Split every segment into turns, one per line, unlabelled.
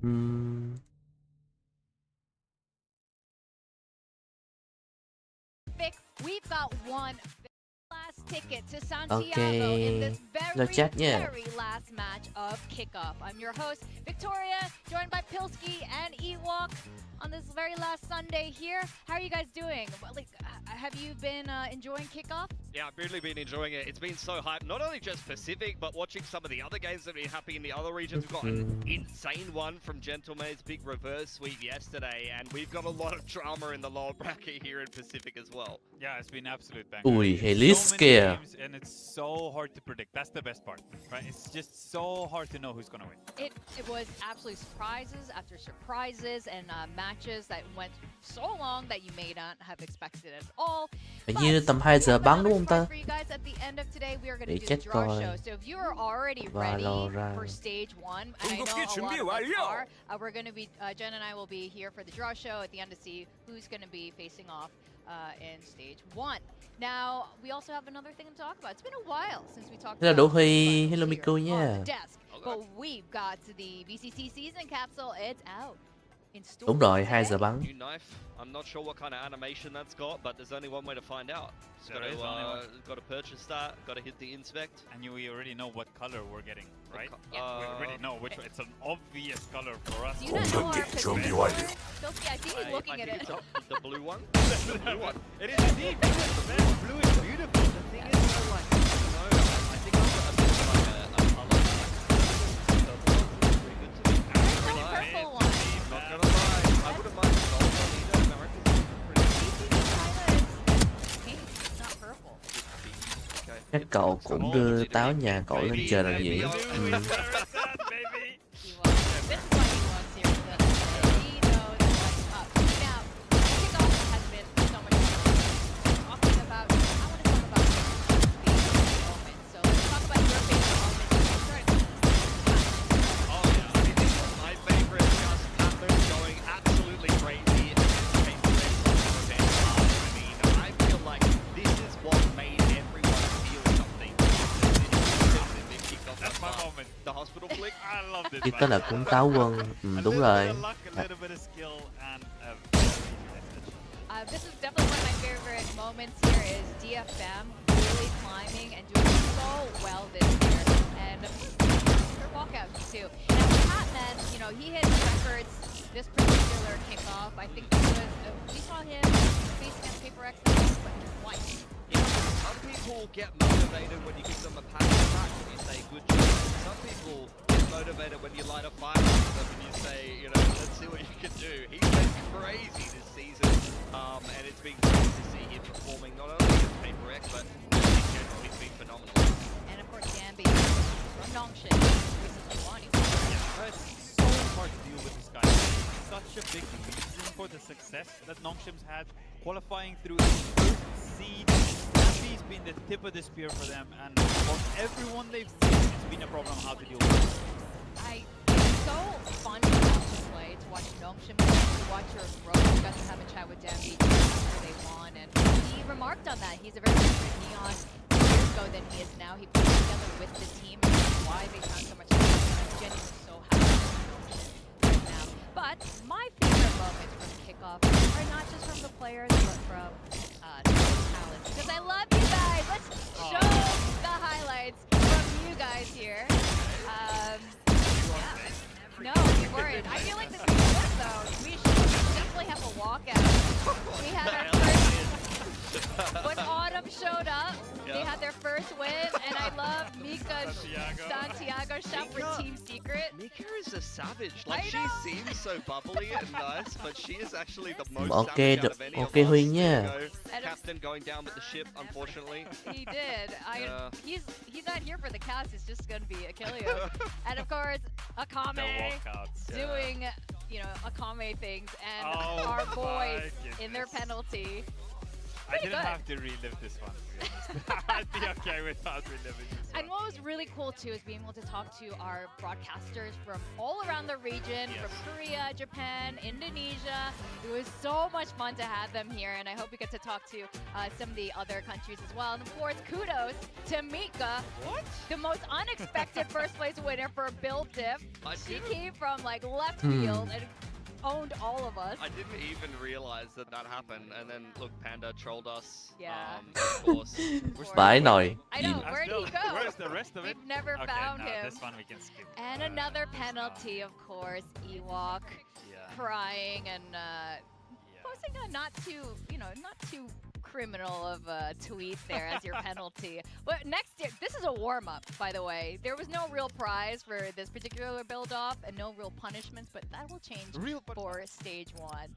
We've got one last ticket to Santiago in this very last match of kickoff. I'm your host, Victoria, joined by Pilsky and Ewok on this very last Sunday here. How are you guys doing? Have you been enjoying kickoff?
Yeah, I've really been enjoying it. It's been so hyped, not only just Pacific, but watching some of the other games that have been happening in the other regions. We've got an insane one from Gentleman's big reverse sweep yesterday, and we've got a lot of drama in the lower bracket here in Pacific as well.
Yeah, it's been absolute banger.
Ui,
so many games, and it's so hard to predict. That's the best part, right? It's just so hard to know who's gonna win.
It was absolutely surprises after surprises and matches that went so long that you may not have expected at all.
Hình như tầm 2 giờ bắn đúng không ta?
Để chết coi. So if you are already ready for stage 1, I know a lot of us are. We're going to be Jen and I will be here for the draw show at the end to see who's going to be facing off in stage 1. Now, we also have another thing to talk about. It's been a while since we talked about
Đỗ Huy, hello Miko nha.
But we've got the VCT season capsule. It's out.
Đúng rồi, 2 giờ bắn.
New knife. I'm not sure what kind of animation that's got, but there's only one way to find out. So got to purchase that, got to hit the inspect.
And we already know what color we're getting, right? We already know which one. It's an obvious color for us.
Do you not know our Filthy, I see you looking at it.
The blue one?
The blue one. It is indeed. Blue is beautiful. The thing is,
I think I've got a bit of like a color.
Purple one.
Not gonna lie, I wouldn't mind the gold one either. No, I reckon
It's not purple.
Các cậu cũng đưa táo nhà cậu lên trời làm gì? Chứ là cũng táo quân. Đúng rồi.
This is definitely one of my favorite moments here is DFM really climbing and doing so well this year. And their walkouts too. Now Catman, you know, he hit records this particular kickoff. I think it was, we saw him face against Paper X twice.
Yeah, some people get motivated when you give them a pat on the back and you say good job. Some people get motivated when you light a fire under them and you say, you know, let's see what you can do. He's been crazy this season, and it's been great to see him performing not only against Paper X, but in general, he's been phenomenal.
And of course, Gambi from Nongshin recently won.
Yeah, it's so hard to deal with this guy. He's such a big reason for the success that Nongshim's had, qualifying through seed. He's been the tip of the spear for them, and for everyone they've faced, it's been a problem how to deal with it.
It's so fun to watch him play, to watch Nongshim play, to watch her grow. We got to have a chat with Gambi after they won, and he remarked on that. He's a very different Neon years ago than he is now. He played together with the team, and that's why they found so much success, and I'm genuinely so happy right now. But my favorite moments from kickoff are not just from the players, but from talent. Because I love you guys. Let's show the highlights from you guys here. No, we weren't. I feel like this is good though. We should definitely have a walkout. We had our first. When Autumn showed up, they had their first win, and I love Mika's Santiago shop for Team Secret.
Mika is a savage. Like, she seems so bubbly and nice, but she is actually the most savage out of any of us.
Huy nha.
Captain going down with the ship, unfortunately.
He did. He's not here for the cast. It's just going to be Achilles. And of course, Akame doing, you know, Akame things, and our boys in their penalty.
I didn't
good.
have to relive this one, to be honest. I'd be okay without reliving this one.
And what was really cool too is being able to talk to our broadcasters from all around the region,
Yes.
from Korea, Japan, Indonesia. It was so much fun to have them here, and I hope we get to talk to some of the other countries as well. And of course, kudos to Mika, the most unexpected first place winner for Build Diff. She came from like left field and owned all of us.
I didn't even realize that happened, and then look, Panda trolled us.
Yeah.
Of course.
Vãi nồi.
I know,
Nhìn.
where'd he go?
Where's the rest of it?
We've never
Okay,
found
no,
him.
this one we can skip.
And another penalty, of course, Ewok
Yeah.
crying and posting a not too criminal of a tweet there as your penalty. But next year, this is a warm-up, by the way. There was no real prize for this particular build-off and no real punishments, but that will change for stage 1.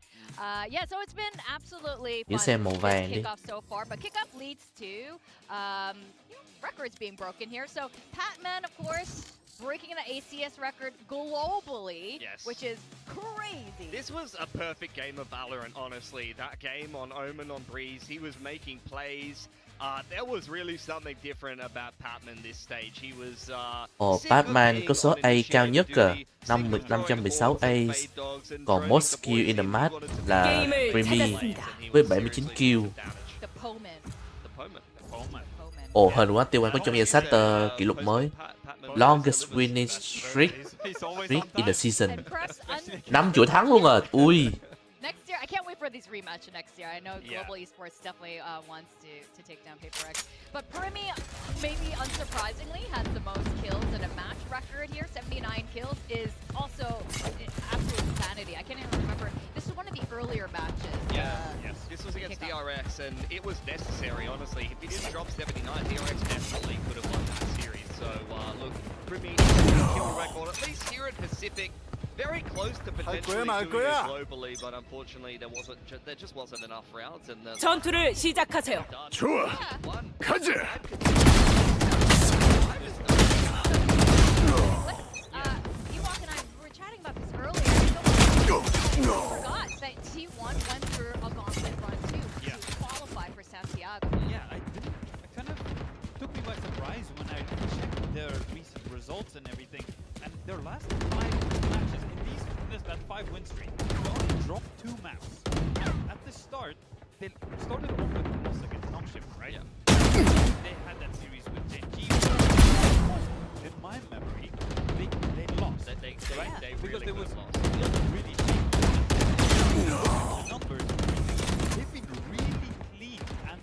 Yeah, so it's been absolutely
Nhớ
fun
xem màu
this
vàng đi.
kickoff so far, but kickoff leads to records being broken here. So Patman, of course, breaking an ACS record globally,
Yes.
which is crazy.
This was a perfect game of Valorant, honestly. That game on Omen on Breeze, he was making plays. There was really something different about Patman this stage. He was
Ồ, Batman có số A cao nhất kìa, 516 A. Còn most skill in the match là Remy với 79 kill.
The Poman.
Ồ, hên quá, Tiêu Anh có trong danh sách kỷ lục mới. Longest winning streak in the season.
And press
5 chuỗi thắng luôn à. Ui.
next year, I can't wait for these rematch next year. I know
Yeah.
Global Esports definitely wants to take down Paper X. But Primi, maybe unsurprisingly, has the most kills in a match record here. 79 kills is also absolute insanity. I can't even remember. This is one of the earlier matches.
Yes. This was against
kickoff.
DRX, and it was necessary, honestly. If he didn't drop 79, DRX definitely could have won that series. So, look, Primi kill record, at least here in Pacific. Very close to potentially doing it globally, but unfortunately there just wasn't enough rounds. And
전투를 시작하세요.
좋아, 가자.
Ewok and I were chatting about this earlier. I forgot that T1 went through a gauntlet run too to qualify for Santiago.
Yeah, it kind of took me by surprise when I checked their recent results and everything. And their last 5 matches in that 5 win streak, they only dropped 2 maps. At the start, they started off with a loss against Nongshim, right?
Yeah.
They had that series with Genji. In my memory, they lost.
They
Because
really
there
could
was
have lost.
really cheap. The numbers, they've been really clean and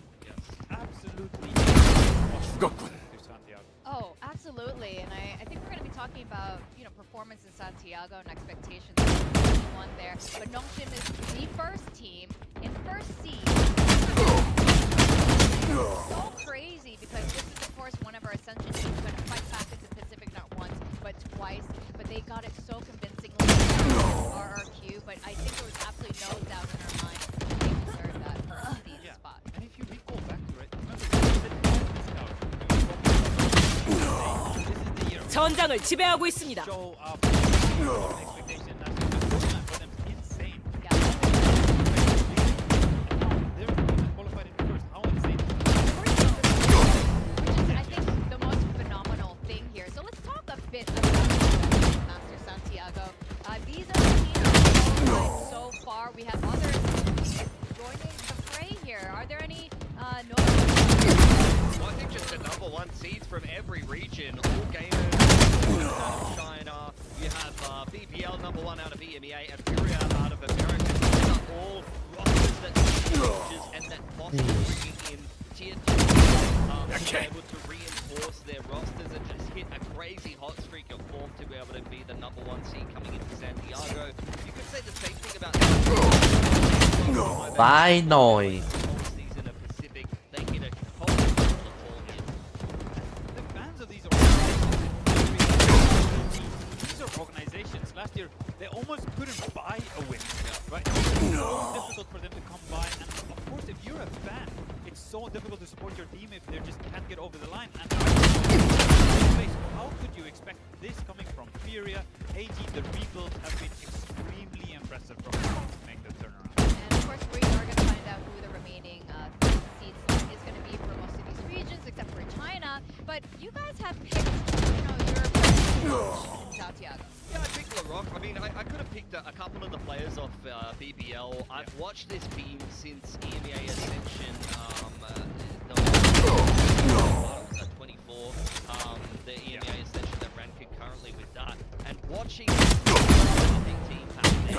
absolutely to Santiago.
Oh, absolutely. And I think we're going to be talking about, performance in Santiago and expectations of one there. But Nongshim is the first team in first seed. So crazy because this is, of course, one of our Ascension teams going to fight back into Pacific not once, but twice. But they got it so convincingly against RRQ. But I think there was absolutely no doubt in our mind that they deserved that first seed spot.
And if you recall back to it, remember they said this is the year.
전장을 지배하고 있습니다.
Show up expectation last year was for them insane.
Yeah.
They're even qualified in first. How insane is that?
Which is, I think, the most phenomenal thing here. So let's talk a bit about Master Santiago. These are the teams that have qualified so far. We have others joining the fray here. Are there any notable?
Well, I think just the #1 seeds from every region, all gamers out of China. You have BPL #1 out of EMEA and Furia out of America. These are all rosters that changes and that foster bringing in tier 2 to be able to reinforce their rosters and just hit a crazy hot streak of form to be able to be the #1 seed coming into Santiago. You could say the same thing about
Vãi nồi.
season of Pacific. They hit a whole lot of fall in.
The fans of these organizations last year, they almost couldn't buy a win, right? It was so difficult for them to come by, and of course, if you're a fan, it's so difficult to support your team if they just can't get over the line. And how could you expect this coming from Furia? AG, the rebuild has been extremely impressive from them to make the turnaround.
And of course, we are going to find out who the remaining
mean, I could have picked a couple of the players off BBL. I've watched this team since EMEA Ascension. At 24, the EMEA Ascension that ran concurrently with that, and watching the big team happen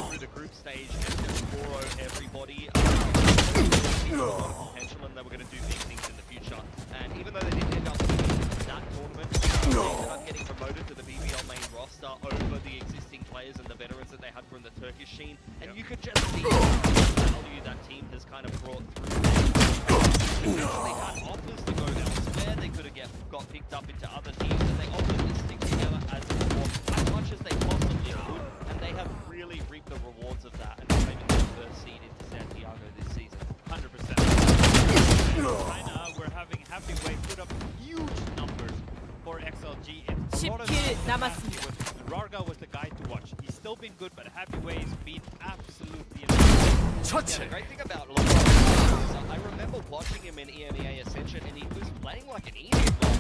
through the group stage and just 4-0 everybody. Potential, and they were going to do big things in the future. And even though they didn't end up winning that tournament, they ended up getting promoted to the BBL main roster over the existing players and the veterans that they had from the Turkish scene. And you could just see the value that team has kind of brought through. They had offers to go elsewhere. They could have got picked up into other teams, and they opted to stick together as much as they possibly could. And they have really reaped the rewards of that, and maybe the first seed into Santiago this season.
100%. China, we're having heavyweight put up huge numbers for XLG. It's a lot of
10킬 남았습니다.
Rarga was the guy to watch. He's still been good, but heavyweight's been absolutely amazing.
Yeah, the great thing about Loco is I remember watching him in EMEA Ascension, and he was playing like an EMIT role.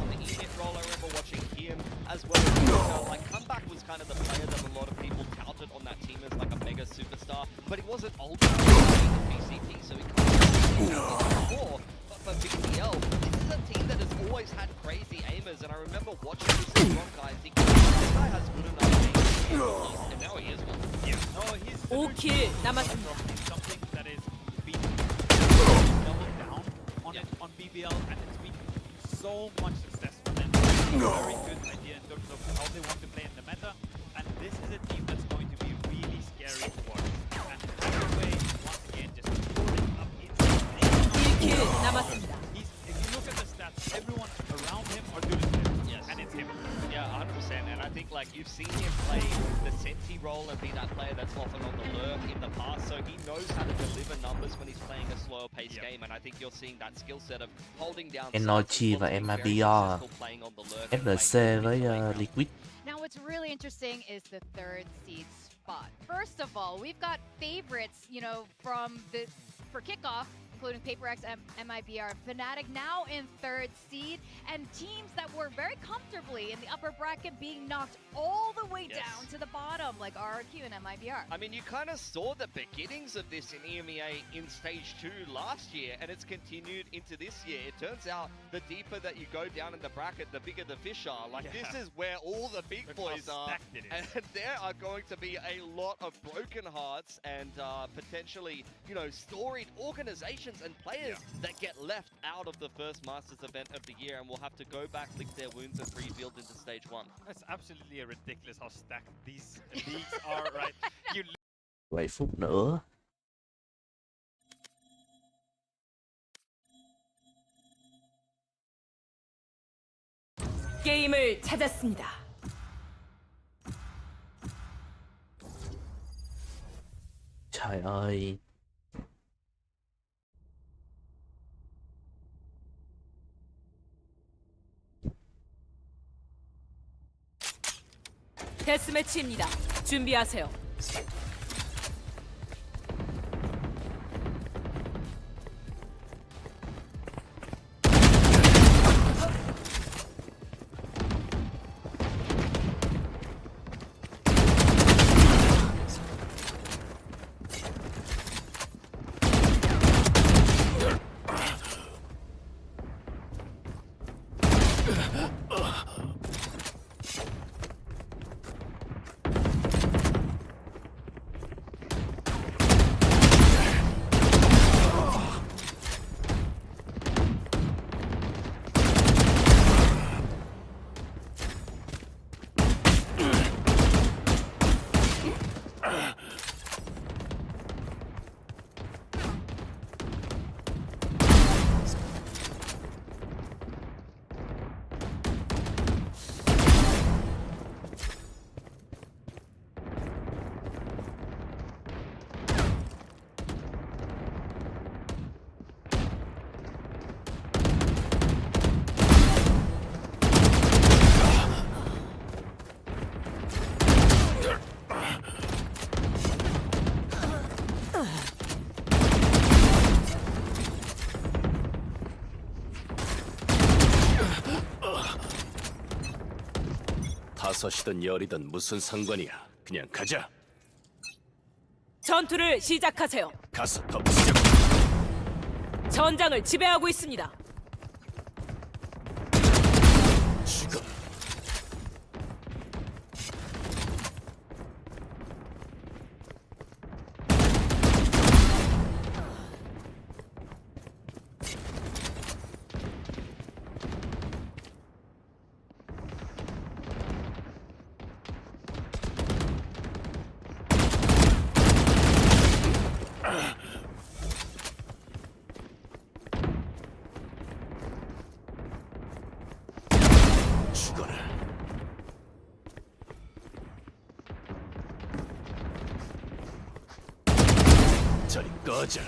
On the EMIT role, I remember watching him as well. Like Comeback was kind of the player that a lot of people touted on that team as like a mega superstar, but he wasn't old enough to play in PCP, so he kind of more. But for BBL, this is a team that has always had crazy aimers, and I remember watching this strong guy thinking, this guy has good enough aim, and now he is one.
Yeah. No, he's
5킬 남았습니다.
something that is being doubled down on it on BBL, and it's been so much success for them. Very good idea in terms of how they want to play in the meta, and this is a team that's going to be really scary to watch. And Hathaway, once again, just pouring up insane.
1킬 남았습니다.
If you look at the stats, everyone around him are doing this,
Yes.
and it's him.
Yeah, 100%. And I think like you've seen him play the Senti role and be that player that's often on the lurk in the past, so he knows how to deliver numbers when he's playing a slower paced game, and I think you're seeing that skill set of holding down
NRG và MIBR, FLC với Liquid.
Now, what's really interesting is the third seed spot. First of all, we've got favorites, you know, for kickoff, including PaperX and MIBR. Fnatic now in third seed, and teams that were very comfortably in the upper bracket being knocked all the way down to the bottom, like RRQ and MIBR.
I mean, you kind of saw the beginnings of this in EMEA in Stage 2 last year, and it's continued into this year. It turns out the deeper that you go down in the bracket, the bigger the fish are. Like, this is where all the big boys are, and there are going to be a lot of broken hearts and potentially, you know, storied organizations and players that get left out of the first Masters event of the year, and will have to go back, lick their wounds, and rebuild into Stage 1.
It's absolutely ridiculous how stacked these leagues are, right? You
7 phút nữa.
게임을 찾았습니다.
Trời ơi.
데스매치입니다. 준비하세요.
버섯이든 열이든 무슨 상관이야. 그냥 가자.
전투를 시작하세요.
가서 덮치자.
전장을 지배하고 있습니다.
죽어. 죽어라. 저리 꺼져.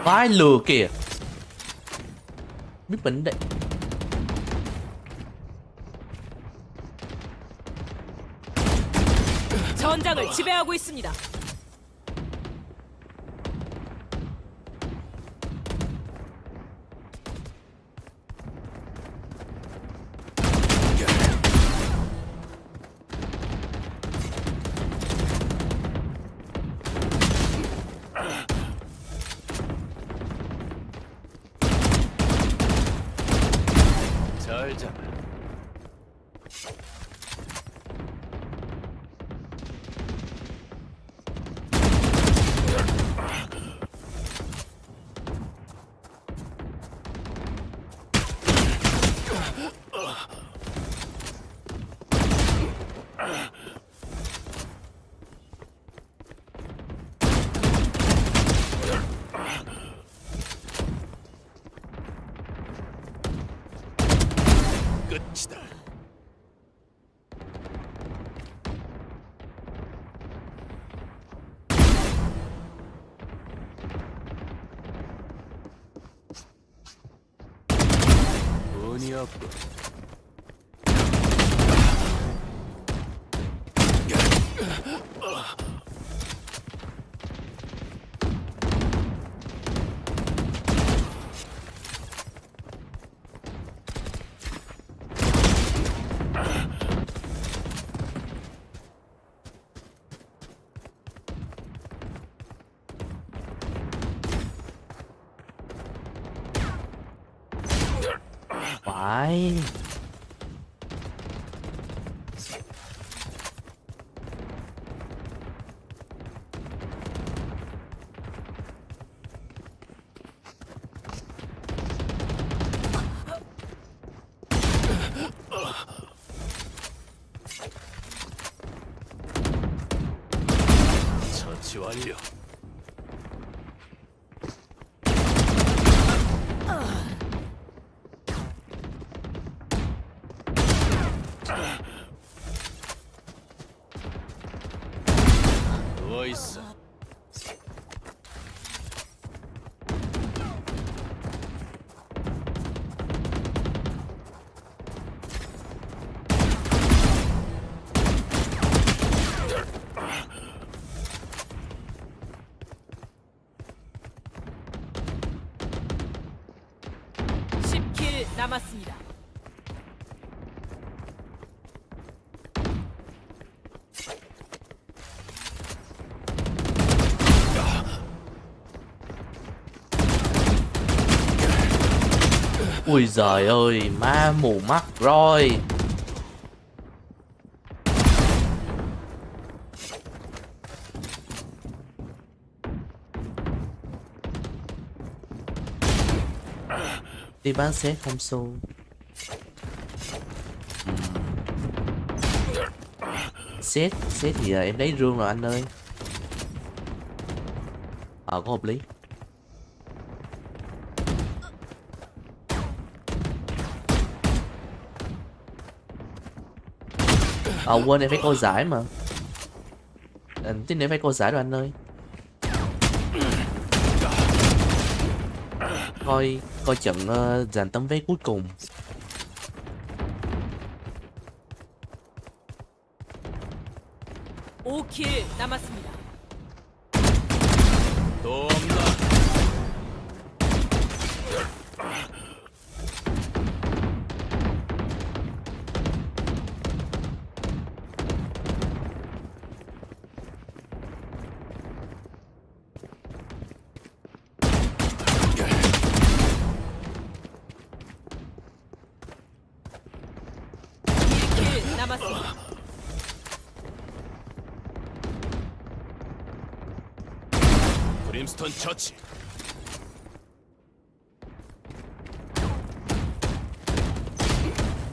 Vãi lừa kìa. Biết bệnh đấy.
전장을 지배하고 있습니다.
잘 잡아. 끝이다. 운이 없고.
Vãi.
처치 완료. 누워 있어.
남았습니다.
Ui giời ơi, ma mù mắt rồi. Đi bán xét không xu. Xét thì em lấy rương rồi anh ơi. Có hợp lý. Quên em phải coi giải mà. Tí nữa phải coi giải rồi anh ơi. Coi trận giành tấm vé cuối cùng.
(5킬) 남았습니다.
또 없나?
킬 남았습니다.
브림스톤 처치.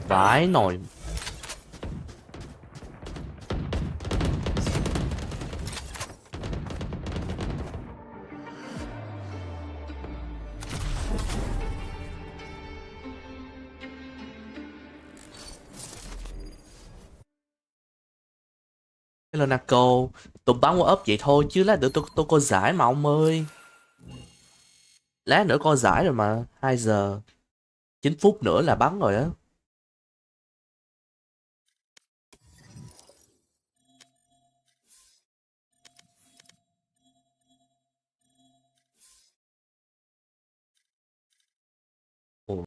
Vãi nồi. Hello Naco, tụi bắn qua ấp vậy thôi chứ lát nữa tôi có giải mà ông ơi. Lát nữa có giải rồi mà, 2 giờ 9 phút nữa là bắn rồi á. Ồ.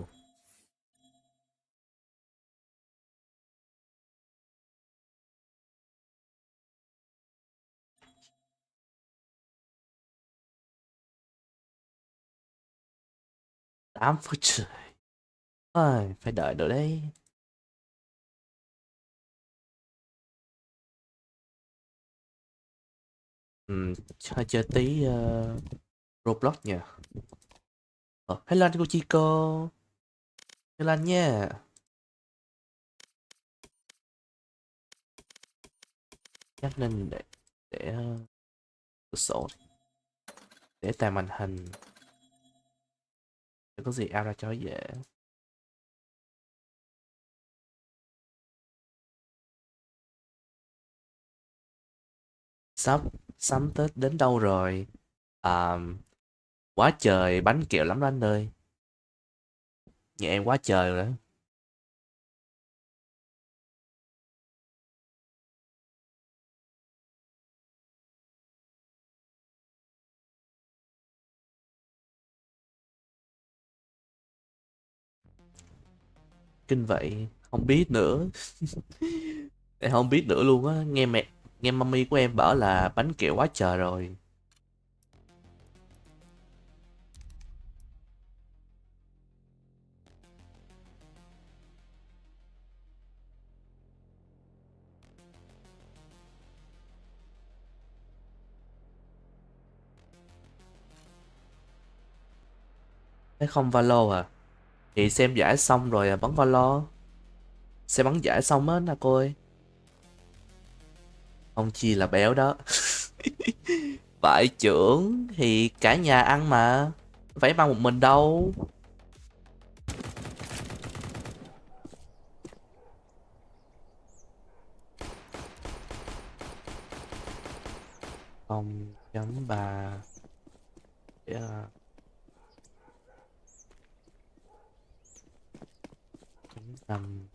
Tám phút trời. Ôi, phải đợi nữa đấy. Chơi tí Roblox nha. Hello anh cô Chico. Hello anh nha. Chắc nên để cửa sổ này. Để tàn màn hình. Để có gì out ra cho dễ. Sắm Tết đến đâu rồi? Quá trời bánh kẹo lắm đó anh ơi. Nhà em quá trời rồi đó. Kinh vậy, không biết nữa. Em không biết nữa luôn á. Nghe mami của em bảo là bánh kẹo quá trời rồi. Thấy không Valo à? Thì xem giải xong rồi bắn Valo. Xem bắn giải xong á nè cô ơi. Ông Chi là béo đó. Phải trưởng thì cả nhà ăn mà. Phải mang một mình đâu. Không chấm ba để chấm năm.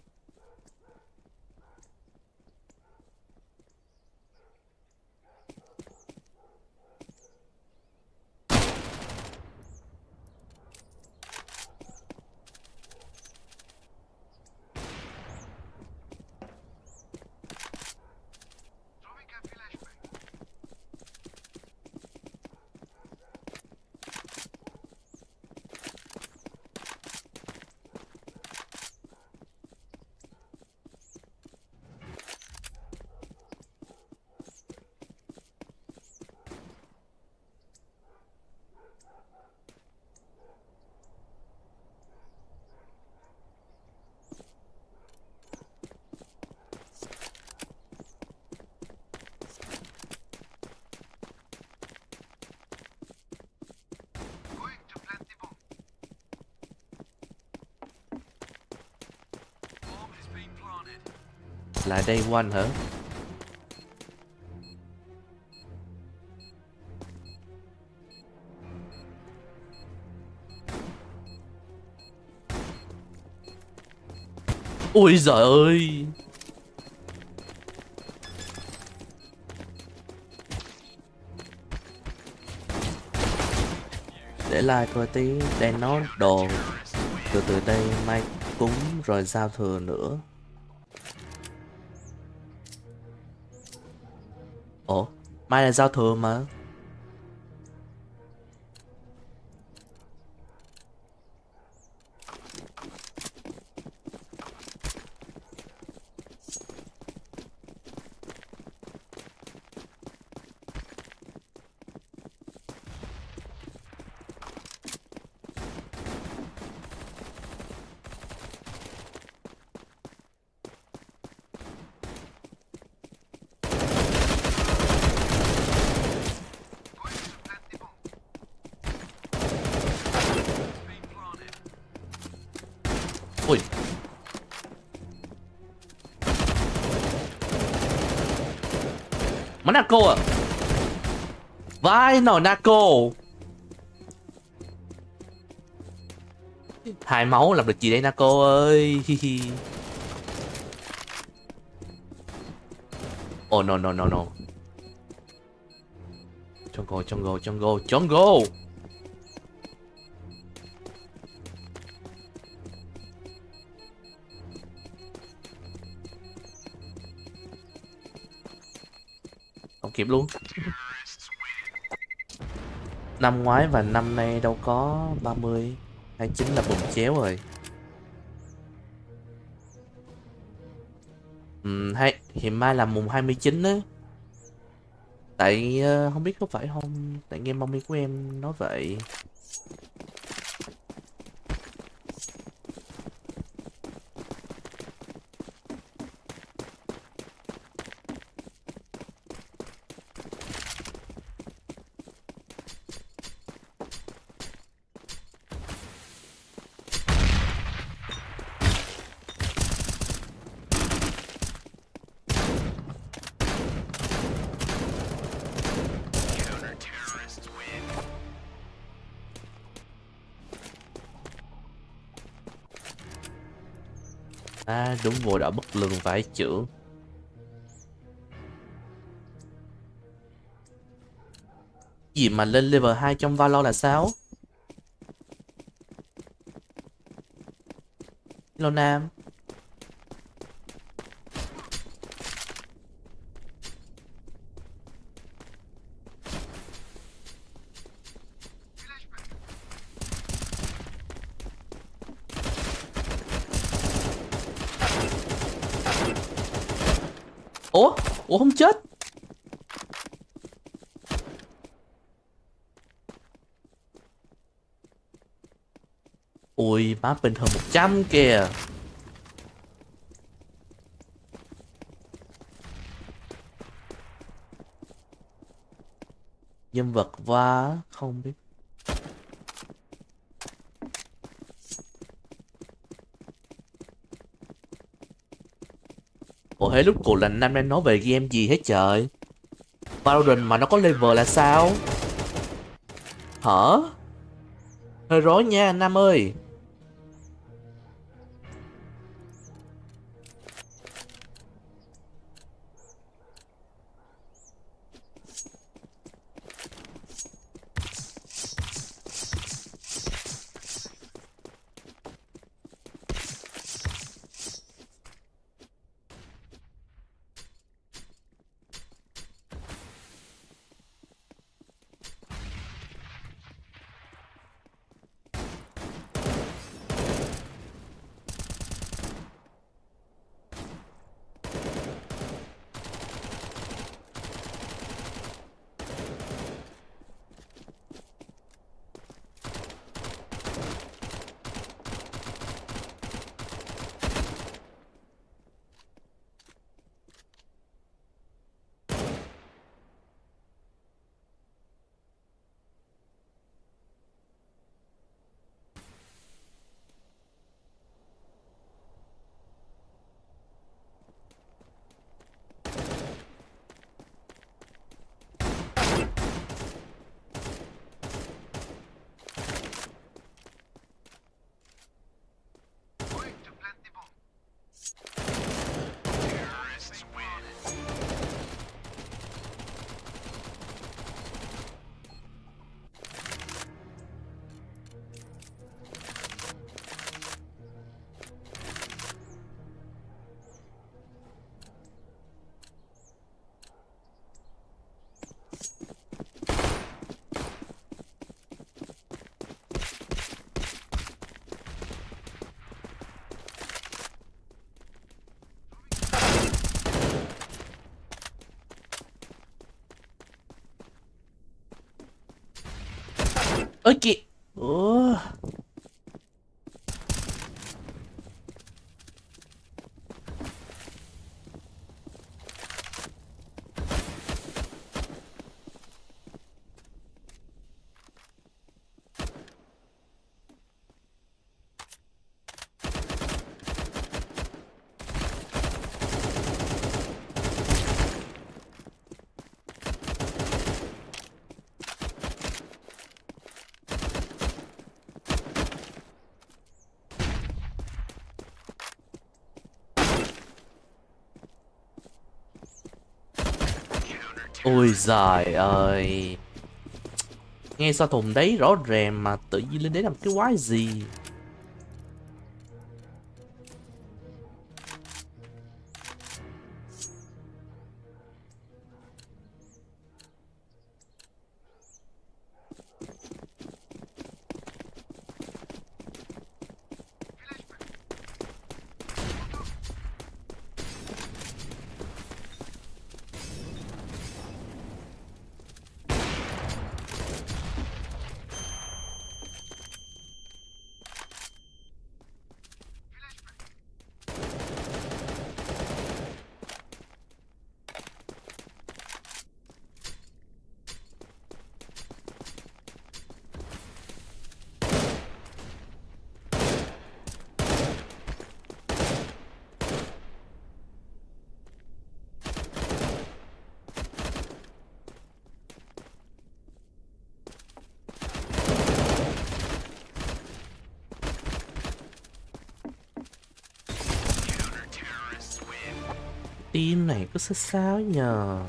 Là day one hả? Ôi giời ơi. Để like coi tí. Đây nó đồ. Từ từ đây mai cúng rồi giao thừa nữa. Ủa, mai là giao thừa mà. Ui. Mà Naco à? Vai nào Naco. 2 máu làm được gì đây Naco ơi. Oh no no no no. Jungle jungle jungle jungle. Không kịp luôn. Năm ngoái và năm nay đâu có 30, 29 là bùng chéo rồi. Hay hiện mai là mùng 29 á. Tại không biết có phải không, tại nghe mong của em nói vậy. À đúng rồi, đã bất lương vải chữ. Gì mà lên level 2 trong Valor là sao? Hello Nam. Ủa không chết. Ui má bình thường 100 kìa. Nhân vật quá không biết. Ủa hết lúc cuộc là Nam đang nói về game gì hết trời. Valorant mà nó có level là sao? Hả? Hơi rối nha Nam ơi. Ơi kìa. Ủa. Ôi giời ơi. Nghe sao thùng đấy rõ ràng mà tự nhiên lên đấy làm cái quái gì. Team này cứ sao sao nhờ.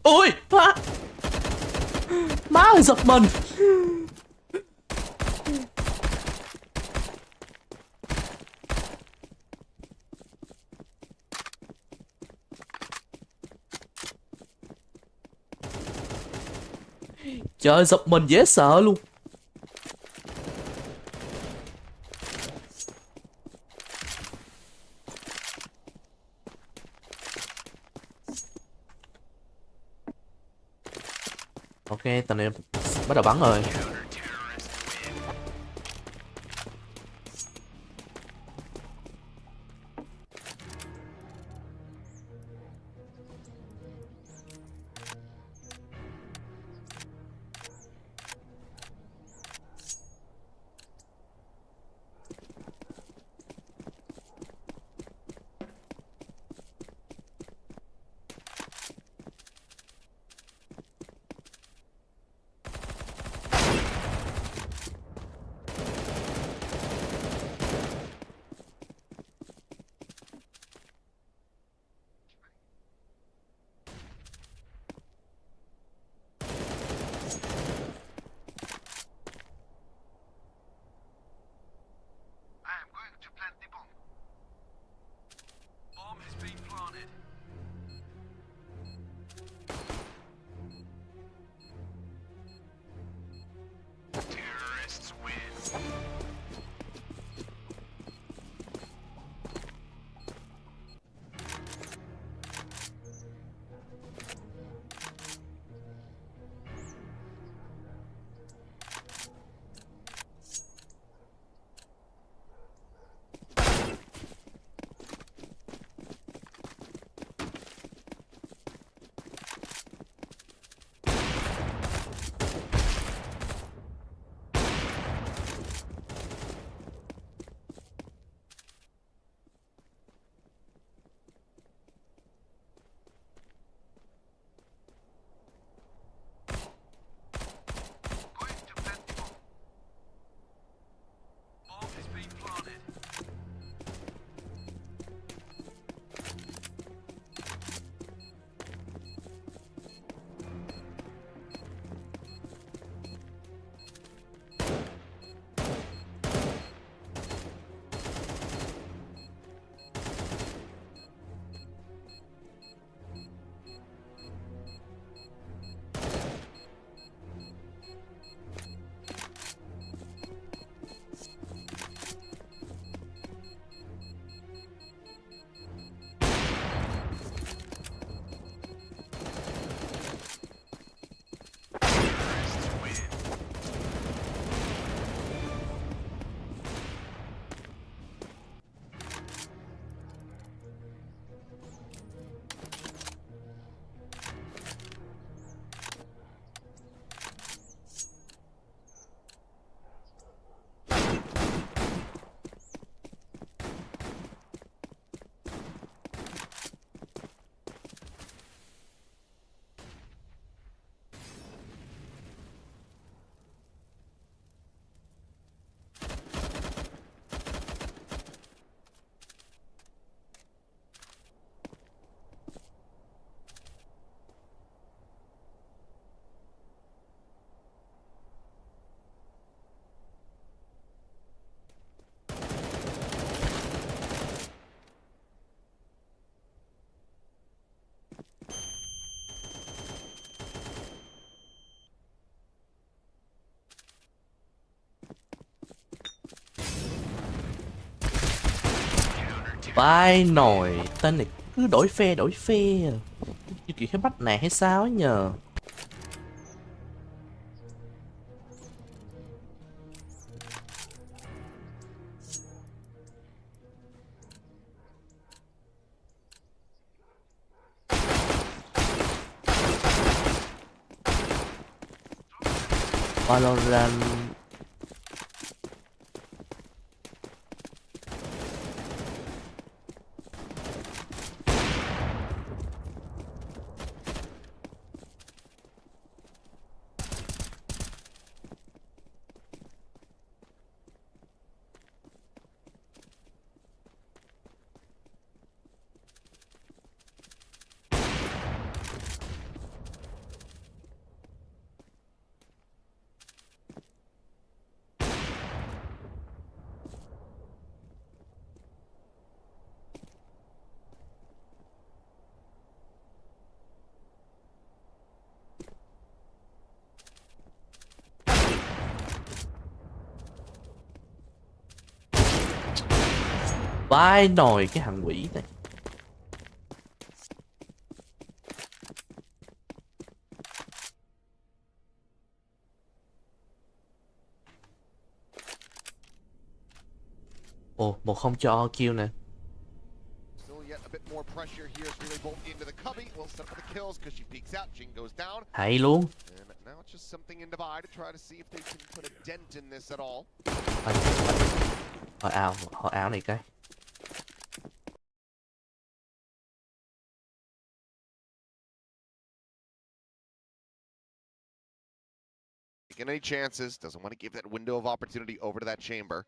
Ôi má, má ơi giật mình. Trời ơi, giật mình dễ sợ luôn. Ok, tầm này bắt đầu bắn rồi. Vai nồi, tên này cứ đổi phe như kiểu cái bắt nạt hay sao ấy nhờ. Valorant vai nồi cái thằng quỷ này. Ồ, 1-0 cho kill nè. Hay luôn. Họ ảo này cái.
Taking any chances, doesn't want to give that window of opportunity over to that chamber.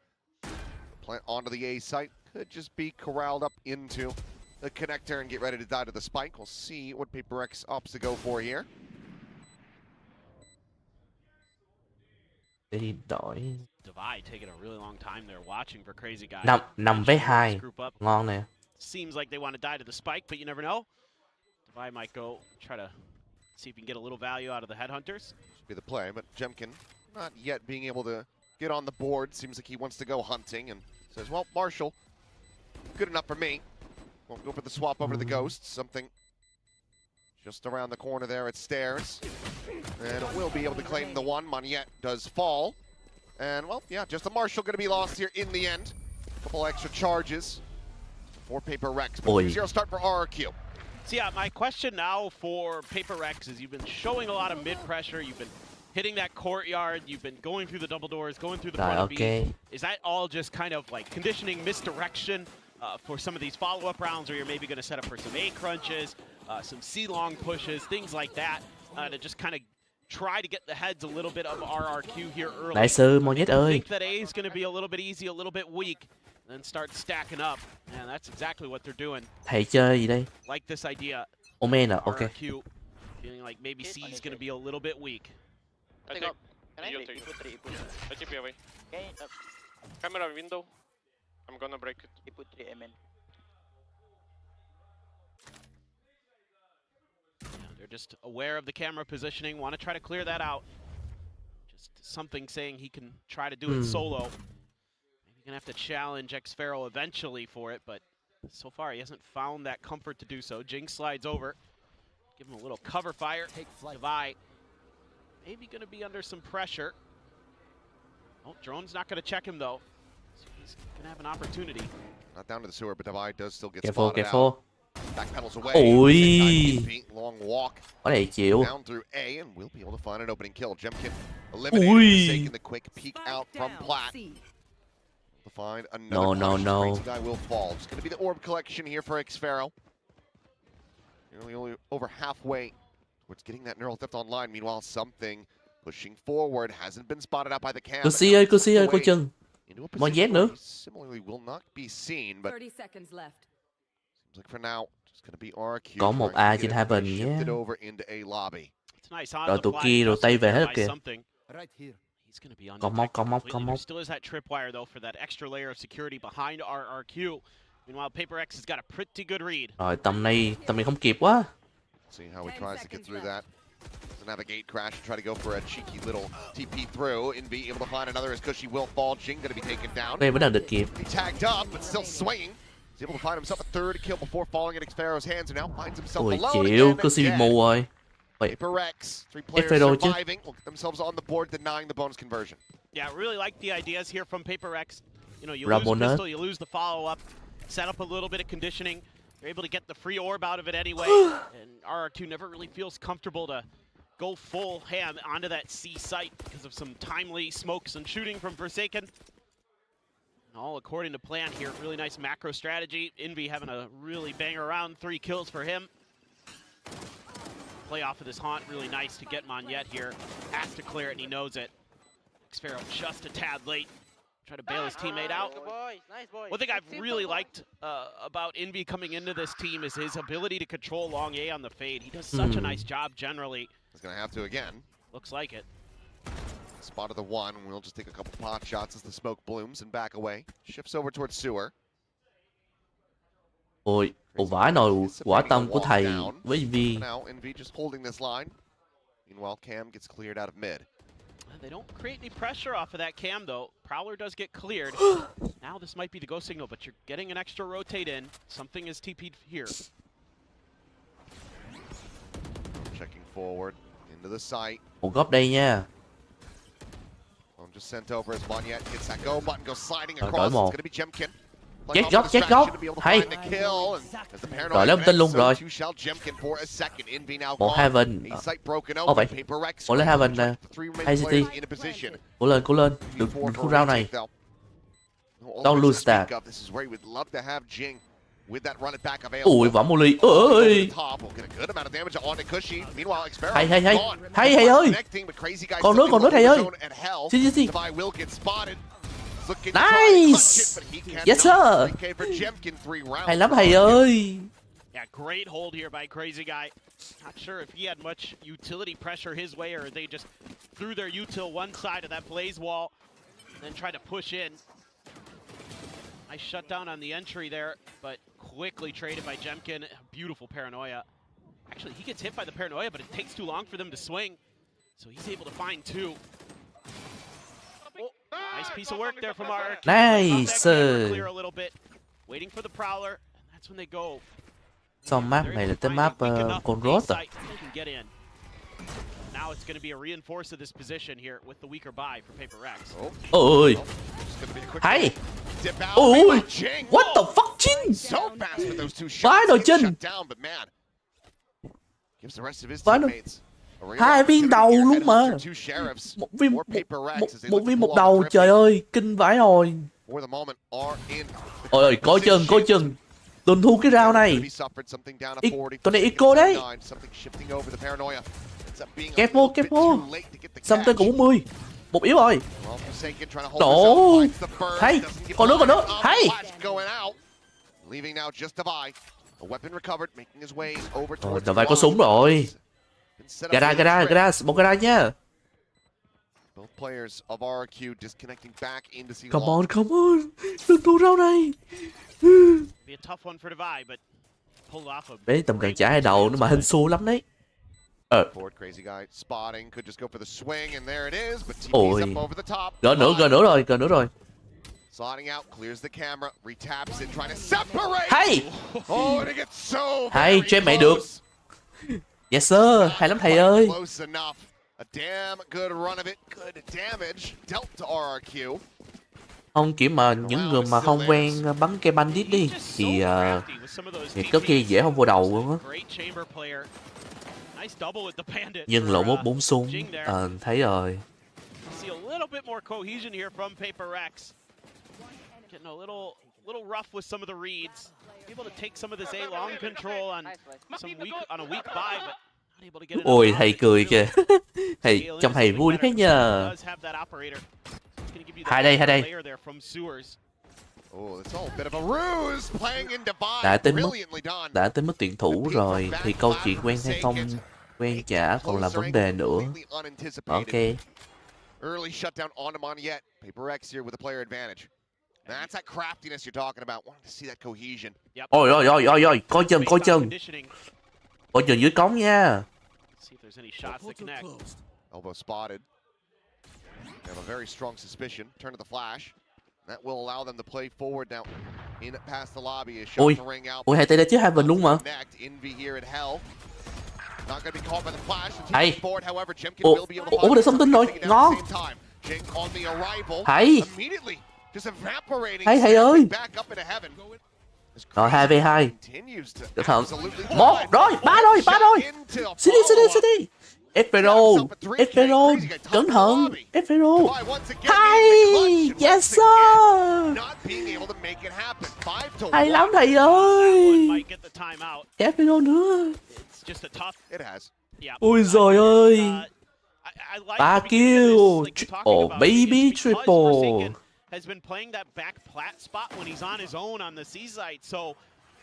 Plant onto the A site, could just be corralled up into the connector and get ready to die to the spike. We'll see what Paper X opts to go for here.
Để đi đổi.
Divide taking a really long time there watching for crazy guys.
5v2. Ngon nè.
Seems like they want to die to the spike, but you never know. Divide might go try to see if he can get a little value out of the headhunters.
Should be the play, but Jemkin not yet being able to get on the board. Seems like he wants to go hunting and says, well, Marshall, good enough for me. Won't go for the swap over to the Ghost. Something just around the corner there at stairs. And will be able to claim the one. Monyet does fall. And, well, yeah, just a Marshall going to be lost here in the end. Couple extra charges for Paper Rex. 0 start for RRQ.
So yeah, my question now for Paper Rex is you've been showing a lot of mid-pressure, you've been hitting that courtyard, you've been going through the double doors, going through the front of B. Is that all just kind of like conditioning misdirection for some of these follow-up rounds where you're maybe going to set up for some A crunches, some C-long pushes, things like that, to just kind of try to get the heads a little bit of RRQ here early?
Đại sư Monyet
I
ơi.
think that A is going to be a little bit easy, a little bit weak, and then start stacking up. And that's exactly what they're doing.
Thầy chơi gì đây?
Like this idea.
Omen à, ok.
RRQ, feeling like maybe C is going to be a little bit weak.
I take. You take. I take away. Camera window. I'm gonna break it.
Yeah, they're just aware of the camera positioning, want to try to clear that out. Just something saying he can try to do it solo. Maybe gonna have to challenge Xpharaoh eventually for it, but so far he hasn't found that comfort to do so. Jinx slides over, give him a little cover fire. Take flight. Divide. Maybe gonna be under some pressure. Oh, Drone's not gonna check him though. So he's gonna have an opportunity.
Not down to the sewer, but Divide does still get
Careful,
spotted
careful.
out. Backpedals away.
Ôi.
Long walk.
Có này chịu.
Down through A, and we'll be able to find an opening kill. Jemkin eliminated, taking the quick peek out from Plat. To find another crazy guy will fall. It's going to be the orb collection here for Xpharaoh. Only over halfway towards getting that neural theft online. Meanwhile, something pushing forward hasn't been spotted out by the cam.
Cô Si ơi, coi chừng. Monyet nữa.
Similarly will not be seen, but
30 seconds left.
seems like for now it's going to be RQ.
Có một A trên Heaven nhé.
Shifted over into A lobby.
It's nice.
Rồi tụi kia rồi tay về hết kìa.
He's going to be on
Có móc.
There still is that tripwire though for that extra layer of security behind RRQ. Meanwhile, Paper X has got a pretty good read.
Rồi tầm này không kịp quá.
See how he tries to get through that. Doesn't have a gate crash and try to go for a cheeky little TP through and be able to find another as Cushy will fall. Jing going to be taken down.
Đây vẫn đang được kịp.
He tagged up but still swinging. He's able to find himself a third kill before falling in Xfero's hands, and now finds himself
Ôi
alone
chịu,
again
cứ
and
xì
dead.
mù rồi. Wait,
Paper Rex, 3 players
Xfero chứ.
surviving, will get themselves on the board, denying the bonus conversion.
Yeah, really like the ideas here from Paper Rex. You know, you
Ramonet.
lose pistol, you lose the follow-up, set up a little bit of conditioning. You're able to get the free orb out of it anyway, and RR2 never really feels comfortable to go full ham onto that C site because of some timely smokes and shooting from Forsaken. And all according to plan here. Really nice macro strategy. Envy having a really banger round, 3 kills for him. Play off of this haunt, really nice to get Monyet here. Has to clear it, and he knows it. Xfero just a tad late. Try to bail his teammate out. One thing I've really liked about Envy coming into this team is his ability to control long A on the fade. He does such a nice job generally.
He's going to have to again.
Looks like it.
Spotted the one, and we'll just take a couple pot shots as the smoke blooms and back away. Shifts over towards sewer.
Ôi, ồ vãi nồi quả tâm của thầy với Vi.
Now, Envy just holding this line. Meanwhile, Cam gets cleared out of mid.
They don't create any pressure off of that cam, though. Prowler does get cleared. Now this might be the go signal, but you're getting an extra rotate in. Something is TP'd here.
Checking forward into the site.
Một góc đây nha.
I'm just sent over as Monyet hits that go button, goes sliding
Rồi,
across. It's
đổi một.
going to be Jemkin.
Chết góc, chết góc. Hay. Rồi lên tin luôn rồi. Một Heaven. Ô vậy. Một lên Heaven nè. Hay City. Cố lên. Đừng thua round này. Don't lose that. Ui võ Molly ơi. Hay ơi. Còn nữa thầy ơi. Gì. Nice. Yes sir. Hay lắm thầy ơi.
Yeah, great hold here by Crazy Guy. Not sure if he had much utility pressure his way or they just threw their util one side of that blaze wall and then tried to push in. Nice shutdown on the entry there, but quickly traded by Jemkin. Beautiful paranoia. Actually, he gets hit by the paranoia, but it takes too long for them to swing. So he's able to find 2. Oh, nice piece of work there from our
Nice.
clear a little bit. Waiting for the Prowler, and that's when they go.
Xong map này là tới map con rốt à.
Now it's going to be a reinforce of this position here with the weaker buy for Paper Rex.
Ôi. Hay. Ôi. What the fuck Chin. Vãi rồi Chin. Vãi rồi. 2 viên đầu luôn mà. Một viên một đầu, trời ơi, kinh vãi rồi. Ôi coi chừng. Đừng thu cái round này. Con này Eco đấy. Kẹp vô. Xong tới cũng 40. Một yếu rồi. Đổ. Hay. Còn nữa. Hay. Tờ vai có súng rồi. Gara, một gara nha. Come on. Đừng thua round này. Đấy tầm gần trả hai đầu nữa mà hình xu lắm đấy. Ôi. Gỡ nữa rồi. Hay. Hay, chơi mày được. Yes sir, hay lắm thầy ơi. Không kiểu mà những người mà không quen bắn cây bandit đi thì có khi dễ không vô đầu luôn á. Nhưng lộ 4 súng. Thấy rồi. Ôi thầy cười kìa. Thầy trông thầy vui thế nhờ. Hai đây. Đã tới mức tuyển thủ rồi thì câu chuyện quen hay không quen chả còn là vấn đề nữa. Ok.
Early shutdown on Monyet. Paper Rex here with a player advantage. That's that craftiness you're talking about. Wanting to see that cohesion.
Ôi, coi chừng. Coi chừng dưới cống nha.
Elbow spotted. They have a very strong suspicion. Turn to the flash. That will allow them to play forward now. In past the lobby, a shot
Ui,
to ring out.
ui, hai tay đã chứ Heaven luôn mà.
Envy here at Hell. Not gonna be caught by the flash.
Hay.
Forward, however, Jemkin
Ủa,
will be able to
ủa, được thông tin rồi, ngon.
Jink on the arrival.
Hay.
Immediately just evaporating.
Hay ơi.
Back up into heaven.
Rồi 2v2.
Continues to
Được không?
absolutely
Một
thrive.
rồi, ba rồi.
Into
City.
follow-up.
Espero, cẩn thận. Espero. Hay, yes sir.
Not being able to make it happen. 5-1.
Hay lắm thầy
That one
ơi.
might get the timeout.
Espero nữa.
It's just a tough.
It has.
Yeah.
Ôi giời ơi.
I like
Ba
the beginning of
kill.
this, like you're talking
Oh,
about.
baby
It's because
triple.
Forsaken has been playing that back plat spot when he's on his own on the C site. So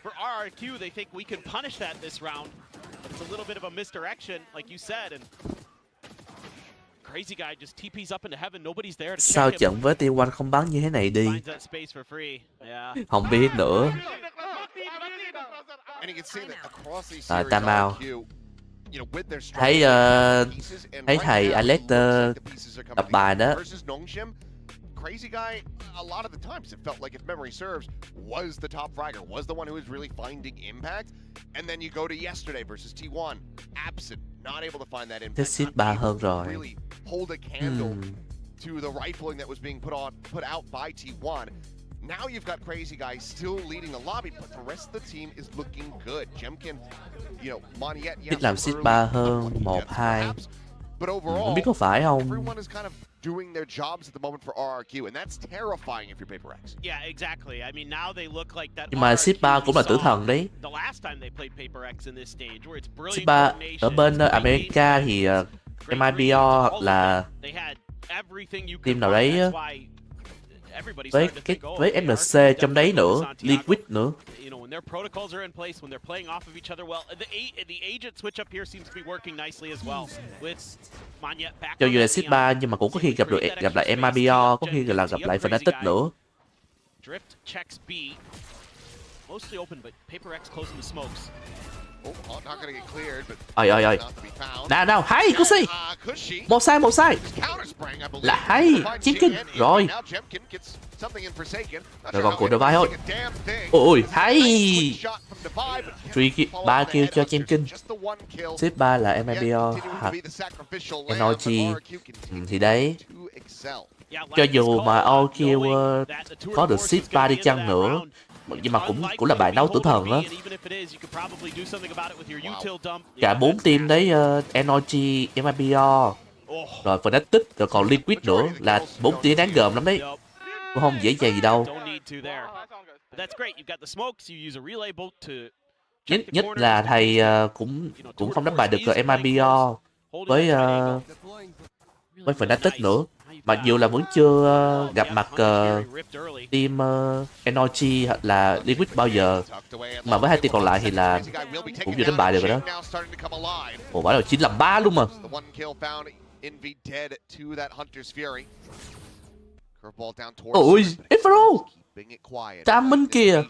for RRQ, they think we can punish that this round. But it's a little bit of a misdirection, like you said, and crazy guy just TP's up into heaven. Nobody's there to
Sao
check him.
trận với T1 không bắn như thế này đi?
Finds that space for free. Yeah.
Không biết nữa.
And you can see that across these
À,
series,
time out.
RRQ, you know, with their strong
Thấy
pieces, and
thấy
right
thầy
now,
Alex
it looks like the pieces are coming
đọc bài
together.
đó.
Versus Nongshim, crazy guy, a lot of the times it felt like, if memory serves, was the top fragger, was the one who was really finding impact. And then you go to yesterday versus T1, absent, not able to find that impact.
Thích
not
Seed 3
able
hơn
to
rồi.
really hold a candle to the rifling that was being put out by T1. Now you've got Crazy Guy still leading the lobby, but the rest of the team is looking good. Jemkin, you know, Moniette,
Thích làm Seed 3 hơn 1-2.
But
Không
overall,
biết có phải không?
everyone is kind of doing their jobs at the moment for RRQ, and that's terrifying if you're Paper X.
Yeah, exactly. I mean, now they look like that.
Nhưng mà Seed 3 cũng là tử thần đấy.
The last time they played Paper X in this stage, where it's brilliant
Seed 3
coordination,
ở bên
great
America thì
defense, great
MIBO
reads,
hoặc
all
là
of it. They had everything you
team
could
nào
want.
đấy
That's why everybody
với
started to
cái
think, oh,
với
okay,
MC
RRQ
trong đấy
definitely
nữa,
goes Santiago.
Liquid nữa.
You know, when their protocols are in place, when they're playing off of each other well, the agent switch up here seems to be working nicely as well. With Moniette back.
Cho dù là Seed 3 nhưng mà cũng có khi gặp lại MIBO, có khi là gặp lại Fnatic nữa.
Drift checks B. Mostly open, but Paper X closing the smokes.
Oh, not gonna get cleared, but
Ôi.
not to be found.
Nào, hay, Kusi.
Cushy.
Một sai.
Counter sprang, I believe.
Là hay, Chicken. Rồi.
Now Jemkin gets something in Forsaken. Not
Rồi
sure
còn
how
của
it
Divide thôi.
was a damn thing.
Ôi, hay.
Quick shot from Divide, but
3
follow
kill
up
cho
the
Jemkin.
headhunters. Just the one kill.
Seed 3 là
Yet
MIBO
continuing to
hoặc
be the sacrificial lamb,
NOG.
but RRQ continues
Thì đấy.
to excel.
Cho dù mà OQ có được Seed 3 đi chăng nữa, nhưng mà cũng là bài đấu tử thần á. Cả 4 team đấy, NOG, MIBO, rồi Fnatic, rồi còn Liquid nữa, là 4 team đáng gờm lắm đấy. Cũng không dễ dàng gì đâu. Nhất là thầy cũng không đánh bại được MIBO với Fnatic nữa. Mặc dù là vẫn chưa gặp mặt team NOG hoặc là Liquid bao giờ, mà với hai team còn lại thì là cũng vừa đánh bại được rồi đó. Ồ, bả là 9-3 luôn mà. Ôi, Infero Tam Minh kìa.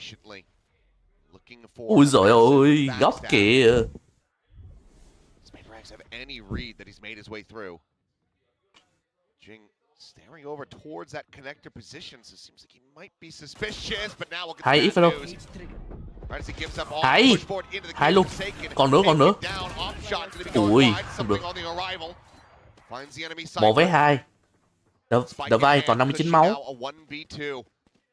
Ui giời ơi, góc kìa.
Staring over towards that connector position, so it seems like he might be suspicious, but now look at
Hay,
the
Infero.
news. Right as he gives up all
Hay.
push forward into the
Hay luôn. Còn nữa.
Down, off shot, gonna be going
Ui,
wide,
không được.
something on the arrival. Finds the enemy
1v2.
Spike
Divide
in
còn
hand,
59
Cushy
máu.
now a 1v2.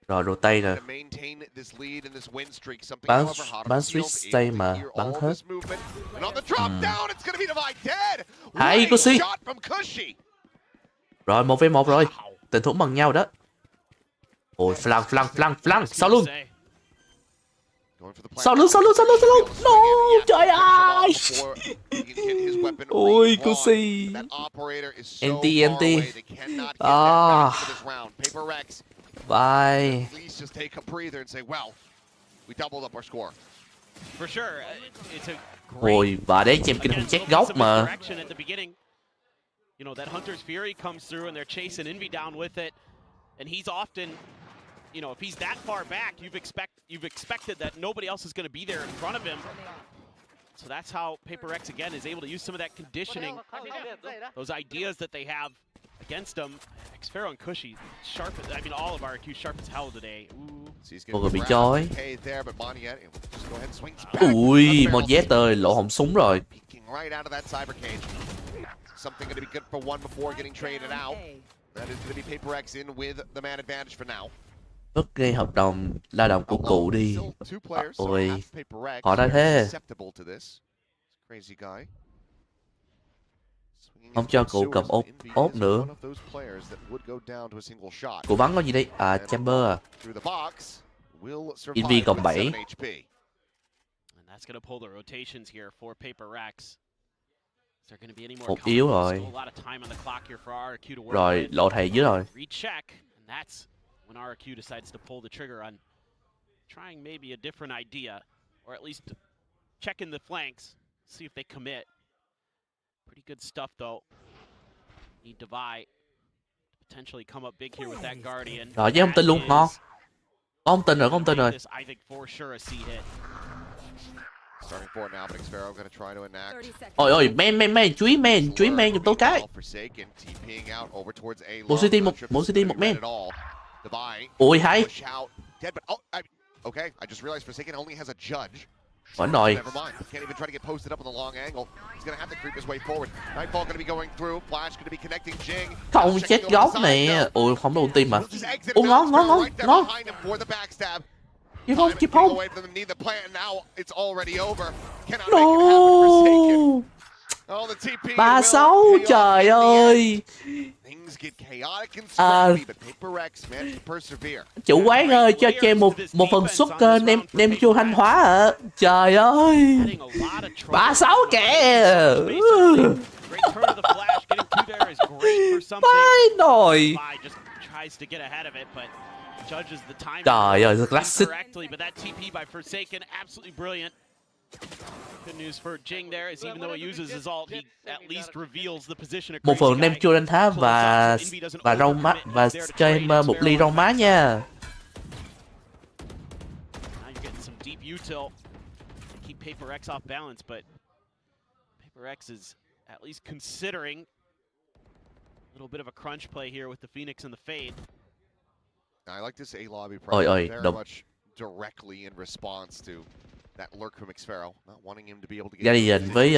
Rồi rotate rồi.
To maintain this lead and this win streak, something
Bắn
however hard
bắn
on the field,
switch
able
stay
to
mà
hear
bắn
all of
hết.
this movement. And on the drop down, it's gonna be Divide dead.
Hay,
What a
Cushy.
shot from Cushy.
Rồi 1v1 rồi. Tình huống bằng nhau đó. Ôi, flank. Sau lưng. No, trời ơi. Ôi, Cushy. NT. Ah. Bye. Ôi, bà đấy chém kinh không chết góc mà.
You know, that Hunter's Fury comes through and they're chasing Envy down with it. And he's often, you know, if he's that far back, you've expected that nobody else is going to be there in front of him. So that's how Paper X, again, is able to use some of that conditioning, those ideas that they have against him. Xfero and Cushy, sharp. I mean, all of RQ sharp as hell today. Ooh.
Một người bị chói.
Ui,
Ui, Monjet ơi, lỗ hổng súng rồi.
Something going to be good for one before getting traded out. That is going to be Paper X in with the man advantage for now.
Vứt ngay hợp đồng lao động của cụ đi. Ôi, họ đã thế. Không cho cụ cầm ốp nữa. Cụ bắn có gì đây? À, Chamber à. Invi còn 7.
And that's going to pull the rotations here for Paper Rex. Is there going to be any more?
Một yếu rồi.
Still a lot of time on the clock here for RQ to work
Rồi,
with.
lộ thầy dưới rồi.
Recheck, and that's when RQ decides to pull the trigger on trying maybe a different idea, or at least checking the flanks, see if they commit. Pretty good stuff though. Need Divide potentially come up big here with that Guardian.
Rồi, với không tin luôn, ngon. Có không tin rồi, có không tin rồi.
I think for sure a C hit.
Starting for now, but Xfero going to try to enact.
Ôi ôi, men, chuối men giùm tôi cái. Một city một men. Ôi hay.
Okay, I just realized Forsaken only has a judge.
Vẫn rồi.
Never mind. Can't even try to get posted up on the long angle. He's going to have to creep his way forward. Nightfall going to be going through. Flash going to be connecting Jing.
Không chết góc nè. Ôi không có ulti mà. Ôi ngon. Chịp không. No. 36, trời ơi. Chủ quán ơi, cho em một phần suất nem chua Thanh Hóa ạ. Trời ơi. 36 kìa. Vãi nồi. Trời ơi, classic.
Good news for Jing there is even though he uses his ult, he at least reveals the position.
Một phần nem chua Thanh Hóa và rau má và cho em một ly rau má nha.
Now you're getting some deep util. Keep Paper X off balance, but Paper X is at least considering a little bit of a crunch play here with the Phoenix and the Fade.
I like this A lobby
very
much directly in response to that lurk from Xfero, not wanting him to be able to get.
Gia đình với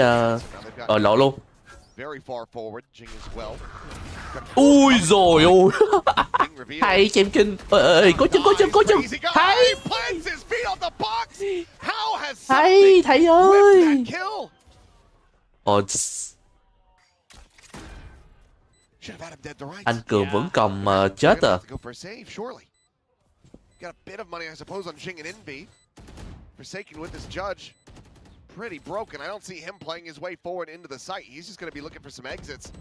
lộ luôn.
Very far forward, Jing as well.
Ui rồi ôi. Hay chém kinh. Ơi, có chân. Hay. Hay thầy ơi. Anh Cường vẫn còn chết à.
Got a bit of money, I suppose, on Jing and Envy. Forsaken with his judge, pretty broken. I don't see him playing his way forward into the site. He's just going to be looking for some exits.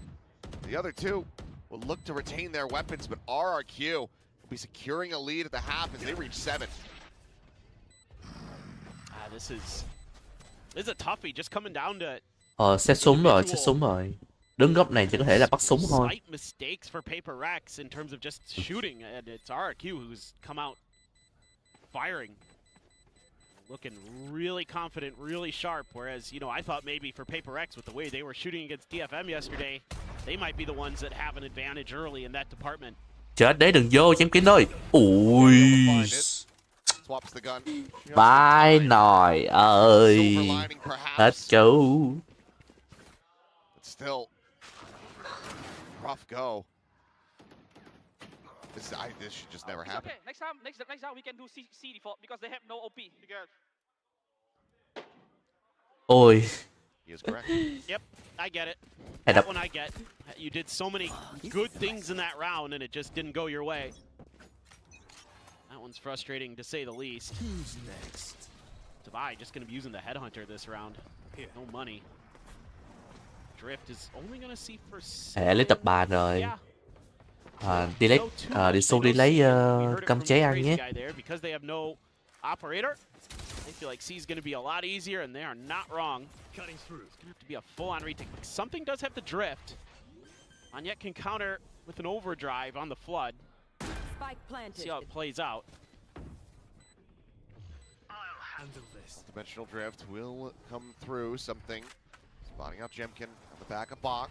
The other two will look to retain their weapons, but RRQ will be securing a lead at the half as they reach 7.
This is a toughie, just coming down to.
Xét súng rồi. Đứng góc này chỉ có thể là bắt súng thôi.
Slight mistakes for Paper Rex in terms of just shooting, and it's RRQ who's come out firing. Looking really confident, really sharp, whereas, you know, I thought maybe for Paper X, with the way they were shooting against DFM yesterday, they might be the ones that have an advantage early in that department.
Chết đấy, đừng vô, chém kín thôi. Ui. Bye nồi ơi. Let's go.
Still, rough go. This should just never happen.
Okay, next time we can do C default because they have no OP.
Ôi.
He is correct.
Yep, I get it.
Head
That
up.
one I get. You did so many good things in that round and it just didn't go your way. That one's frustrating to say the least.
Who's next?
Divide just going to be using the headhunter this round. No money. Drift is only going to see for.
Lấy tập bàn rồi.
Yeah.
Đi xuống đi lấy cơm cháy ăn nhé.
Because they have no operator, I feel like C is going to be a lot easier, and they are not wrong.
Cutting through.
It's going to have to be a full-on retake. Something does have to drift. Anyet can counter with an overdrive on the flood.
Spike planted.
See how it plays out.
I'll handle this.
Dimensional drift will come through something. Spotting out Jemkin on the back of box.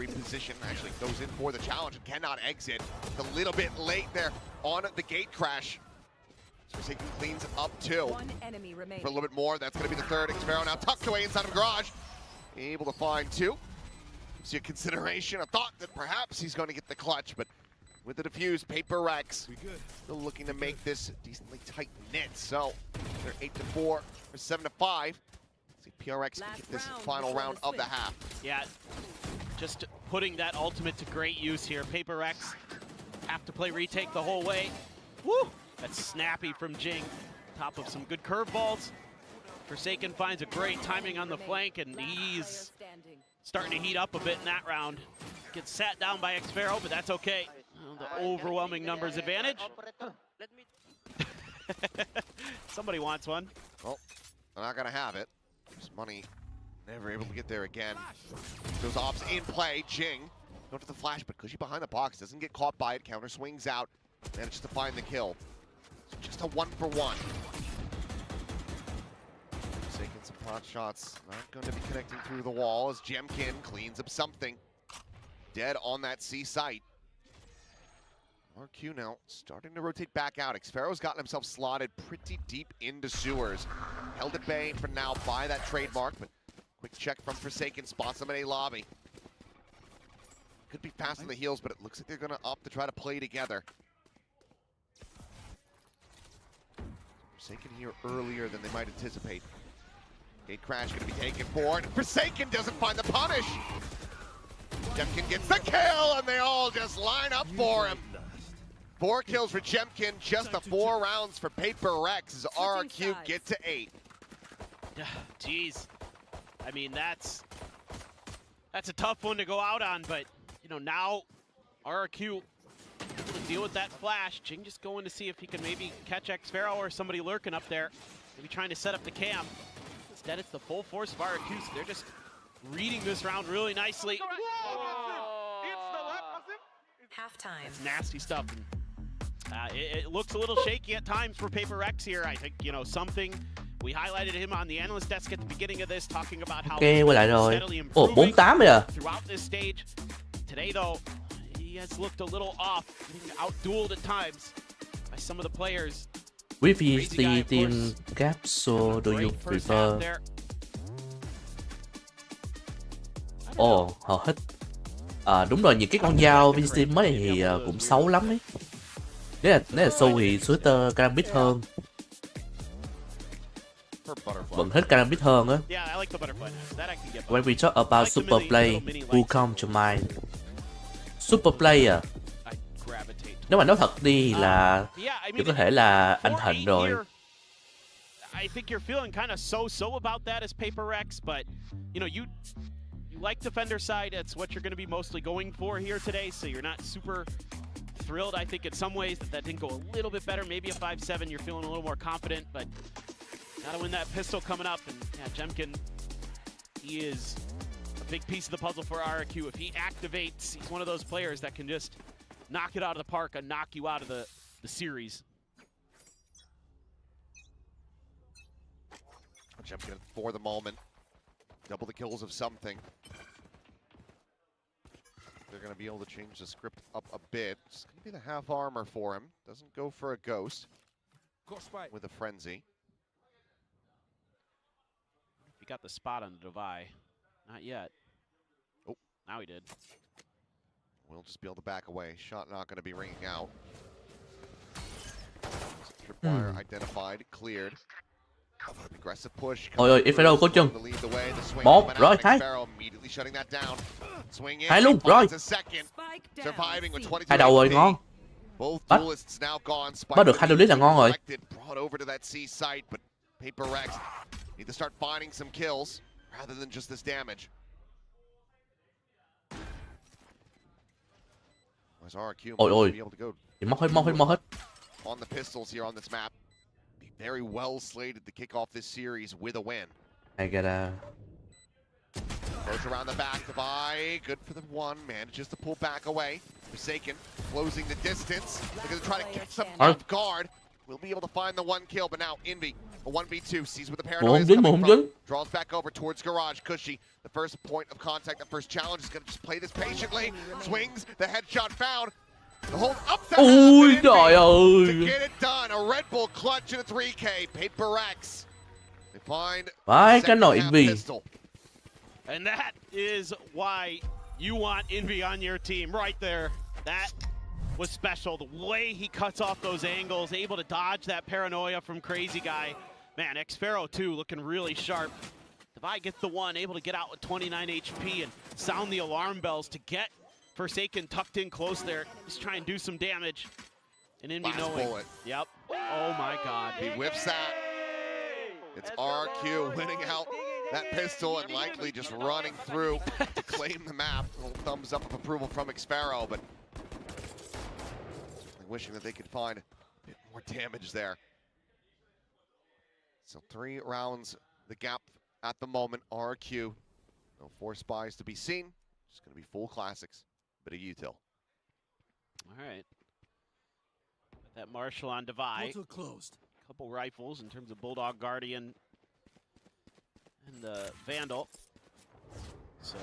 3 position. Actually goes in for the challenge and cannot exit. It's a little bit late there on the gate crash. So Forsaken cleans up 2.
One enemy remaining.
For a little bit more, that's going to be the third. xFaroe now tucked away inside of garage. Able to find 2. See a consideration. I thought that perhaps he's going to get the clutch, but with the defuse, Paper Rex still looking to make this decently tight knit. So they're 8-4 or 7-5. See PRX can get this final round of the half.
Yeah, just putting that ultimate to great use here. Paper Rex have to play retake the whole way. Woo! That's snappy from Jing. Top of some good curveballs. Forsaken finds a great timing on the flank, and he's starting to heat up a bit in that round. Gets sat down by xFaroe, but that's okay. Well, the overwhelming numbers advantage. Somebody wants one.
Well, they're not gonna have it. There's money, never able to get there again. Those ops in play. Jing going to the flash, but Cushy behind the box doesn't get caught by it. Counter swings out, manages to find the kill. So just a 1-for-1. Taking some pot shots, not going to be connecting through the wall as Jemkin cleans up something. Dead on that C site. RQ now starting to rotate back out. xFaroe's gotten himself slotted pretty deep into sewers. Held at bay for now by that trademark, but quick check from Forsaken, spots him in a lobby. Could be fast on the heels, but it looks like they're going to opt to try to play together. Forsaken here earlier than they might anticipate. Gate crash going to be taken forward. Forsaken doesn't find the punish. Jemkin gets the kill, and they all just line up for him. 4 kills for Jemkin, just the 4 rounds for Paper Rex as RRQ get to 8.
Jeez, I mean that's a tough one to go out on, but you know now RRQ able to deal with that flash. Jing just going to see if he can maybe catch xFaroe or somebody lurking up there, maybe trying to set up the cam. Instead, it's the full force of RRQ, so they're just reading this round really nicely.
Halftime.
It's nasty stuff. It looks a little shaky at times for Paper Rex here. I think, you know, something we highlighted him on the analyst desk at the beginning of this, talking about how
Ok, quay lại rồi.
steadily
Ồ,
improving
48 rồi à?
throughout this stage. Today, though, he has looked a little off, getting outdueled at times by some of the players.
VVC team capsule, do you prefer? Ồ, họ thích. Đúng rồi, những cái con dao VVC mới thì cũng xấu lắm ấy. Nếu là Su thì Shooter Karambit hơn. Vẫn thích Karambit hơn á. When we talk about super play, who come to mind? Super play à? Nếu mà nói thật đi là chỉ có thể là anh Thịnh rồi.
I think you're feeling kind of so about that as Paper Rex, but you know you like defender side. That's what you're going to be mostly going for here today. So you're not super thrilled. I think in some ways that didn't go a little bit better. Maybe a 5-7, you're feeling a little more confident, but gotta win that pistol coming up. And yeah, Jemkin, he is a big piece of the puzzle for RRQ. If he activates, he's one of those players that can just knock it out of the park and knock you out of the series.
Jemkin for the moment. Double the kills of something. They're going to be able to change the script up a bit. It's going to be the half armor for him. Doesn't go for a ghost with a frenzy.
He got the spot on the Devi. Not yet.
Oh,
now he did.
We'll just be able to back away. Shot not going to be ringing out. Tripwire identified, cleared. Aggressive push.
Ôi ôi, xFaroe có chân. 1 rồi, 2. 2 luôn, rồi. 2 đầu rồi, ngon. Bắt được 2 duelist là ngon rồi. Ôi ôi, thì móc hết.
On the pistols here on this map. Very well slated to kick off this series with a win.
I gotta...
Goes around the back, Devi, good for the 1, manages to pull back away. Forsaken, closing the distance. They're gonna try to catch them off guard. We'll be able to find the 1 kill, but now Envy A 1v2, sees where the
Một
paranoia
không
is
dính, một
coming
không
from.
dính.
Draws back over towards garage. Cushy, the first point of contact, the first challenge is going to just play this patiently. Swings, the headshot found. The hold up the
Ui trời
to
ơi.
get it done. A Red Bull clutch in a 3K. Paper X. They find
Vãi
the
cái
second
nội
half
vì.
pistol.
And that is why you want Envy on your team right there. That was special. The way he cuts off those angles, able to dodge that paranoia from Crazy Guy. Man, Xpharaoh too, looking really sharp. Divide gets the one, able to get out with 29 HP and sound the alarm bells to get Forsaken tucked in close there. Just try and do some damage. And Envy
Last
knowing.
bullet.
Yep. Oh my God.
He whips that. It's RQ winning out that pistol and likely just running through to claim the map. A little thumbs up of approval from Xpharaoh, but certainly wishing that they could find a bit more damage there. So 3 rounds, the gap at the moment. RQ, no 4 spies to be seen. Just going to be full classics. Bit of util.
All right. Got that Marshall on Divide.
Portal closed.
Couple rifles in terms of Bulldog Guardian and the Vandal. So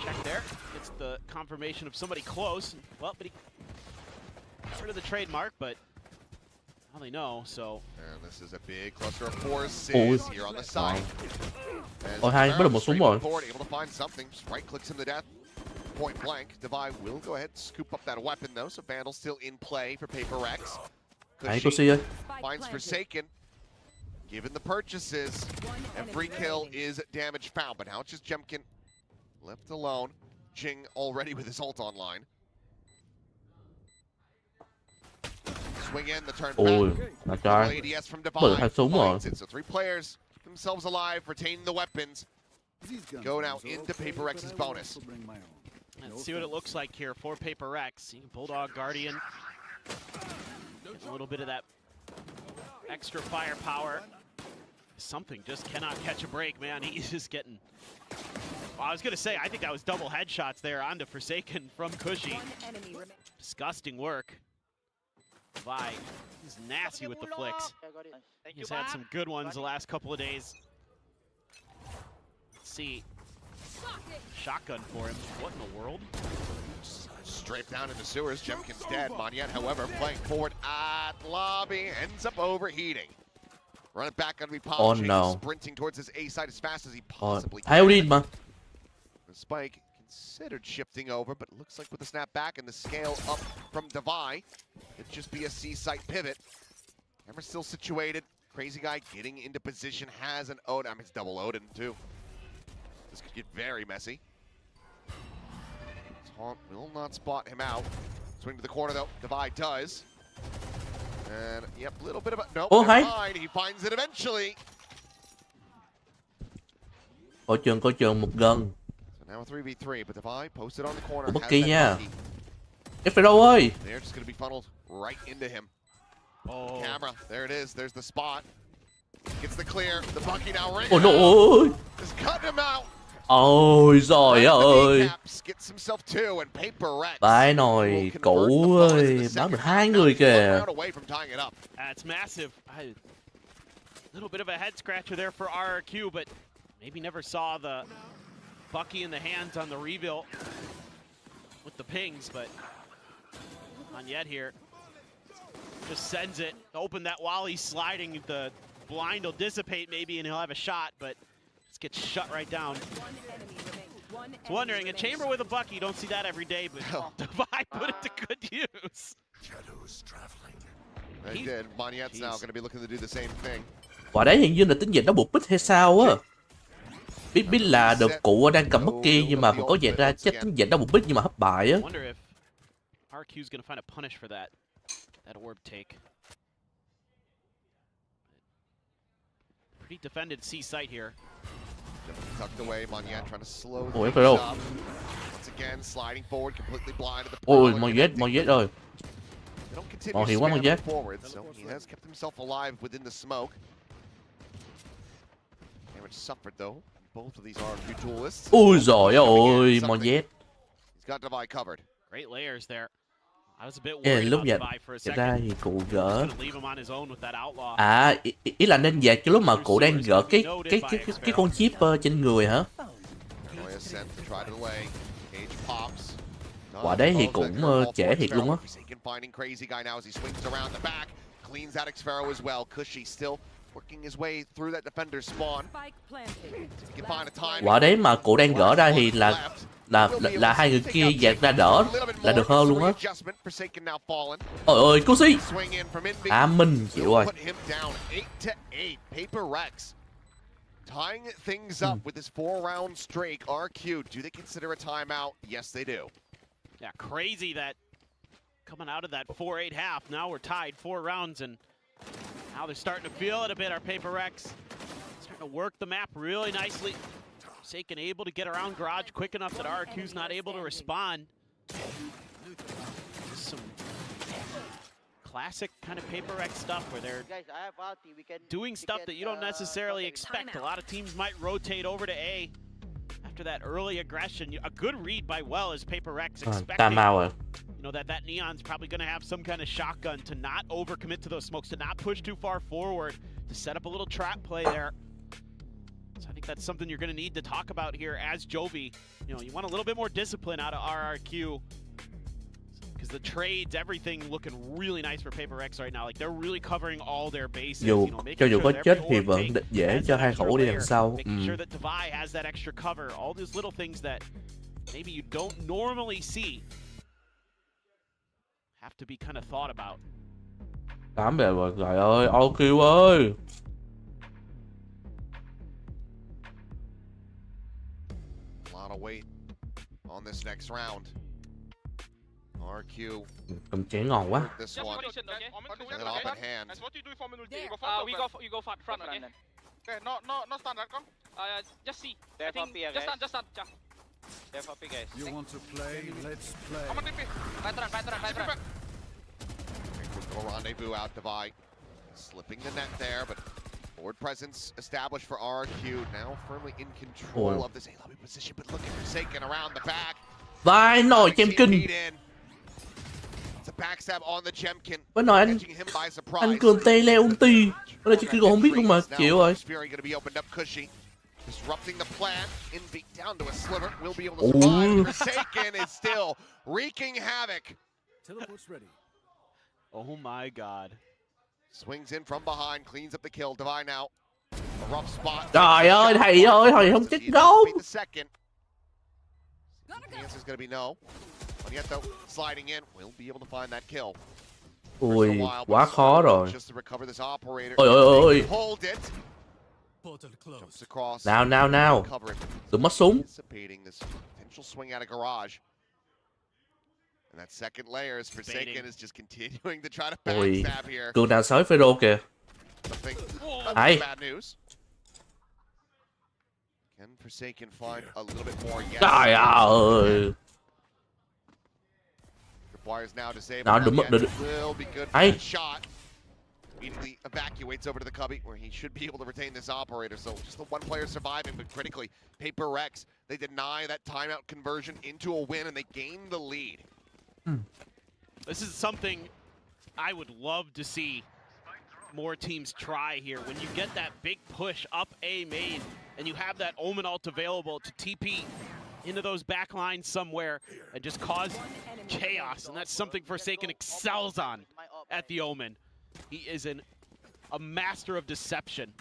check there. Gets the confirmation of somebody close. Well, but he got rid of the trademark, but now they know, so.
And this is a big cluster of forces here on the side.
Ôi hay, bắt được một súng rồi.
Forward, able to find something, just right clicks him to death. Point blank. Divide will go ahead and scoop up that weapon though, so Vandal still in play for Paper X.
Đấy cô Si ơi.
Finds Forsaken. Given the purchases, every kill is damage found, but now it's just Jemkin left alone. Jing already with his ult online. Swing in the turn
Ôi,
back.
là trai.
ADS from
Mở
Divide.
hai súng rồi.
Finds it. So 3 players keep themselves alive, retain the weapons. Go now into Paper X's bonus.
Let's see what it looks like here for Paper X. Bulldog Guardian. Getting a little bit of that extra firepower. Something just cannot catch a break, man. He's just getting... Well, I was going to say, I think that was double headshots there onto Forsaken from Cushy. Disgusting work. Vi, he's nasty with the flicks. He's had some good ones the last couple of days. Let's see. Shotgun for him. What in the world?
Straight down into sewers. Jemkin's dead. Monyet, however, playing forward at lobby, ends up overheating. Run it back on Pop.
Oh no.
Sprinting towards his A side as fast as he possibly
Hay
can.
Odin mà.
The Spike considered shifting over, but it looks like with the snap back and the scale up from Divide, it'd just be a C site pivot. Camera still situated. Crazy Guy getting into position, has an Odin. I mean, it's double Odin too. This could get very messy. Taunt will not spot him out. Swing to the corner though. Divide does. And yep, a little bit of a nope.
Oh,
never
hi.
mind. He finds it eventually.
Coi chừng một gần.
So now a 3v3, but Divide posted on the corner.
Ủa, bất
has
kỳ
that
nha.
Bucky.
Xpharaoh ơi.
They're just going to be funneled right into him.
Oh.
Camera, there it is. There's the spot. Gets the clear. The Bucky now ring.
Ôi ôi.
Just cut him out.
Ôi trời ơi.
Gets himself two and Paper X.
Vãi nồi cũ ơi, bắn được 2 người kìa.
That's massive. A little bit of a head scratcher there for RRQ, but maybe never saw the Bucky in the hands on the reveal with the pings, but not yet here. Just sends it. Open that while he's sliding. The blind will dissipate maybe and he'll have a shot, but just gets shut right down. It's wondering, a chamber with a Bucky, you don't see that every day, but Divide put it to good use.
Shadows traveling.
They did. Monyet's now going to be looking to do the same thing.
Quả đấy hình như là tính dạng nó buộc bích hay sao á. Biết là đợt cụ đang cầm Bucky nhưng mà còn có dạng ra chắc tính dạng nó buộc bích nhưng mà thất bại á.
Wonder if RQ's going to find a punish for that orb take. Pretty defended C site here.
Tucked away, Monyet trying to slow
Ủa,
things up. Once again, sliding forward, completely blind to the
Ôi, Monyet ơi.
They don't continue
Hiểu quá
spamming
Monyet.
forward, so he has kept himself alive within the smoke. Damage suffered though. Both of these RQ duelists.
Ôi giời ơi, Monyet.
He's got Divide covered.
Great layers there.
Lúc dạt ra thì cụ gỡ. Ý là nên dạt cái lúc mà cụ đang gỡ cái con chip trên người hả? Quả đấy thì cũng trễ thiệt luôn á. Quả đấy mà cụ đang gỡ ra thì là hai người kia dạt ra đỡ là được hơn luôn á. Ôi ơi, Cusi. Mình chịu rồi.
Tying things up with this 4-round streak. RQ, do they consider a timeout? Yes, they do.
Yeah, crazy that coming out of that 4-8 half, now we're tied 4 rounds, and now they're starting to feel it a bit, our Paper Rex. Starting to work the map really nicely. Forsaken able to get around Garage quick enough that RQ's not able to respond. Some classic kind of Paper Rex stuff where they're doing stuff that you don't necessarily expect. A lot of teams might rotate over to A after that early aggression. A good read by Well as Paper Rex expecting, you know, that Neon's probably going to have some kind of shotgun to not overcommit to those smokes, to not push too far forward, to set up a little trap play there. So I think that's something you're going to need to talk about here as Jovi. You know, you want a little bit more discipline out of RRQ. Because the trades, everything looking really nice for Paper Rex right now. Like they're really covering all their bases.
Cho dù có chết thì vẫn dễ cho hai khẩu đi đằng sau.
Making sure that Devi has that extra cover. All these little things that maybe you don't normally see have to be kind of thought about.
8 bè rồi, trời ơi, OQ ơi.
A lot of weight on this next round. RQ.
Cầm chén ngon quá.
This one. And then off at hand.
You go front, okay?
Okay, no stand, come.
Just see. Just stand. Guys.
You want to play? Let's play.
I'm on TP.
Fight.
Little rendezvous out, Devi. Slipping the net there, but forward presence established for RQ. Now firmly in control of this A lobby position, but looking Forsaken around the back.
Vai nồi Chemkin.
It's a backstab on the Chemkin.
Với nồi anh cường tê leo ulti. Ở đây Chemkin còn không biết luôn mà, chịu rồi.
Disrupting the plan, Invik down to a sliver, will be able to survive. Forsaken is still wreaking havoc.
Teleport's ready.
Oh my god.
Swings in from behind, cleans up the kill. Devi now. A rough spot.
Trời ơi, thầy ơi, thầy không chết gấu.
The answer's gonna be no. And yet though, sliding in, will be able to find that kill.
Ui, quá khó rồi.
Just to recover this operator.
Ôi.
Hold it.
Portal closed.
Jumps across.
Nào. Đừng mất súng.
Anticipating this potential swing out of Garage. And that second layer is Forsaken is just continuing to try to backstab here.
Cường đàn sói Phêrô kìa. Hay.
Bad news. Can Forsaken find a little bit more? Yes.
Trời ơi.
Wires now disabled.
Nào, đừng
will be good for the shot. Immediately evacuates over to the cubby where he should be able to retain this operator. So just the one player surviving, but critically, Paper Rex, they deny that timeout conversion into a win and they gain the lead.
This is something I would love to see more teams try here. When you get that big push up A main and you have that Omen ult available to TP into those back lines somewhere and just cause chaos. And that's something Forsaken excels on at the Omen. He is a master of deception.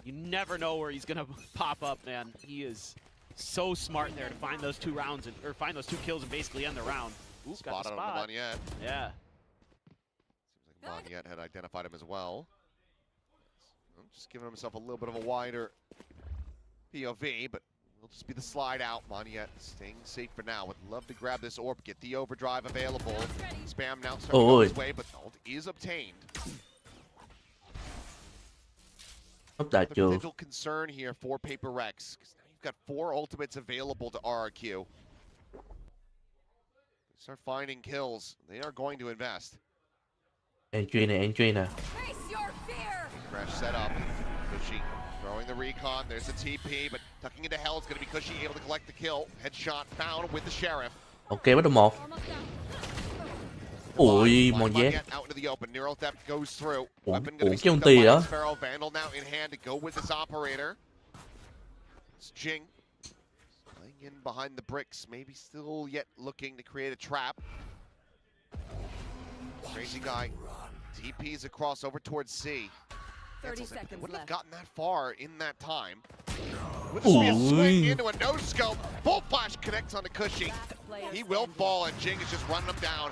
You never know where he's gonna pop up, man. He is so smart there to find those 2 rounds or find those 2 kills and basically end the round. Ooh,
Spotted on Monyet.
Yeah.
Seems like Monyet had identified him as well. Just giving himself a little bit of a wider POV, but it'll just be the slide out. Monyet staying safe for now. Would love to grab this orb, get the overdrive available. Spam now starting to go his way, but the ult is obtained.
The
potential concern here for Paper Rex, because now you've got 4 ultimates available to RRQ. Start finding kills. They are going to invest.
Entry nè.
Crash set up. Cushy throwing the recon. There's a TP, but tucking into hell is going to be Cushy able to collect the kill. Headshot found with the Sheriff.
Ok, bắt đầu một. Ui, Mong nhé. Ủa cái ulti đó.
Playing in behind the bricks, maybe still yet looking to create a trap. Crazy guy TPs across over towards C.
30 seconds
Wouldn't have
left.
gotten that far in that time. Would just be a swing into a no scope. Full flash connects onto Cushy. He will fall, and Jing is just running him down.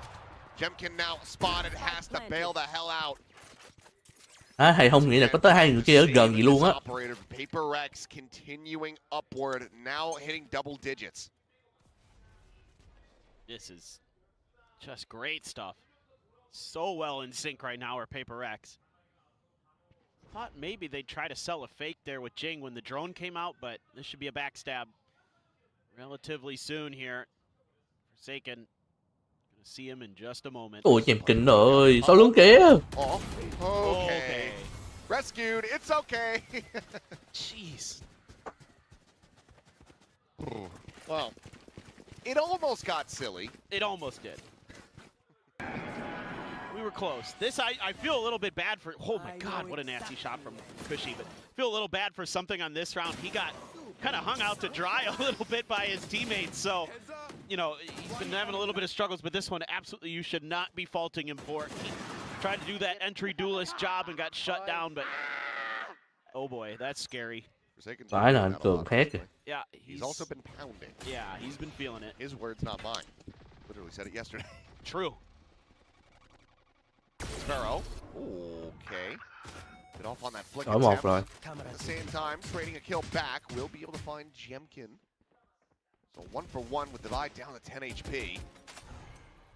Jemkin now spotted, has to bail the hell out.
Thầy không nghĩ là có tới hai người kia ở gần gì luôn á.
Paper Rex continuing upward, now hitting double digits.
This is just great stuff. So well in sync right now are Paper Rex. Thought maybe they'd try to sell a fake there with Jing when the drone came out, but this should be a backstab relatively soon here. Forsaken. Gonna see him in just a moment.
Ôi chèm kinh ơi, sao lớn kìa.
Okay. Rescued, it's okay.
Jeez.
Well, it almost got silly.
It almost did. We were close. This, I feel a little bit bad for. Oh my God, what a nasty shot from Cushy. But feel a little bad for something on this round. He got kind of hung out to dry a little bit by his teammates. So, you know, he's been having a little bit of struggles. But this one, absolutely, you should not be faulting him for. He tried to do that entry duelist job and got shut down. But oh boy, that's scary.
Phải là anh Cường khác kìa.
Yeah,
he's also been pounding.
Yeah, he's been feeling it.
His words, not mine. Literally said it yesterday.
True.
Sparrow. Okay. Get off on that flick.
Đổi một rồi.
At the same time, trading a kill back, we'll be able to find Jemkin. So 1 for 1 with divide down to 10 HP.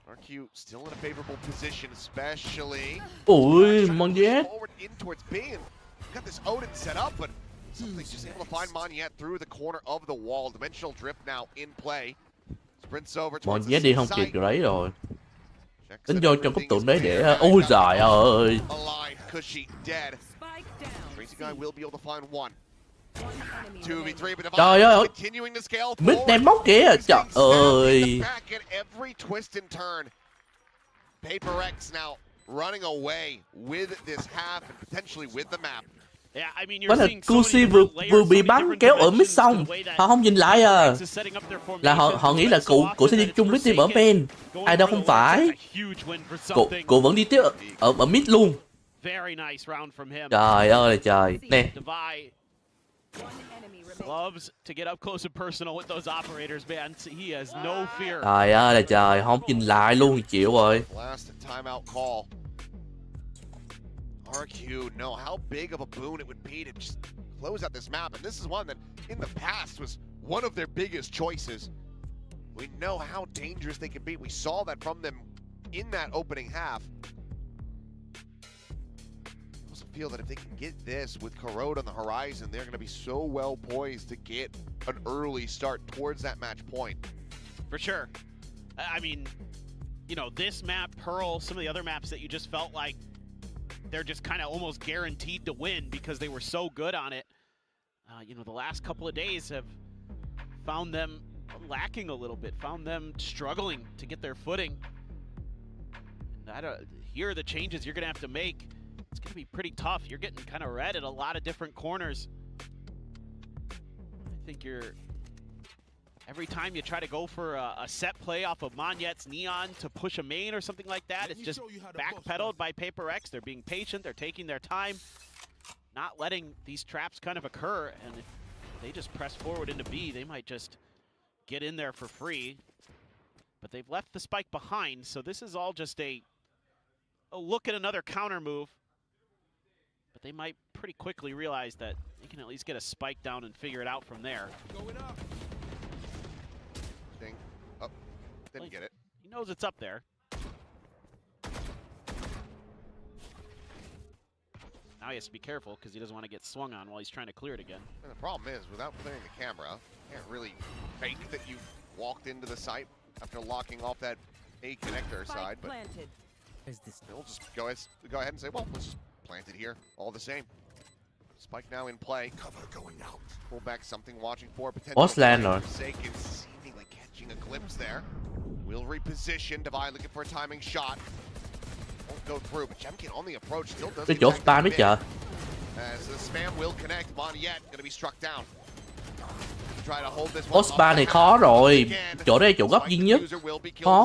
RQ still in a favorable position, especially.
Ui, Mong nhé.
Forward in towards B, and got this Odin set up, but something's just able to find Monyet through the corner of the wall. Dimensional drift now in play. Sprints over
Mong
towards
nhé
the
đi không
site.
kịp rồi đấy rồi. Tính vô trong cúp tượng đấy để. Ôi giời ơi.
Alive, Cushy dead. Crazy guy will be able to find one. 2v3, but
Trời ơi.
continuing to scale
Mít đem móc kìa. Trời ơi.
back at every twist and turn. Paper X now running away with this half and potentially with the map.
Yeah, I mean,
Đó
you're
là
seeing so many
Cusi
different
vừa
layers,
bị
so many
bắn
different
kéo ở mid
dimensions
xong.
to the way that
Họ không nhìn lại à.
Rex is setting up their
Là họ nghĩ là cụ sẽ đi chung với team ở main. Ai đâu không phải. Cụ vẫn đi tiếp ở mid luôn.
Very nice round from him.
Trời ơi là trời. Nè.
Loves to get up close and personal with those operators, man. He has no fear.
Trời ơi là trời, không nhìn lại luôn thì chịu rồi.
Last timeout call. RQ, know how big of a boon it would be to just close out this map, and this is one that in the past was one of their biggest choices. We know how dangerous they can be. We saw that from them in that opening half. I also feel that if they can get this with Corrode on the horizon, they're going to be so well poised to get an early start towards that match point.
For sure. I mean, you know, this map, Pearl, some of the other maps that you just felt like they're just kind of almost guaranteed to win because they were so good on it. You know, the last couple of days have found them lacking a little bit, found them struggling to get their footing. And here are the changes you're going to have to make. It's going to be pretty tough. You're getting kind of red at a lot of different corners. I think every time you try to go for a set play off of Monyet's Neon to push a main or something like that, it's just backpedaled by Paper X. They're being patient, they're taking their time, not letting these traps kind of occur, and if they just press forward into B, they might just get in there for free. But they've left the spike behind, so this is all just a look at another counter move. But they might pretty quickly realize that they can at least get a spike down and figure it out from there.
Oh, didn't get it.
He knows it's up there. Now he has to be careful because he doesn't want to get swung on while he's trying to clear it again.
And the problem is, without clearing the camera, you can't really fake that you walked into the site after locking off that A connector side. But they'll just go ahead and say, well, let's just plant it here, all the same. Spike now in play. Cover going out. Pull back something, watching for potential.
Boss land rồi.
Seemingly catching a glimpse there. Will reposition. Divide looking for a timing shot. Won't go through, but Jemkin on the approach still doesn't.
Cái chỗ spam đấy trời.
As the spam will connect, Mong, những gonna be struck down. Try to hold this one.
Ospa này khó rồi. Chỗ đây chỗ góc duy nhất.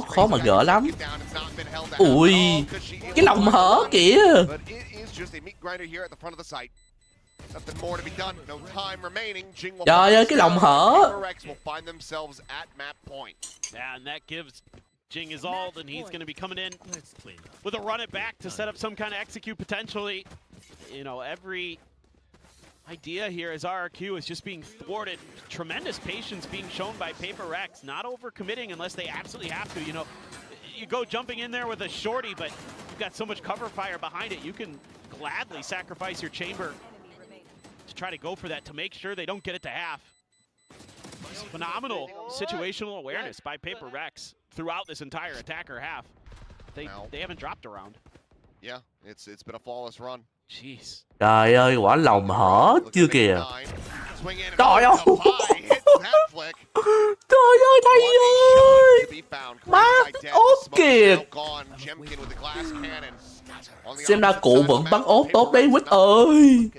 Khó mà gỡ lắm. Ui, cái lòng hở kìa.
But it is just a meat grinder here at the front of the site. Nothing more to be done. No time remaining. Jing will
Trời ơi, cái lòng hở.
will find themselves at map point.
And that gives Jing his ult, and he's going to be coming in with a run it back to set up some kind of execute potentially. You know, every idea here is RRQ is just being thwarted. Tremendous patience being shown by Paper Rex, not overcommitting unless they absolutely have to. You know, you go jumping in there with a shorty, but you've got so much cover fire behind it, you can gladly sacrifice your chamber to try to go for that, to make sure they don't get it to half. Phenomenal situational awareness by Paper Rex throughout this entire attacker half. They haven't dropped around.
Yeah, it's been a flawless run.
Jeez.
Trời ơi, quả lòng hở chưa kìa. Trời ơi. Trời ơi thầy ơi. Má ốt kìa. Xem ra cụ vẫn bắn ốt tốt đấy Quýt ơi.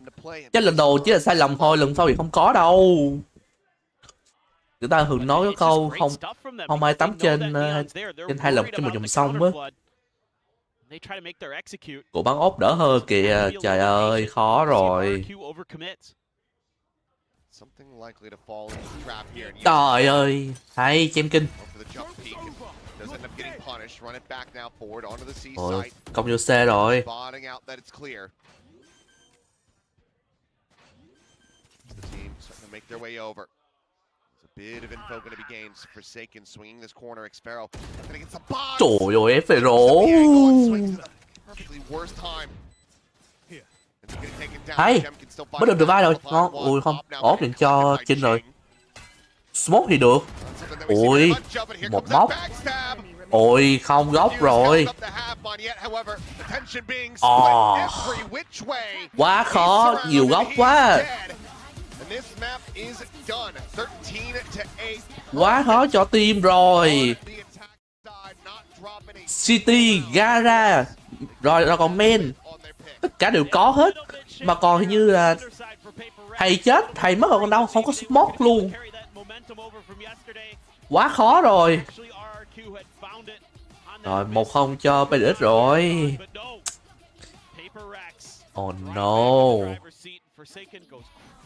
Chắc lần đầu chỉ là sai lầm thôi, lần sau thì không có đâu. Người ta thường nói cái câu không ai tắm trên 2 lần trên một dòng sông á. Cụ bắn ốt đỡ hơn kìa. Trời ơi, khó rồi. Trời ơi, hay xem kinh. Ôi, công vô C rồi.
Bit of info going to be gained. Forsaken swinging this corner. Xfero gonna get some box.
Trời ơi, Xfero.
Perfectly worst time.
Hay, bắt được vai rồi. Ngon. Ui không, ốp dành cho Trinh rồi. Smoke thì được. Ui, một móc. Ôi, không góc rồi. Quá khó, nhiều góc quá. Quá khó cho team rồi. City, Gara, rồi còn main. Tất cả đều có hết. Mà còn hình như là thầy chết, thầy mất rồi còn đâu, không có smoke luôn. Quá khó rồi. Rồi 1-0 cho PDX rồi. Oh no.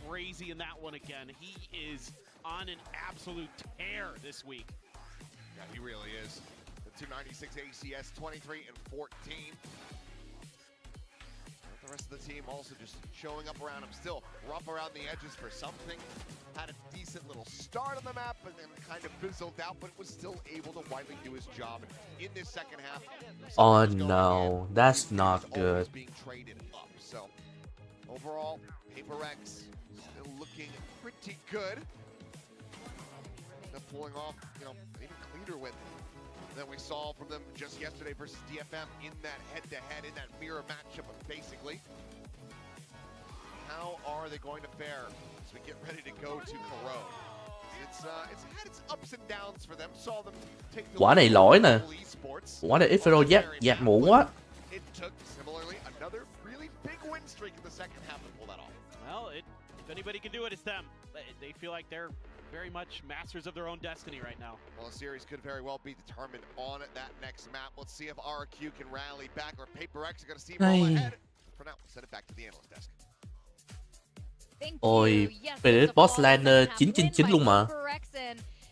Crazy in that one again. He is on an absolute tear this week.
Yeah, he really is. The 296 ACS, 23 and 14. The rest of the team also just showing up around him, still rough around the edges for something. Had a decent little start on the map, but then kind of fizzled out, but was still able to widely do his job. In this second half,
oh no, that's not good.
Being traded up. So overall, Paper Rex still looking pretty good. They're pulling off, you know, even cleaner win than we saw from them just yesterday versus DFM in that head-to-head, in that mirror matchup, basically. How are they going to fare as we get ready to go to Corone? It's had its ups and downs for them. Saw them take the
quả này lỗi nè. Quả này Xfero dạt muộn quá.
It took similarly another really big win streak in the second half to pull that off.
Well, if anybody can do it, it's them. They feel like they're very much masters of their own destiny right now.
Well, the series could very well be determined on that next map. Let's see if RQ can rally back, or Paper Rex are going to steamroll ahead. For now, we'll send it back to the analyst desk.
Ôi, PDX boss laner 9/9 luôn mà.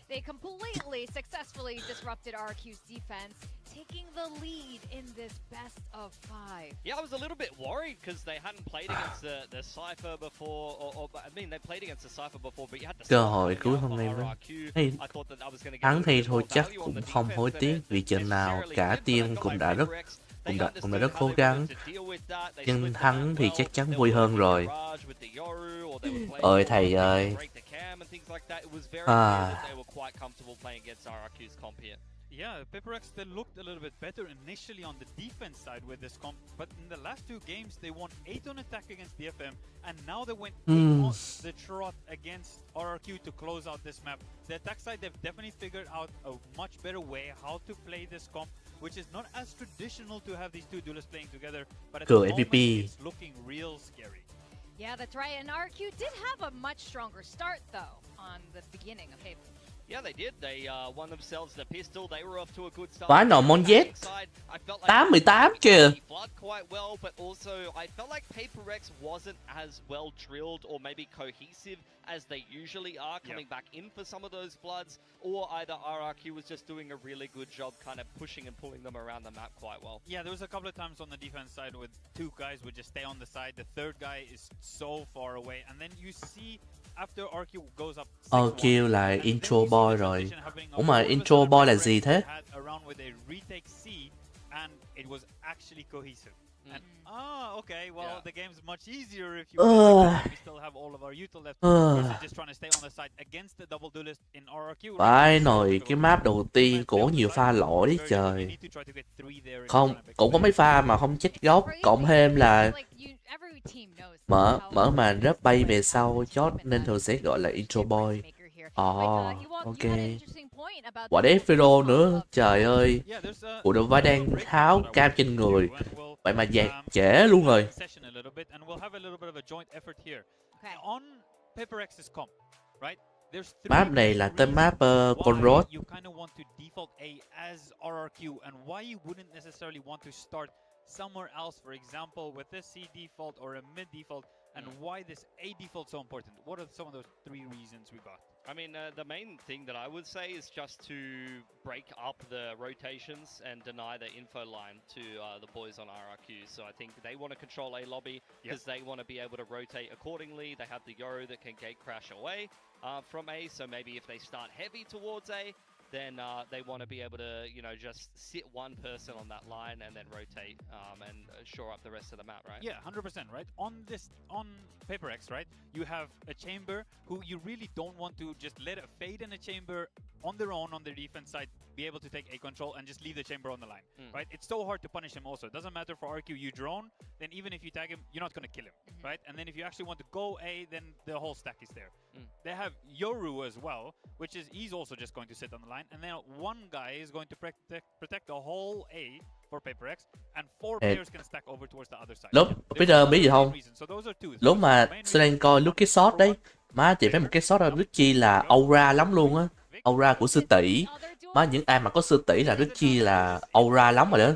They completely successfully disrupted RQ's defense, taking the lead in this best of 5.
Yeah, I was a little bit worried because they hadn't played against the Cypher before, or I mean, they played against the Cypher before, but you had the
cơ hội cuối hôm nay với thắng thì thôi chắc cũng không hối tiếc vì trận nào cả team cũng đã rất cố gắng, nhưng thắng thì chắc chắn vui hơn rồi. Ôi thầy ơi.
Yeah, PaperX they looked a little bit better initially on the defense side with this comp, but in the last 2 games they won 8 on attack against DFM, and now they went 8 on the trot against RRQ to close out this map. The attack side, they've definitely figured out a much better way how to play this comp, which is not as traditional to have these two duelists playing together, but at the moment it's looking real scary.
Yeah, that's right. And RQ did have a much stronger start, though, on the beginning of Haven.
Yeah, they did. They won themselves the pistol. They were off to a good start.
Vãi nồi Mong Z 8-18 kìa.
Flood quite well, but also I felt like PaperX wasn't as well drilled or maybe cohesive as they usually are, coming back in for some of those floods, or either RRQ was just doing a really good job kind of pushing and pulling them around the map quite well.
Yeah, there was a couple of times on the defense side with 2 guys would just stay on the side. The 3rd guy is so far away, and then you see after RQ goes up 6-1,
RQ là intro boy rồi. Ủa mà intro boy là gì thế?
Around with a retake C, and it was actually cohesive. And okay, well the game's much easier if you we still have all of our util left. We're just trying to stay on the side against the double duelist in RRQ.
Vãi nồi, cái map đầu tiên của nhiều pha lỗi trời. Không, cũng có mấy pha mà không chết gốc, cộng thêm là mở màn rớt bay về sau chót nên thường sẽ gọi là intro boy. Ok. Quả đế Phêrô nữa, trời ơi. Bộ đội vai đang tháo cam trên người. Vậy mà dạt trễ luôn rồi. Map này là tên map con road.
Somewhere else, for example, with this C default or a mid default, and why this A default so important? What are some of those 3 reasons we got?
I mean, the main thing that I would say is just to break up the rotations and deny the info line to the boys on RRQ. So I think they want to control A lobby because they want to be able to rotate accordingly. They have the Yo that can gate crash away from A. So maybe if they start heavy towards A, then they want to be able to, you know, just sit one person on that line and then rotate and shore up the rest of the map, right?
Yeah, 100%, right? On PaperX, right, you have a chamber who you really don't want to just let a fade in a chamber on their own on their defense side, be able to take A control and just leave the chamber on the line, right? It's so hard to punish him also. It doesn't matter for RQ, you drone, then even if you tag him, you're not going to kill him, right? And then if you actually want to go A, then the whole stack is there. They have Yoru as well, which is, he's also just going to sit on the line, and then one guy is going to protect the whole A for PaperX, and 4 players can stack over towards the other side.
Lúc Peter biết gì không? Lúc mà tôi đang coi lúc cái shot đấy, má chị thấy một cái shot rất chi là aura lắm luôn á, aura của sư tỷ. Má những ai mà có sư tỷ là rất chi là aura lắm rồi đó.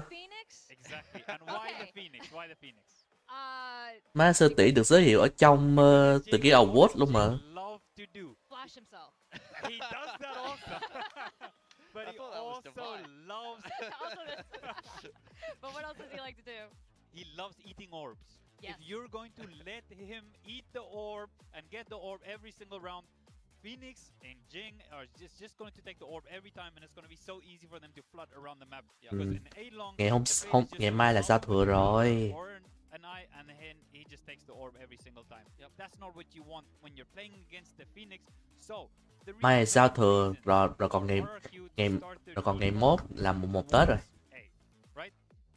Má sư tỷ được giới thiệu ở trong từ cái award luôn mà.
He does that also. But he also loves...
But what else does he like to do?
He loves eating orbs.
Yes.
If you're going to let him eat the orb and get the orb every single round, Phoenix and Jing are just going to take the orb every time, and it's going to be so easy for them to flood around the map. Because in A-long,
ngày mai là giao thừa rồi.
And he just takes the orb every single time. That's not what you want when you're playing against the Phoenix. So
mai là giao thừa rồi còn ngày mốt là mùng 1 Tết rồi.
Right?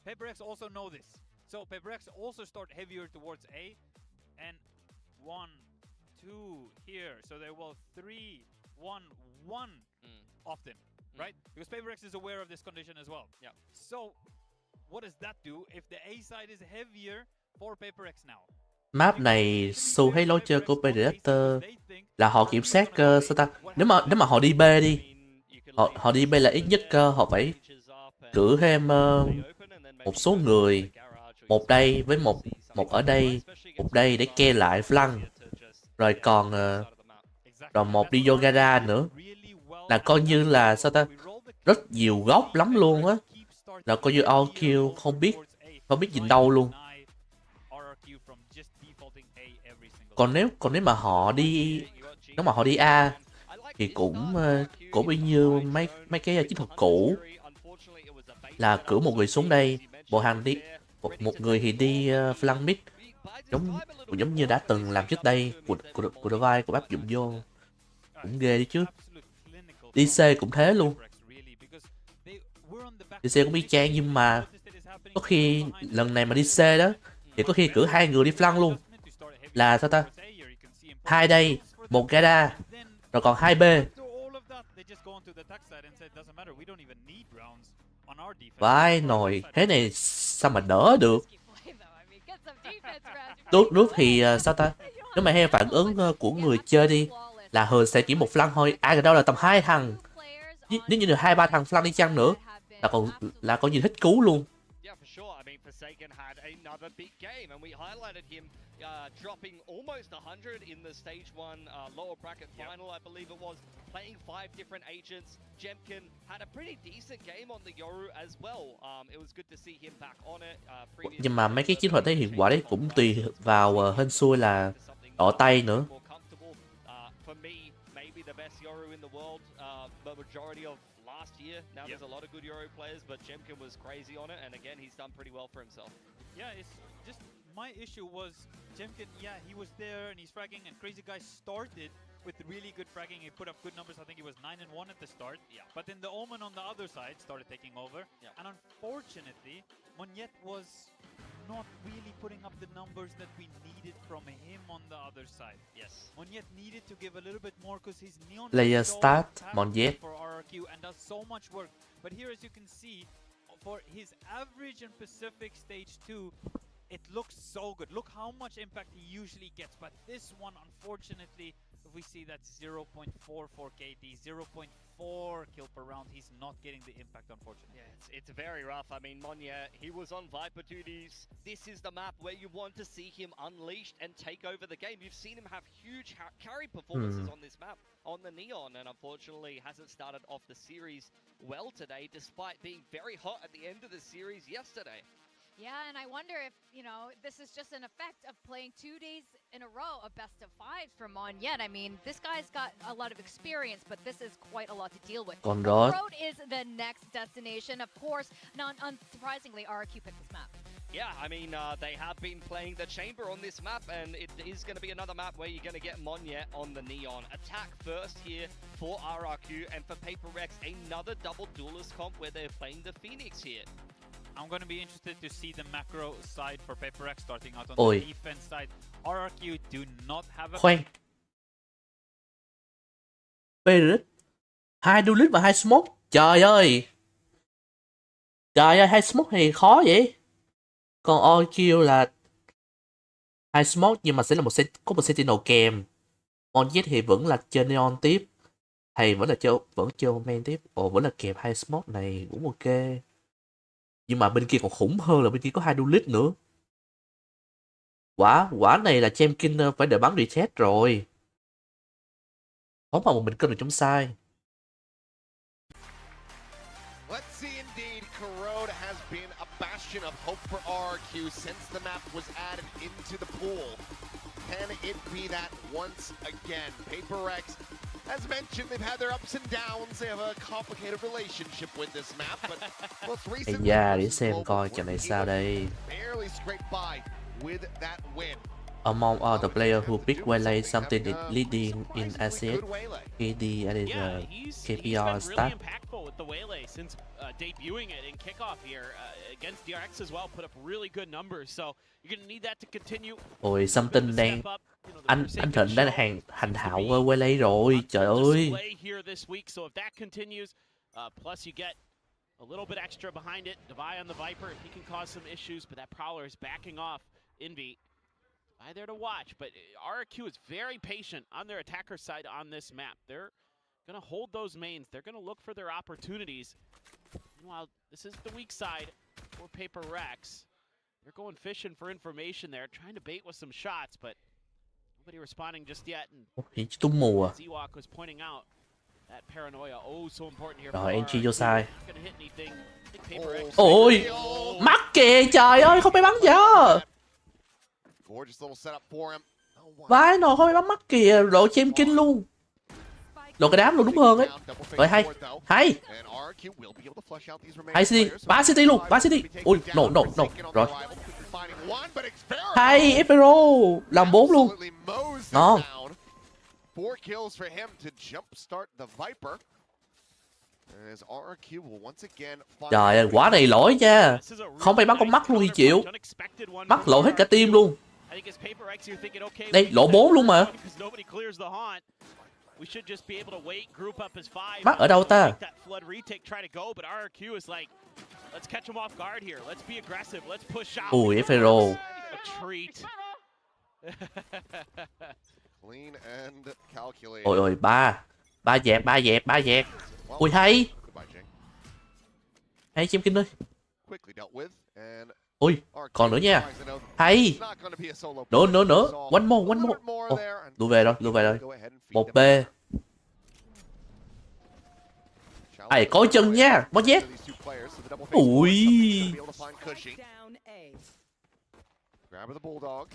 PaperX also know this. So PaperX also start heavier towards A, and 1, 2 here. So they will 3, 1, 1 often, right? Because PaperX is aware of this condition as well.
Yeah.
So what does that do if the A side is heavier for PaperX now?
Map này xu thấy lối chơi của Predator là họ kiểm soát sao ta? Nếu mà họ đi B đi, họ đi B là ít nhất họ phải cử thêm một số người, một đây với một ở đây, một đây để che lại flank, rồi còn rồi một đi vô gara nữa, là coi như là sao ta? Rất nhiều góc lắm luôn á, là coi như OQ không biết nhìn đâu luôn. Còn nếu mà họ đi A thì cũng bao nhiêu mấy cái chiến thuật cũ là cử một người xuống đây, bộ hành đi một người thì đi flank mid, giống như đã từng làm trước đây của device của áp dụng vô, cũng ghê đi chứ. Đi C cũng thế luôn. Đi C cũng y chang, nhưng mà có khi lần này mà đi C đó thì có khi cử 2 người đi flank luôn, là sao ta, 2 đây, 1 Gada, rồi còn 2 B. Vãi nồi, thế này sao mà đỡ được. Nước thì sao ta, nếu mà theo phản ứng của người chơi đi, là thường sẽ chỉ một flank thôi, ai đâu là tầm 2 thằng. Nếu như được 2-3 thằng flank đi chăng nữa là coi như thích cứu luôn.
Yeah, for sure. I mean, Forsaken had another big game, and we highlighted him dropping almost 100 in the stage 1 lower bracket final, I believe it was, playing 5 different agents. Jemkin had a pretty decent game on the Yoru as well. It was good to see him back on it.
Nhưng mà mấy cái chiến thuật thể hiện quả đấy cũng tùy vào hên xui là đỏ tay nữa.
For me, maybe the best Yoru in the world, the majority of last year. Now there's a lot of good Euro players, but Jemkin was crazy on it, and again, he's done pretty well for himself.
Yeah, it's just my issue was Jemkin, yeah, he was there and he's fragging, and Crazy Guy started with really good fragging. He put up good numbers. I think he was 9-1 at the start. Yeah. But then the Omen on the other side started taking over. Yeah. And unfortunately, Monyet was not really putting up the numbers that we needed from him on the other side. Yes. Monyet needed to give a little bit more because his neon
Player
so
start,
fantastic
Monyet.
for RRQ and does so much work. But here, as you can see, for his average in Pacific Stage 2, it looks so good. Look how much impact he usually gets. But this one, unfortunately, if we see that 0.44 KD, 0.4 kill per round, he's not getting the impact, unfortunately.
Yeah, it's very rough. I mean, Monya, he was on Viper duties. This is the map where you want to see him unleashed and take over the game. You've seen him have huge carry performances on this map, on the Neon, and unfortunately hasn't started off the series well today, despite being very hot at the end of the series yesterday.
Yeah, and I wonder if, you know, this is just an effect of playing 2 days in a row of best of 5s for Mon Yet. I mean, this guy's got a lot of experience, but this is quite a lot to deal with.
Còn
The
đó
road is the next destination. Of course, not unsurprisingly, RRQ picked this map.
Yeah, I mean, they have been playing the Chamber on this map, and it is going to be another map where you're going to get Monyet on the Neon. Attack first here for RRQ, and for Paper Rex, another double duelist comp where they're playing the Phoenix here.
I'm going to be interested to see the macro side for Paper X starting out on
Ôi.
the defense side. RRQ do not have a...
Khoan. PRX 2 duelist và 2 smoke. Trời ơi. Trời ơi, 2 smoke thì khó vậy. Còn OQ là 2 smoke nhưng mà sẽ là có một sentinel kèm. Onjet thì vẫn là chơi neon tiếp. Thầy vẫn chơi main tiếp. Ồ, vẫn là kèm 2 smoke này cũng ok. Nhưng mà bên kia còn khủng hơn là bên kia có 2 duelist nữa. Quả này là Jemkin phải đợi bắn retest rồi. Không mà một mình cân được trong sai.
Let's see indeed, Corrode has been a bastion of hope for RRQ since the map was added into the pool. Can it be that once again? Paper Rex, as mentioned, they've had their ups and downs. They have a complicated relationship with this map, but most recently,
Để xem coi trận này sao đây.
barely scraped by with that win.
Among all the players who pick Waylay, something is leading in ACS. KD added
He's
KPR
been
stat.
really impactful with the Waylay since debuting it in kickoff here against DRX as well. Put up really good numbers, so you're gonna need that to continue.
Ôi, something đang anh Thịnh đang hành hạo Waylay rồi, trời ơi.
Here this week, so if that continues, plus you get a little bit extra behind it. Divide on the Viper, he can cause some issues, but that Prowler is backing off. Envy. By there to watch, but RRQ is very patient on their attacker side on this map. They're going to hold those mains. They're going to look for their opportunities. Meanwhile, this is the weak side for Paper Rex. They're going fishing for information there, trying to bait with some shots, but nobody responding just yet. And
Tung mùa.
Zewok was pointing out that paranoia, oh, so important here.
Rồi, entry vô sai.
Not going to hit anything. I think Paper Rex.
Ôi, mắc kìa, trời ơi, không phải bắn giờ.
Gorgeous little setup for him.
Vãi nồi, không phải bắn mắc kìa, lộ Jemkin luôn. Lộ cái đám luôn đúng hơn ấy. Rồi hay. Hay City, 3 City luôn, 3 City. Ui, no. Rồi. Hay, Epero, làm 4 luôn. Ngon.
4 kills for him to jumpstart the Viper. As RRQ will once again find
Trời ơi, quả này lỗi nha. Không may bắn con mắt luôn thì chịu. Mắt lộ hết cả team luôn. Đây, lộ 4 luôn mà. Mắt ở đâu ta? Ui, Pharaoh.
clean and calculated.
Ôi ôi, ba dẹp. Ui hay.
Goodbye, Jing.
Hay chim kinh ơi.
Quickly dealt with and
Ui, còn nữa nha. Hay.
it's not gonna be a solo
Nữa. One more.
A little bit more
Ồ,
there, and
lùi về rồi.
go ahead and feed
1B.
them.
Ai coi chân nha, bó dép. Ui.
Down A.
Grab the bulldog.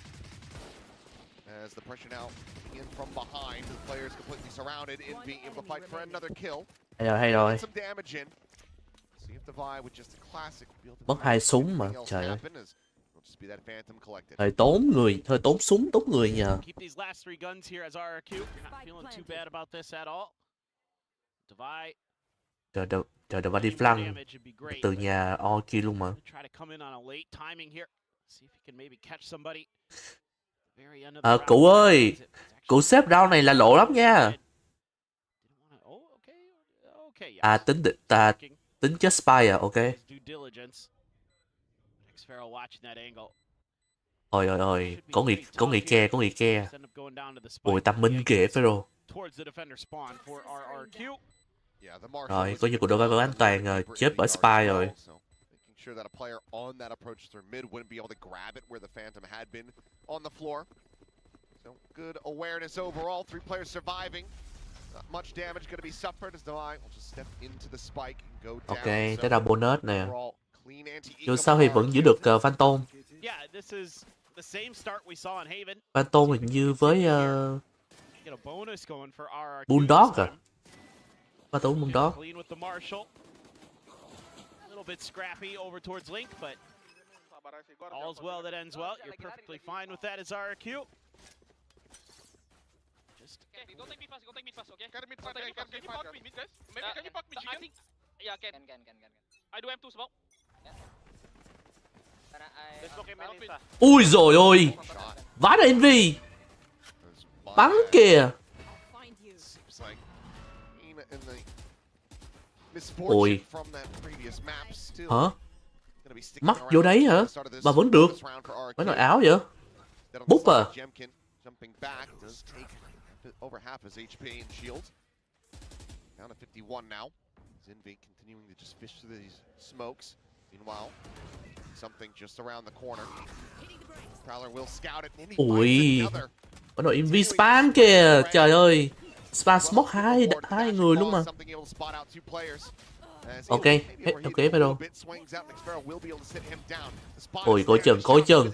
As the pressure now in from behind, the players completely surrounded in being able to fight for another kill.
Hay rồi.
Get some damage in. See if the Vi with just a classic be able to
Mất 2 súng mà,
anything else
trời ơi.
happen as it'll just be that Phantom collected.
Hơi tốn người, hơi tốn súng, tốn người nhờ.
Keep these last 3 guns here as RRQ. You're not feeling too bad about this at all. Divide.
Trời đâu đi flank từ nhà OQ luôn mà. Cụ ơi, cụ xếp round này là lộ lắm nha. À tính chết spy à, ok. Ôi, có người ke. Ôi, Tâm Minh kìa Pharaoh. Rồi, coi như cuộc đấu với an toàn rồi, chết bởi spy rồi.
Sure that a player on that approach through mid wouldn't be able to grab it where the Phantom had been on the floor. So good awareness overall. 3 players surviving. Not much damage going to be suffered as Divine will just step into the spike and go down.
Ok, tới ra bonus nè.
Clean anti-eco.
Dù sao thì vẫn giữ được Phantom. Phantom hình như với Bulldog à. Phantom Bulldog.
Bit scrappy over towards Link, but all's well that ends well. You're perfectly fine with that as RRQ. Just
Go take mid fast, okay? Can you pop mid, guys? Maybe can you pop mid, chicken?
Yeah, can.
I do M2 smoke.
Let's go mid insta.
Ui rồi ôi. Vãi ra Envy. Bắn kìa. Ôi. Hả? Mắc vô đấy hả? Mà vẫn được. Mấy nói áo vậy? Búp à?
Over half his HP and shield. Down to 51 now. Zinvi continuing to just fish through these smokes. Meanwhile, something just around the corner. Prowler will scout it and he finds another.
Mấy nói Envy spam kìa. Trời ơi. Spam smoke hai người luôn mà. Ok, hết ok phải đâu. Ôi, coi chân.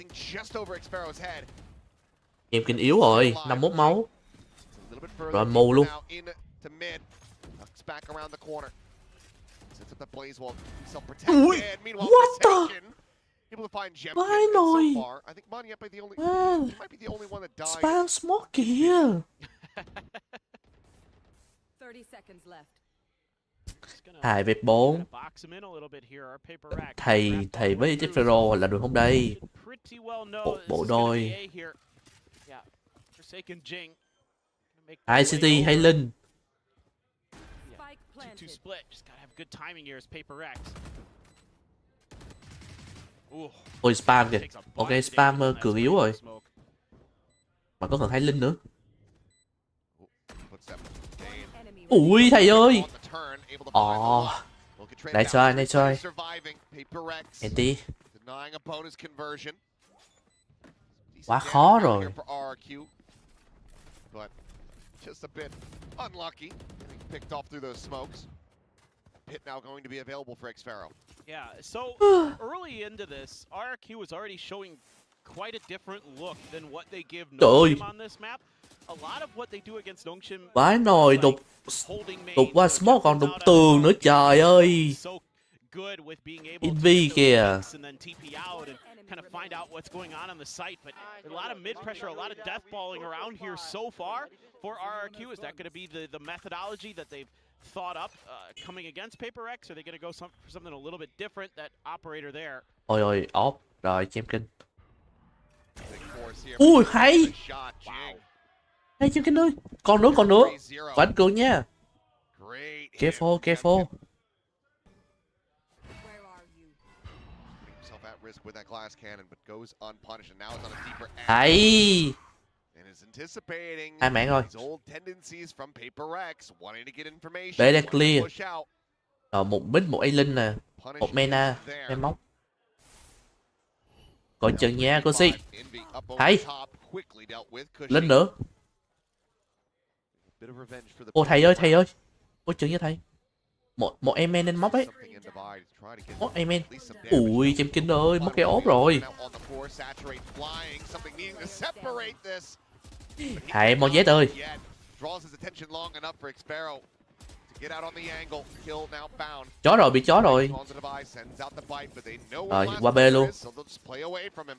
Em kinh yếu rồi, 51 máu. Rồi mù luôn. Ui, what the? Vãi nồi. Spam smoke kìa.
30 seconds left.
2v4. Thầy với Pharaoh là được không đây? Bộ đôi. ICT hay Linh? Ôi spam kìa. Ok, spam cường yếu rồi. Mà có cần hay Linh nữa. Ui thầy ơi. Nice try. Anti. Quá khó rồi.
Just a bit unlucky. Getting picked off through those smokes. Pit now going to be available for Xpharaoh.
Yeah, so early into this, RRQ was already showing quite a different look than what they give Nongshim on this map. A lot of what they do against Nongshim.
Vãi nồi, đục qua smoke còn đục tường nữa, trời ơi. Envy kìa.
Kind of find out what's going on the site, but a lot of mid pressure, a lot of death balling around here so far for RRQ. Is that going to be the methodology that they've thought up coming against Paper Rex? Are they going to go for something a little bit different? That operator there.
Ôi ôi, off. Rồi, chém kinh.
Big force here.
Ui, hay.
Nice shot, Jing.
Hay chém kinh ơi. Còn nữa.
3-0.
Vẫn cường nha.
Great hit
Careful,
from
careful.
Jemkin. Putting himself at risk with that glass cannon, but goes unpunished, and now is on a deeper end.
Hay.
And is anticipating
Hai mạng rồi.
these old tendencies from Paper Rex, wanting to get information.
Bé đang
wanting to
clear.
push out.
Rồi một mid, một A-Linh nè.
Punish
Một Mena.
is there.
Em móc. Coi chừng nha, cô Si.
Envy up over
Hay.
the top, quickly dealt with. Cushy.
Lên nữa.
Bit of revenge for the
Ô thầy ơi, thầy ơi. Coi chừng nha thầy. Một Amen nên móc ấy.
Something in divide to try to get
Một Amen.
at least some damage.
Ui, chém kinh ơi, mất cái ốp rồi.
Now on the floor, saturate flying, something needing to separate this.
Thầy Mon Z ơi.
Yet. Draws his attention long enough for Xpero to get out on the angle. Kill now found.
Chó rồi, bị chó rồi.
On the device, sends out the bite, but they know
Rồi,
where last
qua B
player
luôn.
is, so they'll just play away from him.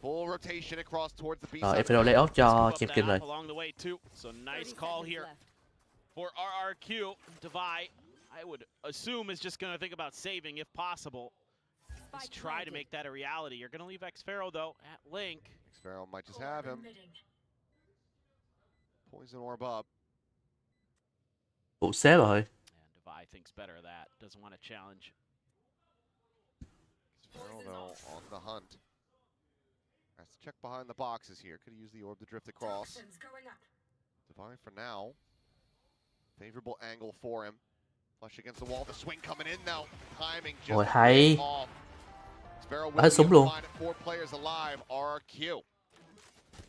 Full rotation across towards the B
Rồi,
side.
Fero lay off cho
Scoop up
chém
that
kinh rồi.
op along the way too. So nice call here for RRQ. Divide, I would assume, is just going to think about saving if possible. Just try to make that a reality. You're going to leave Xfero though at Link.
Xpero might just have him. Poison orb up.
Phụ xếp rồi.
And Divide thinks better of that. Doesn't want to challenge.
Xpero though on the hunt. Has to check behind the boxes here. Could use the orb to drift across. Divine for now. Favorable angle for him. Flush against the wall. The swing coming in now. Timing just
Ôi hay.
off. Xpero will
Hết
be
súng
able to
luôn.
find it. 4 players alive. RRQ.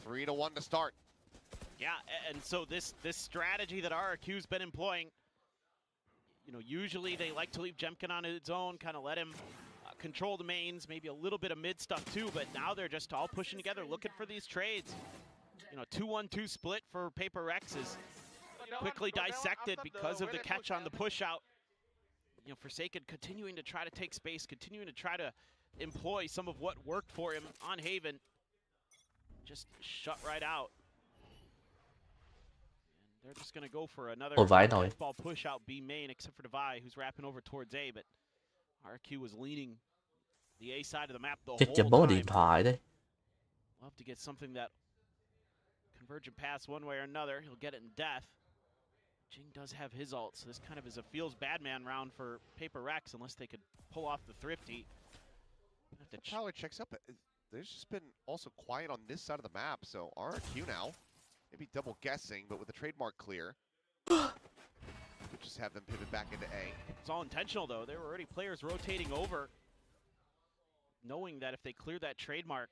3-1 to start.
Yeah, and so this strategy that RRQ's been employing, you know, usually they like to leave Jemkin on his own, kind of let him control the mains, maybe a little bit of mid stuff too, but now they're just all pushing together, looking for these trades. You know, 2-1-2 split for Paper Rex is quickly dissected because of the catch on the push out. You know, Forsaken continuing to try to take space, continuing to try to employ some of what worked for him on Haven. Just shut right out. They're just going to go for another ball push out B main, except for Devi, who's wrapping over towards A, but RQ was leaning the A side of the map the
Chắc chắn bố điện thoại đấy.
Love to get something that convergent pass one way or another. He'll get it in death. Jing does have his ult, so this kind of is a feels bad man round for Paper Rex unless they could pull off the thrifty.
Tyler checks up. There's just been also quiet on this side of the map, so RRQ now. Maybe double guessing, but with the trademark clear. We'll just have them pivot back into A.
It's all intentional, though. There were already players rotating over, knowing that if they cleared that trademark,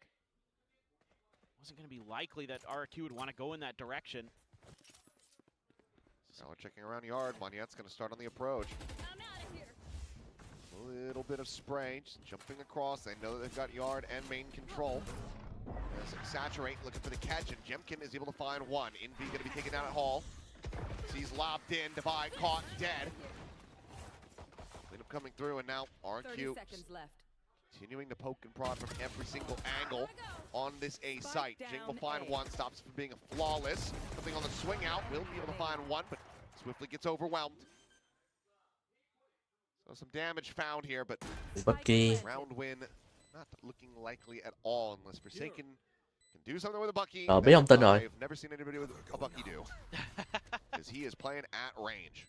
it wasn't going to be likely that RRQ would want to go in that direction.
Now we're checking around yard. Monyet's going to start on the approach. A little bit of spray, just jumping across. They know that they've got yard and main control. As Saturate looking for the catch, and Jemkin is able to find one. Envy going to be taken down at Hall. He's lobbed in, Divide caught, dead. Cleanup coming through, and now RQ continuing to poke and prod from every single angle on this A site. Jing will find one, stops from being a flawless. Something on the swing out, will be able to find one, but swiftly gets overwhelmed. So some damage found here, but round win not looking likely at all unless Forsaken can do something with a Bucky.
Biết không tin rồi.
I've never seen anybody with a Bucky do. Because he is playing at range.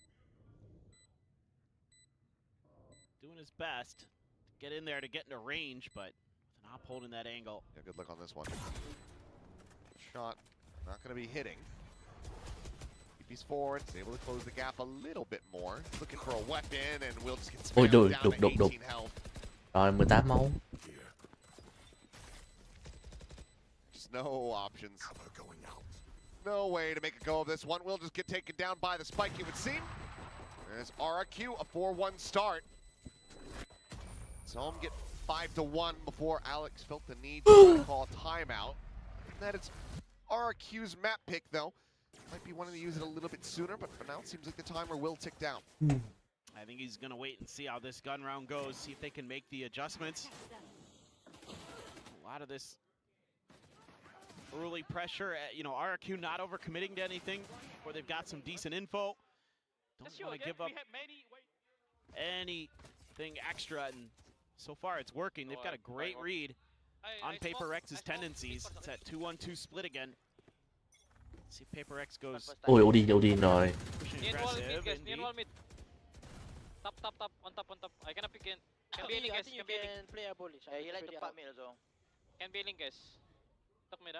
Doing his best to get in there to get into range, but with an op holding that angle.
Yeah, good luck on this one. Shot not going to be hitting. He's forward, he's able to close the gap a little bit more. Looking for a weapon, and will just get spammed down to 18 health.
Rồi 18 máu.
Just no options. No way to make a go of this one. Will just get taken down by the spike, you would seem. There's RRQ, a 4-1 start. Saw him get 5-1 before Alex felt the need to call a timeout. That is RRQ's map pick, though. Might be wanting to use it a little bit sooner, but for now it seems like the timer will tick down.
I think he's going to wait and see how this gun round goes, see if they can make the adjustments. A lot of this early pressure, you know, RRQ not overcommitting to anything, where they've got some decent info. don't want to give up anything extra, and so far it's working. They've got a great read on Paper Rex's tendencies. It's at 2-1-2 split again. Let's see if Paper Rex goes
Ôi, Odin rồi.
pushing
Neon wall
aggressive.
mid, guys.
Indeed.
Neon wall mid. Top, top, top. On top, on top. I cannot pick in. Can be healing, guys. Can be healing.
play a bullish. He like to pop mid as well.
Can be healing, guys. Top mid,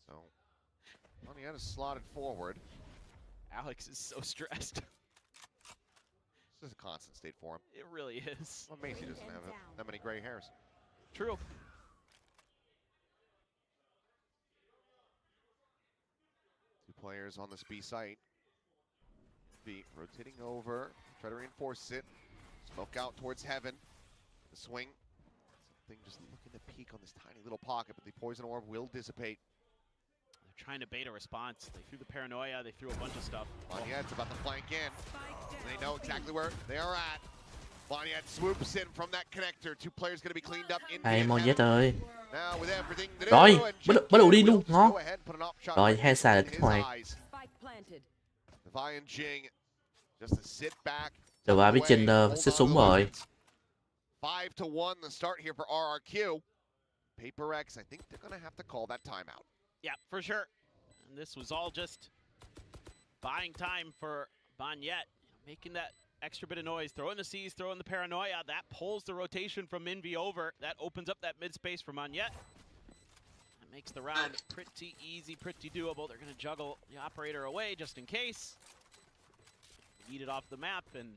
So, Maniette is slotted forward.
Alex is so stressed.
This is a constant state for him.
It really is.
Well, Macy doesn't have that many gray hairs.
True.
Two players on this B site. B rotating over, try to reinforce it. Smoke out towards heaven. The swing. Something just looking to peek on this tiny little pocket, but the poison orb will dissipate.
They're trying to bait a response. They threw the paranoia, they threw a bunch of stuff.
Maniette's about to flank in. They know exactly where they are at. Maniette swoops in from that connector. Two players going to be cleaned up in
Hay Mon ơi.
Now with everything to do,
Rồi,
and
bắt đầu đi luôn, ngon.
go ahead and put an op shot
Rồi,
right
hai xài là
in
kích
his
hoạt.
eyes.
Spike planted.
Vi and Jing just to sit back.
Rồi vào với Trình xếp súng rồi.
5-1 the start here for RRQ. Paper X, I think they're going to have to call that timeout.
Yeah, for sure. And this was all just buying time for Banyet, making that extra bit of noise, throwing the C's, throwing the paranoia. That pulls the rotation from Envy over. That opens up that mid space for Manyet. That makes the round pretty easy, pretty doable. They're going to juggle the operator away just in case. Eat it off the map and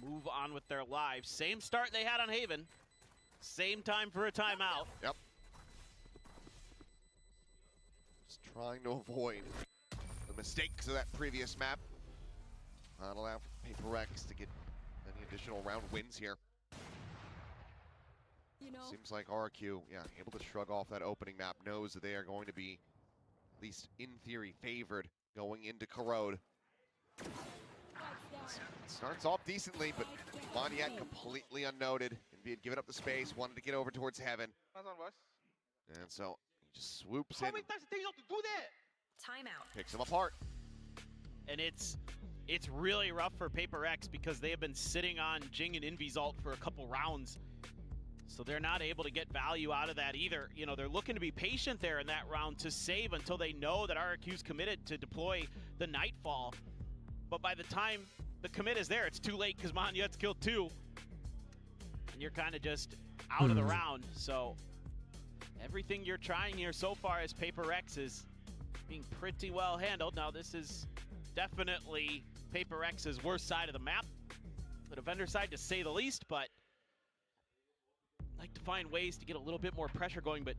move on with their lives. Same start they had on Haven. Same time for a timeout.
Yep. Just trying to avoid the mistakes of that previous map. Not allow for Paper X to get any additional round wins here. Seems like RQ, yeah, able to shrug off that opening map, knows that they are going to be, at least in theory, favored going into Corrode. Starts off decently, but Maniette completely unnoted. And had given up the space, wanted to get over towards heaven. And so he just swoops in.
How many times did they not to do that?
Timeout.
Picks him apart.
And it's really rough for Paper X because they have been sitting on Jing and Envy's ult for a couple rounds. So they're not able to get value out of that either. You know, they're looking to be patient there in that round to save until they know that RRQ's committed to deploy the Nightfall. But by the time the commit is there, it's too late because Maniette's killed two. And you're kind of just out of the round. So everything you're trying here so far as Paper X is being pretty well handled. Now this is definitely Paper X's worst side of the map. The defender side to say the least, but like to find ways to get a little bit more pressure going, but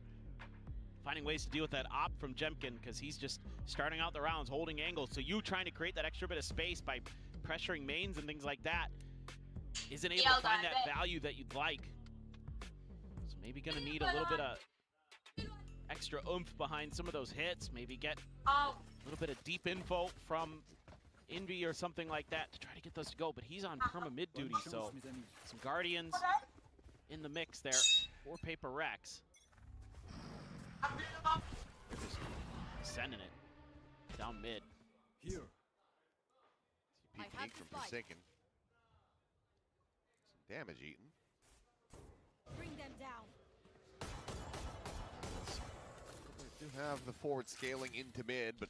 finding ways to deal with that op from Jemkin because he's just starting out the rounds, holding angles. So you trying to create that extra bit of space by pressuring mains and things like that isn't able to find that value that you'd like. So maybe gonna need a little bit of extra oomph behind some of those hits, maybe get a little bit of deep info from Envy or something like that to try to get those to go, but he's on perma mid duty, so some Guardians in the mix there for Paper Rex. They're just sending it down mid.
Here.
CP peek from Forsaken. Some damage eaten.
Bring them down.
They do have the forward scaling into mid, but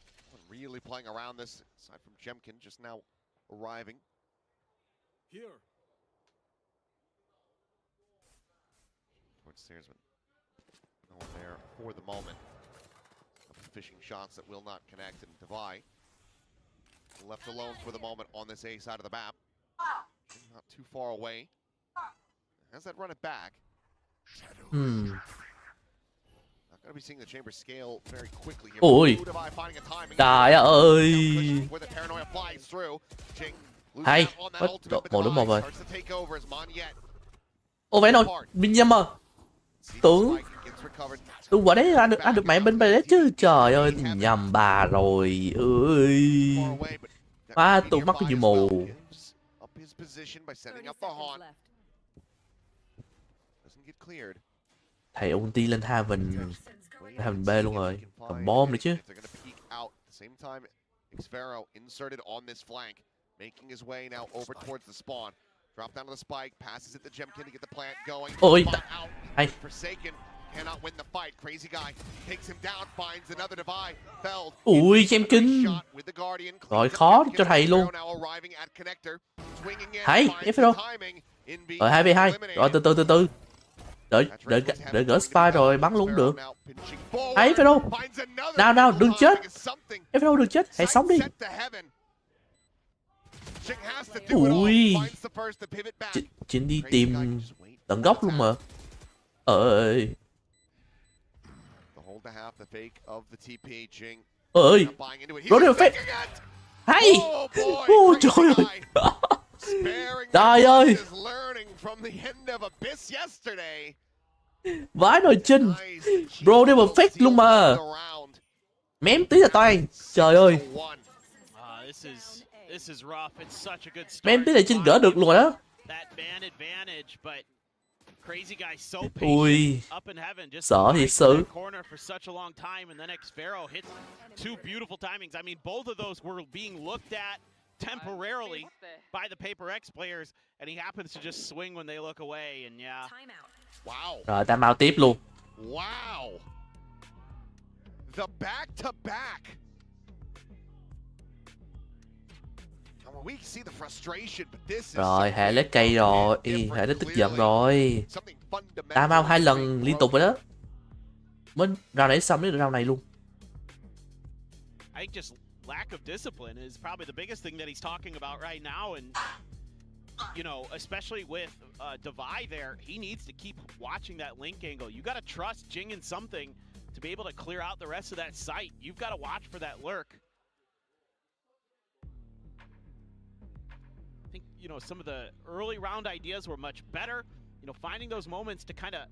really playing around this, aside from Jemkin just now arriving.
Here.
Towards Steersman. No one there for the moment. Couple fishing shots that will not connect, and Devi left alone for the moment on this A side of the map. Not too far away. Has that run it back? Not going to be seeing the chamber scale very quickly here.
Ôi.
Devi finding a timing.
Trời ơi.
Where the paranoia flies through. Jing loses
Hay.
out on that
Mất
ultimate, but
một đúng một
Devi
rồi.
starts to take over as Maniette.
Ô vẽ rồi, mình nhầm à. Tưởng quả đấy ăn được mẹ bên đây chứ. Trời ơi, nhầm bà rồi ơi. Má tôi mắc cái gì mù.
Up his position by setting up the haunt. Doesn't get cleared.
Thầy ulti lên Haven B luôn rồi. Cầm bom nữa chứ.
They're going to peek out at the same time. Xfero inserted on this flank, making his way now over towards the spawn. Drop down to the spike, passes it to Jemkin to get the plant going.
Ôi,
Spot out.
hay.
Forsaken cannot win the fight. Crazy guy takes him down, finds another divide. Felled.
Ui, Jemkin.
Shot with the Guardian.
Rồi khó cho thầy luôn.
Now arriving at connector. Swinging in,
Hay,
finds
Xfero.
the timing in being
Rồi 2v2. Rồi từ từ. Đợi gỡ spy rồi bắn luôn được. Hay Xfero. Nào đừng chết. Xfero đừng chết, hãy sống đi. Ui. Chính đi tìm tận gốc luôn mà. Ơi. Ơi. Rồi được phép. Hay. Ôi trời ơi. Trời ơi. Vãi nồi chinh. Bro đi một fake luôn mà. Mém tí là toàn. Trời ơi. Mém tí là chinh gỡ được luôn rồi đó. Ui. Sợ thiệt sự.
Temporarily by the Paper X players, and he happens to just swing when they look away, and yeah.
Wow.
Rồi ta mau tiếp luôn.
Wow. The back to back. We see the frustration, but this is
rồi hệ lấy cây rồi, hệ lấy tức giận rồi. Ta mau 2 lần liên tục rồi đó. Mình rao này xong đến rao này luôn.
I think just lack of discipline is probably the biggest thing that he's talking about right now, and you know, especially with Divide there, he needs to keep watching that link angle. You got to trust Jing in something to be able to clear out the rest of that site. You've got to watch for that lurk. I think, you know, some of the early round ideas were much better. You know, finding those moments to kind of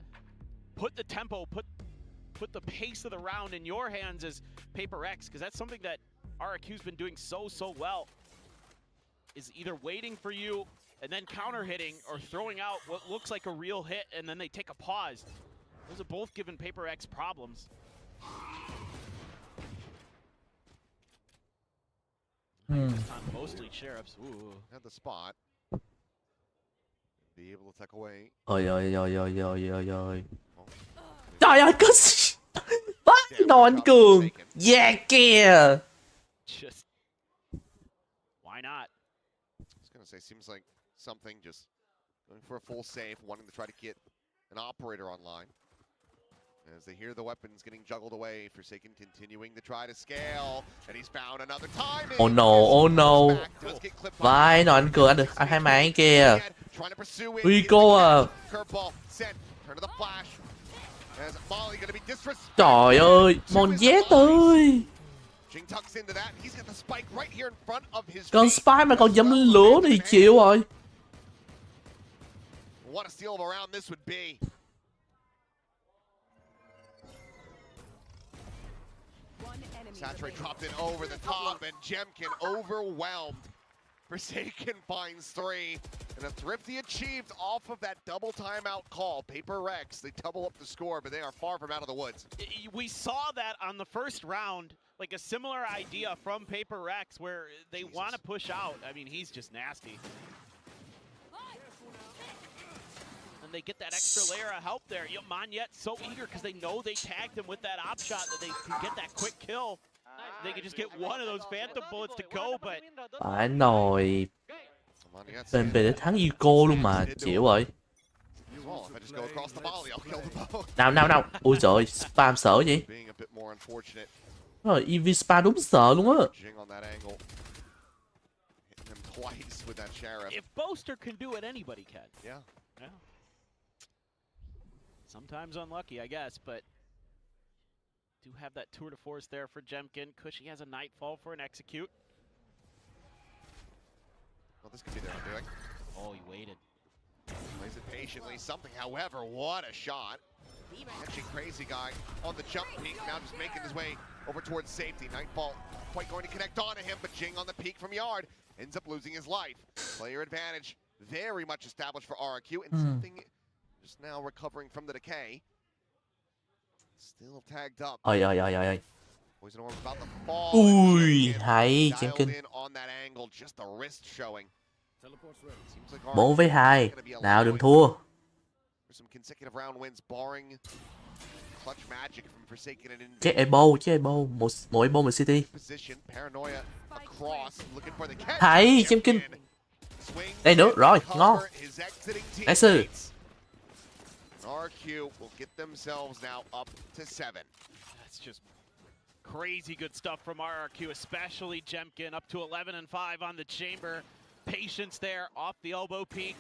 put the tempo, put the pace of the round in your hands as Paper X, because that's something that RQ's been doing so well, is either waiting for you and then counter hitting, or throwing out what looks like a real hit and then they take a pause. Those have both given Paper X problems. This time mostly Sheriffs. Ooh.
Had the spot. Be able to tuck away.
Ôi. Trời ơi, cứ bắt đồ anh Cường. Yeah kìa.
Just why not?
I was gonna say, seems like something just going for a full save, wanting to try to get an operator online. As they hear the weapons getting juggled away, Forsaken continuing to try to scale, and he's found another time.
Oh no. Vai nó anh Cường, anh được anh 2 máy kìa. Ui cô à. Trời ơi, Mong vé ơi. Con Spy mà còn dẫm lên lửa thì chịu rồi.
What a steal of a round this would be. Saturate dropped it over the top, and Jemkin overwhelmed. Forsaken finds 3, and a thrifty achieved off of that double timeout call. Paper Rex, they double up the score, but they are far from out of the woods.
We saw that on the first round, like a similar idea from Paper Rex, where they want to push out. I mean, he's just nasty. And they get that extra layer of help there. Mong, yet so eager because they know they tagged him with that op shot, that they can get that quick kill. They can just get one of those phantom bullets to go, but
Phải nồi. Bên để thắng Yuko luôn mà, chịu rồi. Nào. Ui giời, spam sợ gì? Rồi, EV spam đúng sợ luôn á.
if Boaster can do it, anybody can. Yeah. Sometimes unlucky, I guess, but do have that tour de force there for Jemkin. Cushy has a Nightfall for an execute.
Well, this could be their undoing.
Oh, he waited.
Plays it patiently. Something, however, what a shot. Catching Crazy Guy on the jump peak, now just making his way over towards safety. Nightfall quite going to connect onto him, but Jing on the peak from Yard ends up losing his life. Player advantage very much established for RQ, and something just now recovering from the decay. Still tagged up.
Ôi.
Poison orb about to fall.
Ui, hay,
Dialed
Champion.
in on that angle, just the wrist showing.
Teleport's ready.
Seems like
4 với 2.
gonna be
Nào đừng
allowing
thua.
for some consecutive round wins, barring clutch magic from Forsaken and Envy.
Chết elbow. Một elbow mình City.
Position, paranoia across, looking for the catch.
Hay, Champion.
Swing,
Đây nữa, rồi,
cover
ngon.
his exiting
Nice.
teammates. RQ will get themselves now up to 7.
That's just crazy good stuff from RRQ, especially Jemkin, up to 11 and 5 on the chamber. Patience there, off the elbow peak.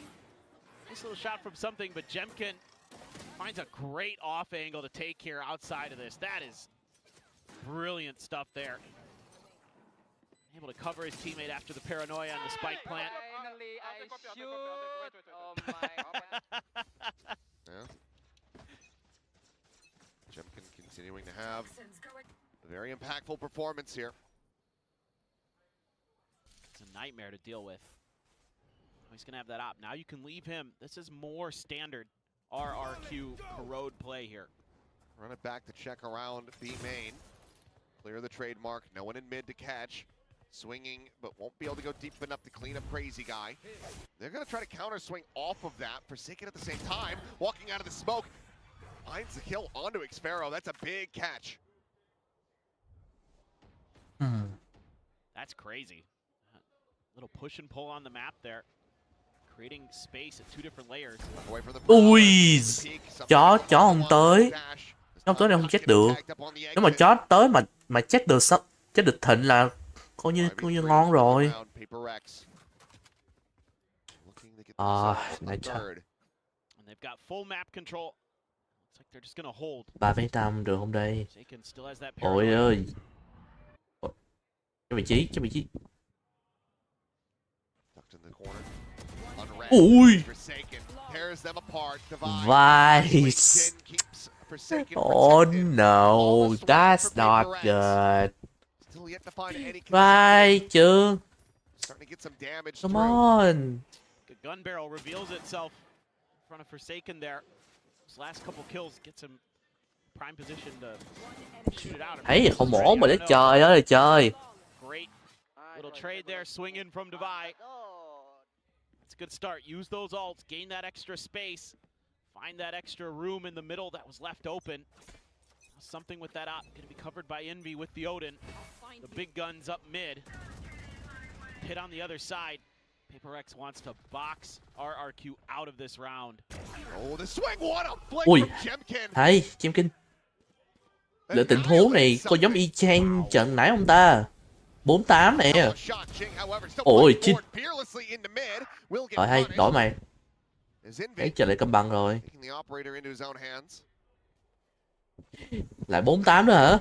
Nice little shot from something, but Jemkin finds a great off angle to take here outside of this. That is brilliant stuff there. Able to cover his teammate after the paranoia and the spike plant.
Finally, I shoot. Oh my.
Yeah. Jemkin continuing to have a very impactful performance here.
It's a nightmare to deal with. He's going to have that op. Now you can leave him. This is more standard RRQ corrode play here.
Run it back to check around B main. Clear the trademark. No one in mid to catch. Swinging, but won't be able to go deep enough to clean up Crazy Guy. They're going to try to counter swing off of that. Forsaken at the same time. Walking out of the smoke. Finds the kill onto Xfero. That's a big catch.
That's crazy. Little push and pull on the map there. Creating space at 2 different layers.
Away from the
Ui, chó không tới. Không tới này không chết được. Nếu mà chó tới mà chết được sắp, chết được thịnh là coi như ngon rồi. Này chắc.
And they've got full map control. Looks like they're just gonna hold.
3,5 được không đây?
Forsaken still has that
Ôi
paranoia.
ơi. Cái vị trí. Ui. Vice. Oh no, that's not good. Vai chưa? Come on.
The gun barrel reveals itself in front of Forsaken there. His last couple kills gets him prime position to shoot it out.
Thấy không ổn mà để trời ơi là trời.
Great little trade there, swing in from Divide. It's a good start. Use those ults, gain that extra space, find that extra room in the middle that was left open. Something with that op, gonna be covered by Envy with the Odin. The big guns up mid. Hit on the other side. Paper X wants to box RRQ out of this round.
Oh, the swing, what a flick
Ui,
from Jemkin.
hay, Jemkin. Lựa tình huống này có giống y chang trận nãy không ta? 48 nè. Ôi chết. Rồi hay, đổi mày. Đấy trở lại cân bằng rồi. Lại 48 nữa hả?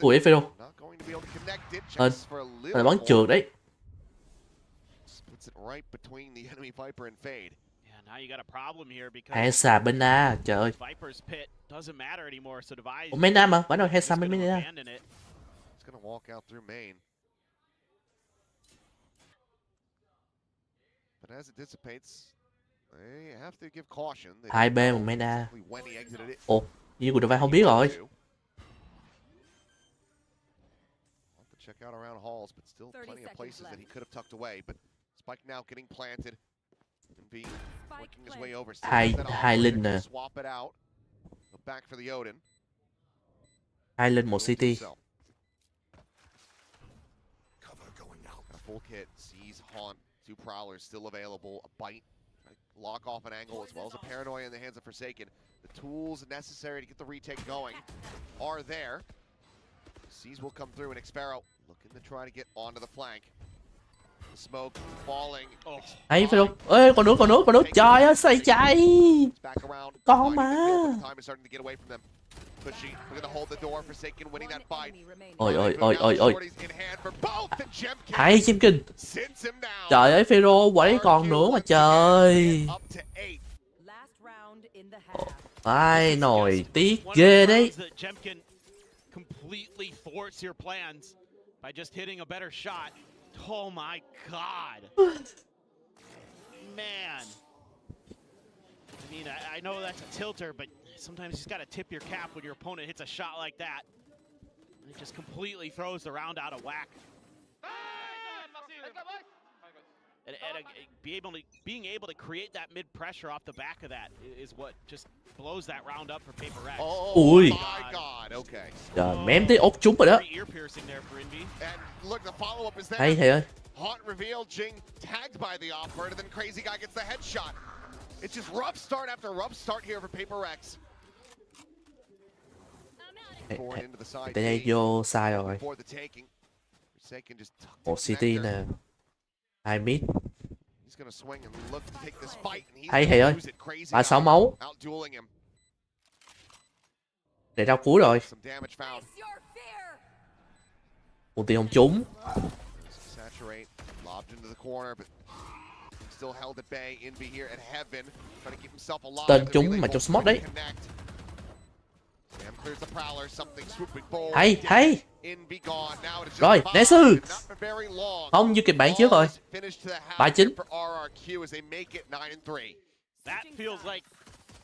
Ui, phải đâu? Hên, là bắn trượt đấy. Hay xà bên A, trời ơi. Ủa main A mà, bản đâu hay xà bên main A. Hai B một main A. Ồ, như của Divide không biết rồi.
Check out around halls, but still plenty of places that he could have tucked away. But Spike now getting planted and being working his way over.
Hai linh nè.
Swap it out. Look back for the Odin.
Hai linh một City.
Cover going out. A full kit. Sees Haunt. 2 prowlers still available. A bite. Lock off an angle as well as a paranoia in the hands of Forsaken. The tools necessary to get the retake going are there. Seas will come through and Xfero looking to try to get onto the flank. The smoke falling.
Hay phải không? Ê, còn nữa. Trời ơi, sao chạy? Con mà. Ôi. Hay Jemkin. Trời ơi, Pharaoh quẩy còn nữa mà trời. Ai nổi tiếc ghê đấy.
Completely thwarts your plans by just hitting a better shot. Oh my god. Man. mean, I know that's a tilter, but sometimes you just got to tip your cap when your opponent hits a shot like that. It just completely throws the round out of whack. And being able to create that mid pressure off the back of that is what just blows that round up for Paper Rex.
Oh
Ui.
my God, okay.
Trời, mém tới ốt trúng rồi đó.
Ear piercing there for Envy.
And look, the follow-up is there.
Hay thầy ơi.
Hot reveal, Jing tagged by the off-bird, and then Crazy Guy gets the headshot. It's just rough start after rough start here for Paper Rex. Forward into the side
Tại đây vô sai rồi.
before the taking. Forsaken just tucked
Một
in
CT
connector.
nè. 2 mid.
He's gonna swing and look to take this fight, and he's
Hay thầy
gonna
ơi.
use it. Crazy
36
Guy
máu.
outdueling him.
Để rau cuối rồi.
Some damage found.
Một tiền không trúng.
Saturate, lobbed into the corner, but still held at bay. Envy here at Heaven, trying to keep himself alive.
Tên
The
trúng
relay
mà
bolt
trong smoke đấy.
connect. Sam clears the prowler, something swooping forward.
Hay, hay.
Envy gone. Now it is just
Rồi,
five,
nice.
and not for very long.
Không, như kịch bản trước rồi.
Finish to the half
3-9.
for RRQ as they make it 9-3.
That feels like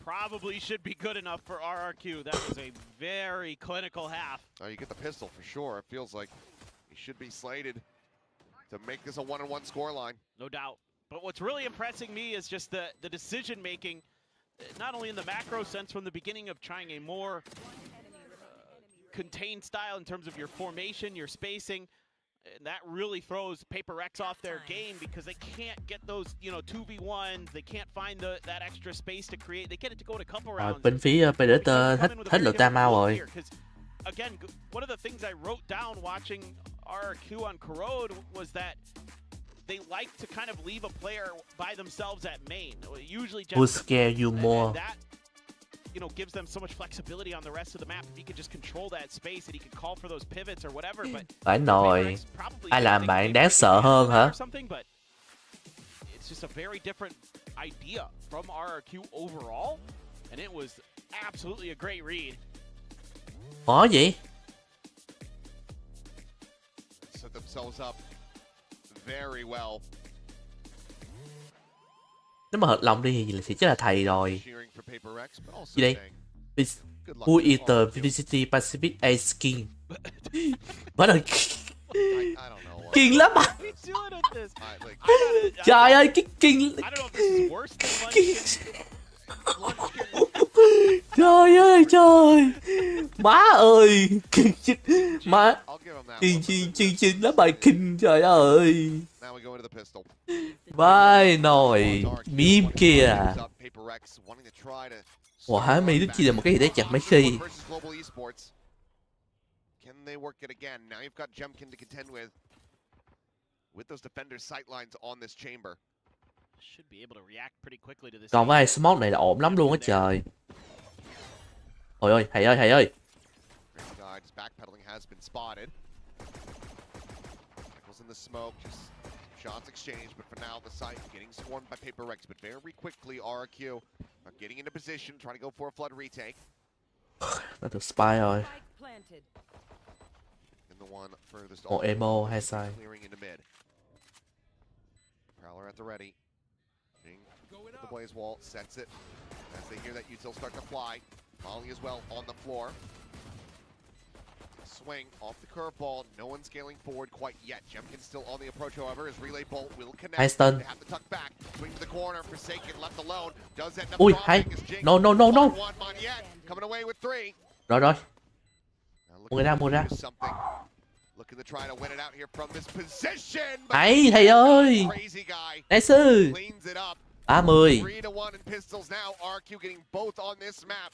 probably should be good enough for RRQ. That was a very clinical half.
Oh, you get the pistol for sure. It feels like he should be slated to make this a 1-on-1 scoreline.
No doubt. But what's really impressing me is just the decision making, not only in the macro sense from the beginning of trying a more contained style in terms of your formation, your spacing, and that really throws Paper Rex off their game because they can't get those, 2v1s, they can't find that extra space to create. They get it to go to a couple
Rồi,
rounds.
bên phía Predator hết lượng tam mau rồi.
Again, one of the things I wrote down watching RRQ on Corrode was that they like to kind of leave a player by themselves at main. Usually
Who scare you more?
and that gives them so much flexibility on the rest of the map. If he could just control that space and he could call for those pivots or whatever. But
Phải nồi. Ai làm bạn đáng sợ hơn hả?
But it's just a very different idea from RRQ overall, and it was absolutely a great read.
Khó gì?
Set themselves up very well.
Nếu mà hợp lòng đi thì chắc là thầy rồi.
Cheering for Paper Rex, but also
Gì đây?
saying good luck
Who
to
is the
all.
Felicity Pacific A skin? Bắt đầu
I don't know.
kinh lắm à?
What are we doing at this?
Trời ơi, cái kinh.
I don't know if this is worse than Munchkin.
Trời ơi trời. Má ơi. Má.
I'll give him that
Chinh
one.
chinh lá bài kinh trời ơi.
Now we go into the pistol.
Vai nồi mím kìa.
Paper Rex wanting to try to
Quả mi đức chi là một cái gì đấy chẳng mấy khi.
versus Global Esports. Can they work it again? Now you've got Jemkin to contend with those defenders sightlines on this chamber.
Should be able to react pretty quickly to this.
Còn với smoke này là ổn lắm luôn á trời. Ôi ơi, thầy ơi, thầy ơi.
Great guy, just backpedaling has been spotted. Michael's in the smoke, just shots exchanged, but for now the site getting swarmed by Paper Rex, but very quickly RRQ are getting into position, trying to go for a flood retake.
Nó được spy rồi.
Planted.
And the one furthest
Một emo hai side.
clearing into mid. Prowler at the ready. Jing with the blaze wall, sets it. As they hear that util start to fly. Molly as well on the floor. Swing off the curveball. No one scaling forward quite yet. Jemkin still on the approach, however, as relay bolt will connect.
Hay stun.
They have to tuck back. Swing to the corner. Forsaken left alone. Does end up
Ui,
dropping
hay.
as Jing
No, no, no, no.
one yet. Coming away with 3.
Rồi rồi.
Now
Mua ra, mua ra.
do something. Looking to try to win it out here from this position. but
Hay thầy ơi.
Crazy guy
Nice.
cleans it up.
30.
3-1 in pistols now. RQ getting both on this map.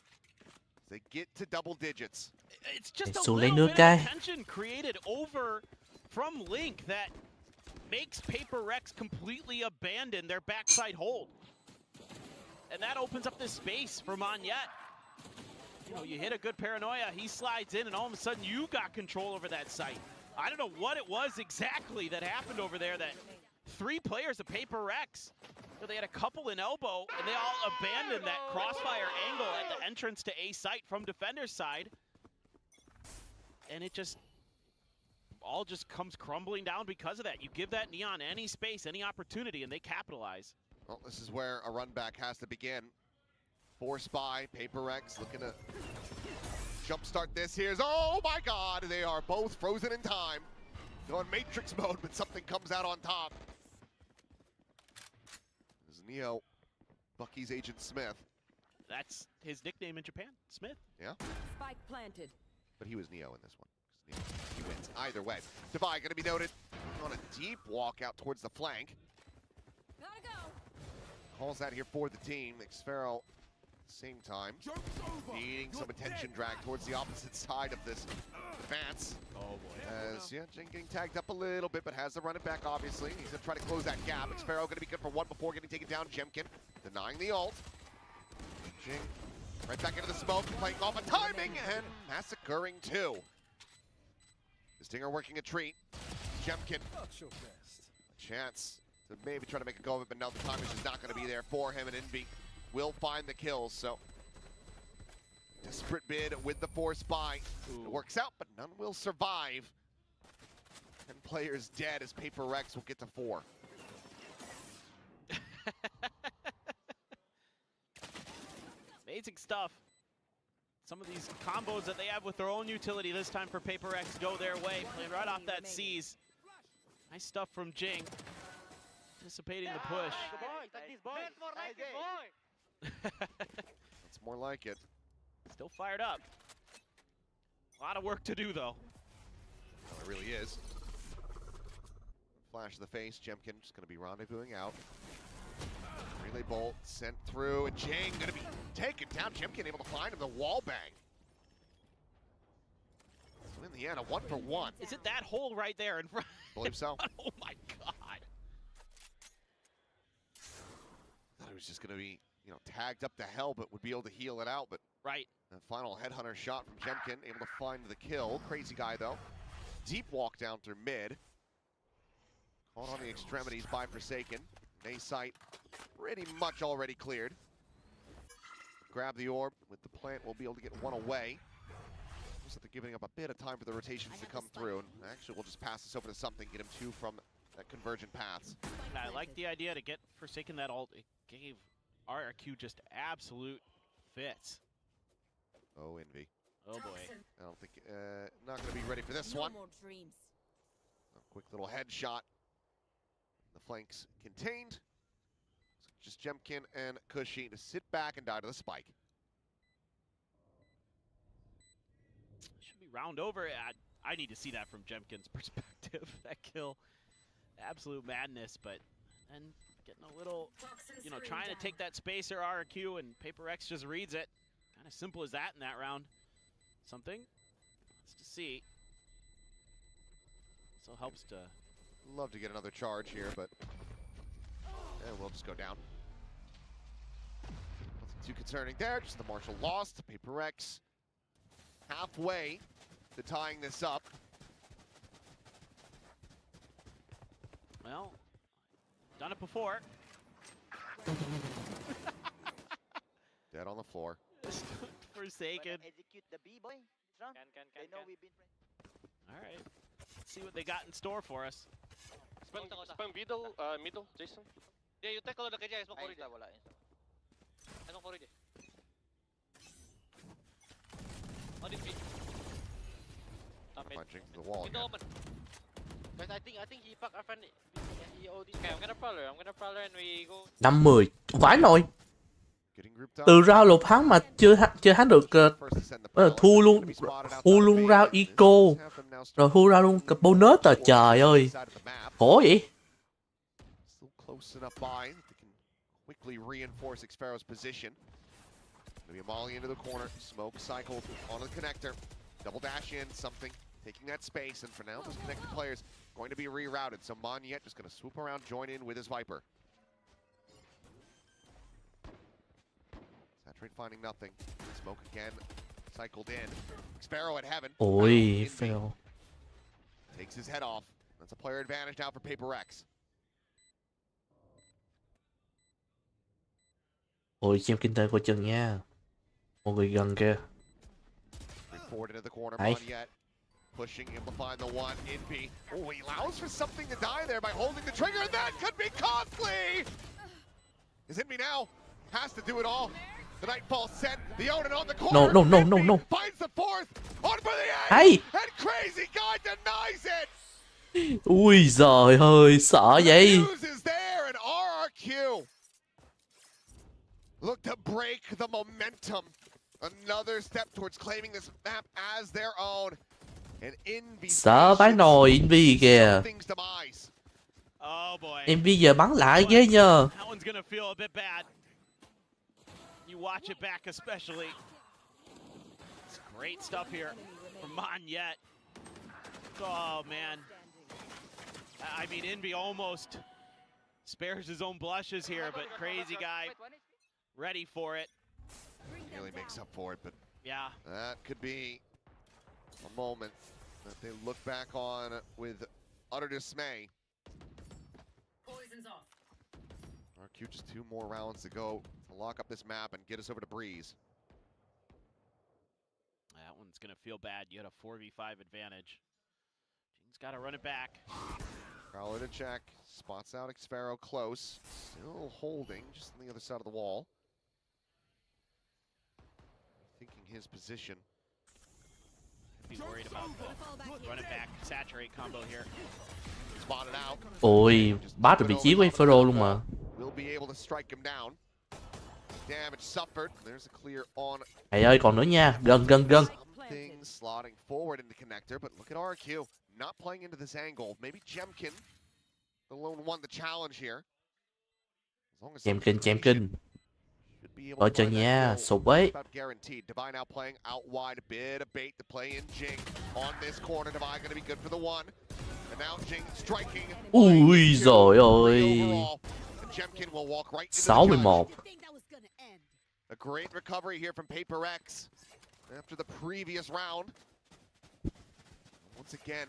They get to double digits.
It's just a
xuống lấy
little
nước
bit
cái.
of tension created over from Link that makes Paper Rex completely abandon their backside hold. And that opens up this space for Monyet. You hit a good paranoia, he slides in, and all of a sudden you got control over that site. I don't know what it was exactly that happened over there that 3 players of Paper Rex, they had a couple in elbow, and they all abandoned that crossfire angle at the entrance to A site from defender's side. And it all just comes crumbling down because of that. You give that Neon any space, any opportunity, and they capitalize.
Well, this is where a run back has to begin. Four spy, Paper X looking to jumpstart this. Here's, oh my god, they are both frozen in time. Going Matrix mode, but something comes out on top. This is Neo, Bucky's Agent Smith.
That's his nickname in Japan, Smith.
Yeah.
Spike planted.
But he was Neo in this one. He wins either way. Divide going to be noted on a deep walk out towards the flank.
Gotta go.
Calls that here for the team. xFaroL, same time, needing some attention drag towards the opposite side of this advance.
Oh boy.
As, yeah, Jing getting tagged up a little bit, but has to run it back, obviously. He's going to try to close that gap. xFaroL going to be good for one before getting taken down. Jemkin denying the ult. Jing right back into the smoke, playing off a timing, and massacring two. The Stinger working a treat. Jemkin,
Not your best.
a chance to maybe try to make a go of it, but no, the time is just not going to be there for him, and Envy will find the kills, so desperate bid with the 4 spy. It works out, but none will survive. 10 players dead as Paper X will get to 4.
Amazing stuff. Some of these combos that they have with their own utility this time for Paper X go their way, playing right off that C's. Nice stuff from Jing. Anticipating the push.
That's more like it.
Still fired up. A lot of work to do though.
Well, it really is. Flash of the face, Jemkin just going to be rendezvousing out. Relay bolt sent through, and Jing going to be taken down. Jemkin able to find him, the wall bang. So in the end, a 1-for-1.
Is it that hole right there in front?
I believe so.
Oh my god.
Thought it was just going to be, you know, tagged up to hell, but would be able to heal it out. But
right.
the final headhunter shot from Jemkin, able to find the kill. Crazy guy though. Deep walk down through mid. Caught on the extremities by Forsaken. A site pretty much already cleared. Grab the orb with the plant. We'll be able to get one away. Looks like they're giving up a bit of time for the rotations to come through. And actually, we'll just pass this over to something, get him 2 from that convergent paths.
I like the idea to get Forsaken that ult. It gave RRQ just absolute fits.
Oh, Envy.
Oh boy.
I don't think, not going to be ready for this one.
more dreams.
A quick little headshot. The flanks contained. So just Jemkin and Cushy to sit back and die to the spike.
Should be round over. I need to see that from Jemkin's perspective. That kill, absolute madness. But then getting a little, you know, trying to take that spacer RRQ, and Paper X just reads it. Kind of simple as that in that round. Something. Let's just see. So helps to.
Love to get another charge here, but we'll just go down. Nothing too concerning there, just the Marshal lost. Paper X halfway to tying this up.
Well, done it before.
Dead on the floor.
Forsaken.
Execute the B boy. They know we've been friends.
All right. Let's see what they got in store for us.
Spam middle, Jason.
Yeah, you take a look at guys.
Ay, insta, wala, insta.
Anong koride? On it, mid.
Punching to the wall
Mid
again.
open. But I think he pack our friend. He OD. Okay, I'm gonna prowler and we go.
50 vãi nồi.
Getting grouped up.
Từ rao lục hắn mà chưa hắn được thua luôn rao eco, rồi thua rao luôn cặp bonus à, trời ơi, khổ vậy.
Still close enough by. They can quickly reinforce xFaroL's position. Maybe a molly into the corner. Smoke cycled onto the connector. Double dash in, something. Taking that space, and for now, those connected players going to be rerouted. So Mong, những just going to swoop around, join in with his Viper. Saturate finding nothing. Smoke again, cycled in. xFaroL at heaven.
Ôi, fail.
Takes his head off. That's a player advantage now for Paper X.
Ôi, xem kinh tế coi chừng nha. Một người gần kìa.
Forward into the corner,
Nice.
Mong, những pushing, amplifying the one. Envy. Oh, he allows for something to die there by holding the trigger, and that could be costly! Is Envy now? Has to do it all. The Nightfall sent the Omen on the
No,
corner.
no, no, no, no.
Finds the fourth. On for the eight.
Hay.
And Crazy Guy denies it.
Ui giời ơi, sợ vậy.
News is there and RRQ look to break the momentum. Another step towards claiming this map as their own. And Envy
Sợ vãi nồi Envy kìa.
something's demise.
Oh boy.
Envy giờ bắn lại ghê nhờ.
That one's gonna feel a bit bad. You watch it back especially. It's great stuff here from Mong, Yet. Oh man. I mean, Envy almost spares his own blushes here, but Crazy Guy ready for it.
Really makes up for it, but
yeah,
that could be a moment that they look back on with utter dismay. RQ just 2 more rounds to go to lock up this map and get us over to Breeze.
that one's gonna feel bad. You had a 4v5 advantage. Jing's gotta run it back.
Prowler to check, spots out Xfero close, still holding just on the other side of the wall. Thinking his position.
Be worried about the run it back, saturate combo here.
Spotted out.
Ôi, bắt được vị trí của Infero luôn mà.
Will be able to strike him down. Damage suffered. There's a clear on.
Thầy ơi, còn nữa nha. Gần, gần, gần.
Something slotting forward into connector, but look at RQ. Not playing into this angle. Maybe Jemkin, the lone one, the challenge here. As long as
Chém kinh. Ở chân nha, sụp ấy.
Guaranteed. Divine now playing out wide. A bit of bait to play in Jing on this corner. Divine going to be good for the one. And now Jing striking.
Ui giời ơi.
Jemkin will walk right into
61.
A great recovery here from Paper X after the previous round. Once again,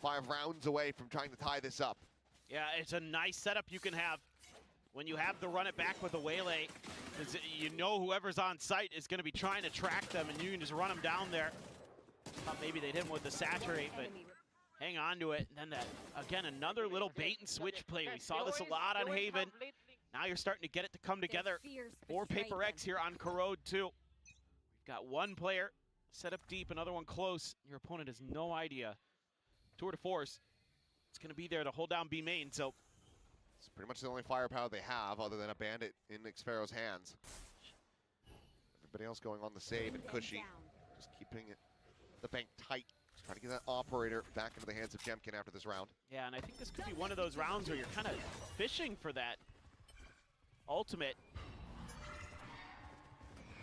5 rounds away from trying to tie this up.
Yeah, it's a nice setup you can have when you have to run it back with a waylay. Because you know whoever's on site is going to be trying to track them, and you can just run them down there. Thought maybe they'd hit him with the saturate, but hang on to it. And then that, again, another little bait and switch play. We saw this a lot on Haven. Now you're starting to get it to come together for Paper X here on Corrode too. We've got one player set up deep, another one close. Your opponent has no idea. Tour de force. It's going to be there to hold down B main, so.
It's pretty much the only firepower they have other than a bandit in Xfero's hands. Everybody else going on the save, and Cushy just keeping the bank tight. Just trying to get that operator back into the hands of Jemkin after this round.
Yeah, and I think this could be one of those rounds where you're kind of fishing for that ultimate.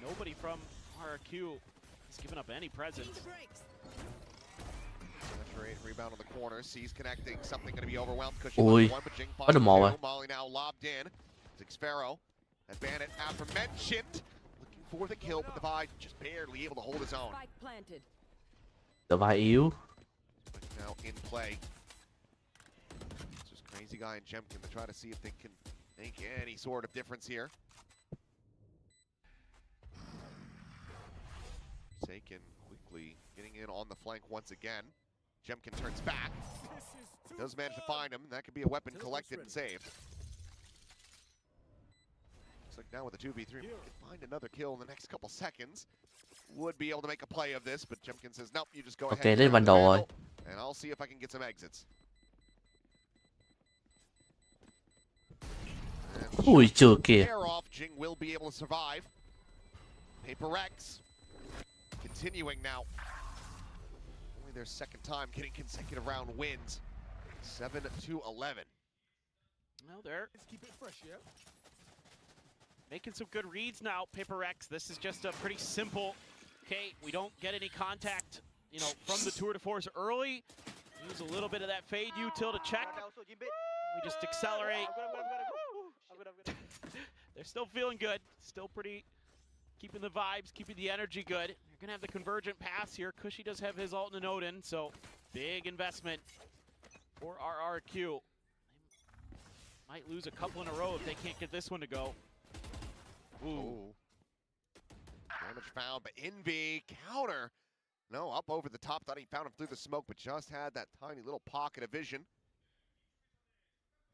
Nobody from RRQ has given up any presence.
Saturate, rebound on the corner, sees connecting, something going to be overwhelmed.
Ui, có đường màu à.
Molly now lobbed in. It's Xfero. That bandit aforementioned. Looking for the kill, but Divide just barely able to hold his own.
Divide yếu.
Now in play. It's just Crazy Guy and Jemkin to try to see if they can make any sort of difference here. Taken quickly, getting in on the flank once again. Jemkin turns back. Does manage to find him. That could be a weapon collected and saved. Looks like now with the 2v3, we can find another kill in the next couple seconds. Would be able to make a play of this, but Jemkin says, nope, you just go ahead
lên bản đồ rồi.
and I'll see if I can get some exits.
Ui, chưa kìa.
Off, Jing will be able to survive. Paper X continuing now. Only their second time getting consecutive round wins. 7-11.
Well, they're making some good reads now, Paper X. This is just a pretty simple, okay, we don't get any contact, you know, from the tour de force early. Use a little bit of that fade util to check. We just accelerate. They're still feeling good. Still pretty, keeping the vibes, keeping the energy good. You're going to have the convergent pass here. Cushy does have his ult and Odin, so big investment for RRQ. They might lose a couple in a row if they can't get this one to go. Ooh.
Damage found, but Envy counter. No, up over the top. Thought he found him through the smoke, but just had that tiny little pocket of vision.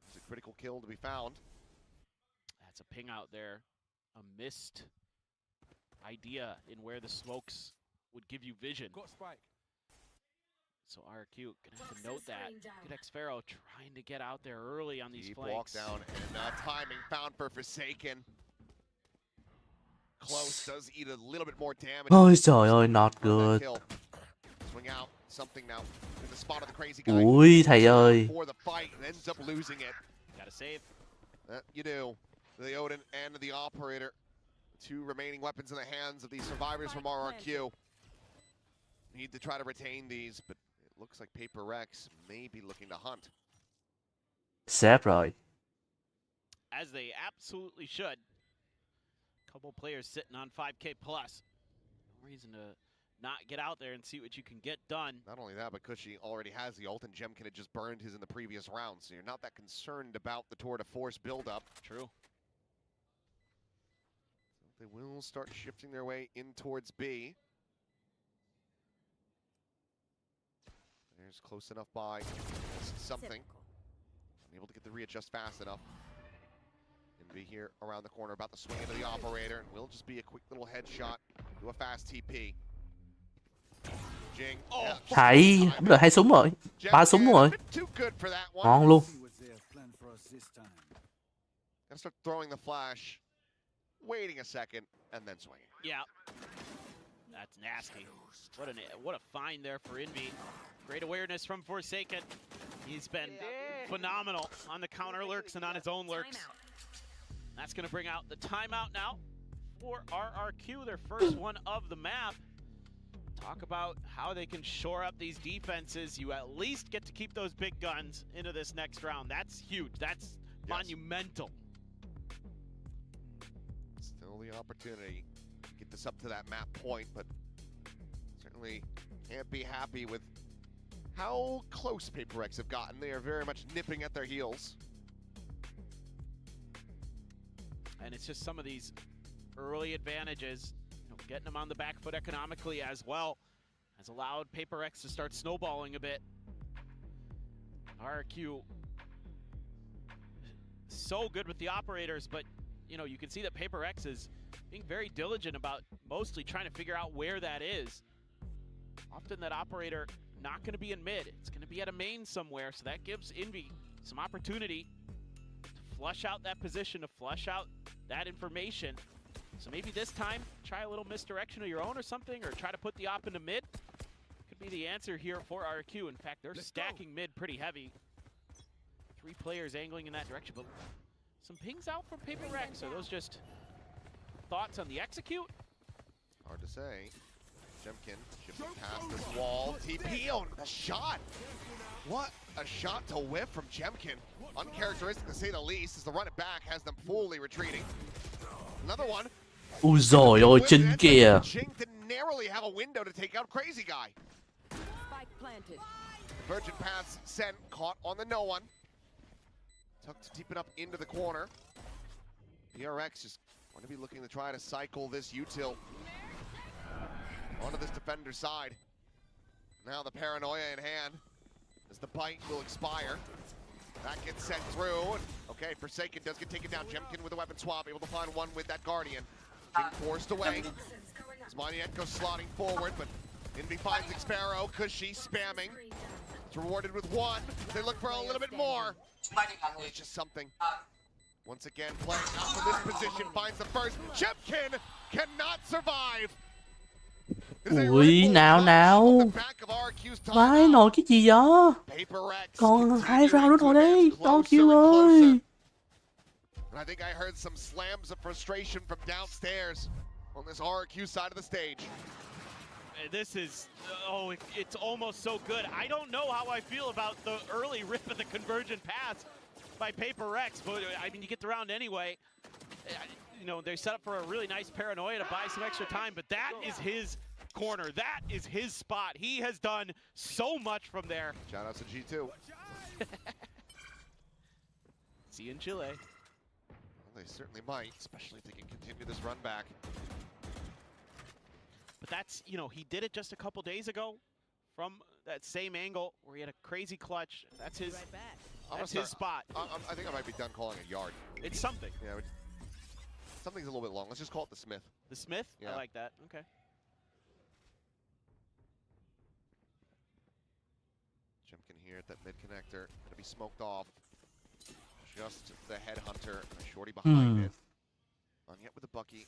It's a critical kill to be found.
That's a ping out there. A missed idea in where the smokes would give you vision.
Got spike.
So RQ gonna have to note that. Good Xfero trying to get out there early on these
Deep
flanks.
walk down and timing found for Forsaken. Close does eat a little bit more damage.
Ôi trời ơi, not good.
Swing out something now in the spot of the crazy guy.
Ui thầy ơi.
For the fight and ends up losing it.
Gotta save.
That you do. The Odin and the Operator. Two remaining weapons in the hands of these survivors from RRQ. Need to try to retain these, but it looks like Paper Rex may be looking to hunt.
Sếp rồi.
As they absolutely should. Couple players sitting on 5K plus. No reason to not get out there and see what you can get done.
Not only that, but Cushy already has the ult, and Jemkin had just burned his in the previous round, so you're not that concerned about the tour de force buildup.
True.
They will start shifting their way in towards B. There's close enough by. Something. Unable to get the readjust fast enough. And be here around the corner, about to swing into the Operator, and will just be a quick little headshot. Do a fast TP. Jing.
Oh,
Thầy, đúng rồi, 2 súng rồi. 3 súng rồi.
Too good for that one.
Ngon luôn.
See what they have planned for us this time.
Gotta start throwing the flash. Waiting a second, and then swinging.
yeah. That's nasty. What a find there for Envy. Great awareness from Forsaken. He's been phenomenal on the counter lurks and on his own lurks. That's going to bring out the timeout now for RRQ, their first one of the map. Talk about how they can shore up these defenses. You at least get to keep those big guns into this next round. That's huge. That's monumental.
Still the opportunity to get this up to that map point, but certainly can't be happy with how close Paper Rex have gotten. They are very much nipping at their heels.
And it's just some of these early advantages, you know, getting them on the back foot economically as well, has allowed Paper Rex to start snowballing a bit. RRQ so good with the operators, but you know, you can see that Paper Rex is being very diligent about mostly trying to figure out where that is. Often that operator not going to be in mid, it's going to be at a main somewhere, so that gives Envy some opportunity to flush out that position, to flush out that information. So maybe this time, try a little misdirection of your own or something, or try to put the op into mid. Could be the answer here for RQ. In fact, they're stacking mid pretty heavy. 3 players angling in that direction, but some pings out from Paper Rex. Are those just thoughts on the execute?
Hard to say. Jemkin shifting past this wall. TP on the shot. What a shot to whiff from Jemkin. Uncharacteristic to say the least, as the run it back has them fully retreating. Another one.
Ui dồi ôi, trên kìa.
Jing didn't narrowly have a window to take out Crazy Guy.
Spike planted.
Virgin pass sent, caught on the no one. Tucked deep enough into the corner. PRX just going to be looking to try to cycle this util onto this defender side. Now the paranoia in hand, as the bite will expire. That gets sent through. Okay, Forsaken does get taken down. Jemkin with a weapon swap, able to find one with that Guardian. Being forced away. As Manienko slotting forward, but Envy finds Xfero. Cushy spamming. It's rewarded with one. They look for a little bit more. It's just something. Once again, playing out from this position, finds the first. Jemkin cannot survive.
Ui, nào. Vãi nồi cái gì vậy? Còn 2 round nữa thôi đấy. Tokyo ơi.
I think I heard some slams of frustration from downstairs on this RQ side of the stage.
This is, oh, it's almost so good. I don't know how I feel about the early rip of the conversion pass by Paper Rex, but I mean, you get the round anyway. You know, they set up for a really nice paranoia to buy some extra time, but that is his corner. That is his spot. He has done so much from there.
Shout out to G2.
See you in Chile.
Well, they certainly might, especially if they can continue this run back.
But that's, you know, he did it just a couple days ago from that same angle where he had a crazy clutch. That's his, that's his spot.
I think I might be done calling it yard.
It's something.
Yeah, Something's a little bit long. Let's just call it the Smith.
The Smith?
Yeah.
I like that. Okay.
Jemkin here at that mid connector. Gonna be smoked off. Just the headhunter and a shorty behind it. On yet with a Bucky.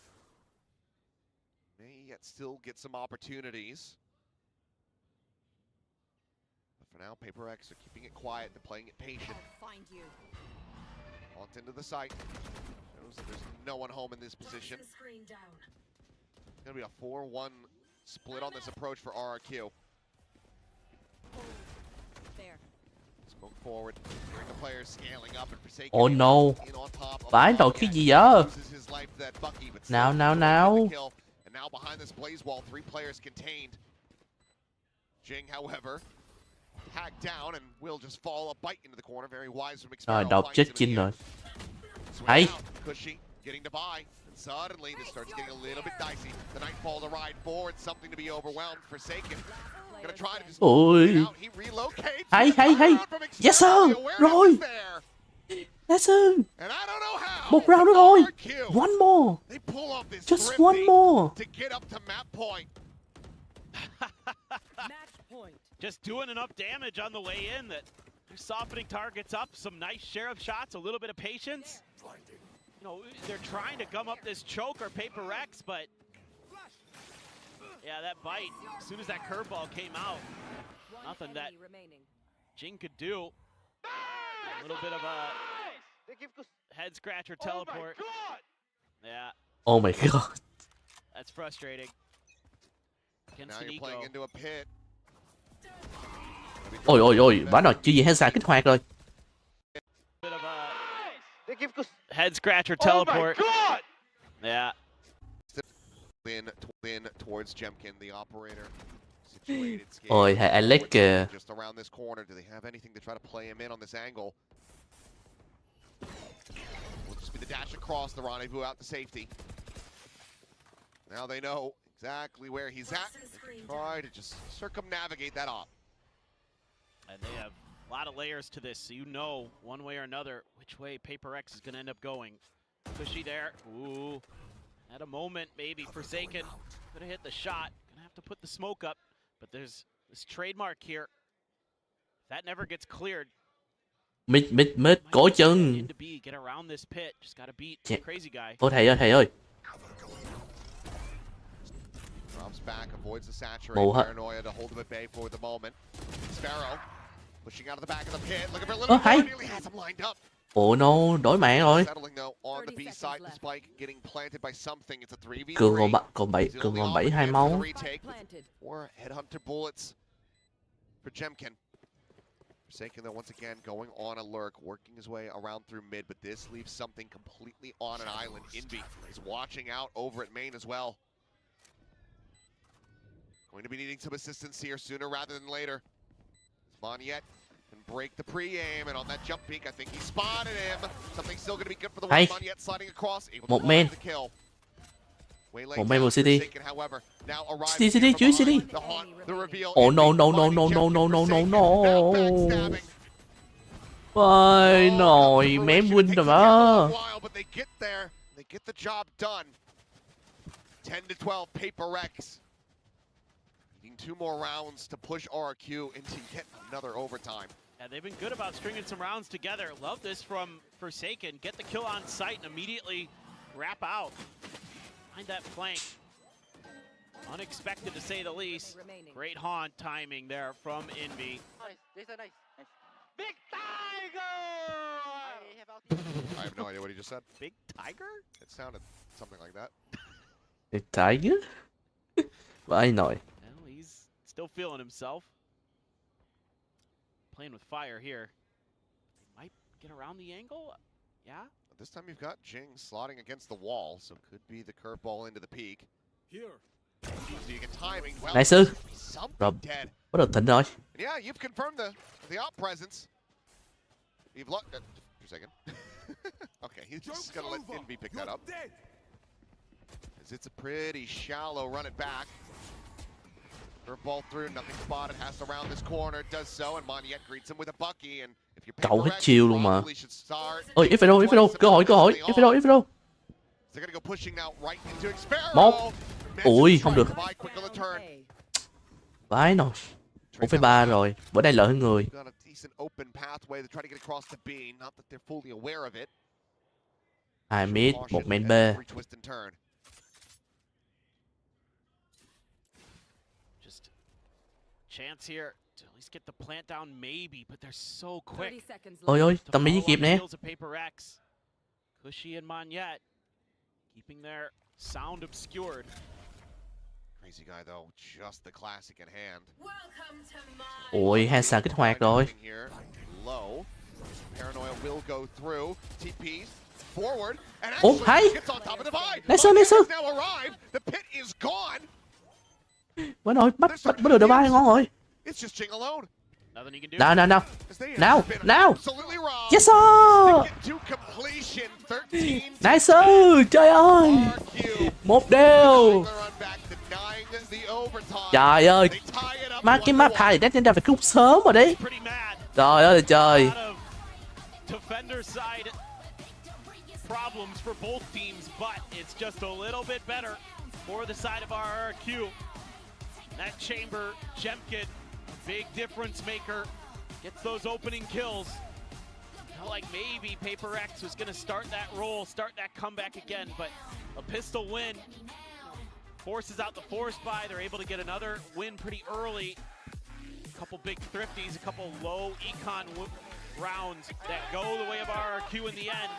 May yet still get some opportunities. But for now, Paper X are keeping it quiet. They're playing it patient.
I'll find you.
Launched into the site. Shows that there's no one home in this position.
Screen down.
Gonna be a 4-1 split on this approach for RRQ.
There.
Smoke forward. Hearing the players scaling up and Forsaken
Oh no.
in on top of
Vãi nồi cái gì vậy?
loses his life to that Bucky, but
Nào,
still
nào,
able to
nào.
get the kill. And now behind this blaze wall, 3 players contained. Jing, however, hacked down and will just fall a bite into the corner. Very wise from
Rồi,
Xferro.
đột chết Chinh rồi. Hay.
Cushy getting to buy. And suddenly this starts getting a little bit dicey. The Nightfall to ride forward, something to be overwhelmed. Forsaken. Gonna try to just
Ôi.
get out. He relocates.
Hay, hay, hay. Yes sir. Rồi. Yes sir.
And I don't know how.
Một round nữa thôi.
RRQ,
One more.
they pull off this
Just
thrifty
one more.
to get up to map point.
Match point.
Just doing enough damage on the way in that they're softening targets up. Some nice share of shots, a little bit of patience. You know, they're trying to gum up this choke or Paper Rex, but yeah, that bite, as soon as that curveball came out, nothing that
remaining.
Jing could do. A little bit of a head scratcher teleport. Yeah,
Oh my god.
that's frustrating. Against
Now
an
you're playing
eco.
into a pit.
Ôi ôi ôi, vãi nồi chưa gì hết xa kích hoạt rồi.
Bit of a head scratcher teleport. Yeah.
In towards Jemkin, the operator. Situated, scared,
Ôi, hay Alex kìa.
just around this corner. Do they have anything to try to play him in on this angle? Will just be the dash across the rendezvous out to safety. Now they know exactly where he's at. They can try to just circumnavigate that off.
And they have a lot of layers to this, so you know one way or another which way Paper X is going to end up going. Cushy there. Ooh. At a moment, maybe Forsaken could have hit the shot. Gonna have to put the smoke up, but there's this trademark here. If that never gets cleared,
Mid, cổ chân.
into B, get around this pit. Just gotta beat
Dạ.
crazy guy.
Ôi thầy ơi.
Drops back, avoids the saturate.
Mù hả?
Paranoia to hold him at bay for the moment. Sparrow pushing out of the back of the pit. Looking for a
Ơ
little
hay.
more. Nearly has him lined up.
Ồ no, đổi mạng rồi.
Settling though on the
30
B
seconds
side. The
left.
spike getting planted by something. It's a 3v3.
Cường còn 7 2 máu.
Spike planted.
4 headhunter bullets for Jemkin. Forsaken though once again going on a lurk, working his way around through mid, but this leaves something completely on an island. Invi is watching out over at main as well. Going to be needing some assistance here sooner rather than later. Monyet can break the pre-aim, and on that jump peek, I think he spotted him. Something's still going to be good for the
Hay.
one. Monyet sliding across, able
Một
to
man.
the kill.
Một man một City.
However, now arriving
City,
here
chửi
from
City.
behind, the haunt, the reveal.
Oh no
Invi,
no no
Monyet,
no no
Jemkin,
no no no
Forsaken,
no.
now backstabbing.
Ôi nồi mém win rồi mà.
But they get there. They get the job done. 10 to 12 Paper Rex. Needing 2 more rounds to push RRQ into yet another overtime.
Yeah, they've been good about stringing some rounds together. Love this from Forsaken. Get the kill on site and immediately wrap out. Find that flank. Unexpected to say the least.
Remaining.
Great haunt timing there from Envy.
Nice. This is nice.
Big Tiger!
I have ulti.
I have no idea what he just said.
Big Tiger?
It sounded something like that.
Tiger. Vãi nồi.
Well, he's still feeling himself. Playing with fire here. They might get around the angle. Yeah?
This time you've got Jing slotting against the wall, so could be the curveball into the peak.
Here.
So you get timing. Well,
Nice.
something
Rồi,
dead.
bắt đầu thịnh rồi.
And yeah, you've confirmed the op presence. You've looked at for a second. Okay, he's just gonna let Envy pick that up. As it's a pretty shallow run it back. Curveball through, nothing spotted, has to round this corner, does so, and Monyet greets him with a Bucky, and if you're
Cậu hết
Paper Rex,
chiêu
you
luôn mà.
probably should start
Ôi Xferro, cơ hội, Xferro. 1. Ui, không được. Vãi nồi. 1,3 rồi. Bữa nay lợi hơn người. Hai mid, một main B.
Chance here to at least get the plant down maybe, but they're so quick.
Ôi ôi, tầm đi kịp nè.
Cushy and Mong, những, keeping their sound obscured.
Crazy guy though, just the classic at hand.
Ôi, Hansa kích hoạt rồi.
Low. Paranoia will go through. TP forward and
Ồ, hay. Nice, nice.
The pit is gone.
Quá rồi, bắt được đầu vai ngon rồi.
It's just Jing alone.
Nào. Yes sir. Nice, trời ơi. Một đều. Trời ơi. Má cái map 2 thì Death phải cút sớm rồi đấy. Trời ơi trời.
Problems for both teams, but it's just a little bit better for the side of RRQ. That chamber, Jemkin, big difference maker, gets those opening kills. Felt like maybe Paper X was going to start that roll, start that comeback again, but a pistol win forces out the force buy. They're able to get another win pretty early. A couple big thrifties, a couple low econ rounds that go the way of RRQ in the end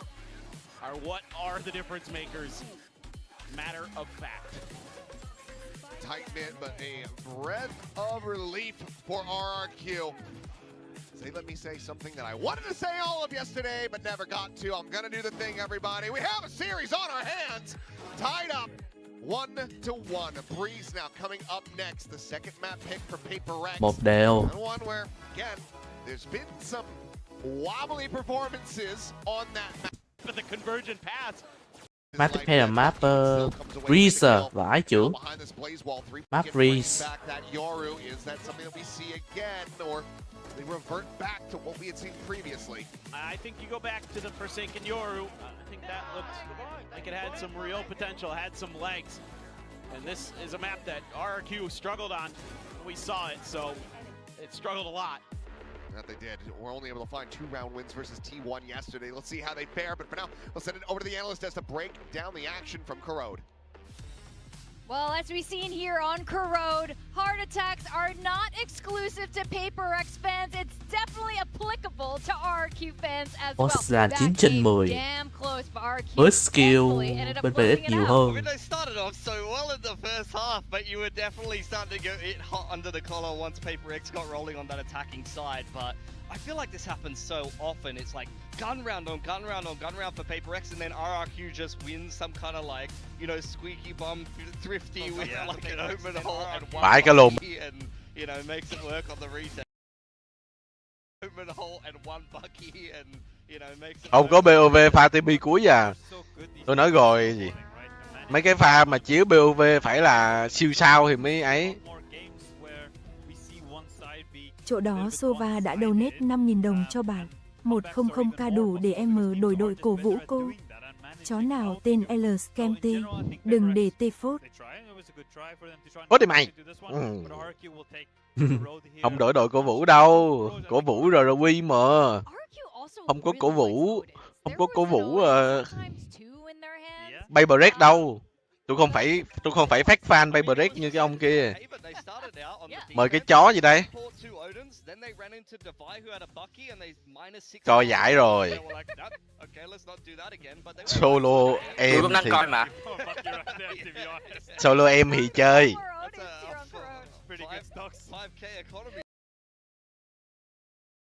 are what are the difference makers. Matter of fact.
Tight knit, but a breath of relief for RRQ. Let me say something that I wanted to say all of yesterday, but never got to. I'm gonna do the thing, everybody. We have a series on our hands, tied up 1-1. A Breeze now coming up next. The second map pick for Paper X.
Một đều.
One where, again, there's been some wobbly performances on that map.
But the convergent pass.
Map tiếp theo là map Breeze, vãi trưởng. Map Breeze.
They revert back to what we had seen previously.
I think you go back to the Forsaken Yoru. I think that looked like it had some real potential, had some legs. And this is a map that RRQ struggled on. We saw it, so it struggled a lot.
That they did. We're only able to find 2-round wins versus T1 yesterday. Let's see how they fare, but for now, let's send it over to the analyst desk to break down the action from Corrode.
Well, as we've seen here on Corrode, heart attacks are not exclusive to Paper X fans. It's definitely applicable to RRQ fans as well.
Là 9/10.
Damn close, but RRQ
với skill bên BS nhiều hơn.
They started off so well in the first half, but you were definitely starting to get it hot under the collar once Paper X got rolling on that attacking side. But I feel like this happens so often. It's like gun round on gun round on gun round for Paper X, and then RRQ just wins some kind of like, you know, squeaky bum thrifty with like an open hole and one bucky and, you know, makes it work on the retake. Open hole and one bucky and, you know, makes it
không có BOV pha TP cuối à. Tôi nói rồi gì. Mấy cái pha mà chiếu BOV phải là siêu sao thì mới ấy.
Chỗ đó Sova đã donate 5.000 đồng cho bạn. 100k đủ để em đổi đội cổ vũ cô. Chó nào tên L scam T, đừng để T phốt.
Phốt đi mày. Không đổi đội cổ vũ đâu. Cổ vũ rồi rồi quy mà. Không có cổ vũ. Không có cổ vũ Paper Red đâu. Tôi không phải phát fan Paper Red như cái ông kia. Mời cái chó gì đây? Cho giải rồi. Solo em thì solo em thì chơi.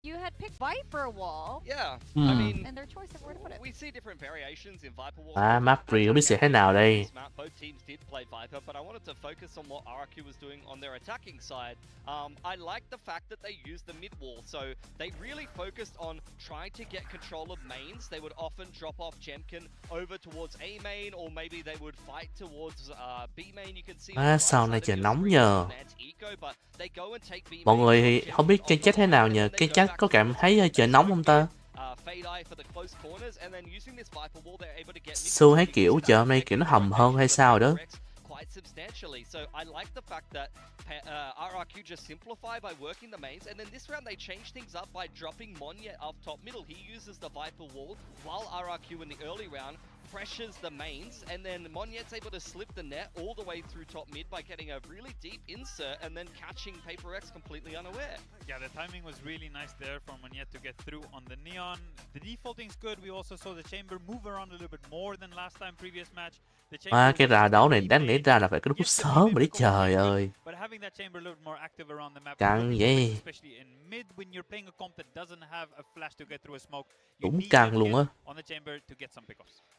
You had picked Viper Wall.
Yeah. I mean,
and their choice of where to put it.
We see different variations in Viper Wall.
Map Breeze không biết sẽ thế nào đây.
Both teams did play Viper, but I wanted to focus on what RRQ was doing on their attacking side. I like the fact that they used the mid wall, so they really focused on trying to get control of mains. They would often drop off Jemkin over towards A main, or maybe they would fight towards B main. You can see.
Sao này trời nóng nhờ. Mọi người không biết kênh chat thế nào nhờ. Kênh chat có cảm thấy trời nóng không ta? Su thấy kiểu chờ hôm nay kiểu nó hầm hơn hay sao đó.
Quite substantially. So I like the fact that RRQ just simplify by working the mains, and then this round they change things up by dropping Monye up top middle. He uses the Viper wall while RRQ in the early round pressures the mains, and then Monet's able to slip the net all the way through top mid by getting a really deep insert and then catching Paper X completely unaware.
Yeah, the timing was really nice there for Monet to get through on the Neon. The defaulting's good. We also saw the chamber move around a little bit more than last time previous match.
Cái ra đấu này đáng lẽ ra là phải kết thúc sớm mà đấy, trời ơi. Căng vậy. Đúng căng luôn á.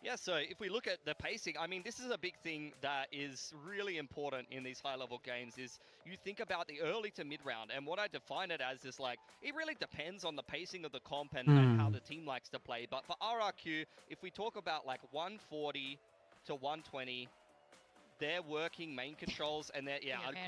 Yeah, so if we look at the pacing, I mean, this is a big thing that is really important in these high-level games is you think about the early to mid-round, and what I define it as is like, it really depends on the pacing of the comp and how the team likes to play. But for RRQ, if we talk about like 140 to 120, they're working main controls and they're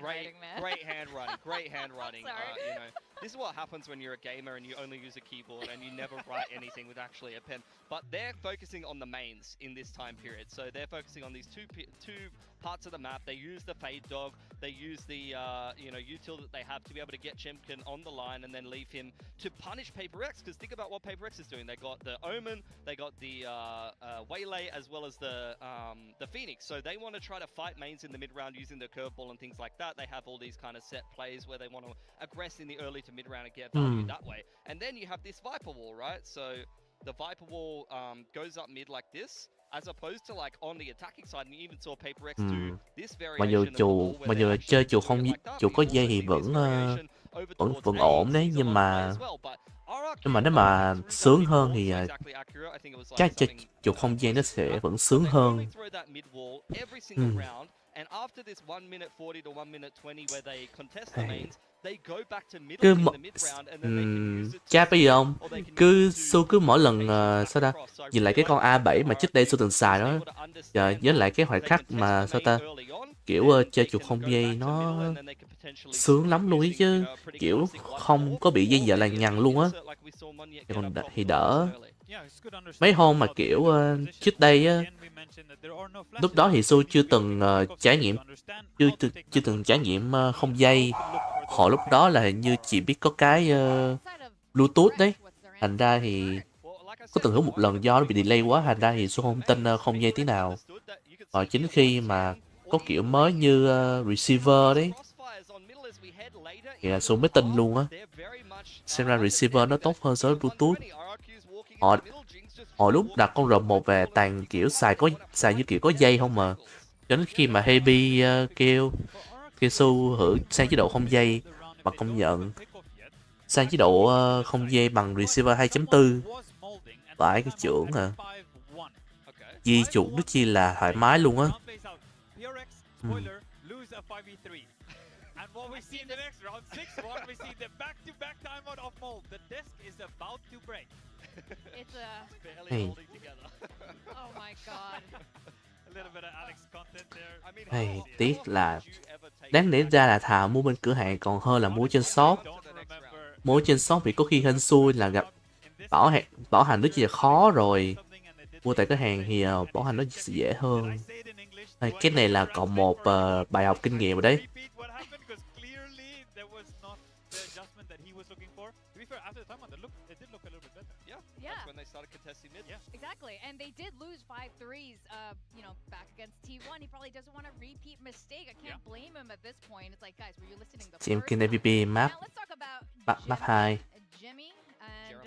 great hand running. You know, this is what happens when you're a gamer and you only use a keyboard and you never write anything with actually a pen. But they're focusing on the mains in this time period. So they're focusing on these two parts of the map. They use the fade dog. They use the util that they have to be able to get Chemkin on the line and then leave him to punish Paper X. Because think about what Paper X is doing. They got the Omen, they got the Waylay, as well as the Phoenix. So they want to try to fight mains in the mid round using the curveball and things like that. They have all these kind of set plays where they want to aggress in the early to mid round and get value that way. And then you have this Viper wall, right? So the Viper wall goes up mid like this, as opposed to like on the attacking side, and you even saw Paper X do this variation.
Mà dù chơi chủ không có dây thì vẫn ổn đấy, nhưng mà nếu mà sướng hơn thì chắc chủ không dây nó sẽ vẫn sướng hơn. Cứ chát cái gì không, cứ mỗi lần sao ta nhìn lại cái con A7 mà trước đây Su từng xài đó, với lại cái khoảnh khắc mà sao ta kiểu chơi chuột không dây nó sướng lắm luôn ấy chứ, kiểu không có bị dây dợ lằng nhằng luôn á, còn thì đỡ. Mấy hôm mà kiểu trước đây á, lúc đó thì Su chưa từng trải nghiệm không dây. Hồi lúc đó là hình như chỉ biết có cái Bluetooth đấy, thành ra thì có từng thử một lần do nó bị delay quá, thành ra thì Su không tin không dây tí nào. Và chính khi mà có kiểu mới như receiver đấy thì là Su mới tin luôn á, xem ra receiver nó tốt hơn so với Bluetooth. Hồi lúc đặt con R1 về toàn kiểu xài như kiểu có dây không mà, cho đến khi mà Heavy kêu Su thử sang chế độ không dây, mà công nhận sang chế độ không dây bằng receiver 2.4 phải cái chưởng di chuột rất chi là thoải mái luôn á. Hey, tiếc là đáng lẽ ra là thà mua bên cửa hàng còn hơn là mua trên shop. Mua trên shop thì có khi hên xui là gặp bảo hành rất là khó rồi. Mua tại cửa hàng thì bảo hành nó sẽ dễ hơn. Cái này là còn một bài học kinh nghiệm rồi đấy.
Exactly, and they did lose 5 threes, back against T1. He probably doesn't want to repeat mistake. I can't blame him at this point. It's like, guys, were you listening the first
time? MVP map.
Now let's talk about
map 2.
Jimmy and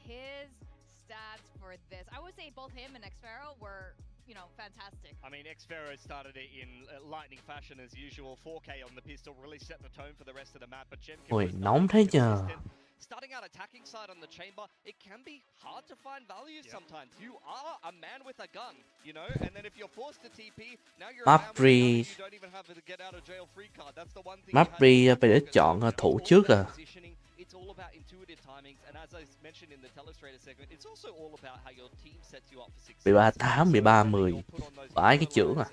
his stats for this. I would say both him and Xfero were, fantastic.
I mean, Xfero started it in lightning fashion as usual. 4K on the pistol really set the tone for the rest of the map. But
Ôi, nóng thế nhờ.
Starting out attacking side on the chamber, it can be hard to find value sometimes. You are a man with a gun, and then if you're forced to TP, now you're a man with a gun, you don't even have to get out of jail free card. That's the one thing.
Map free phải để chọn thủ trước à. bị 38, bị 30. Vãi cái chưởng à.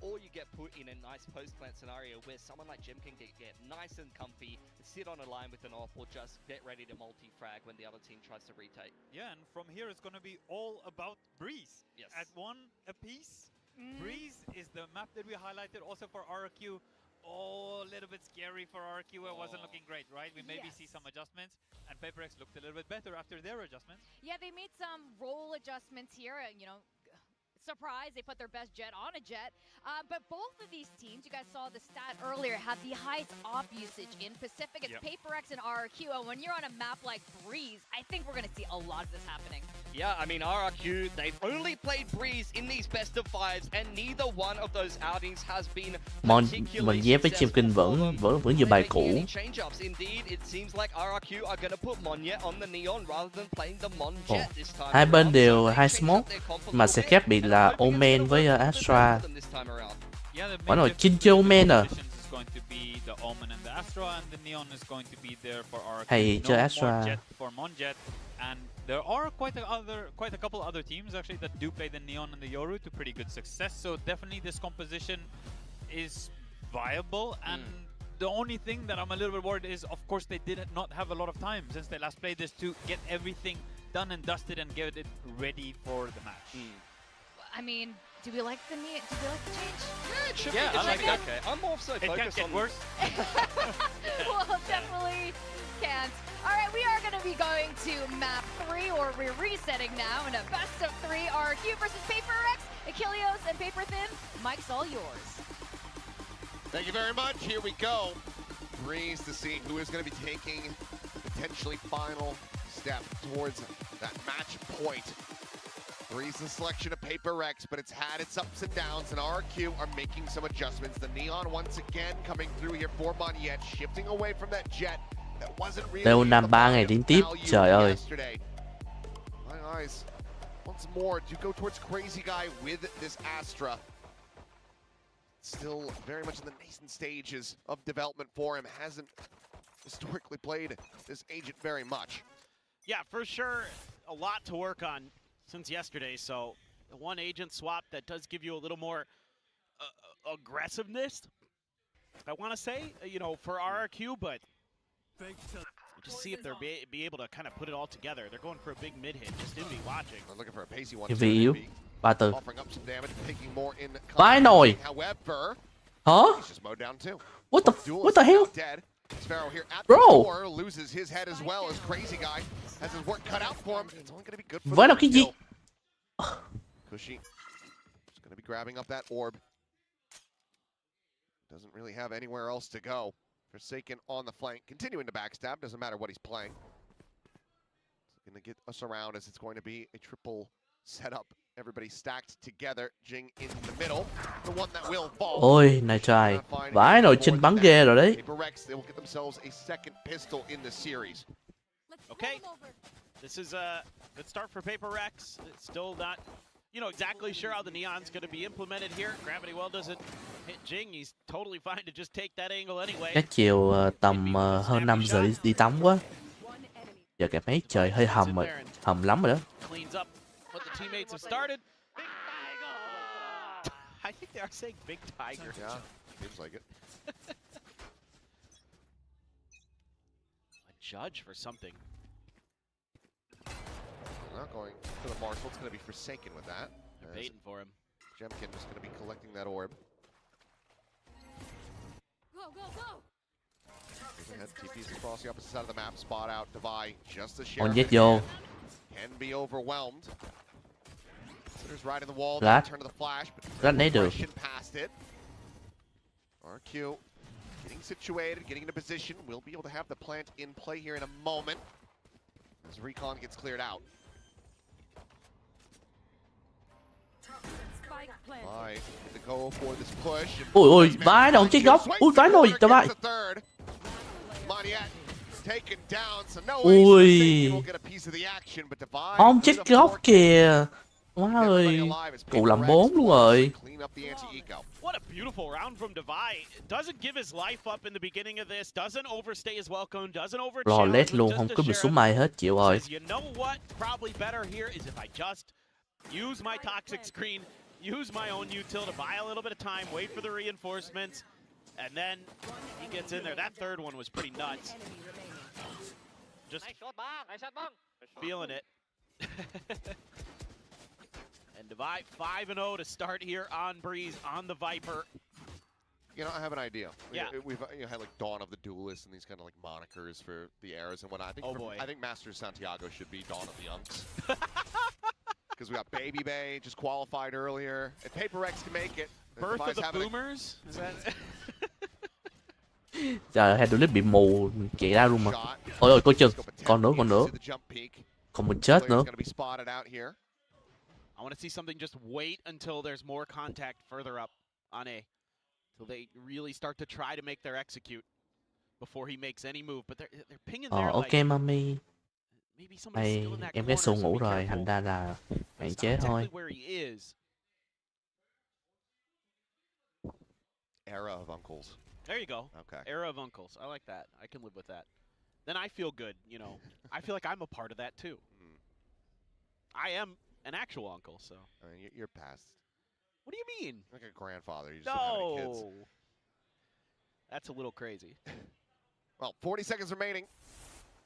Or you get put in a nice post plant scenario where someone like Jem can get nice and comfy, sit on a line with an off, or just get ready to multi-frag when the other team tries to retake.
Yeah, and from here it's going to be all about Breeze.
Yes.
At one apiece. Breeze is the map that we highlighted also for RQ. Oh, a little bit scary for RQ. It wasn't looking great, right? We maybe see some adjustments, and PaperX looked a little bit better after their adjustments.
Yeah, they made some role adjustments here, you know. Surprise, they put their best jet on a jet. But both of these teams, you guys saw the stat earlier, have the highest op usage in Pacific. It's PaperX and RRQ. And when you're on a map like Breeze, I think we're going to see a lot of this happening.
Yeah, I mean, RRQ, they've only played Breeze in these best of fives, and neither one of those outings has been
Mình dép với Chimkin vẫn như bài cũ.
Indeed, it seems like RRQ are going to put Monye on the Neon rather than playing the Mon Jet this time.
Hai bên đều hai smoke, mà sẽ khác biệt là Omen với Astra. Phải rồi, Chin chơi Omen à. Hay chơi Astra.
And there are quite a couple other teams actually that do play the Neon and the Yoru to pretty good success. So definitely this composition is viable. And the only thing that I'm a little bit worried is, of course, they did not have a lot of time since they last played this to get everything done and dusted and get it ready for the match.
I mean, do we like the change?
Yeah, it should
be.
I
like
it. Okay. I'm more so focused on...
It can't get worse.
Well, definitely can't. All right, we are going to be going to map 3, or we're resetting now in a best of 3 RQ versus PaperX, Achilleos, and Paper Thin. Mike's all yours.
Thank you very much. Here we go. Breeze to see who is going to be taking potentially final step towards that match point. Breeze the selection of PaperX, but it's had its ups and downs, and RQ are making some adjustments. The Neon once again coming through here for Monyet, shifting away from that jet that wasn't really
Đều nằm 3 ngày liên tiếp, trời ơi.
My eyes, once more, do go towards Crazy Guy with this Astra. Still very much in the nascent stages of development for him. Hasn't historically played this agent very much.
Yeah, for sure, a lot to work on since yesterday. So the one agent swap that does give you a little more aggressiveness, I want to say, you know, for RRQ, but just see if they're be able to kind of put it all together. They're going for a big mid hit, just didn't be watching.
They're looking for a pacey one.
Vì yếu. 3 từ.
Offering up some damage, taking more in.
Vãi nồi.
However,
hả?
he's just mowed down too.
What the hell?
Sparrow here at
Bro.
the door loses his head as well as Crazy Guy has his work cut out for him. It's only going to be good for
Vãi là cái gì?
Cushy just going to be grabbing up that orb. Doesn't really have anywhere else to go. Forsaken on the flank, continuing to backstab, doesn't matter what he's playing. It's going to get us around as it's going to be a triple setup. Everybody stacked together, Jing in the middle, the one that will fall.
Ôi, này trai, vãi nồi Chinh bắn ghê rồi đấy.
PaperX, they will get themselves a second pistol in the series.
Okay, this is a good start for PaperX. It's still not, you know, exactly sure how the Neon's going to be implemented here. Gravity Well doesn't hit Jing. He's totally fine to just take that angle anyway.
Chắc chiều tầm hơn 5 giờ đi tắm quá. Giờ cảm thấy trời hơi hầm rồi, hầm lắm rồi đó.
Cleans up what the teammates have started. I think they are saying Big Tiger.
Yeah, seems like it.
A judge for something.
Not going to the Marshal. It's going to be Forsaken with that.
They're baiting for him.
Jemkin is going to be collecting that orb.
Go, go, go!
Ahead, TP's across the opposite side of the map. Spot out, Divide. Just a share.
Con giết vô.
Can be overwhelmed. Considers right in the wall.
Lát.
Turn to the flash, but
Lát nấy được.
past it. RQ getting situated, getting into position. We'll be able to have the plant in play here in a moment as Recon gets cleared out. Right, to go for this push.
Ôi ôi, vãi đầu chết góc. Ui vãi nồi, tao vãi.
Taken down, so no
Ui.
will get a piece of the action, but Divide
Ông chết góc kìa. Má ơi, cụ làm 4 luôn rồi.
clean up the anti-eco.
What a beautiful round from Divide. Doesn't give his life up in the beginning of this. Doesn't overstay his welcome. Doesn't over
Lo
challenge.
lét luôn, không có bị xuống mai hết, chịu rồi.
You know what? Probably better here is if I just use my toxic screen, use my own util to buy a little bit of time, wait for the reinforcements, and then he gets in there. That third one was pretty nuts. Just feeling it. And Divide 5-0 to start here on Breeze, on the Viper.
You know, I have an idea.
Yeah.
We've had like Dawn of the Duelist and these kind of like monikers for the eras and whatnot. I think I think Master Santiago should be Dawn of the Unks. Because we got Baby Bay just qualified earlier. If Paper X can make it.
Birth of the Boomers? Is that...
Trời, Hedolip bị mù chạy ra luôn mà. Ôi ôi, coi chừng, còn nữa. Còn một chết nữa.
I want to see something just wait until there's more contact further up on A. Till they really start to try to make their execute before he makes any move. But they're pinging there
Ok
like,
mami.
maybe somebody's still in that
Em cái
corner,
xu
so
ngủ
be
rồi,
careful.
thành ra là hạn
That's
chế
not
thôi.
exactly where he is.
Era of Uncles.
There you go.
Okay.
Era of Uncles. I like that. I can live with that. Then I feel good, you know. I feel like I'm a part of that too. I am an actual uncle, so.
I mean, you're past.
What do you mean?
Like a grandfather. You just don't have any kids.
No. That's a little crazy.
Well, 40 seconds remaining.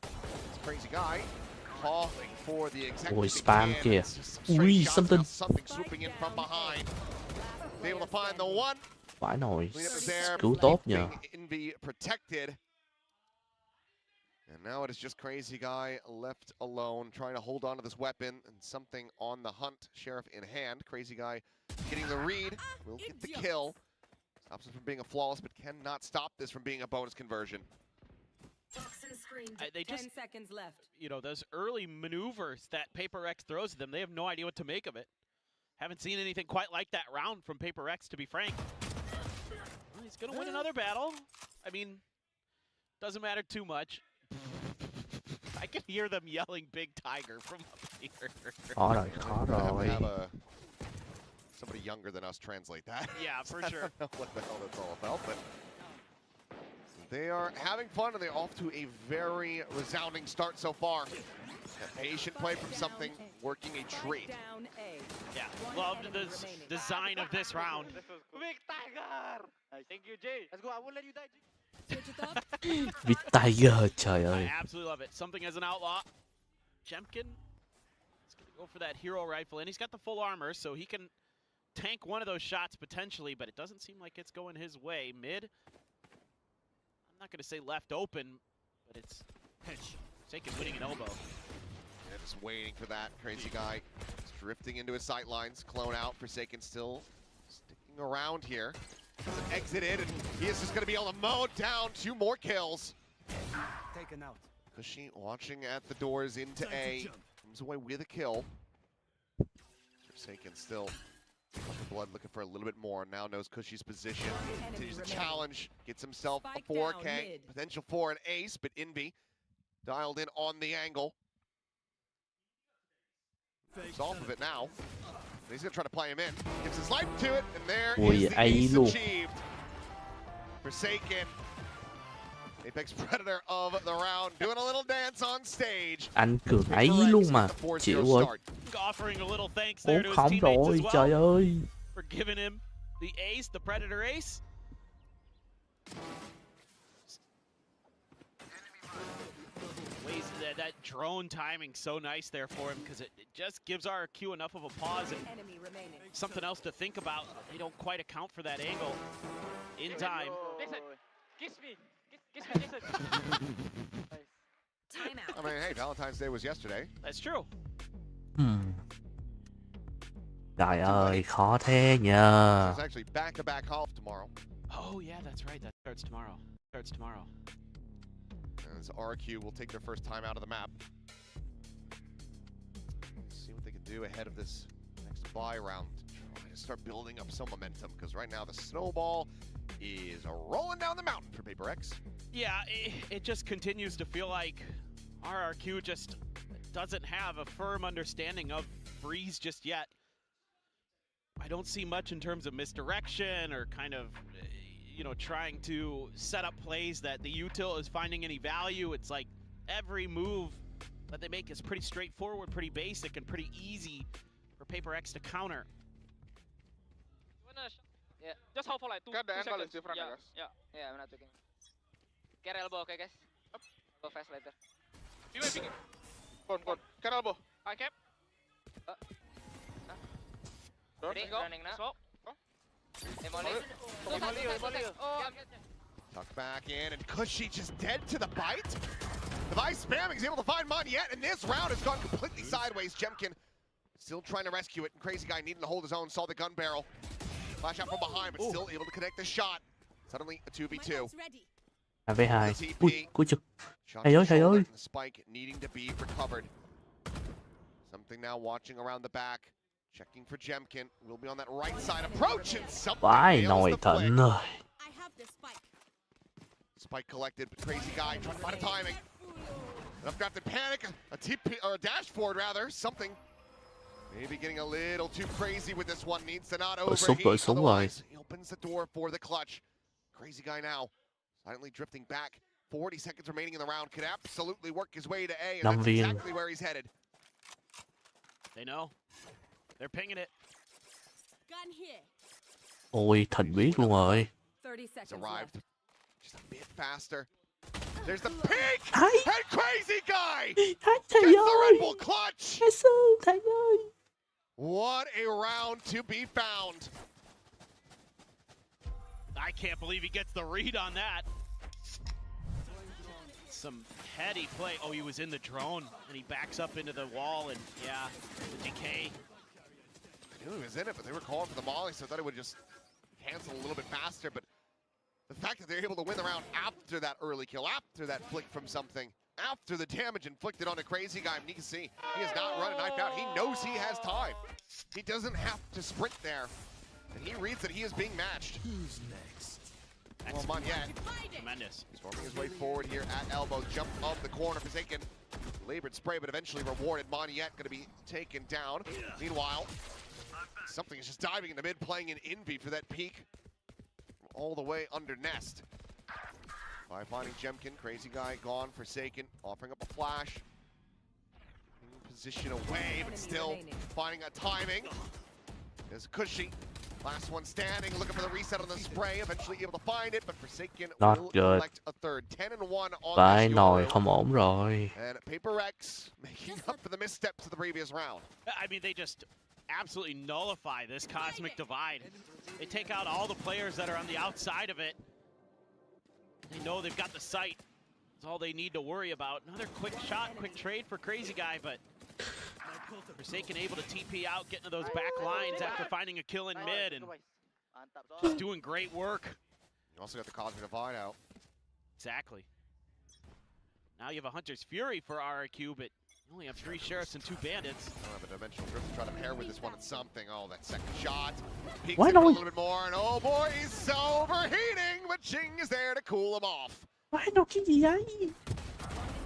This crazy guy calling for the executive.
Ôi, spam
again.
kìa.
Straight
Ui,
shots,
something.
now something swooping in from behind. Be able to find the one.
Phải nồi,
Clean up is there,
cứu tốt nhờ.
Envy protected. And now it is just crazy guy left alone, trying to hold on to this weapon and something on the hunt. Sheriff in hand. Crazy guy getting the read. Will get the kill. Stops it from being a flawless, but cannot stop this from being a bonus conversion.
They just,
10 seconds left.
you know, those early maneuvers that Paper X throws at them, they have no idea what to make of it. Haven't seen anything quite like that round from Paper X, to be frank. Well, he's going to win another battle. I mean, doesn't matter too much. I can hear them yelling Big Tiger from up here.
Khó rồi, khó rồi.
Have somebody younger than us translate that.
Yeah, for
I
sure.
don't know what the hell that's all about, but they are having fun and they're off to a very resounding start so far. A patient play from something, working a trade.
Yeah, loved the design of this round.
Big Tiger! Thank you, Jay. Let's go. I won't let you die, Jay.
Big Tiger, trời ơi.
I absolutely love it. Something as an outlaw. Jemkin is going to go for that hero rifle, and he's got the full armor, so he can tank one of those shots potentially, but it doesn't seem like it's going his way. Mid, I'm not going to say left open, but it's Forsaken winning an elbow.
Yeah, just waiting for that. Crazy guy just drifting into his sight lines. Clone out. Forsaken still sticking around here. Doesn't exited, and he is just going to be able to mow down 2 more kills.
Taken out.
Cushy watching at the doors into A. Comes away with a kill. Forsaken still looking blood, looking for a little bit more. Now knows Cushy's position. Continues to challenge. Gets himself a 4K. Potential for an ace, but Envy dialed in on the angle. He's off of it now. He's going to try to play him in. Gives his life to it, and there is the ace achieved. Forsaken, Apex Predator of the round, doing a little dance on stage.
Anh Cường ấy luôn mà, chịu rồi.
Offering a little thanks there to his
4-0
teammates
rồi,
as well
trời ơi.
for giving him the ace, the Predator ace. That drone timing so nice there for him because it just gives RQ enough of a pause and something else to think about. They don't quite account for that angle in time.
Listen, kiss me. Kiss me, listen.
Time out.
I mean, hey, Valentine's Day was yesterday.
That's true.
Trời ơi, khó thế nhờ.
There's actually back-to-back half tomorrow.
Oh yeah, that's right. That starts tomorrow.
As RQ will take their first time out of the map. See what they can do ahead of this next bye round. Try to start building up some momentum, because right now the snowball is rolling down the mountain for Paper X.
Yeah, it just continues to feel like RRQ just doesn't have a firm understanding of Breeze just yet. I don't see much in terms of misdirection or kind of, you know, trying to set up plays that the util is finding any value. It's like every move that they make is pretty straightforward, pretty basic, and pretty easy for Paper X to counter.
Yeah, just hold for like two seconds.
Different,
Yeah,
I guess.
yeah, I'm not taking. Get elbow, okay, guys. Go fast later.
Go. Get elbow.
I cap.
Ready?
Go.
Running now.
Oh,
Tuck back in, and Cushy just dead to the bite. Device spamming, he's able to find Mon yet, and this round has gone completely sideways. Jemkin still trying to rescue it, and Crazy Guy needing to hold his own, saw the gun barrel. Flash out from behind, but still able to connect the shot. Suddenly a 2v2.
2v2. Ui, cuối trực. Thầy ơi.
The spike needing to be recovered. Something now watching around the back. Checking for Jemkin. Will be on that right side approach, and something
Vãi
nails
nồi
the
thịnh
flick.
rồi.
Spike collected, but Crazy Guy trying to find a timing. Enough got the panic, a TP or a dash forward rather, something. Maybe getting a little too crazy with this one. Needs to not overheat. Otherwise, he opens the door for the clutch. Crazy Guy now silently drifting back. 40 seconds remaining in the round. Could absolutely work his way to A, and that's exactly where he's headed.
They know. They're pinging it.
Gun here.
Ôi, Thịnh biết luôn rồi.
30
He's
seconds
arrived
left.
just a bit faster. There's the peak!
Ai?
And Crazy Guy
Thầy
gets the
ơi.
Red Bull clutch!
Jesus, thầy ơi.
What a round to be found.
I can't believe he gets the read on that. Some heady play. Oh, he was in the drone, and he backs up into the wall, and yeah, the decay.
I knew he was in it, but they were calling for the molly, so I thought it would just cancel a little bit faster. But the fact that they're able to win the round after that early kill, after that flick from something, after the damage inflicted on a Crazy Guy, and you can see he is not running knife out. He knows he has time. He doesn't have to sprint there, and he reads that he is being matched.
Who's next?
Well, Mon yet.
Tremendous.
Storming his way forward here at elbow. Jump of the corner. Forsaken. Labored spray, but eventually rewarded. Moniette going to be taken down. Meanwhile, something is just diving into mid, playing in Envy for that peak. All the way under Nest. By finding Jemkin. Crazy Guy gone. Forsaken. Offering up a flash. In position away, but still finding a timing. There's Cushy. Last one standing, looking for the reset on the spray, eventually able to find it, but Forsaken
Not
will
good.
collect a third. 10-1 on
Vãi
this
nồi
Euro.
không ổn rồi.
And Paper X making up for the missteps of the previous round.
I mean, they just absolutely nullify this cosmic divide. They take out all the players that are on the outside of it. They know they've got the sight. That's all they need to worry about. Another quick shot, quick trade for Crazy Guy, but Forsaken able to TP out, get into those back lines after finding a kill in mid, and just doing great work.
You also got the Cosmic Divide out.
Exactly. Now you have a Hunter's Fury for RRQ, but you only have 3 Sheriffs and 2 Bandits.
Oh, but Dimensional Drift to try to pair with this one in something. Oh, that second shot. Peeks
Why
in a
don't we-
little bit more, and oh boy, he's overheating, but Ching is there to cool him off.
Vãi nồi cái gì đấy?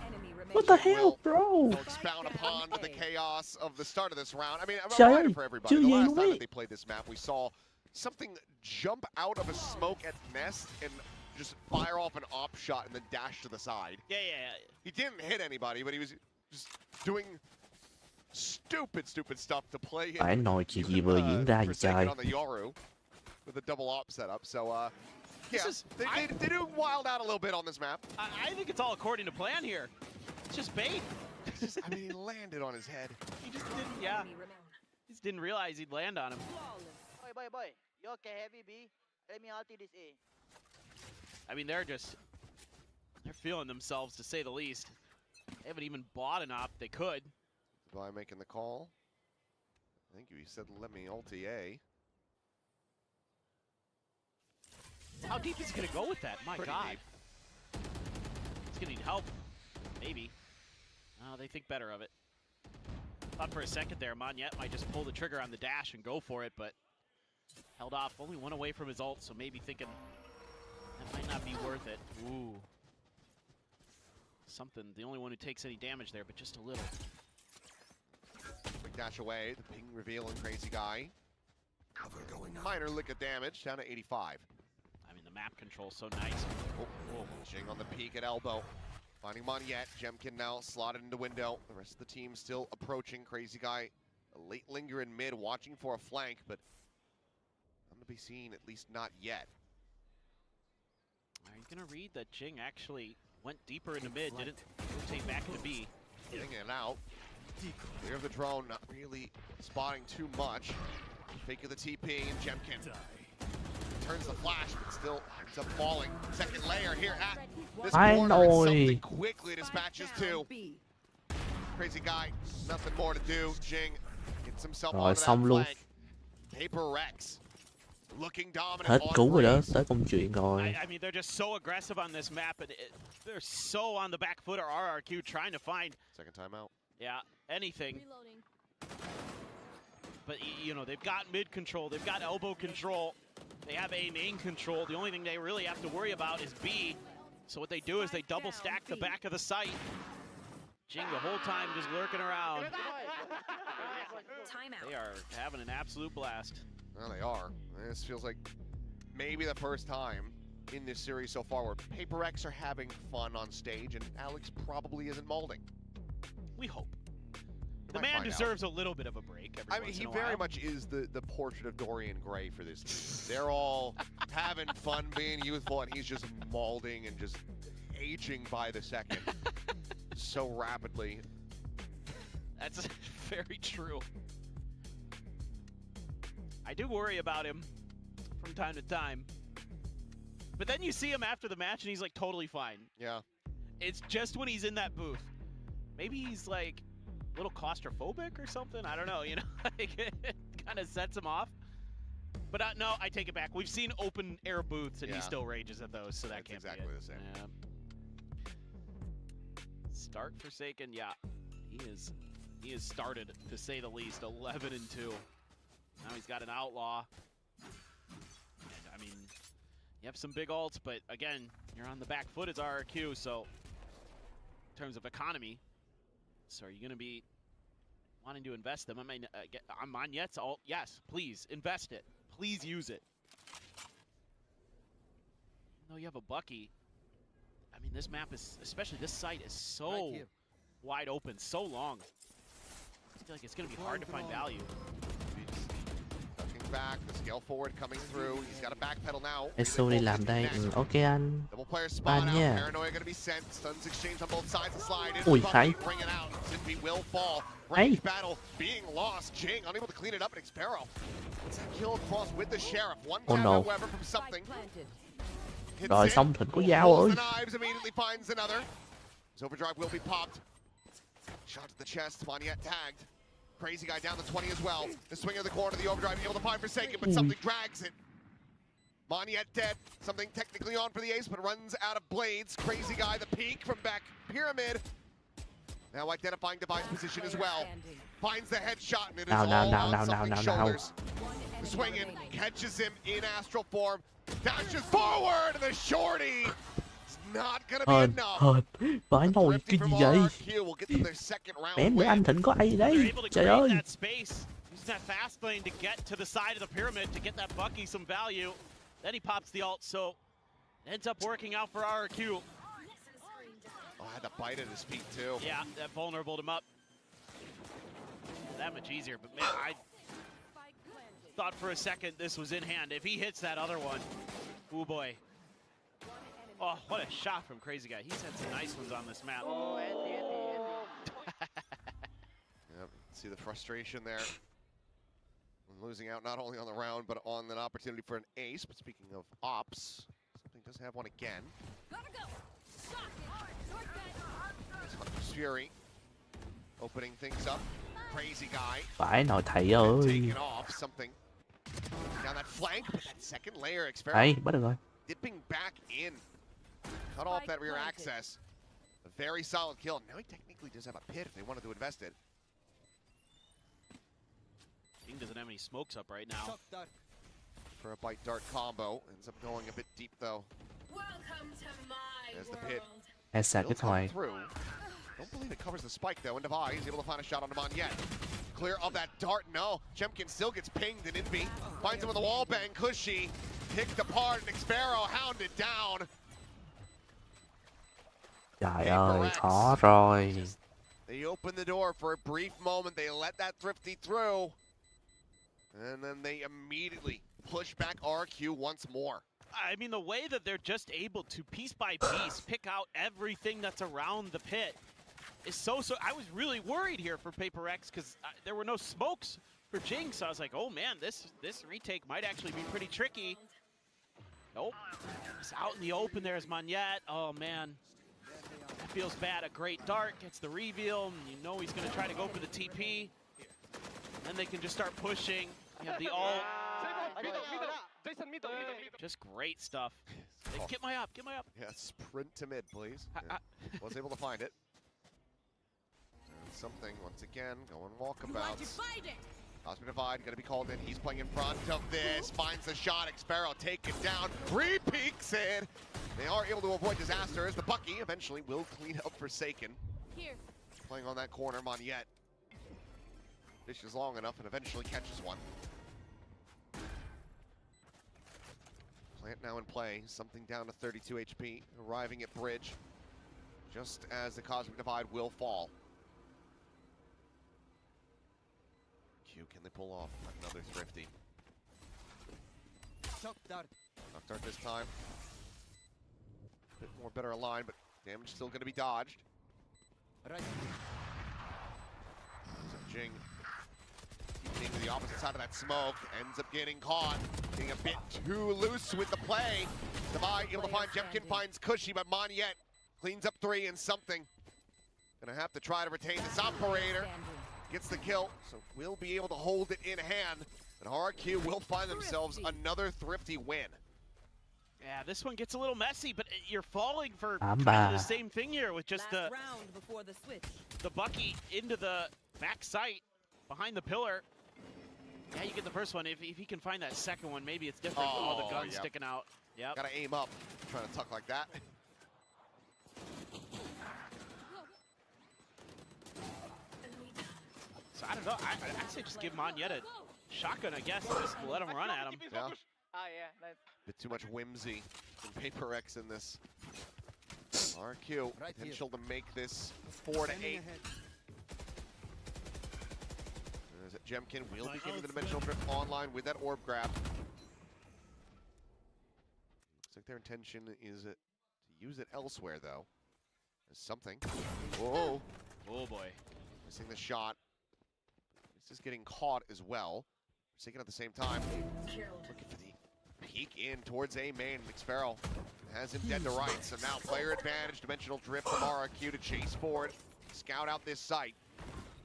Enemy remaining.
What the hell, bro?
Will expound upon the chaos of the start of this round. I mean, I'm
Trời
reminder
ơi,
for everybody.
chưa
The
gì
last
luôn
time
ấy.
that they played this map, we saw something jump out of a smoke at Nest and just fire off an op shot and then dash to the side.
Yeah.
He didn't hit anybody, but he was just doing stupid stuff to play
Vãi nồi chuyện gì vừa diễn ra vậy
Forsaken
trời?
on the Yoru with a double op setup. So, yeah,
This is-
they do wild out a little bit on this map.
I think it's all according to plan here. It's just bait.
I mean, he landed on his head.
He just didn't, yeah.
Enemy remaining.
Just didn't realize he'd land on him.
Boy. You okay, heavy B? Let me ulti this A.
I mean, they're feeling themselves, to say the least. They haven't even bought an op. They could.
By making the call. I think he said, let me ulti A.
How deep is he going to go with that? My
Pretty
God.
deep.
He's going to need help. Maybe. Oh, they think better of it. Thought for a second there, Moniette might just pull the trigger on the dash and go for it, but held off. Only one away from his ult, so maybe thinking that might not be worth it. Ooh. Something. The only one who takes any damage there, but just a little.
Quick dash away. The ping reveal and Crazy Guy. Minor lick of damage, down to 85.
I mean, the map control so nice.
Jing on the peak at elbow. Finding Monyet. Jemkin now slotted into window. The rest of the team still approaching. Crazy guy, a late linger in mid, watching for a flank, but none to be seen, at least not yet.
Are you going to read that Jing actually went deeper into mid, didn't rotate back to B?
Getting it out. Clear of the drone, not really spotting too much. Fake of the TP, and Jemkin turns the flash, but still ends up falling. Second layer here at this corner, and something quickly dispatches two. Crazy guy, nothing more to do. Jing gets himself on that flank. Paper Rex looking dominant.
Hết cứu rồi đó, tới công chuyện rồi.
I mean, they're just so aggressive on this map, and they're so on the back foot. Or RRQ trying to find
second timeout.
Yeah, anything. But you know, they've got mid control, they've got elbow control, they have A main control. The only thing they really have to worry about is B. So what they do is they double stack the back of the site. Jing the whole time just lurking around. They are having an absolute blast.
Well, they are. This feels like maybe the first time in this series so far where Paper X are having fun on stage and Alex probably isn't molding.
We hope. The man deserves a little bit of a break.
I mean, he very much is the portrait of Dorian Gray for this team. They're all having fun being youthful, and he's just molding and just aging by the second so rapidly.
That's very true. I do worry about him from time to time. But then you see him after the match, and he's like totally fine.
Yeah.
It's just when he's in that booth. Maybe he's like a little claustrophobic or something. I don't know, you know, like, it kind of sets him off. But no, I take it back. We've seen open air booths, and he still rages at those, so that can't
exactly
be it.
The same.
Yeah. Stark Forsaken, yeah, he is started, to say the least. 11-2. Now he's got an outlaw. And, I mean, you have some big ults, but again, you're on the back foot as RRQ, so in terms of economy, so are you going to be wanting to invest them? I mean, on Monyet's ult, yes, please invest it. Please use it. Even though you have a Bucky, I mean, this map is, especially this site, is so wide open, so long. I feel like it's going to be hard to find value.
Tucking back, the scale forward coming through. He's got a backpedal now.
Esu đi làm đây. Ok anh. Ba nha.
Paranoia going to be sent. Stuns exchange on both sides of slide.
Ui, hay.
Bring it out. Zippy will fall.
Hay.
Range battle being lost. Jing unable to clean it up, and Xpero gets that kill across with the Sheriff. One tap, however, from something.
Rồi xong thịnh của Giao ơi.
Immediately finds another. His overdrive will be popped. Shot to the chest. Monyet tagged. Crazy guy down the 20 as well. The swing of the corner, the overdrive, able to find Forsaken, but something drags it. Monyet dead. Something technically on for the ace, but runs out of blades. Crazy guy, the peak from back pyramid. Now identifying device position as well. Finds the headshot, and it is all on something's shoulders. Swinging, catches him in astral form. Dashes forward, and the shorty. Not gonna be enough.
Vãi nồi, cái gì vậy? Mẹ nữa anh Thịnh có ai đấy? Trời ơi.
Use that fast lane to get to the side of the pyramid to get that Bucky some value. Then he pops the ult, so ends up working out for RRQ.
Oh, had to bite at his feet too.
Yeah, that vulnerabled him up. That much easier, but man, I thought for a second this was in hand. If he hits that other one, oh boy. Oh, what a shot from Crazy Guy. He's had some nice ones on this map.
Oh, Andy.
Yep, see the frustration there. Losing out not only on the round, but on an opportunity for an ace. But speaking of ops, something does have one again. Hunter's Fury opening things up. Crazy Guy.
Phải nồi thầy ơi.
Taking off something. Down that flank, but that second layer experiment.
Đấy, bắt được rồi.
Dipping back in. Cut off that rear access. A very solid kill. Now he technically does have a pit if they wanted to invest it.
King doesn't have any smokes up right now.
For a bite dart combo. Ends up going a bit deep though. There's the pit.
Sạc cái thòi.
Don't believe it covers the spike though. Into He's able to find a shot on Monyet. clear of that dart. No, Jemkin still gets pinged, and Invi finds him with the wall bang. Cushy picked apart, and Xpero hounded down.
Trời ơi, khó rồi.
They open the door for a brief moment. They let that Thrifty through. And then they immediately push back RQ once more.
I mean, the way that they're just able to piece by piece pick out everything that's around the pit is so. I was really worried here for Paper X because there were no smokes for Jinx. So I was like, oh man, this retake might actually be pretty tricky. Nope. It's out in the open. There's Monyet. Oh man. That feels bad. A great dart gets the reveal. And you know he's going to try to go for the TP. Then they can just start pushing. You have the ult. Just great stuff. Hey, get my up, get my up.
Yeah, sprint to mid, please. Yeah. Was able to find it. And something, once again, going walkabouts. Cosmic Divide going to be called in. He's playing in front of this. Finds the shot. Xpero taken down. Re-peeks it. They are able to avoid disaster as the Bucky eventually will clean up Forsaken.
Here.
Playing on that corner, Monyet. Fishes long enough and eventually catches one. Plant now in play. Something down to 32 HP. Arriving at bridge. Just as the Cosmic Divide will fall. Q, can they pull off another Thrifty? Knock dart this time. A bit more better aligned, but damage still going to be dodged. Right. So Jing getting to the opposite side of that smoke, ends up getting caught, getting a bit too loose with the play. Divide able to find Jemkin, finds Cushy, but Monyet cleans up 3 and something. Gonna have to try to retain this operator. Gets the kill, so we'll be able to hold it in hand. And RQ will find themselves another Thrifty win.
Yeah, this one gets a little messy, but you're falling for kind of the same thing here with just the Bucky into the back sight behind the pillar. Yeah, you get the first one. If he can find that second one, maybe it's different. Oh, the gun's sticking out. Yep.
Gotta aim up, trying to tuck like that.
So I don't know. I'd say just give Monyet a shotgun, I guess, and just let him run at him.
Yeah.
Nice.
Bit too much whimsy from Paper X in this. RQ, potential to make this 4 to 8. As Jemkin will be getting the Dimensional Drift online with that orb grab. Looks like their intention is to use it elsewhere, though. There's something. Whoa.
Oh, boy.
Missing the shot. This is getting caught as well. Forsaken at the same time. Looking for the peek in towards A main. Xpero has him dead to rights. So now player advantage. Dimensional Drift from RQ to chase forward. Scout out this site.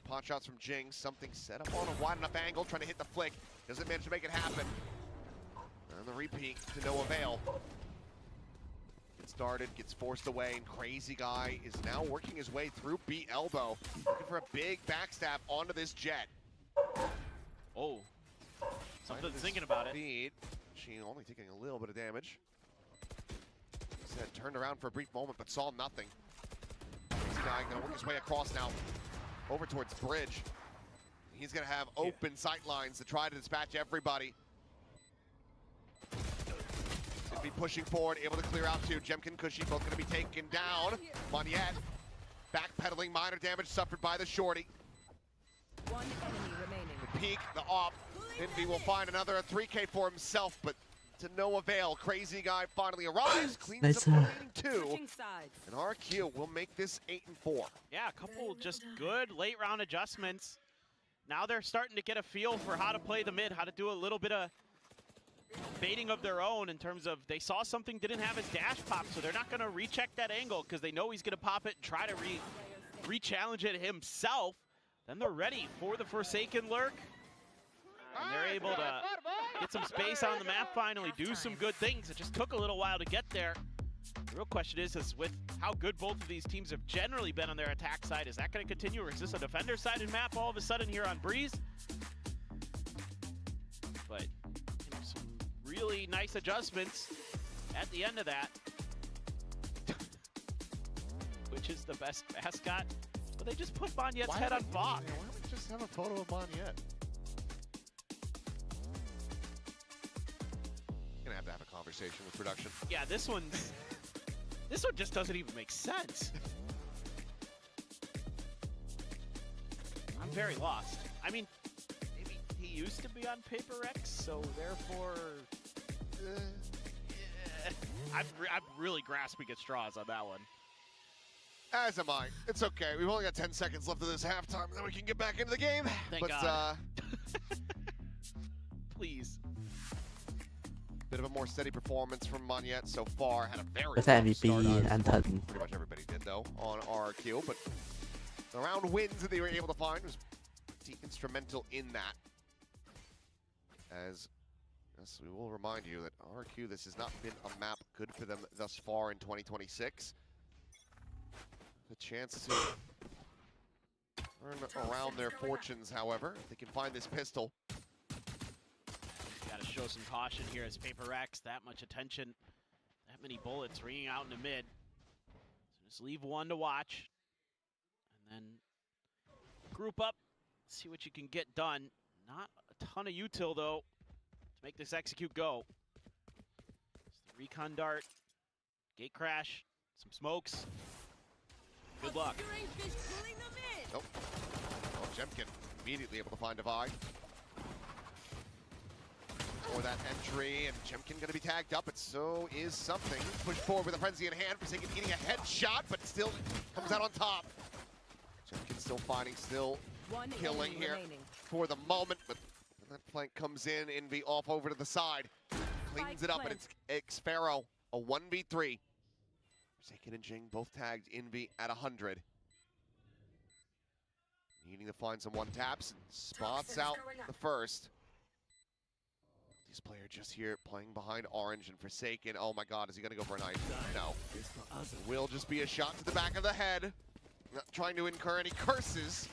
Pot shots from Jing. Something set up on a wide enough angle. Trying to hit the flick. Doesn't manage to make it happen. And the repeat to no avail. Gets started. Gets forced away. And Crazy Guy is now working his way through B elbow. Looking for a big backstab onto this Jet.
Oh. Something's thinking about it.
She only taking a little bit of damage. Said turned around for a brief moment, but saw nothing. This guy gonna work his way across now, over towards bridge. He's gonna have open sight lines to try to dispatch everybody. He's gonna be pushing forward, able to clear out two. Jemkin, Cushy, both gonna be taken down. Monyet, backpedaling, minor damage suffered by the shorty.
One enemy remaining.
The peek, the op. Envy will find another 3K for himself, but to no avail. Crazy Guy finally arrives, cleans up the remaining 2, and RQ will make this 8 and 4.
Yeah, a couple just good late round adjustments. Now they're starting to get a feel for how to play the mid, how to do a little bit of baiting of their own in terms of they saw something didn't have his dash pop, so they're not going to recheck that angle because they know he's going to pop it and try to re-challenge it himself. Then they're ready for the Forsaken lurk. And they're able to get some space on the map finally, do some good things. It just took a little while to get there. The real question is with how good both of these teams have generally been on their attack side, is that going to continue, or is this a defender-sided map all of a sudden here on Breeze? But you know, some really nice adjustments at the end of that. Which is the best mascot? But they just put Monyet's head on Bach.
Why don't we just have a photo of Monyet? Gonna have to have a conversation with production.
Yeah, this one just doesn't even make sense. I'm very lost. I mean, maybe he used to be on Paper X, so therefore, I'm really grasping at straws on that one.
As am I. It's okay. We've only got 10 seconds left of this halftime, and then we can get back into the game.
Thank God. Please.
Bit of a more steady performance from Monyet so far. Had a very
Có thể
rough
MVP
start.
anh Thịnh.
Pretty much everybody did though on RRQ, but the round wins that they were able to find was pretty instrumental in that. As yes, we will remind you that RRQ, this has not been a map good for them thus far in 2026. A chance to turn around their fortunes, however, if they can find this pistol.
Got to show some caution here as Paper X, that much attention, that many bullets ringing out in the mid. So just leave one to watch, and then group up, see what you can get done. Not a ton of util though to make this execute go. It's the recon dart, gate crash, some smokes. Good luck.
Nope. Oh, Jemkin immediately able to find Divide. For that entry, and Jemkin going to be tagged up, but so is something. Push forward with a frenzy in hand, Forsaken getting a headshot, but still comes out on top. Jemkin still fighting, still killing here for the moment, but when that flank comes in, Envy off over to the side. Cleans it up, and it's Xpharaoh, a 1v3. Forsaken and Jing both tagged Envy at 100. Needing to find some one taps and spots out the first. This player just here playing behind Orange and Forsaken. Oh my God, is he gonna go for a knife? No. It will just be a shot to the back of the head. Not trying to incur any curses.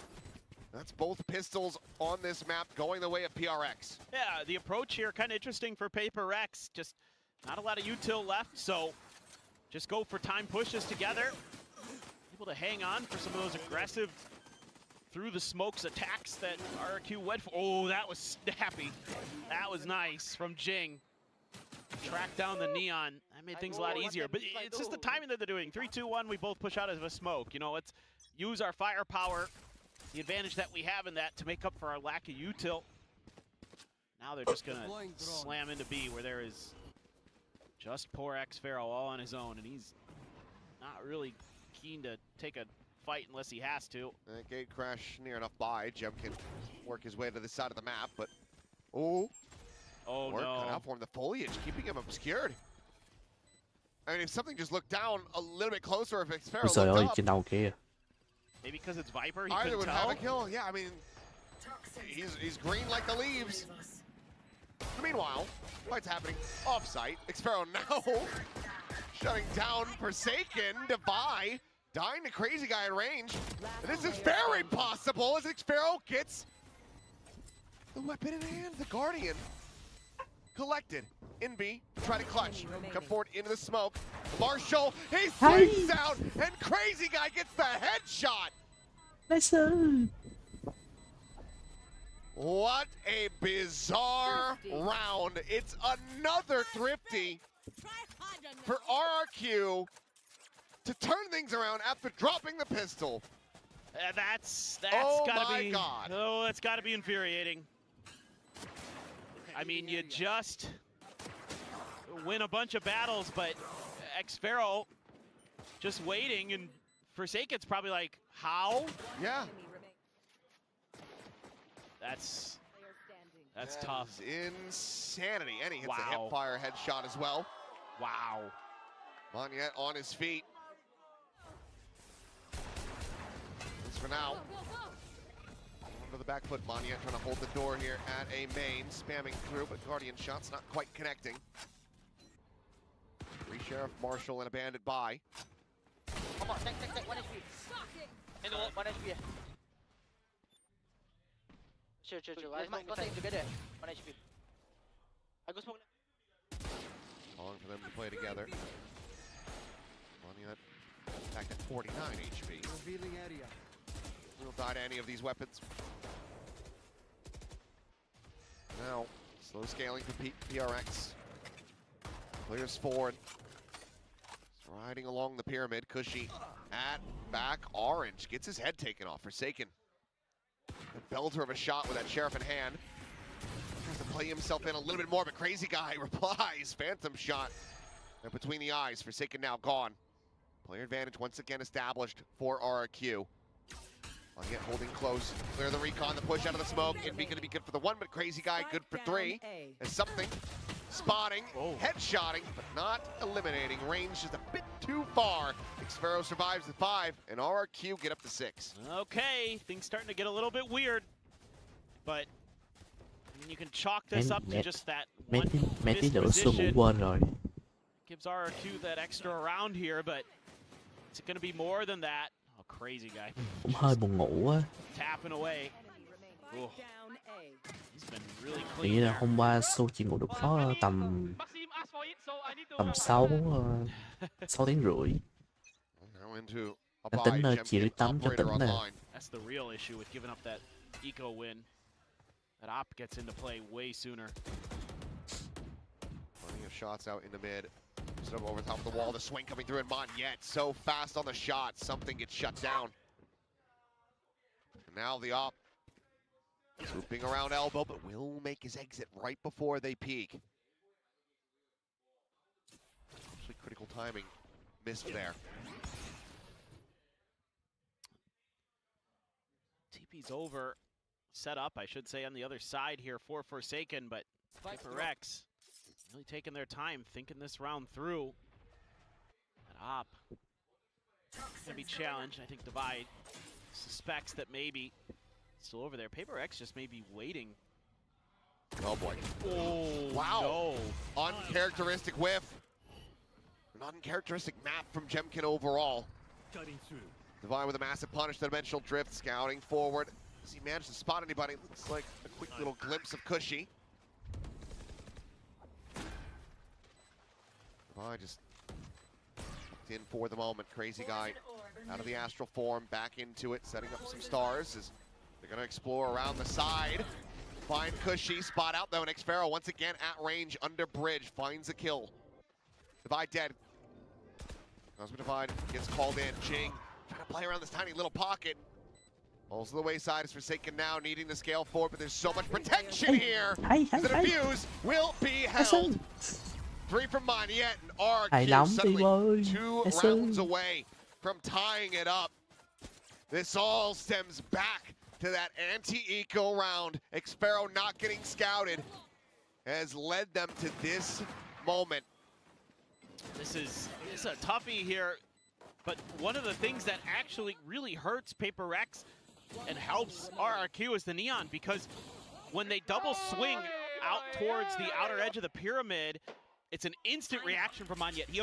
That's both pistols on this map going the way of PRX.
Yeah, the approach here kind of interesting for Paper X. Just not a lot of util left, so just go for time pushes together. Able to hang on for some of those aggressive through the smokes attacks that RRQ went for. Oh, that was snappy. That was nice from Jing. Track down the neon. That made things a lot easier. But it's just the timing that they're doing. 3, 2, 1, we both push out of a smoke. You know, let's use our firepower, the advantage that we have in that, to make up for our lack of util. Now they're just gonna slam into B, where there is just poor Xpharaoh all on his own, and he's not really keen to take a fight unless he has to.
Gate crash near enough by. Jem can work his way to the side of the map, but oh
no.
Cut out for him. The foliage keeping him obscured. I mean, if something just looked down a little bit closer, if Xpharaoh
Trời ơi,
looked up,
trên đầu kia.
Maybe because it's Viper, he
either
couldn't
would
tell.
have a kill. Yeah, I mean, he's green like the leaves. Meanwhile, what's happening off-site? Xpharaoh now shutting down Forsaken, Devi, dying to Crazy Guy at range. And this is very possible as Xpharaoh gets the weapon in hand. The Guardian collected. Envy try to clutch. Come forward into the smoke. Marshall, he swings out, and Crazy Guy gets the headshot.
Nice.
What a bizarre round. It's another thrifty for RRQ to turn things around after dropping the pistol.
That's
Oh
gotta
my
be.
God.
Oh, that's gotta be infuriating. I mean, you just win a bunch of battles, but Xpharaoh just waiting, and Forsaken's probably like, how?
Yeah.
That's
That
tough.
is insanity. And he hits a
Wow.
hipfire headshot as well.
Wow.
Monyet on his feet. As for now. Onto the back foot, Monyet trying to hold the door here at a main, spamming through, but Guardian shots not quite connecting. Free Sheriff, Marshall, and a bandit by.
Come on, take, 1 HP.
Hello.
1 HP. Chill. Let's go take together. 1 HP. I go smoke.
Calling for them to play together. Monyet back at 49 HP.
Revealing area.
We'll die to any of these weapons. Now, slow scaling for PRX. Clears forward. Riding along the pyramid. Cushy at back. Orange gets his head taken off. Forsaken. The belter of a shot with that Sheriff in hand. Tries to play himself in a little bit more, but Crazy Guy replies. Phantom shot. And between the eyes. Forsaken now gone. Player advantage once again established for RRQ. Yet holding close. Clear the recon, the push out of the smoke. It'd be going to be good for the one, but Crazy Guy good for three. As something. Spotting, headshotting, but not eliminating. Range is a bit too far. xFaroe survives the 5, and RRQ get up to 6.
Okay, things starting to get a little bit weird, but I mean, you can chalk this up to just that one misposition. Gives RRQ that extra round here, but is it going to be more than that? Oh, Crazy Guy.
Cũng hơi buồn ngủ á.
Tapping away. Oh.
Tự nhiên là hôm qua Su chỉ ngủ được có tầm 6 tiếng rưỡi. Đã tính chị đi tắm cho tỉnh nè.
That's the real issue with giving up that eco win. That op gets into play way sooner.
Plenty of shots out in the mid. Sort of over top of the wall, the swing coming through, and Mong, yet so fast on the shot, something gets shut down. And now the op swooping around elbow, but will make his exit right before they peak. Actually, critical timing missed there.
TP's over. Set up, I should say, on the other side here for Forsaken, but PaperX really taking their time, thinking this round through. That op gonna be challenged. I think Divide suspects that maybe still over there. PaperX just may be waiting.
Oh boy.
Oh,
wow.
No.
Uncharacteristic whiff. An uncharacteristic map from Jemkin overall. Divide with a massive punish, the dimensional drift, scouting forward. Does he manage to spot anybody? Looks like a quick little glimpse of Cushy. Divide just in for the moment. Crazy Guy out of the astral form, back into it, setting up some stars. As they're going to explore around the side. Find Cushy, spot out though, and xFaroe once again at range, under bridge, finds a kill. Divide dead. Cosmic Divide gets called in. Jing trying to play around this tiny little pocket. Falls to the wayside is Forsaken now, needing to scale forward, but there's so much protection here. The defuse will be held. 3 from Mong, yet and RRQ suddenly 2 rounds away from tying it up. This all stems back to that anti-eco round. xFaroe not getting scouted has led them to this moment.
This is a toughie here, but one of the things that actually really hurts PaperX and helps RRQ is the Neon, because when they double swing out towards the outer edge of the pyramid, it's an instant reaction from Mong. He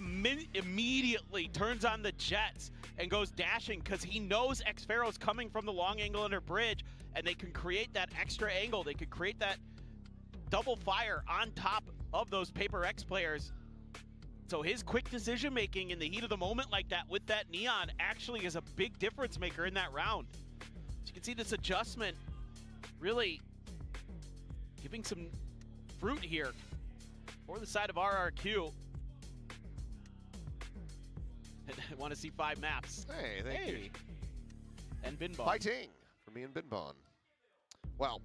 immediately turns on the jets and goes dashing because he knows xFaroe's coming from the long angle under bridge, and they can create that extra angle. They could create that double fire on top of those PaperX players. So his quick decision making in the heat of the moment like that with that Neon actually is a big difference maker in that round. So you can see this adjustment really giving some fruit here for the side of RRQ. I want to see 5 maps.
Hey, thank you.
And Binbon.
Fighting for me and Binbon. Well,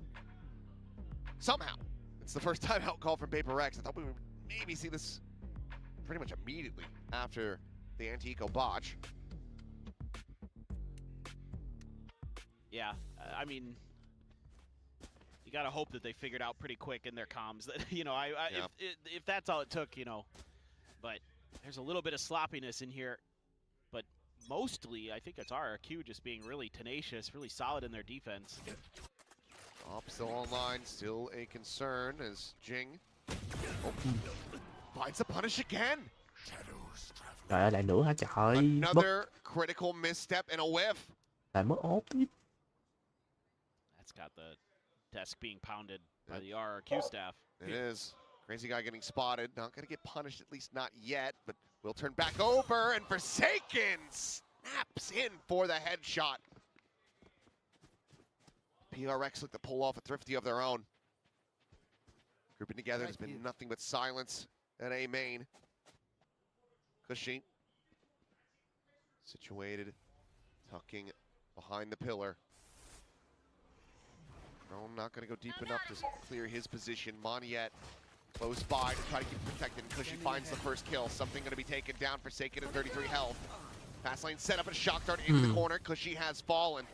somehow, it's the first time out call from PaperX. I thought we would maybe see this pretty much immediately after the anti-eco botch.
Yeah, I mean, you gotta hope that they figured out pretty quick in their comms that, you know, if that's all it took, you know. But there's a little bit of sloppiness in here. But mostly, I think it's RRQ just being really tenacious, really solid in their defense.
Op still online, still a concern as Jing finds a punish again.
Trời ơi, lại nữa hả trời.
Another critical misstep and a whiff.
Lại mất ốp.
That's got the desk being pounded by the RRQ staff.
It is. Crazy Guy getting spotted. Not going to get punished, at least not yet, but will turn back over, and Forsaken snaps in for the headshot. PRX look to pull off a thrifty of their own. Grouping together, there's been nothing but silence at A main. kj situated, tucking behind the pillar. No, not going to go deep enough to clear his position. Monyet close by to try to keep it protected. kj finds the first kill. Something going to be taken down. Forsaken at 33 health. Pass lane set up a shock dart into the corner. kj has fallen.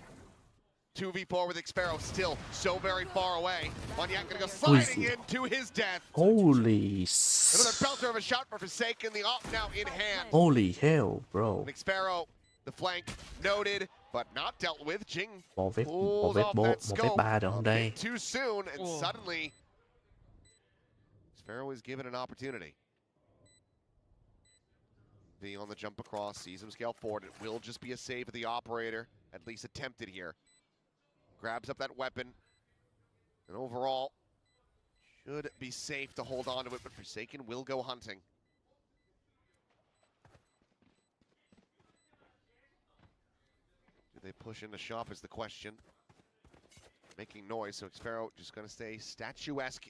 2v4 with xffero, still so very far away. Monyet going to go sliding into his death.
Holy
Another belter of a shot for Forsaken. The op now in hand.
Holy hell, bro.
xffero, the flank noted, but not dealt with. Jing
Một phép
pulls off
một
that
phép
scope
3 được không
a
đây?
bit too soon, and suddenly xffero is given an opportunity. Being on the jump across, sees him scale forward. It will just be a save of the operator, at least attempted here. Grabs up that weapon, and overall should be safe to hold on to it, but Forsaken will go hunting. Do they push into shop is the question. Making noise, so xffero just going to stay statuesque.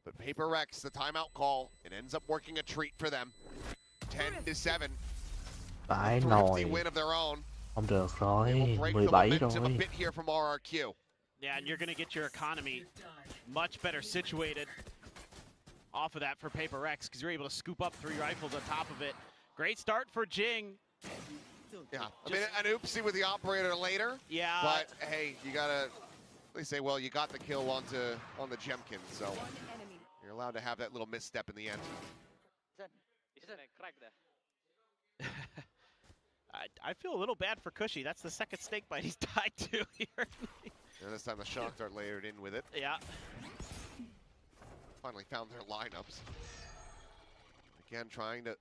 But Paper Rex, the timeout call, it ends up working a treat for them. 10-7.
Phải
Thrifty
nồi.
win of their own.
Không được rồi,
They will break the
17
momentum a
rồi.
bit here from RRQ.
Yeah, and you're going to get your economy much better situated off of that for Paper Rex because you're able to scoop up 3 rifles on top of it. Great start for Jing.
Yeah, I mean, an oopsie with the operator later.
Yeah.
But hey, you gotta, they say, well, you got the kill on the Jemkin, so you're allowed to have that little misstep in the end.
I feel a little bad for kj. That's the second snake bite he's died to here.
And this time the shock dart layered in with it.
Yeah.
Finally found their lineups. Again, trying to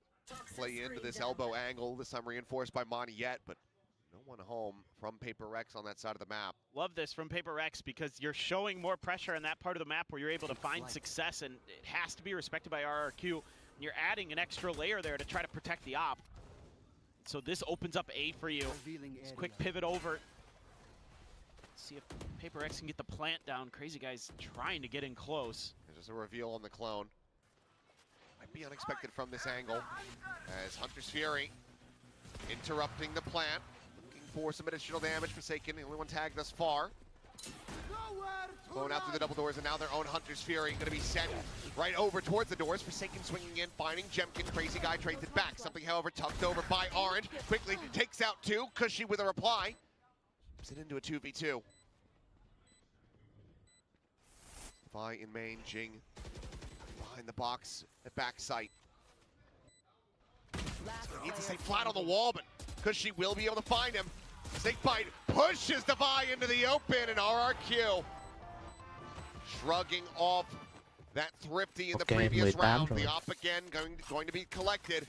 play into this elbow angle, this time reinforced by Monyet, but no one home from Paper Rex on that side of the map.
Love this from Paper Rex because you're showing more pressure in that part of the map where you're able to find success, and it has to be respected by RRQ. And you're adding an extra layer there to try to protect the op. So this opens up A for you. Just quick pivot over. See if Paper Rex can get the plant down. Crazy guy's trying to get in close.
There's a reveal on the clone. Might be unexpected from this angle as Hunter's Fury interrupting the plant. Looking for some additional damage. Forsaken, the only one tagged thus far. Going out through the double doors, and now their own Hunter's Fury going to be sent right over towards the doors. Forsaken swinging in, finding Jemkin. Crazy guy trades it back. Something, however, tucked over by Orange. Quickly takes out 2. kj with a reply. Puts it into a 2v2. Vi in main, Jing behind the box at backside. He needs to stay flat on the wall, but kj will be able to find him. Snake bite pushes the Vi into the open, and RRQ shrugging off that thrifty in the previous round. The op again going to be collected.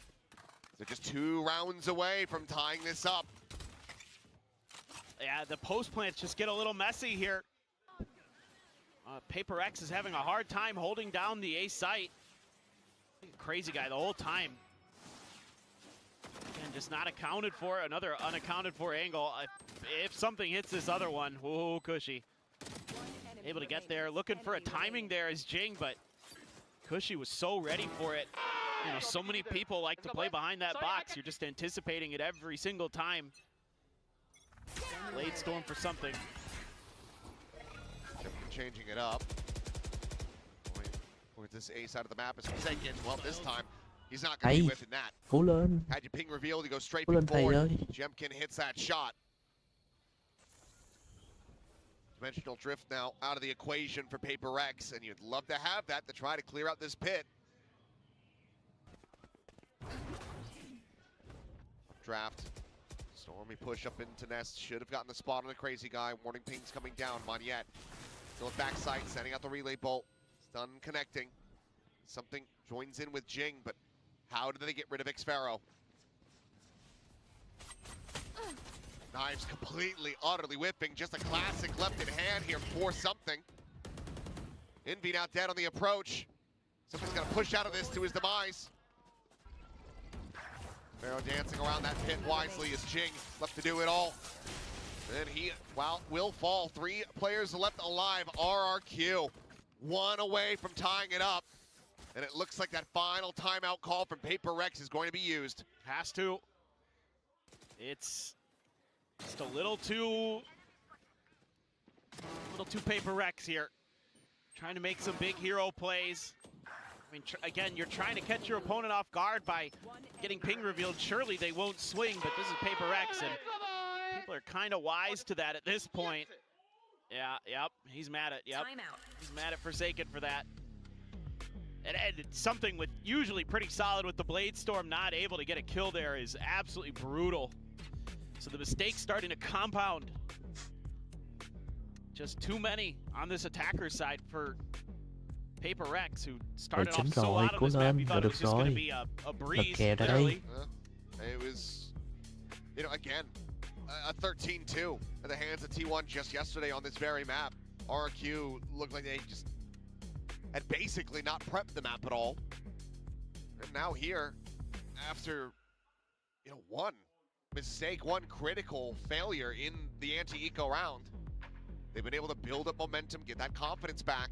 They're just 2 rounds away from tying this up.
Yeah, the post plants just get a little messy here. Paper X is having a hard time holding down the A site. Crazy guy the whole time. And just not accounted for. Another unaccounted for angle. If something hits this other one, whoa, kj. Able to get there. Looking for a timing there as Jing, but kj was so ready for it. You know, so many people like to play behind that box. You're just anticipating it every single time. Blade storm for something.
Changing it up. Going towards this A side of the map is Forsaken. Well, this time he's not going to be whipping that.
Cố lên.
Had you ping revealed, he goes straight
Cố lên thầy
forward.
ơi.
Jemkin hits that shot. Dimensional drift now out of the equation for Paper X, and you'd love to have that to try to clear out this pit. Draft. Stormy push up into Nest. Should have gotten the spot on the crazy guy. Warning pings coming down. Monyet still at backside, sending out the relay bolt. Stun connecting. Something joins in with Jing, but how did they get rid of xffero? Knives completely, utterly whipping. Just a classic left in hand here for something. Envy now dead on the approach. Something's gonna push out of this to his demise. xffero dancing around that pit wisely as Jing left to do it all. And he, well, will fall. 3 players left alive. RRQ, 1 away from tying it up. And it looks like that final timeout call from Paper Rex is going to be used.
Has to. It's just a little too Paper Rex here. Trying to make some big hero plays. I mean, again, you're trying to catch your opponent off guard by getting ping revealed. Surely they won't swing, but this is Paper Rex, and people are kind of wise to that at this point. Yeah, yep, he's mad at, he's mad at Forsaken for that. And something with usually pretty solid with the Blade Storm not able to get a kill there is absolutely brutal. So the mistakes starting to compound. Just too many on this attacker side for Paper Rex, who started off so out on this map. You thought it was just going to be a breeze early.
It was, you know, again, a 13-2 at the hands of T1 just yesterday on this very map. RQ looked like they just had basically not prepped the map at all. And now here, after, you know, one mistake, one critical failure in the anti-eco round, they've been able to build up momentum, get that confidence back.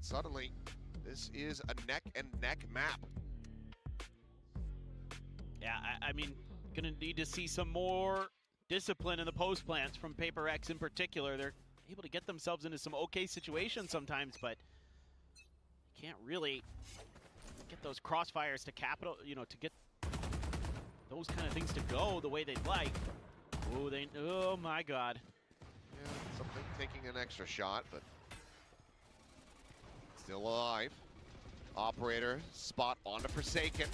Suddenly, this is a neck-and-neck map.
Yeah, I mean, gonna need to see some more discipline in the post plants from Paper X in particular. They're able to get themselves into some okay situations sometimes, but can't really get those crossfires to capital, you know, to get those kind of things to go the way they'd like. Oh my God.
Yeah, something taking an extra shot, but still alive. Operator, spot onto Forsaken.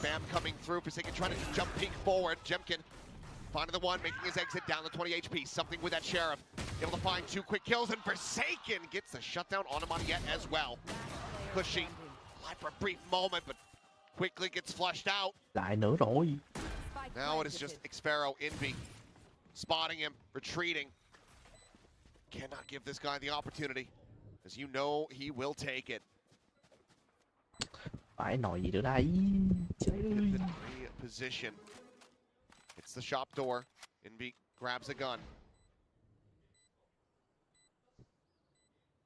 Spam coming through. Forsaken trying to jump peek forward. Jemkin finding the one, making his exit down to 20 HP. Something with that Sheriff. Able to find 2 quick kills, and Forsaken gets the shutdown on him on Yet as well. Pushy, alive for a brief moment, but quickly gets flushed out.
Lại nữa rồi.
Now it is just Xfero, Envy, spotting him, retreating. Cannot give this guy the opportunity, as you know he will take it.
Phải nói gì nữa đây?
Position. It's the shop door. Envy grabs a gun.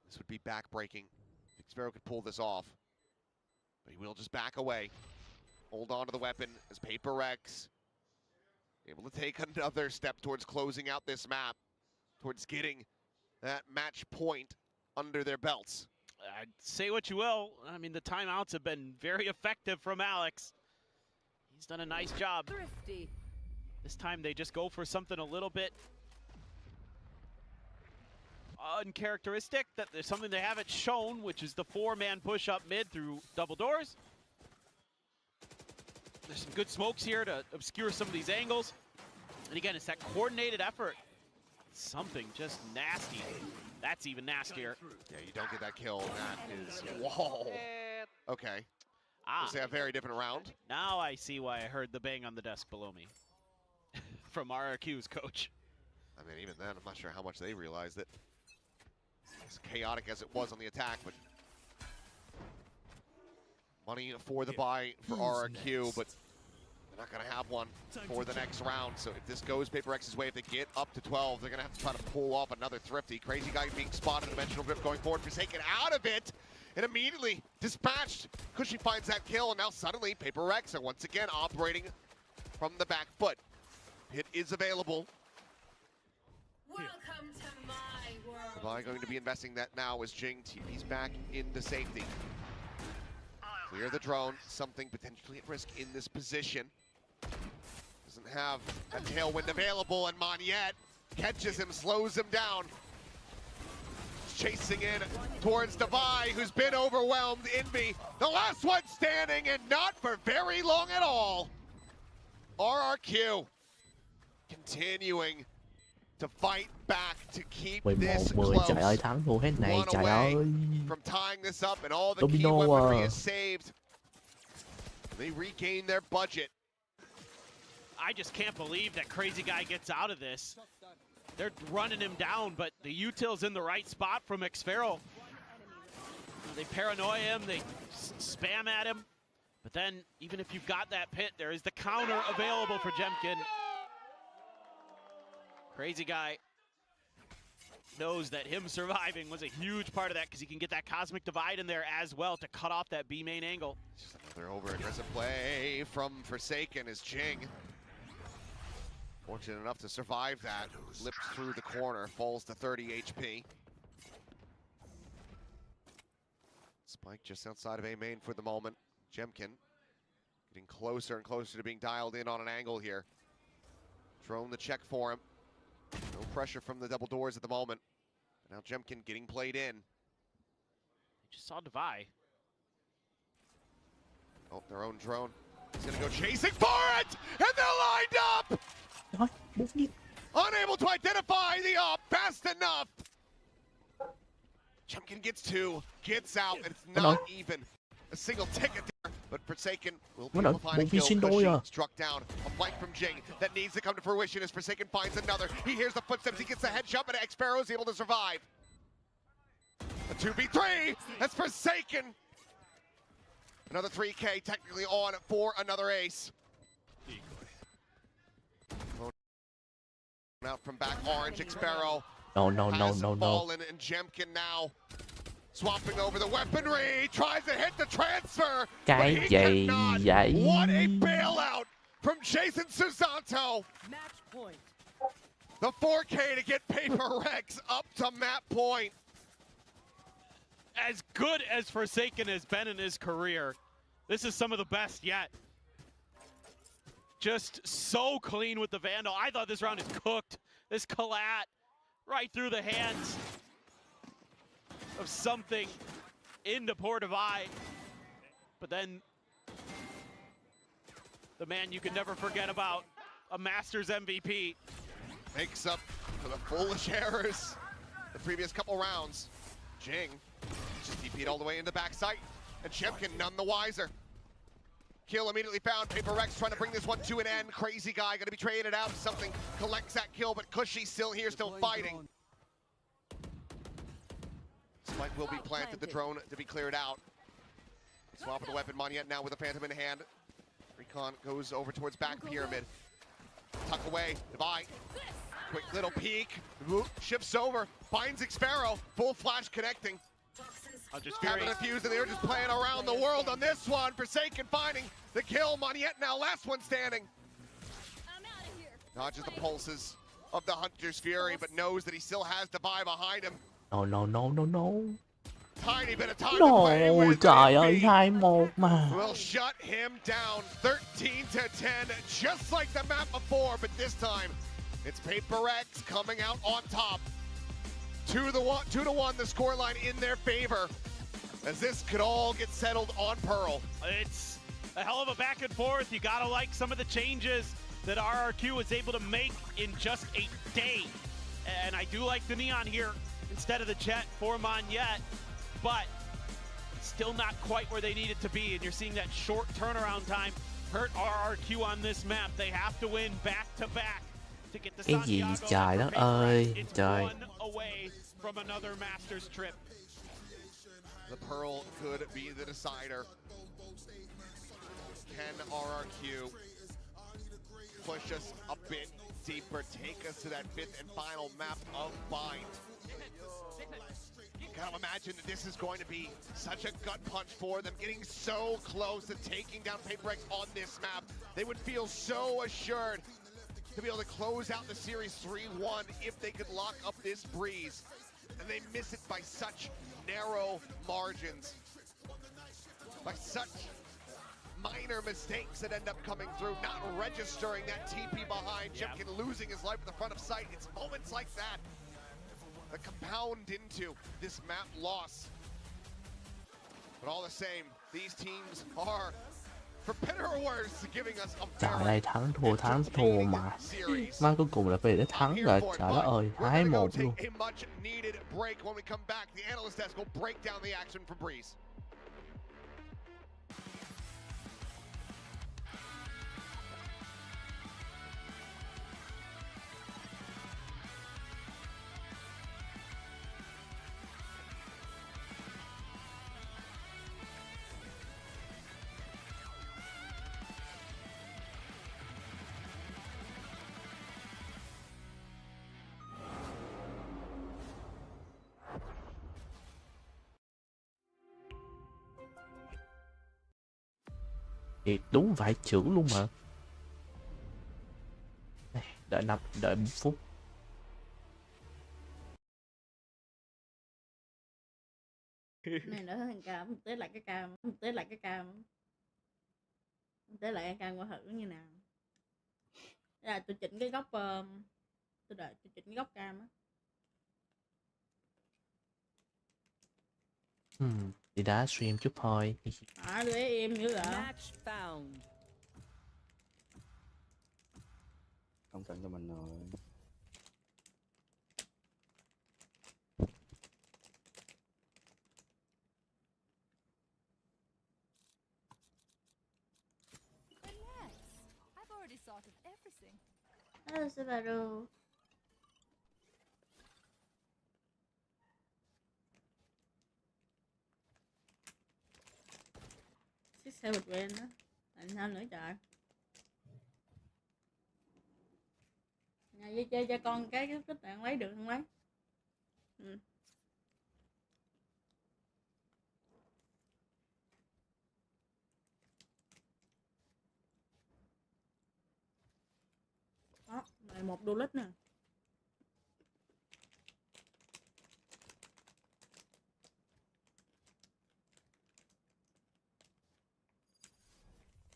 This would be back-breaking. Xfero could pull this off, but he will just back away. Hold on to the weapon as Paper Rex able to take another step towards closing out this map, towards getting that match point under their belts.
Say what you will. I mean, the timeouts have been very effective from Alex. He's done a nice job.
Thrifty.
This time they just go for something a little bit uncharacteristic, that there's something they haven't shown, which is the 4-man push up mid through double doors. There's some good smokes here to obscure some of these angles. And again, it's that coordinated effort. Something just nasty. That's even nastier.
Yeah, you don't get that kill. That is, whoa. Okay. It's a very different round.
Now I see why I heard the bang on the desk below me from RRQ's coach.
I mean, even then, I'm not sure how much they realized it. As chaotic as it was on the attack, but money for the buy for RRQ, but they're not going to have one for the next round. So if this goes Paper X's way, if they get up to 12, they're going to have to try to pull off another Thrifty. Crazy guy being spotted, Dimensional Drift going forward, Forsaken out of it, and immediately dispatched. Cushy finds that kill, and now suddenly Paper X are once again operating from the back foot. Hit is available.
Welcome to my world.
The buy going to be investing that now as Jing TP's back into safety. Clear the drone, something potentially at risk in this position. Doesn't have a tailwind available, and Monyet catches him, slows him down. Chasing in towards Devi, who's been overwhelmed. Envy, the last one standing, and not for very long at all. RRQ continuing to fight back to keep this
11-10
close.
trời ơi, thắng thua thế này
One
trời
away
ơi.
from tying this up, and all the key
Domino
weaponry
à.
is saved. They regain their budget.
I just can't believe that Crazy Guy gets out of this. They're running him down, but the util's in the right spot from Xfero. They paranoia him, they spam at him. But then, even if you've got that pit, there is the counter available for Jemkin. Crazy guy knows that him surviving was a huge part of that because he can get that cosmic divide in there as well to cut off that B main angle.
Just another over-aggressive play from Forsaken as Jing, fortunate enough to survive that, lips through the corner, falls to 30 HP. Spike just outside of A main for the moment. Jemkin getting closer and closer to being dialed in on an angle here. Drone the check for him. No pressure from the double doors at the moment. But now Jemkin getting played in.
Just saw Devi.
Oh, their own drone. He's gonna go chasing for it! And they're lined up! Unable to identify the up fast enough! Jemkin gets two, gets out, and it's not even a single ticket there. But Forsaken will be able to find a kill. Cushy struck down. A flank from Jing that needs to come to fruition as Forsaken finds another. He hears the footsteps, he gets the head jump, and X-Sparrow is able to survive. A 2v3, that's Forsaken. Another 3K technically on for another ace. Out from back orange, X-Sparrow.
No.
And Jemkin now swapping over the weaponry, tries to hit the transfer.
Cái gì vậy?
What a bailout from Jason Susanto.
Match point.
The 4K to get Paper Rex up to map point.
As good as Forsaken has been in his career, this is some of the best yet. Just so clean with the Vandal. I thought this round is cooked. This collat right through the hands of something into poor Devi. But then the man you can never forget about, a Masters MVP.
Makes up for the foolish errors the previous couple rounds. Jing just DP'd all the way into backside, and Jemkin none the wiser. Kill immediately found. Paper Rex trying to bring this one to an end. Crazy guy gonna be traded out. Something collects that kill, but Cushy still here, still fighting. Spike will be planted, the drone to be cleared out. Swapping the weapon, Monyet now with a Phantom in hand. Recon goes over towards back pyramid. Tuck away, Devi. Quick little peek, shifts over, finds X-Sparrow, full flash connecting. Having a fuse, and they're just playing around the world on this one. Forsaken finding the kill, Monyet now last one standing.
I'm out of here.
Dodges the pulses of the Hunter's Fury, but knows that he still has Devi behind him.
No.
Tiny bit of time to play with.
Trời ơi, 2-1 mà.
Will shut him down 13-10, just like the map before, but this time it's Paper X coming out on top. 2-1 the scoreline in their favor, as this could all get settled on Pearl.
It's a hell of a back and forth. You gotta like some of the changes that RRQ was able to make in just a day. And I do like the Neon here instead of the Jet for Monyet, but still not quite where they needed to be. And you're seeing that short turnaround time hurt RRQ on this map. They have to win back-to-back to get the
Cái gì trời đất ơi, trời.
Away from another Masters trip.
The Pearl could be the decider. Can RRQ push us a bit deeper, take us to that fifth and final map of Bind? You gotta imagine that this is going to be such a gut punch for them, getting so close to taking down Paper X on this map. They would feel so assured to be able to close out the series 3-1 if they could lock up this breeze. And they miss it by such narrow margins, by such minor mistakes that end up coming through, not registering that TP behind, Jemkin losing his life at the front of sight. It's moments like that that compound into this map loss. But all the same, these teams are, for better or worse, giving us a
Trời ơi, thắng thua mà. Má cuối cùng là về để thắng rồi. Trời đất ơi, 2-1 luôn.
A much needed break. When we come back, the analyst desk will break down the action for Breeze.
Thì đúng vài chữ luôn mà. Đây, đợi 1 phút.
Này nữa thằng cam, tới lại cái cam, tới lại cái cam. Tới lại cái cam qua thử như nào. Đây là tôi chỉnh cái góc tôi chỉnh cái góc cam á.
Đi đá stream chút thôi.
Đưa em nữa rồi.
Không cần cho mình rồi.
Hello Subaru. Chiếc xe bịch quen đó. Làm sao nữa trời. Nhà với chơi cho con cái tích bạn lấy được không lấy? Đó, này 1 đô lít nè.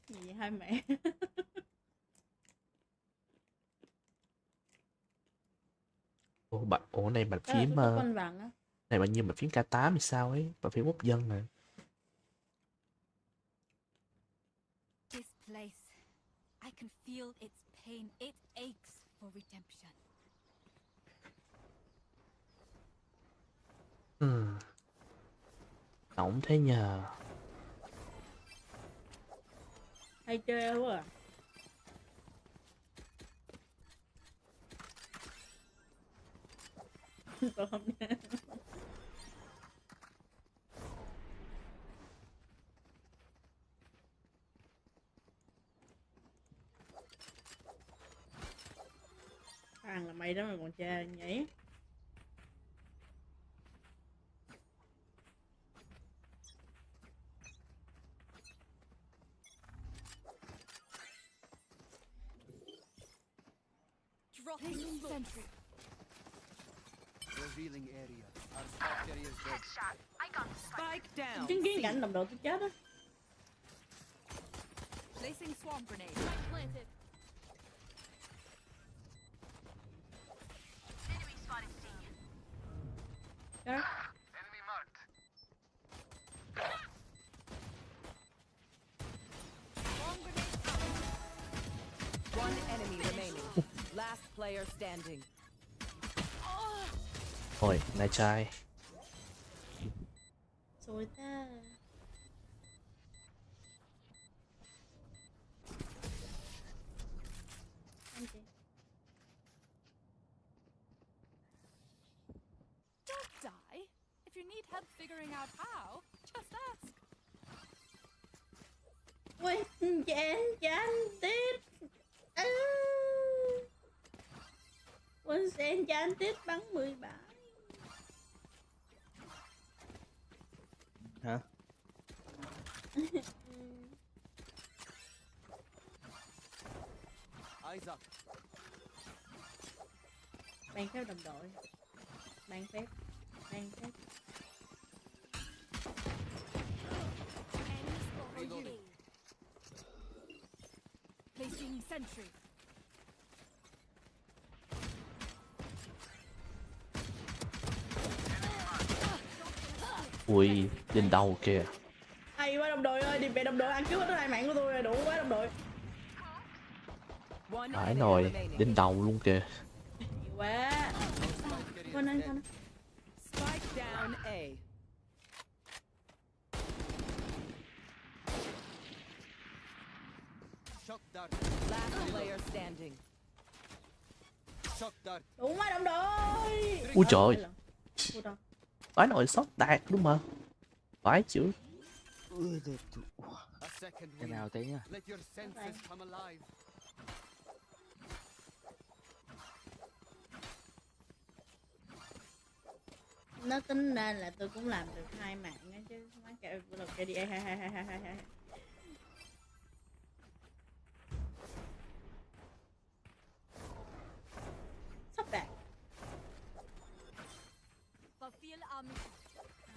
Gì vậy hai mẹ?
Ủa này bàn
Đó là
phím
cái con vàng á.
này bao nhiêu, bàn phím K8 thì sao ấy, bàn phím quốc dân nè.
This place, I can feel its pain. It aches for redemption.
Nóng thế nhờ.
Hay chơi quá à. Tôi không nghe. Thằng là mày đó mà còn chơi nhảy.
Dropping sentry.
Revealing area. Our spot area is dead.
Spike down.
Chứng kiến cảnh đồng đội tôi chết á.
Placing swarm grenade. Planted.
Đó.
One enemy remaining. Last player standing.
Thôi, này trai.
Rồi ta. Anh chị.
Don't die. If you need help figuring out how, just ask.
Ui, chán tít. Quân sen chán tít bắn 17.
Hả? Isaac.
Ban phép đồng đội. Ban phép.
Placing sentry.
Ui, lên đầu kìa.
Hay quá đồng đội ơi, đi về đồng đội ăn cướp hết hai mạng của tôi rồi, đủ quá đồng đội.
Phải rồi, lên đầu luôn kìa.
Hay quá. Con anh.
Spike down A. Last player standing.
Đủ quá đồng đội.
Ui trời. Phải nồi sót tạc đúng mà. Phải chứ.
Cái nào tí nha.
Nó tính ra là tôi cũng làm được 2 mạng á chứ. Má kệ đầu KDA 2.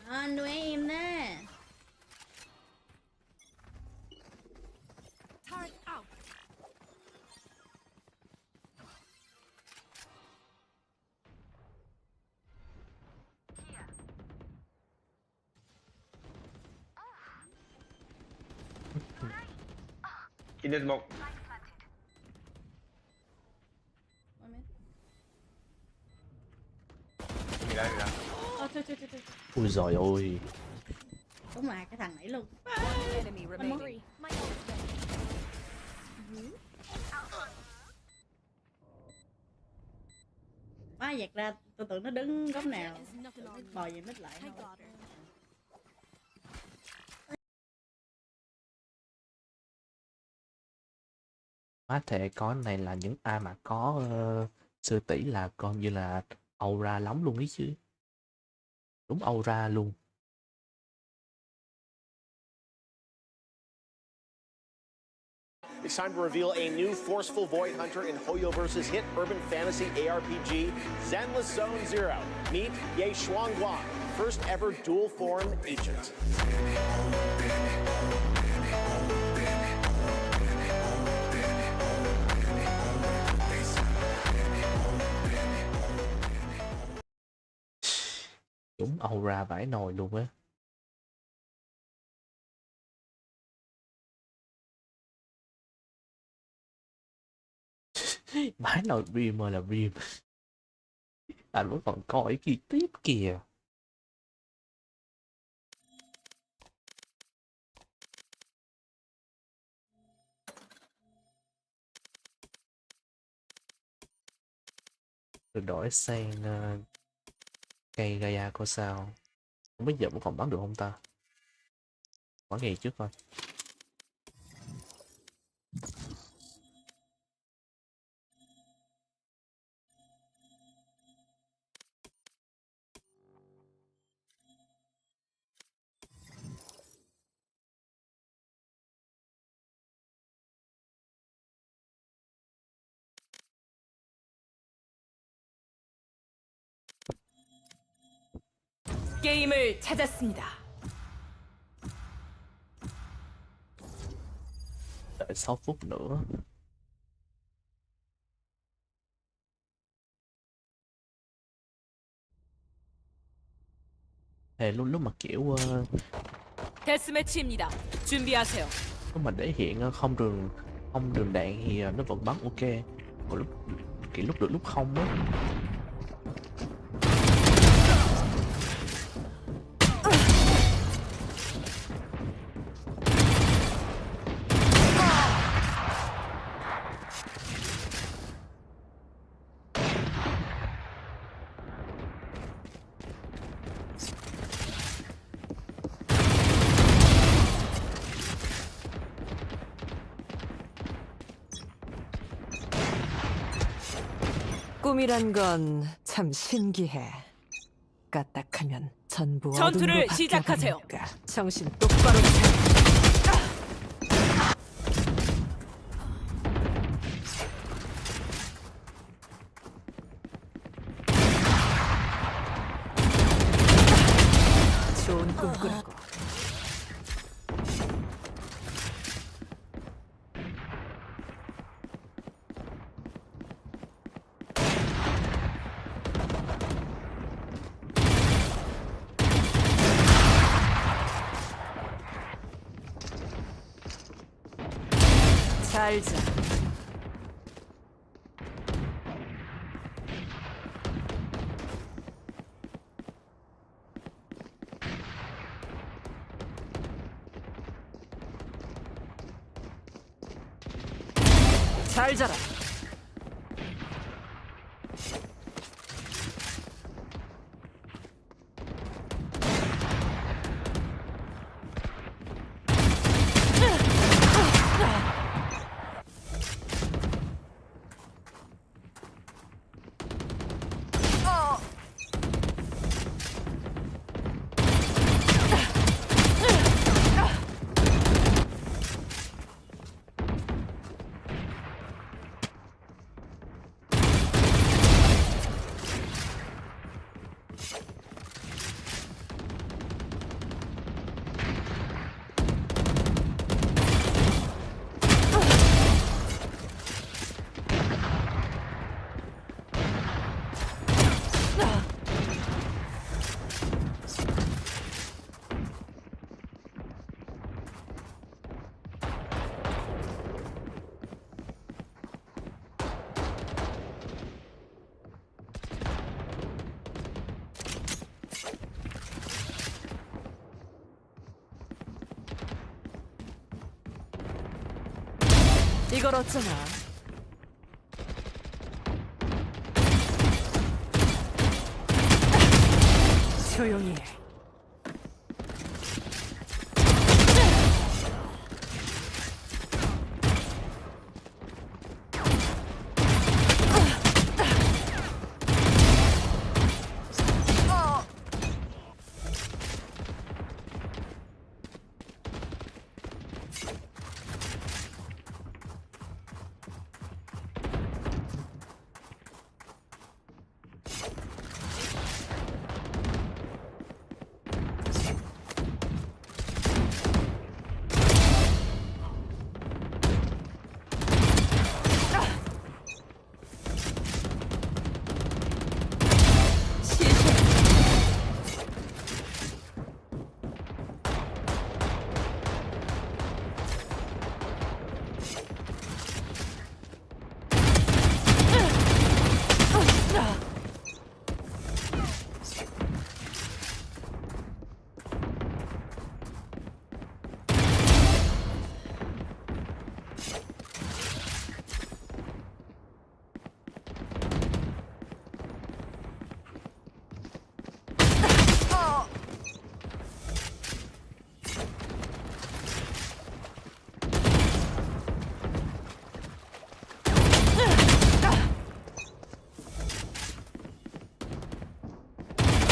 Anh nuôi em đó.
In smoke.
Ui giời ơi.
Đúng là cái thằng nãy luôn. Má giật ra, tôi tưởng nó đứng góc nào. Bò về mít lại.
Má thể có này là những ai mà có sư tỷ là coi như là aura lắm luôn ấy chứ. Đúng aura luôn.
It's time to reveal a new forceful Void Hunter in Hoyo vs. hit urban fantasy ARPG Zenless Zone Zero. Meet Ye Shuangguang, first ever dual form agent.
Đúng aura vãi nồi luôn á. Vãi nồi Rim ơi là Rim. Anh vẫn còn coi kia tiếp kìa. Được đổi sang cây Gaia coi sao. Không biết giờ vẫn còn bắn được không ta. Bắn ngày trước coi.
게임을 찾았습니다.
Đợi 6 phút nữa. Thì lúc mà kiểu
데스매치입니다. 준비하세요.
lúc mà để hiện không đường đạn thì nó vẫn bắn ok. Còn lúc được lúc không á.
꿈이란 건 참 신기해. 까딱하면 전부 전투를 시작하세요. 정신 똑바로 차려. 좋은 꿈 꾸라고. 잘 자. 잘 자라. 이걸 어쩌나. 조용히 해.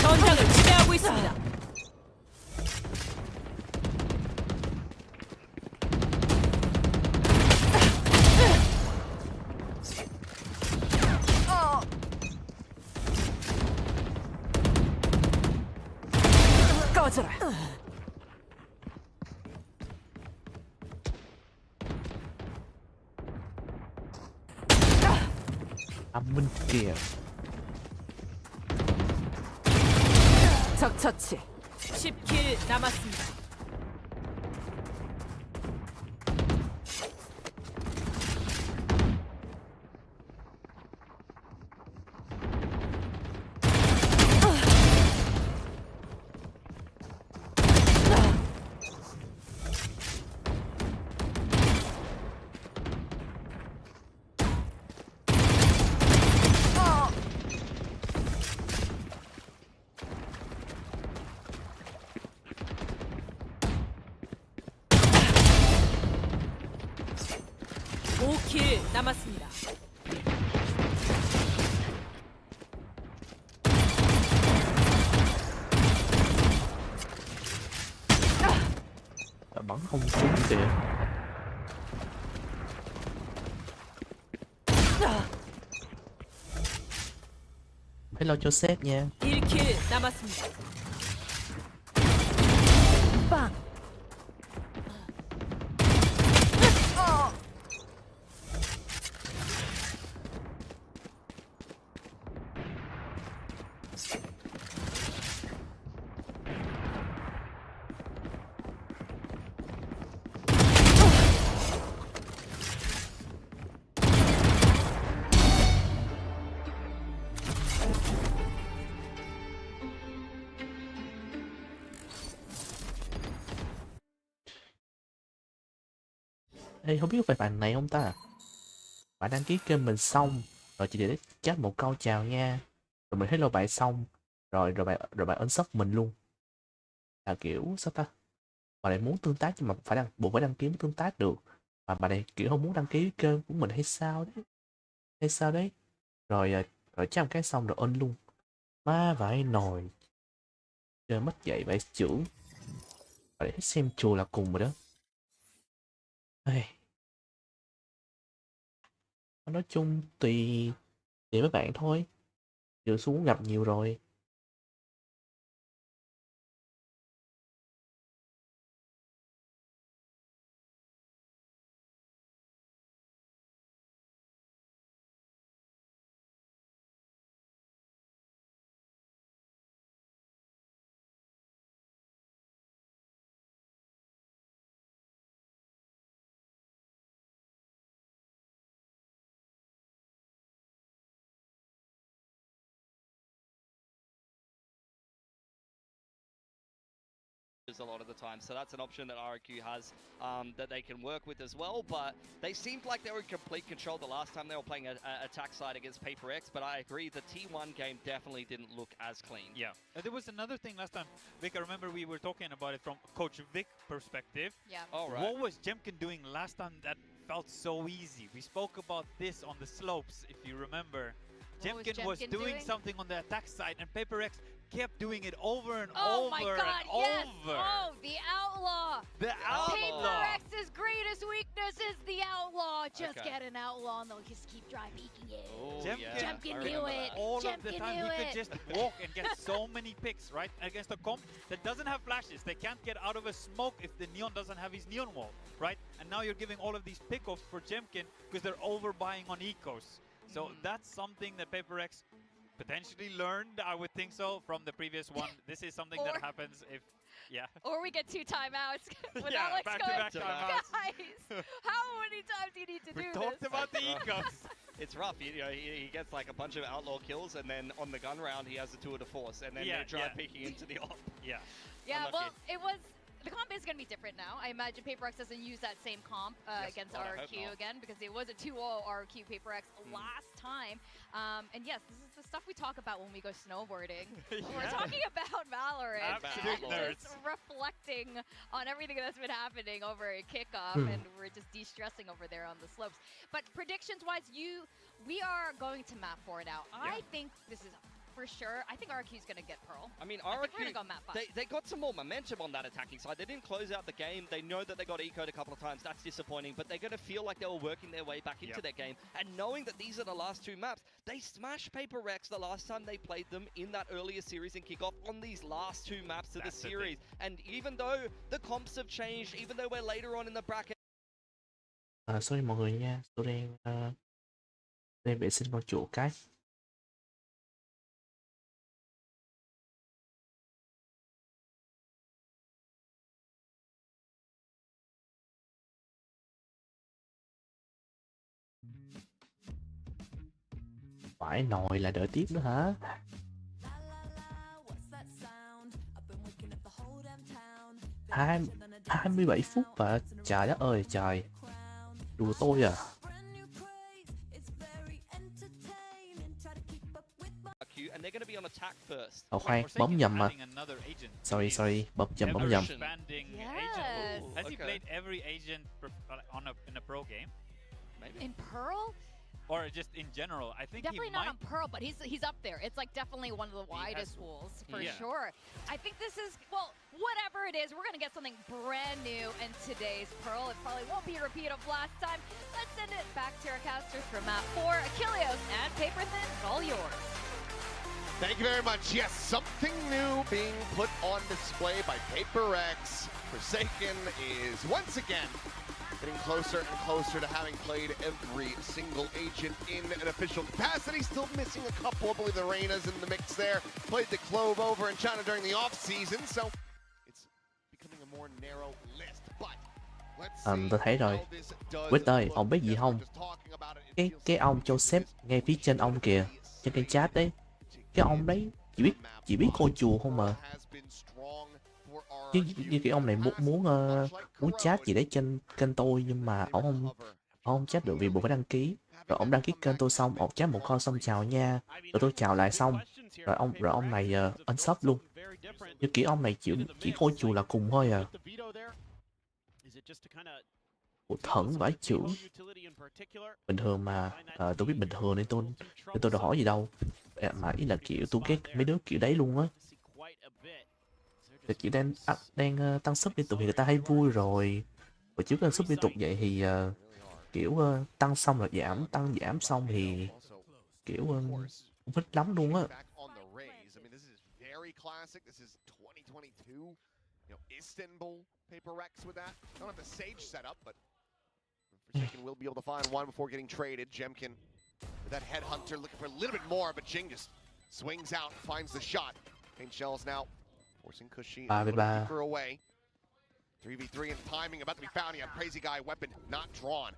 전장을 지배하고 있습니다. 꺼져라.
안문 kia.
적 처치. 10킬 남았습니다. 킬 남았습니다.
Bắn không trúng kìa. Phải lo cho sếp nha.
1킬 남았습니다. 빵.
Ê, không biết phải bạn này không ta? Bạn đăng ký kênh mình xong rồi chỉ để chat một câu chào nha, rồi mình hello bạn xong rồi bạn unsub mình luôn, là kiểu sao ta, bạn này muốn tương tác nhưng mà phải buộc phải đăng ký mới tương tác được, mà bạn này kiểu không muốn đăng ký kênh của mình hay sao đấy, rồi chat một cái xong rồi ơn luôn, má vãi nồi, chơi mất dạy vậy chưởng, bạn này xem chùa là cùng rồi đó. Ê, nói chung tùy mấy bạn thôi, giờ xuống gặp nhiều rồi.
snipers a lot of the time. So that's an option that RQ has that they can work with as well. But they seemed like they were in complete control the last time they were playing an attack side against Paper X. But I agree, the T1 game definitely didn't look as clean.
Yeah. There was another thing last time, Vic, I remember we were talking about it from Coach Vic perspective.
Yeah.
All right.
What was Jemkin doing last time that felt so easy? We spoke about this on the slopes, if you remember. Jemkin was doing something on the attack side, and Paper X kept doing it over and
oh
over
my God,
and
yes.
over.
Oh, the outlaw.
The outlaw.
Paper X's greatest weakness is the outlaw. Just
Okay.
get an outlaw and they'll just keep dry peeking it.
Oh,
Jemkin
knew it.
all of
Jemkin
the time
knew
he could
it.
just walk and get so many picks, right? Against a comp that doesn't have flashes. They can't get out of a smoke if the Neon doesn't have his Neon wall, right? And now you're giving all of these pickoffs for Jemkin because they're overbuying on ecos. So that's something that Paper X potentially learned, I would think so, from the previous one. This is something that happens if,
Or we get 2 timeouts with
Yeah,
Alex
back-to-back
going,
timeouts.
guys, how many times do you need to do this?
talked about the ecos.
It's rough. You know, he gets like a bunch of outlaw kills, and then on the gun round, he has a tour de force, and then they're dry peeking into the op.
Yeah.
Yeah,
Unlucky.
well, the comp is going to be different now. I imagine Paper X doesn't use that same comp against
well, I hope
RQ
not.
again, because it was a 2-0 RQ Paper X last time. And yes, this is the stuff we talk about when we go snowboarding. We're talking about Valorant.
Absolute
and just reflecting on everything that's been happening over at kickoff, and we're just de-stressing over there on the slopes. But predictions-wise, we are going to map 4 now. I think this is for sure. I think RQ's going to get Pearl.
I mean,
I think
RQ,
we're going to go map 5.
they got some more momentum on that attacking side. They didn't close out the game. They know that they got eco'd a couple of times. That's disappointing, but they're going to feel like they were working their way back into their game. And knowing that these are the last 2 maps, they smashed Paper X the last time they played them in that earlier series in kickoff on these last 2 maps of the series. And even though the comps have changed, even though we're later on in the bracket,
Sorry mọi người nha, tôi đang vệ sinh con chuột cái. Phải nồi là đợi tiếp nữa hả? 27 phút và trời đất ơi trời, đùa tôi à.
and they're going to be on attack first.
Khoan, bấm nhầm mà. Sorry, bấm nhầm.
Has he played every agent in a pro game?
Maybe.
In Pearl?
Or just in general? I think
definitely
he
not
might...
on Pearl, but he's up there. It's like definitely one of the widest pools for sure. I think this is, well, whatever it is, we're gonna get something brand new in today's Pearl. It probably won't be a repeat of last time. Let's send it back to our casters for map 4. Achilleos and Paper Thin, it's all yours.
Thank you very much. Yes, something new being put on display by Paper X. Forsaken is once again getting closer and closer to having played every single agent in an official capacity. Still missing a couple. I believe the Reyna's in the mix there. Played the Clove over in China during the off-season, so it's becoming a more narrow list. But let's see
tôi thấy rồi. Quýt ơi, ông biết gì không? Cái ông Joseph ngay phía trên ông kìa, trên kênh chat đấy. Cái ông đấy chỉ biết coi chùa không mà. Như cái ông này muốn chat gì đấy trên kênh tôi, nhưng mà ông không chat được vì buộc phải đăng ký. Rồi ông đăng ký kênh tôi xong, ông chat một câu xong chào nha, rồi tôi chào lại xong, rồi ông này unsub luôn. Như kiểu ông này chỉ coi chùa là cùng thôi à. Thẫn vãi chưởng. Bình thường mà tôi biết bình thường nên tôi đâu hỏi gì đâu. Mà ý là kiểu tôi ghét mấy đứa kiểu đấy luôn á. Kiểu đang tăng sub liên tục thì người ta hay vui rồi. Và trước tăng sub liên tục vậy thì kiểu tăng xong rồi giảm, tăng giảm xong thì kiểu không thích lắm luôn á.
Forsaken will be able to find one before getting traded. Jemkin with that headhunter looking for a little bit more, but Jing just swings out, finds the shot. Paint Shells now forcing Kushi a little deeper away. 3v3 and timing about to be found. You have Crazy Guy weapon not drawn.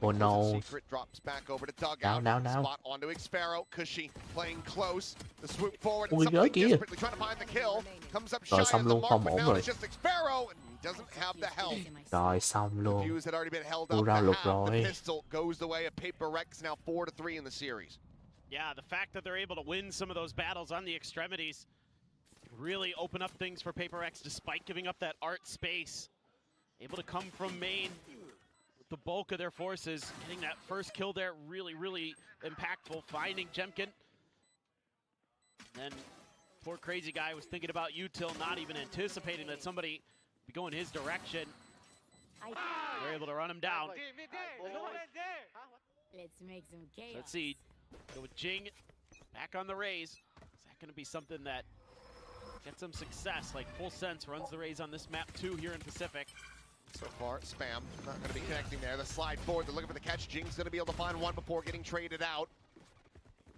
Oh no.
Secret drops back over to dugout.
Now.
Spot onto Xfero. Cushy playing close. The swoop forward.
Ui,
And something
kìa.
desperately trying to find the kill. Comes up shy
Rồi
of
xong
the
luôn,
mark,
không
but
ổn
now
rồi.
it's just Xfero, and he doesn't have the help.
Rồi xong
The
luôn.
views had already been held
Ui,
up.
ra
The
lục
half, the
rồi.
pistol goes the way of Paper Rex, now 4-3 in the series.
Yeah, the fact that they're able to win some of those battles on the extremities really open up things for Paper X despite giving up that art space. Able to come from main with the bulk of their forces. Getting that first kill there, really impactful. Finding Jemkin. Then poor crazy guy was thinking about Util, not even anticipating that somebody would be going his direction. They're able to run him down.
Let's make some chaos.
So let's see. Go with Jing back on the Rays. Is that going to be something that gets some success? Like Full Sense runs the Rays on this map too here in Pacific.
So far, Spam not going to be connecting there. The slide forward, they're looking for the catch. Jing's going to be able to find one before getting traded out.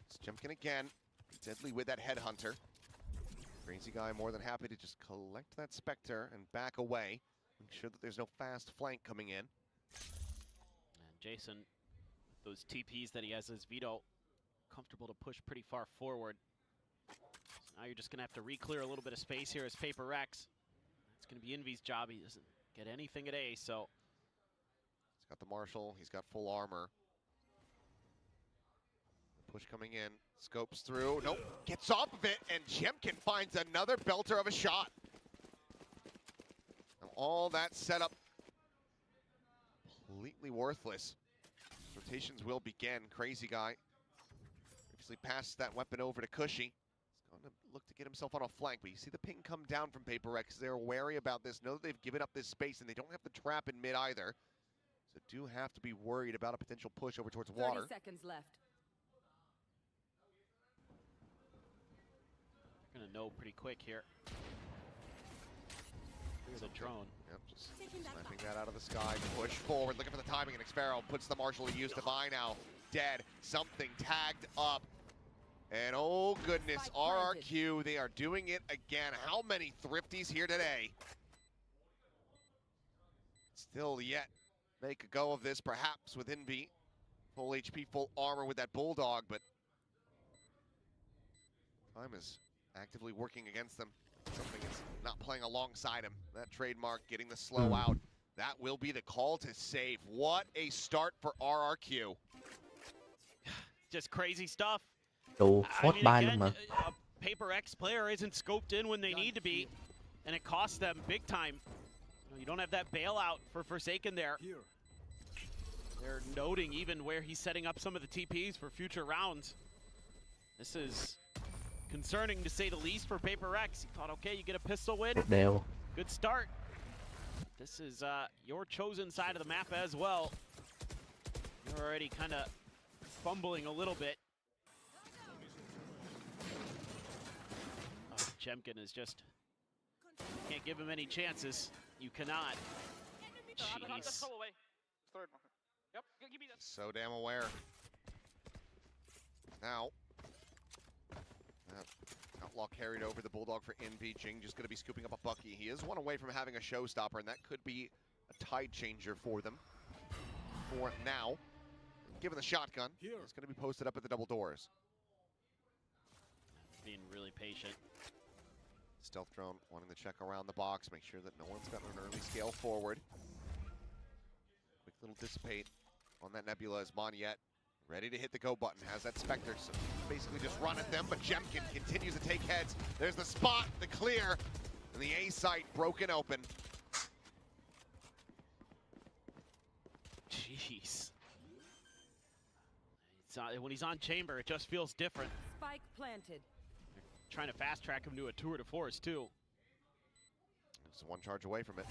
It's Jemkin again. Deadly with that headhunter. Crazy guy more than happy to just collect that Spectre and back away. Make sure that there's no fast flank coming in.
And Jason, with those TPs that he has as Vito, comfortable to push pretty far forward. So now you're just going to have to re-clear a little bit of space here as Paper Rex. It's going to be Envy's job. He doesn't get anything at A, so.
He's got the Marshal. He's got full armor. Push coming in. Scopes through. Nope. Gets off of it, and Jemkin finds another belter of a shot. And all that setup completely worthless. Rotations will begin. Crazy guy previously passed that weapon over to Cushy. He's going to look to get himself on a flank, but you see the ping come down from Paper X. They're wary about this, know that they've given up this space, and they don't have the trap in mid either. So do have to be worried about a potential push over towards water.
30 seconds left.
They're going to know pretty quick here. Here's a drone.
Yep, just sniping that out of the sky. Push forward, looking for the timing, and Xfero puts the Marshal he used to buy now. Dead. Something tagged up. And oh goodness, RRQ, they are doing it again. How many thrifties here today? Still yet make a go of this, perhaps with Envy. Full HP, full armor with that Bulldog, but time is actively working against them. Something is not playing alongside him. That trademark getting the slow out. That will be the call to save. What a start for RRQ.
Just crazy stuff.
Đồ phốt bay luôn mà.
A Paper X player isn't scoped in when they need to be, and it costs them big time. You don't have that bailout for Forsaken there. They're noting even where he's setting up some of the TPs for future rounds. This is concerning to say the least for Paper X. He thought, okay, you get a pistol win.
Đều.
Good start. This is your chosen side of the map as well. You're already kind of fumbling a little bit. Oh, Jemkin is just, can't give him any chances. You cannot. Jeez.
So damn aware. Now, Outlaw carried over the Bulldog for Envy. Jing just going to be scooping up a Bucky. He is one away from having a showstopper, and that could be a tide changer for them. For now, given the shotgun, it's going to be posted up at the double doors.
Being really patient.
Stealth drone wanting to check around the box, make sure that no one's got an early scale forward. Quick little dissipate on that Nebula as Monyet ready to hit the go button. Has that Spectre, so basically just run at them, but Jemkin continues to take heads. There's the spot, the clear, and the A site broken open.
Jeez. When he's on chamber, it just feels different.
Spike planted.
Trying to fast track him to a tour de force too.
It's one charge away from it.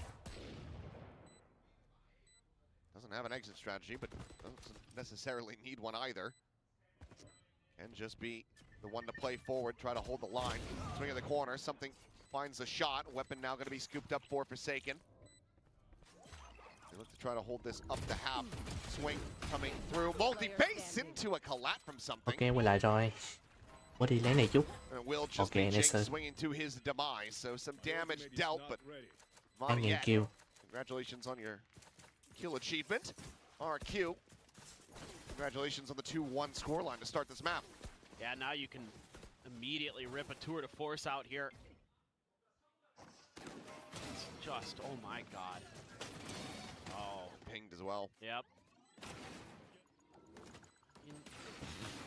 Doesn't have an exit strategy, but doesn't necessarily need one either. Can just be the one to play forward, try to hold the line. Swing in the corner, something finds the shot. Weapon now going to be scooped up for Forsaken. They look to try to hold this up the half. Swing coming through. Multi-base into a collat from something.
Ok, quay lại rồi. Bố đi lấy này chút.
Will just
Ok,
be
nice.
swinging to his demise, so some damage dealt, but
2.000
Monyet,
kill.
congratulations on your kill achievement. RQ. Congratulations on the 2-1 scoreline to start this map.
Yeah, now you can immediately rip a tour de force out here. It's just, oh my god. Oh.
Pinged as well.
Yep.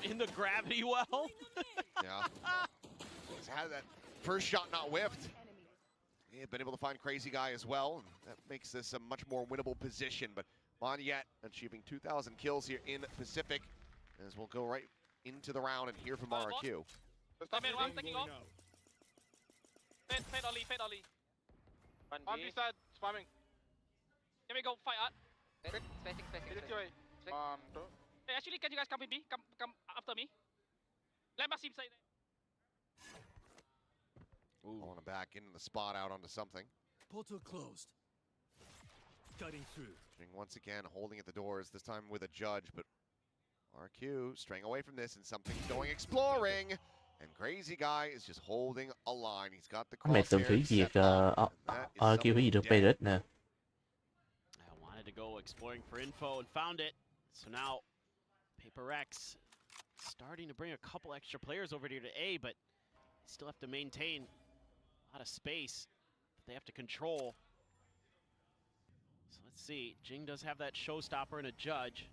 In the gravity well.
Yeah. He's had that first shot not whiffed. He had been able to find Crazy Guy as well, and that makes this a much more winnable position. But Mong achieving 2,000 kills here in Pacific, as we'll go right into the round and hear from RQ.
One taking off. Fade Ollie, fade Ollie. On B side, spamming. Here we go, fight out.
Spacing.
One, two. Hey, actually, can you guys come with me? Come after me. Let us inside.
Pulling him back into the spot out onto something.
Portal closed. Cutting through.
Once again, holding at the doors, this time with a judge, but RQ straying away from this, and something's going exploring. And Crazy Guy is just holding a line. He's got the
Mày từng thử việc kêu cái gì được Pirate nè.
I wanted to go exploring for info and found it. So now Paper Rex starting to bring a couple extra players over here to A, but still have to maintain a lot of space that they have to control. So let's see. Jing does have that showstopper and a judge.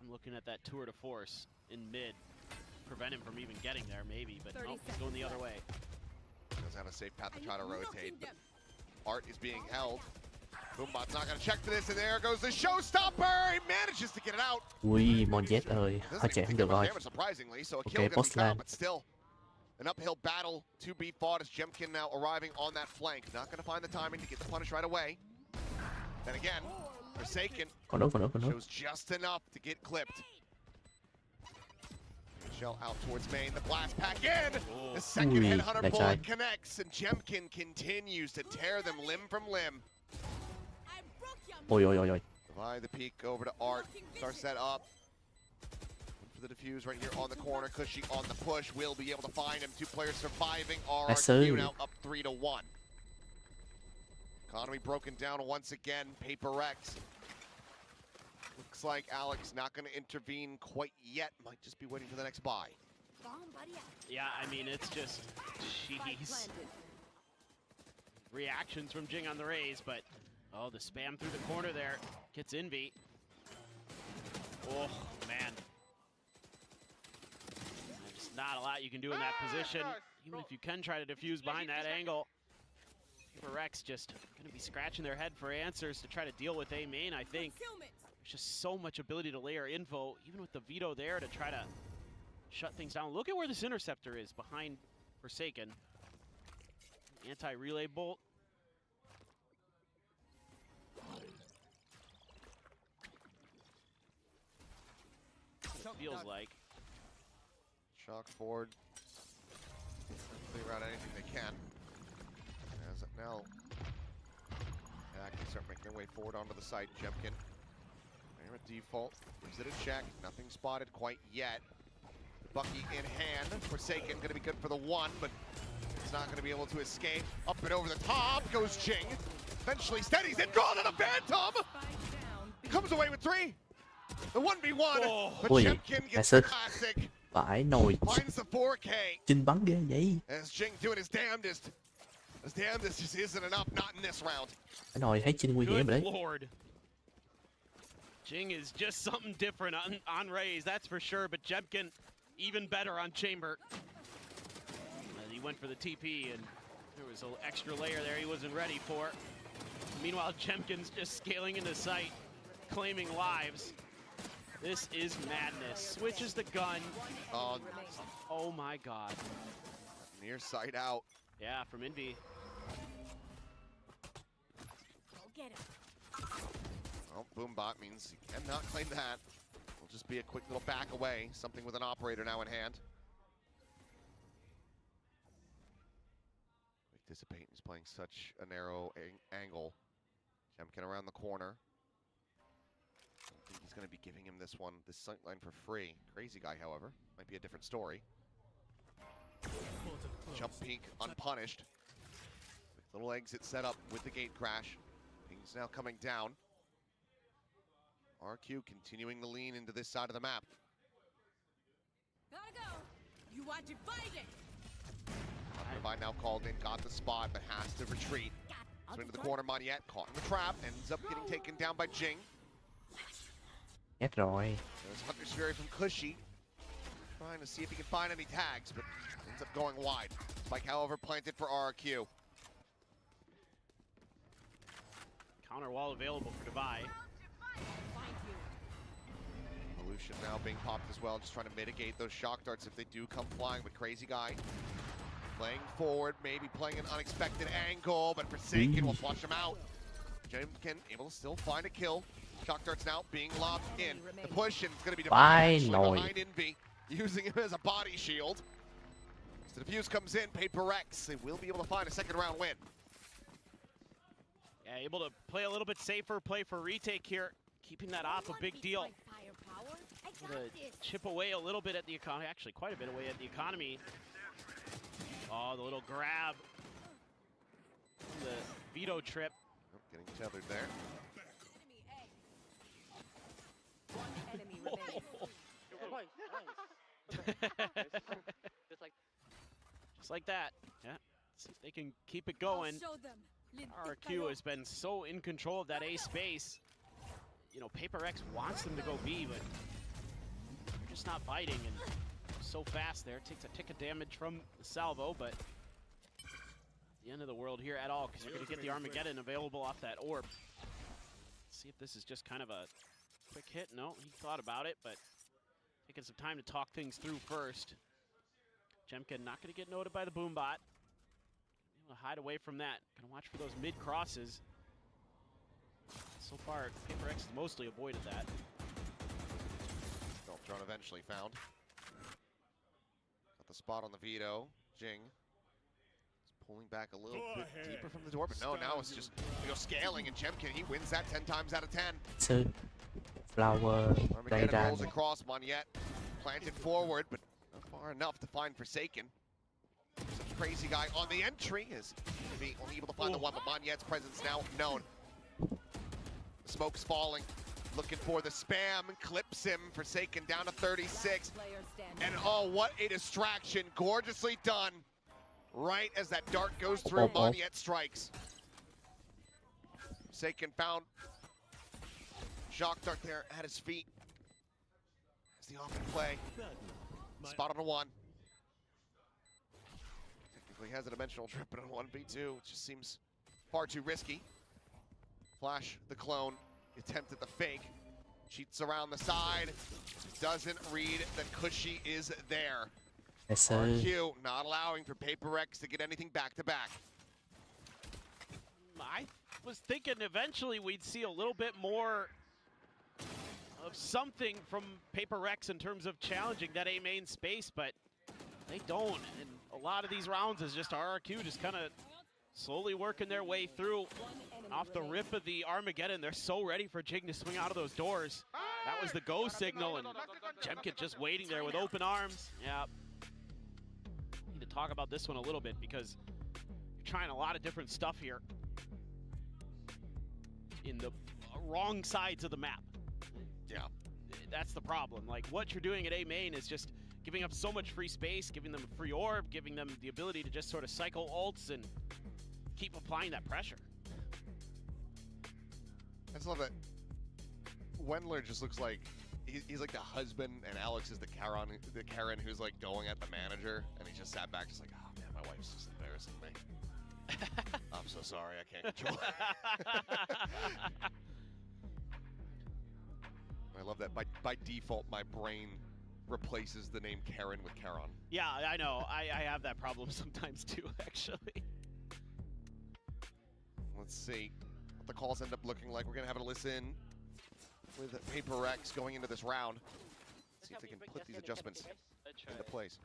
I'm looking at that tour de force in mid. Prevent him from even getting there, maybe, but no, he's going the other way.
Does have a safe path to try to rotate, but Art is being held. Boombot's not going to check for this, and there goes the showstopper! He manages to get it out!
Ui, Mong ơi, hơi chạy không được rồi. Ok, post lan.
But still, an uphill battle to be fought as Jemkin now arriving on that flank. Not going to find the timing to get the punish right away. Then again, Forsaken
Còn nữa.
shows just enough to get clipped. Shell out towards main, the blast pack in! The second headhunter bullet connects, and Jemkin continues to tear them limb from limb.
Ôi.
Provide the peek over to Art. Starts that up. For the defuse right here on the corner. Cushy on the push. Will be able to find him. Two players surviving. RQ now up 3-1. Economy broken down once again. Paper Rex. Looks like Alex not going to intervene quite yet. Might just be waiting for the next buy.
Yeah, I mean, it's just, jeez. Reactions from Jing on the raise, but oh, the spam through the corner there gets Envy. Oh, man. There's not a lot you can do in that position. Even if you can try to defuse behind that angle. Paper Rex just going to be scratching their head for answers to try to deal with A main, I think. There's just so much ability to layer info, even with the veto there to try to shut things down. Look at where this interceptor is behind Forsaken. Anti-relay bolt. Feels like.
Shock forward. Clear out anything they can. As now, they start making their way forward onto the site. Jemkin. They're at default. Gives it a check. Nothing spotted quite yet. Bucky in hand. Forsaken going to be good for the one, but it's not going to be able to escape. Up and over the top goes Jing. Eventually steadies it. Drawn to the Phantom. Comes away with 3. The 1v1. But Jemkin gets the classic.
Phải nồi.
Finds the 4K.
Chinh bắn ghê vậy.
As Jing doing his damnedest. His damnedest just isn't enough. Not in this round.
Phải nồi thấy Chinh nguy hiểm rồi đấy.
Lord. Jing is just something different on raise, that's for sure, but Jemkin even better on chamber. And he went for the TP, and there was an extra layer there he wasn't ready for. Meanwhile, Jemkin's just scaling into sight, claiming lives. This is madness. Switches the gun. Oh my god.
Near sight out.
Yeah, from Envy.
Go get him.
Well, Boombot means he cannot claim that. Will just be a quick little back away. Something with an operator now in hand. Quick dissipate. He's playing such a narrow angle. Jemkin around the corner. I don't think he's going to be giving him this sightline for free. Crazy Guy, however, might be a different story. Jump peek unpunished. Quick little exit set up with the gate crash. Ping's now coming down. RQ continuing the lean into this side of the map.
Gotta go. You watch it, fight it.
Divine now called in, got the spot, but has to retreat. So into the corner, Moniette caught in the trap, ends up getting taken down by Jing.
Chết rồi.
There's Hunter's Fury from Cushy, trying to see if he can find any tags, but ends up going wide. Spike, however, planted for RQ.
Counter wall available for Devi.
Evolution now being popped as well, just trying to mitigate those shock darts if they do come flying, but Crazy Guy playing forward, maybe playing an unexpected angle, but Forsaken will flush him out. Jemkin able to still find a kill. Shock darts now being lobbed in. The push and it's going to be Divine behind Envy, using him as a body shield. So the defuse comes in, Paper X. They will be able to find a second round win.
Yeah, able to play a little bit safer, play for retake here. Keeping that off a big deal. Able to chip away a little bit at the economy, actually quite a bit away at the economy. Oh, the little grab. The veto trip.
Oh, getting tethered there.
Just like that. Yeah. See if they can keep it going. RQ has been so in control of that A space. You know, Paper X wants them to go B, but they're just not biting, and so fast there. Takes a tick of damage from the salvo, but the end of the world here at all, because you're going to get the Armageddon available off that orb. Let's see if this is just kind of a quick hit. No, he thought about it, but taking some time to talk things through first. Jemkin not going to get noted by the boombot. Able to hide away from that. Going to watch for those mid crosses. So far, Paper X has mostly avoided that.
Stealth drone eventually found. Got the spot on the veto. Jing is pulling back a little bit deeper from the door, but no, now it's just scaling, and Jemkin, he wins that 10 times out of 10.
Two. Flower.
Armageddon rolls across, Moniette planted forward, but not far enough to find Forsaken. Such a Crazy Guy on the entry is only able to find the one, but Moniette's presence now known. The smoke's falling, looking for the spam, clips him, Forsaken down to 36. And oh, what a distraction, gorgeously done. Right as that dart goes through, Moniette strikes. Forsaken found shock dart there at his feet. As the off play, spot on a one. Technically has a dimensional trip, but on 1v2, it just seems far too risky. Flash the clone, attempt at the fake, cheats around the side, doesn't read that Cushy is there. RQ not allowing for Paper X to get anything back to back.
I was thinking eventually we'd see a little bit more of something from Paper X in terms of challenging that A main space, but they don't. And a lot of these rounds is just RRQ just kind of slowly working their way through. Off the rip of the Armageddon, they're so ready for Jing to swing out of those doors. That was the go signal, and Jemkin just waiting there with open arms. Yeah. Need to talk about this one a little bit because you're trying a lot of different stuff here in the wrong sides of the map.
Yeah.
That's the problem. Like, what you're doing at A main is just giving up so much free space, giving them a free orb, giving them the ability to just sort of cycle ults and keep applying that pressure.
I just love that Wendler just looks like he's like the husband, and Alex is the Karen who's like going at the manager, and he just sat back just like, oh man, my wife's just embarrassing me. I'm so sorry, I can't control it. I love that by default my brain replaces the name Karen with Charon.
Yeah, I know. I have that problem sometimes too, actually.
Let's see what the calls end up looking like. We're going to have a listen with Paper X going into this round. Let's see if they can put these adjustments into place.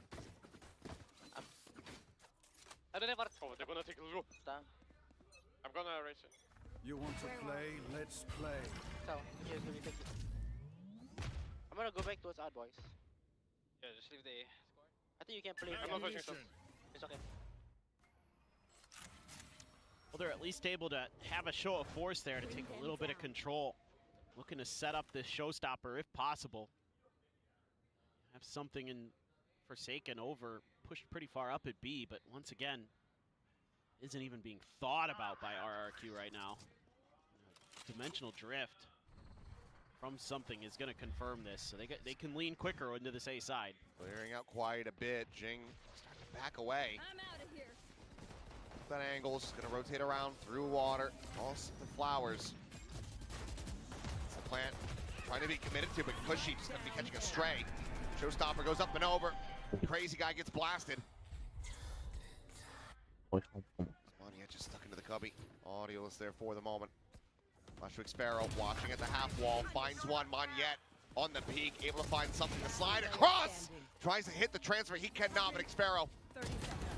I don't ever. Oh, they're gonna take a look. I'm gonna race it.
You want to play? Let's play.
So, here's the retake. I'm gonna go back towards our boys.
Yeah, just leave the score.
I think you can play.
I'm not pushing stuff.
It's okay.
Well, they're at least able to have a show of force there to take a little bit of control. looking to set up this showstopper if possible. Have something in Forsaken over, pushed pretty far up at B, but once again, isn't even being thought about by RRQ right now. Dimensional drift from something is going to confirm this, so they can lean quicker into this A side.
Clearing out quite a bit. Jing starting to back away.
I'm out of here.
That angle's going to rotate around through water. Toss the flowers. It's the plant trying to be committed to, but Cushy just going to be catching a stray. Showstopper goes up and over. Crazy guy gets blasted. Monyet just stuck into the cubby. Audioless there for the moment. Flashwick Sparrow watching at the half wall. Finds one. Monyet on the peak. Able to find something to slide across. Tries to hit the transfer. He cannot, but Sparrow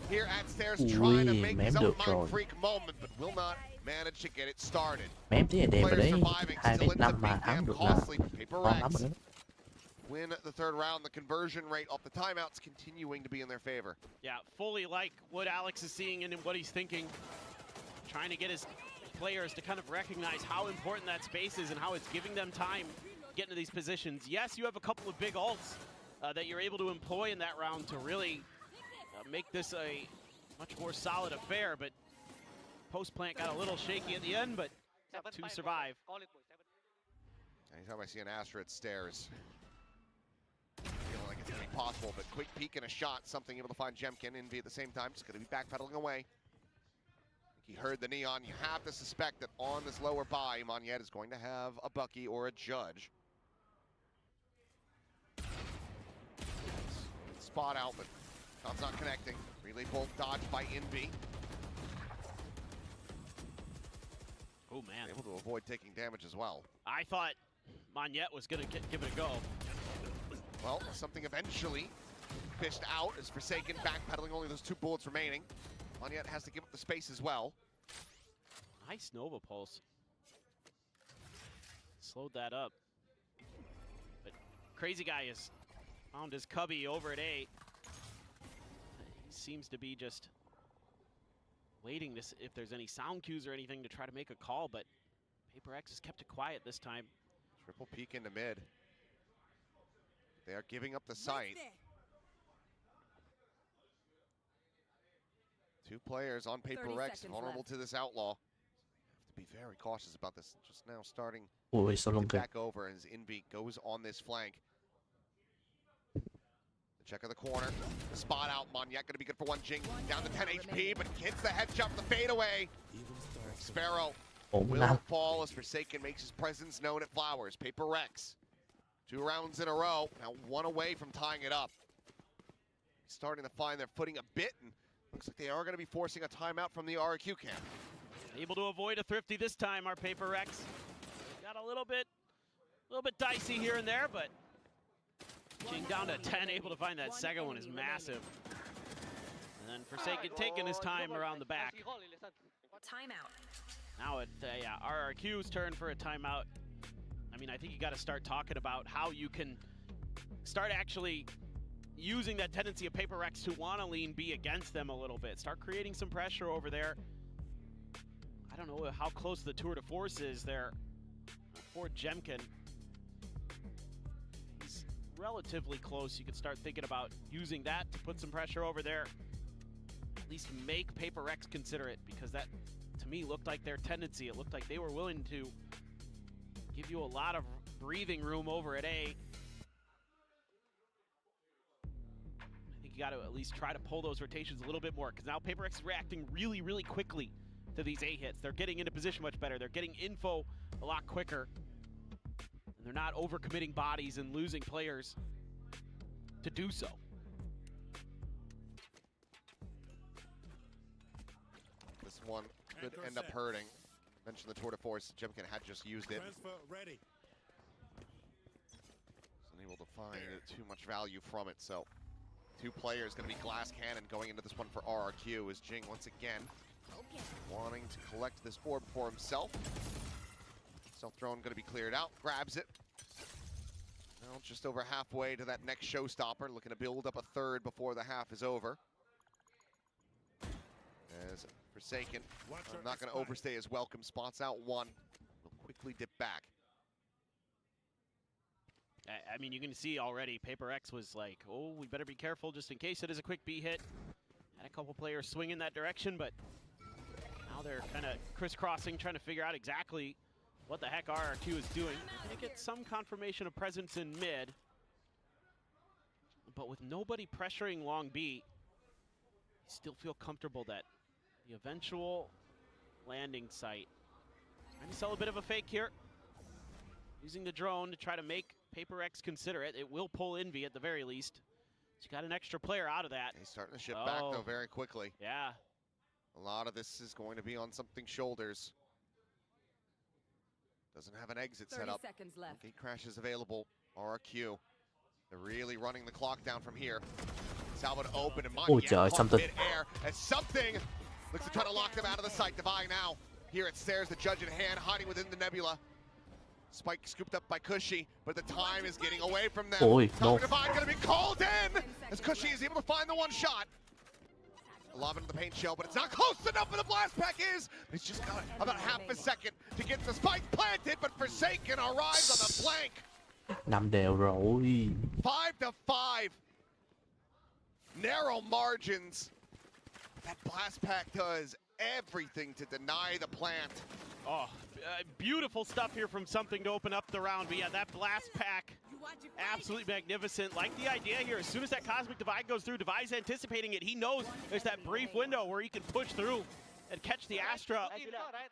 here at stairs trying to make his own mind freak moment, but will not manage to get it started.
Mém tí là đẹp rồi
Players
đấy.
surviving,
2
still
vs
into
5 mà
beat
thắng
and
được là
costly for Paper
ngon lắm
Rex.
rồi đó.
Win the third round. The conversion rate off the timeouts continuing to be in their favor.
Yeah, fully like what Alex is seeing and what he's thinking. Trying to get his players to kind of recognize how important that space is and how it's giving them time getting to these positions. Yes, you have a couple of big ults that you're able to employ in that round to really make this a much more solid affair, but post-plant got a little shaky at the end, but to survive.
Anytime I see an Astra at stairs, feeling like it's going to be possible, but quick peek and a shot, something able to find Jemkin. Envy at the same time, just going to be backpedaling away. He heard the neon. You have to suspect that on this lower buy, Monyet is going to have a Bucky or a Judge. Spot out, but Tom's not connecting. Relay bolt dodged by Envy.
Oh man.
Able to avoid taking damage as well.
I thought Monyet was going to give it a go.
Well, something eventually fished out as Forsaken backpedaling, only those 2 bullets remaining. Monyet has to give up the space as well.
Nice Nova Pulse. Slowed that up. But Crazy Guy has found his cubby over at A. He seems to be just waiting to see if there's any sound cues or anything to try to make a call, but Paper X has kept it quiet this time.
Triple peek into mid. They are giving up the site. 2 players on Paper Rex, vulnerable to this outlaw. Have to be very cautious about this. Just now starting to back over as Envy goes on this flank. The check of the corner. The spot out. Monyet going to be good for 1 Jing. Down to 10 HP, but hits the headshot for the fadeaway. Sparrow will fall as Forsaken makes his presence known at Flowers. Paper Rex. 2 rounds in a row. Now 1 away from tying it up. Starting to find their footing a bit, and looks like they are going to be forcing a timeout from the RRQ camp.
Able to avoid a thrifty this time, our Paper Rex. Got a little bit dicey here and there, but Jing down to 10, able to find that second one is massive. And then Forsaken taking his time around the back.
Timeout.
Now it's RRQ's turn for a timeout. I mean, I think you got to start talking about how you can start actually using that tendency of Paper Rex to want to lean B against them a little bit. Start creating some pressure over there. I don't know how close the tour de force is there for Jemkin. He's relatively close. You could start thinking about using that to put some pressure over there. At least make Paper Rex consider it, because that, to me, looked like their tendency. It looked like they were willing to give you a lot of breathing room over at A. I think you got to at least try to pull those rotations a little bit more, because now Paper Rex is reacting really, really quickly to these A hits. They're getting into position much better. They're getting info a lot quicker. And they're not overcommitting bodies and losing players to do so.
This one could end up hurting. Mentioned the tour de force. Jemkin had just used it.
Ready.
Wasn't able to find too much value from it. So 2 players going to be glass cannon going into this one for RRQ as Jing once again wanting to collect this orb for himself. Stealth drone going to be cleared out. Grabs it. Now just over halfway to that next showstopper. Looking to build up a third before the half is over. As Forsaken, I'm not going to overstay his welcome. Spots out 1. Will quickly dip back.
I mean, you can see already Paper X was like, oh, we better be careful just in case it is a quick B hit. Had a couple players swing in that direction, but now they're kind of crisscrossing, trying to figure out exactly what the heck RRQ is doing. They're going to get some confirmation of presence in mid, but with nobody pressuring long B, you still feel comfortable that the eventual landing site. Trying to sell a bit of a fake here. Using the drone to try to make Paper X consider it. It will pull Envy at the very least. She's got an extra player out of that.
He's starting to shift back, though, very quickly.
Yeah.
A lot of this is going to be on something shoulders. Doesn't have an exit set up.
30 seconds left.
Gate crash is available. RRQ. They're really running the clock down from here. Salvador open and
Ôi trời, something.
mid-air as something looks to try to lock them out of the sight. Divine now. Here it stares the judge in hand, hiding within the nebula. Spike scooped up by Cushy, but the time is getting away from them.
Ôi, no.
Divine gonna be called in as Cushy is able to find the one shot. Lob into the paint shell, but it's not close enough for the blast pack is. It's just got about half a second to get the spike planted, but Forsaken arrives on the flank.
5 đều rồi.
5-5. Narrow margins. That blast pack does everything to deny the plant.
Oh, beautiful stuff here from something to open up the round. But yeah, that blast pack, absolutely magnificent. Like the idea here, as soon as that Cosmic Divide goes through, Divide's anticipating it. He knows there's that brief window where he can push through and catch the Astra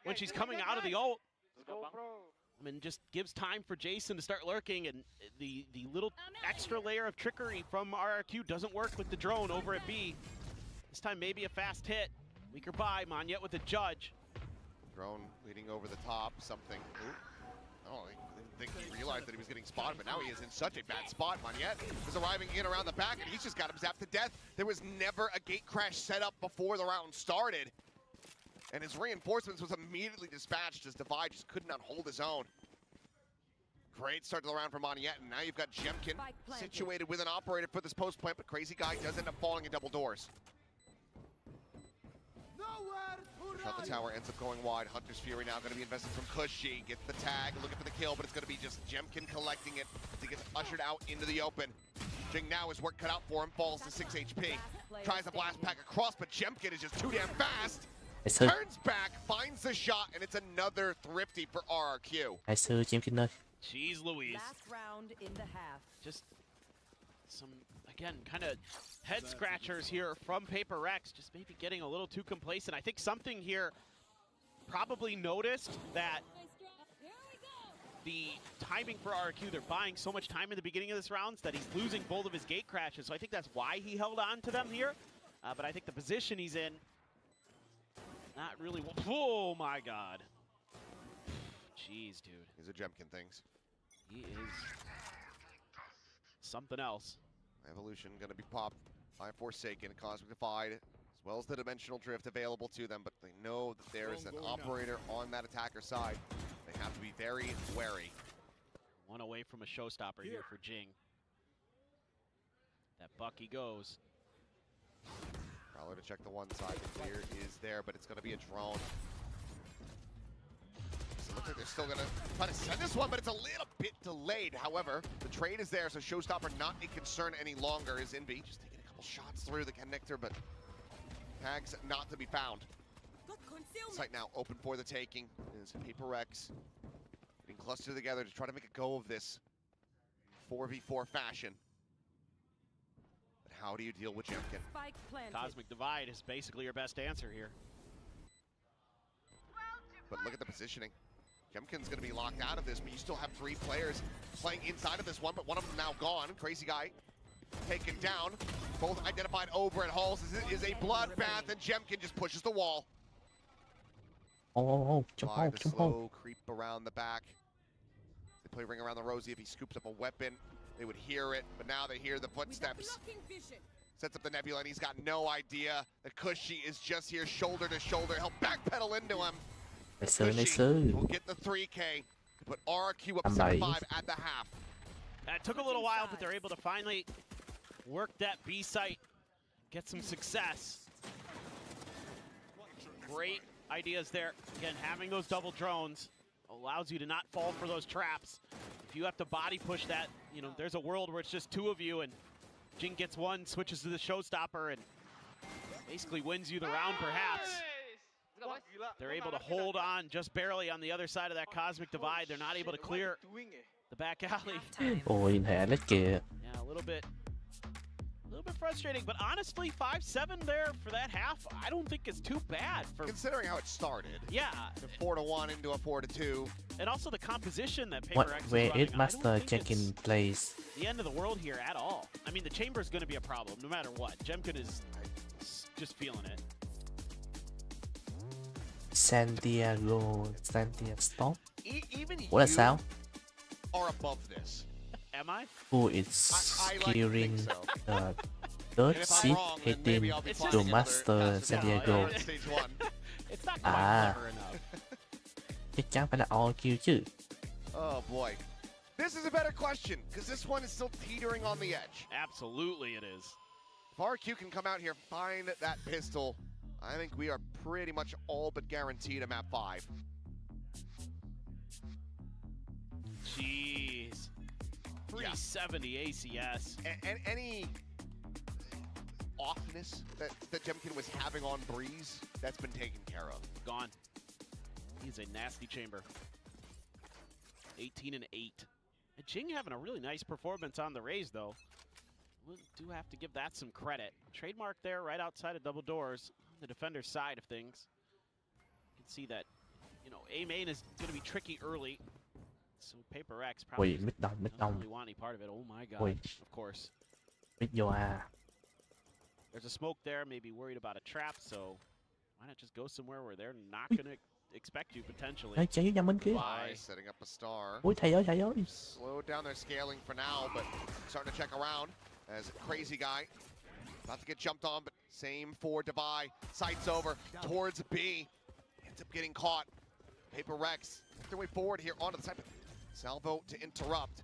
when she's coming out of the ult. I mean, just gives time for Jason to start lurking, and the little extra layer of trickery from RRQ doesn't work with the drone over at B. This time maybe a fast hit. Weaker by Monyet with the judge.
Drone leading over the top, something. Ooh. Oh, I didn't think he realized that he was getting spotted, but now he is in such a bad spot. Monyet is arriving in around the back, and he's just got him zapped to death. There was never a gate crash set up before the round started. And his reinforcements was immediately dispatched as Divide just could not hold his own. Great start to the round for Monyet, and now you've got Jemkin situated with an operator for this post plant, but Crazy Guy does end up falling in double doors. Shot the tower, ends up going wide. Hunter's Fury now going to be invested from Cushy. Gets the tag, looking for the kill, but it's going to be just Jemkin collecting it as he gets ushered out into the open. Jing now is work cut out for him, falls to 6 HP. Tries the blast pack across, but Jemkin is just too damn fast. Turns back, finds the shot, and it's another thrifty for RRQ.
Nice Jemkin ơi.
Jeez Louise.
Last round in the half.
Just some, again, kind of head scratchers here from Paper Rex, just maybe getting a little too complacent. I think something here probably noticed that the timing for RRQ, they're buying so much time in the beginning of this round that he's losing both of his gate crashes. So I think that's why he held on to them here. But I think the position he's in, not really. Oh my God. Jeez, dude.
These are Jemkin things.
He is something else.
Evolution going to be popped by Forsaken, Cosmic Divide, as well as the Dimensional Drift available to them, but they know that there is an operator on that attacker side. They have to be very wary.
One away from a showstopper here for Jing. That Bucky goes.
Prowler to check the one side. The clear is there, but it's going to be a drone. So it looks like they're still going to try to send this one, but it's a little bit delayed. However, the trade is there, so showstopper not a concern any longer. Is Envy just taking a couple shots through the connector, but tags not to be found. Site now open for the taking. Is Paper Rex getting clustered together to try to make a go of this 4v4 fashion. But how do you deal with Jemkin?
Cosmic Divide is basically your best answer here.
But look at the positioning. Jemkin's going to be locked out of this, but you still have 3 players playing inside of this one, but one of them now gone. Crazy Guy taken down. Both identified over at Halls. This is a bloodbath, and Jemkin just pushes the wall.
Jump
slow creep around the back. They play Ring Around the Rosie. If he scoops up a weapon, they would hear it, but now they hear the footsteps. Sets up the Nebula, and he's got no idea that Cushy is just here shoulder to shoulder. He'll backpedal into him. Cushy will get the 3K to put RRQ up 7-5 at the half.
It took a little while, but they're able to finally work that B site, get some success. Great ideas there. Again, having those double drones allows you to not fall for those traps. If you have to body push that you know, there's a world where it's just two of you and Jing gets one, switches to the showstopper, and basically wins you the round perhaps. They're able to hold on just barely on the other side of that cosmic divide. They're not able to clear the back alley.
Ôi hệ lết kìa.
Yeah, a little bit frustrating, but honestly, 5-7 there for that half, I don't think it's too bad.
Considering how it started.
Yeah.
4-1 into a 4-2.
And also the composition that
What,
Paper X is
where
running,
is
I
Master
don't think
Jenkins
it's
plays?
the end of the world here at all. I mean, the chamber is going to be a problem no matter what. Jemkin is just feeling it.
Santiago Stop.
Even
Ủa là sao?
Are above this.
Am I?
Who is securing
so.
the third seed heading to Master Santiago?
It's not quite
À,
clever enough.
chắc chắn phải là all-kill chứ.
Oh boy. This is a better question, because this one is still teetering on the edge.
Absolutely it is.
If RQ can come out here and find that pistol, I think we are pretty much all but guaranteed a map 5.
Jeez. 370 ACS.
And any offness that Jemkin was having on Breeze, that's been taken care of.
Gone. He's a nasty chamber. 18-8. And Jing having a really nice performance on the raise, though. We do have to give that some credit. Trademark there right outside of double doors on the defender's side of things. You can see that, you know, A main is going to be tricky early. So Paper X probably
Ui, mid
doesn't really want any part of it. Oh my god,
Ui.
of course.
Mid vô à.
There's a smoke there, maybe worried about a trap, so why not just go somewhere where they're not going to expect you potentially.
Ê, chạy vô nhà bên kia.
Setting up a star.
Ui, thầy ơi.
Slowed down their scaling for now, but starting to check around as Crazy Guy about to get jumped on, but same for Devi. Sights over towards B. Ends up getting caught. Paper Rex make their way forward here onto the side. Salvo to interrupt.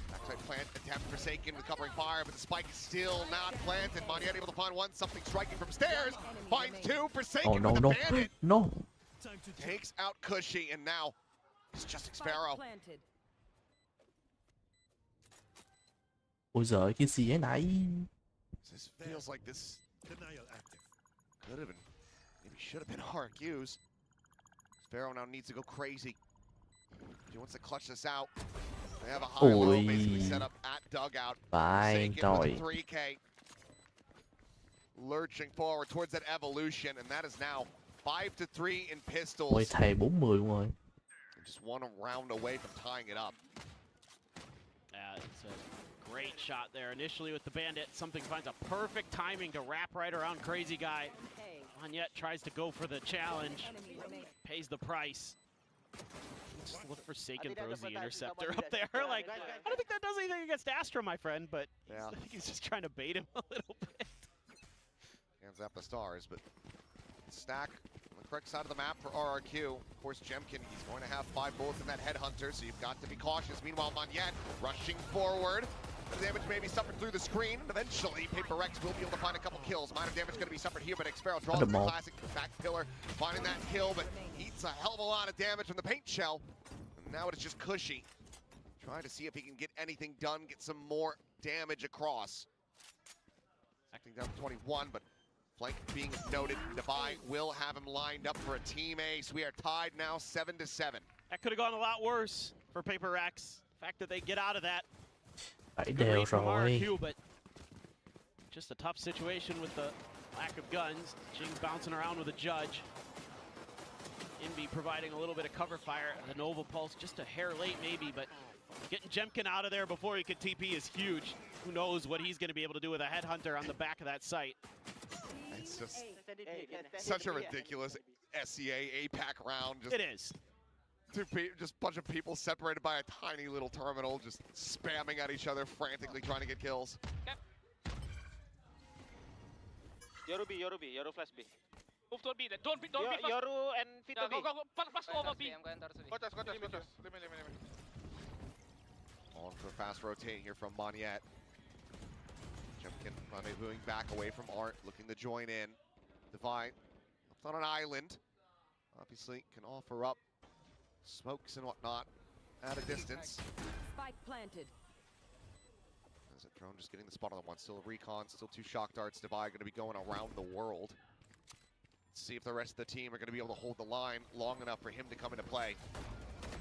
Backside plant attempt Forsaken with covering fire, but the spike is still not planted. Moniette able to find one, something striking from stairs. Finds two, Forsaken
Oh no,
with a
no.
bandit.
No.
Takes out Cushy, and now it's just Sparrow.
Ôi giời, cái gì thế này?
This feels like this could have been, maybe should have been RQs. Sparrow now needs to go crazy. He wants to clutch this out. They have a high low basically set up at dugout.
Fine
Forsaken
rồi.
with 3K. Lurching forward towards that evolution, and that is now 5-3 in pistols.
Ôi thầy 40 luôn rồi.
Just one round away from tying it up.
Yeah, it's a great shot there initially with the bandit. Something finds a perfect timing to wrap right around Crazy Guy. Moniette tries to go for the challenge, pays the price. Just look Forsaken throws the interceptor up there. Like, I don't think that does anything against Astra, my friend, but
yeah.
I think he's just trying to bait him a little bit.
Hands up the stars, but stack on the correct side of the map for RRQ. Of course, Jemkin, he's going to have 5 bullets in that headhunter, so you've got to be cautious. Meanwhile, Moniette rushing forward. The damage may be suffered through the screen. Eventually, Paper Rex will be able to find a couple kills. Minor damage going to be suffered here, but Xparrow draws the classic back pillar, finding that kill, but eats a hell of a lot of damage from the paint shell. And now it is just Cushy, trying to see if he can get anything done, get some more damage across. Acting down to 21, but flank being noted. Devi will have him lined up for a team ace. We are tied now 7-7.
That could have gone a lot worse for Paper Rex. The fact that they get out of that.
7 đều rồi.
RQ, but just a tough situation with the lack of guns. Jing bouncing around with a judge. Envy providing a little bit of cover fire. The Nova Pulse just a hair late maybe, but getting Jemkin out of there before he could TP is huge. Who knows what he's going to be able to do with a headhunter on the back of that site.
It's just such a ridiculous SCA APAC round. Just
it is.
Just a bunch of people separated by a tiny little terminal, just spamming at each other, frantically trying to get kills.
Yoru B, Yoru flash B.
Move toward B then. Don't be fast.
Yoru and Vito
Yeah,
B.
go. Pass over B.
Got us. Let me.
On for a fast rotate here from Moniette. Jemkin moving back away from Art, looking to join in. Divine, left on an island. Obviously can offer up smokes and whatnot. at a distance.
Spike planted.
As a drone just getting the spot on the one. Still a recon, still 2 shock darts. Devi going to be going around the world. Let's see if the rest of the team are going to be able to hold the line long enough for him to come into play.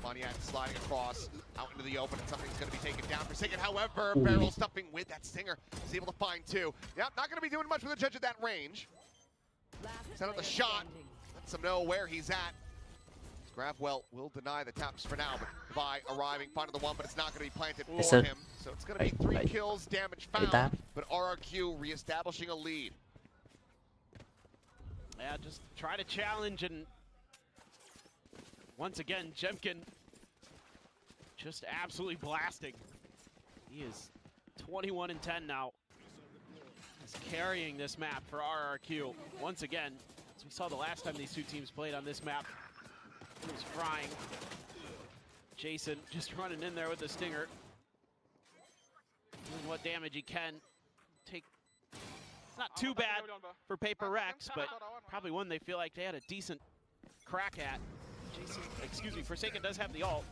Maniat sliding across, out into the open, and something's going to be taken down. Forsaken, however, barrel stuffing with that stinger. Is able to find 2. Yep, not going to be doing much with the judge at that range. Send out the shot. Lets him know where he's at. Gravwell will deny the taps for now, but Devi arriving, finding the one, but it's not going to be planted for him. So it's going to be 3 kills, damage found, but RRQ reestablishing a lead.
Yeah, just try to challenge, and once again, Jemkin just absolutely blasting. He is 21-10 now. He's carrying this map for RRQ. Once again, as we saw the last time these 2 teams played on this map, it was frying. Jason just running in there with the stinger. Doing what damage he can. Take. It's not too bad for Paper Rex, but probably one they feel like they had a decent crack at. Jason, excuse me, Forsaken does have the ult.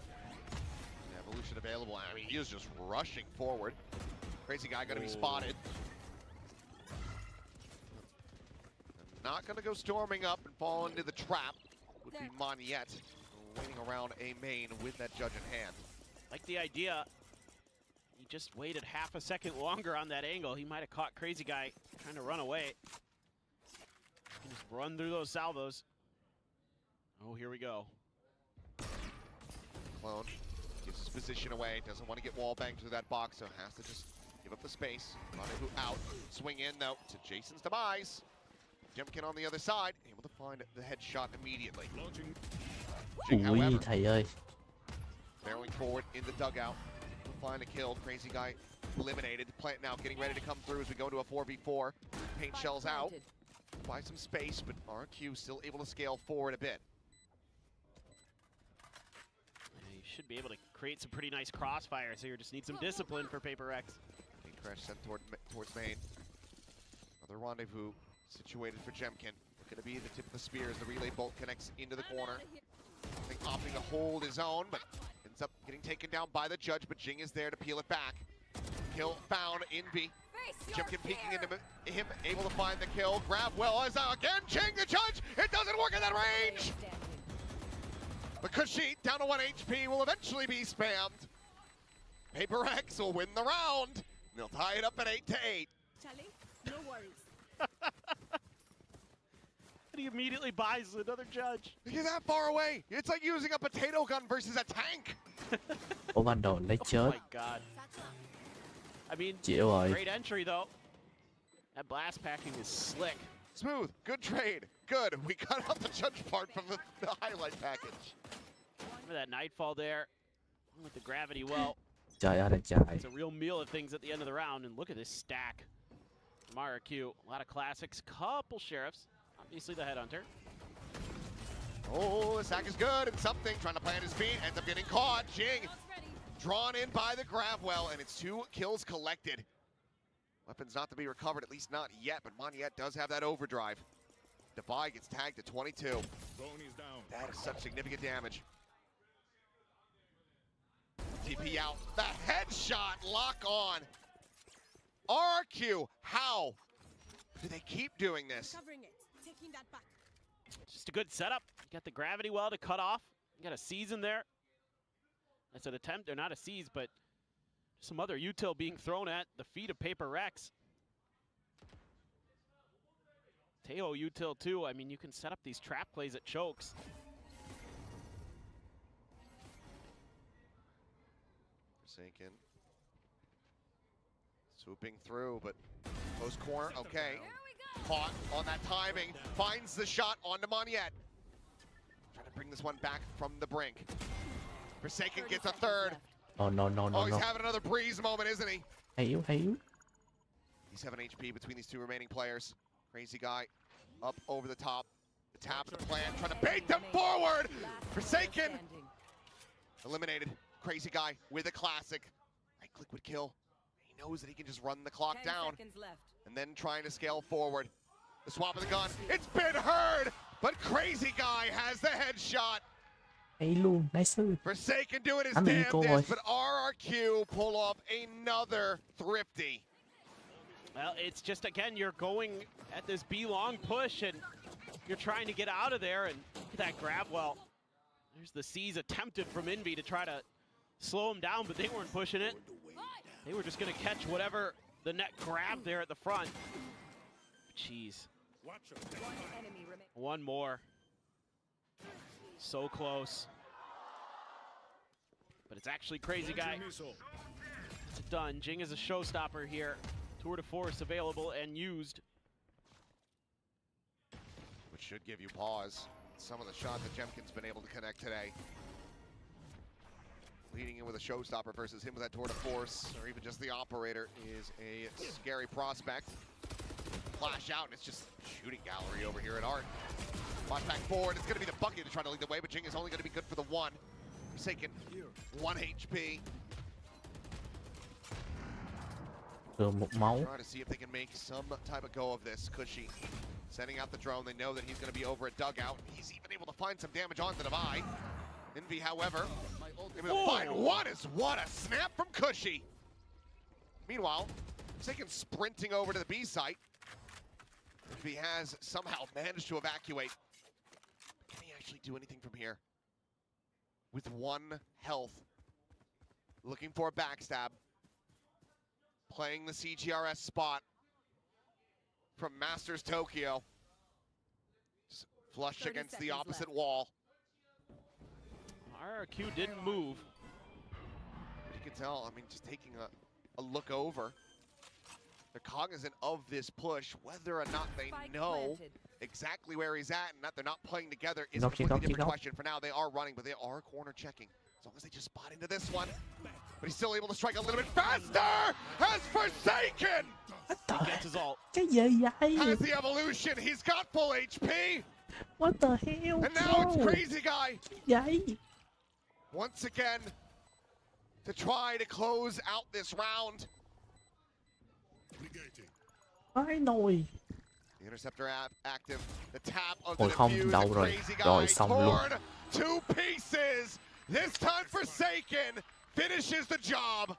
Yeah, evolution available. I mean, he is just rushing forward. Crazy guy going to be spotted. Not going to go storming up and fall into the trap. Would be Maniet waiting around a main with that judge in hand.
Like the idea. He just waited half a second longer on that angle. He might have caught Crazy Guy trying to run away. He can just run through those salvos. Oh, here we go.
Clone gives his position away. Doesn't want to get wall banged through that box, so has to just give up the space. Rendezvous out. Swing in, though, to Jason's demise. Jemkin on the other side, able to find the headshot immediately. Jing, however,
thầy ơi.
barreling forward in the dugout. Will find a kill. Crazy guy eliminated. Plant now getting ready to come through as we go to a 4v4. Paint shells out. Buy some space, but RQ still able to scale forward a bit.
You should be able to create some pretty nice crossfires here. Just need some discipline for Paper Rex.
Crash sent towards main. Another rendezvous situated for Jemkin. Going to be the tip of the spear as the relay bolt connects into the corner. I think opting to hold his own, but ends up getting taken down by the judge, but Jing is there to peel it back. Kill found in B. Jemkin peeking into him, able to find the kill. Grab well as again, Jing the judge! It doesn't work at that range! But Kushi, down to 1 HP, will eventually be spammed. Paper X will win the round. They'll tie it up at 8-8.
Charlie, no worries.
And he immediately buys another judge.
He's that far away. It's like using a potato gun versus a tank.
Ủa ban đầu lấy
Oh
chết.
my god. I mean,
Chịu rồi.
great entry though. That blast packing is slick.
Smooth, good trade, good. We cut out the judge part from the highlight package.
Remember that Nightfall there with the gravity well.
Trời ơi là trời.
It's a real meal of things at the end of the round, and look at this stack from RRQ. A lot of classics, couple sheriffs, obviously the headhunter.
Oh, the sack is good, and something trying to plant his feet, ends up getting caught. Jing drawn in by the Gravwell, and it's 2 kills collected. Weapons not to be recovered, at least not yet, but Maniet does have that overdrive. Devi gets tagged to 22. That is such significant damage. TP out, the headshot, lock on. RQ, how do they keep doing this?
Covering it, taking that back.
Just a good setup. You got the gravity well to cut off. You got a seize in there. That's an attempt, or not a seize, but some other util being thrown at the feet of Paper Rex. Teo util too. I mean, you can set up these trap plays at chokes.
Forsaken. Swooping through, but close corner, okay. Caught on that timing, finds the shot onto Maniet. Trying to bring this one back from the brink. Forsaken gets a third.
Oh no no no
Oh, he's
no.
having another breeze moment, isn't he?
Hay yếu.
He's 7 HP between these 2 remaining players. Crazy guy up over the top. The tap of the plan, trying to bait them forward. Forsaken eliminated. Crazy guy with a classic. Right click would kill. He knows that he can just run the clock down. And then trying to scale forward. The swap of the gun. It's been heard, but Crazy guy has the headshot.
Hay luôn, nice.
Forsaken doing his
Anh bị cô rồi.
damnedest, but RRQ pull off another thrifty.
Well, it's just, again, you're going at this B-long push, and you're trying to get out of there, and look at that grab. Well, there's the C's attempted from Envy to try to slow him down, but they weren't pushing it. They were just going to catch whatever the net grabbed there at the front. Jeez. One more. So close. But it's actually Crazy Guy. It's done. Jing is a showstopper here. Tour de force available and used.
Which should give you pause. Some of the shots that Jemkin's been able to connect today. Leading in with a showstopper versus him with that tour de force, or even just the operator, is a scary prospect. Flash out, and it's just shooting gallery over here at Art. Flash back forward, it's going to be the bucket to try to lead the way, but Jing is only going to be good for the one. Forsaken, 1 HP.
Một máu.
Trying to see if they can make some type of go of this. Cushy sending out the drone. They know that he's going to be over at dugout. He's even able to find some damage onto the Divide. Envy, however, able to find one. What a snap from Cushy. Meanwhile, Forsaken sprinting over to the B site. Envy has somehow managed to evacuate. Can he actually do anything from here? With 1 health. Looking for a backstab. Playing the CGRS spot from Masters Tokyo. Flush against the opposite wall.
RRQ didn't move.
But you can tell, I mean, just taking a look over. They're cognizant of this push, whether or not they know exactly where he's at and that they're not playing together is a completely different question. For now, they are running, but they are corner checking. As long as they just spot into this one. But he's still able to strike a little bit faster! Has Forsaken!
He gets his ult.
Cái gì vậy?
Has the evolution, he's got full HP!
What the hell?
And now it's Crazy Guy!
Vậy?
Once again, to try to close out this round.
Phải nồi.
The interceptor app active. The tap of the
Ôi không,
defuse.
đâu rồi.
Crazy Guy
Rồi xong luôn.
torn to pieces. This time Forsaken finishes the job.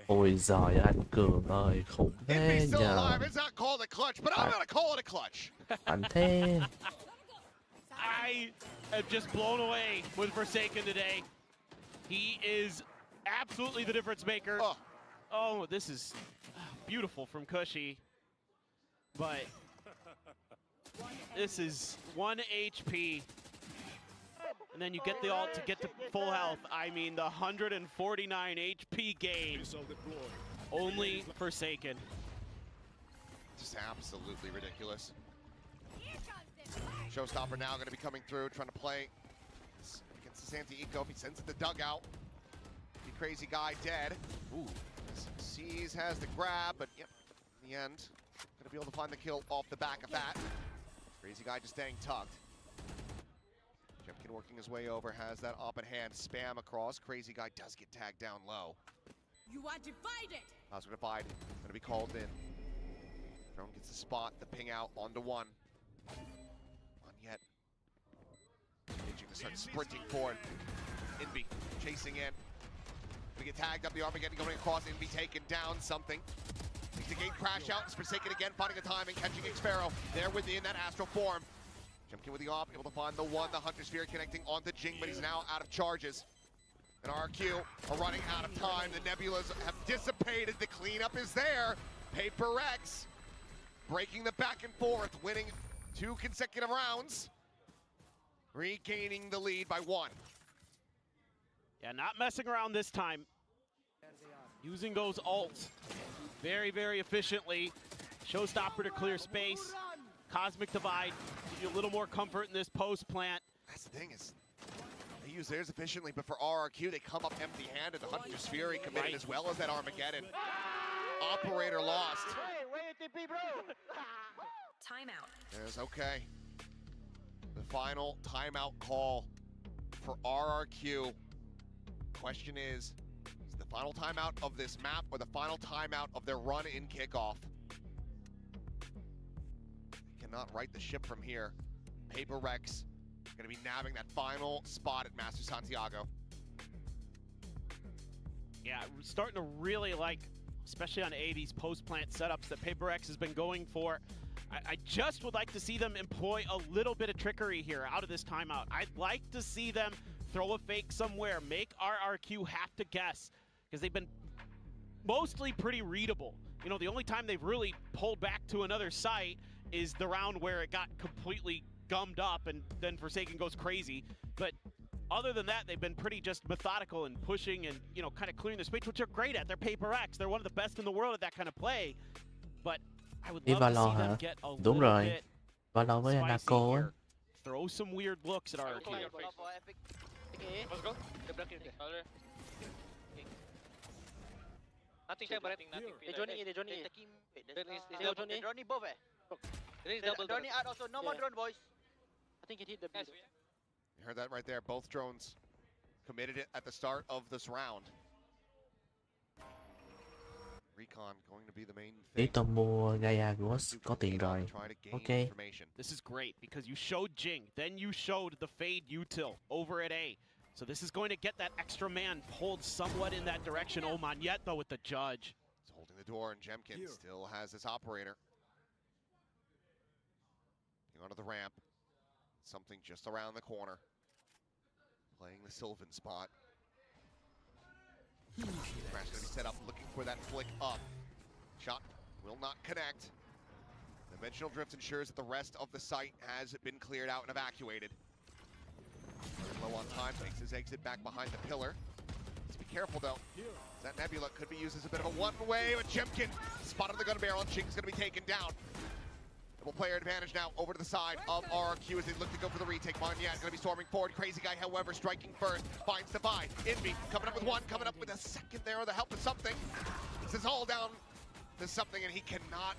Ôi giời anh Cường ơi, khủng thế
Envy's still
nhờ.
alive. It's not called a clutch, but I'm gonna call it a clutch.
Anh thế.
I am just blown away with Forsaken today. He is absolutely the difference maker. Oh, this is beautiful from Cushy. But this is 1 HP. And then you get the ult to get to full health. I mean, the 149 HP gain. Only Forsaken.
Just absolutely ridiculous. Showstopper now going to be coming through, trying to play against the Santi Eco. He sends it to dugout. The Crazy Guy dead. Ooh. Seas has the grab, but yep, in the end, going to be able to find the kill off the back of that. Crazy Guy just staying tucked. Jemkin working his way over, has that up at hand, spam across. Crazy Guy does get tagged down low.
You are divided.
How's going to divide? Going to be called in. Drone gets the spot, the ping out onto one. On yet. Aging to start sprinting forward. Envy chasing in. We get tagged up the Armageddon going across. Envy taking down something. Makes the gate crash out. It's Forsaken again, finding a time and catching Xpharaoh there within that astral form. Jemkin with the op, able to find the one. The Hunter Sphere connecting onto Jing, but he's now out of charges. And RQ are running out of time. The Nebulas have dissipated. The cleanup is there. Paper Rex breaking the back and forth, winning 2 consecutive rounds. Regaining the lead by 1.
Yeah, not messing around this time. Using those ults very, very efficiently. Showstopper to clear space. Cosmic Divide, give you a little more comfort in this post plant.
That's the thing is, they use theirs efficiently, but for RRQ, they come up empty-handed. The Hunter's Fury committed as well as that Armageddon. Operator lost.
Timeout.
There's okay. The final timeout call for RRQ. Question is the final timeout of this map or the final timeout of their run in kickoff? They cannot right the ship from here. Paper Rex Gonna be nabbing that final spot at Master Santiago.
Yeah, starting to really like, especially on A, these post-plant setups that PaperX has been going for. I just would like to see them employ a little bit of trickery here out of this timeout. I'd like to see them throw a fake somewhere, make RRQ have to guess, because they've been mostly pretty readable. You know, the only time they've really pulled back to another site is the round where it got completely gummed up and then Forsaken goes crazy. But other than that, they've been pretty just methodical and pushing and, you know, kind of clearing the space, which they're great at. They're PaperX. They're one of the best in the world at that kind of play. But I would love to see them get a
Đúng
little
rồi.
bit
Valo với
spicy
Anaco á.
here. Throw some weird looks at RRQ.
Let's go. Nothing check, but they're joining in, they're joining in. They're joining both, They're joining out also, no more drone, boys. I think it hit the beat.
You heard that right there. Both drones committed it at the start of this round. Recon going to be the main
Ý
thing.
tôi mua Gaia Ghost có tiền rồi. Ok.
This is great because you showed Jing, then you showed the Fade util over at A. So this is going to get that extra man pulled somewhat in that direction. Oman yet though with the judge.
He's holding the door and Jemkin still has this operator. Getting onto the ramp. Something just around the corner. Playing the Sylvan spot. Crash gonna be set up looking for that flick up. Shot will not connect. Dimensional drift ensures that the rest of the site has been cleared out and evacuated. Low on time, makes his exit back behind the pillar. Let's be careful though. That Nebula could be used as a bit of a one-way, but Jemkin spotted the gun barrel and Ching's gonna be taken down. Double player advantage now over to the side of RRQ as they look to go for the retake. Monyet gonna be storming forward. Crazy Guy, however, striking first, finds the buy. Envy coming up with one, coming up with a second there with the help of something. This is all down to something and he cannot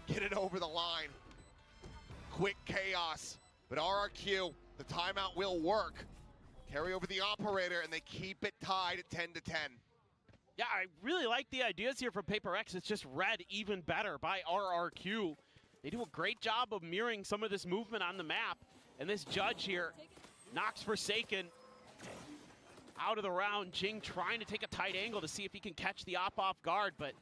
get it over the line. Quick chaos, but RRQ, the timeout will work. Carry over the operator and they keep it tied at 10-10.
Yeah, I really like the ideas here from PaperX. It's just read even better by RRQ. They do a great job of mirroring some of this movement on the map. And this judge here knocks Forsaken out of the round. Jing trying to take a tight angle to see if he can catch the op off guard, but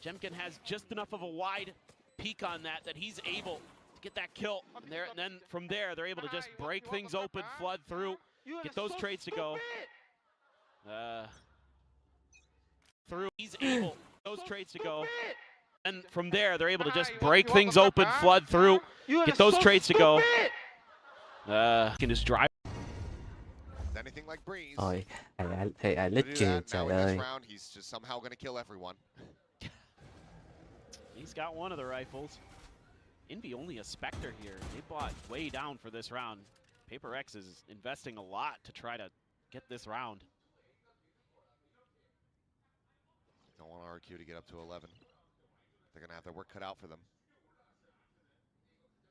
Jemkin has just enough of a wide peak on that he's able to get that kill. And then from there, they're able to just break things open, flood through, get those trades to go. He's able, those trades to go. And from there, they're able to just break things open, flood through, get those trades to go. Can just drive.
Anything like Breeze.
Ôi, thầy lít kìa, trời ơi.
He's just somehow going to kill everyone.
He's got one of the rifles. Envy only a Spectre here. They bought way down for this round. PaperX is investing a lot to try to get this round.
Don't want RQ to get up to 11. They're going to have their work cut out for them.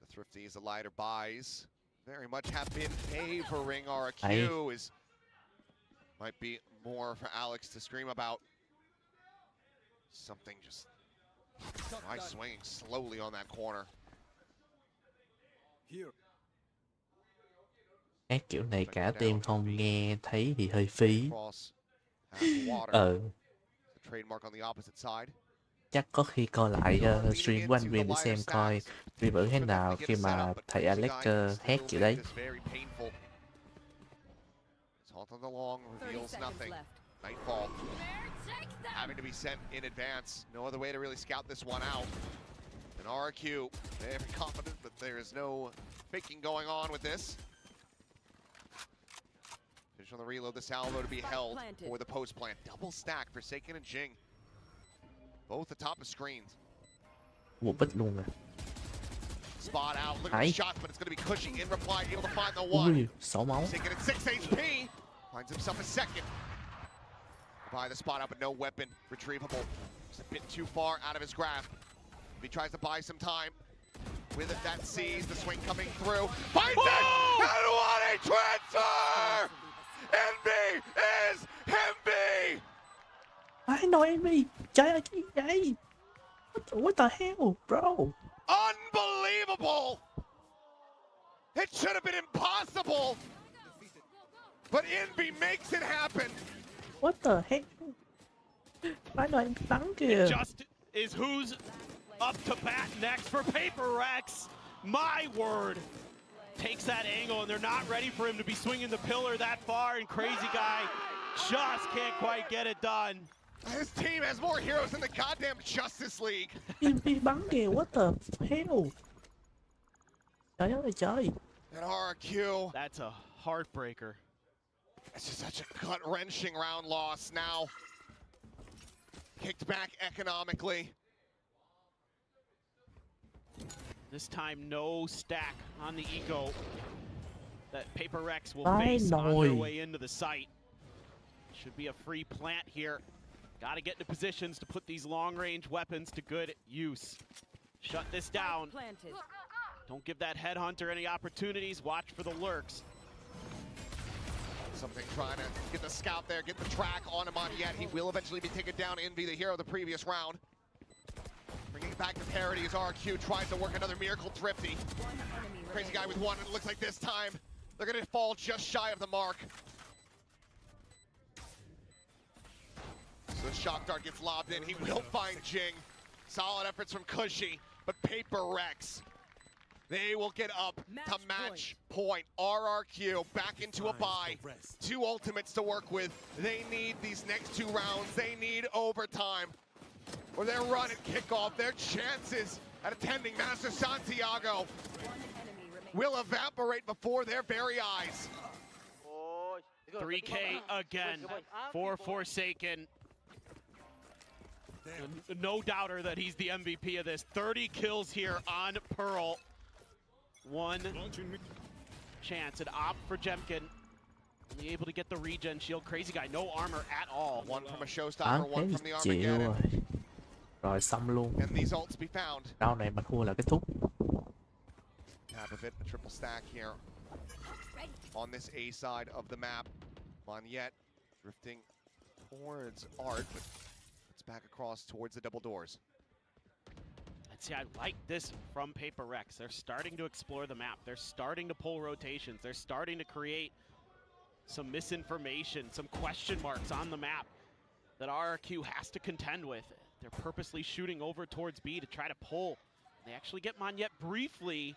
The Thrifties, the lighter buys, very much have been favoring RQ. Might be more for Alex to scream about. Something just nice swinging slowly on that corner.
Cái kiểu này cả team không nghe thấy thì hơi phí.
Trademark on the opposite side.
Chắc có khi coi lại stream của anh Viên để xem coi review thế nào khi mà thầy Alex hát kiểu đấy.
Nightfall having to be sent in advance. No other way to really scout this one out. And RQ, very confident that there is no faking going on with this. Finish on the reload, the salvo to be held for the post plant. Double stack for Forsaken and Jing. Both atop of screens.
Một bích luôn à.
Spot out, look at the shots, but it's going to be cushy in reply, able to find the one.
Ui, 6 máu.
Forsaken at 6 HP, finds himself a second. By the spot out, but no weapon retrievable. Just a bit too far out of his grasp. If he tries to buy some time, with it that sees the swing coming through. Finds it! And what a transfer! Envy is Envy!
I know Envy. Trời ơi, cái gì vậy? What the hell, bro?
Unbelievable! It should have been impossible, but Envy makes it happen.
What the heck? Phải đợi em bắn kìa.
Just is who's up to bat next for Paper Rex. My word. Takes that angle, and they're not ready for him to be swinging the pillar that far, and Crazy Guy just can't quite get it done.
His team has more heroes than the goddamn Justice League.
Envy bắn kìa, what the hell? Trời ơi trời.
And RRQ.
That's a heartbreaker.
It's just such a gut-wrenching round loss now. Kicked back economically.
This time, no stack on the eco that Paper Rex will face on their way into the site. Should be a free plant here. Got to get into positions to put these long-range weapons to good use. Shut this down. Don't give that headhunter any opportunities. Watch for the lurks.
Something trying to get the scout there, get the track on him on yet. He will eventually be taken down. Envy, the hero of the previous round. Bringing it back to parity as RQ tries to work another Miracle Thrifty. Crazy Guy with one, and it looks like this time they're going to fall just shy of the mark. So the shock dart gets lobbed in. He will find Jing. Solid efforts from Cushy, but Paper Rex, they will get up to match point. RRQ back into a bye. 2 ultimates to work with. They need these next 2 rounds. They need overtime, or their run and kickoff, their chances at attending Master Santiago will evaporate before their very eyes.
3K again for Forsaken. No doubter that he's the MVP of this. 30 kills here on Pearl. 1 chance, an op for Jemkin. Only able to get the regen shield. Crazy Guy, no armor at all.
1 from a showstopper, 1 from the Armageddon.
Rồi xong luôn.
And these ults be found.
Round này mà thua là kết thúc.
Half of it, a triple stack here on this A side of the map. Monyet drifting towards Art, but it's back across towards the double doors.
See, I like this from Paper Rex. They're starting to explore the map. They're starting to pull rotations. They're starting to create some misinformation, some question marks on the map that RRQ has to contend with. They're purposely shooting over towards B to try to pull. They actually get Monyet briefly,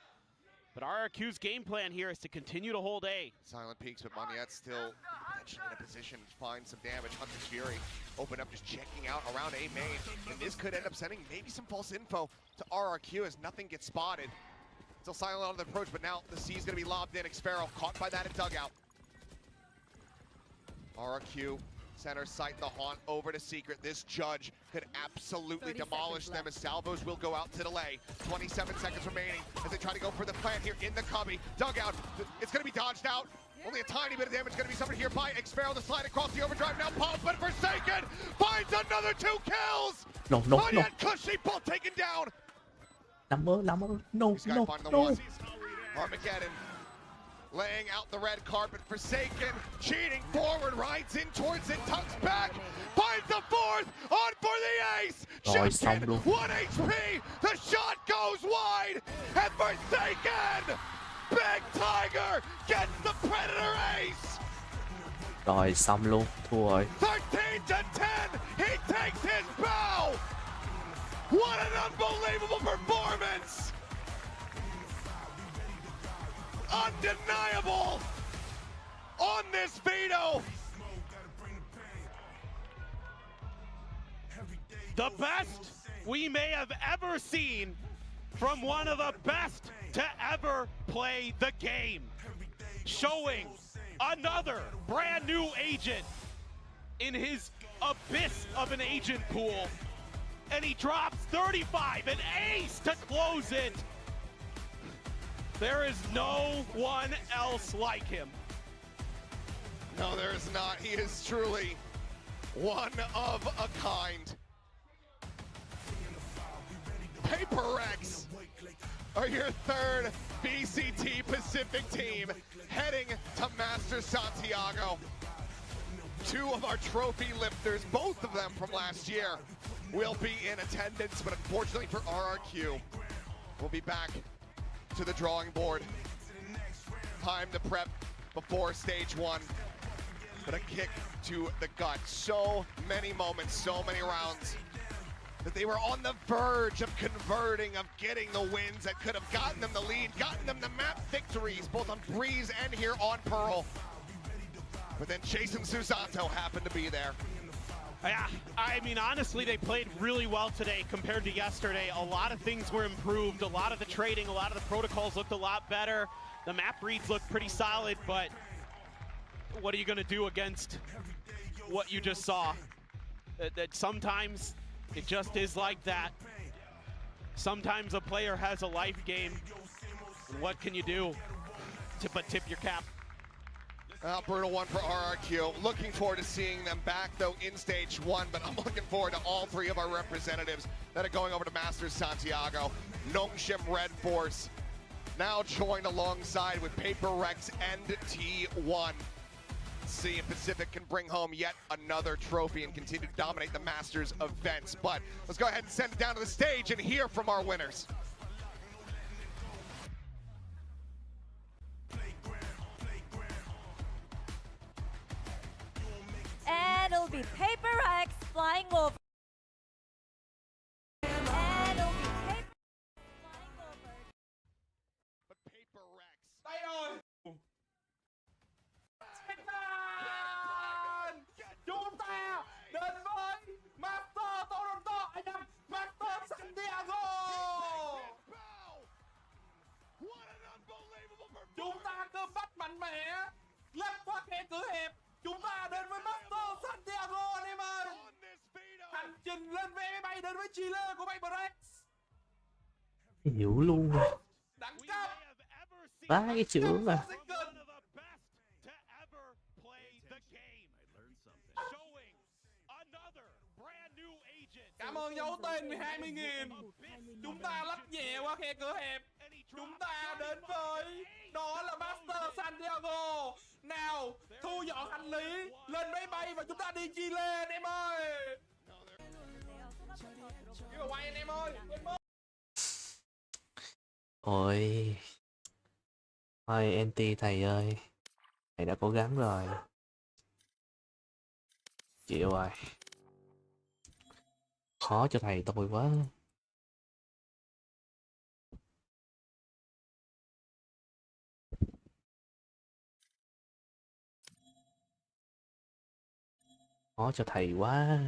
but RRQ's game plan here is to continue to hold A.
Silent peaks, but Monyet still potentially in a position to find some damage. Hunter's Fury open up, just checking out around A main, and this could end up sending maybe some false info to RRQ as nothing gets spotted. Still silent on the approach, but now the C is going to be lobbed in. Xpharaoh caught by that at dugout. RRQ center sight the haunt over to Secret. This judge could absolutely demolish them as salvos will go out to delay. 27 seconds remaining as they try to go for the plant here in the cubby. Dugout, it's going to be dodged out. Only a tiny bit of damage going to be suffered here by Xpharaoh. The slide across the overdrive now pops, but Forsaken finds another 2 kills!
No.
Cushy both taken down!
No.
Armageddon laying out the red carpet. Forsaken cheating forward, rides in towards it, tucks back, finds the 4th, on for the ace! Jemkin, 1 HP, the shot goes wide, and Forsaken, Big Tiger, gets the Predator ace!
Rồi xong luôn, thua rồi.
13-10, he takes his bow! What an unbelievable performance! Undeniable on this Vito.
The best we may have ever seen from one of the best to ever play the game. Showing another brand new agent in his abyss of an agent pool. And he drops 35, an ace to close it. There is no one else like him.
No, there is not. He is truly one of a kind. Paper Rex are your 3rd BCT Pacific team heading to Master Santiago. 2 of our trophy lifters, both of them from last year, will be in attendance, but unfortunately for RRQ, we'll be back to the drawing board. time to prep before stage 1. But a kick to the gut. So many moments, so many rounds that they were on the verge of converting, of getting the wins that could have gotten them the lead, gotten them the map victories, both on Breeze and here on Pearl. But then Chase and Susanto happened to be there.
Yeah, I mean, honestly, they played really well today compared to yesterday. A lot of things were improved. A lot of the trading, a lot of the protocols looked a lot better. The map reads looked pretty solid, but what are you going to do against what you just saw? That sometimes it just is like that. Sometimes a player has a life game. What can you do but tip your cap?
Brutal one for RRQ. Looking forward to seeing them back, though, in stage 1, but I'm looking forward to all 3 of our representatives that are going over to Masters Santiago. Nongshim Red Force, now joined alongside with Paper Rex and T1. See if Pacific can bring home yet another trophy and continue to dominate the Masters events. But let's go ahead and send it down to the stage and hear from our winners.
And it'll be Paper X flying over. And it'll be Paper X flying over.
But Paper Rex.
Đây rồi. Chúng ta đến với Master Toronto, anh em, Master Santiago. Chúng ta cơ bắp mạnh mẽ, lách qua khe cửa hẹp. Chúng ta đến với Master Santiago anh em ơi. Hành trình lên vé máy bay đến với Chile của Paper Rex.
Hiểu luôn.
Đẳng cấp.
Ba cái chữ mà.
Cảm ơn dấu tên 12.000. Chúng ta lách nhẹ qua khe cửa hẹp. Chúng ta đến với đó là Master Santiago. Nào, thu dọn hành lý, lên máy bay và chúng ta đi Chile anh em ơi. Give away anh em ơi.
Ôi. Thôi anti thầy ơi. Thầy đã cố gắng rồi. Chịu rồi. Khó cho thầy tôi quá. Khó cho thầy quá.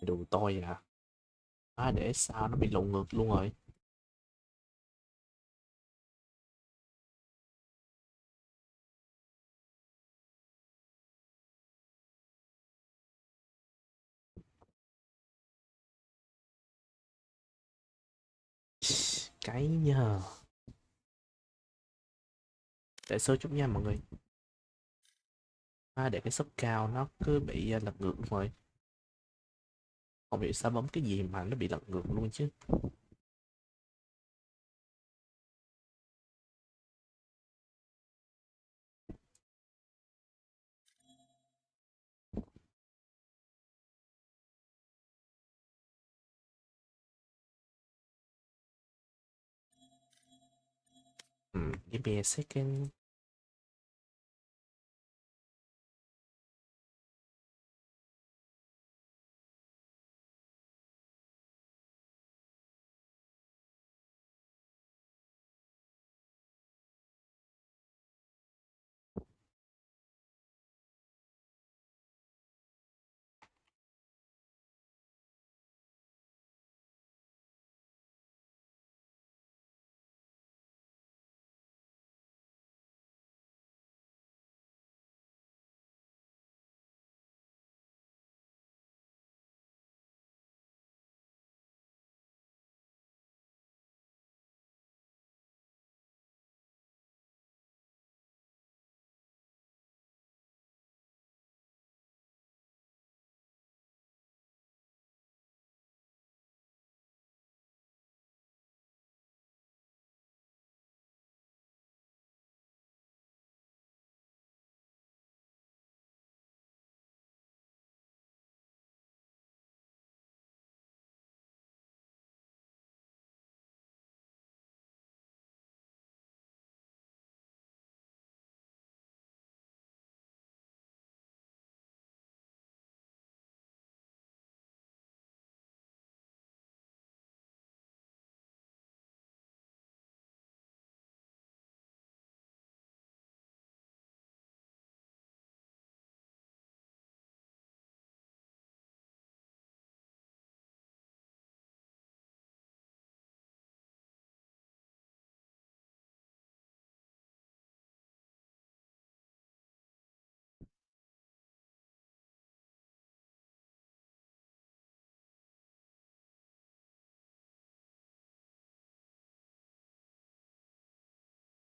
Đồ tôi à. Để sao nó bị lộn ngược luôn rồi. Cái nhờ. Để số chút nha mọi người. Để cái sốc cao nó cứ bị lật ngược luôn rồi. Không hiểu sao bấm cái gì mà nó bị lật ngược luôn chứ. Give me a second.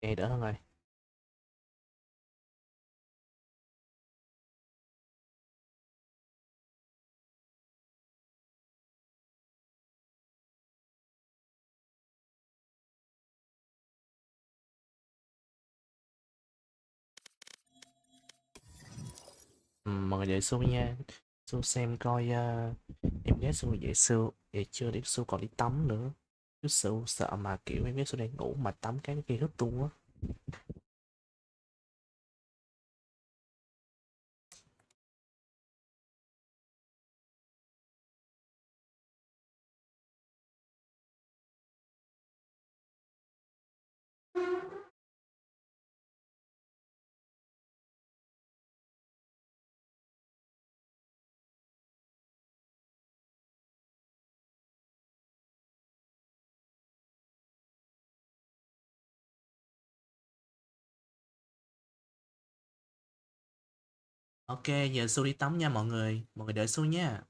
Ok, đỡ hơn rồi. Mọi người đợi Su nha. Su xem coi em gái Su dậy Su vậy chưa, để Su còn đi tắm nữa. Chứ Su sợ mà kiểu em gái Su đang ngủ mà tắm cái kia hít tung á. Ok, giờ Su đi tắm nha mọi người. Mọi người đợi Su nha.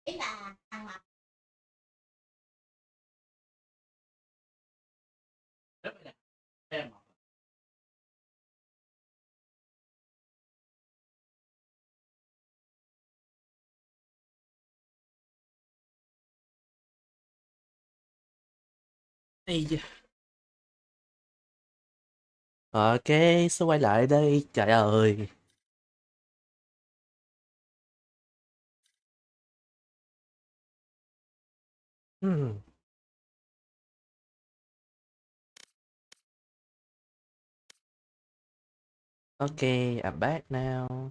ý là ăn mặc
Ây da.
Ok, sẽ quay lại đây. Trời ơi. Hmm. Okay, I'm back now.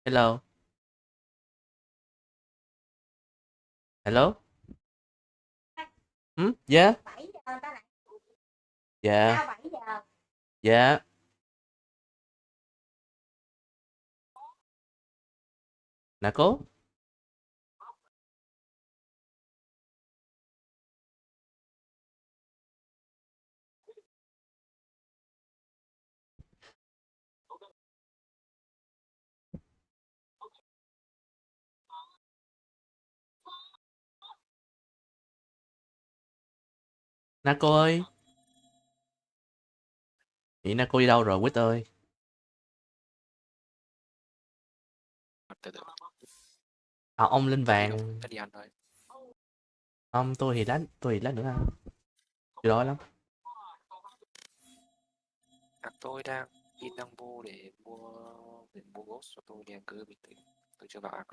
Hello. Hello. Yeah.
7 giờ ta lại
Dạ.
sao 7 giờ
Dạ. Nè cô. Nè cô ơi. Chị nè cô đi đâu rồi Quýt ơi? À, ông lên vàng.
Đi ăn thôi.
Ông tôi thì lát nữa ăn. Chưa đói lắm.
Tôi đang in đăng vô để mua ghost cho tôi đang cứ bình tĩnh. Tôi chưa vào app.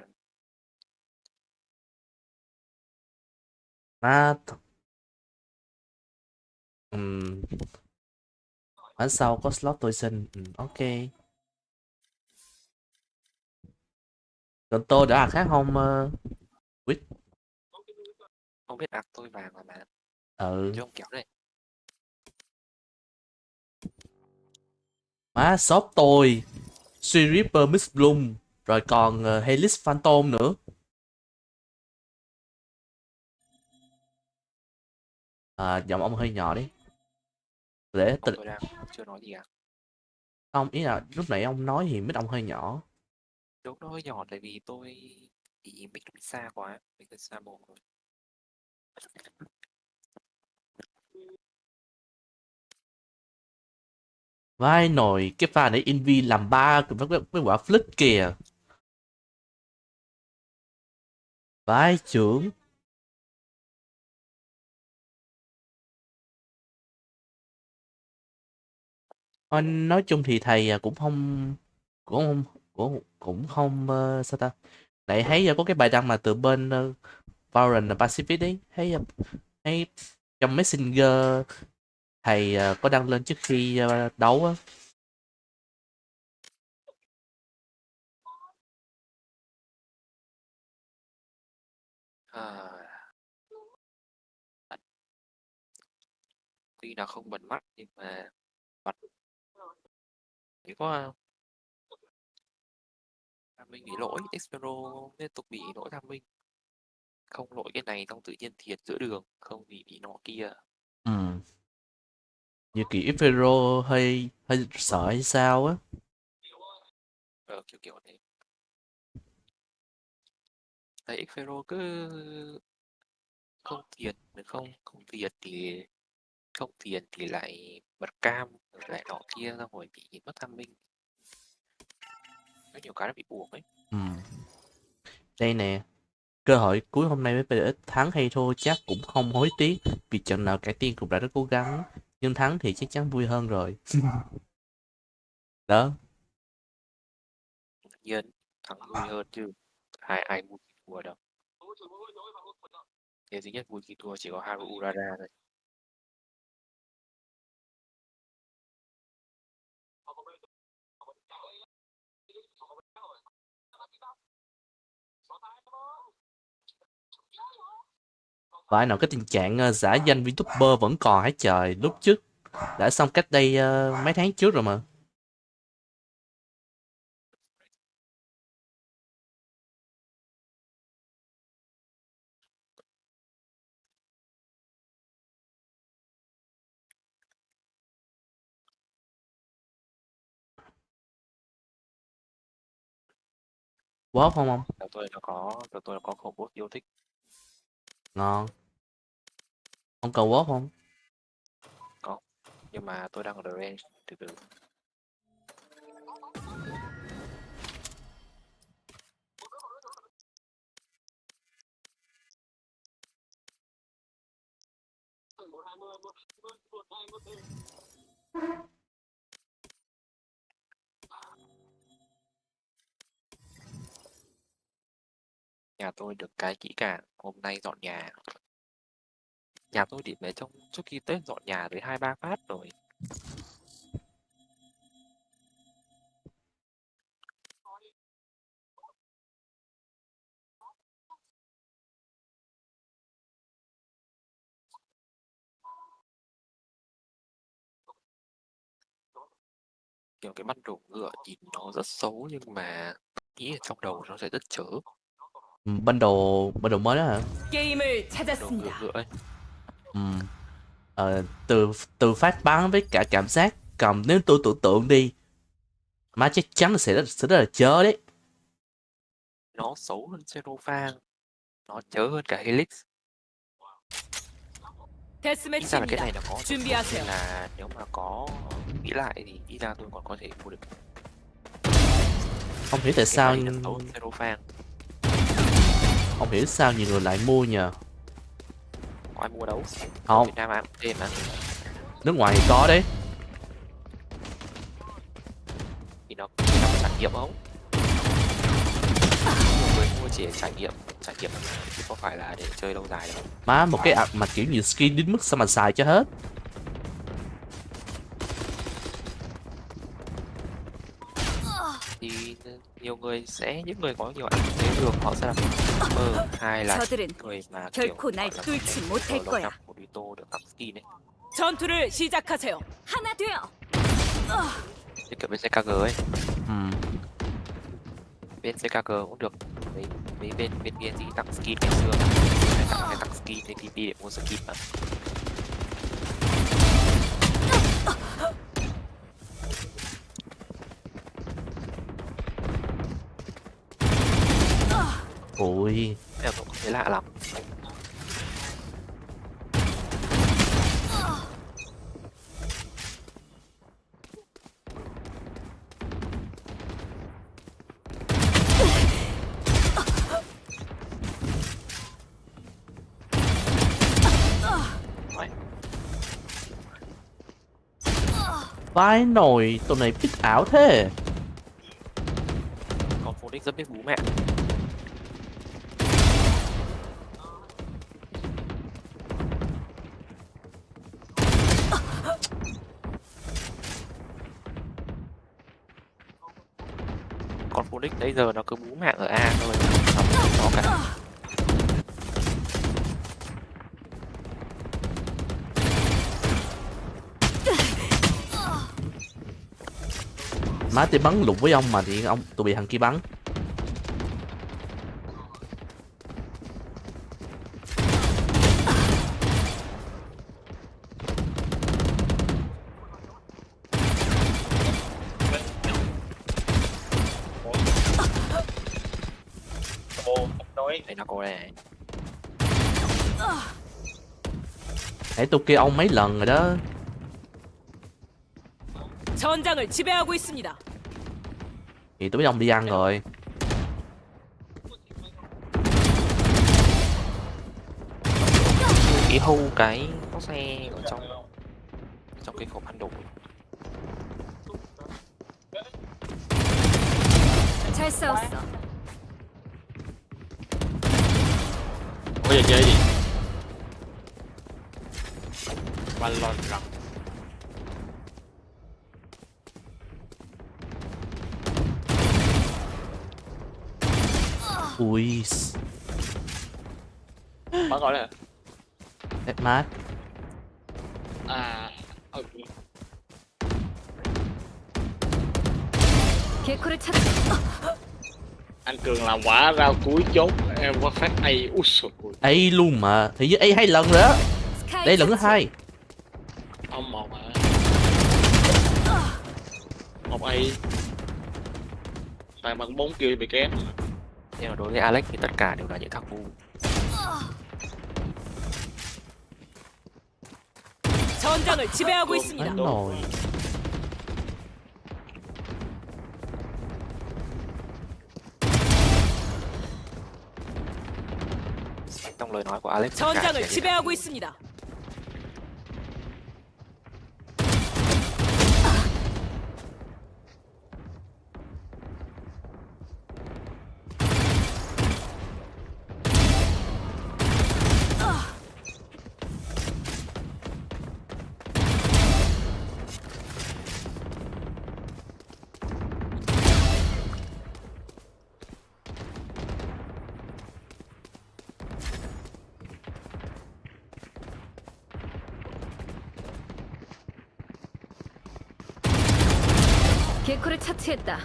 Mà ở sau có slot tôi xin. Ok. Còn tôi đã khác không Quýt?
Không biết app tôi vàng mà.
Ừ.
Chứ không kéo đây.
Má shop tôi Reaper Miss Bloom rồi còn Helix Phantom nữa. À, giọng ông hơi nhỏ đấy. Để
Tôi đang chưa nói gì cả.
ông ý là lúc nãy ông nói thì mic ông hơi nhỏ.
Lúc nó hơi nhỏ tại vì tôi bị mic xa quá, mic xa mồm rồi.
Vai nồi cái pha để Invi làm ba với quả flick kìa. Vai trưởng. Nói chung thì thầy cũng không sao ta. Lại thấy có cái bài đăng mà từ bên Valorant Pacific đấy, thấy trong Messenger thầy có đăng lên trước khi đấu á.
Tuy là không bật mắt nhưng mà bật chỉ có mình bị lỗi Expero liên tục bị lỗi tham minh, không lỗi cái này xong tự nhiên thiệt giữa đường, không thì bị nọ kia.
Như kiểu Ifero hơi sợ hay sao á.
Kiểu này thấy Expero cứ không thiệt không thiệt thì lại bật cam lại nọ kia ra rồi bị mất tham minh, có nhiều cái nó bị buộc ấy.
Đây nè, cơ hội cuối hôm nay với PDX thắng hay thua chắc cũng không hối tiếc, vì trận nào cả tiên cũng đã rất cố gắng, nhưng thắng thì chắc chắn vui hơn rồi. Đó.
Tất nhiên thắng vui hơn chứ, ai vui khi thua đâu. Điều duy nhất vui khi thua chỉ có Haru Urara thôi.
Phải nào cái tình trạng giả danh Vtuber vẫn còn hả trời, lúc trước đã xong cách đây mấy tháng trước rồi mà. Quá không ông?
Tụi tôi nó có khẩu bút yêu thích.
Ngon. Ông cầu quá không?
Có. Nhưng mà tôi đang ở range từ từ. Nhà tôi được cái kỹ càng, hôm nay dọn nhà. Nhà tôi điểm về trong trước khi Tết dọn nhà tới 2-3 phát rồi. Kiểu cái bắt đầu ngựa nhìn nó rất xấu nhưng mà nghĩ ở trong đầu nó sẽ rất chớ.
Ban đầu mới đó hả?
게임을 찾았습니다.
Ngựa ấy.
Từ phát bắn với cả cảm giác cầm, nếu tôi tưởng tượng đi, má chắc chắn là sẽ rất là chớ đấy.
Nó xấu hơn Xenophang, nó chớ hơn cả Helix. Nghĩ ra là cái này nó có
준비하세요.
là nếu mà có nghĩ lại thì đi ra tôi còn có thể mua được.
Không hiểu tại sao không hiểu sao nhiều người lại mua nhờ.
Có ai mua đâu?
Không.
Việt Nam ai cũng thêm mà.
Nước ngoài thì có đấy.
Thì nó có trải nghiệm không? Nhiều người mua chỉ để trải nghiệm chứ có phải là để chơi lâu dài đâu.
Má một cái mà kiểu nhiều skin đến mức sao mà xài cho hết.
Thì nhiều người những người có nhiều ảnh thế được họ sẽ làm hay là người mà kiểu
결코 날 뚫지 못할 거야.
của Dito được tặng skin ấy.
전투를 시작하세요. 하나 돼요.
Như kiểu bên CKG ấy. Bên CKG cũng được mấy bên gì tặng skin ngày xưa hay tặng skin trên TP để mua skin mà.
Ôi,
em cũng không thấy lạ lắm.
vãi nồi, tụi này biết ảo thế.
Còn Phoenix rất biết bú mẹ. Còn Phoenix bây giờ nó cứ bú mạng ở A thôi, không có cả.
Má tôi bắn lục với ông mà thì tôi bị thằng kia bắn.
Đây nó cô này.
Để tôi kêu ông mấy lần rồi đó.
전장을 지배하고 있습니다.
Thì tôi biết ông đi ăn rồi.
Ý hưu cái có xe ở trong cái khẩu ăn đủ.
잘 싸웠어.
Bây giờ chơi gì? Valorant.
Ui.
Bắn gọi là
Deathmatch.
개코를 찾았어.
anh Cường làm quả rau cuối chốt em có phát A. Úi xùi.
A luôn mà, thì với A 2 lần rồi đó. Đây lần thứ 2.
Ông một hả? Một A. Tại bằng 4 kill bị kém.
Nhưng mà đối với Alex thì tất cả đều là những thằng ngu.
전장을 지배하고 있습니다.
Đánh rồi.
Trong lời nói của Alex tất cả
전장을
chỉ là
지배하고 있습니다. 개코를 처치했다.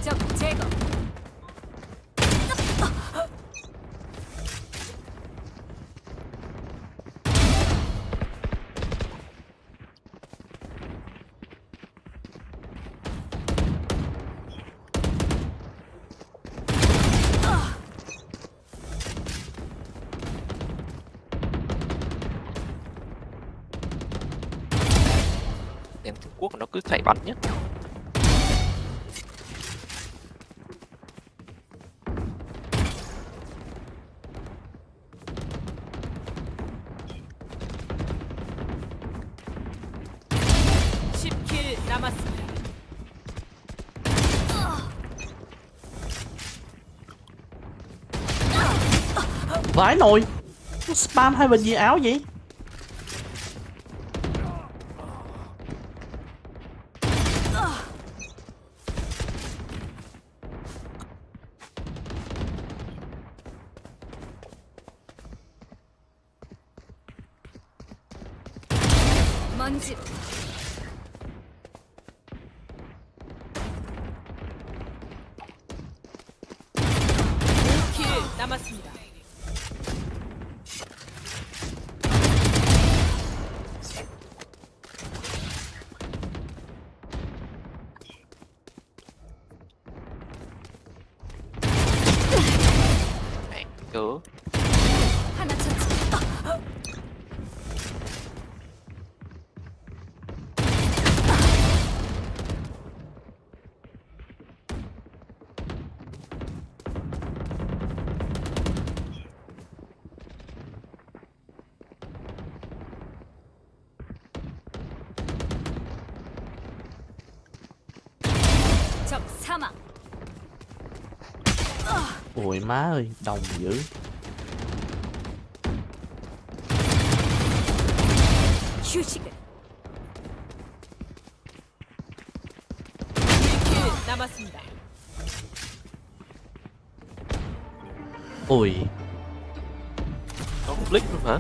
적 제거.
đến Trung Quốc nó cứ chạy bắn nhất.
Vãi nồi. Nó spam hai bên gì áo vậy?
먼지. 킬 남았습니다.
Cớ.
하나 처치. 적 사망.
Ôi má ơi, đồng dữ.
휴식을. 1킬 남았습니다.
Ôi.
Có một click luôn hả?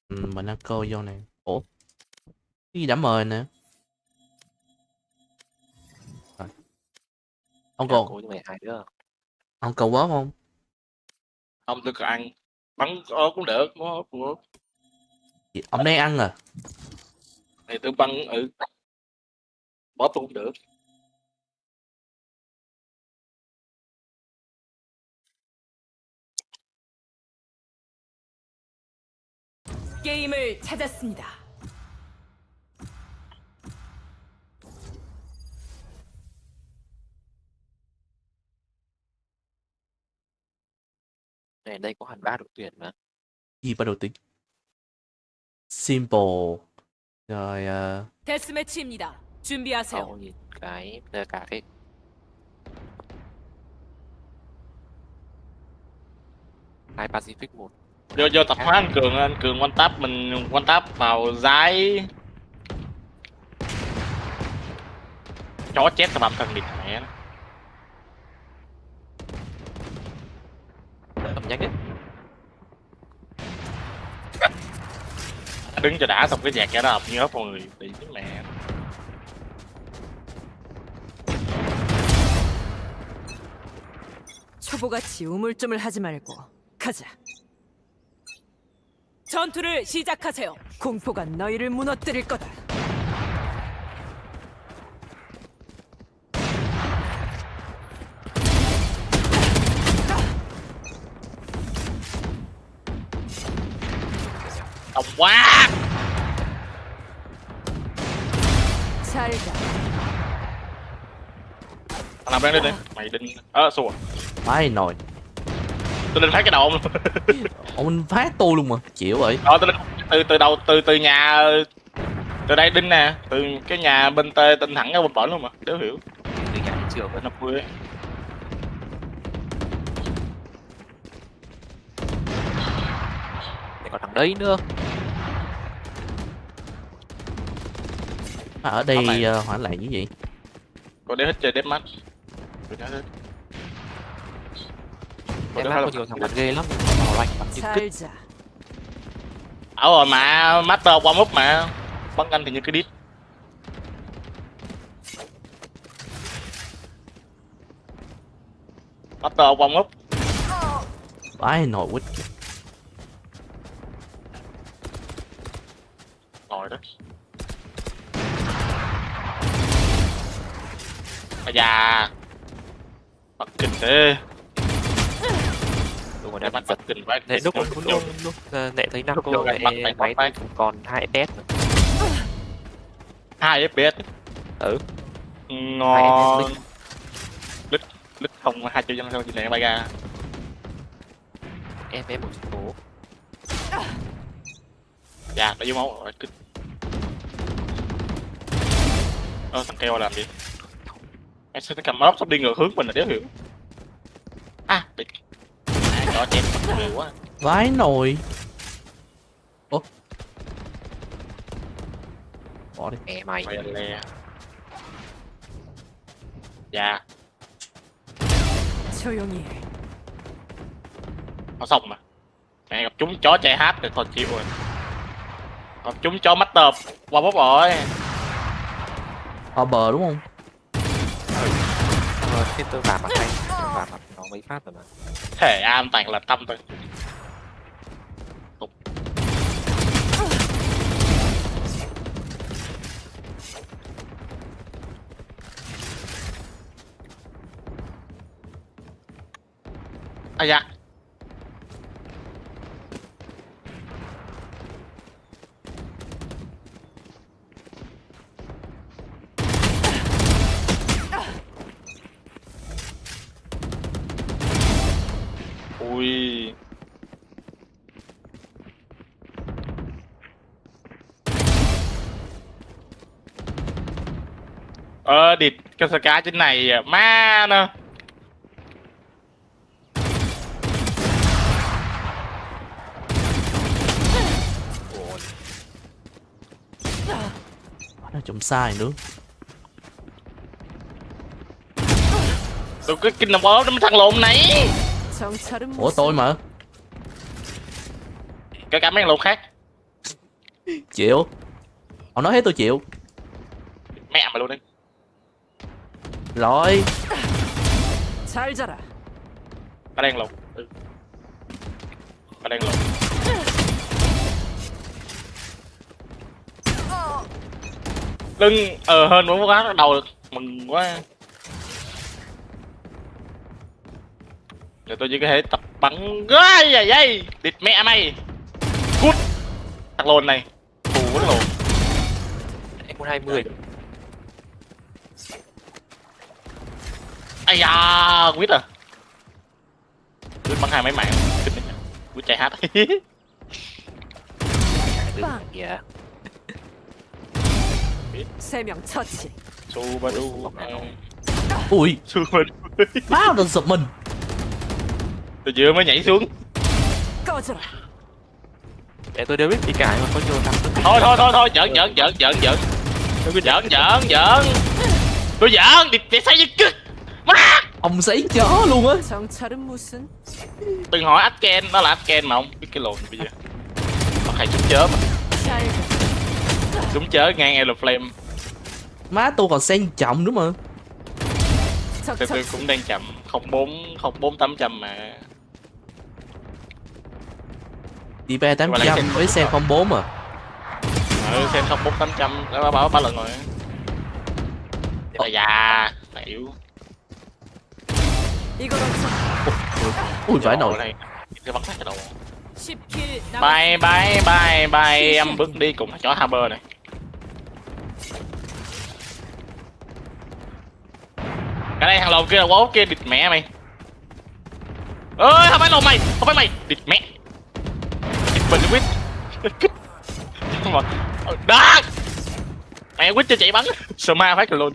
Mình ăn cô vô này. Ủa? Cái gì đã mời nè. Rồi. Ông còn
Cô với mày hai đứa.
ông cầu bóp không?
Không, tôi còn ăn bắn cũng được,
Gì? Ông đang ăn à?
thì tôi bắn bóp cũng được.
게임을 찾았습니다.
Này đây có hẳn 3 đội tuyển mà.
Gì ba đầu tiên? Simple. Rồi
데스매치입니다. 준비하세요.
Không nhìn cái cả cái hai Pacific 1.
Vô tập hóa anh Cường one tap, mình one tap vào giái. chó chết tao băm thân địt mẹ nó.
Tầm nhanh nhất.
Đứng cho đã xong cái dạt ra đó như ớp mọi người đi với mẹ.
초보같이 우물쭈물 하지 말고 가자. 전투를 시작하세요. 공포가 너희를 무너뜨릴 거다.
Đông quá.
잘 가.
Thằng nào đang đi đi. Mày đinh. Xua.
Phải nồi.
Tôi đinh phát cái đầu luôn.
Ông phát tôi luôn mà, chịu rồi.
Tôi đinh từ đầu từ nhà từ đây đinh nè, từ cái nhà bên tê tinh thẳng ở bên bển luôn mà, đéo hiểu.
Từ nhà đến trường
Nó 50.
Để còn thằng đấy nữa.
Ở đây hoảng loạn như vậy.
Có đéo hết chơi deathmatch. Tôi nhớ hết.
Em có nhiều thằng mặt ghê lắm, bảo lạnh bắn như cứt.
잘 자.
Rồi mà master qua mút mà bắn anh thì như cái đít. Master qua mút.
Phải nồi quýt.
Ngồi đó. Bây giờ bật kinh thế.
Đúng rồi,
bật kinh quá.
Nệ đúc luôn. Nệ thấy năm cô nệ máy còn 2 FPS nữa.
2 FPS.
Ừ.
Ngon. Lít không 2 triệu dân sao chị này bay ra.
Em một số.
Dạ, đã vô máu rồi. Thằng keo làm gì? Em sẽ cầm ốp sắp đi ngược hướng mình là đéo hiểu. Bị chó chết nhiều quá.
Vái nồi. Ủa? Bỏ đi.
Mẹ mày.
Le. Dạ.
조용히 해.
Nó xong mà. Mẹ gặp chúng chó chạy hát thì thôi chịu rồi. Gặp chúng chó master qua bốc rồi.
Bờ đúng không?
Thế tôi vào mặt hay, vào mặt nó mấy phát rồi mà.
Thể am toàn là tâm thôi. Dạ. Ui. Địt cái Sky trên này ma nè.
Nó trộm sai nữa.
Tôi cái kinh đồng ốp nó thằng lộn này.
Ủa tôi mà.
Cái mấy thằng lộn khác.
Chịu. Họ nói hết tôi chịu.
Mẹ mày luôn đi.
Rồi.
잘 자라.
Nó đang lộn. Nó đang lộn. Lưng hơn muốn quá đầu được. Mừng quá. Rồi tôi chỉ có thể tập bắn gai à dây. Địt mẹ mày. Cút. Thằng lồn này. Thù quá lồn.
Em muốn 20.
Ây da, quýt à. Tôi bắn 2 mấy mạng. Kinh đấy nhỉ. Quýt chạy hát.
Dạ.
3명 처치.
Subaru.
Ui.
Subaru.
Bao đừng sụp mình.
Tôi vừa mới nhảy xuống.
꺼져라.
Để tôi đều biết đi cài mà có nhiều thằng.
Thôi, giỡn. Tôi giỡn, để xây dựng cực. Má.
Ông sấy chó luôn á.
Đừng hỏi Atken, nó là Atken mà ông biết cái lồn bây giờ. Nó hay súng chớ mà. Súng chớ ngang L Flame.
Má tôi còn sen chậm nữa mà.
Tôi cũng đang chậm 04 800 mà.
Đi 3800 với sen 04 à.
Sen 04 800 đã bảo 3 lần rồi. Già, hiểu.
Ui vãi nồi.
Cái bắn cái đầu. Bye em bước đi cùng chó Haber này. Cái đây thằng lồn kia là quá kia địt mẹ mày. Ơi không phải lồn mày, không phải mày, địt mẹ. Địt mình quýt. Đó. Mẹ quýt cho chạy bắn. Sợ ma phát rồi luôn.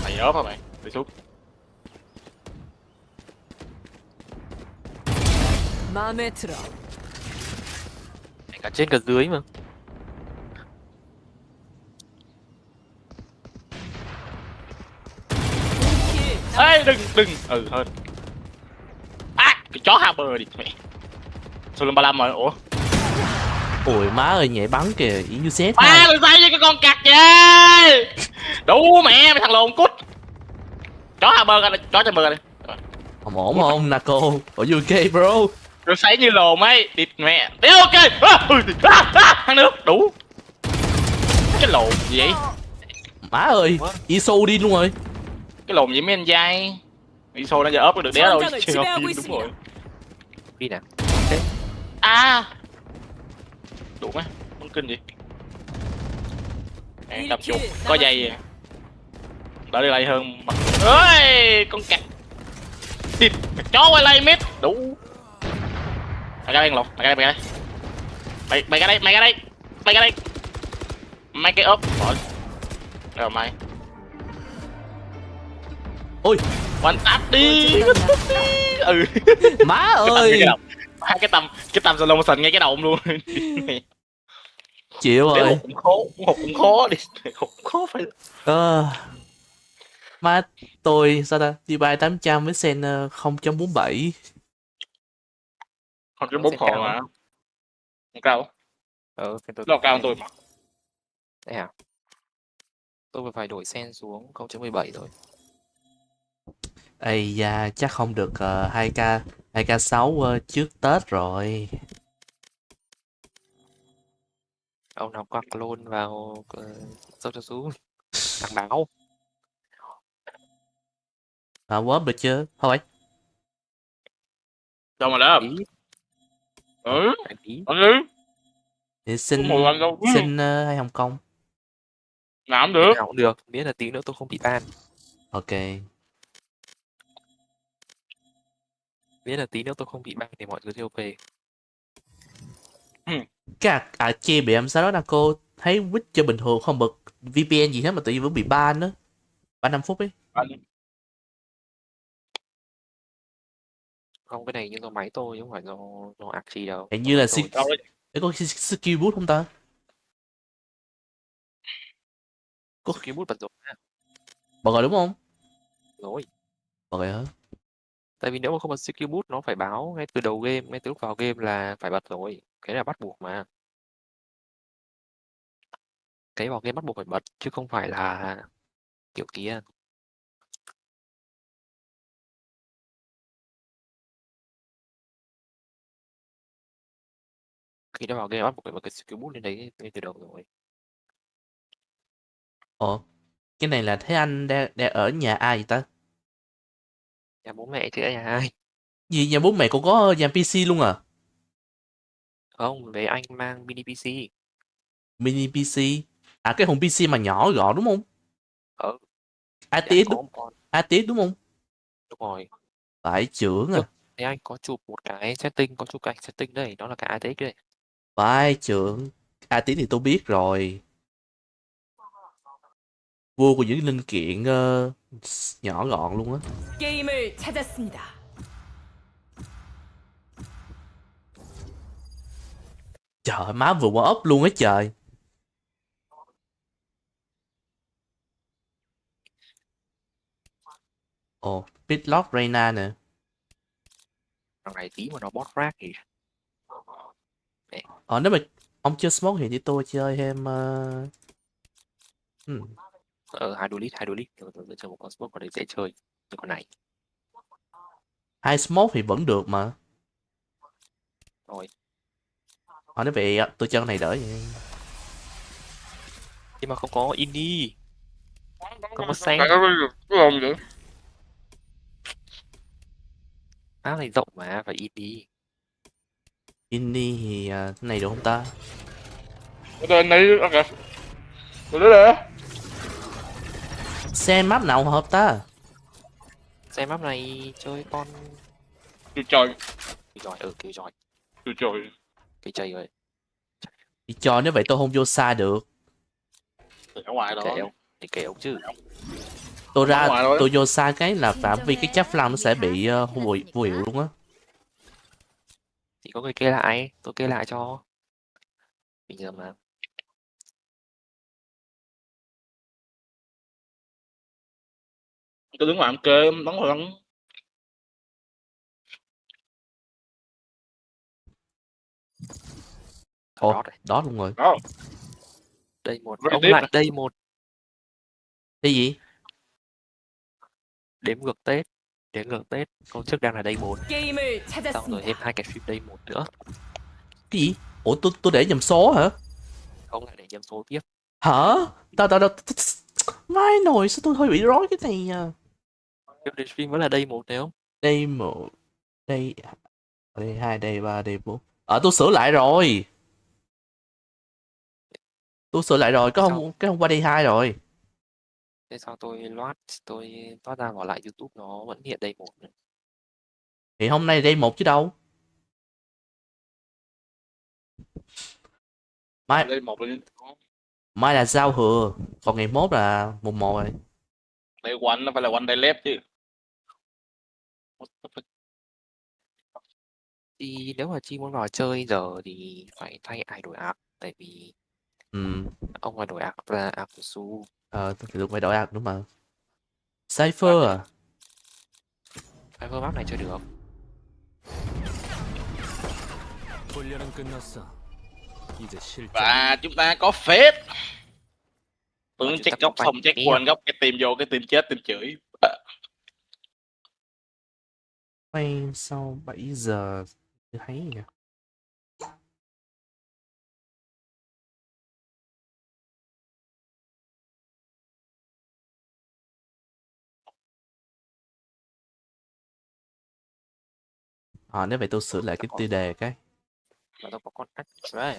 Mày ốp hả mày? Đi xuống.
Cả trên cả dưới mà.
Ê đừng. Hơn. À, cái chó Haber đi mẹ. Số 35 rồi, ủa.
Ôi má ơi nhảy bắn kìa, ý như xét
thôi. Đừng say với cái con cặc vậy. Đủ mẹ mày thằng lồn cút. Chó Haber ra đây, chó Haber ra đây.
Không ổn không Naco, ở UK bro.
Rồi sấy như lồn ấy, địt mẹ. Đi ok. Thằng nước, đủ. Cái lồn gì vậy?
Má ơi, ISO đi luôn rồi.
Cái lồn gì mấy anh dai. ISO nó giờ ốp được đéo đâu, chưa đúng rồi.
Đi nè.
À. Đủ má, con kinh gì? Tập trung, có dây à. Đỡ đi lại hơn. Ơi, con cặc. Địt, chó quay lại mít, đủ. Mày ra đây lột, mày ra đây. Mày ra đây. Mày ra đây. Mày cái ốp. Rồi mày. Ôi, quanh tap đi. Ừ.
Má ơi.
Cái tầm slow motion ngay cái đầu luôn.
Chịu rồi.
Cũng khó đi. Cũng khó phải.
Má tôi sao ta? Đi 3800 với sen 0.47.
0.4 hồn mà. Không cao. Lo cao hơn tôi mà.
Đấy hả? Tôi phải đổi sen xuống 0.17 rồi.
Ây da, chắc không được 2k6 trước Tết rồi.
Ông nào quăng clone vào sao cho xuống. Thằng báo.
Warp được chưa? Thôi.
Đâu mà lớp?
Thì xin hay Hồng Kông.
Nào cũng được.
Nào cũng được, miễn là tí nữa tôi không bị ban.
Ok.
Miễn là tí nữa tôi không bị ban thì mọi người theo về.
Cái chê bị sao đó Naco thấy quýt cho bình thường không bật VPN gì hết mà tự nhiên vẫn bị ban đó. 5 phút ấy.
Không, cái này như do máy tôi chứ không phải do Archie đâu.
Hình như là có skill boost không ta?
Có skill boost bật rồi ha.
Bật rồi đúng không?
Rồi.
Bật rồi hả?
Tại vì nếu mà không bật skill boost nó phải báo ngay từ đầu game, ngay từ lúc vào game là phải bật rồi. Cái là bắt buộc mà. Cái vào game bắt buộc phải bật chứ không phải là kiểu kia. Khi nó vào game bắt buộc phải bật cái skill boost lên đấy ngay từ đầu rồi.
Ồ, cái này là thấy anh đang ở nhà ai vậy ta?
Nhà bố mẹ chứ nhà ai?
Gì nhà bố mẹ cũng có dàn PC luôn à?
Không, về anh mang mini PC.
Mini PC? À cái hùng PC mà nhỏ gọn đúng không? ATX đúng không?
Đúng rồi.
Phải trưởng à?
Thế anh có chụp một cái setting, có chụp cái setting đây, đó là cái ATX đây.
Phải trưởng. ATX thì tôi biết rồi. Vua của những linh kiện nhỏ gọn luôn á.
게임을 찾았습니다.
Trời, má vừa qua ốp luôn á trời. Ồ, Pitlock Reina nè.
Thằng này tí mà nó bot rác thì
Nếu mà ông chơi smoke thì tôi chơi thêm
hai đôi lít tôi chơi một con smoke còn đấy dễ chơi như con này.
2 smoke thì vẫn được mà.
Rồi.
Nếu vậy tôi chơi con này đỡ vậy.
Nhưng mà không có ini. Không có xanh. Áo này rộng mà phải ini.
Ini thì cái này được không ta?
Tên này ok. Tôi đến đây.
Xem map nào hợp ta?
Xem map này chơi con
Kêu trời.
Kêu trời.
Kêu trời.
Cái chơi rồi.
Đi cho nếu vậy tôi không vô xa được.
Ở ngoài đó.
Thì kệ ông chứ.
Tôi vô xa cái là phạm vi cái chắp lăng nó sẽ bị vô hiệu luôn á.
Thì có người kê lại, tôi kê lại cho. Bình thường mà.
Tôi đứng ngoài em kê, em bắn rồi.
Ồ, đó luôn rồi.
Đó.
Đây một, ông lại đây một.
Cái gì?
Đếm ngược Tết. Con trước đang là đây một. Xong rồi thêm 2 cái phim đây một nữa.
Cái gì? Ủa tôi để nhầm số hả?
Ông lại để nhầm số tiếp.
Hả? Đâu. Mai nồi sao tôi hơi bị rối cái này à.
Cái stream vẫn là đây một đấy không?
Đây 1, đây 2, đây 3, đây 4. Tôi sửa lại rồi. Cái hôm qua đây 2 rồi.
Thế sao tôi thoát ra vào lại YouTube nó vẫn hiện đây một nữa.
Thì hôm nay đây 1 chứ đâu. Mai là giao thừa, còn ngày mốt là mùng 1 rồi.
Day one nó phải là one day left chứ.
Thì nếu mà Chi muốn vào chơi giờ thì phải thay ai đổi ạc, tại vì ông phải đổi ạc là ạc của Su.
Tôi được phải đổi ạc đúng mà. Cypher à?
Cypher map này chơi được.
Và chúng ta có phép. Tướng check góc không check quên góc, cái tìm vô cái tìm chết tìm chửi.
Quay sau 7 giờ tôi thấy nhỉ. Nếu vậy tôi sửa lại cái tiêu đề cái.
Mà tôi có con ách rồi.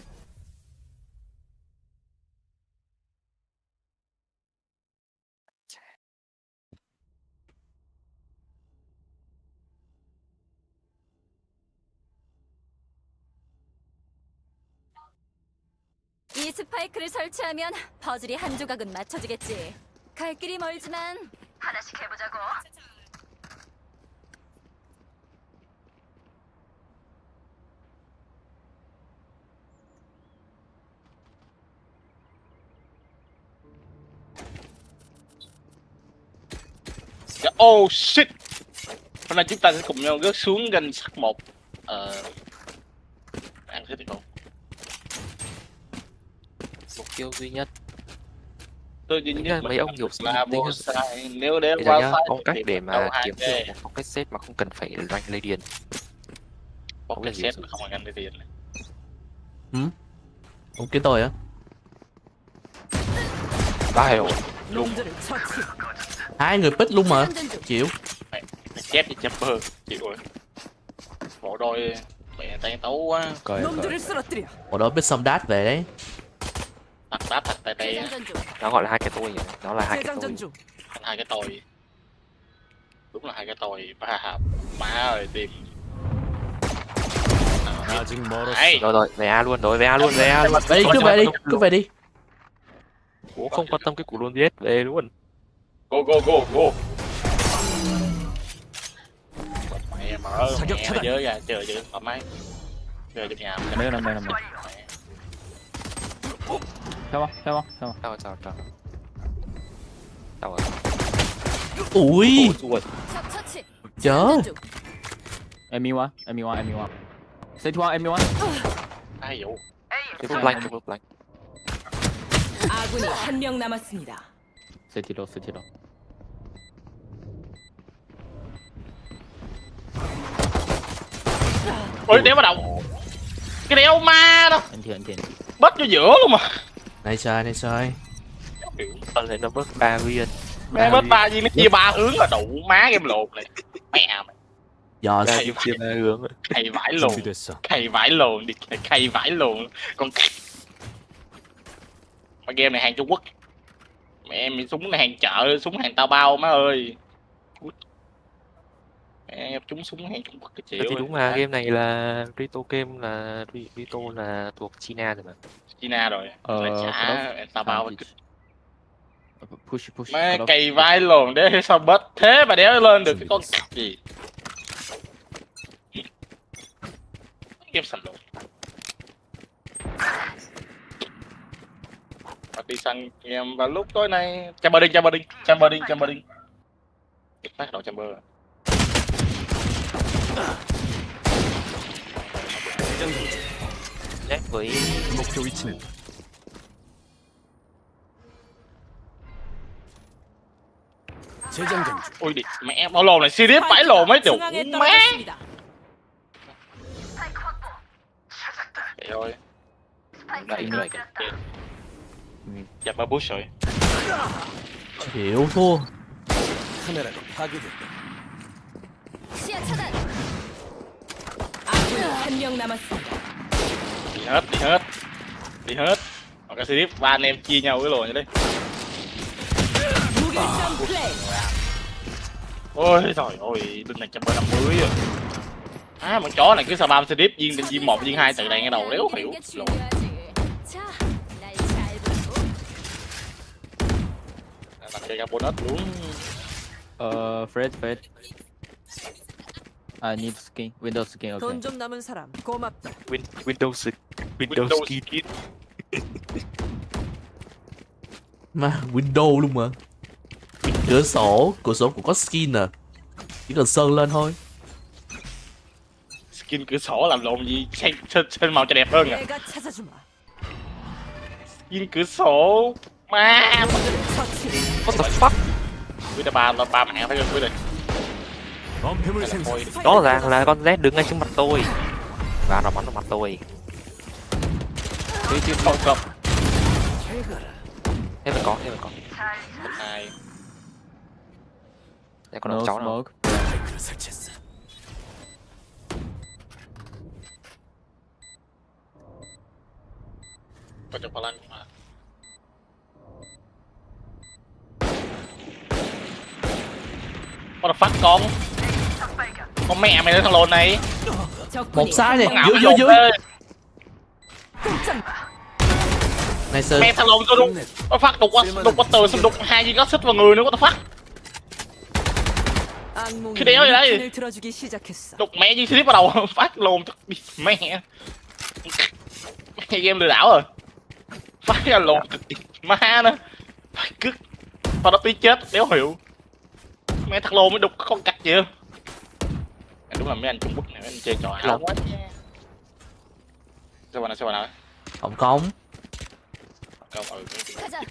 이 스파이크를 설치하면 퍼즐이 한 조각은 맞춰지겠지. 갈 길이 멀지만 하나씩 해보자고.
Oh shit. Hôm nay chúng ta sẽ cùng nhau rớt xuống ganh sắt 1. Ăn thế thì không.
Mục tiêu duy nhất.
Tôi duy nhất
mấy ông hiểu
là vô sai. Nếu đến
qua
sai
có cách để mà kiếm được một cái set mà không cần phải rank lấy điền.
Một cái set mà không cần rank lấy điền.
Ok tôi á.
Vai rồi.
Luôn.
2 người pít luôn mà. Chịu.
Chép thì chép bơ. Chịu rồi. Bộ đôi mẹ tay tấu quá.
Bộ đôi pít xong đát về đấy.
Đát thật tay tay.
Nó gọi là 2 cái tôi vậy. Nó là 2 cái tôi.
2 cái tôi. Đúng là 2 cái tôi. Má ơi tìm.
Rồi về A luôn, về A luôn.
Về đi, cứ về đi.
Ủa không quan tâm cái củ luôn giết, về luôn.
Go. Mẹ mở mẹ nhớ ra chờ thoải mái. Chơi trong nhà.
Đây.
Sao không?
Chào. Chào.
Ui
적 처치.
chớ.
M1. 세트와 M1.
Ai dụ. Chụp like.
아군이 한 명 남았습니다.
세티로. Ôi đéo bắt đầu. Cái đéo ma đó. Anh thiền. Bắt vô giữa luôn mà.
Này sai.
Lần này nó mất 3 viên.
Mẹ mất 3 viên nó chia 3 hướng là đủ má game lộn này. Mẹ mày.
Giờ
chia 3 hướng.
Cày vãi lộn. Con mà game này hàng Trung Quốc. Mẹ em súng này hàng chợ, súng hàng tao bao má ơi. Mẹ chúng súng hàng Trung Quốc cái chịu.
Thì đúng mà game này là Rito game là Rito là thuộc China rồi mà.
China rồi. Chả tao bao
push.
Má cày vai lồn để sao bết thế mà đéo lên được cái con cặp gì. Game sẵn lộn. Đi săn em vào lúc tối nay. Chamber. Phát đầu chamber.
Jack với
목표 위치는 재장전 중.
Ôi đi mẹ bao lồn này serious phải lồn mới đủ má. Vậy thôi. Đẩy nữa kìa. Chamber push rồi.
chịu thua.
카메라가 파괴됐다.
시야 차단. 아군이 한 명 남았습니다.
Đi hết. Còn cái serious ba anh em chia nhau cái lồn như đấy.
무결점 플레이.
Ôi trời ơi, đinh này 150 rồi. Bọn chó này cứ spam serious viên 1, viên 2 từ đạn ngay đầu đéo hiểu.
자, 날 잘 보고.
Đặt cây ra bonus luôn.
Fred. I need skin. Windows skin. Okay.
돈 좀 남은 사람 고맙다.
Windows skin.
Mà Windows luôn mà. Cửa sổ cũng có skin à. Chỉ cần sơn lên thôi.
Skin cửa sổ làm lộn gì sơn màu cho đẹp hơn à.
내가 찾아주마.
Skin cửa sổ ma.
What the fuck?
Quý ta ba mạng phải không quý này.
Rõ ràng là con Z đứng ngay trước mặt tôi. Và nó bắn vào mặt tôi.
Đi không cầm.
Thế mà có.
Hai.
Đây còn cháu nào?
Có trong Lan mà. What the fuck con mẹ mày lên thằng lồn này.
Một sai này, dưới. Này sơ.
Mẹ thằng lồn tôi đúng. Nó phát đục qua tường xong đục 2 viên gót xích vào người nữa, what the fuck. Cái đéo gì đây? Đục mẹ viên slip vào đầu phát lồn mẹ. Mẹ game lừa đảo rồi. Phát ra lồn ma nữa. Phải cứt. Tao nó tí chết đéo hiểu. Mẹ thằng lồn mới đục con cạch chưa? Đúng là mấy anh Trung Quốc này, mấy anh chơi trò ảo quá nha. Sao bà nào?
Hồng Kông.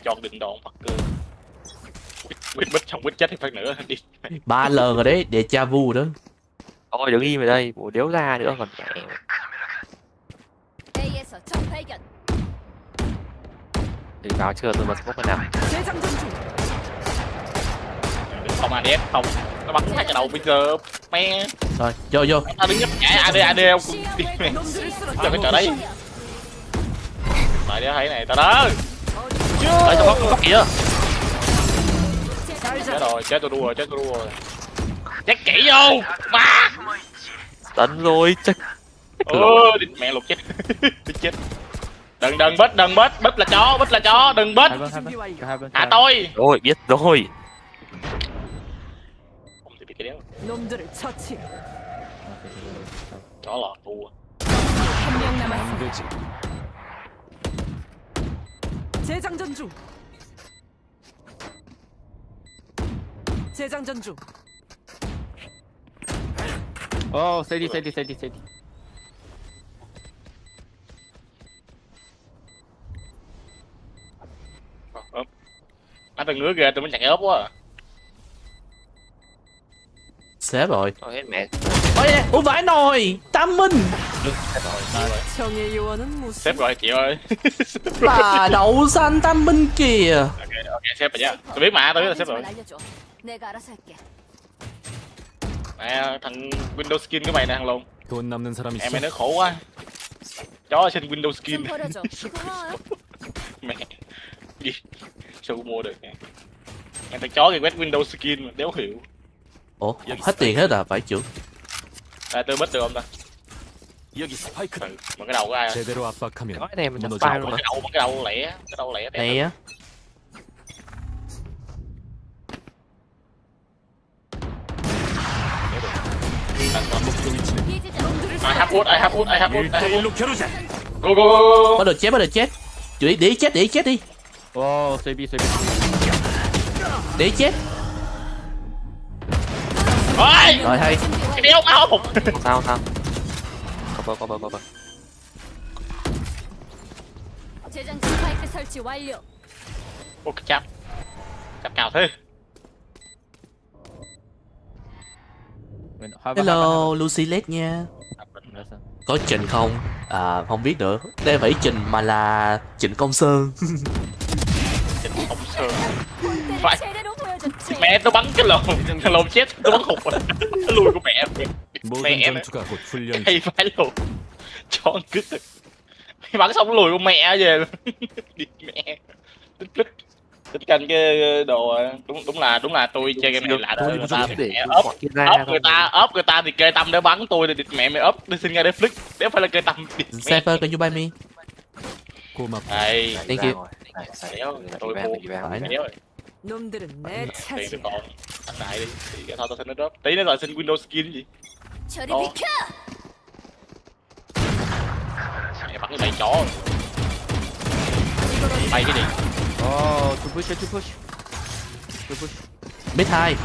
Chọn định đòn bắt cơ. Quýt bích xong quýt chết thì phát nữa đi.
3 lần rồi đấy, để cha vu đó.
Ôi đứng im ở đây, bộ đéo ra nữa còn mẹ.
A에서 적 발견.
Thì vào chưa tôi bật smoke nào.
Không ADS không. Nó bắn hai cái đầu bây giờ me.
Rồi, vô.
Tao đứng nhấp nhảy AD không cùng đi mẹ. Chờ cái chợ đấy. Lại đi thấy này, tao đó.
Ở trong góc kìa.
Chết tôi đua rồi. Chết kỹ vô. Má.
Tấn rồi, chết.
Mẹ lục chết. Chết. Đừng bết, bết là chó, đừng bết. Hạ tôi.
Rồi, biết rồi.
Không thể biết cái đéo.
놈들을 처치.
Chó lọt tua.
한 명 남았습니다. 재장전 중. 재장전 중.
CD. Anh từng ngứa kìa, tôi muốn chặn ốp quá à.
Xếp rồi.
Thôi hết mẹ.
Ủa vãi nồi, Tam Minh.
정의 요원은 무슨?
Xếp rồi chị ơi.
Bà đậu xanh Tam Minh kìa.
Ok, xếp rồi nha. Tôi biết mà, tôi biết là xếp rồi.
내가 알아서 할게.
Mẹ, thằng Windows skin của mày nè thằng lùn.
돈 남는 사람
Mẹ
있어?
mày nó khổ quá. Chó xin Windows skin.
좀 버려줘. 고마워요.
Mẹ. Gì? Sao cũng mua được nè. Mẹ thằng chó thì quét Windows skin mà đéo hiểu.
Ủa, hết tiền hết à, phải trưởng.
À, tôi bích được không ta?
여기 스파이크다.
Mà cái đầu của ai?
제대로 압박하면
Nói này mình
무너져.
spy luôn mà.
Cái đầu lẻ, cái đầu lẻ.
Này á.
I have wood.
1대1로 겨루자.
Go.
Bắt được chết. Chửi, để ý chết đi.
CD.
Để ý chết.
Ôi!
Rồi hay.
Cái đéo máu phục.
Sao? Có bờ.
재장전 스파이크 설치 완료.
Ô, cái chắp cao thế.
Hello, Lucy Led nha. Có Trình không? À, không biết nữa. Đây phải Trình mà là Trịnh Công Sơn.
Trịnh Công Sơn. Phải. Mẹ nó bắn cái lồn chết, nó bắn hụt rồi. Nó lùi của mẹ. Mẹ em. Hay phải lùi. Cho ăn cứt. Bắn xong lùi của mẹ về luôn. Mẹ. Tính canh cái đồ đúng là tôi chơi game này lạ rồi. Người ta ốp người ta thì kê tâm để bắn tôi thì mẹ mày ốp tôi xin ra để flick đéo phải là kê tâm.
Cypher can you buy me?
Đây.
Thank you.
Tôi mua.
놈들은 내
Tiền
차지.
còn anh đại đi thì thôi tôi xin nó drop tí nữa rồi xin Windows skin gì.
저리 비켜.
Mẹ bắn cái này chó. Bay cái gì?
To push.
Mid 2.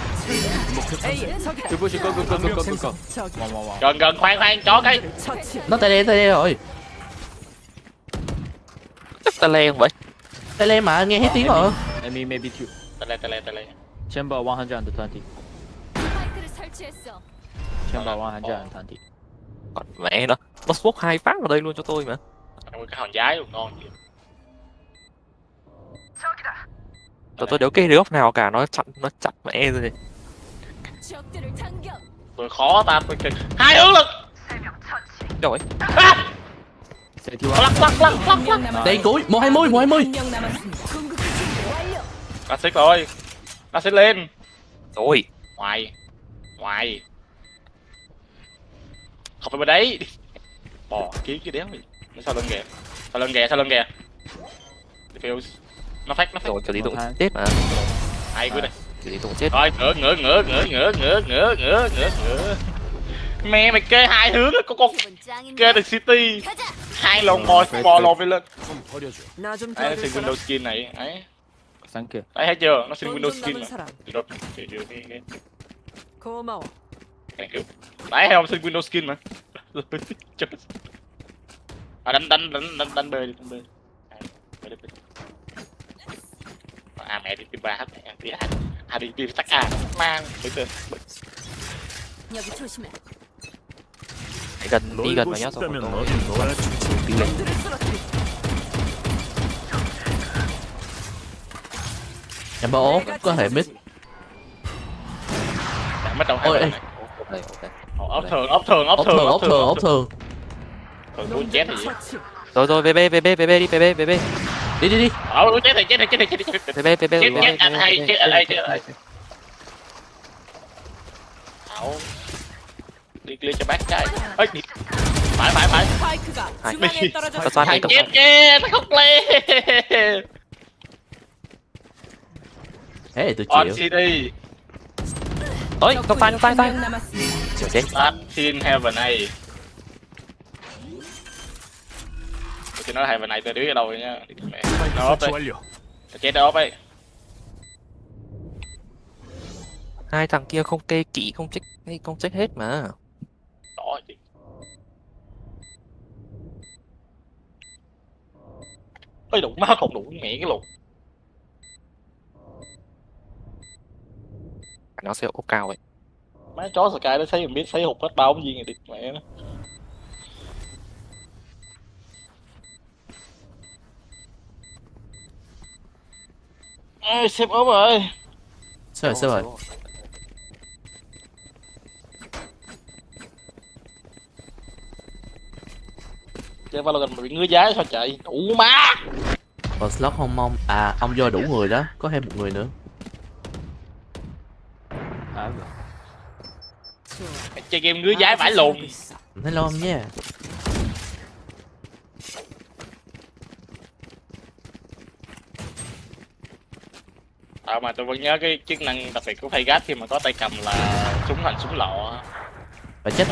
To push, go.
Gần khoan chó cái.
Nó tay đen rồi.
Ta len vậy.
Tay đen mà nghe hết tiếng rồi.
Enemy maybe 2.
Tay lên.
Chamber 120.
스파이크를 설치했어.
Chamber 120.
Còn mẹ nó smoke 2 phát vào đây luôn cho tôi mà.
Cái hòn giái luôn ngon vậy.
Tôi đéo kê được góc nào cả, nó chặt mẹ rồi.
적들을 당겨.
Tôi khó ta tôi kìa. Hai hướng lực.
Rồi.
Lắc.
Đây cuối, 120.
한명 남았습니다. 궁극기 준비 완료.
Classic rồi. Classic lên.
Rồi.
Ngoài. Không phải bên đấy. Bò kiếm cái đéo gì. Nó sao lưng kìa. Diffuse. Nó phát.
Rồi cho lý tụng chết mà.
Hay quá đây.
Cho lý tụng chết.
Rồi ngửa. Mẹ mày kê hai hướng có con kê từ City. Hai lồng bò lồn lên.
나좀
Đấy, nó xin
도와줄
Windows
사람.
skin này. Đấy.
Thank you.
Đấy thấy chưa? Nó xin
돈
Windows
좀
skin
남은
mà.
사람.
Được.
고마워.
Thank you. Đấy hay không xin Windows skin mà. À đánh B đi, đánh B. À mẹ đi tìm 3 mẹ đi đi tìm tắc A mang bây giờ.
여기 조심해.
Đi gần vào nhá xong rồi tôi đi lên.
Em bảo có thể mid.
Mất đầu hai này. Ốp thường. Thường muốn chết thì gì?
Rồi VB đi.
Đi. Chết thì.
VB.
Chết ở đây. Ảo. Đi clear cho bác cái. Ơi đi. Phải.
스파이크가 중앙에 떨어졌습니다.
Chết, nó khóc lên.
Thế thì tôi
On
chịu.
CD.
Ôi, nó tay.
한명 남았습니다.
Chịu chết.
Xin Heaven này. Tôi nói Heaven này tôi đứng ở đâu rồi nha. ốp đi. Chết ốp đi.
Hai thằng kia không kê kỹ, không check hết mà.
Đó chị. Ôi đủ máu không đủ mẹ cái lụt.
Nó sẽ ốp cao vậy.
Má chó Sky nó thấy mình biết thấy hụt hết bao cái gì này địt mẹ nó. Ê, xếp ốp rồi.
Sao rồi?
Chơi Valorant mà bị ngứa giá sao chạy? Đủ má.
Còn slot không Mong. À, ông vô đủ người đó, có thêm một người nữa.
Chơi game ngứa giá vãi lùn.
Thấy lo không nha.
Mà tôi vẫn nhớ cái chức năng đặc biệt của Vegas khi mà có tay cầm là súng thành súng lọ.
Và chắc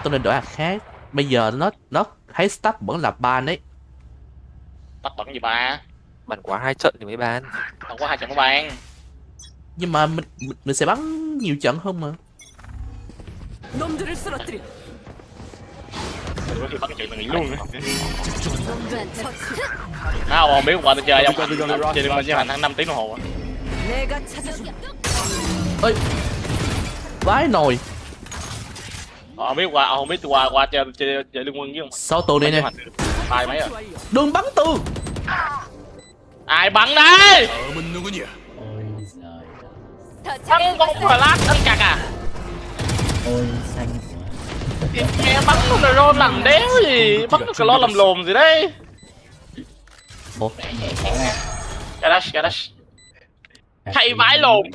tôi nên đổi hạt khác. Bây giờ nó thấy stack vẫn là ban đấy.
Tắt bẩn gì ba?
Bắn quá 2 trận thì mới ban.
Không có 2 trận mới ban.
Nhưng mà mình sẽ bắn nhiều trận hơn mà.
Có khi bắn chuyện mình nghỉ luôn á. Không biết qua tôi chơi không? Chơi được chơi thành 5 tiếng đồng hồ.
Ơi. Vãi nồi.
Không biết qua chơi liên quân với không?
6 tường đây nè.
Tài mấy rồi?
Đừng bắn tường.
Ai bắn đây? Bắn con phải lát đánh cặc à?
Ôi xanh quá.
Nghe bắn con drone làm đéo gì, bắn con lo làm lồm gì đấy.
Ủa?
Gadash. Thay vãi lồn.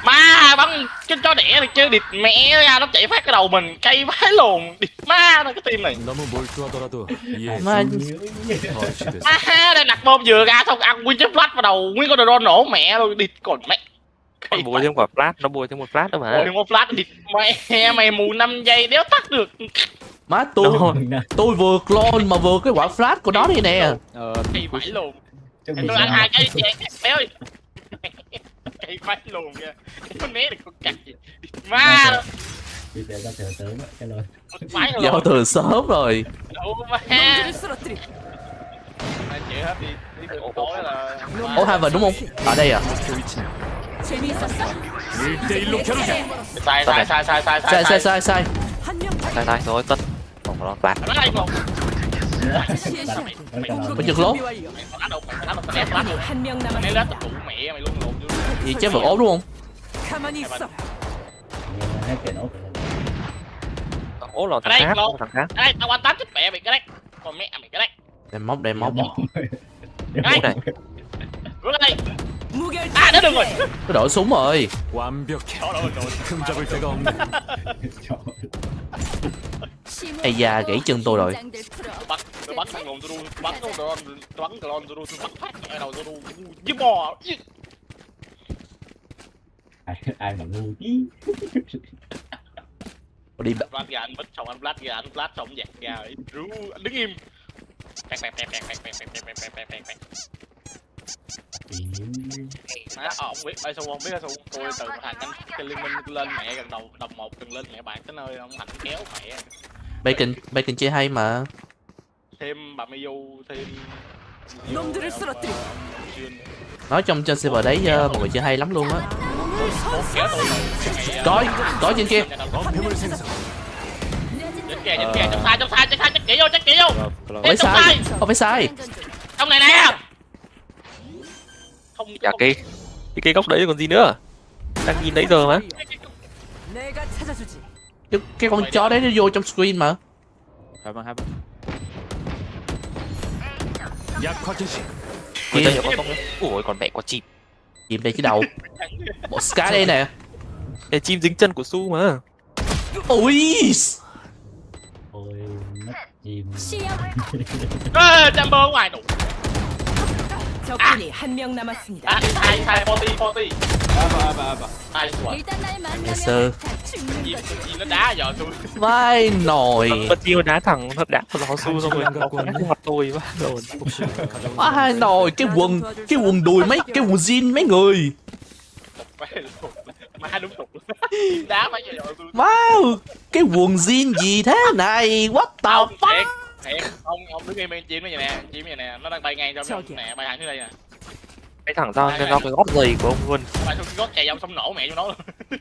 Má bắn cái chó đẻ này chứ địt mẹ ra nó chạy phát cái đầu mình, cây vãi lồn. Địt ma nó cái team này. Đây nặc bom vừa ra xong ăn nguyên chiếc flash vào đầu, nguyên con drone nổ mẹ luôn, địt còn mẹ.
Nó bùa thêm quả flash, nó bùa thêm một flash đó mà.
Bùa thêm một flash địt mẹ, mày mù 5 giây đéo tắt được.
Má tôi vừa clone mà vừa cái quả flash của nó đây nè.
Cây vãi lồn. Tôi ăn 2 cái chén béo đi. Cây vãi lồn kìa. Nó né được con cặc gì. Ma đâu.
Bây giờ giao thừa sớm á, cái lồn.
Giao thừa sớm rồi.
Đâu ma. Chịu hết đi. Tối là...
Ủa Haven đúng không? Ở đây à? Sai.
Sai rồi tất. Không có flash.
Có chừng lốt. Gì chết vượt ốp đúng không?
Ố là thằng khác.
Đây, tao quan tám chết mẹ mày cái đấy. Còn mẹ mày cái đấy.
Đem móc.
Đây. Bước đây. À, nó được rồi.
Tôi đổi súng rồi. Ây da, gãy chân tôi rồi.
Tôi bắn thằng lồn tôi bắn drone tôi bắn phát ở đầu tôi với bò.
Ai mà ngu tí.
Đi
Blast ra anh bích xong anh blast xong dạt ra rồi anh đứng im. Ông biết ai sao không biết sao tôi từ thằng anh cái liên minh lên mẹ gần đầu đồng 1 gần lên mẹ bạn tới nơi ông Thành kéo mẹ.
Bacon chơi hay mà.
Thêm bà Miyu thêm
Nói trong trên server đấy mọi người chơi hay lắm luôn á. Có trên kia.
Trong sai chắc kỹ vô.
Không phải sai.
Trong này nè. Không
dạ cái góc đấy còn gì nữa? Đang nhìn đấy giờ mà.
Cái con chó đấy nó vô trong screen mà.
Ủa còn mẹ có chim.
Chim đây cái đầu. Bộ Sky đây nè.
Cái chim dính chân của Su mà.
Ui.
Ôi mất chim.
Chamber ngoài đủ.
적군이 한 명 남았습니다.
Hai 40. Hai quả.
일단 날
Yes sir.
만나면 다 죽는
Gì
거지.
nó đá giờ tôi.
Vai nồi.
Bất chiêu đá thẳng thật đá thật nó su xong rồi nó đá mặt tôi quá rồi.
Vai nồi, cái quần đùi mấy, cái quần jean mấy người.
Má đúng tục. Đá mấy giờ tôi.
Wow, cái quần jean gì thế này? What the fuck?
Thiệt, ông đứng im bên chim nó vậy nè, chim vậy nè, nó đang bay ngang trong nè, bay thẳng dưới đây nè.
Bay thẳng ra cái gót giày của ông luôn.
Bay xuống cái gót chạy ông xong nổ mẹ cho nó luôn.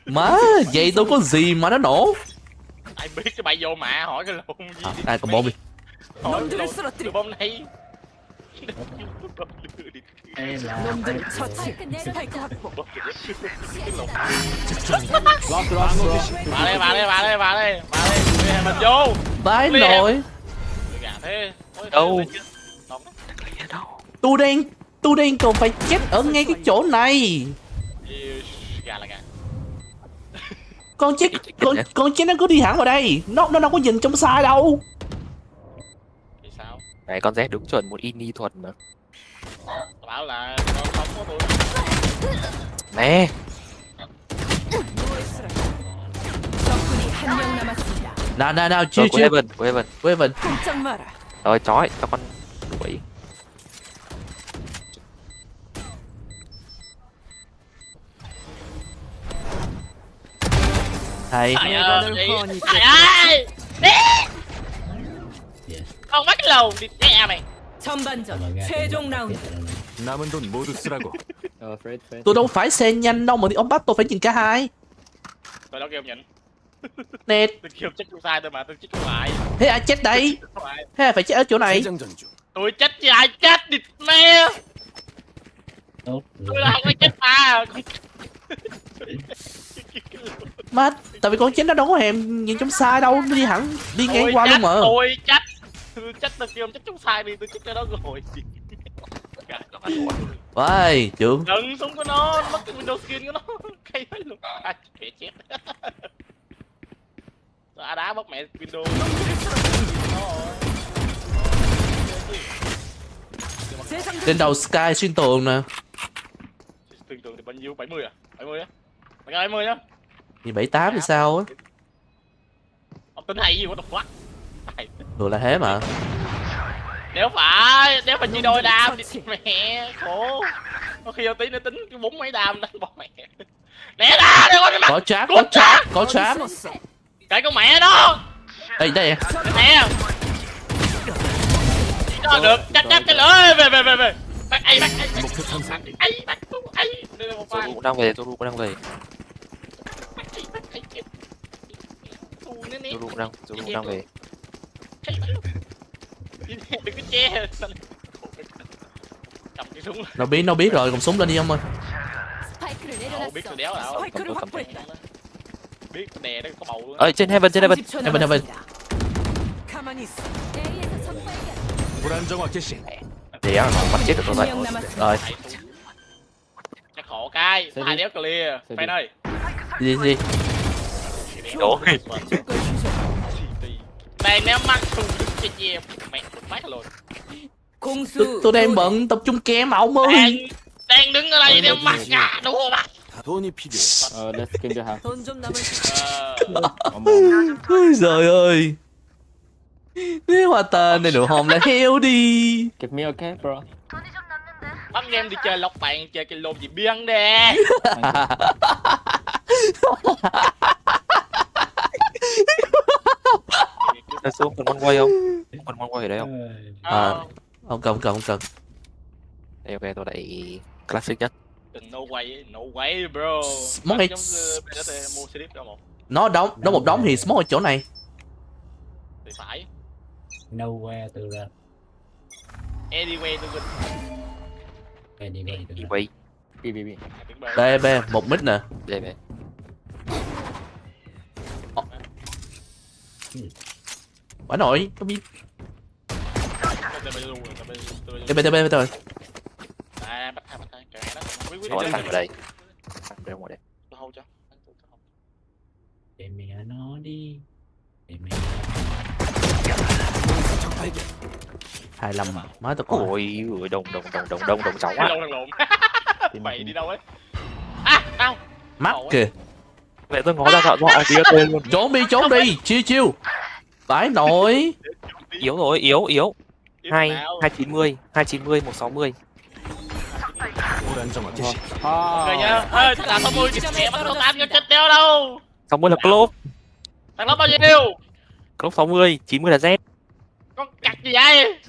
Má, vậy đâu có gì mà nó nổ.
Ai biết cái bay vô mạ hỏi cái lộn gì.
Ai còn bom đi.
Hỏi cái lộn bom này.
놈들 처치. 스파이크 확보.
Bà đây. Mình vô.
Vai nồi.
Đâu?
Tôi đang còn phải chết ở ngay cái chỗ này.
Gà là gà.
Con chết nó cứ đi hẳn vào đây. Nó đâu có nhìn trong sai đâu.
Thì sao?
Này con Z đúng chuẩn một ini thuật mà.
Tao bảo là con không có tôi.
Nè.
적군이 한 명 남았습니다.
Nào, chưa.
Của Heaven.
꼼짝 마라.
Rồi chói cho con đuổi.
Thầy.
Thầy ơi! Đi! Con bắt lầu đi mẹ mày.
전반전 최종 라운드.
남은 돈 모두 쓰라고.
Tôi đâu phải xe nhanh đâu mà ông bắt tôi phải nhìn cả hai.
Tôi đâu kêu ông nhịn.
Nè.
Tôi kêu chết tôi sai thôi mà tôi chết lại.
Thế ai chết đây? Thế ai phải chết ở chỗ này?
Tôi chết chứ ai chết đi mẹ. Tôi là không phải chết mà.
Má, tại vì con chết nó đâu có hèm nhìn trong sai đâu, nó đi hẳn đi ngang qua luôn mà.
Tôi chết tôi kêu ông chết trong sai đi, tôi chết cho nó rồi.
Vai, trưởng.
Đừng xuống của nó mất cái window skin của nó. Cây hết luôn. À, chết. Đá bóc mẹ window.
Trên đầu Sky xuyên tường nè.
Xuyên tường thì bao nhiêu? 70 à? 70 á? Mày 20 nhá.
Thì 78 thì sao á?
Ông tính hay gì what the fuck?
Thường là thế mà.
Nếu mà chia đôi đam thì mẹ khổ. Có khi tí nó tính cái 4 mấy đam đánh bỏ mẹ. Nè ra đây
có trap.
Cái con mẹ đó.
Đây nè.
Đó được, chắc cái lưỡi về. Bắt ai.
Tôi cũng đang về. Tôi cũng đang về.
Đừng có che. Cầm cái súng.
Nó biết rồi, cầm súng lên đi ông ơi.
Biết tôi đéo nào. Biết đè nó có bầu luôn.
Trên Heaven.
불안정화 개시.
Đéo nó bắt chết được tôi vậy. Rồi.
Chắc khổ cái. Hai đéo clear. Fan ơi.
Gì.
Đổ.
Này nếu mắc thùng đứng trên dè mẹ mát luôn.
Tôi đang bận tập trung kem mà ông ơi.
Đang đứng ở đây nếu mắc à đúng không ạ?
돈이 필요해.
Let's game cho hàng.
돈 좀 남을.
Trời ơi. Nếu mà tên này được không lại heo đi.
Give me a cap bro.
Bắt em đi chơi lọc bạn chơi cái lồn gì biên đè.
Nó xuống còn con quay không? Còn con quay ở đây không?
Không cần.
Đây ok tôi đẩy classic nhất.
No way bro.
Món này
mua slip cho một.
nó một đống thì smoke ở chỗ này.
Thì phải.
Nowhere từ ra.
Anyway tôi
Anyway.
B, một mid nè.
B.
Quả nội, có biết. TB rồi.
Bắt hai.
Rồi thằng ở đây. Thằng ở đây.
Tôi hold cho.
Để mẹ nó đi. Để mẹ.
25 má tao coi.
Ôi đồng cháu á.
Thằng lộn. Mày đi đâu ấy? Đâu?
Mắt kìa.
Mẹ tôi ngó ra chọn họ tí tên luôn.
Trốn đi, chiêu. Vãi nổi.
Yếu rồi, yếu. 290, 160.
Ok nhá. Ê, là 60 mẹ bắt đầu 8 cho chết đeo đâu.
60 là close.
Thằng đó bao nhiêu?
Close 60, 90 là Z.
Con cặc gì vậy?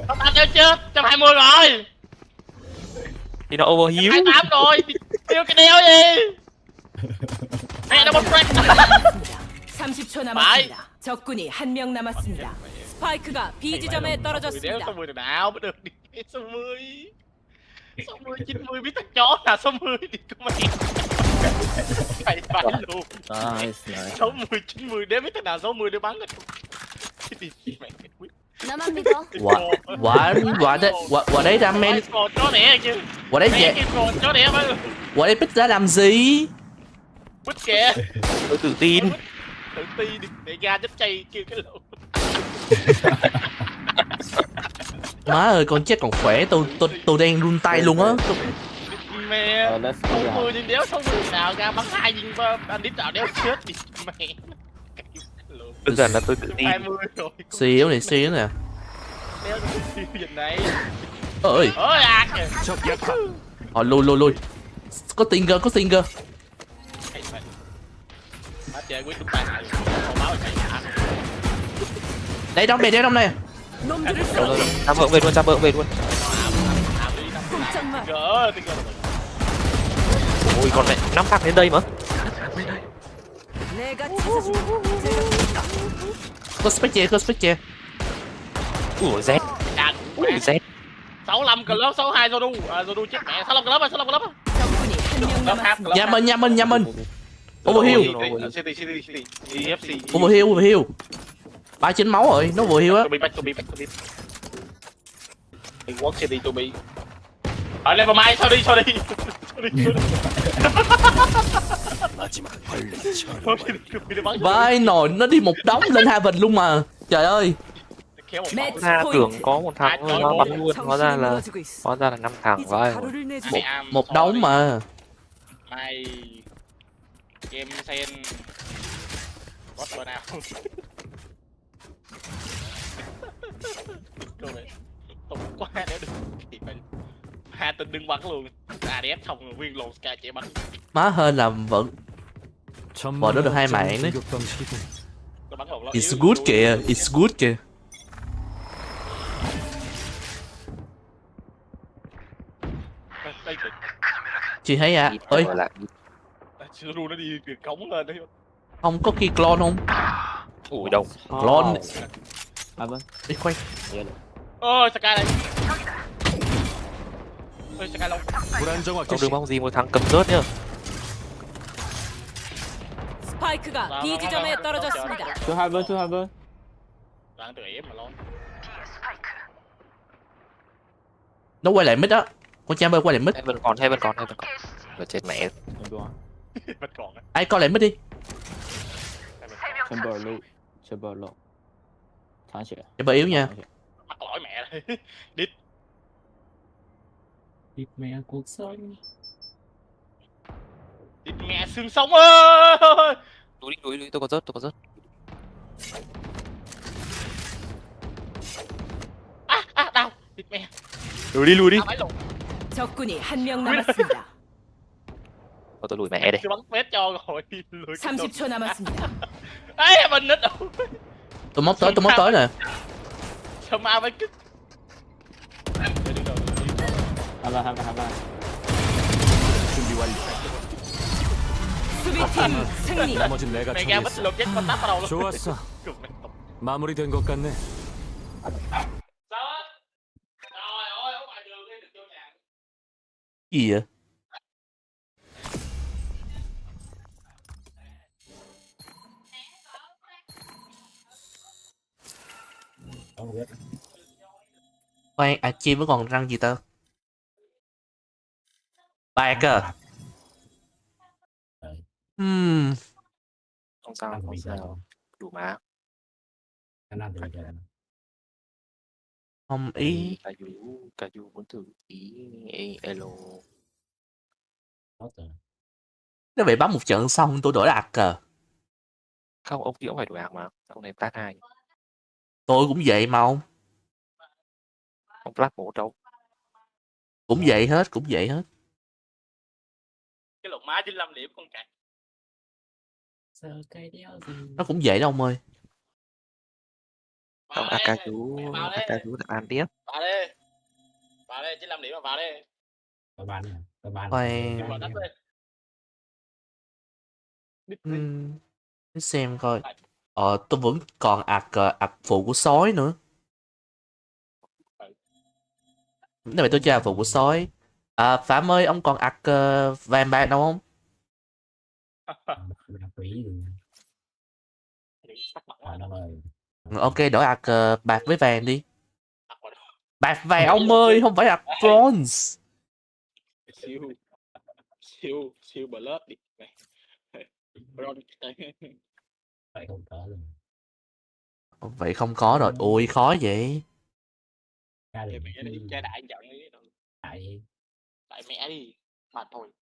Nó 8 đeo chết, 120 rồi.
Thì nó overheal.
28 rồi, tiêu cái đeo gì? Mẹ nó một break.
30초 남았습니다. 적군이 한 명 남았습니다. 스파이크가 B 지점에 떨어졌습니다.
60 rồi nào mới được đi 60. 60 90 biết thằng chó là 60 đi của mày. Phải luôn.
Nice.
60 90 đếm biết thằng nào 60 để bắn rồi. Đi mẹ quyết.
나만 믿어.
Quả đấy ra men.
Còn chó đẻ chứ.
Quả đấy
Mẹ kia còn chó đẻ mà.
Quả đấy bích ra làm gì?
Bích kìa.
Tôi tự tin.
Tự ti đi để ra giúp chay kêu cái lỗ.
Má ơi con chết còn khỏe, tôi đang run tay luôn á.
Mẹ 60 nhưng đéo 60 nào ra bắn 2 viên anh đít nào đéo chết đi mẹ.
Đơn giản là tôi tự tin.
20 rồi.
Xíu nè.
Đéo siêu dịch này.
Ơi.
Ôi à kìa.
Lui. Có Stinger.
Hết chơi quyết chúng ta lại. Không báo chạy hả?
Đây đông này.
Cha vợ về luôn. Ôi còn lại 5 thằng đến đây mà.
Có Spectre.
Ủa Z. Ui Z.
65 club 62 Zodu chết mẹ 65 club rồi 65 club.
Nhà mình. Overheal. Overheal. 39 máu rồi, nó overheal á.
To be. Work city to be. Ở level mai sao đi.
Vai nồi nó đi một đống lên Haven luôn mà. Trời ơi.
Ra tưởng có một thằng thôi nó bắn luôn, hóa ra là 5 thằng vậy.
Một đống mà.
Mai game sen boss nào. Tụt quá để được thì phải hai tên đứng bắn luôn. ADF xong rồi nguyên lồn Sky chạy bắn.
Má hên là vẫn nó được 2 mạng đấy. It's good kìa. Chị thấy à? Ơi.
Ru nó đi truyền cống lên đấy.
Không có kia clone không?
Ủi đâu.
Clone. Đi khoan.
Ôi Sky đây. Ôi Sky long.
Không đừng mong gì một thằng cầm rớt nhá.
스파이크가 B 지점에 떨어졌습니다.
Two heaven.
Đang tự ép mà lo.
Nó quay lại mid á. Con cha ơi quay lại mid.
Heaven còn. Rồi chết mẹ.
Vẫn còn á.
Ai coi lại mid đi.
Chamber lộ. Thắng chị.
Chamber yếu nha.
Mắc lỗi mẹ đây. Đít.
Đít mẹ cuộc sống.
Đít mẹ xương sống ơi.
Đuổi tôi có rớt.
Đau. Đít mẹ.
Lùi đi.
적군이 한 명 남았습니다.
Tôi lùi mẹ đây.
Tôi bắn phép cho rồi.
30초 남았습니다.
Ê mình nít đâu.
Tôi móc tới nè.
Sao ma với kích.
하바.
수비팀 승리.
나머진 내가
Mày ra bắt
처리했어.
lột chết con táp vào đầu luôn.
좋았어. 마무리된 것 같네.
Sao á? Trời ơi, ở ngoài đường đi được vô nhà.
Gì vậy? Khoan, chim vẫn còn răng gì tao? Bạc à?
Không sao. Đủ má.
Không ý.
Cà du muốn thử ý elo.
Nếu vậy bấm một trận xong tôi đổi ạc cờ.
Không, ông Diễm phải đổi ạc mà. Ông này plat 2.
Tôi cũng vậy mà ông.
Ông plat 1 đâu.
Cũng vậy hết, cũng vậy hết.
Cái lục má 95 điểm con cặc.
Nó cũng vậy đó ông ơi.
Ông Akazu đã ăn tiếp.
Vào đi. Vào đi, 95 điểm mà vào đi.
Khoan.
Vào đất đi.
Để xem coi. Tôi vẫn còn ạc phụ của sói nữa. Nếu vậy tôi chơi ạc phụ của sói. Phạm ơi, ông còn ạc vàng bạc đâu không? Ok, đổi ạc bạc với vàng đi. Bạc vàng ông ơi, không phải ạc bronze.
Siêu blood đi.
Vậy không có rồi. Ui, khó vậy.
Chơi mẹ đi, chơi đại giận đi. Đại mẹ đi. Mà thôi.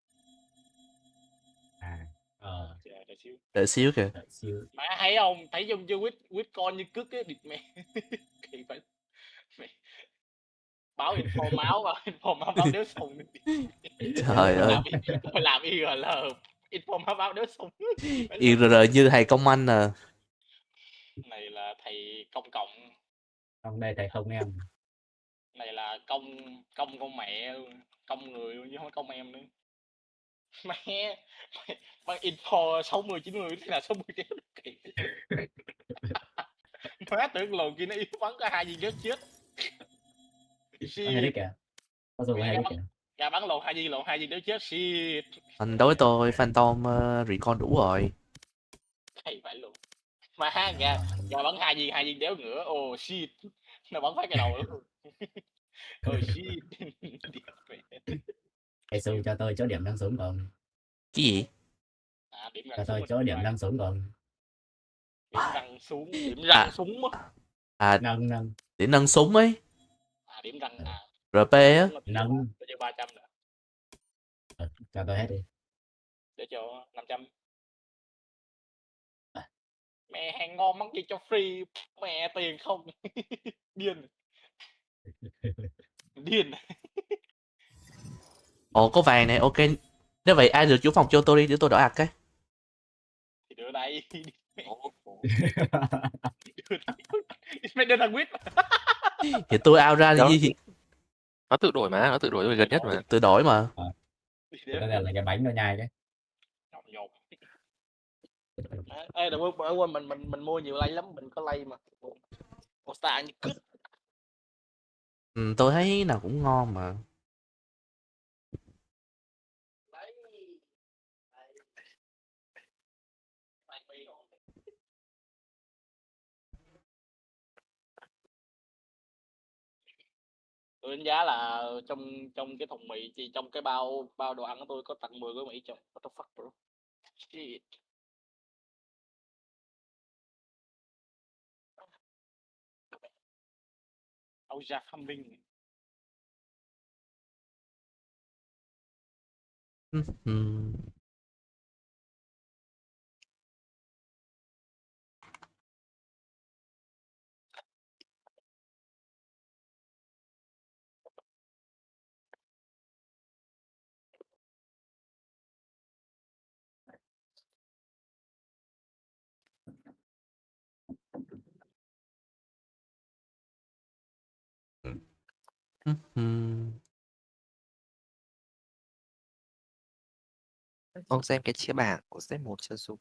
Đợi xíu kìa.
Mẹ thấy không? Thấy trong chưa quýt con như cức á, địt mẹ. Kỳ phải. Báo info máu và info máu báo đứa sùng.
Trời ơi.
Làm IRL. Info máu báo đứa sùng.
IRL như thầy công anh à.
Này là thầy công cộng.
Trong đây thầy không em.
Này là công con mẹ luôn. Công người luôn chứ không công em nữa. Mẹ bằng info 60-90 thế là 60 đéo được kỳ. Má tưởng lồn kia nó yếu bắn có 2 viên đéo chết.
Hay đấy kìa. Có dùng hay đấy kìa.
Gà bắn lồn 2 viên đéo chết. Shit.
Anh đối với tôi Phantom recon đủ rồi.
Hay phải luôn. Má gà bắn 2 viên đéo nữa. Oh shit. Nó bắn phải cái đầu luôn. Oh shit.
Thầy Su cho tôi chỗ điểm đang súng còn.
Cái gì?
Cho tôi chỗ điểm đang súng còn.
Điểm răng xuống, điểm răng súng á.
Nâng.
Điểm nâng súng ấy.
Điểm răng
RP á.
Nâng.
Để cho 300 nữa.
Cho tôi hết đi.
Để cho 500. Mẹ hàng ngon mắc gì cho free. Mẹ tiền không. Điên. Điên.
Ồ, có vàng này, ok. Nếu vậy ai được chủ phòng cho tôi đi để tôi đổi ạc cái.
Thì đưa đây. Mày đưa thằng quýt.
Thì tôi out ra đi.
Nó tự đổi mà, nó tự đổi gần nhất mà.
Tự đổi mà.
Cái này là cái bánh nó nhai đấy.
Ê, đừng quên mình mua nhiều lay lắm, mình có lay mà. Một star như cứt.
Tôi thấy nào cũng ngon mà.
Tôi đánh giá là trong cái thùng mì thì trong cái bao đồ ăn của tôi có tặng 10 gói mì trong. What the fuck bro? Shit. Âu Giặc Humming.
Ông xem cái chia bảng của set 1 chưa Su?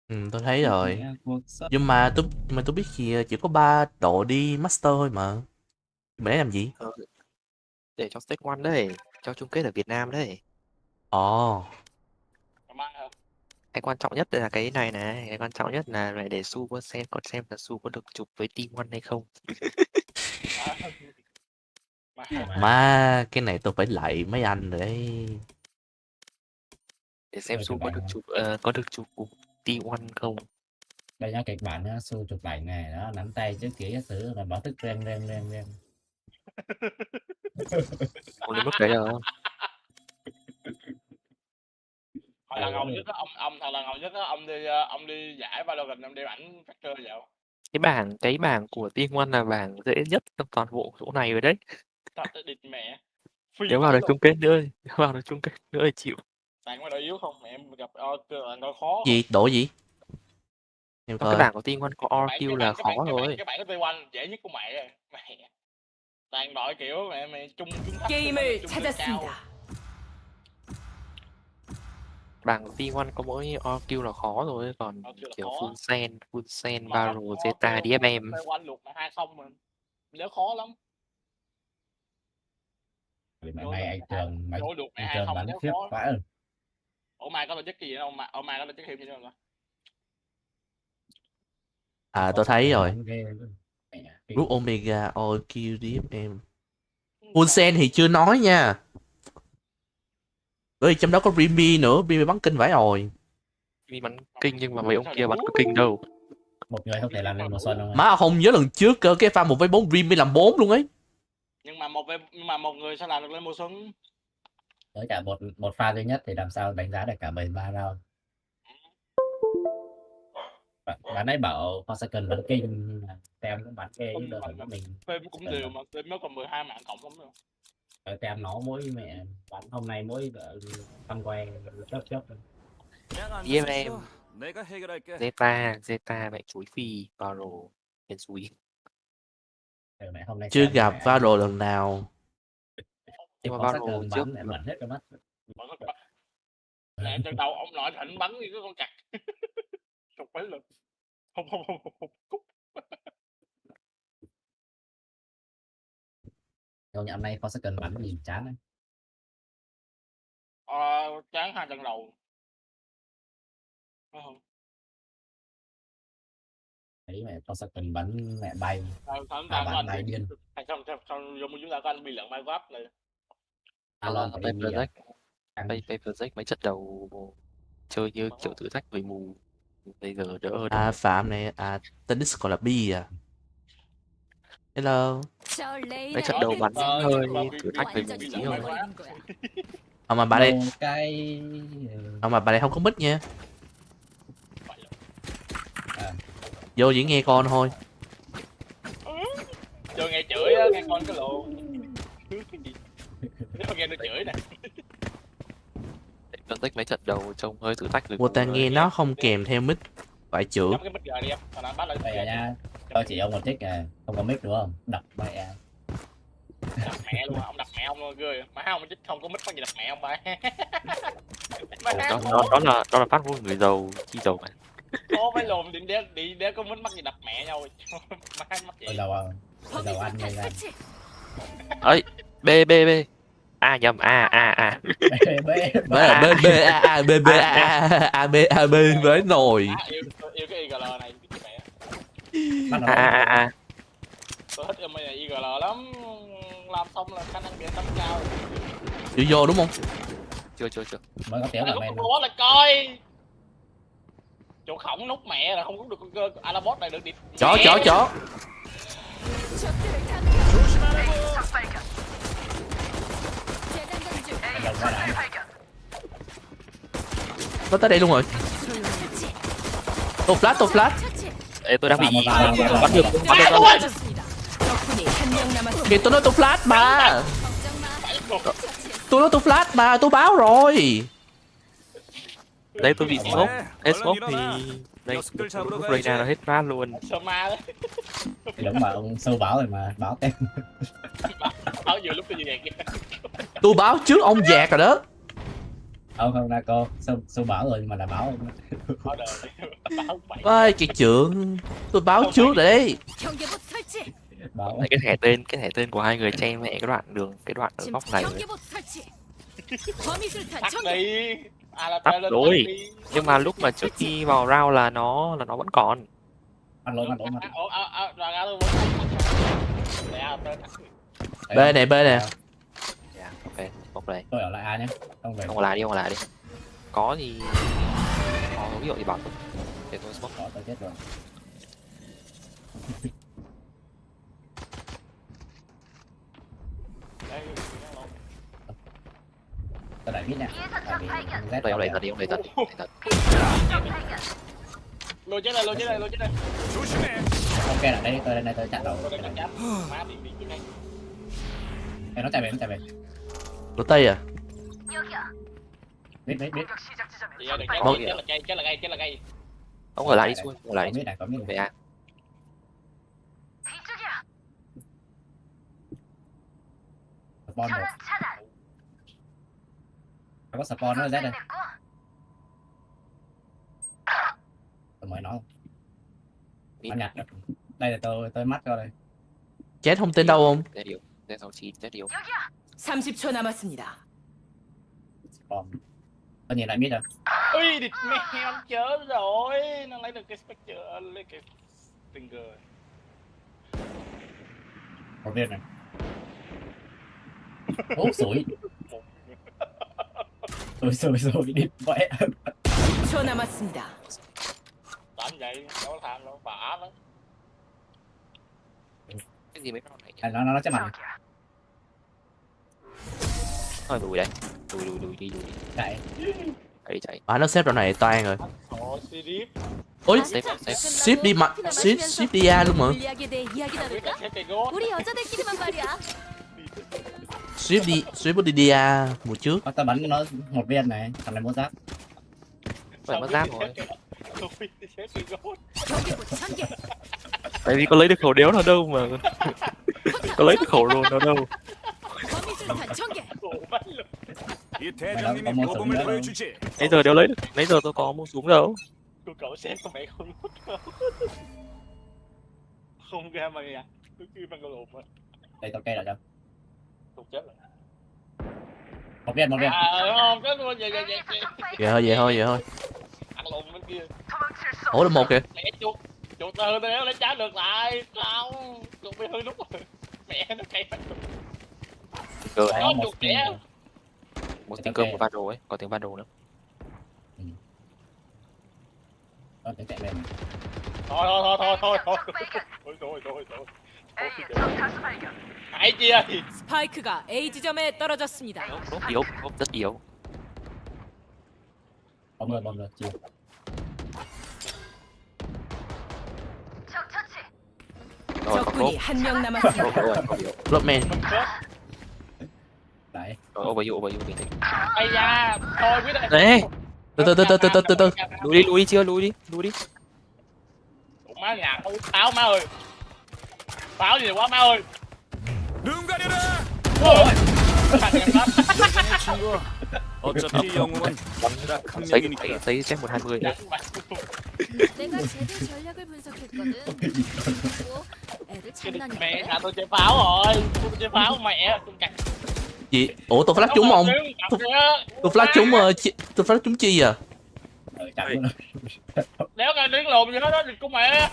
Tôi thấy rồi. Nhưng mà tôi biết chỉ có 3 độ đi master thôi mà. Mà để làm gì?
Để cho set 1 đấy, cho chung kết ở Việt Nam đấy.
Ồ.
Cái quan trọng nhất là cái này này, cái quan trọng nhất là lại để Su còn xem là Su có được chụp với team 1 hay không.
Mà cái này tôi phải lạy mấy anh rồi đấy.
Để xem Su có được chụp cùng team 1 không.
Đây nhá, kịch bản nhá, Su chụp ảnh này đó, nắm tay trước kia các thứ là báo thức reng.
Không đến mức đấy đâu.
Hồi là ngầu nhất á, ông thật là ngầu nhất á, ông đi giải Valorant, ông đem ảnh factor vào.
Cái bảng của T1 là bảng dễ nhất trong toàn bộ chỗ này rồi đấy.
Thật địt mẹ.
Nếu vào được chung kết nữa, nếu vào được chung kết nữa thì chịu.
Bạn có đội yếu không? Mẹ em gặp là đội khó.
Gì? Đội gì? Em
Cái
coi.
bảng của T1 có RQ là khó rồi.
Cái bảng của T1 dễ nhất của mẹ rồi. Mẹ. Toàn đội kiểu mẹ chung thấp.
게임을 찾았습니다.
Bảng của T1 có mỗi RQ là khó rồi, còn kiểu full sen, Varo, Zeta, DFM.
T1 luộc mà 2-0 mà. Nếu khó lắm.
Này anh Trường bắn khiếp quá.
Ủa Mai có tổ chức gì không? Ủa Mai có tổ chức thêm gì nữa không?
À tôi thấy rồi. Group Omega, OQ, DFM. Full Sen thì chưa nói nha. Bởi vì trong đó có Remy nữa, Remy bắn kinh vãi rồi.
Remy bắn kinh nhưng mà mấy ông kia bắn có kinh đâu.
Một người không thể làm lên mùa xuân đâu.
Má không nhớ lần trước cơ, cái pha 1v4 Remy làm 4 luôn ấy.
Nhưng mà một người sẽ làm được lên mùa xuân.
Với cả một pha duy nhất thì làm sao đánh giá được cả 13 round. Bạn ấy bảo Forsaken bắn kinh, tem cũng bắn kê chứ đợt của mình.
Phim cũng đều mà phim nó còn 12 mạng cộng lắm rồi.
Tem nó mỗi mẹ bắn hôm nay mỗi thăm quen chớp.
DFM, Zeta mẹ chuối phi, Varo, hên xui.
Chưa gặp Varo lần nào.
Nhưng mà Varo trước
bắn hết cái mắt.
Mẹ trên đầu ông nội thịnh bắn như cái con cặc. Chục mấy lần. Không.
Công nhận nay Forsaken bắn nhìn chán ấy.
Chán 2 trận đầu.
Thấy mẹ Forsaken bắn mẹ bay.
Bắn
bay điên.
Xong dùng chúng ta có anh bị lợn Minecraft này.
Alon Paper mấy trận đầu chơi như kiểu thử thách về mù. Bây giờ đỡ hơn.
Phạm này, Tennis còn là Bi à. Hello.
Mấy trận đầu bắn hơi thử thách về mù tí thôi.
Mà bà đây mà bà đây không có mic nha. Vô chỉ nghe con thôi.
Cho nghe chửi á, nghe con cái lộ. Nếu nghe nó chửi nè.
Phân tích mấy trận đầu trông hơi thử thách.
Cô ta nghe nó không kèm theo mic. Phải chửi.
Bây giờ nha, cho chị ông một trích à, không có mic đúng không? Đập mẹ à.
Đập mẹ luôn, ông đập mẹ ông ghê. Mà ông trích không có mic có gì đập mẹ ông ba.
Đó là phát ngôn người giàu, chi giàu mà.
Có mấy lồn đi để có mic mắc gì đập mẹ nhau. Má mắc gì.
Đầu ăn ngay ra.
Ấy, B. A nhầm A.
B với nồi.
Yêu cái IGL này
A.
Tôi thích em này IGL lắm. Làm xong là khả năng điện tăng cao.
Chưa vô đúng không?
Chưa.
Mới có tiếng là men.
Đó là coi. Chỗ khổng nút mẹ là không có được con cơ Alabot này được đi.
Chó. Nó tới đây luôn rồi. Tô flash.
Ê, tôi đang bị bắn được.
Kìa tôi nói tô flash mà. Tôi nói tô flash mà, tôi báo rồi.
Đây tôi bị smoke. Hết smoke thì đây lúc Reyna nó hết phát luôn.
Đúng mà ông sâu báo rồi mà, báo tem.
Báo vừa lúc tôi gì kìa.
Tôi báo trước ông dẹt rồi đó.
Không ra cô, sâu báo rồi nhưng mà là báo.
Ơi cái trưởng, tôi báo trước rồi đấy.
Cái thẻ tên của hai người che mẹ cái đoạn ở góc này rồi. Tắt rồi. Nhưng mà lúc mà trước khi vào round là nó vẫn còn.
Ăn lỗi.
B nè.
Dạ, ok, bốc đây.
Tôi ở lại A nhé.
Ông lại đi. Có thì có ví dụ thì bảo tôi. Để tôi smoke.
Có tôi chết rồi. Tôi đẩy mít nha. Tại vì Z
Ông đẩy thật đi, ông đẩy thật.
Lùi chết này, lùi chết này, lùi chết này.
Ok là đây tôi chặn đầu.
Má bị cái này.
Nó chạy về.
Lỗ Tây à?
Biết.
Chị ơi, đừng chết là gây.
Ông ở lại đi xuôi, ở lại đi.
Có biết
Về A.
Spawn rồi. Có spawn nữa Z đây. Tôi mới nói. Nó nhặt được. Đây là tôi mắt cho đây.
Chết không tên đâu không?
Chết điều. Chết điều.
30초 남았습니다.
Spawn. Tôi nhìn lại mít rồi.
Ui, địt mẹ ăn chớ rồi. Nó lấy được cái Spectre, lấy cái Stinger.
Một viên này. Ố sủi. Sủi đi vẽ.
10초 남았습니다.
Làm vậy, đâu tham đâu, bả đó.
Cái gì mấy con này?
Nó chết mặt.
Thôi lùi đây. Lùi đi.
Chạy.
Chạy.
Nó xếp đoạn này toan rồi.
Ồ, Sirip.
Ôi, ship đi mặt, ship đi A luôn mà.
물리학에 대해 이야기 나눌까? 우리 여자들끼리만 말이야.
Ship đi A mùa trước.
Tao bắn nó một viên này, thằng này mua giáp.
Phải mất giáp rồi.
경계부 1000개.
Tại vì có lấy được khẩu đéo nào đâu mà. Có lấy được khẩu rồi nào đâu.
범위술탄 1000개.
Nãy giờ đéo lấy được. Nãy giờ tôi có mua súng đâu.
Cô cậu xem con mẹ không mất đâu. Không ra mà à. Tôi kêu bằng lộn mà.
Đây tao cây lại cho.
Không chết rồi.
Một viên.
Không, chết luôn,
Vậy thôi.
Ăn lộn bên kia.
Ủa, được một kìa.
Mẹ chuột từ tôi lấy trái được lại. Không, chuột bị hư lúc rồi. Mẹ nó cay phát.
Cơ
Có chuột trẻ.
Một tiếng cơm, một bát đồ ấy, có tiếng bát đồ nữa.
Có tiếng chạy lên.
Thôi. Hãy chia.
스파이크가 A 지점에 떨어졌습니다.
Rất yếu.
Bom rồi, chiều.
적군이 한 명 남았습니다.
Bloodman.
Đấy.
Over you bình tĩnh.
Ây da, thôi biết rồi.
Đấy.
Từ.
Lùi đi.
Má nhà, pháo má ơi. Pháo gì quá má ơi.
눈 가려라.
어차피 영웅은 딱 한 명이니까. 세이 잼 120.
내가 쟤들 전략을 분석했거든. 뭐 애들 장난이야.
Mẹ nhà tôi chơi pháo rồi. Tôi chơi pháo mẹ.
Gì? Ủa tôi flash trúng không? Tôi flash trúng chi à?
Đéo ra đứng lồn gì hết đó, địch của mẹ.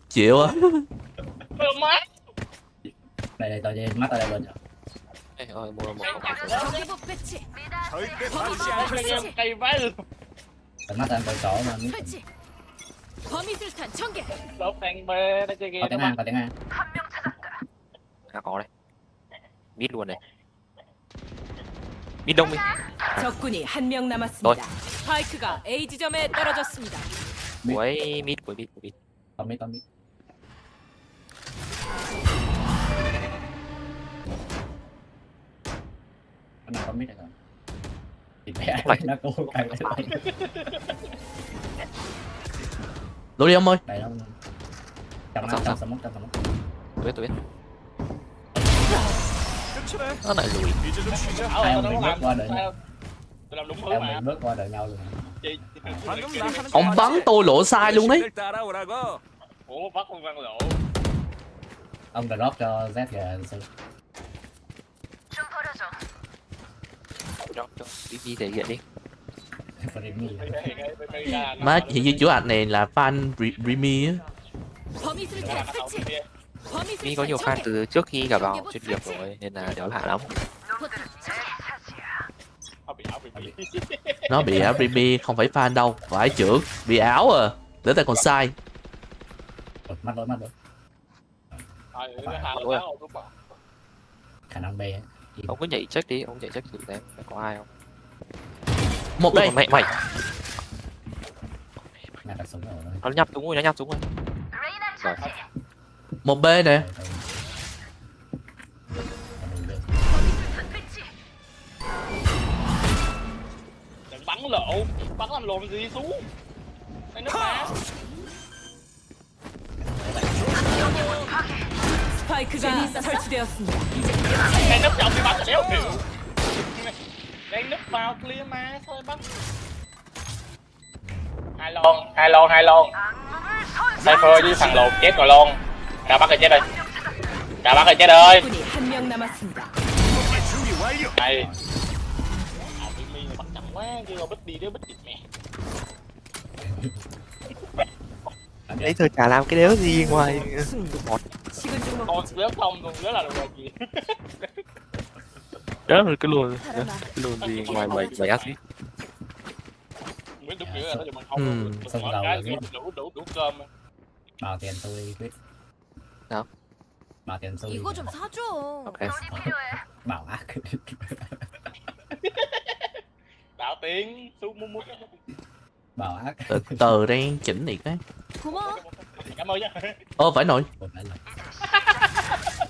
Chịu à?
Má.
Đây tao mắt tao đây lên rồi.
mua một.
경계부 배치.
Cây vái.
Mắt tao coi sổ mà.
설치. 범위술탄 1000개.
Đốt thằng bê nó chơi game.
Có tiếng Anh.
Có đây. Mid luôn này. Mid đông đi.
적군이 한 명 남았습니다. 스파이크가 A 지점에 떨어졌습니다.
Cuối mid.
Tao mít. Cái nào có mít này rồi. Thì mẹ nó cố cày lại.
Đổ đi ông ơi.
Đây nó. Trong smoke.
Tôi biết. Nó lại lùi.
Hai ông mình bước qua đợi nhau.
Tôi làm đúng
Hai
hướng
ông
mà.
mình bước qua đợi nhau luôn.
Ông bắn tôi lộ sai luôn đấy.
Ủa bắt con văn lộ.
Ông drop cho Z kìa.
Cho đi thể hiện đi.
Má hiện như chủ ảnh này là fan Remy á.
범위술탄 설치.
Mi có nhiều fan từ trước khi gặp vào chuyên nghiệp rồi nên là đéo lạ lắm.
Nó bị áo Remy không phải fan đâu, phải trưởng bị áo à. Để tay còn sai.
Mắt lỗi. Khả năng B.
Ông cứ nhảy check đi, ông nhảy check thử xem có ai không.
Một đây.
Mày mày.
Nhà đặt súng rồi.
Nó nhặt súng rồi, nó nhặt súng rồi. Rồi.
Một B nè.
Đừng bắn lộ, bắn làm lồn gì xuống. Đây nước má.
스파이크가 설치되었습니다.
Đây nước chồng thì bắn đéo hiểu. Đây nước vào clear má, sao em bắn? Hai lon. Cypher với thằng lồn chết rồi lon. Cả bắt rồi chết rồi. Cả bắt rồi chết rồi.
적군이 한 명 남았습니다.
Này. Mi bắn chậm quá, kêu rồi bích đi đéo bích địt mẹ.
Đấy thôi chả làm cái đéo gì ngoài một.
Con đéo không luôn, đéo là đồ gì.
Đó là cái luồn gì ngoài bảy acid.
Mới đúng kiểu là nó mình không đủ cơm.
Bảo tiền tôi quyết.
Nào.
Bảo tiền tôi.
이거 좀 사줘.
Okay.
Bảo ác.
Đạo tiền, su mua.
Bảo ác.
Từ đây chỉnh này cái.
고마워.
Cảm ơn nhá.
Phải nổi.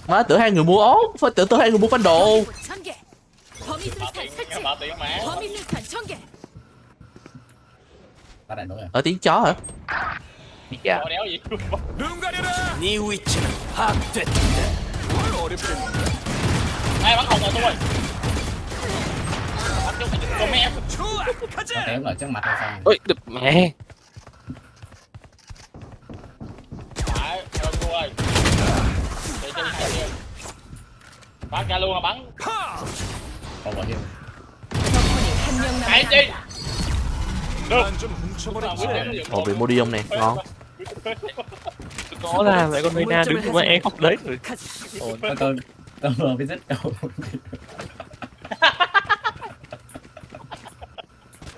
Má tưởng hai người mua ốm, phải tưởng hai người mua phanh đồ.
전개. 범위술탄 설치.
Bảo tiền mà.
범위술탄 전개.
Ta đại nổi à?
Ở tiếng chó hả?
Dạ.
Đéo gì.
눈 가려라. 네 위치는 파악됐다. 어렵겠는데.
Ai bắn hồng rồi tôi ơi. Bắn chung cho mẹ.
좋아,
Nó
가자.
kéo ở trước mặt hay sao?
Ôi, đực mẹ.
Phải, thôi tôi ơi. Để chơi hai game. Bắn ra luôn là bắn.
Không có hiệu.
적군이 한 명
Cái
남았습니다.
gì?
난좀 훔쳐버렸지.
Bị mua đi ông này, ngon.
Có là mẹ con Vina đứng với em khóc đấy rồi.
Ồ, tôi vừa biết rất đầu.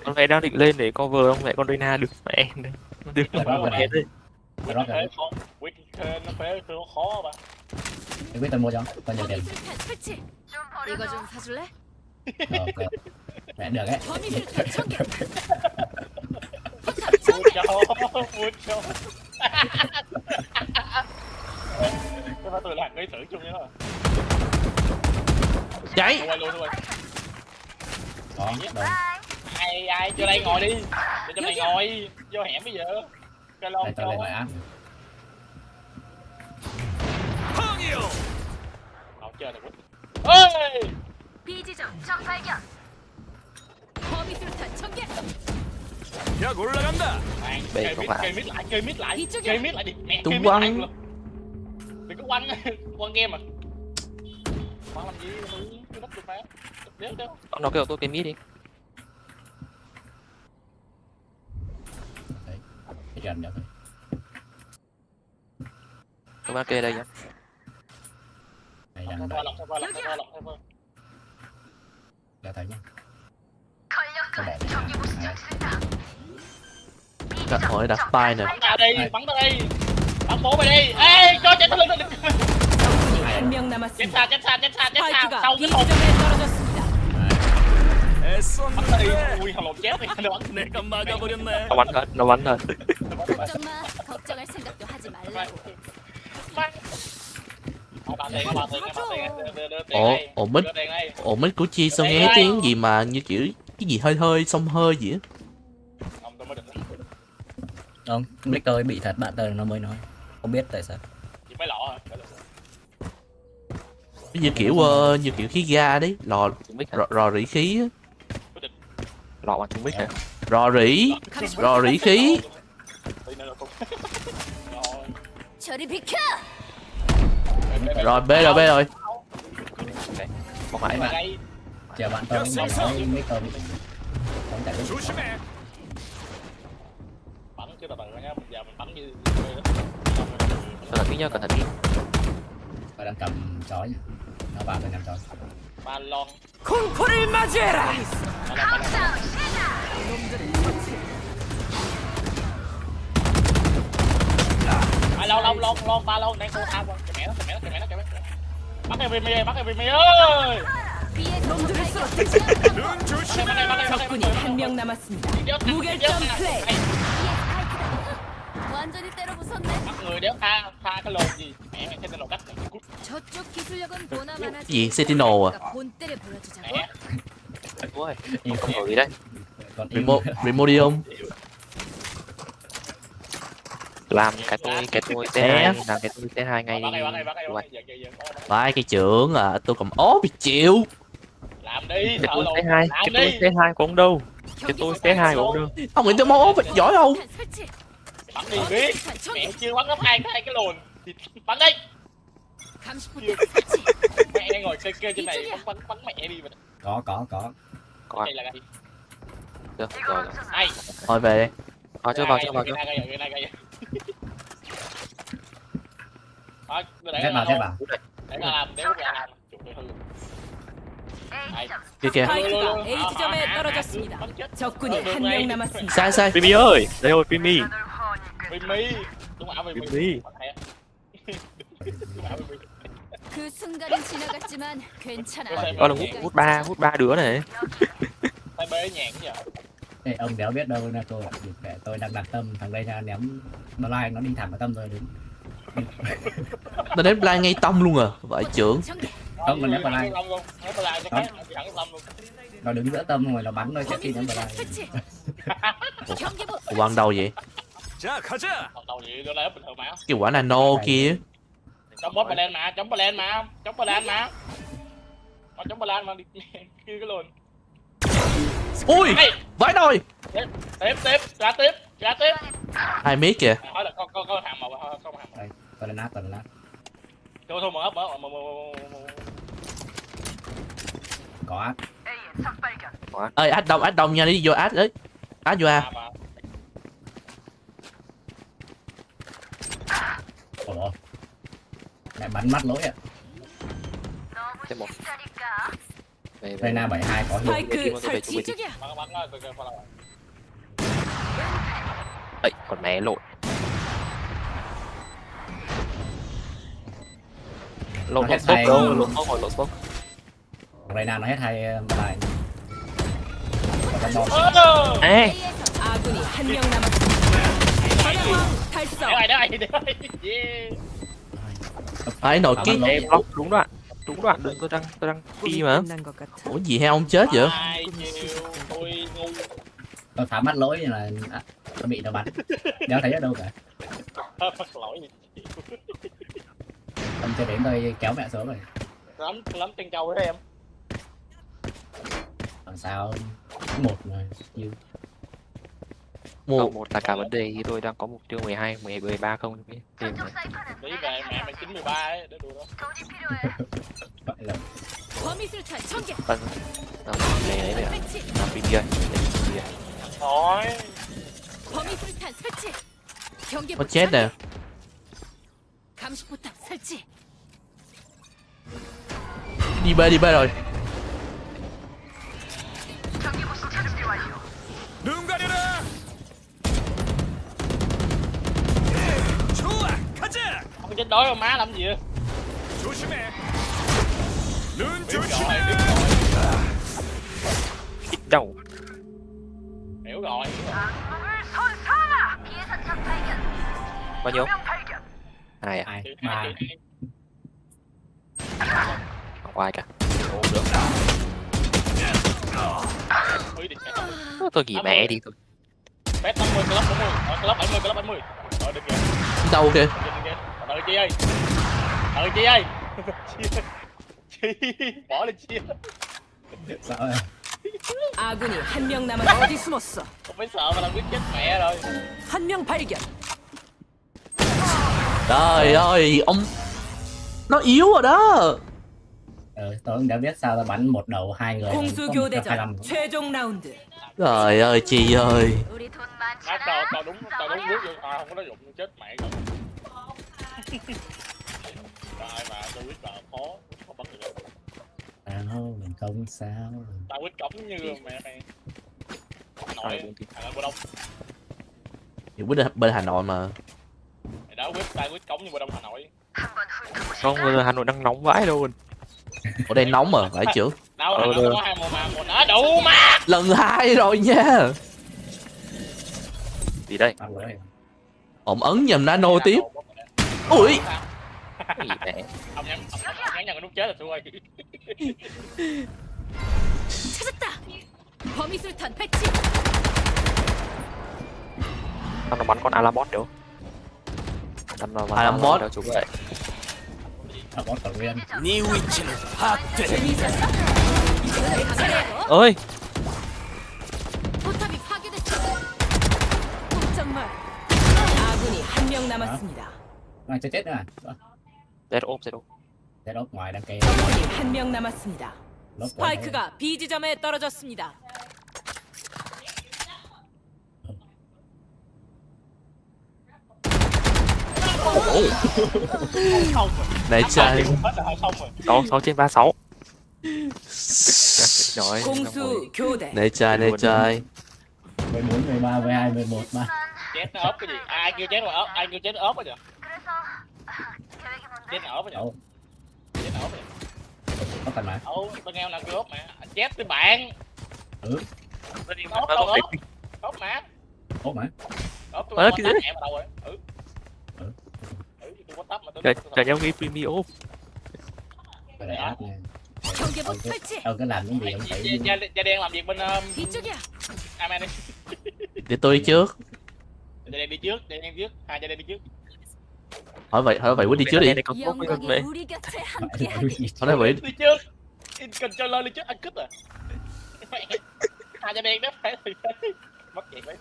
Con này đang định lên để cover ông mẹ con Vina được mẹ nó đứng
Phải rót vào
hết
đây.
đấy.
Phải rót vào đây.
Nó phế khó mà.
Tôi biết tôi mua cho. Bao nhiêu tiền?
범위술탄 설치. 이거 좀 사줄래?
Được. Mẹ được ấy.
범위술탄 전개.
Mua cho. Cái tôi làm cái thử chung nhá.
Cháy.
Quay luôn thôi.
Đó, đâu.
Ai vô đây ngồi đi. Để cho mày ngồi vô hẻm bây giờ. Cái lon
Đây tao lên lại áp.
황이요.
Không chơi được. Ơi!
비지점 적 발견. 범위술탄 전개.
약 올라간다.
Bể không phải.
Chơi mid lại đi. Mẹ
Tung
chơi mid
quăng.
lại luôn. Đừng có quăng game à. Quăng làm gì? Tôi nấp được mà. Đéo.
Nó kêu tôi cái mít đi.
Đấy. Cái gần nữa thôi.
Tôi mang kê đây nhá.
Này dằn
Qua
đây.
lọc.
Để thấy nhá.
Đặt hỏi đặt spy nè.
Bắn ra đây. Bắn bố mày đi. Ê, cho chạy lên.
적군이 한 명 남았습니다.
chết xa.
스파이크가
Sau cái hộp.
B점에 떨어졌습니다.
Bắn ra đi. Ui, thằng lộn chết đi.
내가 막아버렸네.
Nó bắn thật.
걱정 마. 걱정할 생각도 하지 말라고.
Ủa mít của Chi sao nghe tiếng gì mà như kiểu cái gì hơi xông hơi gì á.
Không, biết tôi bị thật, bạn tôi nó mới nói. Không biết tại sao.
Như kiểu khí ga đấy, rò rỉ khí á.
Lọ bằng trúng mic hả?
Rò rỉ khí.
저리 비켜.
Rồi B rồi.
Có phải mà.
Chờ bạn tôi bảo nói mấy câu. Không tại đúng.
조심해.
Bắn chứ là nhá, giờ mình bắn như
Cẩn thận tí nhá, cẩn thận tí.
Tôi đang cầm chói nhá. Nó vào tôi nằm chói.
ba lon.
공포를 맞이해라.
Lon ba lon đang cô thao kìa mẹ nó. Bắt em mi ơi.
놈들을 쓰러뜨려.
눈 조심해.
적군이 한 명 남았습니다. 무결점 플레이.
완전히 때려 부쉈네.
Người đéo tha cái lồn gì. Mẹ mày xem cái lồn cách này.
저쪽 기술력은 보나마나
gì Sentinel à?
본때를 보여주자고.
Ôi, nhưng không ngửi đấy.
Remodium
Làm cái tôi T2, làm cái tôi T2 ngay đi.
phải cái trưởng à, tôi cầm ố bị chịu.
Làm đi,
Cái tôi T2, cái tôi T2 của ông đâu? Cái tôi T2 của ông đâu?
Ông nghĩ tôi máu ố giỏi không?
Bắn đi biết. Mẹ chưa bắn gấp hai cái lồn. Bắn đi. Mẹ đang ngồi kêu trên này bắn mẹ đi mà.
Có.
Đây là cái gì?
Được rồi.
Ai?
Thôi về đi.
Cho vào.
Xếp vào. Để làm
Kia.
스파이크가 A 지점에 떨어졌습니다. 적군이 한 명 남았습니다.
Sai.
Pimi ơi, đây rồi Pimi.
Pimi. Đúng rồi, Pimi.
그 순간은 지나갔지만 괜찮아.
Đó là hút ba đứa này.
Tay bê nhàn giờ.
Ê, ông đéo biết đâu nha tôi ạ. Để tôi đang đặt tâm thằng đây nha, ném Like nó đi thẳng vào tâm rồi đúng.
Nó đến Like ngay tông luôn à, vậy trưởng.
Không, mình ném Like. Nó đứng giữa tâm rồi nó bắn thôi trước khi ném Like.
Ủa bắn đâu vậy?
자, 가자.
Đầu gì tôi lấy bình thường mà.
Cái quả nano kia.
Chống bot lên mà, chống lên mà. Chống lên mà đi kia cái lồn.
Ui, vãi nồi.
Tiếp, ra tiếp.
2 mét kìa.
Hỏi là có thằng màu không thằng.
Đây, tôi lên nát.
Thôi mở.
Có áp.
Ơi, ách đông nha, đi vô ách đấy. Ách vô A.
Ủa. Lại bắn mắt lỗi ạ.
Thêm một.
Reyna 72 có hiệu.
스파이크 설치.
Ấy, còn mẹ lộn. Lộn smoke.
Reyna nó hết hai bài.
Ê.
아군이 한 명 남았습니다. 사령왕 달성.
Phải nồi cái.
Em block đúng đoạn. Đừng tôi đang đi mà.
Ủa gì hai ông chết vậy?
Tôi phá mắt lỗi là tôi bị nó bắn. Đéo thấy ở đâu cả. Không cho đến tôi kéo mẹ xuống rồi.
Lắm tên châu đấy em.
Làm sao một rồi như
Một là cả vấn đề thì tôi đang có mục tiêu 12, 13 không biết.
Đi về mẹ mày 9, 13 ấy, để đùa đó.
vậy là
범위술탄 전개.
Vâng. Lấy đấy ạ. Làm pin kia.
Thôi.
범위술탄 설치. 경계
Có chết nè.
감시포탑 설치.
Đi B rồi.
눈 가려라. 좋아, 가자.
Không chết đói đâu má làm gì vậy?
조심해. 눈 조심해.
Ít đầu.
Hiểu rồi.
Bao nhiêu? 2 à?
3.
Không có ai cả. Tôi nghỉ mẹ đi thôi.
Bét 50, club 70. Club 70. Rồi được kìa.
Đâu kìa?
Đợi chị ơi. Chi. Bỏ lên chi.
Sợ rồi.
아군이 한 명 남았습니다. 어디 숨었어?
Không phải sợ mà là quyết chết mẹ rồi.
한 명 발견.
Trời ơi, ông nó yếu rồi đó.
Tôi cũng đã biết sao ta bắn một đầu hai người.
공수 교대전 최종 라운드.
Trời ơi, Chi ơi.
Tao đúng bước vô không có nói dụng chết mẹ rồi. Tại mà tôi biết là khó bắt được.
Sao mình không sao.
Tao quyết cống như mẹ mày. Hà Nội Đông.
Thì quyết bên Hà Nội mà.
Mày đã quyết cống như Đông Hà Nội.
Không, Hà Nội đang nóng vãi luôn.
Ở đây nóng mà, phải trưởng.
Đâu nó có 2 mùa mà một đó đủ mà.
Lần 2 rồi nha.
Gì đây?
Ông ấn nhầm nano tiếp. Ui.
Ông nhắm nhầm cái nút chết là xui.
찾았다. 범위술탄 배치.
Nó bắn con Alabot được.
Alabot
đâu chúng vậy.
Alabot ở nguyên.
ơi.
포탑이 파괴됐어. 꼼짝마. 아군이 한 명 남았습니다.
Chết nữa à?
Dead ốp.
Dead ốp ngoài đăng ký.
적군이 한 명 남았습니다. 스파이크가 B 지점에 떨어졌습니다.
Này trai.
6 trên 36. Rồi.
공수 교대.
Này trai.
14, 13, 12, 11 mà.
Chết nó ốp cái gì? Ai kêu chết nó ốp? Ai kêu chết nó ốp rồi nhỉ? Chết nó ốp rồi nhỉ? Chết nó ốp rồi.
Có cần mà.
Tôi nghe nào kêu ốp mà. Chết với bạn. Tôi đi ốp đâu ốp. Ốp mà.
Ốp mà.
Ốp tôi bắt mẹ vào đầu rồi. Tôi bắt tắp mà tôi.
Cả nhau ghi premium ốp.
Cái này áp nha. Ông cứ làm những gì ông phải.
Gia đen làm việc bên
이쪽이야.
Amen đi.
Để tôi đi trước.
Gia đen đi trước, gia đen trước. Hai gia đen đi trước.
Hỏi vậy Quýnh đi trước đi.
영광이 우리 곁에 함께하길.
Hỏi nói vậy.
Đi trước. Controller đi trước anh cứt à. Hai gia đen đó phải mất chuyện đấy.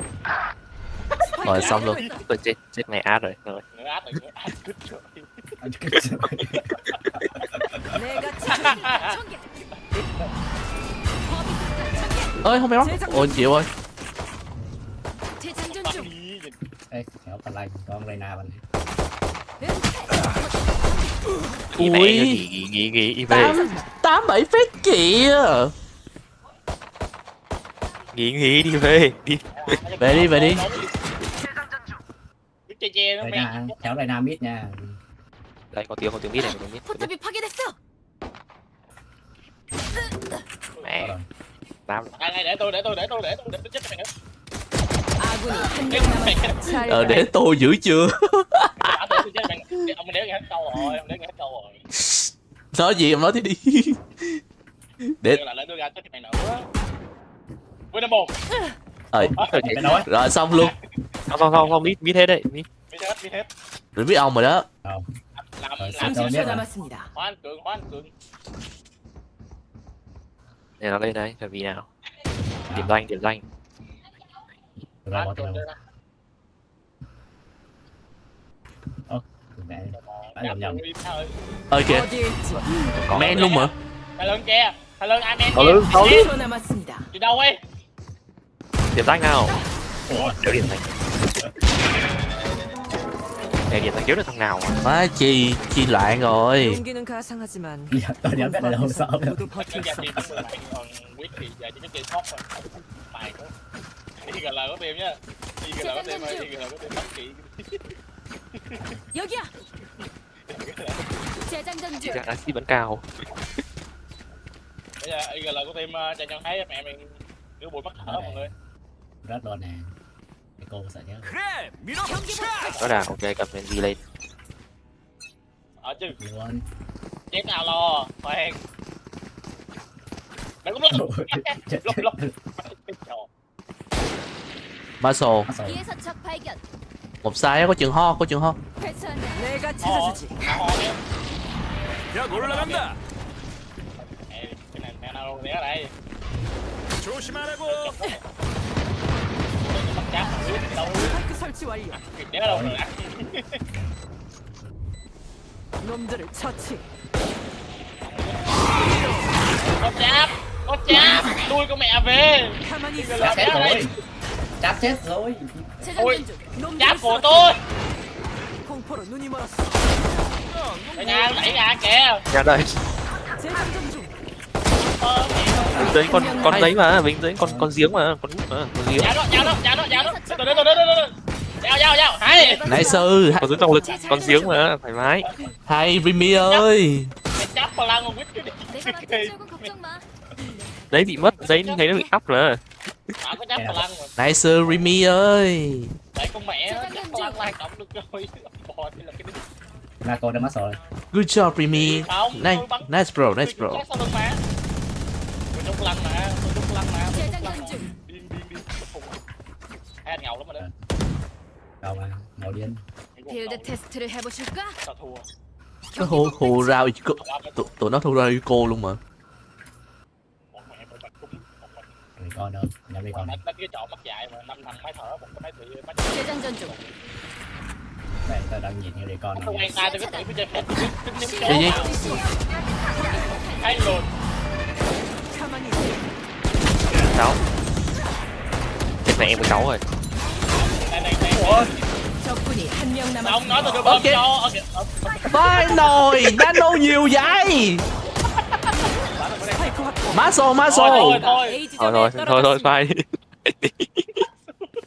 Rồi xong luôn.
Tôi chết này át rồi.
Người át rồi, anh cứt rồi.
Ơi không béo. Ôi chịu ơi.
Ê, kéo phần lành con Reina bên này.
Ui.
Nghỉ
8-7 phết kìa.
Nghỉ đi về. Đi.
Về đi.
Reina, kéo Reina mid nha.
Đây có tiếng mid này,
포탑이 파괴됐어.
Mẹ. Tao.
Đây để tôi chết mày nữa.
아군이 한 명 남았습니다.
Để tôi giữ chưa?
Ông đéo nghe hết câu rồi,
Nói gì ông nói thế đi. Để
lại tôi ra chết mày nữa. Với một.
Rồi xong luôn.
Không mid hết đấy.
Mid hết.
Đừng biết ông rồi đó.
Làm
30초 남았습니다.
Hoan cường.
Để nó lên đây, vì nào? Điểm danh.
Ơi kìa. Men luôn mà.
Thằng lưng che. Thằng lưng ai men.
Có lưng.
10초 남았습니다.
Đi đâu ấy?
Điểm danh nào? Đéo điểm danh. Điểm danh kiếm được thằng nào mà.
Má chi loạn rồi.
용기는 가상하지만
Tôi nhớ cái này đâu sợ đâu.
Quyết thì giờ chỉ biết chơi sót thôi. Bài của IGL có team nhá. IGL có team bắt kỵ.
여기야. 재장전 중.
Chắc axit vẫn cao.
Bây giờ IGL có team cho nhận thấy mẹ mình cứ bụi mắt thở mọi người.
Rất luôn nè. Cái cô sợ nhớ.
Đó là ok cầm lên gì lên.
Ở chứ. Chết nào lo, khoan. Đừng có lúc.
Marshall.
뒤에서 적 발견.
Một sai có chừng ho.
회수한다.
내가 찾아주지.
야 올라간다.
Cái này mẹ nào né ở đây.
조심하라고.
Bắt cháp đâu.
스파이크 설치 완료.
Né ở đâu rồi.
놈들을 처치.
Có cháp, đuôi con mẹ về.
가만히 있어.
Chết rồi. Cháp chết rồi.
Ôi, cháp của tôi.
공포로 눈이 멀었어.
Đây nha, đẩy ra kìa.
Ra đây.
재장전 중.
Bình tĩnh con giấy mà, bình tĩnh con giếng mà, con giếng.
Giao. Hay.
Nãy sư.
Con giữ trọng lực, con giếng mà, thoải mái.
Hay Remy ơi.
Mày chấp vào lăng mà quýt cái
내가 맡은 적은 걱정 마.
Giấy bị mất, giấy thấy nó bị cắp rồi.
Bảo có chắc lăng mà.
Nice Remy ơi.
Để con mẹ nó chắc lăng hoạt động được rồi. Bò thì là cái đứa.
Là cô đã mất rồi.
Good job Remy.
Không,
Nice,
tôi bắn.
nice bro, nice bro.
Chắc sao được mà. Tôi trúng lăng mà, tôi trúng lăng mà. Điên. Hai anh ngầu lắm rồi đó.
Đâu mà, ngầu điên.
빌드 테스트를 해보실까?
Sao thua?
Nó thua rao tụi nó thua rao cô luôn mà.
Rồi con đâu, nhà đi con.
Đánh cái chỗ mất dạy mà 5 thằng máy thở, một cái máy tự máy.
재장전 중.
Đây, tao đang nhìn như để con.
Không quen tay tôi có thể chơi phép.
Gì?
Hay luôn.
Sáu. Chết này em 16 rồi.
적군이 한 명
Ông nói
남았습니다.
tôi đưa bom cho.
Vai nồi, nano nhiều vậy. Maso.
Thôi.
A 지점에
Thôi,
떨어졌습니다.
bye.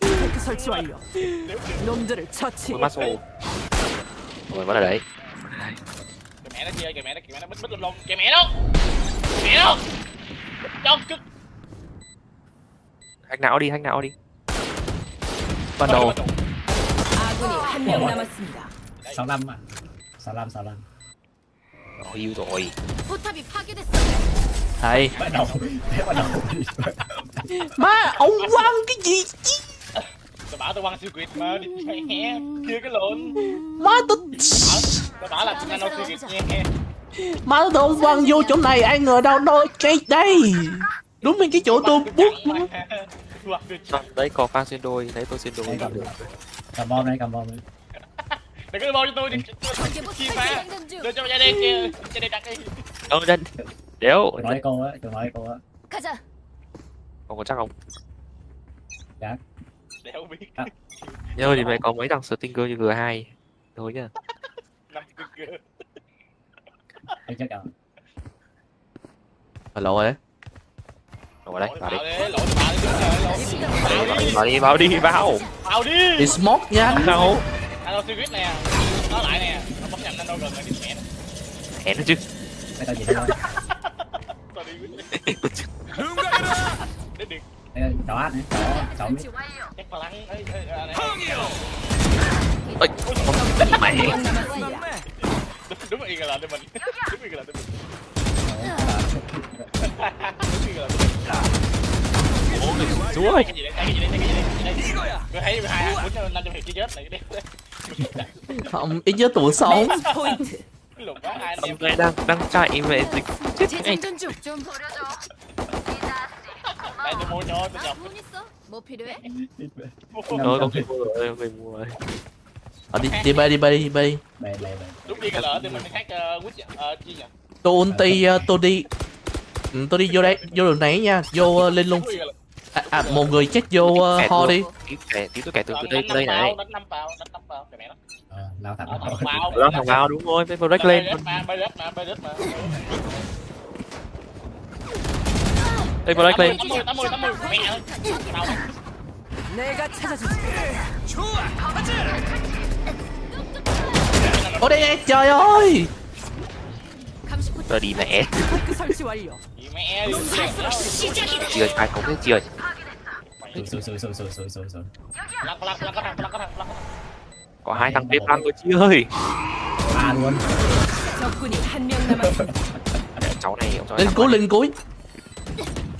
스파이크 설치 완료. 놈들을 처치.
Mất số. Rồi vẫn ở đấy.
Kìa mẹ nó chơi, kìa mẹ nó bít lum, kìa mẹ nó. Cho cứt.
Hack não đi. Ban đầu.
아군이 한 명 남았습니다.
65 à. 65.
Yêu rồi.
포탑이 파괴됐어.
Thầy.
Bắt đầu.
Má, ông quăng cái gì chứ?
Tôi bảo tôi quăng siêu quyệt mà đi nghe. Kia cái lộn.
Má tôi
Tôi bảo là nano siêu quyệt nghe.
Má tôi ông quăng vô chỗ này, ai ngờ đâu đôi cái đây. Đúng bên cái chỗ tôi bút.
Đấy có pha xuyên đôi, đấy tôi xuyên đôi.
Cầm bom đây.
Đừng có bom cho tôi đi. Chi phá. Đưa cho gia đình kia, gia đình đặt đi.
Đâu lên. Đéo.
Tôi nói cô á.
가자.
Không có chắc không?
Chắc.
Đéo biết.
Nhớ thì mày có mấy thằng Stinger như G2 thôi nhá.
5 Stinger.
Anh chắc rồi.
Lộ rồi đấy.
Rồi đấy, vào đi.
Vào đi.
Vào đi.
Đi smoke nhanh.
Đâu?
Nano siêu quyệt nè. Nó lại nè. Nó bấm nhầm nano gần rồi đi mẹ nó.
Hẹn nó chứ.
Cái tao gì đâu.
Đến được.
Đó nè. Đó.
Chắc là lăng.
Ôi, mày.
Đúng là là để mình.
Chúa ơi.
Cái gì đây? Tôi thấy hai muốn 500 hiệp chết này đi.
Không, ít nhất tụi sống.
포인트.
Lùm quá hai anh em.
Ông đây đang chạy về dịch chết ngay.
재장전 중. 좀 버려줘.
Đây tôi mua cho tôi nhập.
돈 있어? 뭐 필요해?
Rồi không mua rồi, người mua rồi.
Đi bay.
Bè.
Đúng đi cái lỡ thì mình khác chi nhỉ?
Tôi ulti, tôi đi vô đây, vô đường này nha, vô lên luôn. Một người chết vô ho đi.
Tí tôi kẻ từ đây này.
Đánh 5 vào kìa mẹ nó.
Lao thẳng
vào.
Đó thằng vào đúng rồi, phải break lên.
Bay rớt mà.
Đây break lên.
80 mẹ ơi. Tao
내가 찾아주지.
Ở đây, trời ơi.
Rồi đi mẹ.
스파이크 설치 완료.
mẹ đi.
Chưa ai không biết chưa.
Sôi.
Có hai thằng tiếp ăn rồi chị ơi.
Ba luôn.
적군이 한 명 남았습니다.
Cháu này ông
Lên cuối.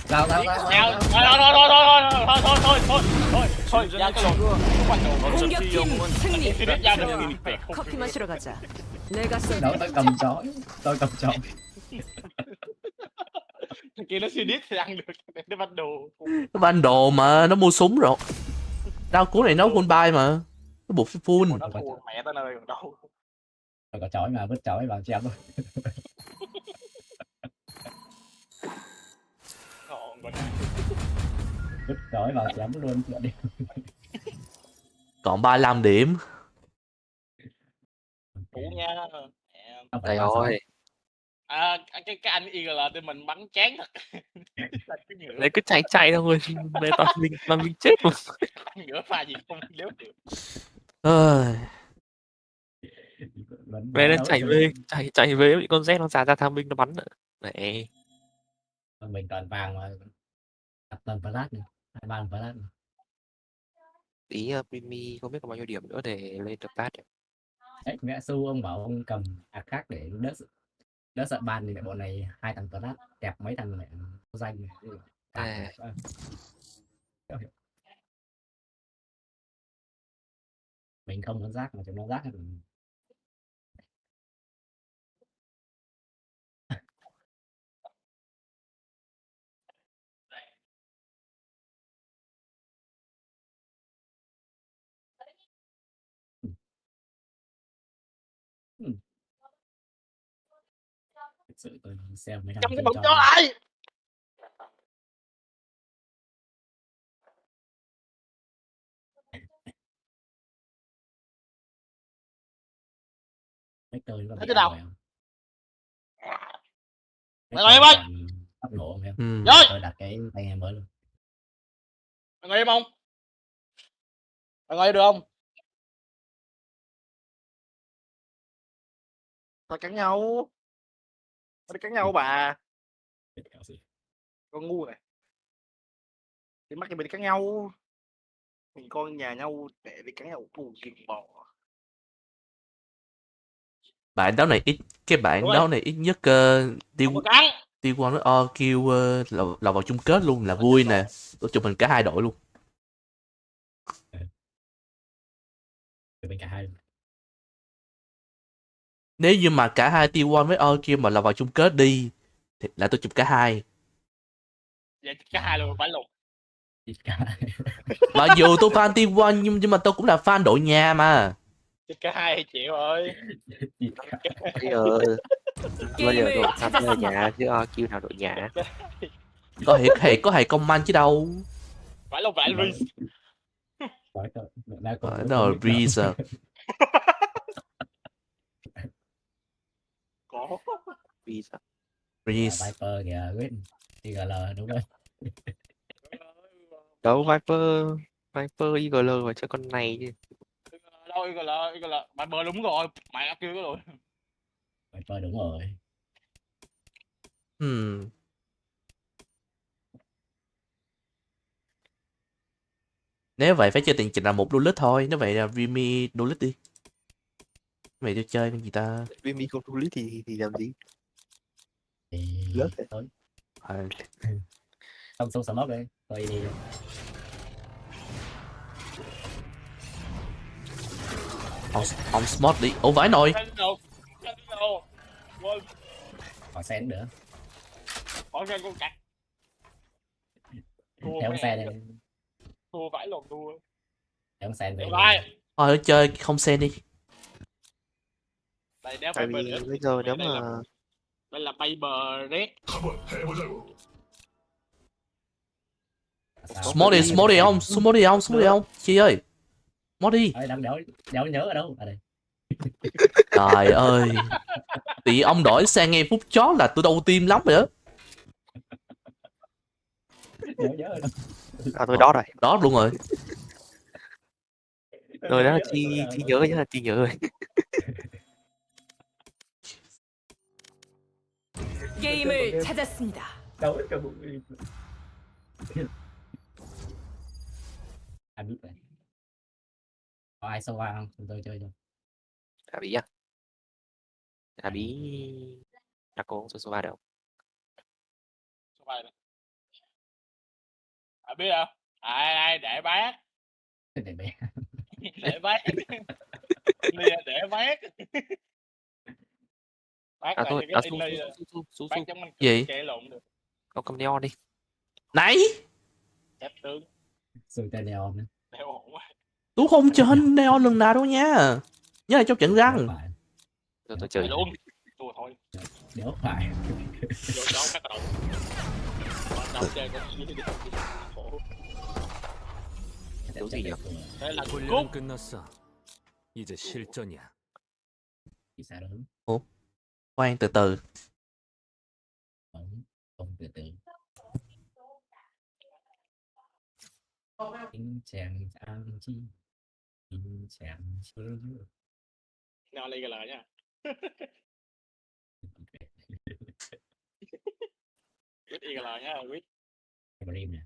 Lao.
Thôi, ra cái lồn.
공격팀 승리.
Ra được.
커피 마시러 가자. 내가 쏜다.
Đó, tôi cầm chói.
Thằng kia nó suy đít thì ăn được. Nó bắt đồ.
Nó ban đồ mà, nó mua súng rồi. Rau củ này nó full buy mà. Nó buộc full.
Nó thua mẹ tao nơi còn đâu.
Tôi có chói mà, vứt chói vào chém thôi. Vứt chói vào chém luôn.
Còn 35 điểm.
Đủ nha.
Đây rồi.
Cái anh IGL thì mình bắn chán thật.
Đấy cứ chạy thôi. Đây toàn mình chết mà.
Ngửa pha gì không đéo được.
Về nó chạy về những con Z nó ra tham binh nó bắn nữa. Này.
Mình toàn vàng mà đặt toàn flash nữa, 23 flash.
Tí Primi không biết có bao nhiêu điểm nữa để lên được bát.
Đấy, mẹ su ông bảo ông cầm khác để đỡ sợ ban thì lại bọn này 2 thằng flash kẹp mấy thằng mẹ vô danh này. Mình không có rác mà chúng nó rác thì thực sự tôi xem mấy thằng
Cầm cái
kia
bụng
cho
cho lại.
Thấy
thế nào?
Mày
ngồi em ơi.
Tốc độ không em?
Rồi.
Tôi đặt cái tay em mới luôn.
Mày ngồi em không? Mày ngồi được không? Thôi cắn nhau. Thôi cắn nhau bà. Con ngu này. Thì mắc cho mình cắn nhau. Mình con nhà nhau để đi cắn nhau cùng kịp bò.
Bạn đấu này ít nhất tiêu quan với O kêu là vào chung kết luôn là vui nè, tôi chụp hình cả hai đội luôn.
Cả hai.
Nếu như mà cả hai tiêu quan với O kêu mà là vào chung kết đi thì là tôi chụp cả hai.
Vậy cả hai luôn phải luôn.
Mặc dù tôi fan tiêu quan nhưng mà tôi cũng là fan đội nhà mà.
Cả hai chịu ơi.
Bây giờ đội sắp đội nhà chứ kêu nào đội nhà.
Có hệ công anh chứ đâu.
Phải luôn phải Reese.
Nó Reese.
Có.
Reese.
Viper kìa, quyết IGL đúng rồi.
Đâu Viper IGL và chơi con này chứ.
Đâu IGL Viper đúng rồi, mày đã kêu cái rồi.
Viper đúng rồi.
Nếu vậy phải chơi tiền trình là một đô lít thôi, nếu vậy là Vimy đô lít đi. Vậy tôi chơi cái gì ta?
Vimy không đô lít thì làm gì?
Lớp tới. Xong smoke đi, tôi đi.
Ông smart đi. Ủa vãi nồi.
Họ sen nữa.
Bỏ ra con cặt.
Theo ông sen này.
Thua vãi lồn thua.
Theo ông sen về.
Thôi chơi không sen đi.
Tại vì bây giờ nếu mà
đây là Paper Red.
Smart đi không? Chị ơi. Smart đi.
Đéo nhớ ở đâu? À đây.
Trời ơi. Thì ông đổi sang ngay phút chót là tôi đau tim lắm rồi đó.
Nhớ ở đâu?
Tôi đó rồi.
Đó luôn rồi.
Rồi đó là chi nhớ nhá, chi nhớ rồi.
게임을 찾았습니다.
Ai biết vậy? Có ai sâu không? Chúng tôi chơi cho.
Thả bí à? Thả bí đã có số 3 đâu?
Số 3 này. À biết không? Ai để bác.
Để bé.
Để bác. Lia để bác. Bác là
thôi,
cái su. Bác chống anh
gì?
kệ lộn được.
Ông cầm neon đi.
Này.
Chết tướng.
Sùi tay neon nữa.
Đeo ổn quá.
Tôi không chơi neon lần nào đâu nha. Nhớ là trong trận răng.
Rồi tôi chơi
luôn. Thua thôi.
Đéo phải.
Vô đó các đầu. Đầu chơi có gì đi. Khổ.
Đấu gì nhỉ?
Đây là
훈련은 끝났어. 이제 실전이야.
Ủa? Khoan từ từ.
Không từ từ. Tình chàng trang chi. Tình chàng chơi.
Nào lấy cái lời nha. IGL nhá, Quýt.
Dream nè.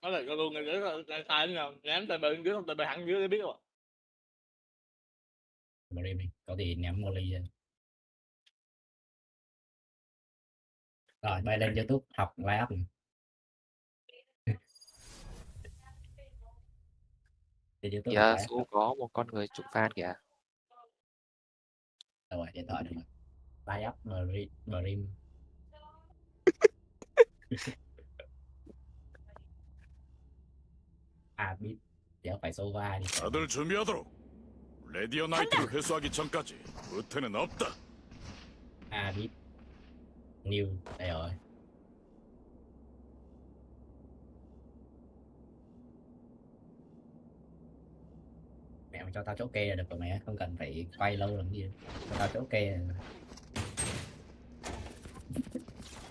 Có thể có luôn người dưới là sai đúng không? Ném tay bên dưới không, tay bên hẳn dưới để biết rồi.
Dream đi, có gì ném Molly ra. Rồi, bay lên YouTube học live up.
Dạ, số có một con người chụp fan kìa.
Rồi, điện thoại được. Live up Dream. À biết, đéo phải Sova đi.
다들 준비하도록. 레디어 나이트를 회수하기 전까지 의태는 없다.
À biết. New, đây rồi. Mẹ cho tao chỗ kê là được rồi mẹ, không cần phải quay lâu làm gì. Cho tao chỗ kê là...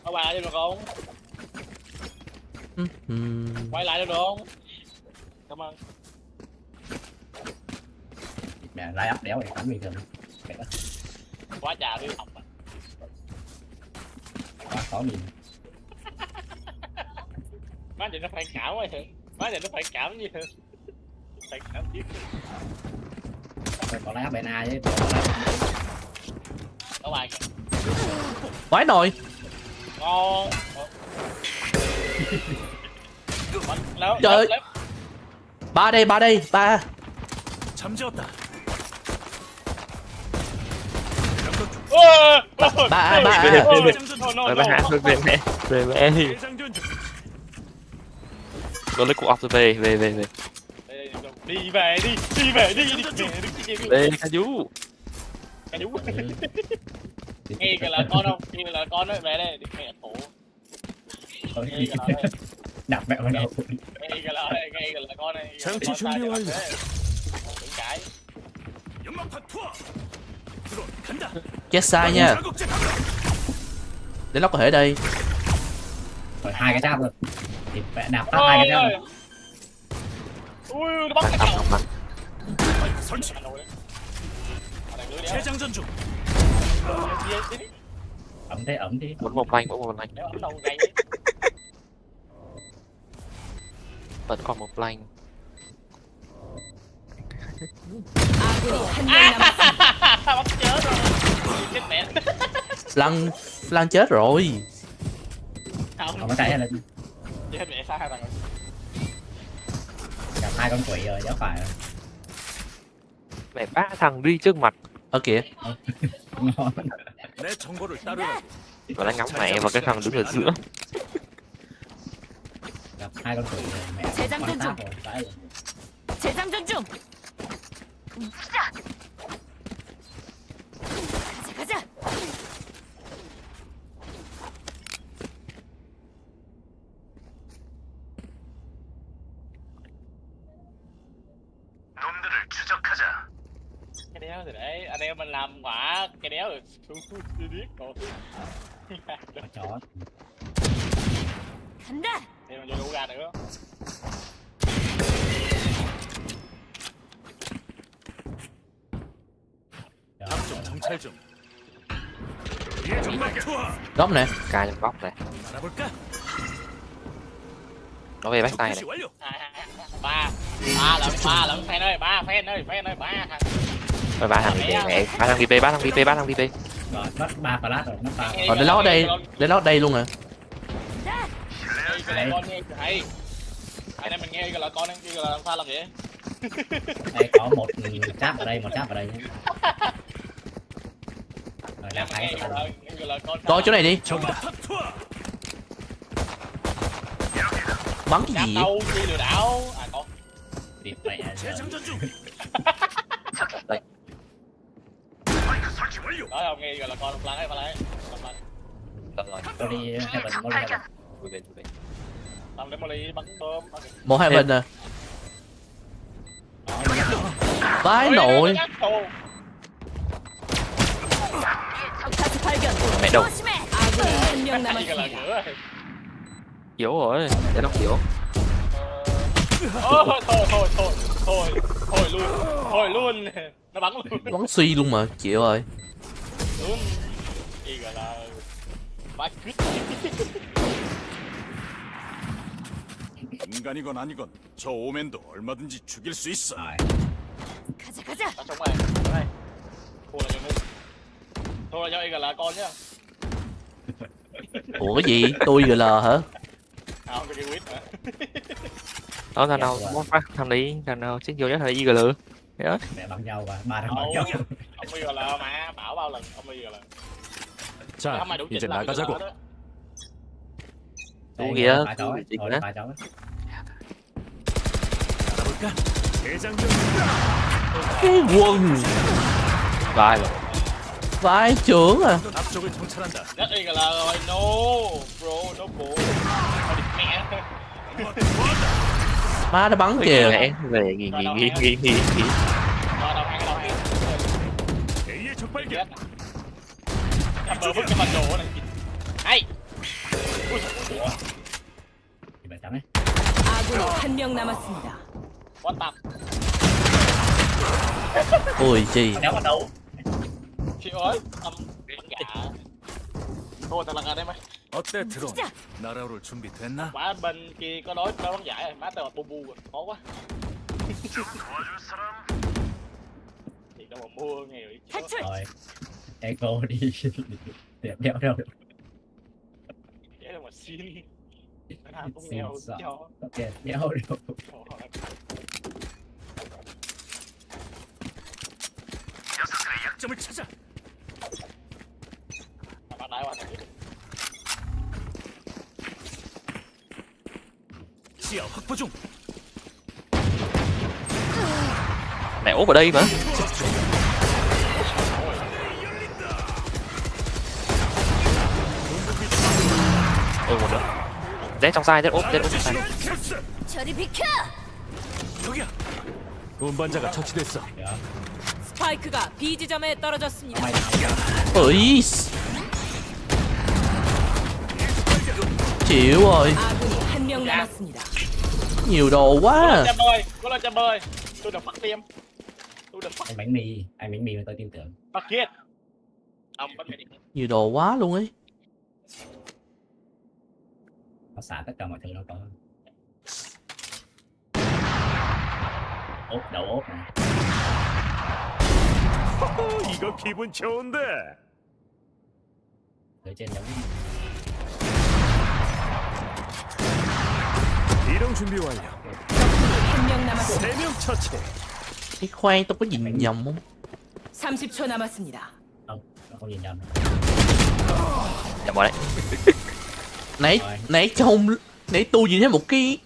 Quay lại đi được không? Quay lại được không? Cảm ơn.
Mẹ live up đéo này cắm bình thường.
Quá trà đi học.
Quá khó nhìn.
Má thì nó phản cảm quá thôi. Má thì nó phản cảm như thôi. Phản cảm chứ.
Có live up bên A chứ.
Có bài kìa.
Quái nồi.
Ngon.
Trời. Ba đây.
잠재웠다.
Ba.
Về hạ thôi về mẹ đi. Go lấy cụ off về.
Đi về đi.
Về Ca Dú.
Nghe kìa là con không? Nghe là con đấy, về đây, đi mẹ thổ. Nghe kìa là đây.
Đập mẹ vào đầu.
Nghe kìa là con này.
장치 준비 완료.
Đừng cãi.
연막탄 투하. 드론 간다.
Chết sai nha. Để lóc có thể đây.
Rồi 2 cái giáp rồi. Thì mẹ đạp phát 2 cái giáp rồi.
Ui, nó bắt cái đầu.
설치. 재장전 중.
Ẩm đi.
Muốn một lanh. Vẫn còn một lanh.
Bắt chết rồi. Chết mẹ.
Lăng chết rồi.
Không
có chạy lên.
Chết mẹ sao hai thằng rồi.
Gặp 2 con quỷ rồi, đéo phải rồi.
Mẹ 3 thằng đi trước mặt.
Ở kìa.
내 정보를 따르라고.
Và đang ngắm mẹ và cái thằng đứng ở giữa.
Gặp 2 con quỷ rồi mẹ.
재장전 중. 재장전 중. 가자.
놈들을 추적하자.
Cái đéo thì để anh em mình làm quả cái đéo rồi xuống chưa biết rồi.
Chó.
간다.
Em mình vô đủ ra nữa.
앞쪽 정찰 중. 위에 정말 투하.
Góc nè.
Ca trong góc này.
알아볼까?
Nó về back tay này.
Ba lận fan ơi, ba thằng.
Rồi 3 thằng VP, 3 thằng VP.
Rồi, mất 3 flash rồi, mất 3.
Còn để lót đây luôn à.
Cái con nghe hay. Anh em mình nghe cái là con em kia là làm sao làm vậy?
Đây có một cháp ở đây, một cháp ở đây nhé. Rồi làm hay.
Coi chỗ này đi. Bắn cái gì vậy?
Đâu đi lừa đảo. À con.
Điệp mẹ.
Đây.
Nói không nghe gọi là con plan ấy.
Rồi.
Tôi đi Heaven, Molly Heaven.
Làm để Molly bắn tôm.
Một Heaven à. Vãi nội.
Mẹ đâu.
아군이 1명 남았습니다.
Yếu rồi, để nó yếu.
Thôi luôn. Nó bắn luôn.
Bắn suy luôn mà, chịu rồi.
Luôn. Gì gọi là
인간이건 아니건 저 오맨도 얼마든지 죽일 수 있어.
가자 가자.
Tao chống mày. Đây. Thua là cho Moon. Thua là cho IGL con nhá.
Ủa cái gì? Tôi GL hả?
Không, tôi quýt hả?
Đó thằng nào muốn phát thằng đấy thằng nào xích vô nhất là IGL. Đó.
Mẹ bằng nhau và ba thằng bằng nhau.
Ông IGL mà bảo bao lần ông IGL.
자, 이제 나가자고.
또 kìa.
Phải chó.
알아볼까? 대장경.
Cái quần.
Vai rồi.
Vai trưởng à.
앞쪽을 정찰한다.
Nhất IGL rồi, no bro, no bro. Thôi địt mẹ.
Má nó bắn kìa.
Về nghỉ.
Rồi, đầu hàng.
A의 적발견.
Thằng bờ vứt cái bản đồ này. Hay.
아군이 한 명 남았습니다.
What the?
Ôi chi.
Chị ơi, bắn gà. Thôi thật là gà đây mày.
어때 드론? 날아오를 준비 됐나?
Má bên kia có đối bắn giải rồi, má tao bu bu rồi, khó quá. Thì đâu mà mua nghèo vậy chứ.
Rồi. Echo đi. Đéo đâu.
Vậy đâu mà xin. Cái nào cũng nghèo cho.
Ok, đéo đâu.
약점을 찾아.
Bắt đáy qua.
지하 확보 중.
Mẹ úp ở đây mà. Một nữa. Z trong sai, Z úp trong sai.
저리 비켜.
여기야. 운반자가 처치됐어.
스파이크가 B 지점에 떨어졌습니다.
Ôi. Chịu rồi.
아군이 한 명 남았습니다.
Nhiều đồ quá.
Có lên chăm bơi. Tôi được phát tim.
Anh bánh mì mà tôi tin tưởng.
Bắt kiệt. Ông bánh mì đi.
Nhiều đồ quá luôn ấy.
Nó xả tất cả mọi thứ nó có. ốp đầu ốp này.
이거 기분 좋은데.
Ở trên giống
이동 준비 완료.
한 명 남았습니다.
3명 처치.
Cái khoan tôi có nhìn nhầm không?
30초 남았습니다.
không, nó không nhìn nhầm.
Nhầm vào đấy.
Nãy tôi nhìn thấy một cái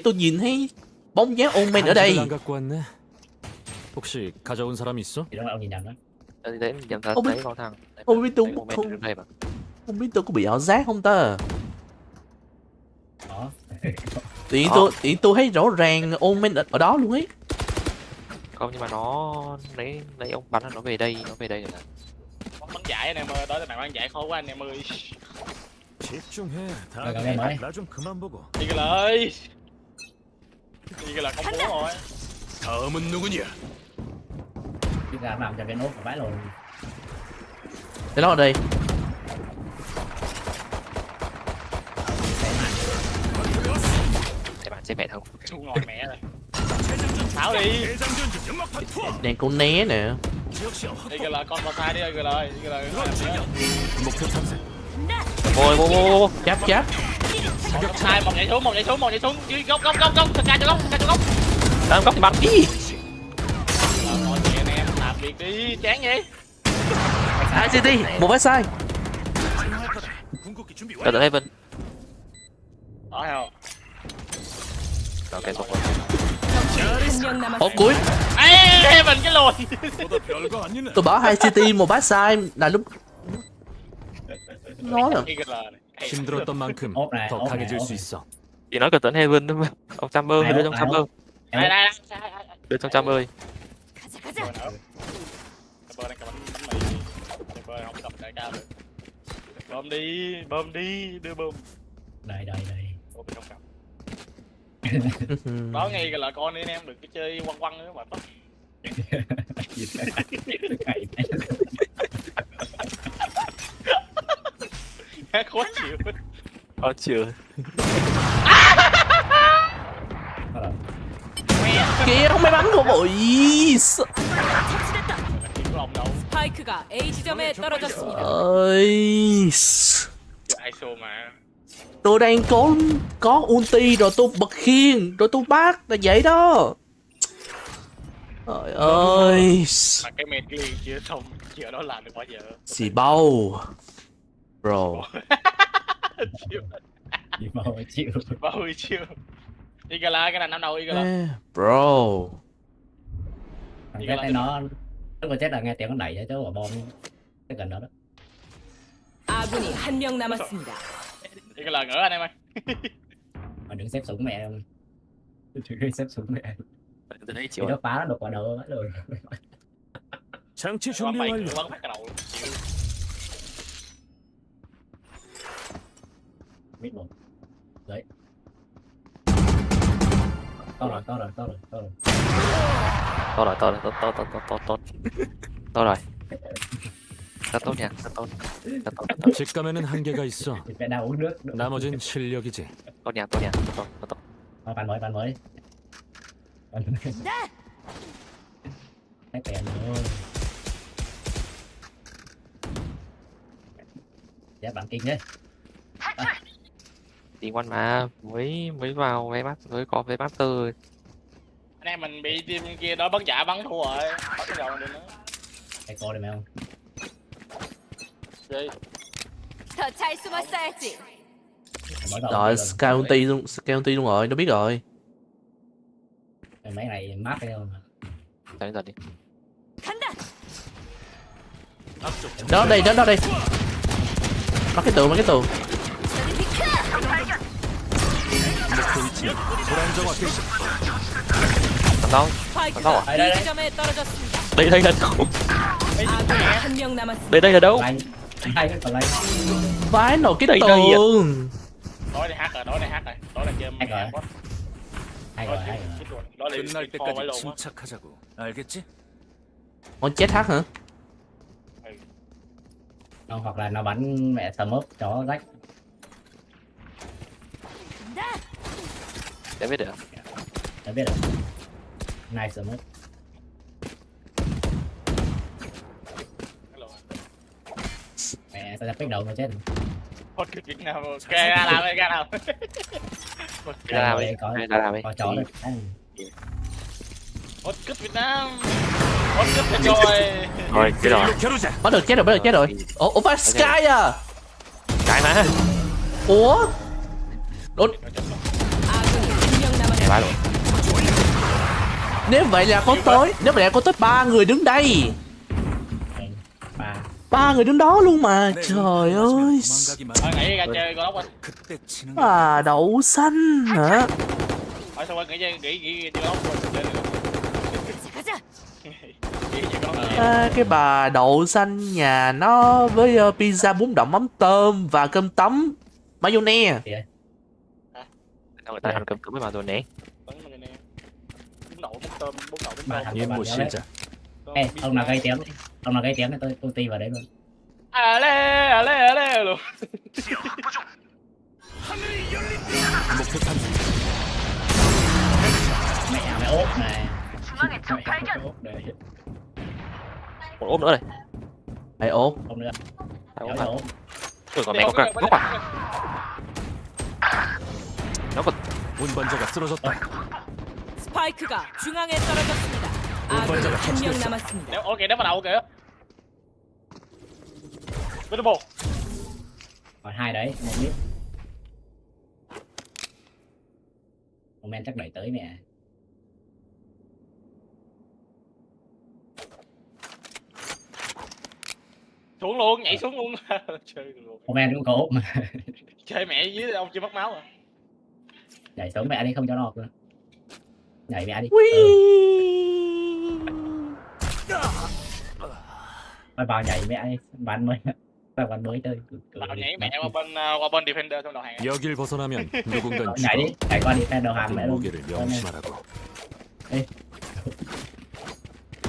tôi nhìn thấy bóng dáng Omen ở đây.
안 갖고 왔네. 혹시 가져온 사람 있어?
Thì đó là ông nhìn nhầm đó.
Đấy nhầm thật đấy con thằng.
Không biết tôi không biết tôi có bị ảo giác không ta?
Đó.
Thì tôi thấy rõ ràng Omen ở đó luôn ấy.
Không, nhưng mà nó lấy ông bắn nó về đây rồi nè.
Bắn giải anh em ơi, đó là bạn bắn giải khó quá anh em ơi.
집중해.
Rồi,
나좀 그만 보고.
Đi cái lời. Đi cái là công bố rồi.
다음은 누구냐?
Đi ra làm cho cái nốt của vãi rồi.
Để nó ở đây.
Để bạn xếp mẹ thông.
Chú ngồi mẹ rồi. Tháo đi.
Đèn con né nè.
Đi cái là con vào sai đi cái lời. Đi cái lời.
목표 탐색.
Vô.
Chắp.
Sai một nhảy xuống. Góc. Thật ra cho góc.
Đang góc thì bắn đi.
Thôi chị anh em làm việc đi, chán vậy.
ICT, một vết sai.
Cho tận Heaven.
Đó không?
Ok xong rồi.
한 명 남았습니다.
Ủa cuối.
Ê, Heaven cái lùi.
Tôi bảo ICT một bát sai là lúc nói là
힘들었던 만큼 더 강해질 수 있어.
Chỉ nói cần tận Heaven thôi mà. Ông Chamber đưa trong Chamber.
Đây.
Đưa trong Chamber.
Bơ này cầm bánh mì. Bơ không tập đại cao được. Bơm đi, đưa bơm.
Đây.
Bơm trong cầm. Đó ngay là con đi anh em, đừng cái chơi quăng nữa mà tóc. Khó chịu.
Khó chịu.
Kìa không may mắn của bụi.
스파이크가 A 지점에 떨어졌습니다.
Ơi.
ISO mà.
Tôi đang có ulti rồi tôi bật khiên rồi tôi bắt là vậy đó. Trời ơi.
Mà cái main clean chưa xong, chưa đó làm được bao giờ.
Xì bao. Bro.
Chịu.
Chịu.
Chịu. Igala cái này năm đầu Igala.
Bro.
Thằng chết tay nó lúc mà chết là nghe tiếng nó đẩy cho chứ quả bom cái gần đó đó.
아군이 한 명 남았습니다.
Igala ngỡ anh em ơi.
Mà đừng xếp súng mẹ em. Đừng xếp súng mẹ.
Từ đấy
Thì
chịu.
nó phá nó đục vào đầu rồi.
장치 준비 완료.
Bắn phát cái đầu.
Biết một. Đấy. To rồi.
To rồi. To rồi. Rất tốt nha, rất tốt.
직감에는 한계가 있어.
Mẹ đang uống nước.
나머진 실력이지.
Tốt nha. Tốt.
Bàn mới. Cái kèn thôi. Dạ bạn kinh đấy.
Đi quanh mà mới vào mới có với master.
Anh em mình bị team kia đó bắn giả bắn thua rồi. Bắt cái đầu nữa.
Cái cô đây mày không?
Gì?
더 잘 숨었어야지.
Rồi Sky ulti luôn rồi, nó biết rồi.
Mấy này mát hay không?
Tới giờ đi.
간다.
Đó đây. Bắt cái tường.
Đâu?
스파이크가 B 지점에 떨어졌습니다.
Đây là đâu?
아군이 한 명 남았습니다.
Đây là đâu?
Hai cái còn lại.
Vái nổi cái
Đây
tường.
Đối này hack rồi. Đối là chơi
Hai rồi.
Đó là
끝날
for
때까지
với luôn á.
침착하자고. 알겠지?
Con chết hắc hả?
Hoặc là nó bắn mẹ sờ mớp cho rách.
Để biết được.
Nice sờ mớp. Mẹ sao pick đầu mà chết.
Hot kích Việt Nam. Ra làm đi.
Ra làm đi.
Có chó đấy.
Hot kích Việt Nam. Hot kích thế rồi.
Rồi, chết rồi.
Bắt được, chết rồi. Ủa phải Sky à?
Cái mà.
Ủa? Đốt.
아군이 한 명 남았습니다.
Bye rồi.
Nếu vậy là có tới 3 người đứng đây. 3 người đứng đó luôn mà. Trời ơi.
Thôi nghĩ ra chơi con ốc anh.
À đậu xanh hả?
Thôi sao nghĩ chơi con ốc chơi được.
Cái bà đậu xanh nhà nó với pizza bún đậu mắm tôm và cơm tấm mayonnaise.
Người ta ăn cơm cứng với mà rồi nè.
Bún đậu mắm tôm.
임무 시작.
Ê, ông nào gây tiếng thì tôi ti vào đấy luôn.
Ale luôn.
목표 탐지.
Mẹ ốp này.
Một ốp nữa đây.
Hai ốp.
Ốp nữa.
Ốp. Rồi còn mẹ có cả góc à? Nó còn
운반자가 쓰러졌다.
스파이크가 중앙에 떨어졌습니다. 아군이 한 명 남았습니다.
Nếu mà đậu kìa. Beautiful.
Còn hai đấy, một biết. Moment chắc đẩy tới mẹ.
Xuống luôn, nhảy xuống luôn. Chơi luôn.
Moment cũng có ốp mà.
Chơi mẹ dưới ông chưa mất máu à.
Nhảy xuống mẹ đi không cho nó học nữa. Nhảy mẹ đi. Vào nhảy mẹ đi, bắn mới chơi.
Vào nhảy mẹ qua bên defender trong đầu hàng.
여길 벗어나면 누군가
nhảy đi, nhảy qua defender hàng mẹ luôn.
무게를 명심하라고.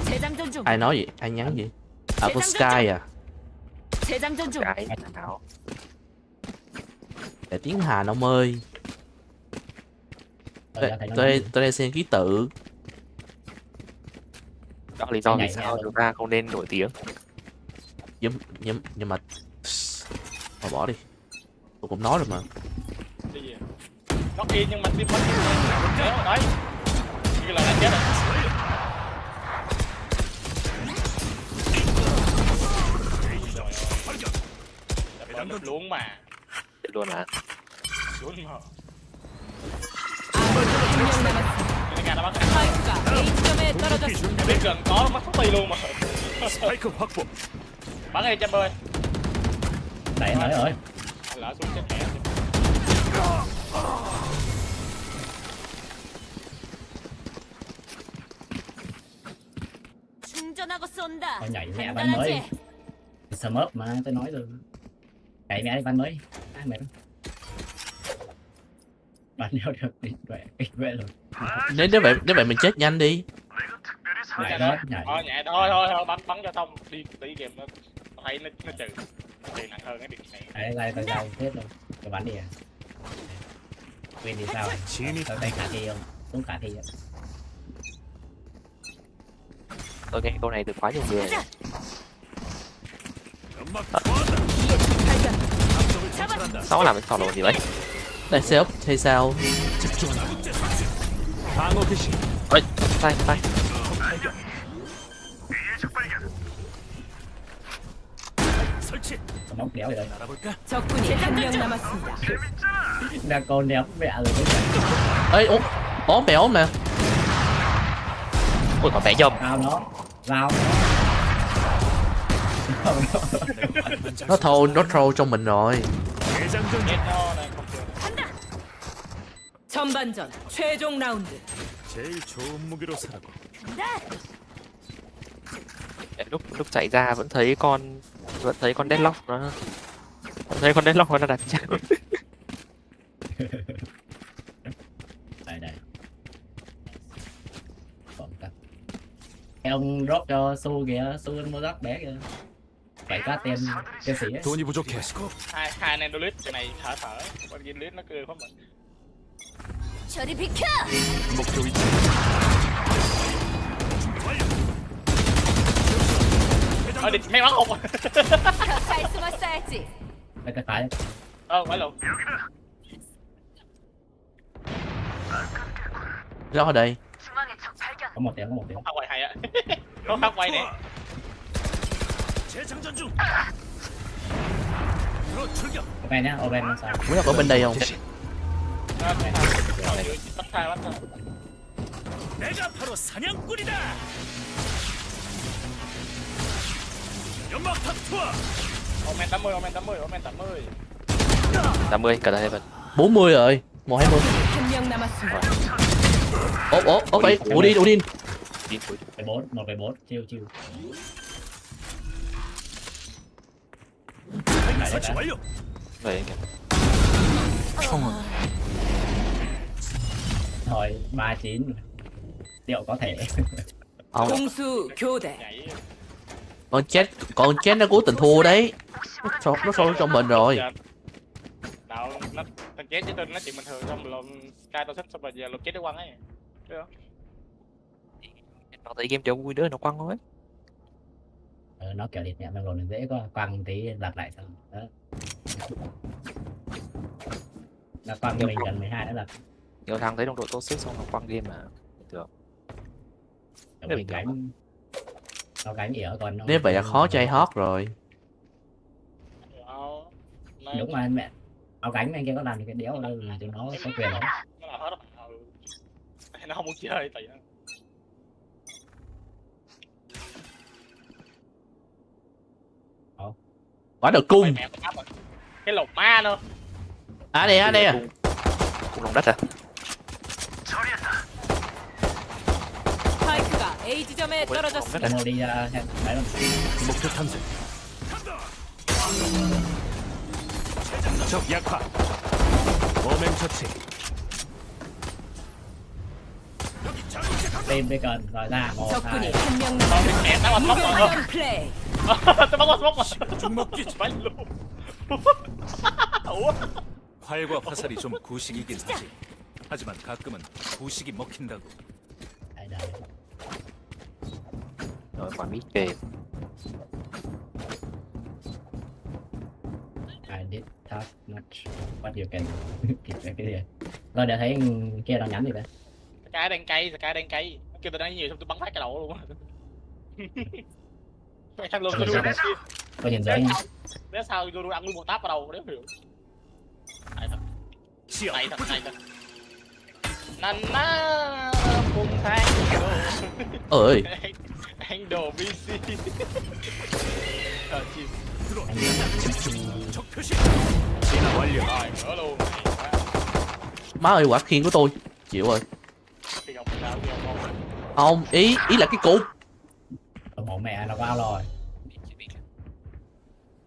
재장전 중.
Ai nói gì? Ai nhắn gì? À có Sky à?
재장전 중.
cái nào?
Để tiếng Hàn ông ơi. Tôi đang xem ký tự.
Đó là lý do vì sao chúng ta không nên nổi tiếng.
Nhưng mà thôi bỏ đi. Tôi cũng nói rồi mà.
Nó kia nhưng mà tim mất rồi đấy. Như là đã chết rồi. Luôn mà.
Luôn à?
Luôn mà.
스파이크가 A점에 떨어졌습니다.
Biết gần có nó mất tóc ti luôn mà. Bắn đi Chamber ơi.
Đẩy nói rồi.
Lỡ xuống chết mẹ.
충전하고 쏜다.
Nhảy mẹ bắn mới. Smurf mà tôi nói rồi. Nhảy mẹ đi bắn mới. Ai mẹ đó. Bắn nhau được đi kịch vệ rồi.
Nếu vậy mình chết nhanh đi.
Nhảy đó, nhảy.
Nhảy thôi bắn cho xong đi tí game nó thấy nó trừ nặng hơn cái điện này.
Đấy tao giao hết rồi. Tôi bắn đi à. Quên thì sao? Tao tay khả thi không? Cũng khả thi á.
Tôi nghe câu này từ quá nhiều người. Sao làm cái trò lộn gì vậy?
Đây setup hay sao?
Ôi, sai.
Móc đéo rồi.
적군이 한 명 남았습니다.
Là con đéo mẹ rồi.
Ê, ốm mẹ ốm nè.
Ôi còn vẽ nhầm.
Vào
Nó throw trong mình rồi.
전반전 최종 라운드.
제일 좋은 무기로 사라고.
Lúc chạy ra vẫn thấy con deadlock nó đặt chặn.
Đây. Cái ông drop cho Su kìa, Su mua drop bé kìa. Phải có tiền sĩ á.
돈이 부족해.
Hai anh em Duelist cái này thở. Con Duelist nó cười không mình.
저리 비켜!
목표 위치.
Đi mấy bắn không.
가까이 숨었어야지.
Cái phải.
Phải luôn.
Rõ ở đây.
Có một tiếng.
Phát quay hay á. Có phát quay nè.
Open nhá, open nó sao?
Muốn ở bên đây không?
Bắt thay.
내가 바로 사냥꾼이다. 연막탑 투하.
Omen 80.
50, cả đây vẫn.
40 rồi. 120.
한 명 남았습니다.
Ốp vậy. Odin.
Cái 1v4, chiêu.
설치 완료.
Vậy kìa.
Thôi 39 liệu có thể.
공수 교대.
Con chết nó cố tình thua đấy. Nó sâu trong mình rồi.
Đạo nó thằng chết chứ tôi nói chuyện bình thường xong rồi Sky tao thích xong rồi giờ lột chết nó quăng ấy. Thấy không?
Nó thấy game chơi vui nữa nó quăng thôi.
Nó kiểu địt mẹ đang lồn dễ quá, quăng tí lặp lại xong. Đó. Nó quăng mình gần 12 nữa là.
Nhiều thằng thấy đồng đội toxic xong nó quăng game mà. Được.
Mình gánh. Nó gánh ỉa còn nó.
Nếu vậy là khó chơi hot rồi.
Đúng mà anh mẹ. Áo gánh anh kia có làm những cái đéo ở đâu là tụi nó có quyền lắm.
Nó làm hết đó. Nó không muốn chơi tại
Quả được cung.
Cái lột ma nữa.
Đây à.
Cung lòng đất à?
스파이크가 A 지점에 떨어졌습니다.
Đi đấy là
목표 탐색. 적 약화. 범행 처치.
Tên bây cần rồi ra 1, 2.
적군이 한 명 남았습니다. 무결점 플레이.
Tôi bắn smoke mà.
중먹기.
Bắn luôn. Ủa?
활과 화살이 좀 구식이긴 하지. 하지만 가끔은 구식이 먹힌다고.
Rồi quả mít kề.
I did talk much what you can cái gì rồi để thấy kia đang nhắn gì vậy.
Cái đang cay, cái đang cay. Kêu tao nói nhiều xong tôi bắn phát cái đầu luôn á. Mày thằng luôn
Tôi nhìn thấy
nếu sao tôi ăn luôn một táp vào đầu đéo hiểu. Này thật. Này thật. Năn ná phun tháng
ơi
anh đồ BC.
Má ơi, quả khiên của tôi chịu rồi. Không, ý là cái cục.
bộ mẹ nó bao rồi.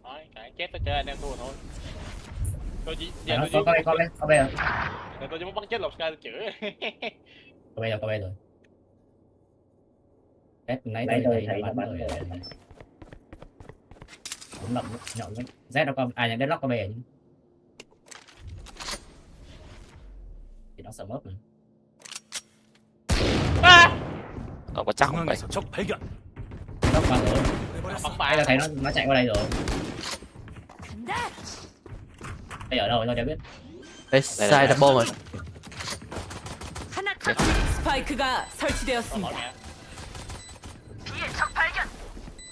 Nói cái chết tôi chơi anh em thua thôi. Tôi chỉ giờ
có bây giờ
tôi chỉ muốn bắn chết lột Sky tôi chửi.
có bây giờ Tết nãy tôi thấy bắn rồi cũng lậm nhậu đấy Z nó có nhận deadlock có về thì nó sợ mất này.
Có chắc không vậy?
Nó qua rồi. Bây giờ thấy nó chạy qua đây rồi. Đây ở đâu tôi chưa biết.
Đây sai đặt bom rồi.
스파이크가 설치되었습니다.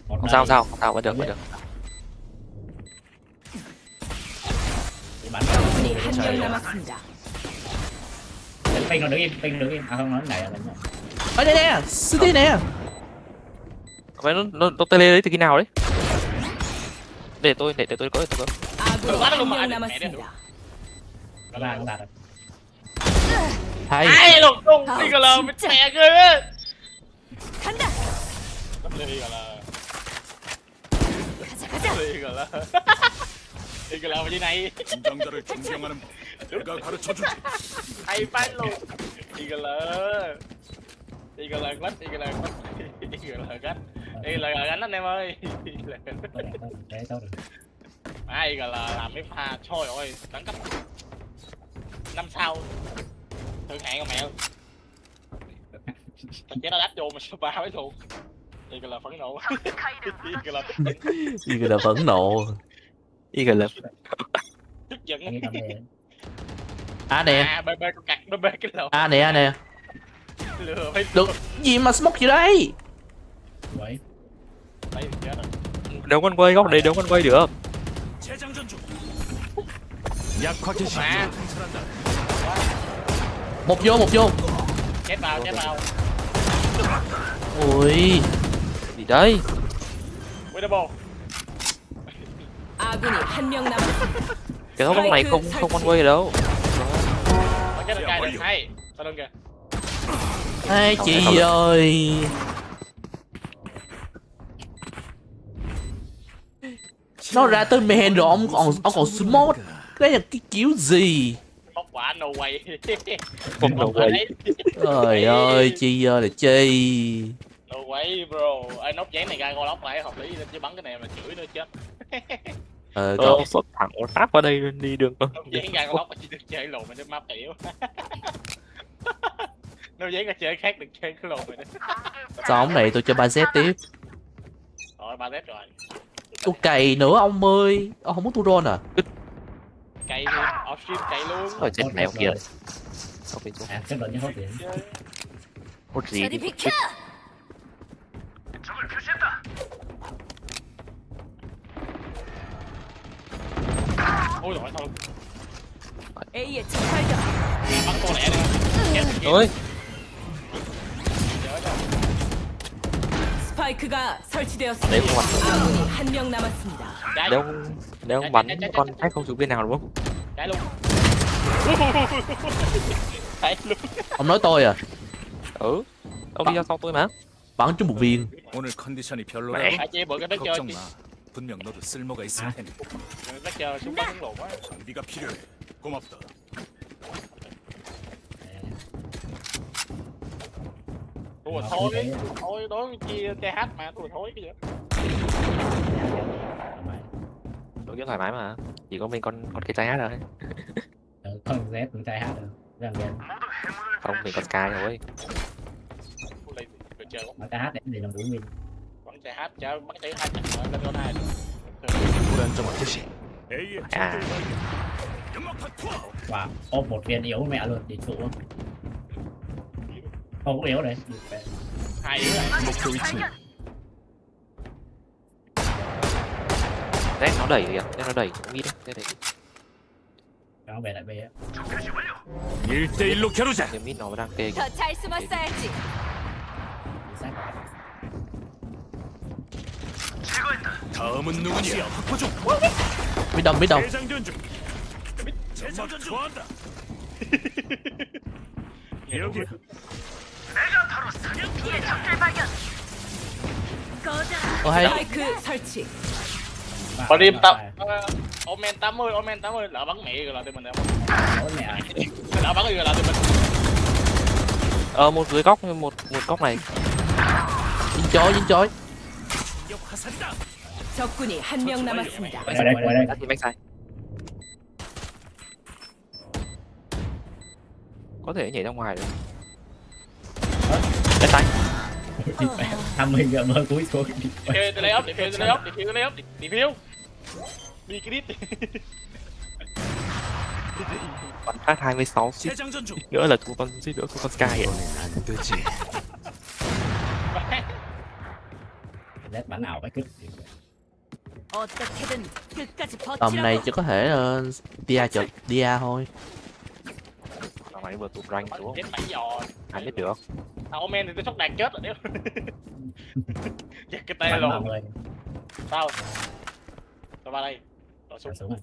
Không sao vẫn được.
적군이 한 명 남았습니다.
Ping nó đứng im. À không, nó này là
ở đây nè, city nè.
Nó tele đấy từ khi nào đấy? Để tôi có.
아군이 한 명 남았습니다.
nó đạt rồi.
Ai lột tung đi gọi là mẹ ghê á.
간다.
Đi gọi là như này.
긴장자를 존경하는 내가 가르쳐주지.
Hay phát luôn. Đi gọi là gánh anh em ơi.
Đấy tốt rồi.
Ai gọi là làm cái pha trời ơi, đẳng cấp 5 sao. Thượng hạng không mẹ. Thằng chế nó đáp vô mà số 3 mới thuộc. Đi gọi là phẫn nộ.
Đi gọi là phẫn nộ.
Ý gọi là
Tức giận.
À nè.
Bê con cặt nó bê cái lỗ.
À nè.
Lừa phải
Được gì mà smoke gì đây?
Vậy.
Đấy chết rồi.
Đâu con quay góc đây đâu con quay được.
Một vô.
Chết vào.
Ui.
Gì đấy?
Winnable.
아군이 한 명 남았습니다.
Cái góc này không con quay đâu.
Chết được cay được hay. Sao lưng kìa.
Ai chị ơi. Nó ra tới main rồi ông còn smoke. Cái này là cái kiểu gì?
Bóc quả no way.
No way.
Trời ơi, chi ơi là chi.
No way bro. Ai nóc dán này ra lóc lại hợp lý chứ bắn cái này mà chửi nữa chết.
Còn xuất thẳng một phát qua đây đi đường không?
Dán ra lóc mà chỉ được chơi lồn mà nó map tiểu. Nó dán ra chơi khác được chơi cái lồn rồi đó.
Xong này tôi cho 3Z tiếp.
Rồi 3Z rồi.
Tôi cày nữa ông ơi. Ông không muốn tôi roll à?
Cày luôn, offstream cày luôn.
Rồi chết mèo kia rồi.
À, xếp lệnh như hốt điện.
Hốt gì đi.
Ôi rồi thôi.
A의 적 발견.
Bắn cô lẹ đi.
Ôi.
스파이크가 설치되었습니다. 아군이 한 명 남았습니다.
Nếu bắn con khách không xuống bên nào đúng không?
Cái luôn.
Ông nói tôi à?
Ừ. Ông đi ra sau tôi mà.
Bắn trúng một viên.
오늘 컨디션이 별로라. 걱정 마. 분명 너도 쓸모가 있을 테니.
Vector súng bắn lộn quá.
장비가 필요해. 고맙다.
Thua thôi đối chia TH mà thua thôi cái gì.
Đối thoải mái mà. Chỉ có mình con cái trái hát thôi.
Con Z con trai hát rồi.
Không thì con Sky thôi.
Mà trai hát để làm 4 min.
Vẫn chạy hát cho bắn chạy hai trận lên con hai.
À.
Wow, ôm một viên yếu mẹ luôn đi trụ. Không có yếu đấy.
Hai yếu này.
Đấy nó đẩy kìa, nó đẩy cũng nghĩ đấy, đẩy.
Nó về lại B á.
1대1로 겨루자.
Cái mid nó đang kê.
더 잘 숨었어야지.
다음은 누구냐? 확보 중.
Mid đồng.
대장전 중. 재장전 좋아한다. 여기.
내가 바로 사냥꾼의 적들 발견.
hay.
스파이크 설치.
Brim tập Omen 80, Omen 80 lỡ bắn mẹ rồi là tụi mình đã lỡ bắn rồi là tụi mình.
Một dưới góc, một góc này.
Dính chói.
적군이 한 명 남았습니다.
Ngoài đây.
Đã thì backside. Có thể nhảy ra ngoài được. Backside.
50 giờ mơ cuối xuống.
Đi lấy ốp, đi phiêu. Đi cái đít.
Bắn phát 26 xít. Nữa là của con xít nữa của con Sky ấy.
Z bắn ảo cái cứt.
어떻게든 끝까지
Tầm này
버티라고.
chỉ có thể dia thôi.
Thằng này vừa tụt rank xuống.
Chết 7 giò.
Ai biết được.
Omen thì tôi sốc đàn chết rồi đéo. Giật cái tay luôn. Sao? Tôi vào đây. Đổ súng.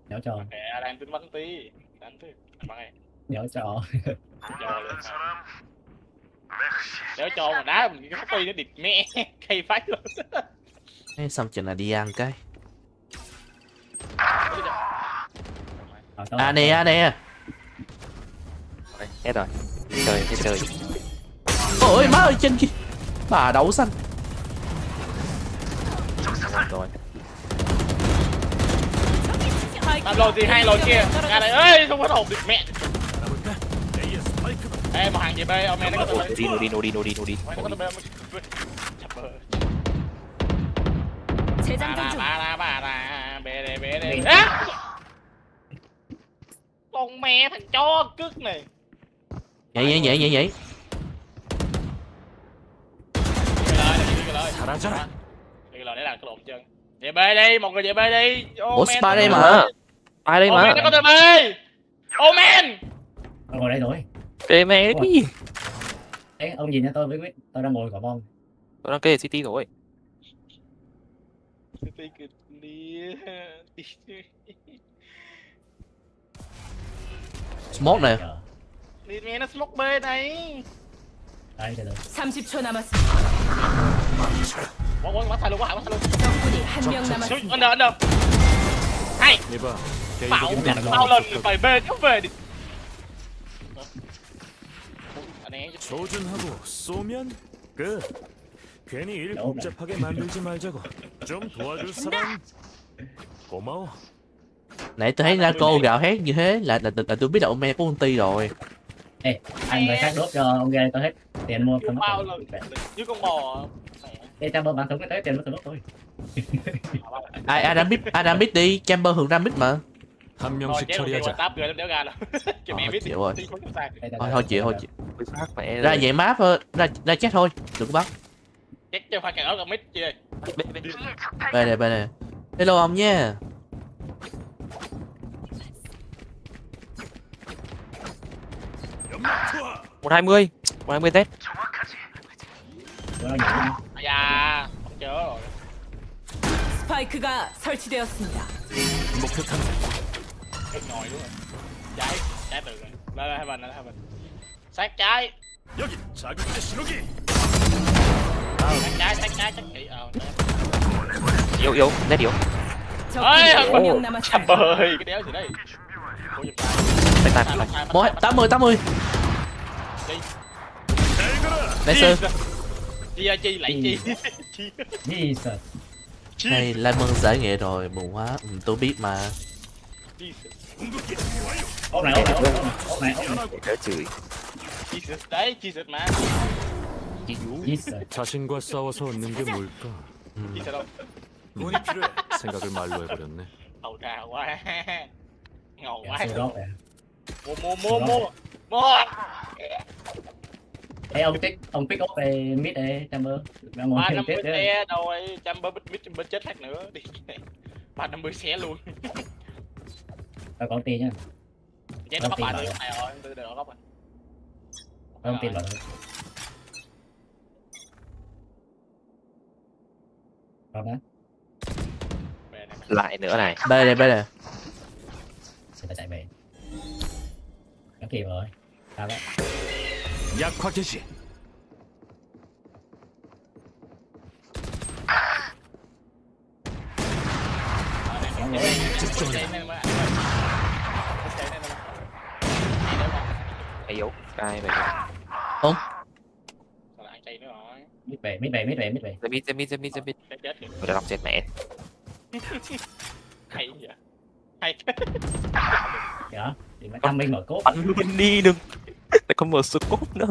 Đéo cho.
Mẹ đang tính bắn tí. Đánh thứ. Bắn này.
Đéo cho.
Cho luôn. Đéo cho mà đá mình cái tuy nó địt mẹ. Khay phách luôn.
Thế xong chừng là đi ăn cái. Nè.
Hết rồi. Hết trời.
Ôi má ơi trên kia. Bà đậu xanh.
Rồi.
Làm lồn gì hai lồn kia. Ra đây ơi không có hộp địt mẹ. Ê một hàng gì bê Omen nó có tôi
Đi.
재장전 중.
bê đây. Á! Con mẹ thằng chó cứt này.
Nhảy.
Đi cái lời. Đi cái lời để làm cái lộn chân. Về bê đi, một người về bê đi.
Ủa spy đây mà.
Omen nó có tôi bê. Omen.
Ngồi đây rồi.
Kê mẹ đi.
Đấy, ông nhìn cho tôi với Quyết, tôi đang ngồi quả bom.
Tôi đang kê City rồi.
Smoke nè.
Đi mẹ nó smoke bê này.
Đây rồi.
30초 남았습니다.
Bắt thay luôn.
적군이 한 명 남았습니다.
Under. Hay. Bao lần phải bê chứ về đi.
조준하고 쏘면 끝. 괜히 일 복잡하게 만들지 말자고. 좀 도와줄 사람. 고마워.
Nãy tôi thấy Naco gào hét như thế là tôi biết là ông me có ulti rồi.
Ê, anh người khác đốt cho ông ghê tôi hết tiền mua con
bao lần như con bò.
Ê, cho bơm bắn súng cái tới tiền mua súng thôi.
Ai biết đi, Chamber thường ra mid mà.
한 명씩 처리하자.
Táp người đéo ra đâu. Cái mẹ biết
chịu rồi. Thôi chịu.
Mẹ
Ra vậy map ra chết thôi, đừng có bắt.
Chết cho phải càng ớt mít chi đây.
Bên này. Hello ông nha.
Một 20 Z.
À, không chớ rồi.
스파이크가 설치되었습니다.
목표 탐색.
Ngồi đúng rồi. Trái từ rồi. Lên hai mình. Sát trái.
여기 자극제 신호기.
Sát trái chắc kỹ.
Yếu, Z yếu.
Ơi,
적군이 한 명 남았습니다.
bơi cái đéo gì đây.
Tay.
80. Nice.
Chi lại chi.
Này Lai Mân giải nghệ rồi, buồn quá. Tôi biết mà.
궁극기 완료.
ốp này.
Đỡ chửi.
Jesus đấy, Jesus mà.
자신과 싸워서 얻는 게 뭘까?
Jesus đâu?
돈이 필요해. 생각을 말로 해버렸네.
Hầu trà quá. Ngầu quá. Mua.
Ê, ông pick up về mid đây, Chamber.
350 xe rồi, Chamber mid chết khác nữa đi. 350 xe luôn.
Tao có tiền nha.
Vậy nó bắt bài tôi này rồi, tôi được góc rồi.
Không tiền rồi. Còn đó.
Lại nữa này.
Đây này.
Sẽ phải chạy về. Nó kịp rồi. Sao đấy?
약화 개시.
Yếu cai vậy.
Không.
Mid về.
Mid. Tôi đã đọc chết mẹ.
Hay vậy. Hay.
Dạ. Thì mà Tâm Minh mở cốt.
Bắn luôn đi đừng. Lại còn mở scope nữa.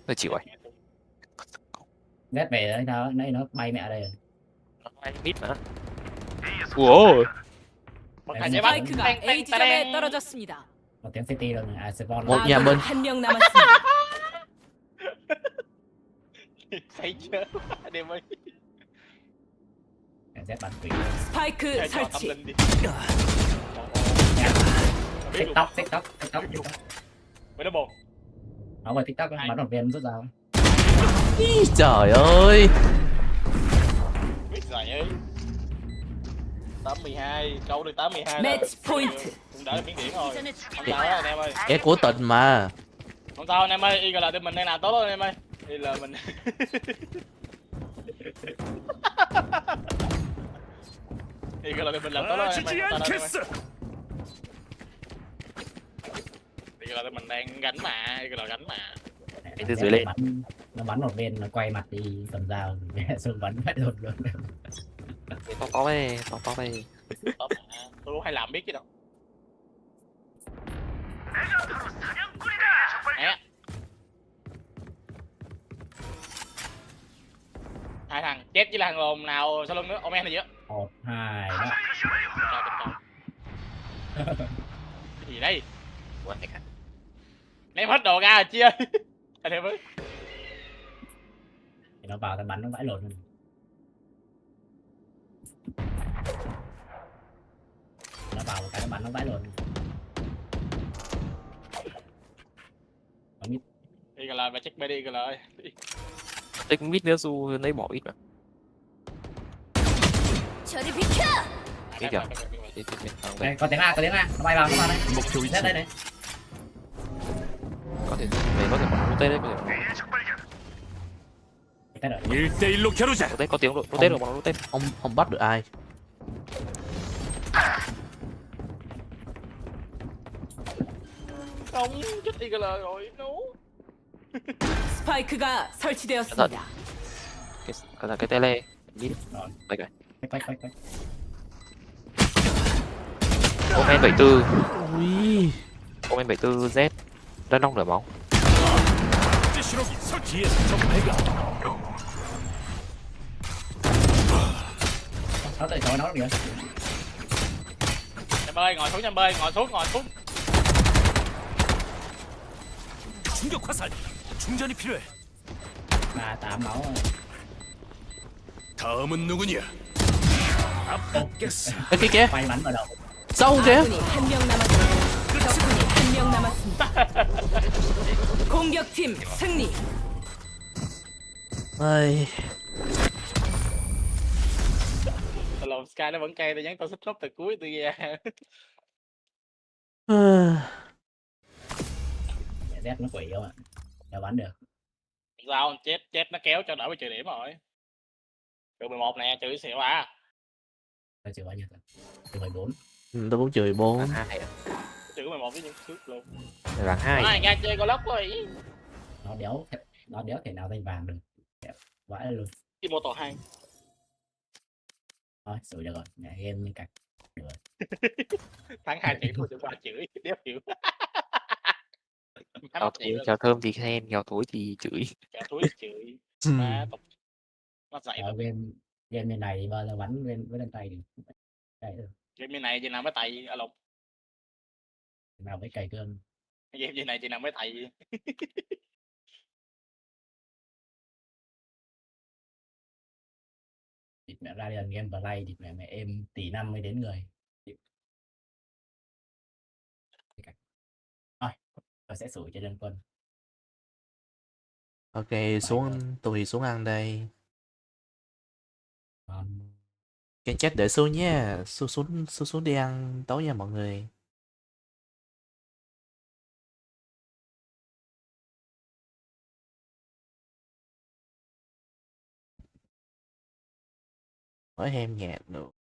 Tôi chịu rồi.
Z về đấy sao? Nãy nó bay mẹ đây rồi.
Nó bay mid mà. Wow.
스파이크가 A 지점에 떨어졌습니다.
Một tiếng city rồi này. Spawn.
Một nhà mình.
한 명 남았습니다.
Thấy chưa? Anh em ơi.
Z bắn quỷ.
스파이크 설치.
TikTok.
Mấy nó bồ.
Nó vào TikTok bắn một viên rút ra.
Ý, trời ơi.
Biết rồi ấy. 82, câu được 82
매치 포인트.
cũng đã được miếng điểm rồi. Không sao đó anh em ơi.
Cái của tình mà.
Không sao anh em ơi, IGL tụi mình đang làm tốt lắm anh em ơi. IGL mình. IGL tụi mình làm tốt lắm anh em ơi. IGL tụi mình đang gánh mà, IGL gánh mà.
Từ dưới lên.
Nó bắn một viên nó quay mặt đi cầm dao xong bắn phải luôn.
To đây.
Tôi cũng hay làm biết chứ đâu. Hai thằng chết với là thằng lồn nào sau lưng nữa, Omen này chứ?
1, 2 đó.
Cái gì đây? Ném hết đồ ra rồi Chi ơi. Anh em ơi.
Thì nó vào tao bắn nó vãi lồn luôn. Nó vào một cái nó bắn nó vãi lồn.
Đi là phải check BD ơi.
Check mid nữa dù lấy bỏ ít mà.
저리 비켜!
Biết chưa?
Đây, có tiếng A, nó bay vào đây.
Một chú ý
đây này.
Có thể bỏ rotate đấy bây giờ.
1대1로 겨루자.
Rotate có tiếng rotate rồi, bỏ rotate.
Không bắt được ai.
Không, chết IGL rồi, no.
스파이크가 설치되었습니다.
Cái tele. Mid. Đây kìa.
Quay.
Omen 74.
Ui.
Omen 74 Z. Rất nông nửa máu.
Nó tự chối nó kìa.
Nhâm ơi, ngồi xuống.
충격 화살. 충전이 필요해.
8 máu rồi.
다음은 누구냐? 아프겠어.
Cái kia.
Quay bắn vào đầu.
Sâu kìa.
적군이 한 명 남았습니다. 공격팀 승리.
Ây.
Lồn Sky nó vẫn cay, tôi nhắn tao xích nốt từ cuối tôi ra.
Z nó quỷ không ạ? Nó bắn được.
Sao chết nó kéo cho đỡ bị trừ điểm rồi. Trừ 11 nè, trừ xỉu à.
Tôi trừ bao nhiêu rồi? Trừ 14.
Tôi cũng trừ 4.
Trừ 11 với những trước luôn.
Rank 2.
Ai ra chơi con lóc rồi.
Nó đéo thể nào thành vàng được. Vãi luôn.Imoto
2.
Thôi, xử được rồi. Nhà game như cạch.
Thắng 2 chữ thôi, được 3 chửi, đéo hiểu.
Chào thơm thì khen, nghèo thối thì chửi.
Chào thối thì chửi. Má tục. Nó dạy
Ở game này này bao giờ bắn với lên tay được.
Game như này chỉ nào mới tay ở lục.
Nào với cày cơm.
Game như này chỉ nào mới tay.
Địt mẹ ra liền game play, địt mẹ em tỷ năm mới đến người. Thôi, tôi sẽ sủi cho dân quân.
Ok, tôi xuống ăn đây. Kênh chat để xuống nha, xuống đi ăn tối nha mọi người. Mở thêm nhạc nữa.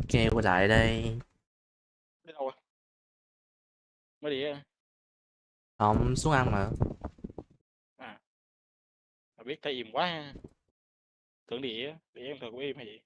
Kêu quay lại đây.
Đi đâu rồi? Mới đi á.
Không, xuống ăn mà.
À. Mà biết thấy im quá ha. Tưởng đi á, để em thường có im hay gì?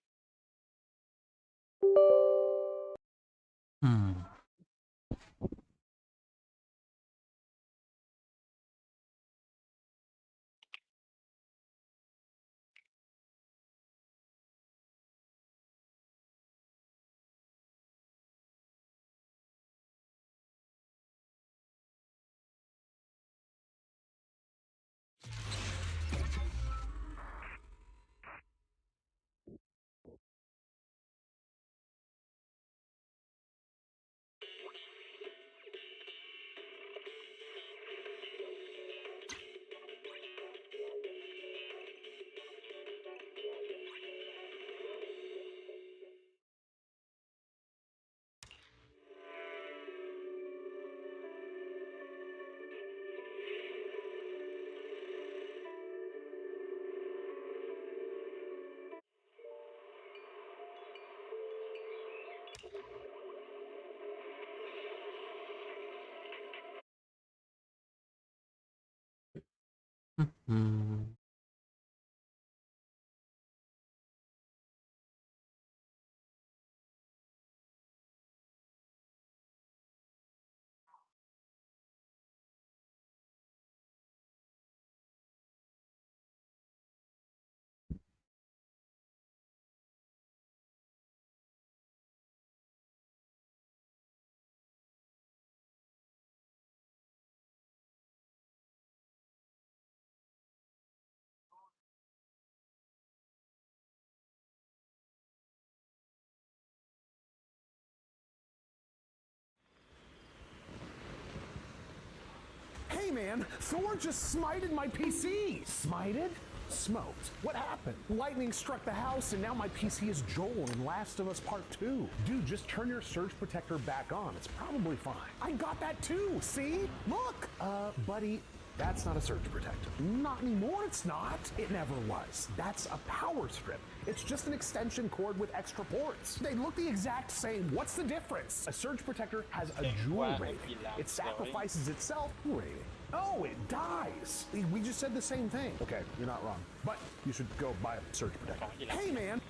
Hey man, Thor just smited my PC. Smited? Smoked. What happened? Lightning struck the house and now my PC is Joel in Last of Us Part 2. Dude, just turn your surge protector back on. It's probably fine. I got that too, see? Look! Buddy, that's not a surge protector. Not anymore, it's not. It never was. That's a power strip. It's just an extension cord with extra ports. They look the exact same. What's the difference? A surge protector has a dual rating. It sacrifices itself rating. Oh, it dies. We just said the same thing. Okay, you're not wrong. But you should go buy a surge protector. Hey, man.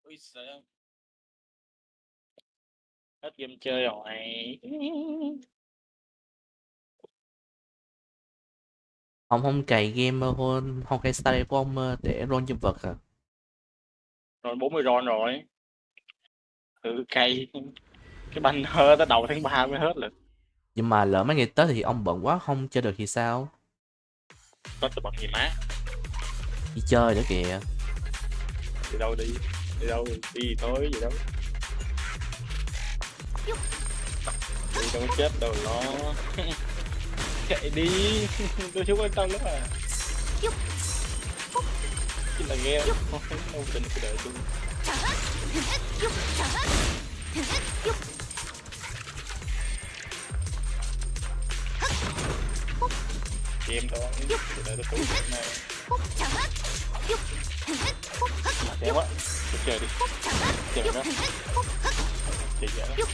Ui sợ. Hết game chơi rồi.
Ông cày game không cày style của ông để roll nhân vật à?
Rồi 40 ron rồi. Cày cái banner tới đầu tháng 3 mới hết được.
Nhưng mà lỡ mấy ngày Tết thì ông bận quá không chơi được thì sao?
Tết tôi bận gì má?
Đi chơi nữa kìa.
Đi đâu đi? Đi đâu? Đi thôi gì đâu. Đi đâu chết đâu nó. Chạy đi, tôi chưa quan tâm lắm à. Chỉ là nghe không thấy đâu tình cái đời tôi. Game đó, cái đời tôi tủ này. Đẹp quá, chơi đi. Chơi đó. Chơi dễ lắm.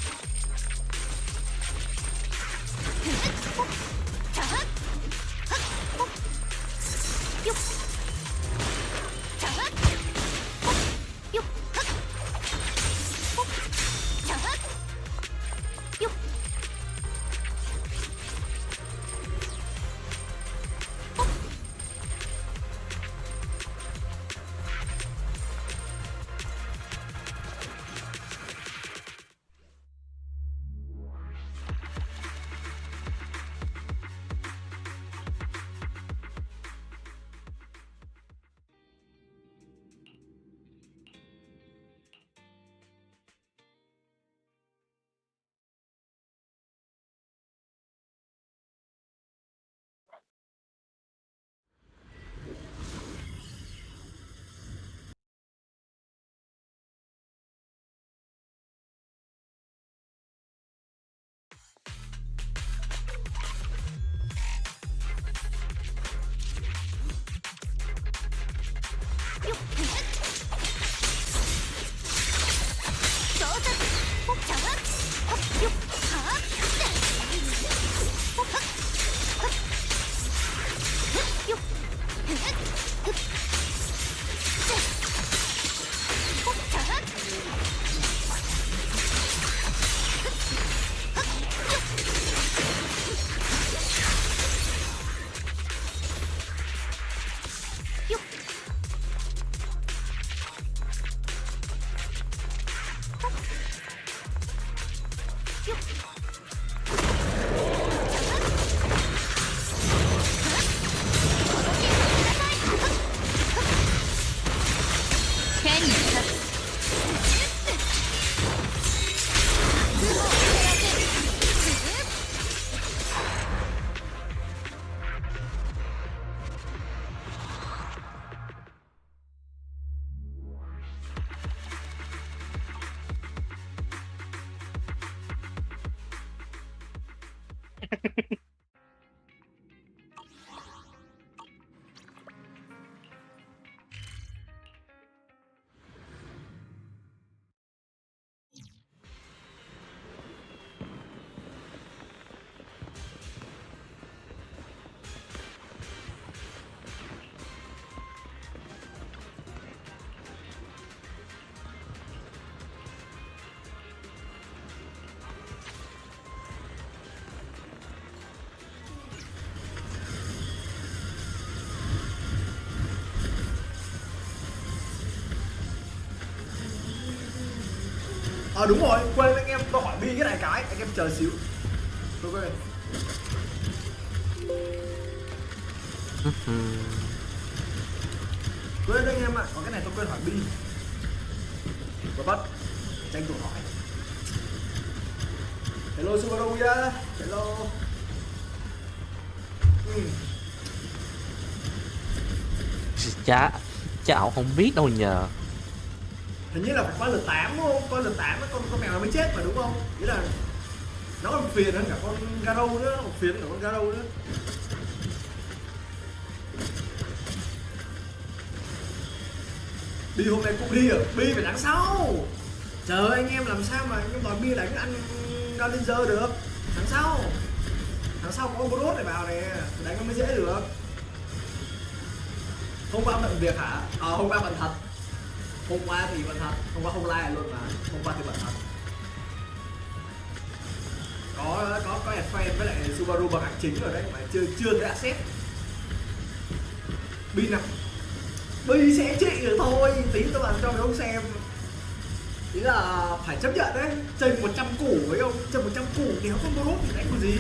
Đúng rồi, quên anh em, tôi hỏi Bi cái này cái, anh em chờ xíu. Tôi quên. Quên anh em ạ, có cái này tôi quên hỏi Bi. Và bắt, tranh thủ hỏi. Hello Subaru nhá, hello.
Chả không biết đâu nhờ.
Hình như là phải qua lượt 8 đúng không? Qua lượt 8 con mèo nó mới chết mà đúng không? Nghĩa là nó còn phiền hơn cả con Garo nữa, nó còn phiền hơn cả con Garo nữa. Bi hôm nay cũng đi rồi, Bi phải đánh sau. Chờ anh em làm sao mà anh em đòi Bi đánh ăn Gallinger được. Tháng sau có Brot này vào này, đánh nó mới dễ được. Hôm qua bận việc hả? Hôm qua bận thật. Hôm qua thì bận thật, hôm qua không like luôn mà. Hôm qua thì bận thật. Có fan với lại Subaru bằng hạng chính rồi đấy mà chưa thấy asset. Bi nào? Bi sẽ trị được thôi, tí tôi làm cho mấy ông xem. Ý là phải chấp nhận đấy, chơi 100 củ với ông, chơi 100 củ thì không có Brot thì đánh cái gì?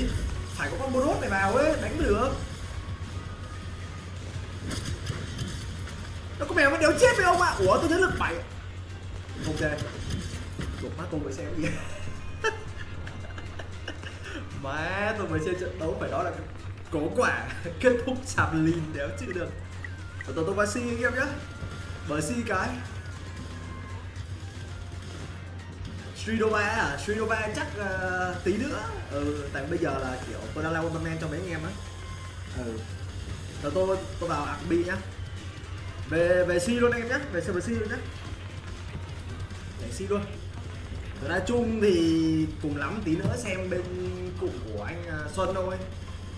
Phải có con Brot này vào ấy, đánh mới được. Nó có mèo nó đéo chết với ông ạ. Ủa tôi thấy lực 7. Ok. Đột mắt tôi mới xem cái gì. Má tôi mới xem trận đấu phải đó là Có quả kết thúc sàm lìn đéo chịu được. Tôi vào C anh em nhá. Bờ C cái. Strinova à? Strinova chắc tí nữa. Tại bây giờ là kiểu tôi đang lao comment cho mấy anh em á. Tôi vào ạc B nhá. Về C luôn anh em nhá. Về C luôn nhá. Để C luôn. Nói chung thì cùng lắm tí nữa xem bên cụm của anh Xuân thôi.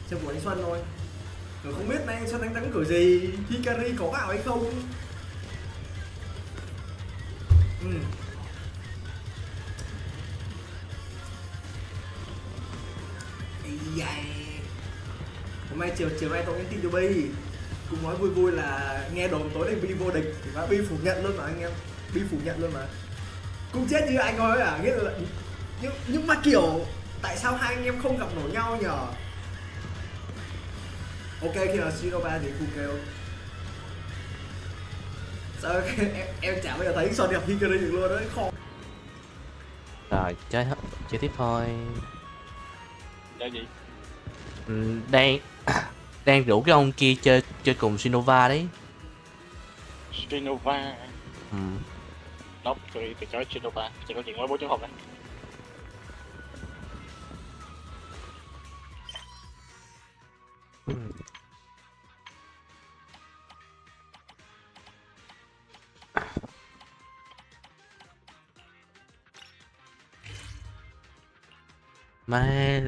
Xem của anh Xuân thôi. Tôi không biết nay anh Xuân đánh thắng kiểu gì. Hikari có vào hay không. Hôm nay chiều nay tôi nhắn tin cho Bi cũng nói vui là nghe đồn tối nay Bi vô địch thì mà Bi phủ nhận luôn mà anh em. Bi phủ nhận luôn mà. Cũng chết như anh nói à, nghĩa là nhưng mà kiểu tại sao hai anh em không gặp nổi nhau nhở? Ok khi nào Shinova thì cùng kêu. Sao em chả bao giờ thấy Son đẹp Hikari được luôn đấy, khó.
Rồi chơi tiếp thôi.
Chơi gì?
Đang rủ cái ông kia chơi cùng Shinova đấy.
Shinova. Nope, tôi từ chối Shinova. Chỉ có chuyện mới 4.0 đấy.
Má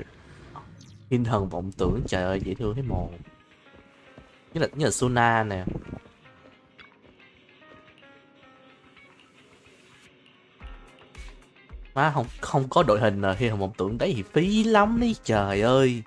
thiên thần vọng tưởng, trời ơi dễ thương thấy mồ. Nhất là Suna nè. Má không có đội hình thiên thần vọng tưởng đấy thì phí lắm đi trời ơi.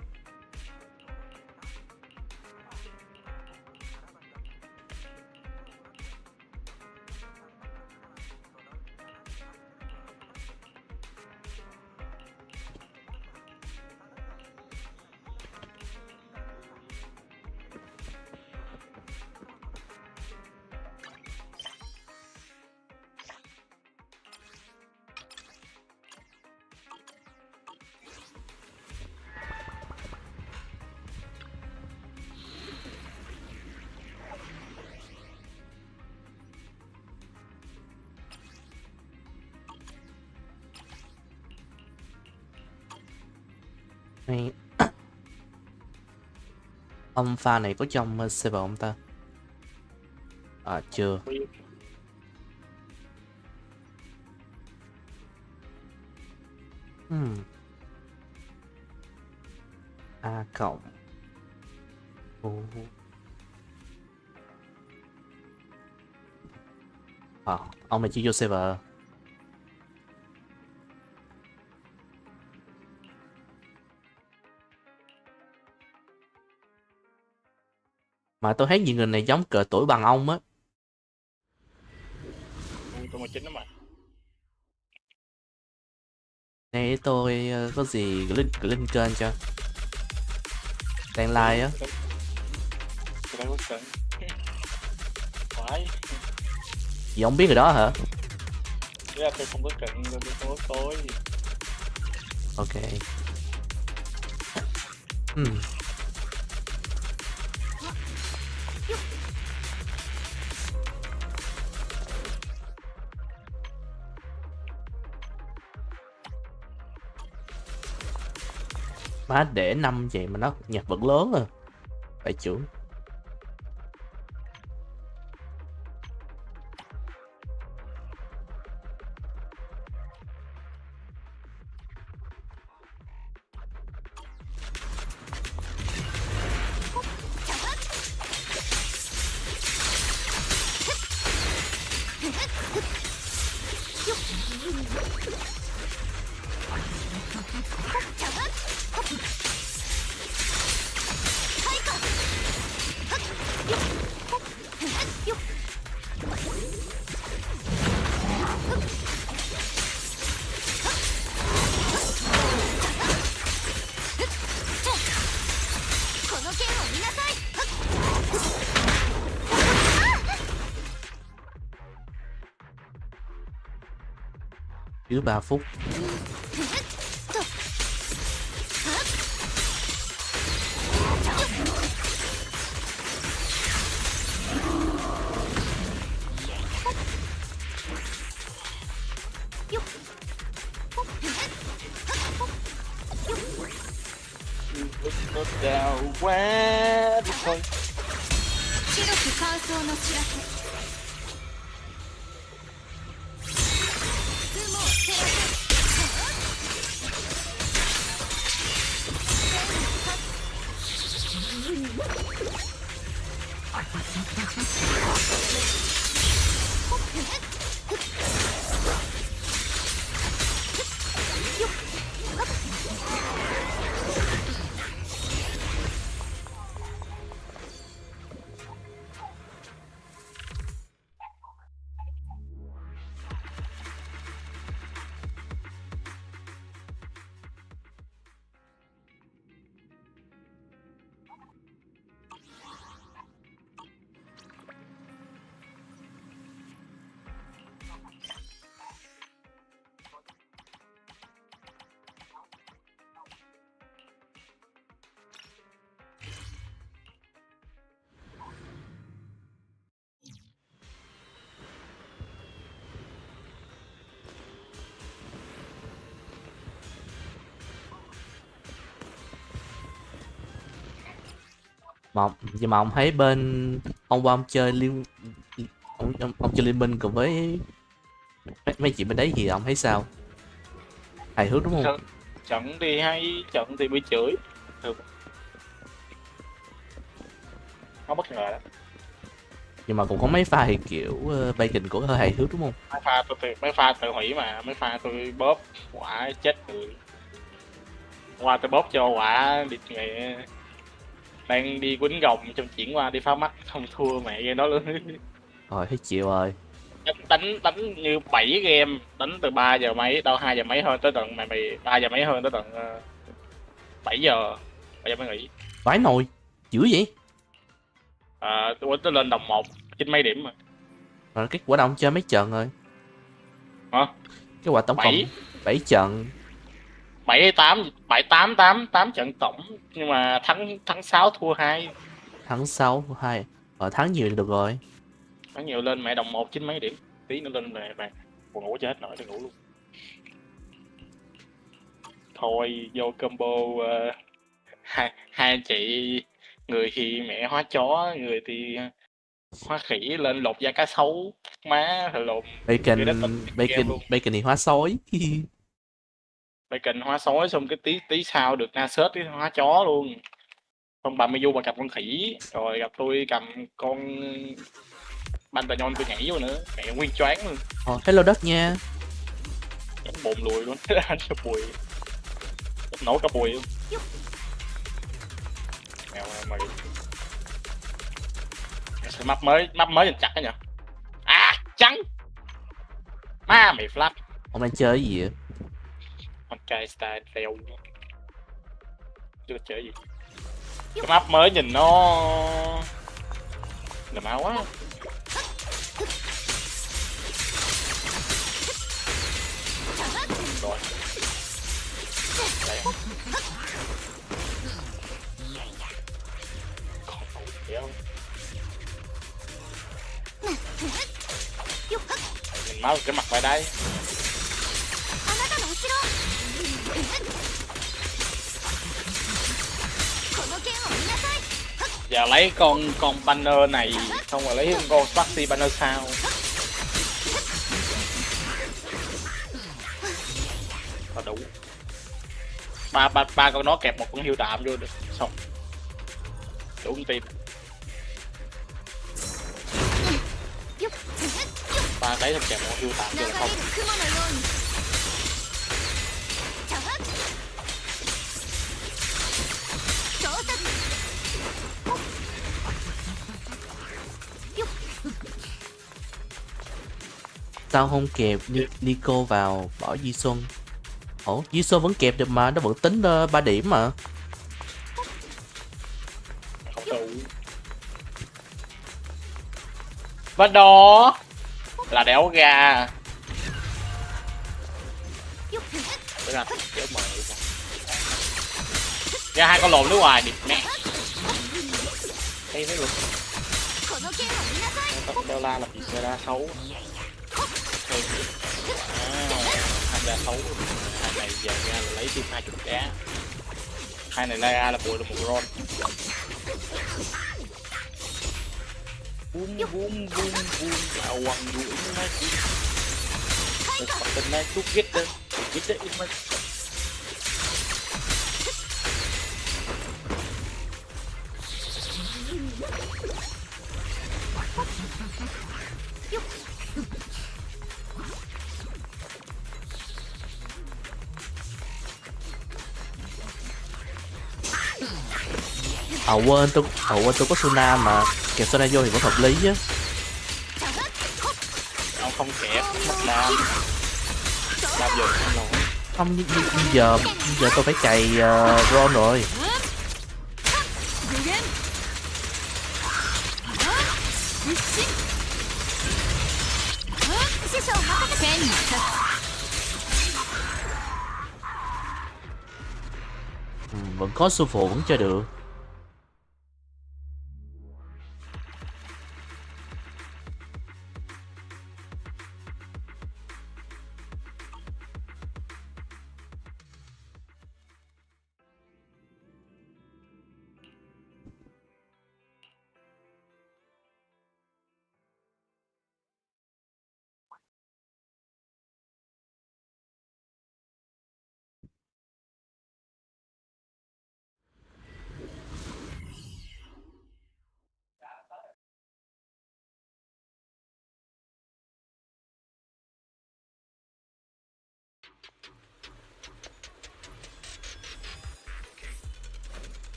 Ông pha này có trong server không ta? À chưa. A cộng. Ông này chưa vô server. Mà tôi thấy những người này giống cỡ tuổi bằng ông á.
Tôi 19 đó mà.
Để tôi có gì gửi link kênh cho. Đang like á.
Tôi đang có cận. Phải.
Gì ông biết rồi đó hả?
Dạ tôi không có cận, tôi không có tối.
Ok. Má để 5 vậy mà nó nhạc vẫn lớn à. Phải trưởng. Dưới 3 phút.
Đào quá đi thôi.
Nhưng mà ông thấy bên ông qua ông chơi ông chơi liên minh cùng với mấy chị bên đấy thì ông thấy sao? Hài hước đúng không?
Trận thì hay, trận thì bị chửi. Nó bất ngờ đó.
Nhưng mà cũng có mấy pha thì kiểu bacon của hơi hài hước đúng không?
Mấy pha tự hủy mà, mấy pha tôi bóp quả chết người. Qua tôi bóp cho quả địt mẹ đang đi quýnh gồng trong chuyển qua đi phá mắt không thua mẹ nghe nói luôn.
Rồi thấy chịu rồi.
Đánh như 7 game, đánh từ 3 giờ mấy, đâu 2 giờ mấy hơn tới tận mày 3 giờ mấy hơn tới tận 7 giờ mới nghỉ.
Vãi nồi, dữ vậy?
Tôi tới lên đồng 1 trên mấy điểm mà.
Rồi kết quả ông chơi mấy trận rồi?
Hả?
Kết quả tổng cộng 7 trận. 8 trận tổng, nhưng mà thắng 6 thua 2. Thắng 6 thua 2. Thắng nhiều thì được rồi.
Thắng nhiều lên mẹ đồng 1 trên mấy điểm. Tí nữa lên mẹ buồn ngủ chết nổi tôi ngủ luôn. Thôi vô combo hai anh chị, người thì mẹ hóa chó, người thì hóa khỉ lên lột da cá sấu má rồi lột
bacon thì hóa sói.
Bacon hóa sói xong cái tí sau được Nasus cái hóa chó luôn. Xong bà Miyu bà cầm con khỉ, rồi gặp tôi cầm con banh tà nhon tôi nhảy vô nữa, mẹ nguyên choáng luôn.
Hello đất nha.
Đánh bồn lùi luôn, anh cho bùi, nổ cả bùi luôn. Mèo mà map mới nhìn chặt đó nhỉ. Trắng. Má mày flash.
Ông đang chơi cái gì vậy?
Con trai style leo. Chưa chơi gì. Cái map mới nhìn nó máu quá. Rồi. Đây. Còn củ đéo. Nhìn máu cái mặt vào đây. Giờ lấy con banner này xong rồi lấy con Sparky banner sau. Có đủ. Ba con nó kẹp một con hiêu tạm vô được xong. Đủ con tim. Ba đấy thêm kẹp một hiêu tạm vô là không.
Sao không kẹp Nico vào bỏ Di Xuân? Di Xuân vẫn kẹp được mà, nó vẫn tính 3 điểm mà.
Không đủ. Và đó là đéo gà. Ra hai con lồn nước ngoài địt mẹ. Đây mới luôn. Đeo la là bị ra xấu. Tham gia xấu. Hai này giờ ra là lấy thêm 20 cá. Hai này lai A là bùi được một ron. Boom boom boom boom. Awang duin na ku. Pagpagtan na to get the image.
Quên tôi có Suna mà kẹp Suna vô thì vẫn hợp lý chứ.
Ông không kẹp mất Nam giờ không nổi.
Không giờ tôi phải cày Ron rồi. Vẫn có sư phụ vẫn chơi được.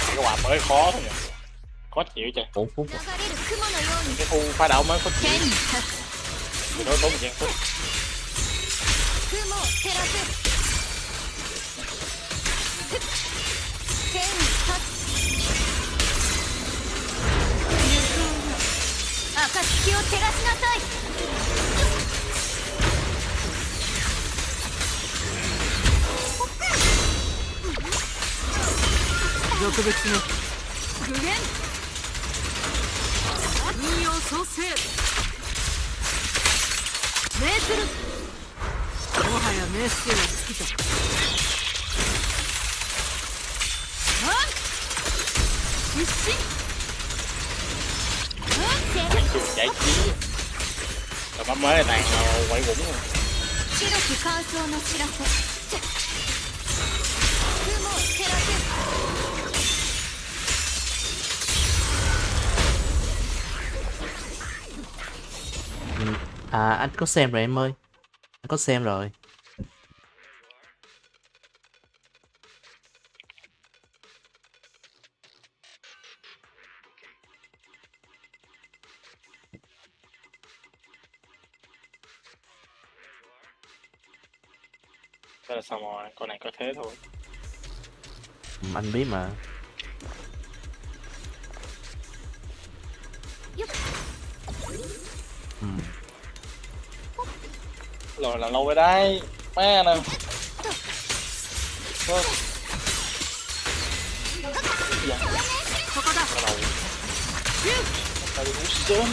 Cái quạt mới khó thôi nhỉ, khó chịu trời.
4 phút.
Cái khu phá đảo mới khó chịu. Thì nó tốn một giây phút. Giải trí. Rồi bấm mới tàn quậy quủng rồi.
À anh có xem rồi em ơi. Anh có xem rồi.
Thế là xong rồi, con này có thế thôi.
Anh biết mà.
Rồi là lâu rồi đấy. Má nè. Dạ. Tại vì cũng sớm.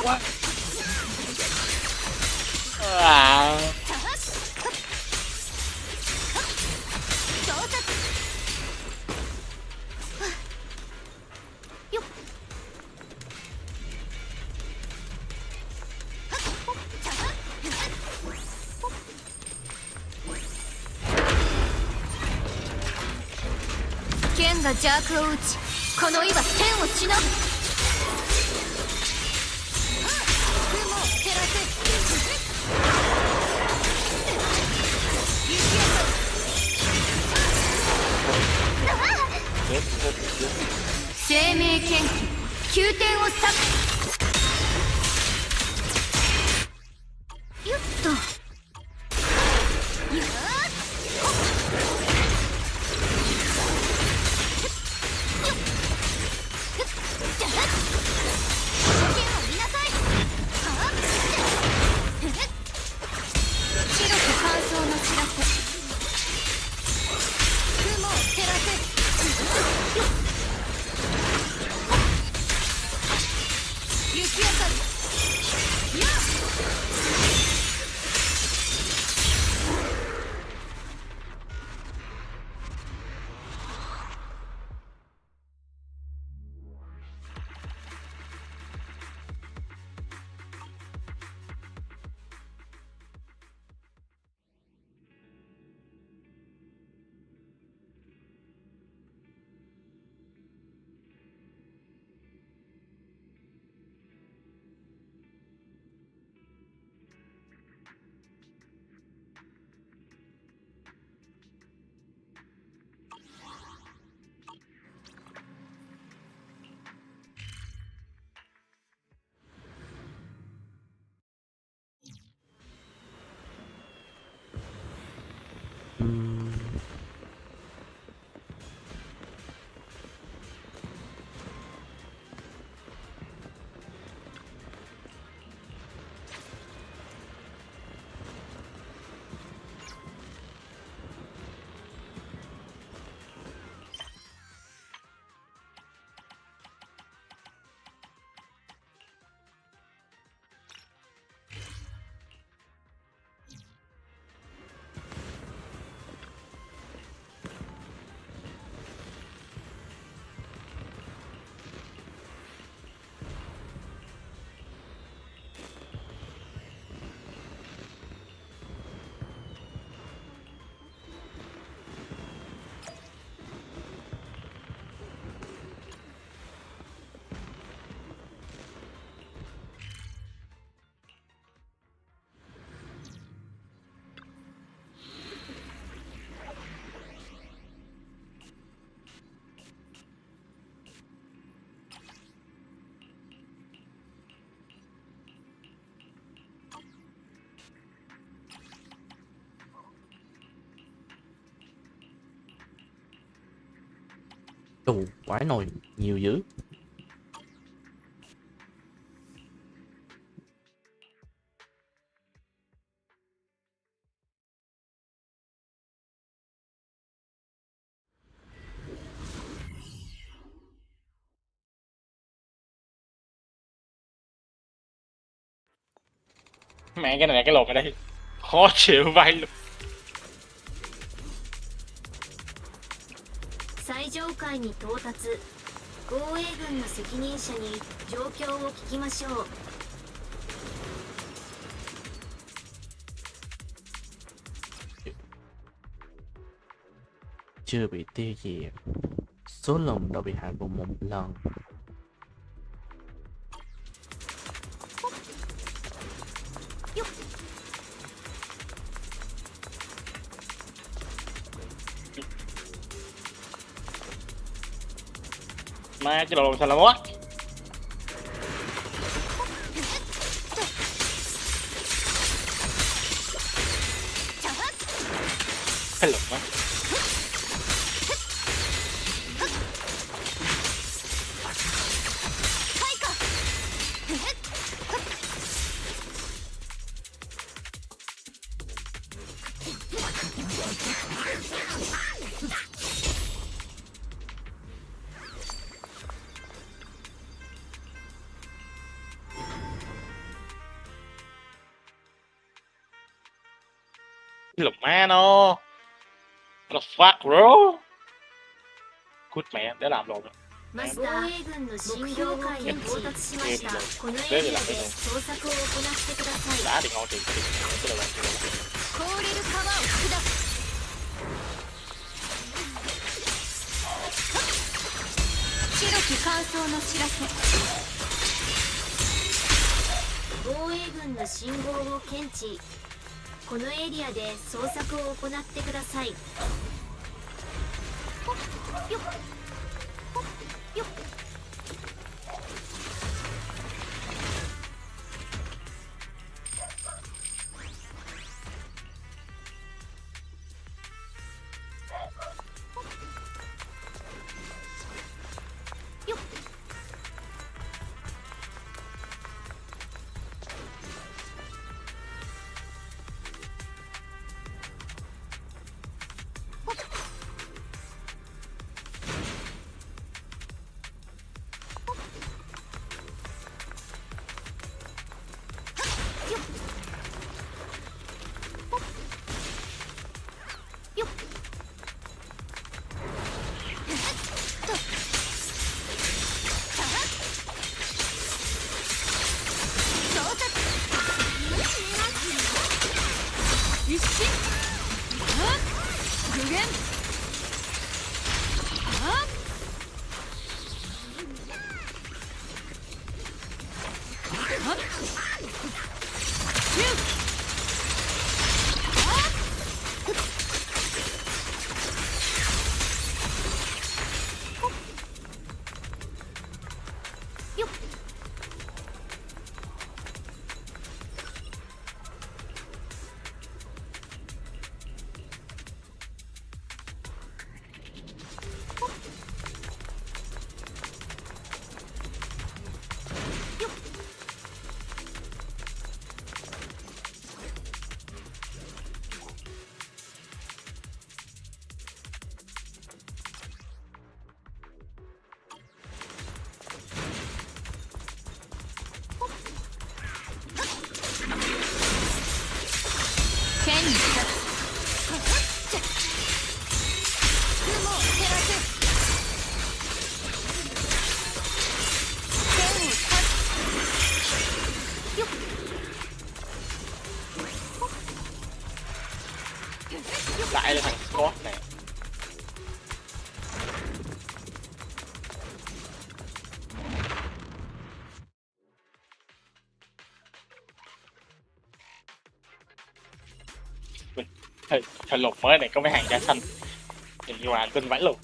Quá.
剣が邪悪を打ち、この意は天をしのぐ。雲を照らせ。生命剣気、宮殿を裂く。よっと。よー
Ồ, quái nồi nhiều dữ.
Mẹ cái này là cái lột ở đây khó chịu vay luôn.
最上階に到達。護衛軍の責任者に状況を聞きましょう。
Chưa bị tiêu diệt. Số lần đã bị hạ gục một lần.
Má chứ đồ sao là mất. Cái lục á. Lục má nó. What the fuck bro? Cút mẹ để làm luôn.
マスター、目標海へ到達しました。このエリアで捜索を行ってください。
Đá thì ngon thì cái đầu
凍れる川を下す。白き乾燥の知らせ。
防衛軍の信号を検知。このエリアで捜索を行ってください。
よっよっ。
Lại lên thằng Scott này. Thời lục mới này có mấy hàng da xanh. Nhìn như là tin vãi luôn.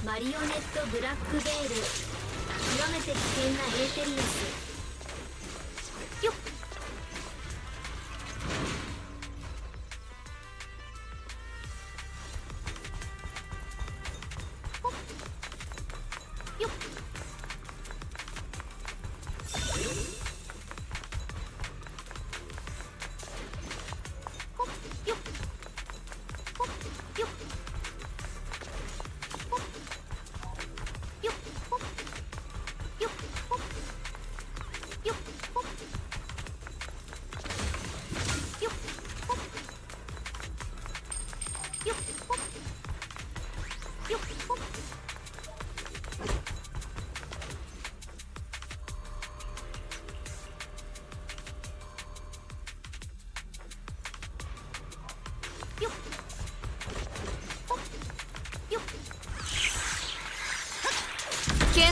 マリオネットブラックベール、極めて危険なエーテリアス。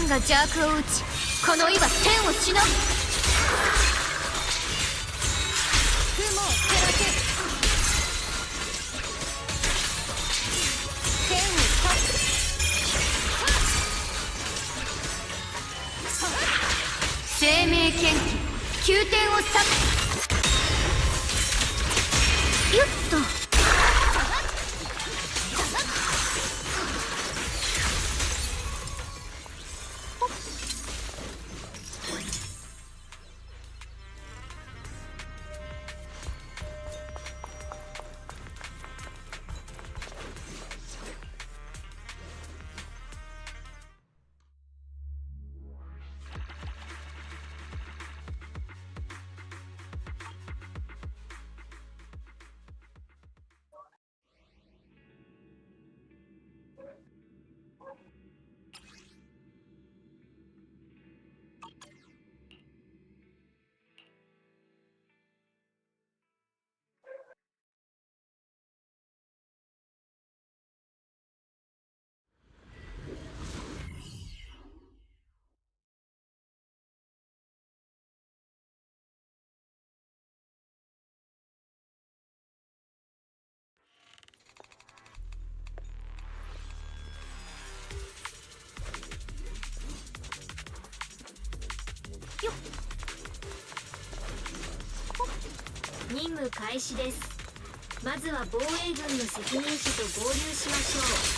が邪悪を打ちこの意は天をしのぐ雲を照らせ天を断つ生命剣気宮天を裂くよっと任務開始です。まずは防衛軍の責任者と合流しましょう。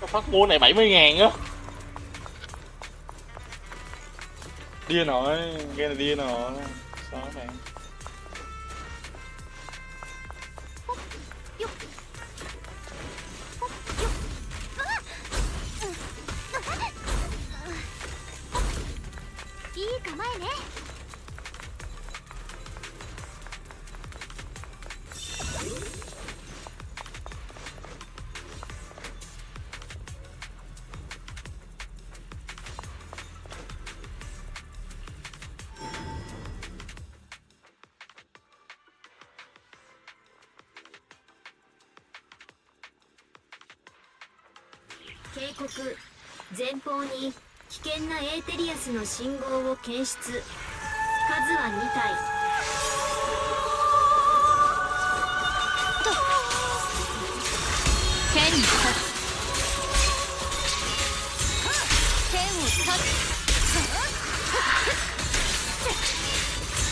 Phát mua này 70.000 á. Điên rồi, game này điên rồi. Sao bạn?
警告、前方に危険なエーテリアスの信号を検出。数は2体。
剣に立つ。剣を立つ。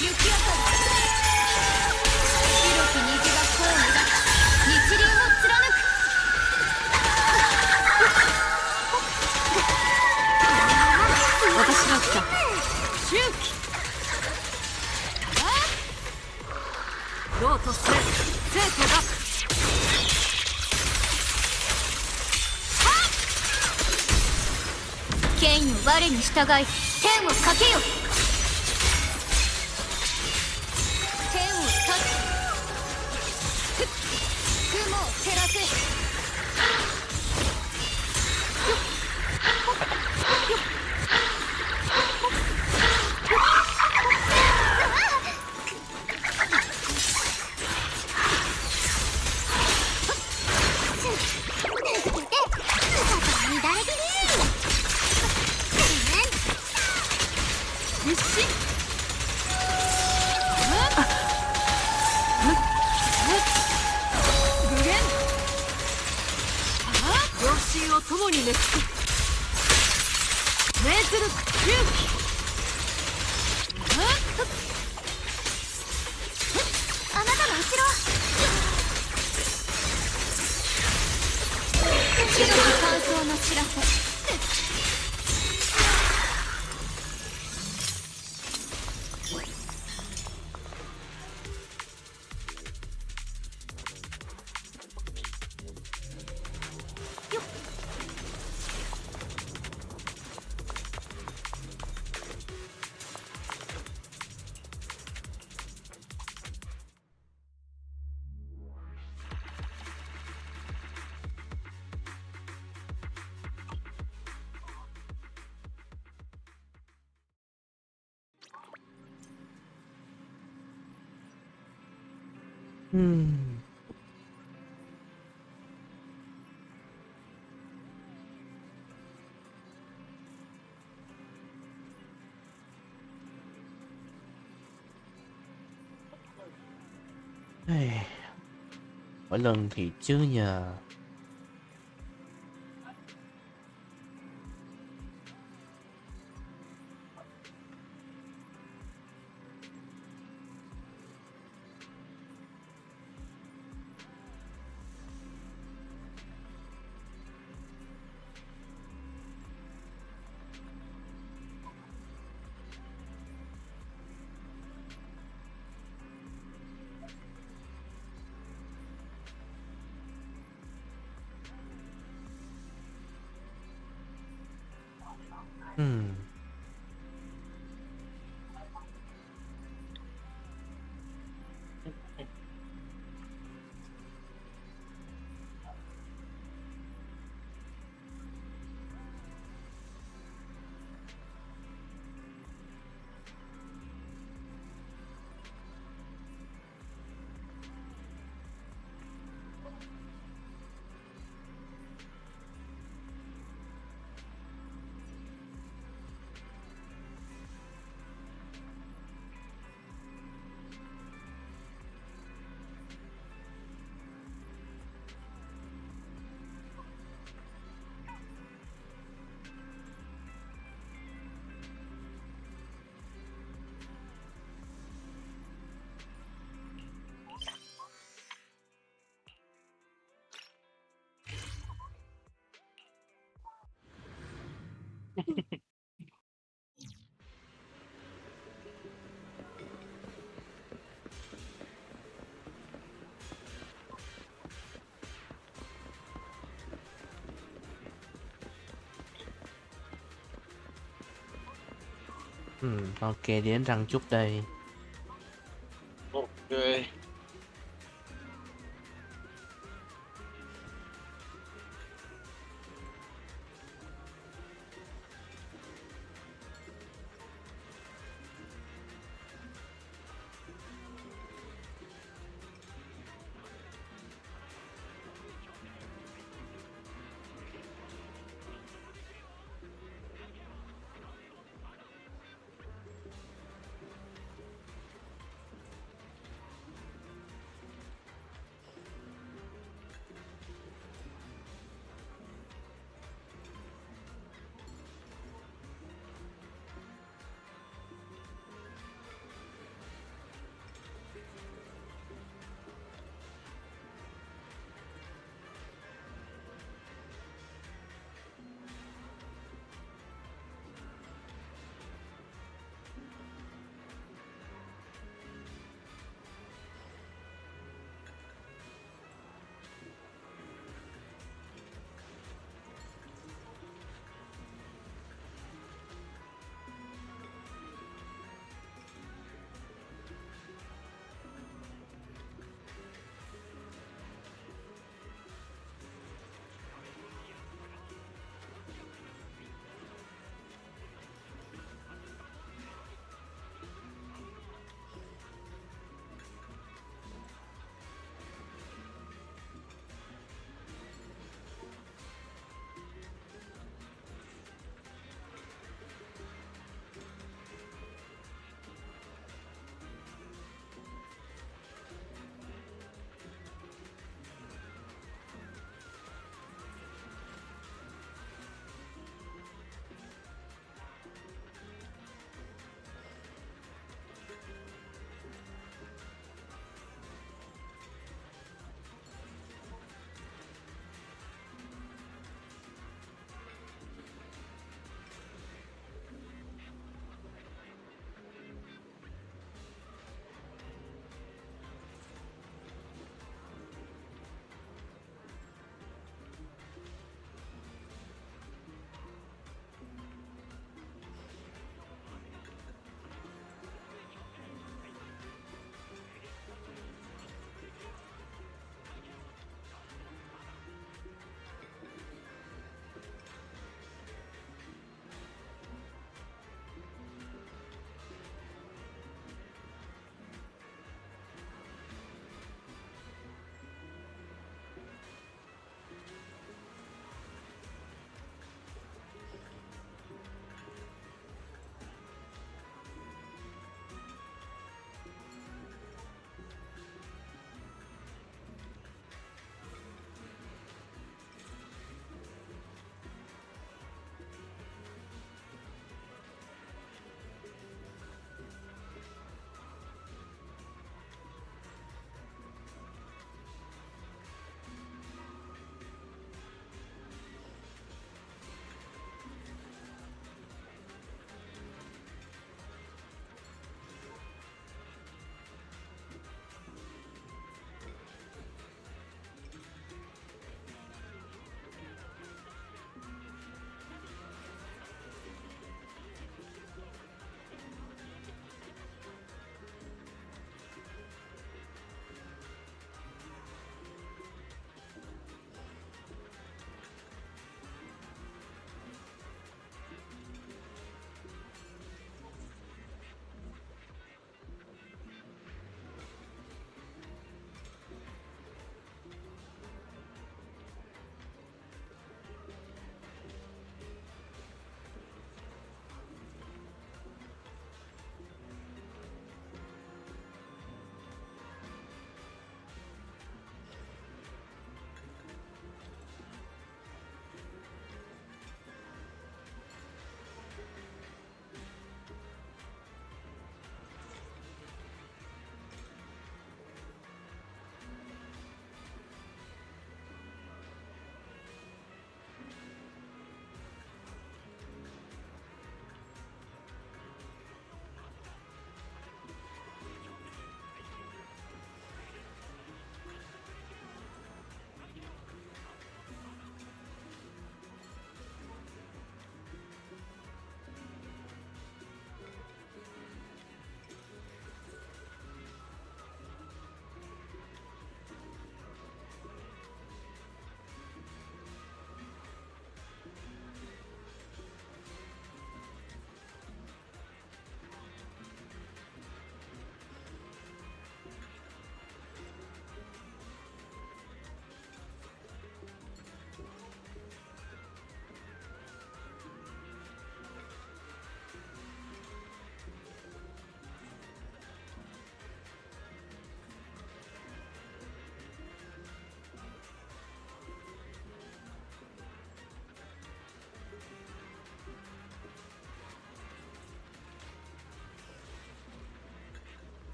行き当たる。白き虹が声を出し、日輪を貫く。私が来た。周期。ローと生と学。剣よ我に従い天をかけよ。天を立つ。雲を照らせ。を共に熱す命ずる勇気。あなたの後ろ。白き乾燥の知らせ。
Mỗi lần thì chứ nhờ. Ok, đi đến răng chút đây.
Ok.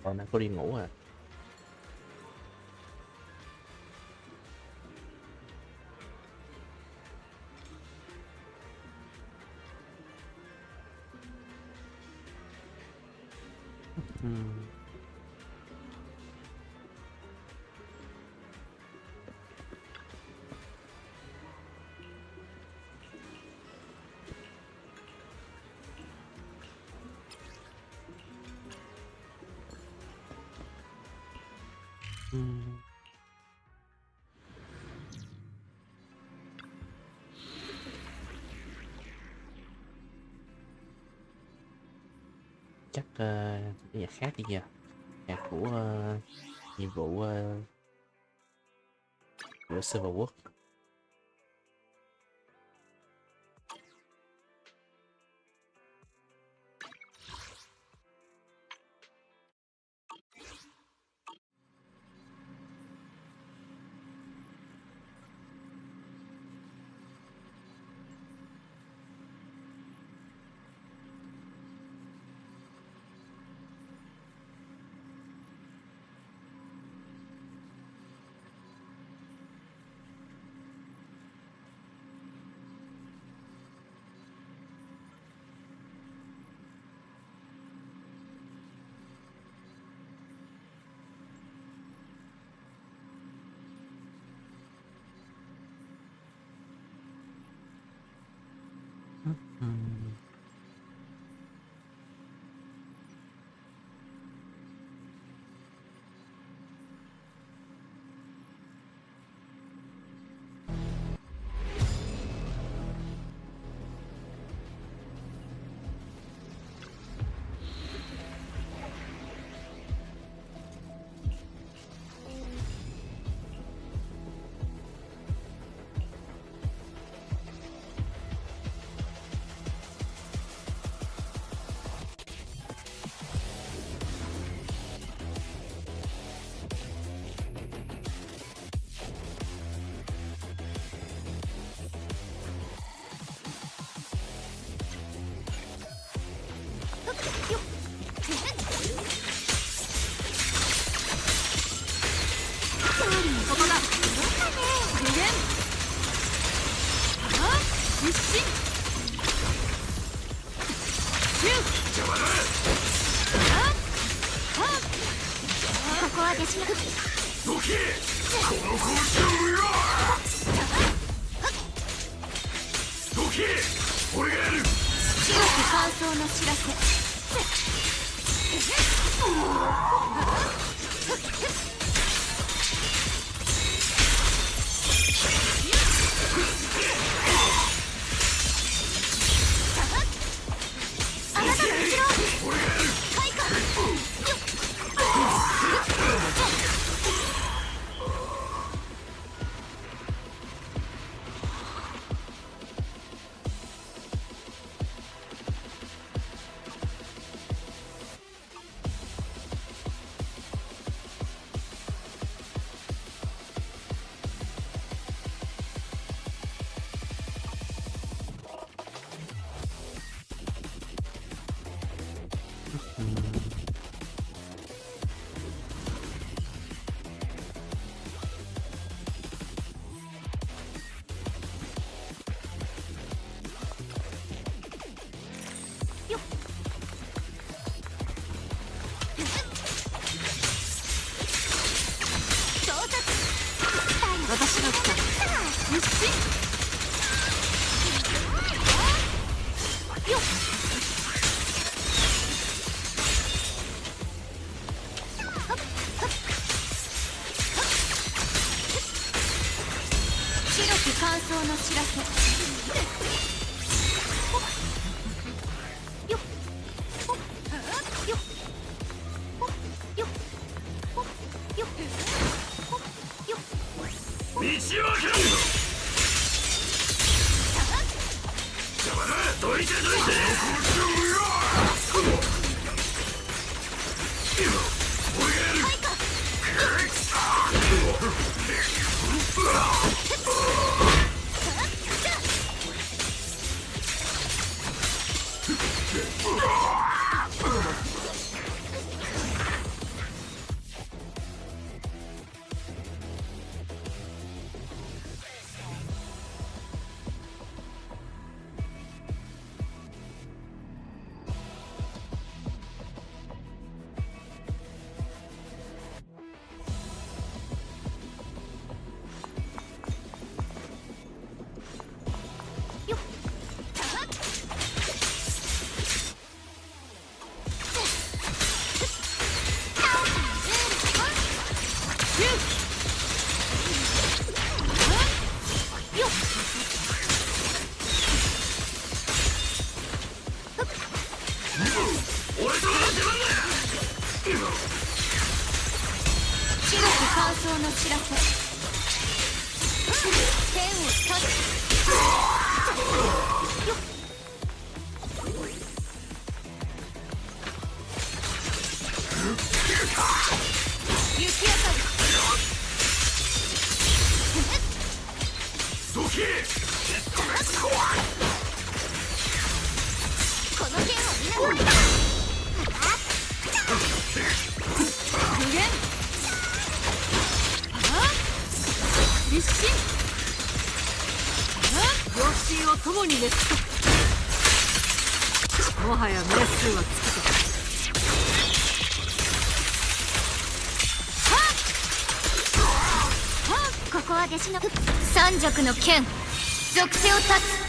Còn đang có đi ngủ à. Chắc cái nhạc khác đi nha, nhạc của nhiệm vụ của server quốc.
感想の知らせ剣を刺す雪明かりこの剣を皆さん無限立身両親を共に熱すもはや名数は尽きたここは弟子の三尺の剣属性を断つ剣を断つ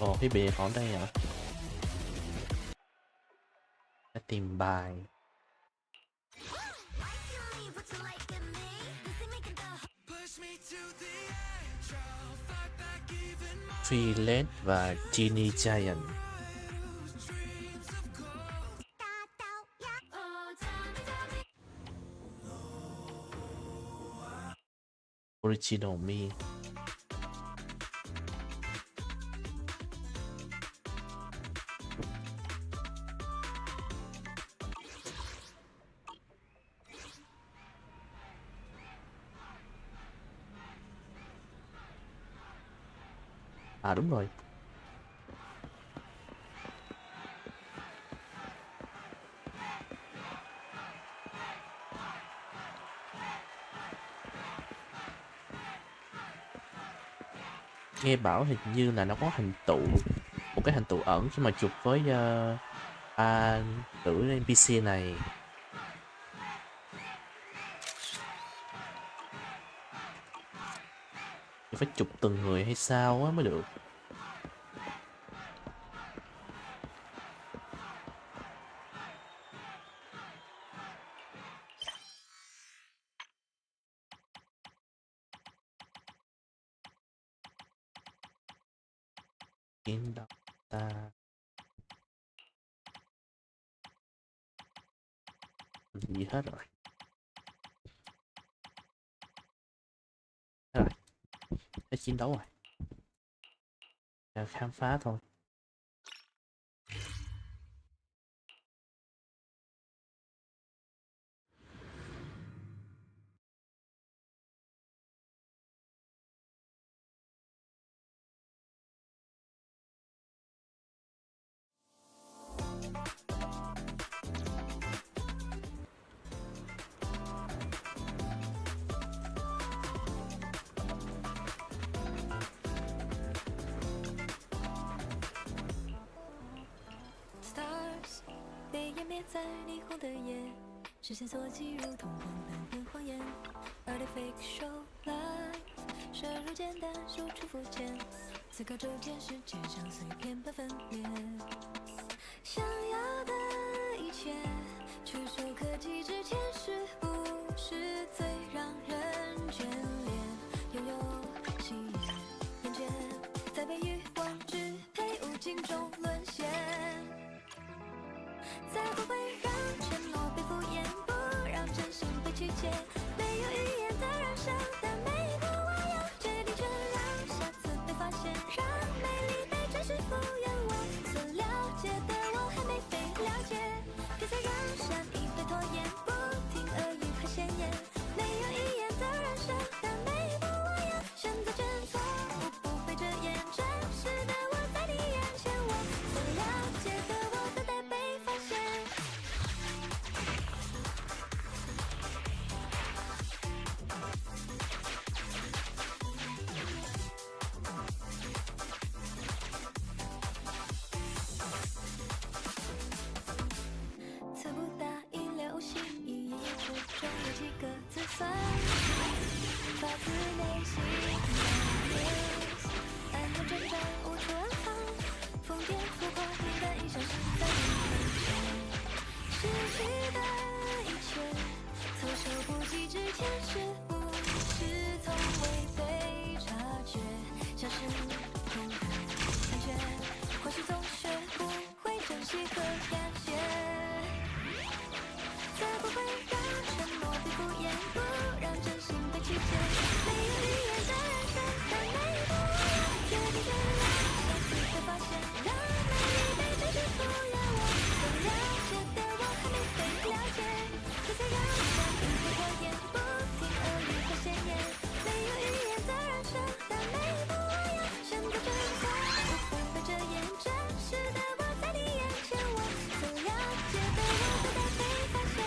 Ồ, cái bìa còn đây hả? Đã tìm bài. Freelance và Genie Giant. Original Me. À đúng rồi. Nghe bảo hình như là nó có hình tụ, một cái hình tụ ẩn khi mà chụp với tử NPC này. Phải chụp từng người hay sao á mới được. Kiến đâu ta. Gì hết rồi. Hết rồi. Hết chiến đấu rồi. Để khám phá thôi.
被湮灭在霓虹的夜，视线所及如同荒诞的谎言。而对 fake show life， 深入简单，输出肤浅，思考周天世界像碎片般分裂。想要的一切，触手可及之前，是不是最让人眷恋？拥有喜悦，厌倦，在被欲望支配，无尽中沦陷。才不会让承诺被敷衍，不让真心被曲解。没有语言的燃烧，但每一步我要决定，却让下次被发现，让美丽被真实敷衍。我所了解的我还没被了解，别再让善意被拖延，不听耳语和鲜艳。没有语言的燃烧，但每一步我要选择真错误，不被遮掩。真实的我在你眼前，我所了解的我等待被发现。词不达意流行，一页之中有几个字算发自内心。安全挣扎无处安放，疯癫浮夸平淡一小时在你面前。失去的一切，措手不及之前，是不是从未被察觉？像是空白感觉，或许总学不会珍惜和感谢。才不会让承诺被敷衍，不让真心被曲解。没有语言的燃烧，但每一步我要决定，却让下次被发现，让美丽被真实敷衍。我所了解的我还没被了解，别再让善意被拖延，不听耳语和鲜艳。没有语言的燃烧，但每一步我要选择真错误，不被遮掩。真实的我在你眼前，我所了解的我等待被发现。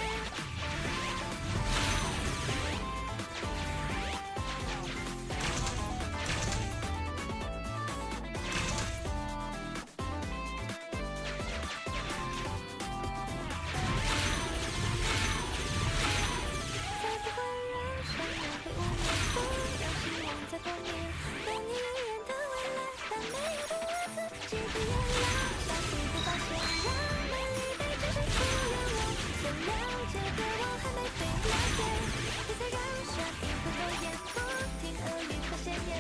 才不会让善良被污蔑，不让希望再破灭。等你永远的未来，但每一步我自己不原谅。下次被发现，让美丽被真实敷衍。我所了解的我还没被了解，别再让善意被拖延，不听耳语和鲜艳。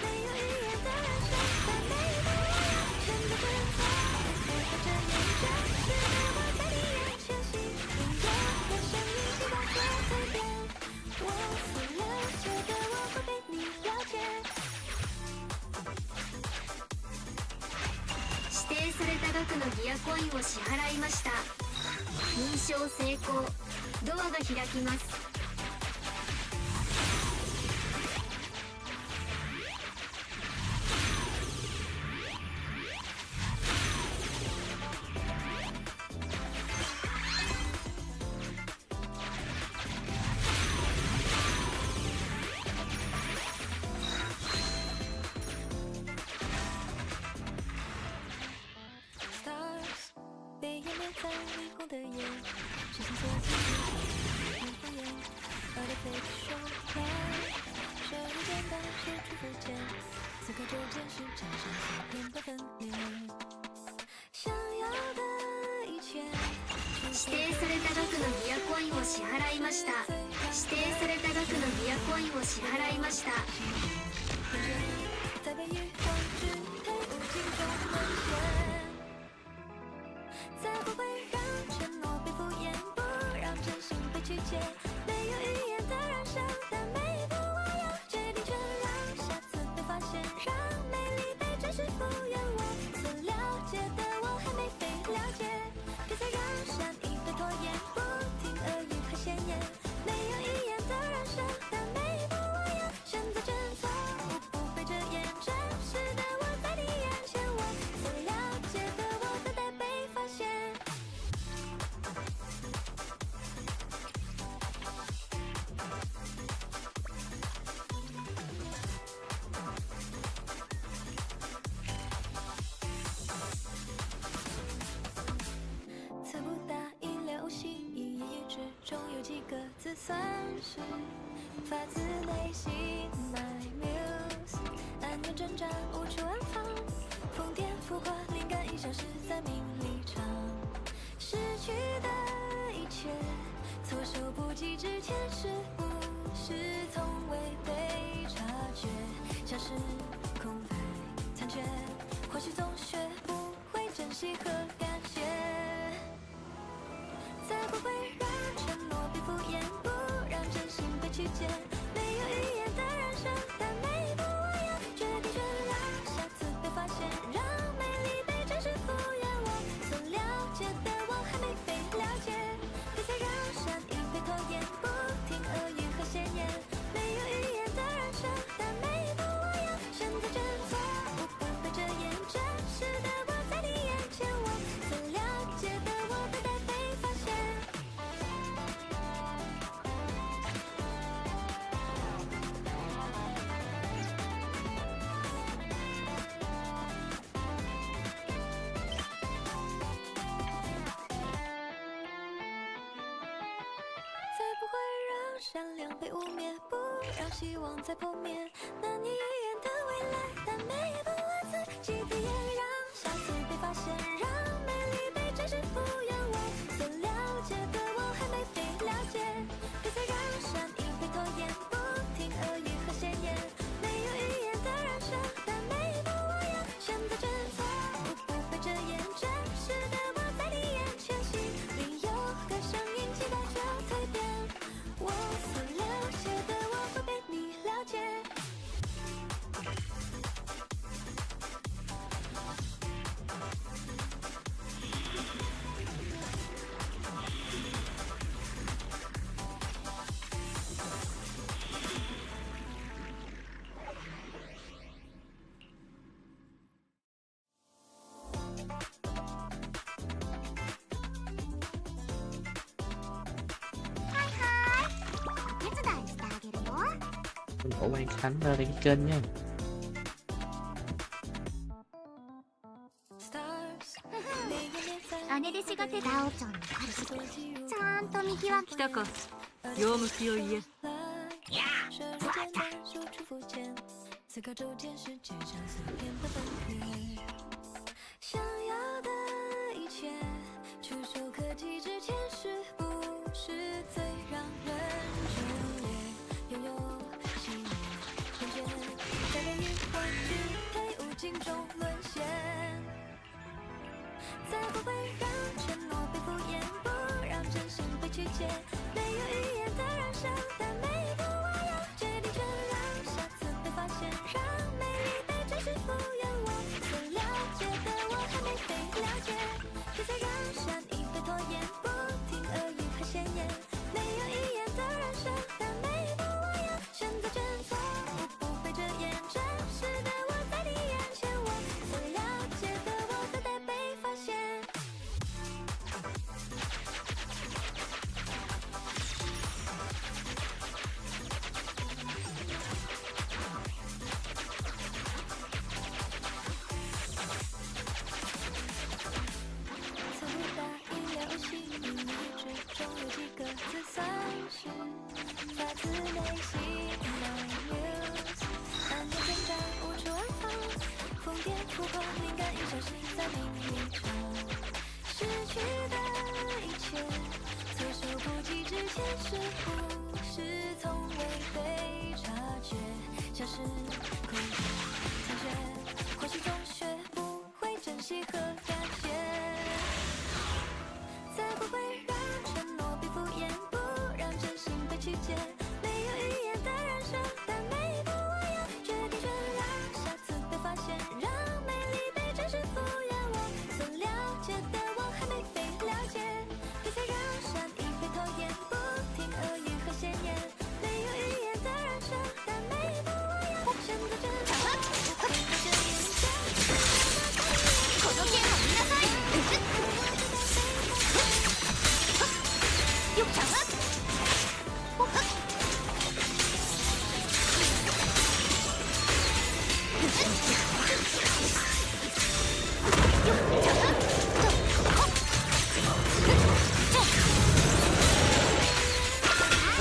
没有语言的燃烧，但每一步我要选择真错误，不被遮掩。真实的我在你眼前，吸引着我生命细胞做蜕变。我所了解的我会被你了解。
指定された額のギアコインを支払いました。認証成功。ドアが開きます。
Stars 被湮灭在霓虹的夜，视线所及如同谎言。而对 fake show life， 深入简单，输出肤浅，思考周天世界像碎片般分裂。想要的一切，
指定された額のギアコインを支払いました。指定された額のギアコインを支払いました。
在被欲望支配，无尽中沦陷。才不会让承诺被敷衍，不让真心被曲解。没有语言的燃烧，但每一步我要决定，却让下次被发现，让美丽被真实敷衍。我所了解的我还没被了解，别再让善意被拖延，不听耳语和鲜艳。没有语言的燃烧，但每一步我要选择真错各自算是发自内心 My muse， 安远挣扎无处安放，疯癫浮夸灵感已消失在名利场，失去的一切措手不及之前是不是从未被察觉，像是空白残缺，或许总学不会珍惜和感谢，再不会让承诺被敷衍，不让真心被曲解，没有语言的人生，但每一步我要决定全让下次被发现，让美丽被真实复原，我所了解的我还没被了解，别再让善意被拖延，不停恶语和闲言，没有语言的人生，但每一步我要选择真错误，不被遮掩，真实的我在你眼前，我所了解的我等待被发现。再不会让善良被污蔑，不让希望再破灭，难以预言的未来，但每一步我自己体验，让下次被发现，让美丽被真实复原，我所了解的我还没被了解，别再让善意被拖延，不听恶语和闲言，没有语言的人生，但每一步我要选择真错误，不被遮掩，真实的我在你眼前，心里有个声音期待着蜕变，我所了解的我会被你了解。
Ủa Quang Khánh lên cái kênh nha.
姉弟子が手ダオちゃんの彼氏ちゃんと見極め
来たか用向きを言え
思考周天世界上碎片的分别，想要的一切触手可及之前是不是最让人眷恋，拥有喜悦偏见，在被疑惑支配无尽中沦陷，再不会让承诺被敷衍，不让真心被曲解，没有语言的人生，但每一步我要决定全让下次被发现，让美丽被真实复原，我所了解的我还没被了解，别再让善意被拖延，不听恶语和闲言，没有语言的人生，但每一步我要选择真错误，不被遮掩，真实的我在你眼前，我所了解的我等待被发现。似乎大意流星雨之中有几个字算是发自内心 My muse， 安远挣扎无处安放，疯癫浮夸灵感已消失在名利场，失去的一切措手不及之前是不是从未被察觉，像是空白残缺，或许总学不会珍惜和感谢，再不会让承诺被敷衍，不让真心被曲解，没有语言的人生，但每一步我要决定全让下次被发现，让美丽被真实复原，我所了解的我还没被了解，别再让善意被拖延，不听恶语和闲言，没有语言的人生，但每一步我要选择真错误，不被遮掩，真实的我在你眼前，
この剣を見なさい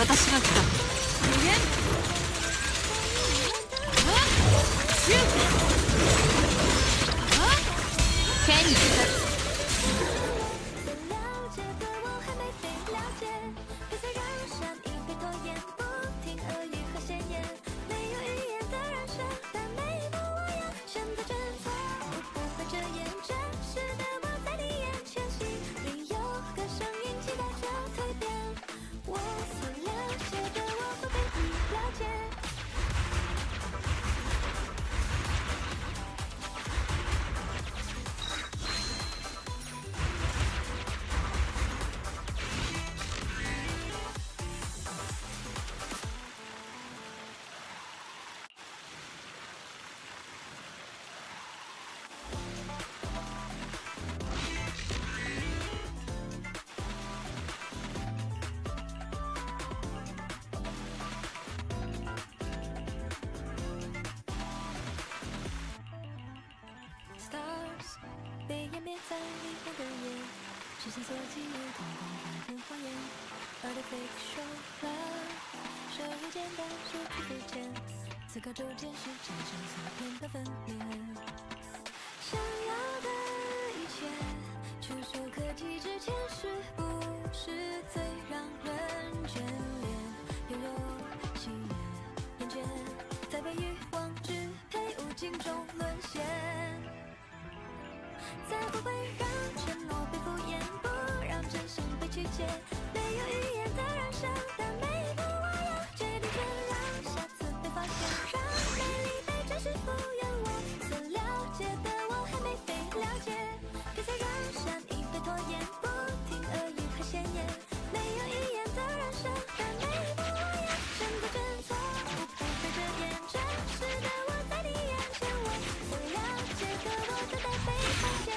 私が来た。無限。剣に立つ。
被湮灭在霓虹的夜，实现所有记忆，通通化成谎言。Artifact show love，手一简单，手指飞溅，思考逐渐是产生碎片的分裂。想要的一切，触手可及之前，是不是最让人眷恋？拥有喜悦，厌倦，在被欲望支配，无尽中沦陷。才不会让承诺被敷衍，不让真心被曲解。没有语言的燃烧，但每一步我要决定权，让下次被发现，让美丽被真实复原。我所了解的我还没被了解，干脆让善意被拖延，不停恶语和鲜艳。没有语言的燃烧，但每一步我要选择真错，不被遮掩。真实的我在你眼前，我所了解的我等待被发现。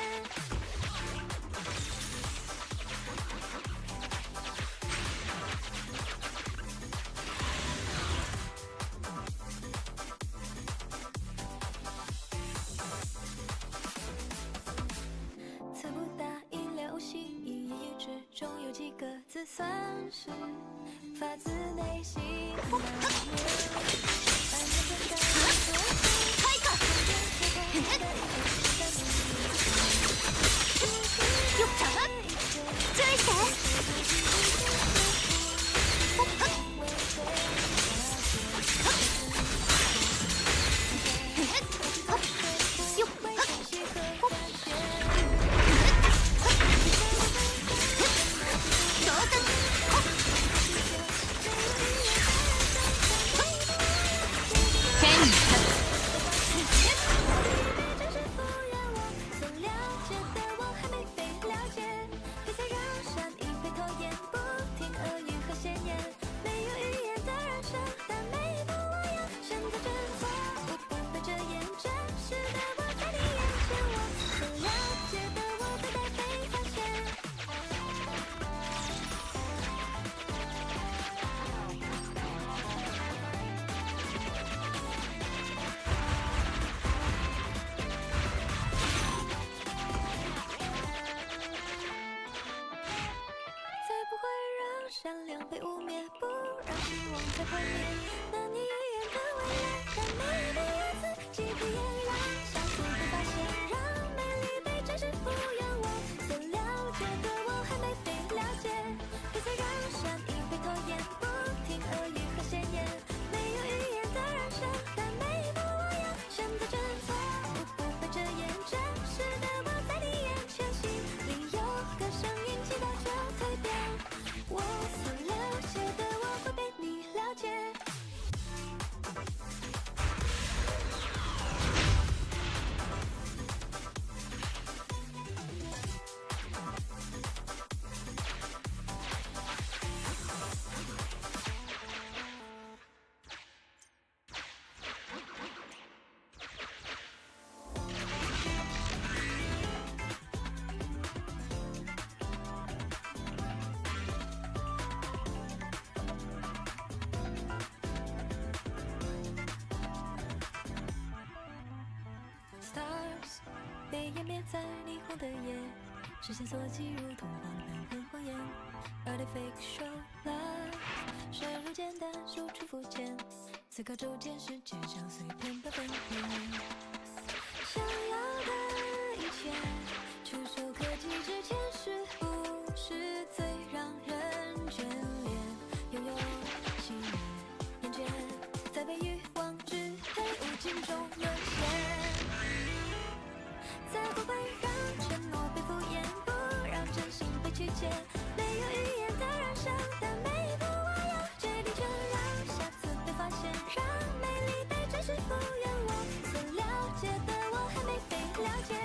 词不达意料无细，一言语之中有几个字算是发自内心。善良被污蔑，不让希望再破灭。难以预言的未来，但每一个叶子既不言，让下次被发现，让美丽被真实复原。我所了解的我还没被了解，干脆让善意被拖延，不停恶语和鲜艳。没有语言的燃烧，但每一步我要选择真错，不被遮掩。真实的我在你眼前，心里有个声音期待着蜕变。我所了解的我会被你了解。Stars 被湮灭在霓虹的夜，视线所及如同荒诞片谎言，而对 fake show love， 深入简单，输出肤浅，思考周间世界像碎片般分裂。想要的一切，触手可及之前，是不是最让人眷恋？拥有喜悦，厌倦，在被欲望支配，无尽中沦陷。再不会让承诺被敷衍，不让真心被曲解，没有语言的燃烧，但每一步我要决定就让下次被发现，让美丽被真实复原。我所了解的我还没被了解，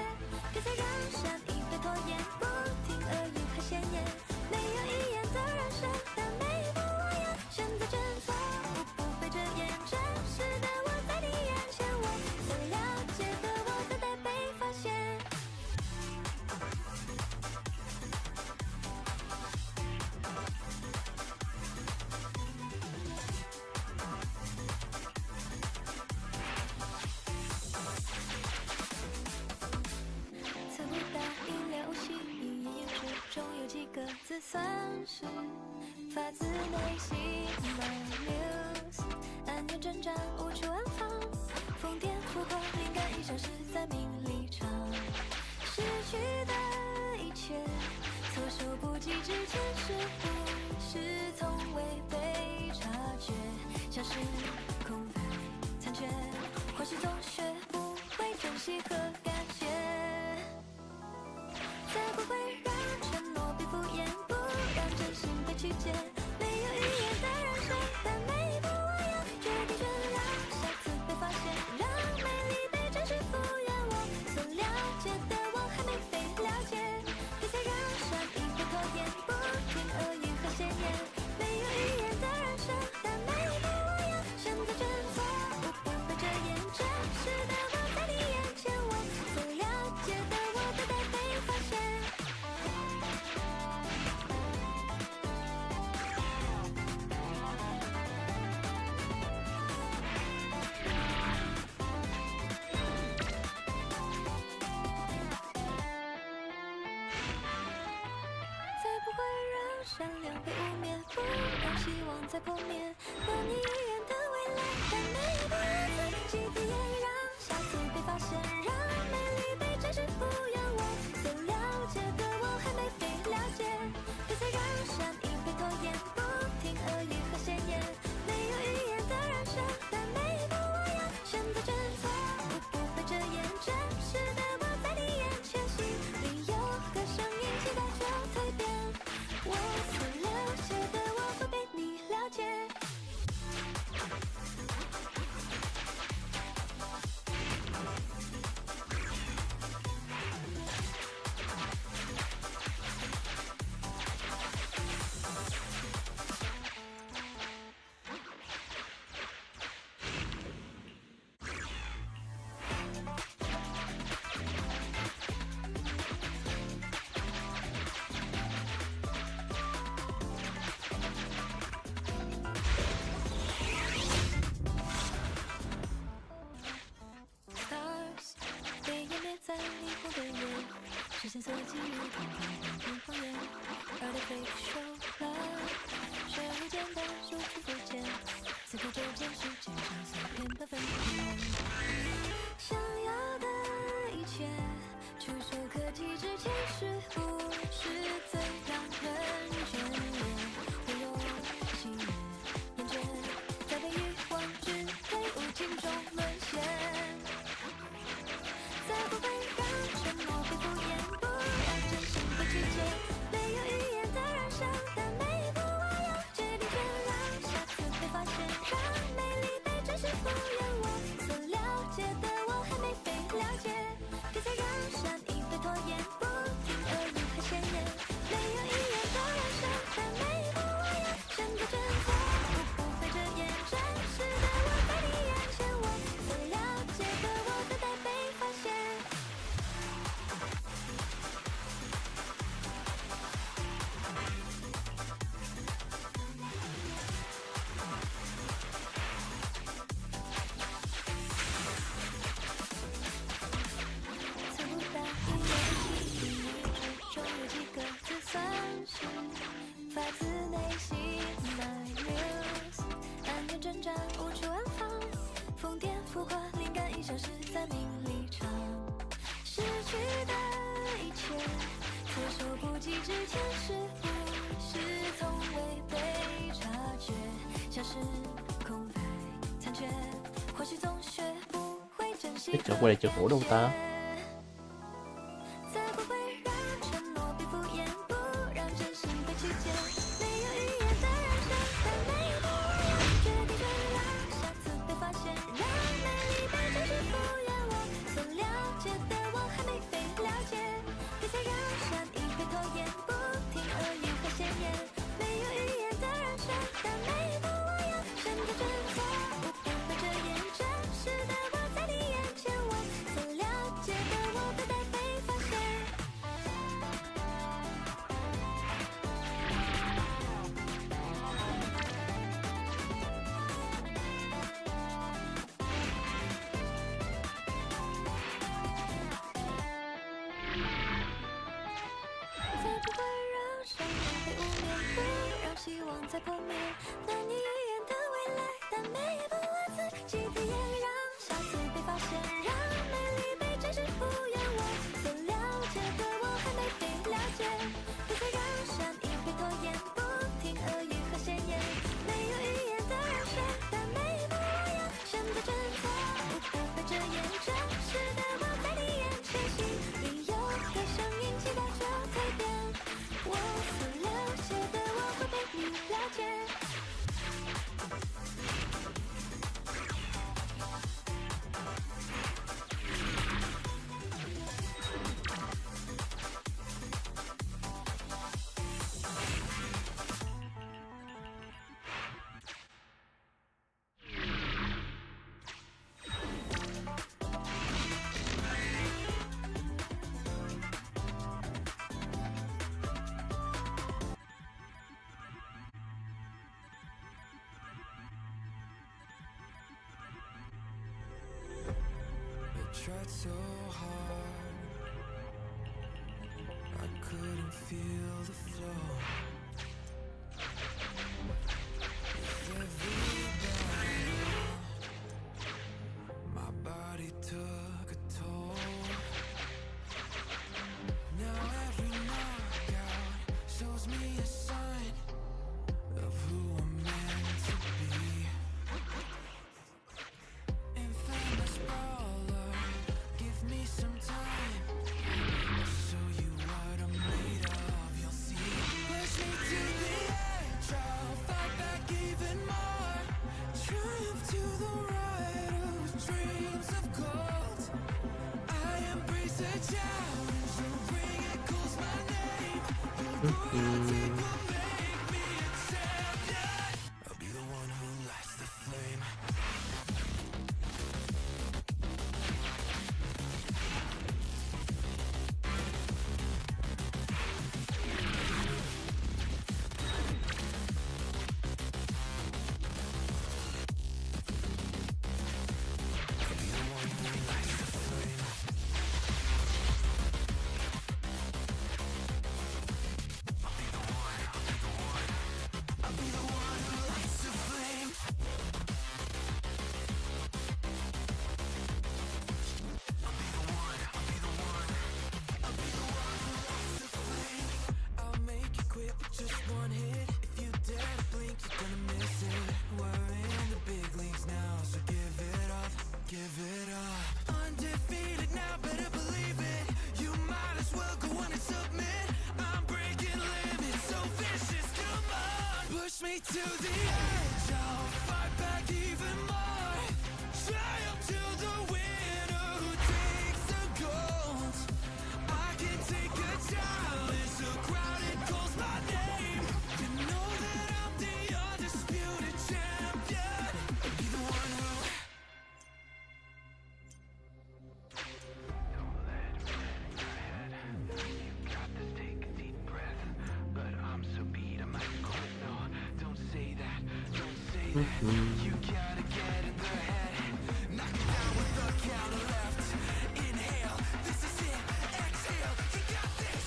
干脆让善意被拖延，不听耳语还鲜艳，没有语言的燃烧，但每一步我要选择真错误不被遮掩，真实的我在你眼前，我所了解的我等待被发现。测不到意料无心，一言言之中有几个字算是发自内心。My muse， 安念挣扎无处安放，疯癫浮夸，灵感已消失在名利场，失去的一切，措手不及之前，是不是从未被察觉？像是空白残缺，或许总学不会珍惜和感谢。再不会让承诺被敷衍，不让真心被曲解，没有语言的燃烧，但每一步我要决定就让下次被发现，让美丽被真实复原。我所了解的我还没被了解，干脆让善意被拖延，不听耳语和鲜艳，没有语言的燃烧，但每一步我要选择真错误不被遮掩，真实的我在你眼前，我所了解的我等待被发现。再不会让善良被污蔑，不让希望再破灭，有你语言的未来，但每一步我自己体验，让下次被发现，让美丽被真实复原。我所了解的我还没被了解，干脆让善意被拖延，不听耳语和鲜艳，没有语言的燃烧，但每一步我要选择真错误不被遮掩，真实的我在你眼前，心里有个声音期待着蜕变，我所了解的我会被你了解。Stars 被湮灭在霓虹的夜，视线所及如同荒诞片谎言，而对 fake show love， 深入简单，输出肤浅，思考周间世界像碎片般分裂。想要的一切，触手可及之前，是不是最让人眷恋？拥有喜悦，厌倦，在被欲望支配，无尽中沦陷。再不会让承诺被敷衍，不让真心被曲解，没有语言的燃烧，但每一步我要决定就让下次被发现，让美丽实，发自内心 My Muse， 安全挣扎无处安放，疯癫浮夸灵感已消失在名利场，失去的一切，措手不及之前是不是从未被察觉，像是空白残缺，或许总学不会珍惜。
Trở quay lại chợ cũ đâu ta?
才不会让承诺被敷衍，不让真心被曲解，没有语言的燃烧，但没有不一样，决定这样，下次被发现，让美丽被真实敷衍我，所了解的我还没被了解，别再让善意被拖延，不听耳语和闲言，没有语言的燃烧，但没有不一样，选择真错，我不会遮掩，真实的我在你眼前，我所了解的我等待被发现。才不会让善意被污蔑，不让希望再破灭，难以预言的未来，但没有不爱自己的眼，让下次被发现，让美丽被真实敷衍我，所了解的我还没被了解，别再让善意被拖延，不听耳语和闲言，没有语言的燃烧，但没有不一样，选择真错，我不会遮掩，真实的我在你眼前，心里有个声音期待着蜕变，我所了解的我会被你了解。
Tried so hard, I couldn't feel the flow. With every battle, my body took a toll. Now every knockout shows me a sign of who I'm meant to be. Infamous brawler, give me some time. I'll show you what I'm made of, you'll see. Push me to the edge, I'll fight back even more. Triumph to the right whose dreams of gold. I embrace a challenge, so bring it, calls my name. The royalty will make me a champion. I'll be the one who lights the flame. I'll make you quit with just one hit. If you dare to blink, you're gonna miss it. We're in the big leagues now, so give it up, give it up. Undefeated now, better believe it. You might as well go on and submit. I'm breaking limits, so vicious, come on. Push me to the edge, I'll fight back even more. Triumph to the winner who takes the gold. I can take a challenge, the crowd it calls my name. You know that I'm the undisputed champion. Be the one who. Don't let me get in your head. You got this, take a deep breath. But I'm so beat, I might quit. No, don't say that, don't say that. You gotta get in the head. Knock it down with the counter left. Inhale, this is it. Exhale, you got this.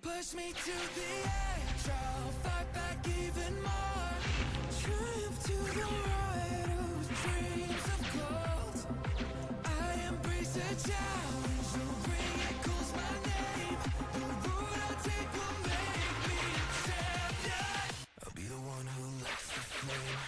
Push me to the edge, I'll fight back even more. Triumph to the right, whose dreams of gold. I embrace a challenge, so bring it, calls my name. The road I take will make me a champion. I'll be the one who lights the flame.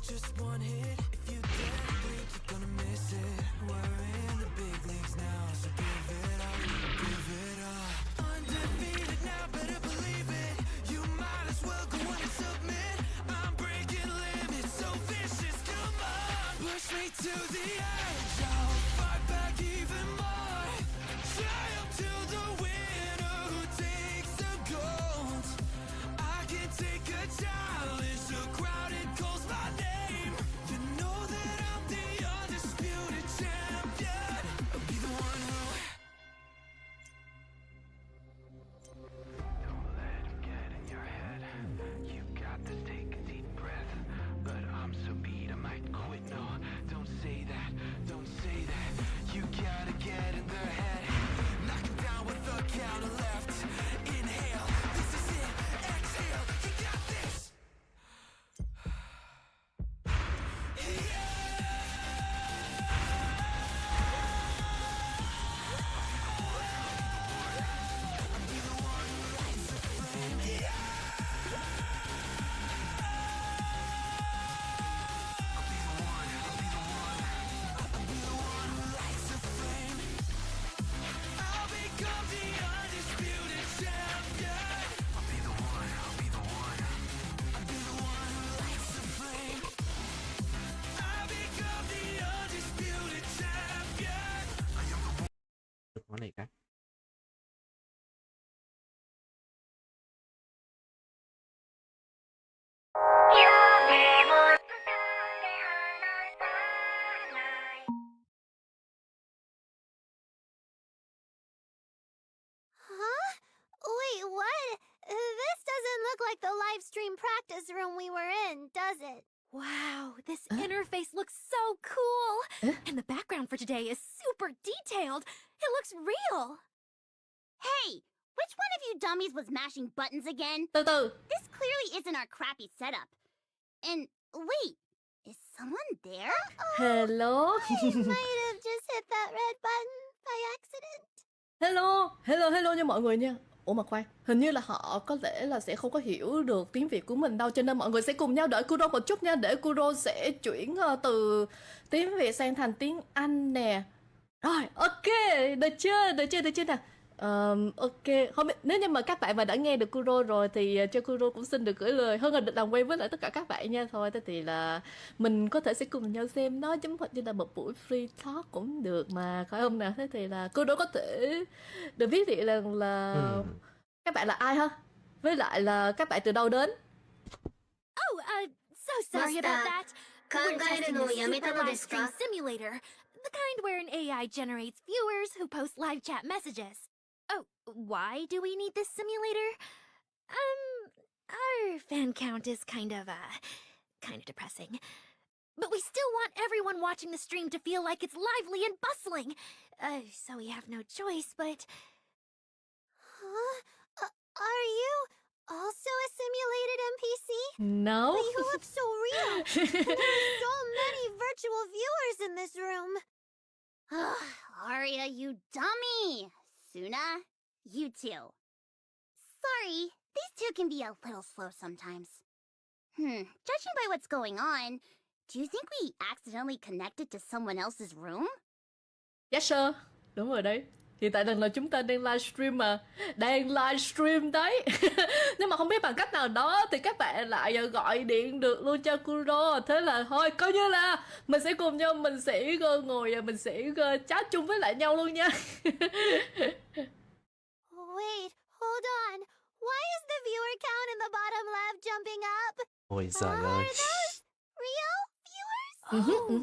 Just one hit, if you dare to blink, you're gonna miss it. We're in the big leagues now, so give it up, give it up. Undefeated now, better believe it. You might as well go on and submit. I'm breaking limits, so vicious, come on. Push me to the edge, I'll fight back even more. Triumph to the winner who takes the gold. I can take a challenge, the crowded calls my name.
Món này cái
Wait, what? This doesn't look like the live stream practice room we were in, does it?
Wow, this interface looks so cool! And the background for today is super detailed. It looks real!
Hey! Which one of you dummies was mashing buttons again? This clearly isn't our crappy setup. And wait, is someone there?
Hello.
I might have just hit that red button by accident.
Hello nha mọi người nha. Ủa mà khoan, hình như là họ có lẽ là sẽ không có hiểu được tiếng Việt của mình đâu, cho nên mọi người sẽ cùng nhau đợi Kuro một chút nha, để Kuro sẽ chuyển từ tiếng Việt sang thành tiếng Anh nè. Rồi, ok, được chưa nè. Ok, không biết nếu như mà các bạn mà đã nghe được Kuro rồi thì cho Kuro cũng xin được gửi lời hơn là được làm quen với lại tất cả các bạn nha. Thôi thế thì là mình có thể sẽ cùng nhau xem nó giống như là một buổi free talk cũng được mà, phải không nào? Thế thì là Kuro có thể được biết thì là các bạn là ai ha? Với lại là các bạn từ đâu đến?
Oh, so sorry about that. We're testing the super live stream simulator, the kind where an AI generates viewers who post live chat messages. Oh, why do we need this simulator? Our fan count is kind of depressing. But we still want everyone watching the stream to feel like it's lively and bustling. So we have no choice, but...
Huh? Are you also a simulated NPC?
No.
But you look so real. And there's so many virtual viewers in this room. Arya, you dummy. Suna, you too. Sorry, these two can be a little slow sometimes. Judging by what's going on, do you think we accidentally connected to someone else's room?
Yes sir, đúng rồi đấy. Hiện tại là chúng ta đang livestream mà. Đang livestream đấy. Nhưng mà không biết bằng cách nào đó thì các bạn lại gọi điện được luôn cho Kuro. Thế là thôi, coi như là mình sẽ cùng nhau, mình sẽ ngồi, mình sẽ chat chung với lại nhau luôn nha.
Wait, hold on. Why is the viewer count in the bottom left jumping up?
Ôi giời ơi.
Are those real viewers?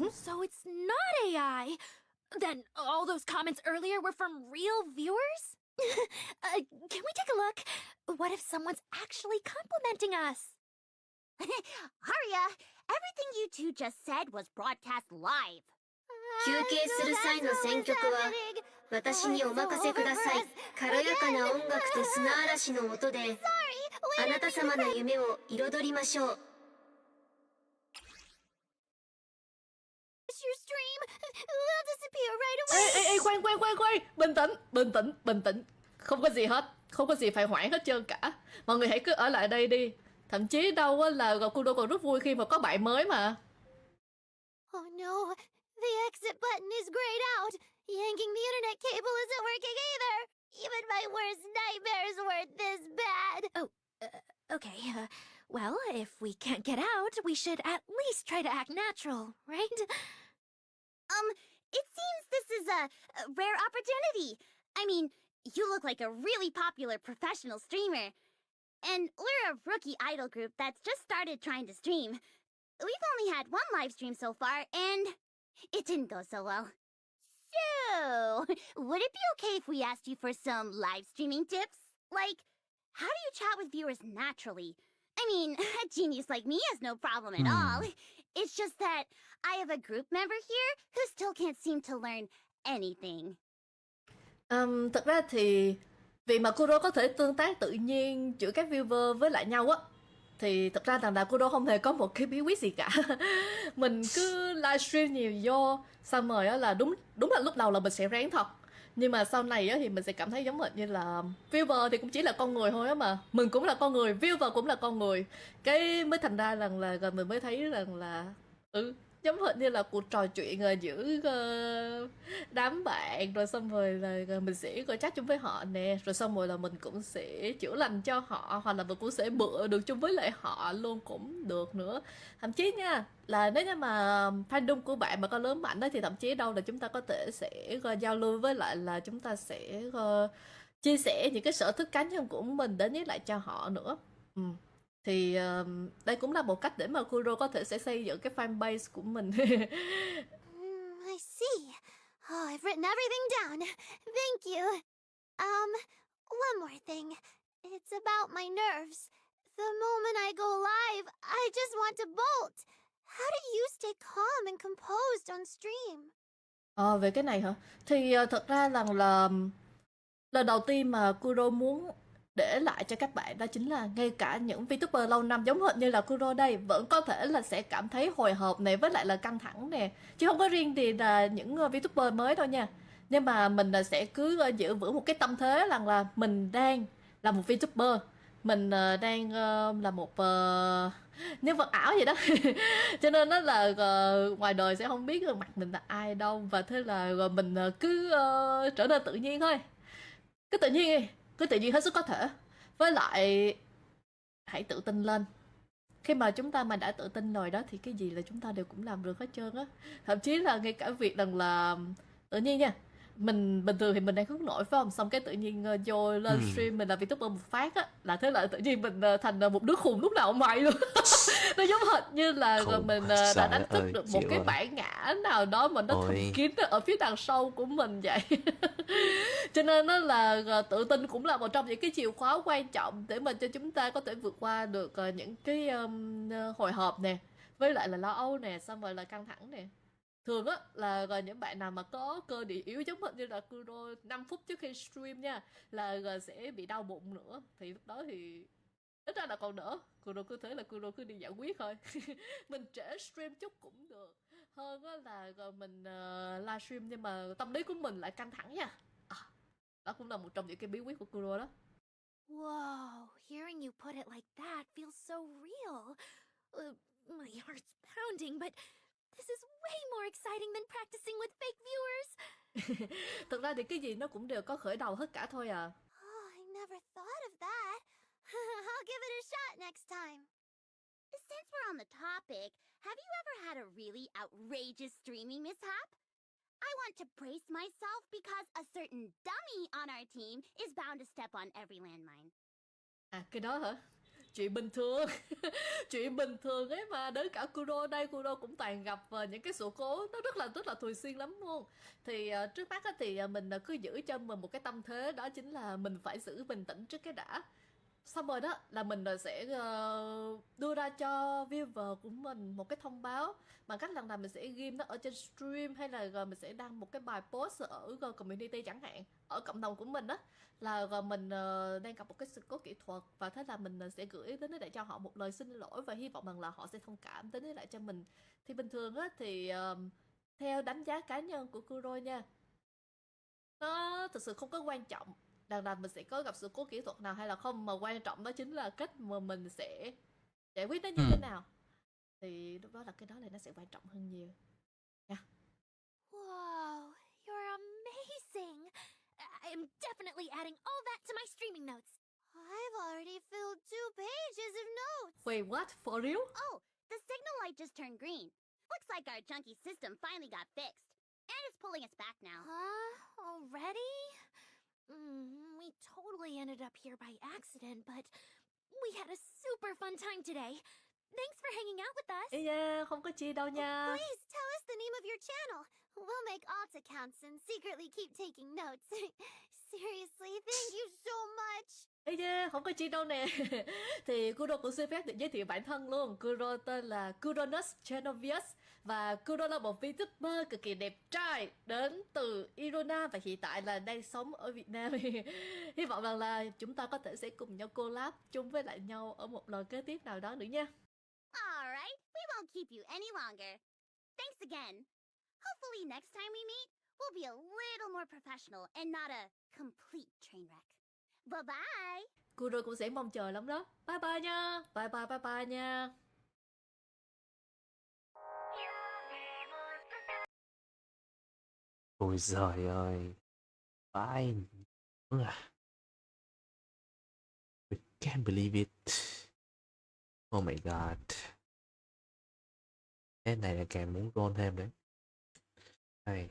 Oh, so it's not AI. Then all those comments earlier were from real viewers? Can we take a look? What if someone's actually complimenting us?
Arya, everything you two just said was broadcast live.
休憩する際の選曲は私にお任せください。軽やかな音楽と砂嵐の音であなた様の夢を彩りましょう。
Your stream will disappear right away.
Ê, khoan, bình tĩnh. Không có gì hết, không có gì phải hoảng hết trơn cả. Mọi người hãy cứ ở lại đây đi. Thậm chí đâu là Kudo còn rất vui khi mà có bạn mới mà.
Oh no, the exit button is grayed out. Yanking the internet cable isn't working either. Even my worst nightmares weren't this bad.
Oh, okay. Well, if we can't get out, we should at least try to act natural, right?
It seems this is a rare opportunity. I mean, you look like a really popular professional streamer. And we're a rookie idol group that's just started trying to stream. We've only had one live stream so far, and it didn't go so well. So, would it be okay if we asked you for some live streaming tips? Like, how do you chat with viewers naturally? I mean, a genius like me has no problem at all. It's just that I have a group member here who still can't seem to learn anything.
Thật ra thì vì mà Kuro có thể tương tác tự nhiên giữa các viewer với lại nhau á, thì thật ra là Kuro không hề có một cái bí quyết gì cả. Mình cứ livestream nhiều vô, xong rồi á là đúng là lúc đầu là mình sẽ ráng thật. Nhưng mà sau này á thì mình sẽ cảm thấy giống hệt như là viewer thì cũng chỉ là con người thôi á mà. Mình cũng là con người, viewer cũng là con người. Cái mới thành ra rằng là rồi mình mới thấy rằng là giống hệt như là cuộc trò chuyện giữa đám bạn, rồi xong rồi là mình sẽ chat chung với họ nè, rồi xong rồi là mình cũng sẽ chữa lành cho họ, hoặc là mình cũng sẽ bựa được chung với lại họ luôn cũng được nữa. Thậm chí nha, là nếu như mà fandom của bạn mà có lớn mạnh đó thì thậm chí đâu là chúng ta có thể sẽ giao lưu với lại là chúng ta sẽ chia sẻ những cái sở thích cá nhân của mình đến với lại cho họ nữa. Thì đây cũng là một cách để mà Kuro có thể sẽ xây dựng cái fanbase của mình.
I see. Oh, I've written everything down. Thank you. One more thing. It's about my nerves. The moment I go live, I just want to bolt. How do you stay calm and composed on stream?
Về cái này hả? Thì thật ra rằng là lần đầu tiên mà Kuro muốn để lại cho các bạn đó chính là ngay cả những Vtuber lâu năm giống hệt như là Kuro đây vẫn có thể là sẽ cảm thấy hồi hộp này với lại là căng thẳng nè, chứ không có riêng thì là những Vtuber mới đâu nha. Nhưng mà mình sẽ cứ giữ vững một cái tâm thế rằng là mình đang là một Vtuber, mình đang là một nhân vật ảo vậy đó. Cho nên đó là ngoài đời sẽ không biết mặt mình là ai đâu, và thế là mình cứ trở nên tự nhiên thôi.
Cứ tự nhiên hết sức có thể. Với lại hãy tự tin lên. Khi mà chúng ta mà đã tự tin rồi đó thì cái gì là chúng ta đều cũng làm được hết trơn á. Thậm chí là ngay cả việc rằng là tự nhiên nha, mình bình thường thì mình đang hướng nội phải không, xong cái tự nhiên vô lên stream mình là Vtuber một phát á, là thế là tự nhiên mình thành một đứa khùng lúc nào cũng mày luôn. Nó giống hệt như là mình đã đánh thức được một cái bản ngã nào đó mà nó thầm kín ở phía đằng sau của mình vậy. Cho nên nó là tự tin cũng là một trong những cái chìa khóa quan trọng để mà cho chúng ta có thể vượt qua được những cái hồi hộp nè, với lại là lo âu nè, xong rồi là căng thẳng nè. Thường á là những bạn nào mà có cơ địa yếu giống như là Kuro 5 phút trước khi stream nha, là sẽ bị đau bụng nữa, thì lúc đó thì ít ra là còn đỡ. Kuro cứ thế là Kuro cứ đi giải quyết thôi. Mình trễ stream chút cũng được, hơn á là mình livestream nhưng mà tâm lý của mình lại căng thẳng nha. Đó cũng là một trong những cái bí quyết của Kuro đó.
Whoa, hearing you put it like that feels so real. My heart's pounding, but this is way more exciting than practicing with fake viewers.
Thực ra thì cái gì nó cũng đều có khởi đầu hết cả thôi à.
Oh, I never thought of that. I'll give it a shot next time. Since we're on the topic, have you ever had a really outrageous streaming mishap? I want to brace myself because a certain dummy on our team is bound to step on every landmine.
À, cái đó hả? Chuyện bình thường. Chuyện bình thường ấy mà, đến cả Kuro đây, Kuro cũng toàn gặp những cái sự cố nó rất là thường xuyên lắm luôn. Thì trước mắt á, thì mình cứ giữ cho mình một cái tâm thế, đó chính là mình phải giữ bình tĩnh trước cái đã. Xong rồi đó là mình sẽ đưa ra cho viewer của mình một cái thông báo bằng cách là mình sẽ ghim nó ở trên stream, hay là mình sẽ đăng một cái bài post ở community chẳng hạn, ở cộng đồng của mình đó, là mình đang gặp một cái sự cố kỹ thuật, và thế là mình sẽ gửi đến để cho họ một lời xin lỗi và hy vọng rằng là họ sẽ thông cảm đến lại cho mình. Thì bình thường á thì theo đánh giá cá nhân của Kuro nha, nó thực sự không có quan trọng là mình sẽ có gặp sự cố kỹ thuật nào hay là không, mà quan trọng đó chính là cách mà mình sẽ giải quyết nó như thế nào. Thì lúc đó là cái đó là nó sẽ quan trọng hơn nhiều nha.
Whoa, you're amazing. I'm definitely adding all that to my streaming notes.
I've already filled 2 pages of notes.
Wait, what? For real?
Oh, the signal light just turned green. Looks like our junky system finally got fixed. And it's pulling us back now.
Huh? Already? We totally ended up here by accident, but we had a super fun time today. Thanks for hanging out with us.
Yeah, không có chi đâu nha.
Please tell us the name of your channel. We'll make alt accounts and secretly keep taking notes. Seriously, thank you so much.
Yeah, không có chi đâu nè. Thì Kuro cũng xin phép được giới thiệu bản thân luôn. Kuro tên là Kuronus Genovius, và Kuro là một Vtuber cực kỳ đẹp trai đến từ Irona và hiện tại là đang sống ở Việt Nam. Hy vọng rằng là chúng ta có thể sẽ cùng nhau collab chung với lại nhau ở một lần kế tiếp nào đó nữa nha.
Alright, we won't keep you any longer. Thanks again. Hopefully next time we meet, we'll be a little more professional and not a complete train wreck. Bye bye.
Kuro cũng sẽ mong chờ lắm đó. Bye bye nha. Bye bye nha.
Ôi giời ơi. Bye. I can't believe it. Oh my god. Cái này là càng muốn roll thêm đấy. Đây.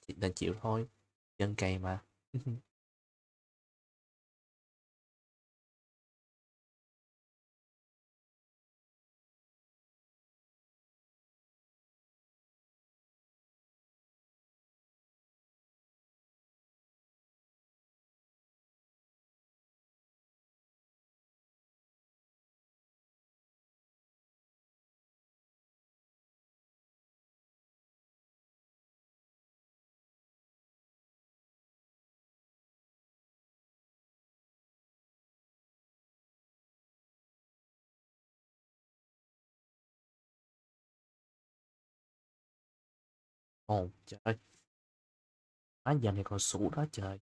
Chị đành chịu thôi. Dân cày mà. Ồ trời ơi. Giờ này còn sủ đó trời.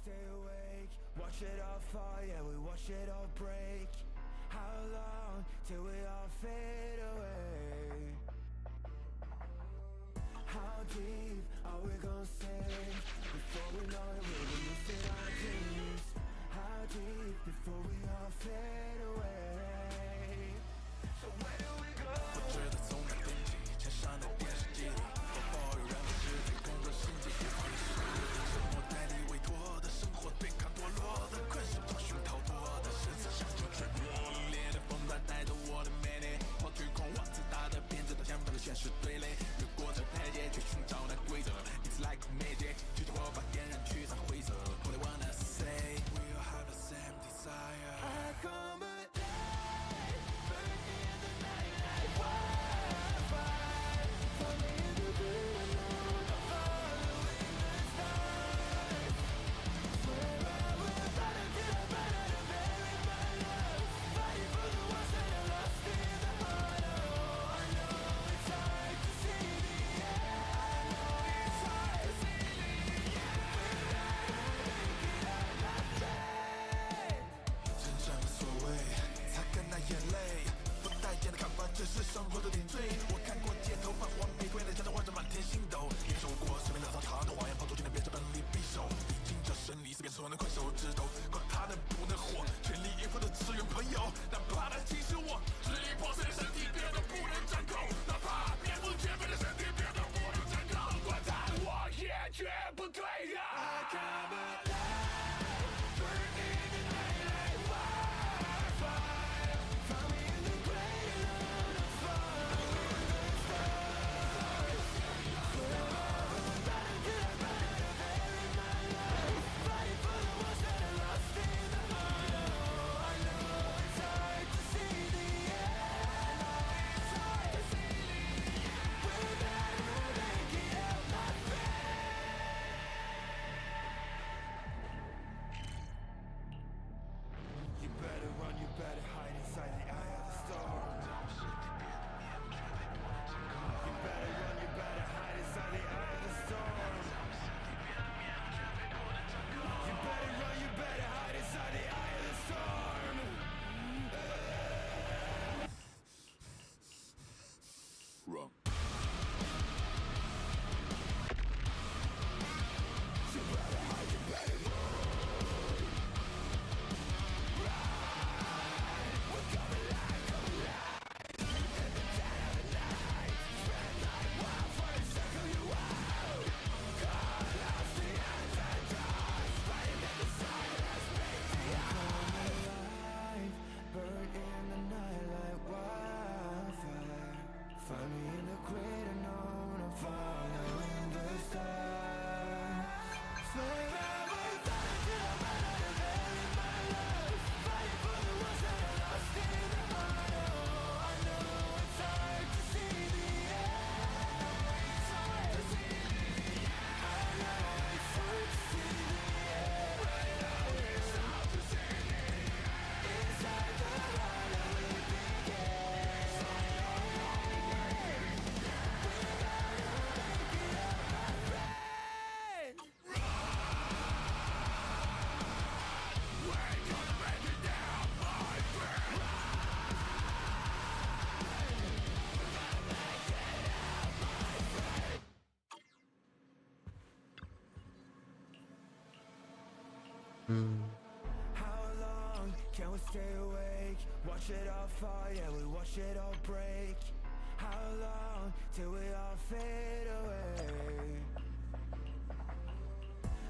stay awake, watch it all fall, yeah, we watch it all break. How long till we all fade away? How deep are we gonna sink before we know it? We'll be losing our dreams. How deep before we all fade away? So where do we go? 我觉得从那天起，墙上的电视机里，我抱有让我肢体工作心悸，也放肆沉默代理委托的生活，对抗堕落的困兽，找寻逃脱的十字相就坠落。烈的风它带着我的魅力，抛去狂妄自大的偏执，到相反的现实对垒，越过这台阶去寻找那规则。It's like a magic， 举起火把点燃驱散灰色。What I wanna say, we all have the same desire. I come alive, burn in the night like wildfire. Follow me in the blue alone, I'm following the stars. Swear I will fight until I burn out and bury my love. Fighting for the ones that are lost in the heart. Oh, I know it's hard to see the end. I know it's hard to see the end. We're not gonna make it out, my friend. 真正的所谓，擦干那眼泪，不带眼的看法，只是生活的点缀。我看过街头繁华玫瑰的家长换着满天星斗，也受过随便潦草长的谎言，跑出去的变成本领匕首。历经这生离死别，所能困手指头，管他能不能活，全力以赴的支援朋友，哪怕他侵蚀我，支离破碎的身体变得不能张口，哪怕面目全非的身体变得不能张口，管他我也绝不退让。I come alive, burn in the night like wildfire. Find me in the gray alone, I'm following the stars. Swear I will fight until I burn out and bury my love. Fighting for the ones that are lost in the heart. Oh, I know it's hard to see the end. I know it's hard to see the end. We're not gonna make it out, my friend. You better run, you better hide inside the eye of the storm. You better run, you better hide inside the eye of the storm. You better run, you better hide inside the eye of the storm. Run. You better hide, you better run. We're coming live, coming live. In the dead of the night, spread like wildfire, circle you out. Call us the antidote, fighting at the silence, make the alive, burn in the night like wildfire. Find me in the great unknown, I'm following the stars. Swear I will fight until I burn out and bury my love. Fighting for the ones that are lost in the heart. Oh, I know it's hard to see the end. It's hard to see the end. I know it's hard to see the end. I know it's hard to see the end. Inside the heart of the begin. We're gonna make it out, my friend. We're gonna make it down, my friend. How long can we stay awake? Watch it all fall, yeah, we watch it all break. How long till we all fade away?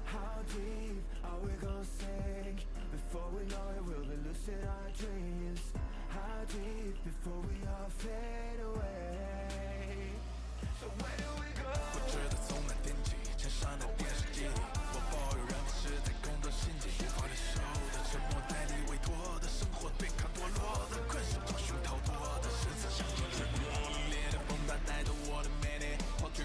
How deep are we gonna sink before we know it? We'll be losing our dreams. How deep before we all fade away? So where do we go? 我觉得从那天起，墙上的电视机里，我抱有让你实在工作心悸，无法忍受的沉默代理委托的生活，对抗堕落的困兽，找寻逃脱的十字相就坠落。烈的风它带着我的魅力，抛去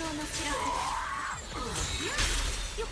の知らせよっ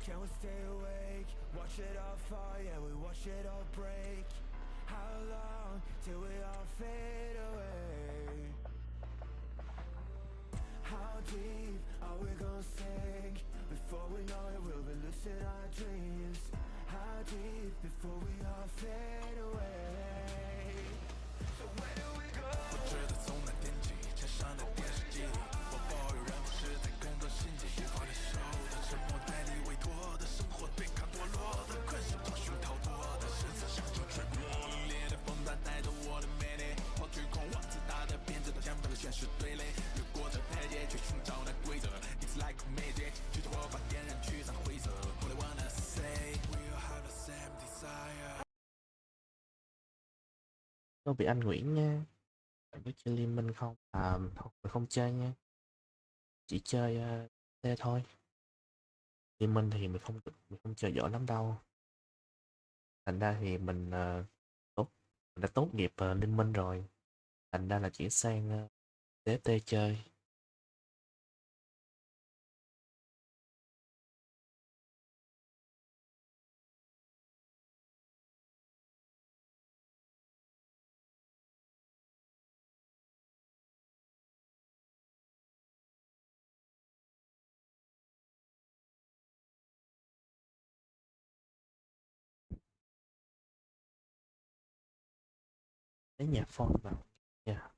Can we stay awake? Watch it all fall, yeah, we watch it all break. How long till we all fade away? How deep are we gonna sink? Before we know it, we'll be losing our dreams. How deep before we all fade away? So where do we go? 我觉得从那天起，墙上的电视机里，我抱有人不是在工作心机，无法忍受的沉默，代理委托的生活，对抗堕落的困兽，找寻逃脱的十字相交坠落。凛冽的风它带着我的魅力，我最狂妄自大的偏执都想和现实对垒，越过这台阶去寻找那规则。It's like magic， 举着火把点燃驱散灰色。All I wanna say we all have the same desire。
Tôi bị anh Nguyễn nha. Bạn có chơi Liên Minh không? Thôi mình không chơi nha. Chỉ chơi xe thôi. Liên Minh thì mình không chơi giỏi lắm đâu. Thành ra thì mình đã tốt nghiệp Liên Minh rồi. Thành ra là chuyển sang TFT chơi. Lấy nhạc phone vào nha.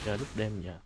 Giờ lúc đêm giờ.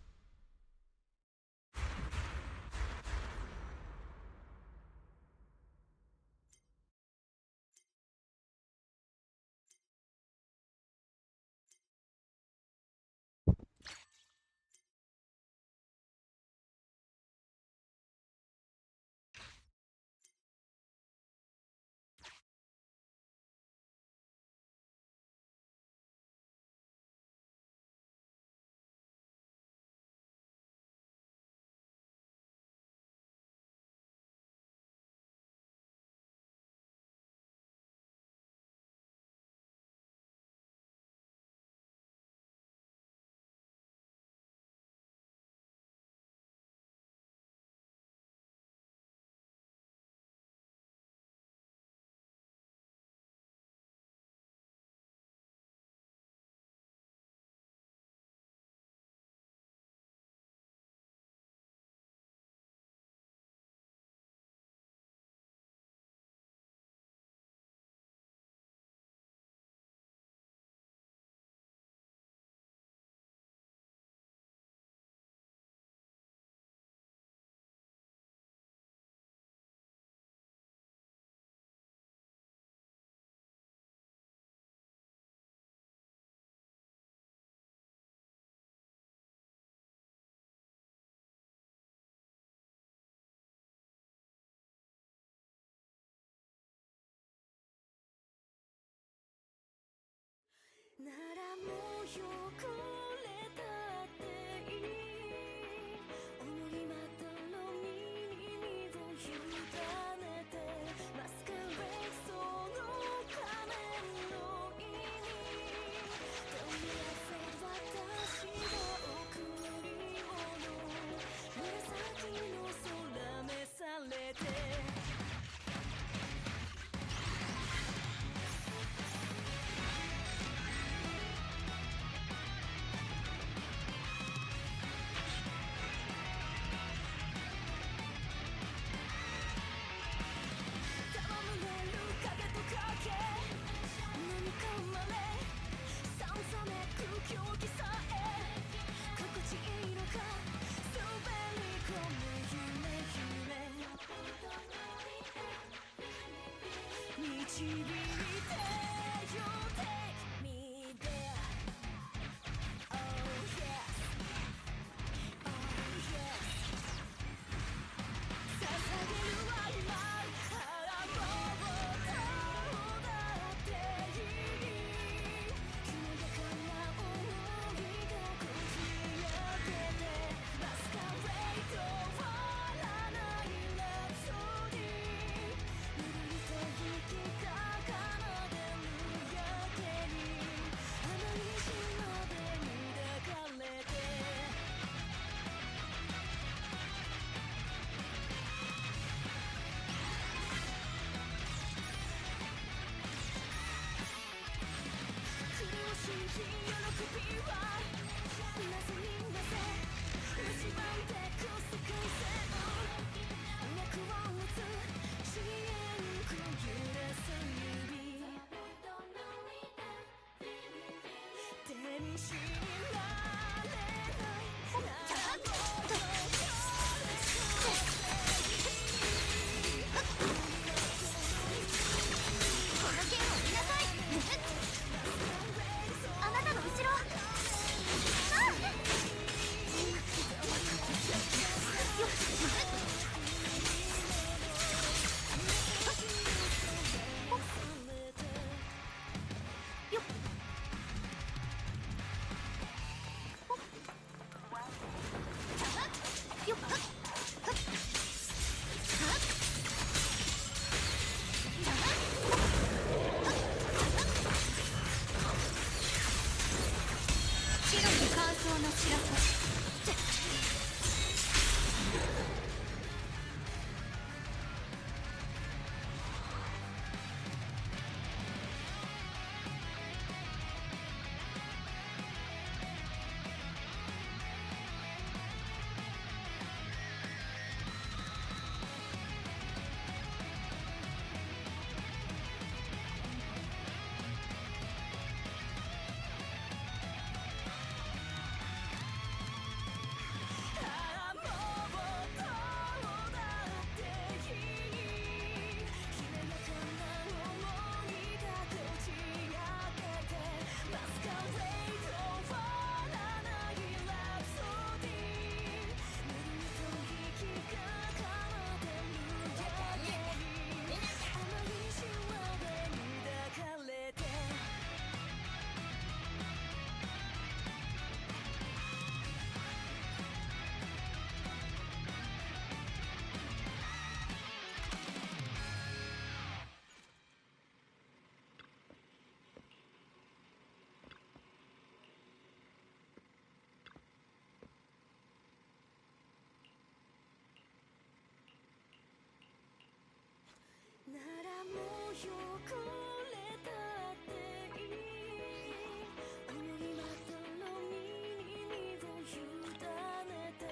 の知らせ。 ならもう汚れたっていいうねりまとろみに身を委ねて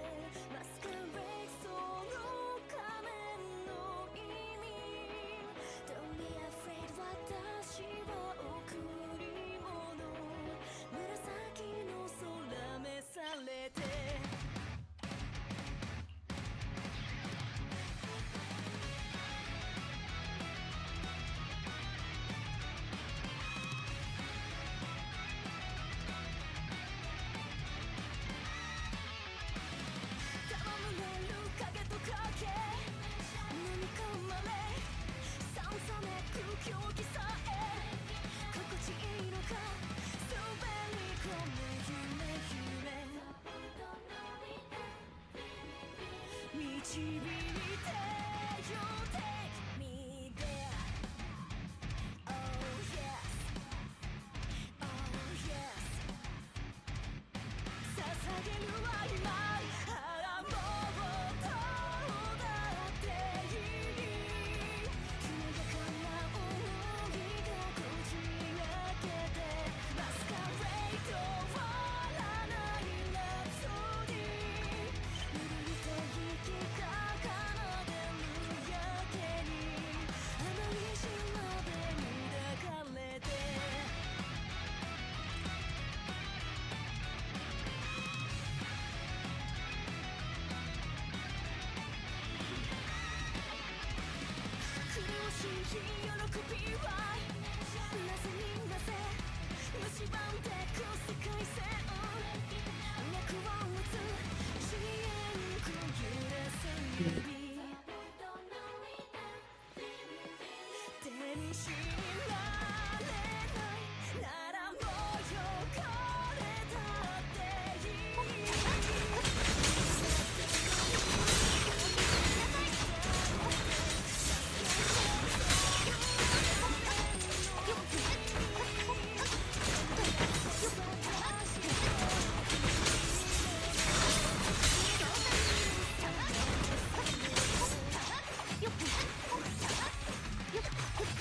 マスカレードその仮面の意味 Don't be afraid 私は贈り物紫の空召されて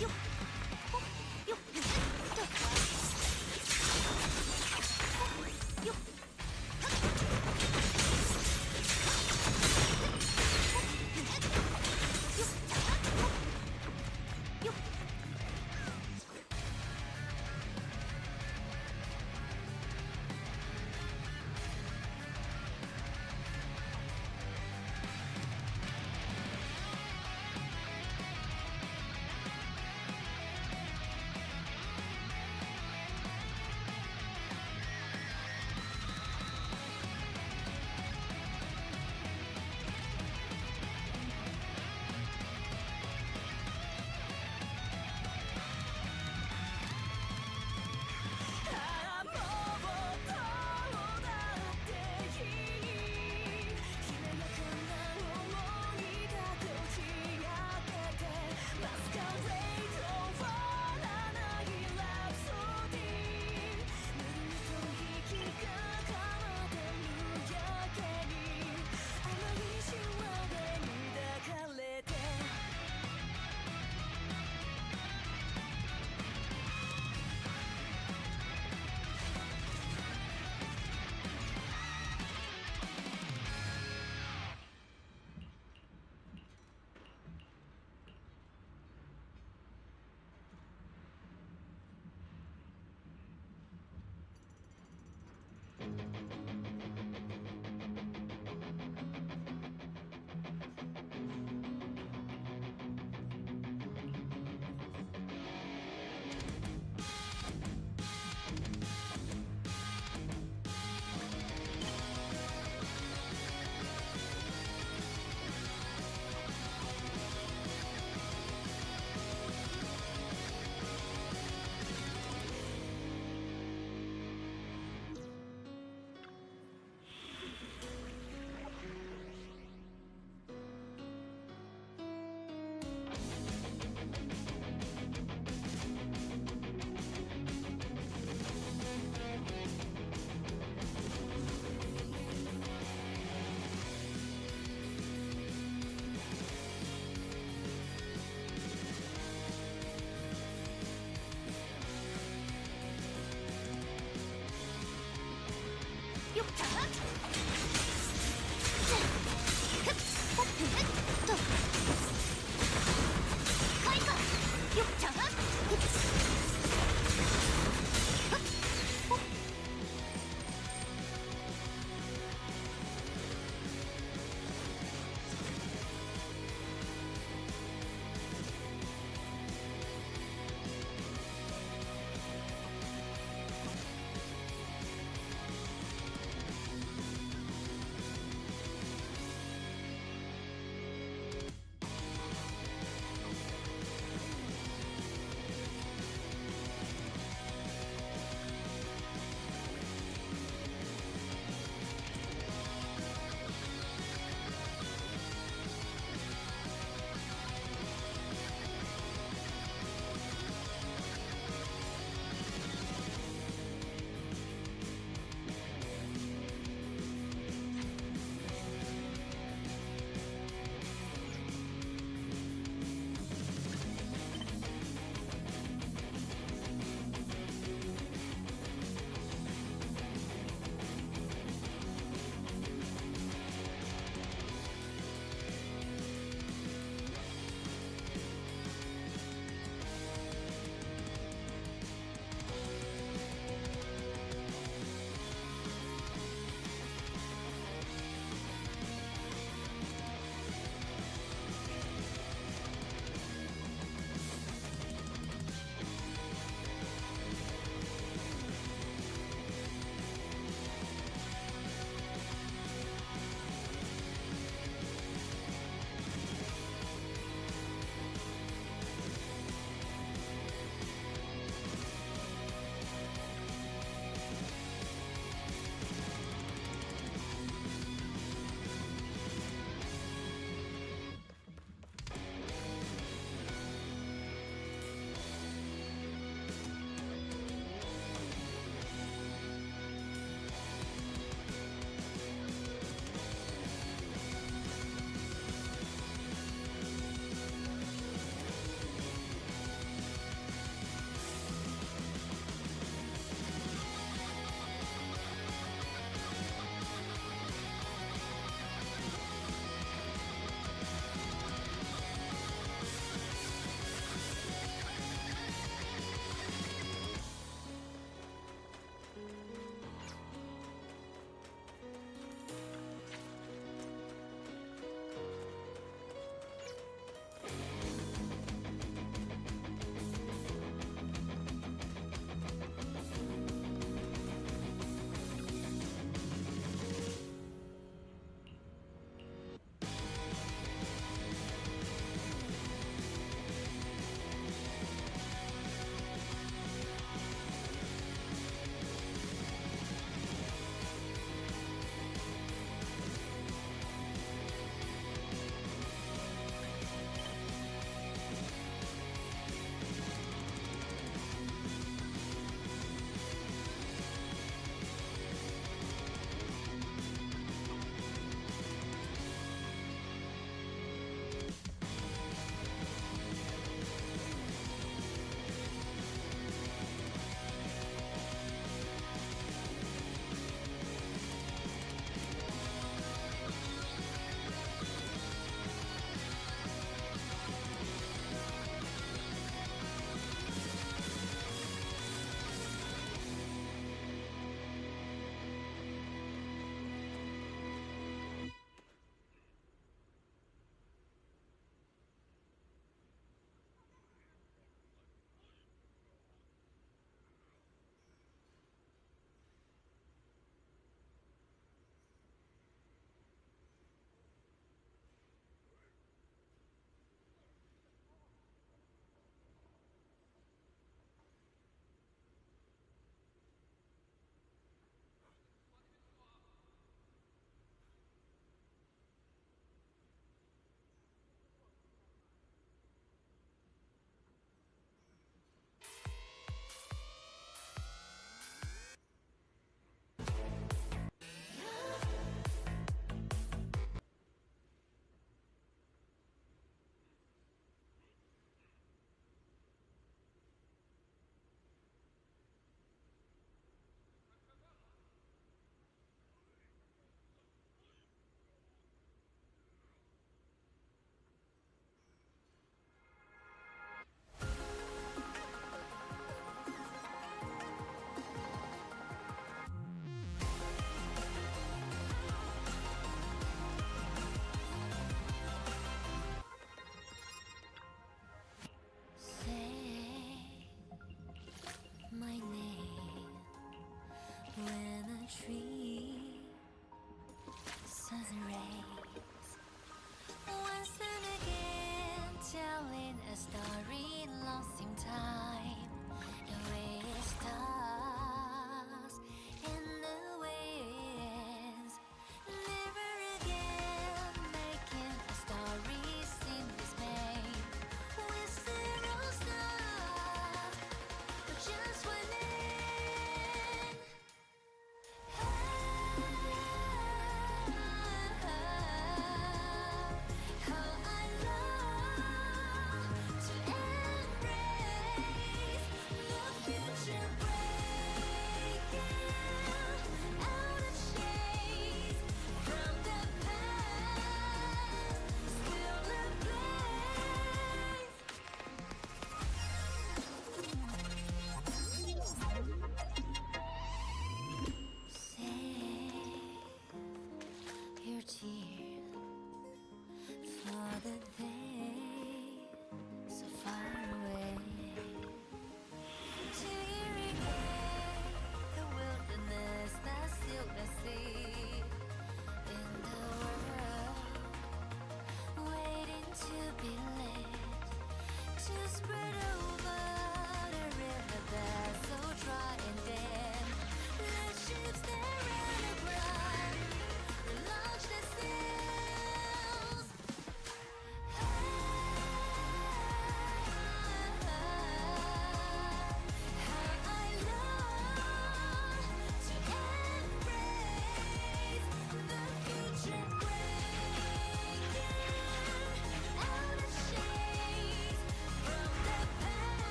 よっ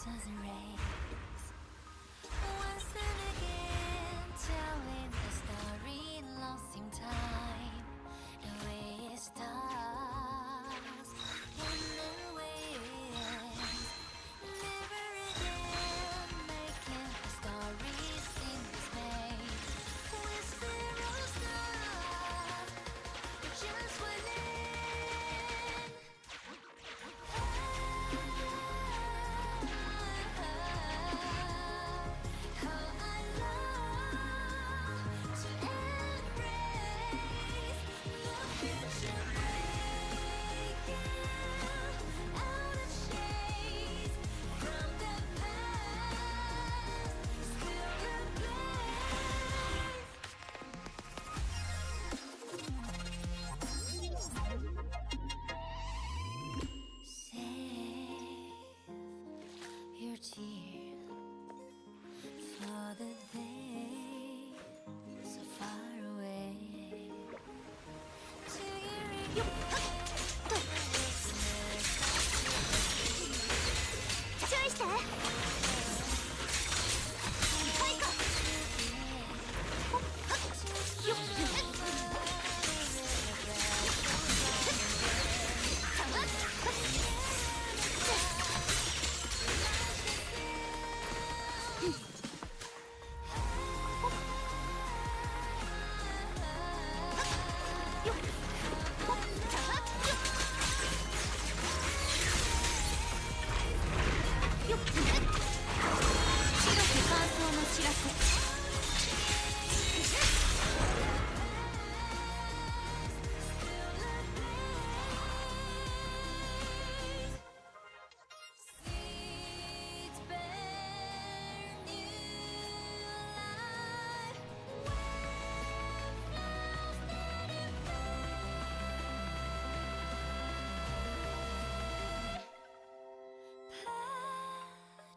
as rays. Once and again, telling the story, lost in time. The way it starts, wonder ways. Never again, making the stories in space. With zero stars, just waiting. How I love to embrace the future breaking out of shades from the past, still save your tears for the day so far away. Do you regret 注意して。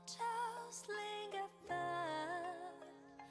Petals linger far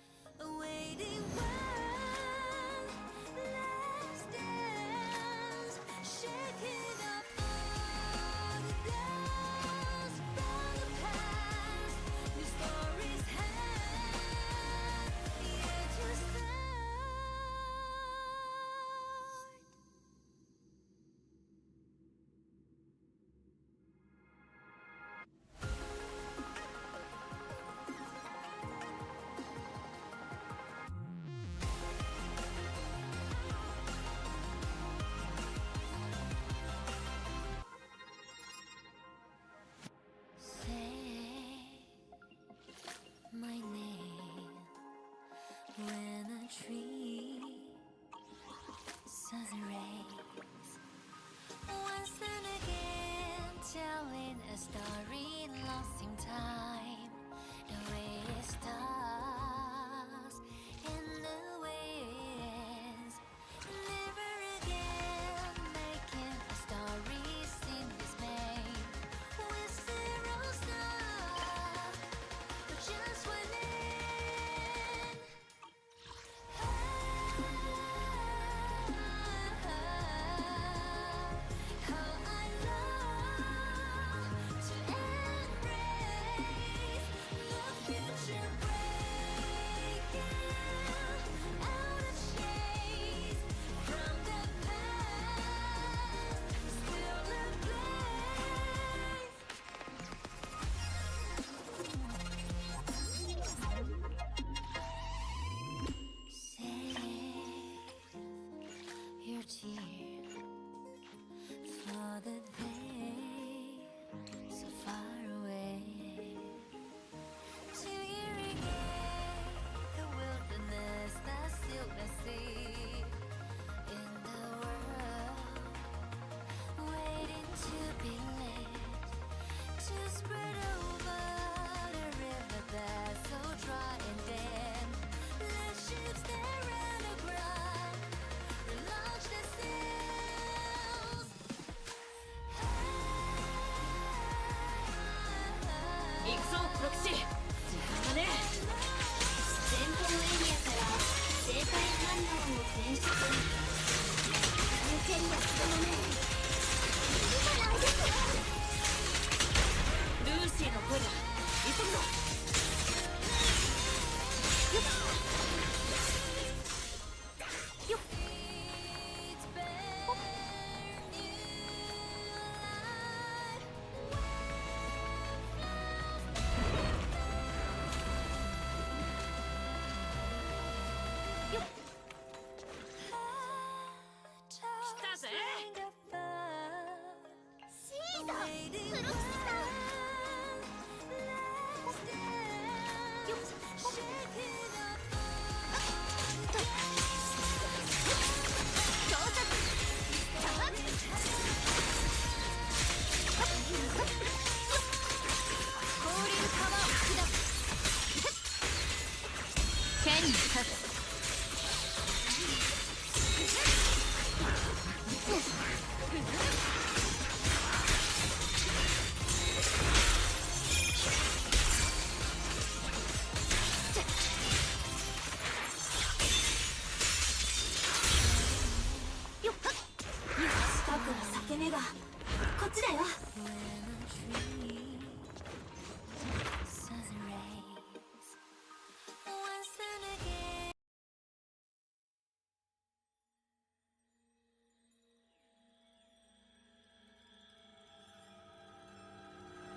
さん、黒騎士さん。よっ。盗撮。氷の玉を砕く。剣に立つ。よっ。よし、僕の裂け目がこっちだよ。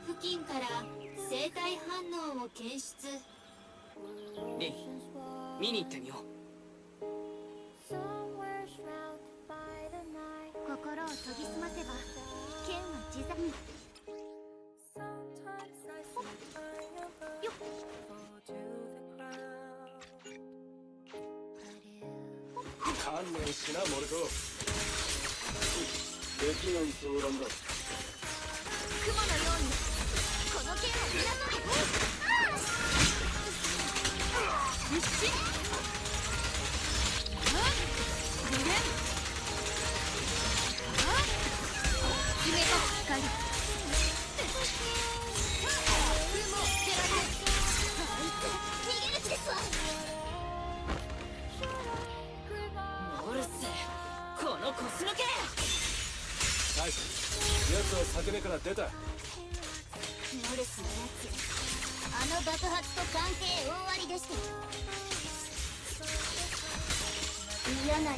付近から生体反応を検出。
見に行ってみよう。
心を研ぎ澄ませば剣は自在に。よっ。
観念しなモルコ。できない相談だ。
雲のようにこの剣を皆さん。夢と光。逃げる気ですわ。
モルス、この腰の毛。
ナイス。奴は裂け目から出た。
モルスのやつ、あの爆発と関係大ありでした。嫌なよ。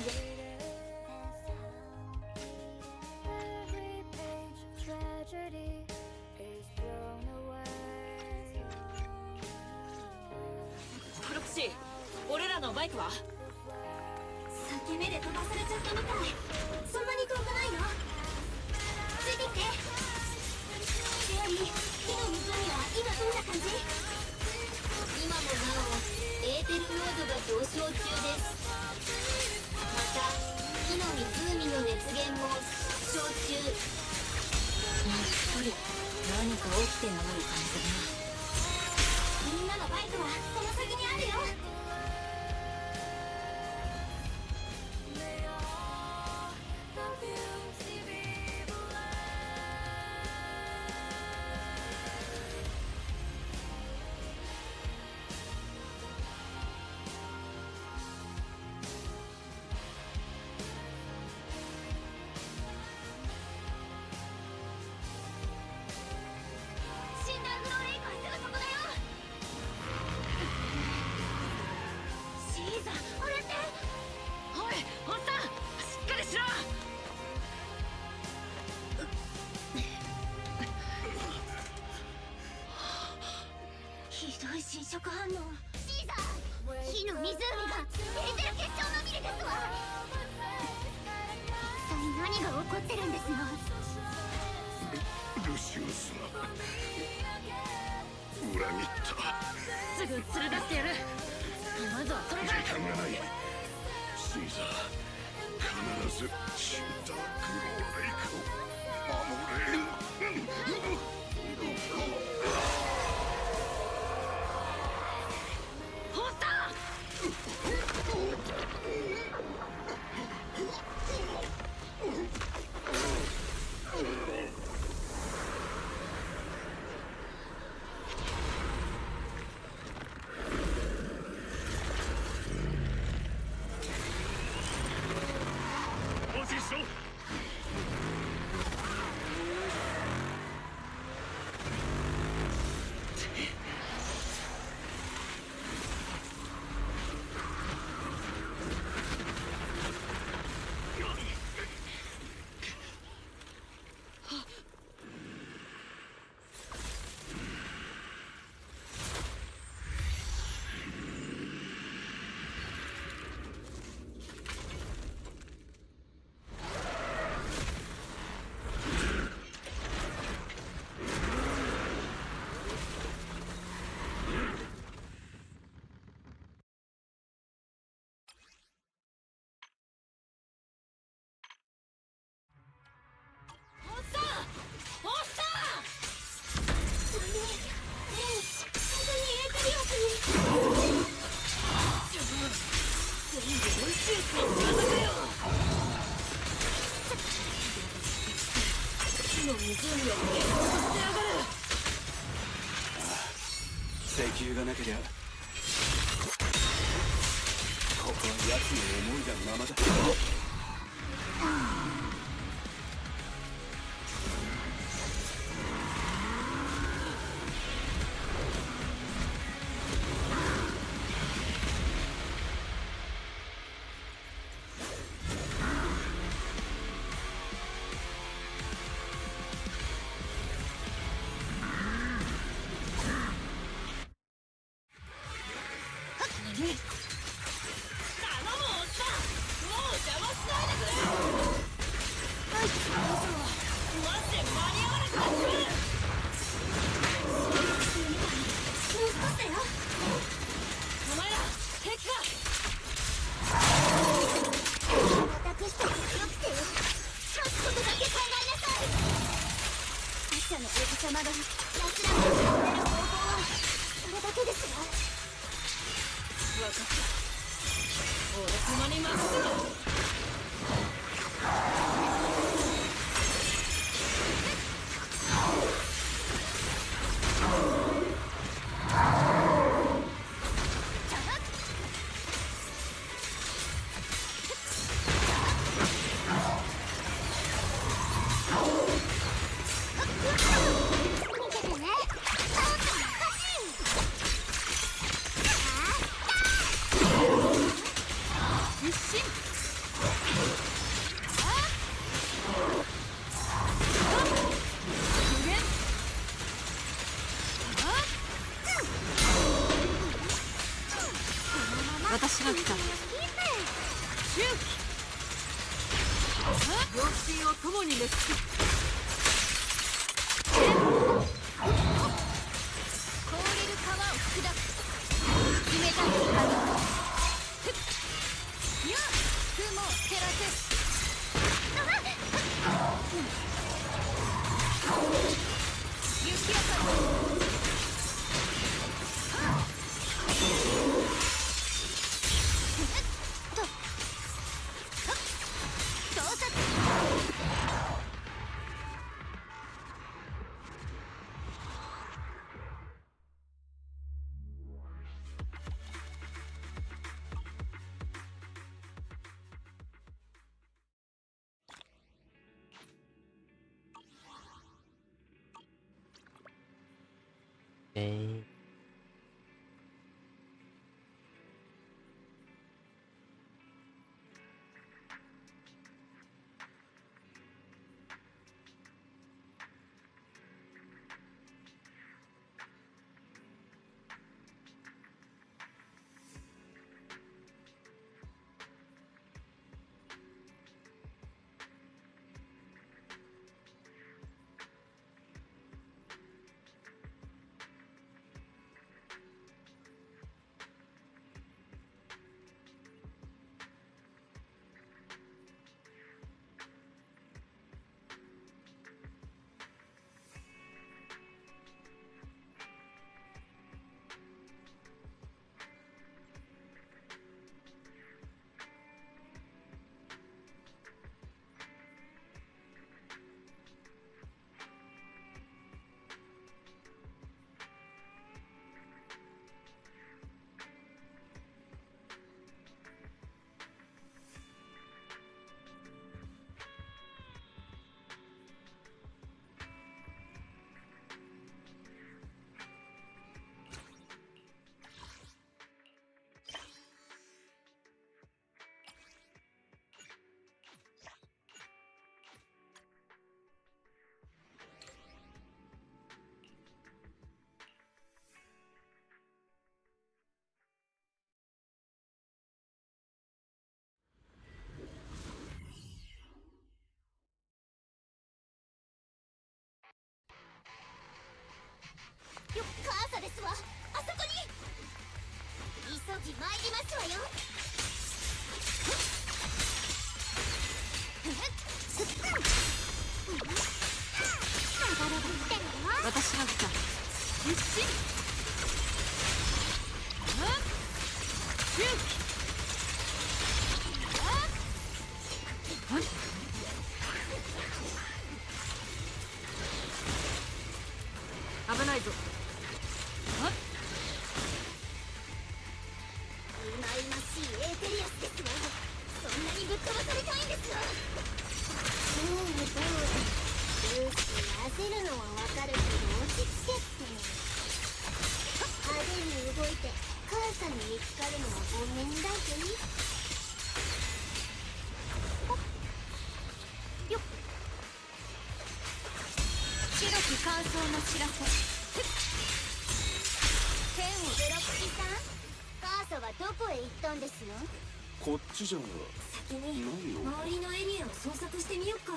プロクシー、俺らのバイクは？
裂け目で飛ばされちゃったみたい。そんなに遠くないの？ついてきて。レアリー、火の湖は今どんな感じ？今もなおエーテル濃度が上昇中です。また火の湖の熱源も上昇中。やっぱり何か起きてない感じだな。みんなのバイクはこの先にあるよ。シンダーグローレイクはすぐそこだよ。シーザー、あれって。
おい、おっさん、しっかりしろ。
ひどい侵食反応。シーザー、火の湖がエーテル結晶まみれですわ。一体何が起こってるんですの？
ルシウスは裏切った。
すぐ連れ出してやる。まずはそれだ。
時間がない。シーザー、必ずシンダーグローレイクを守れ。
おっさん。
放心しろ。
石油がなけりゃここは奴の思いがままだ。
Okay.
さに見つかるのはごめんだぜ。よっ。白き乾燥の知らせ。剣をゼロプシさん、カーサはどこへ行ったんですの？
こっちじゃ。
先に周りのエリアを捜索してみようか。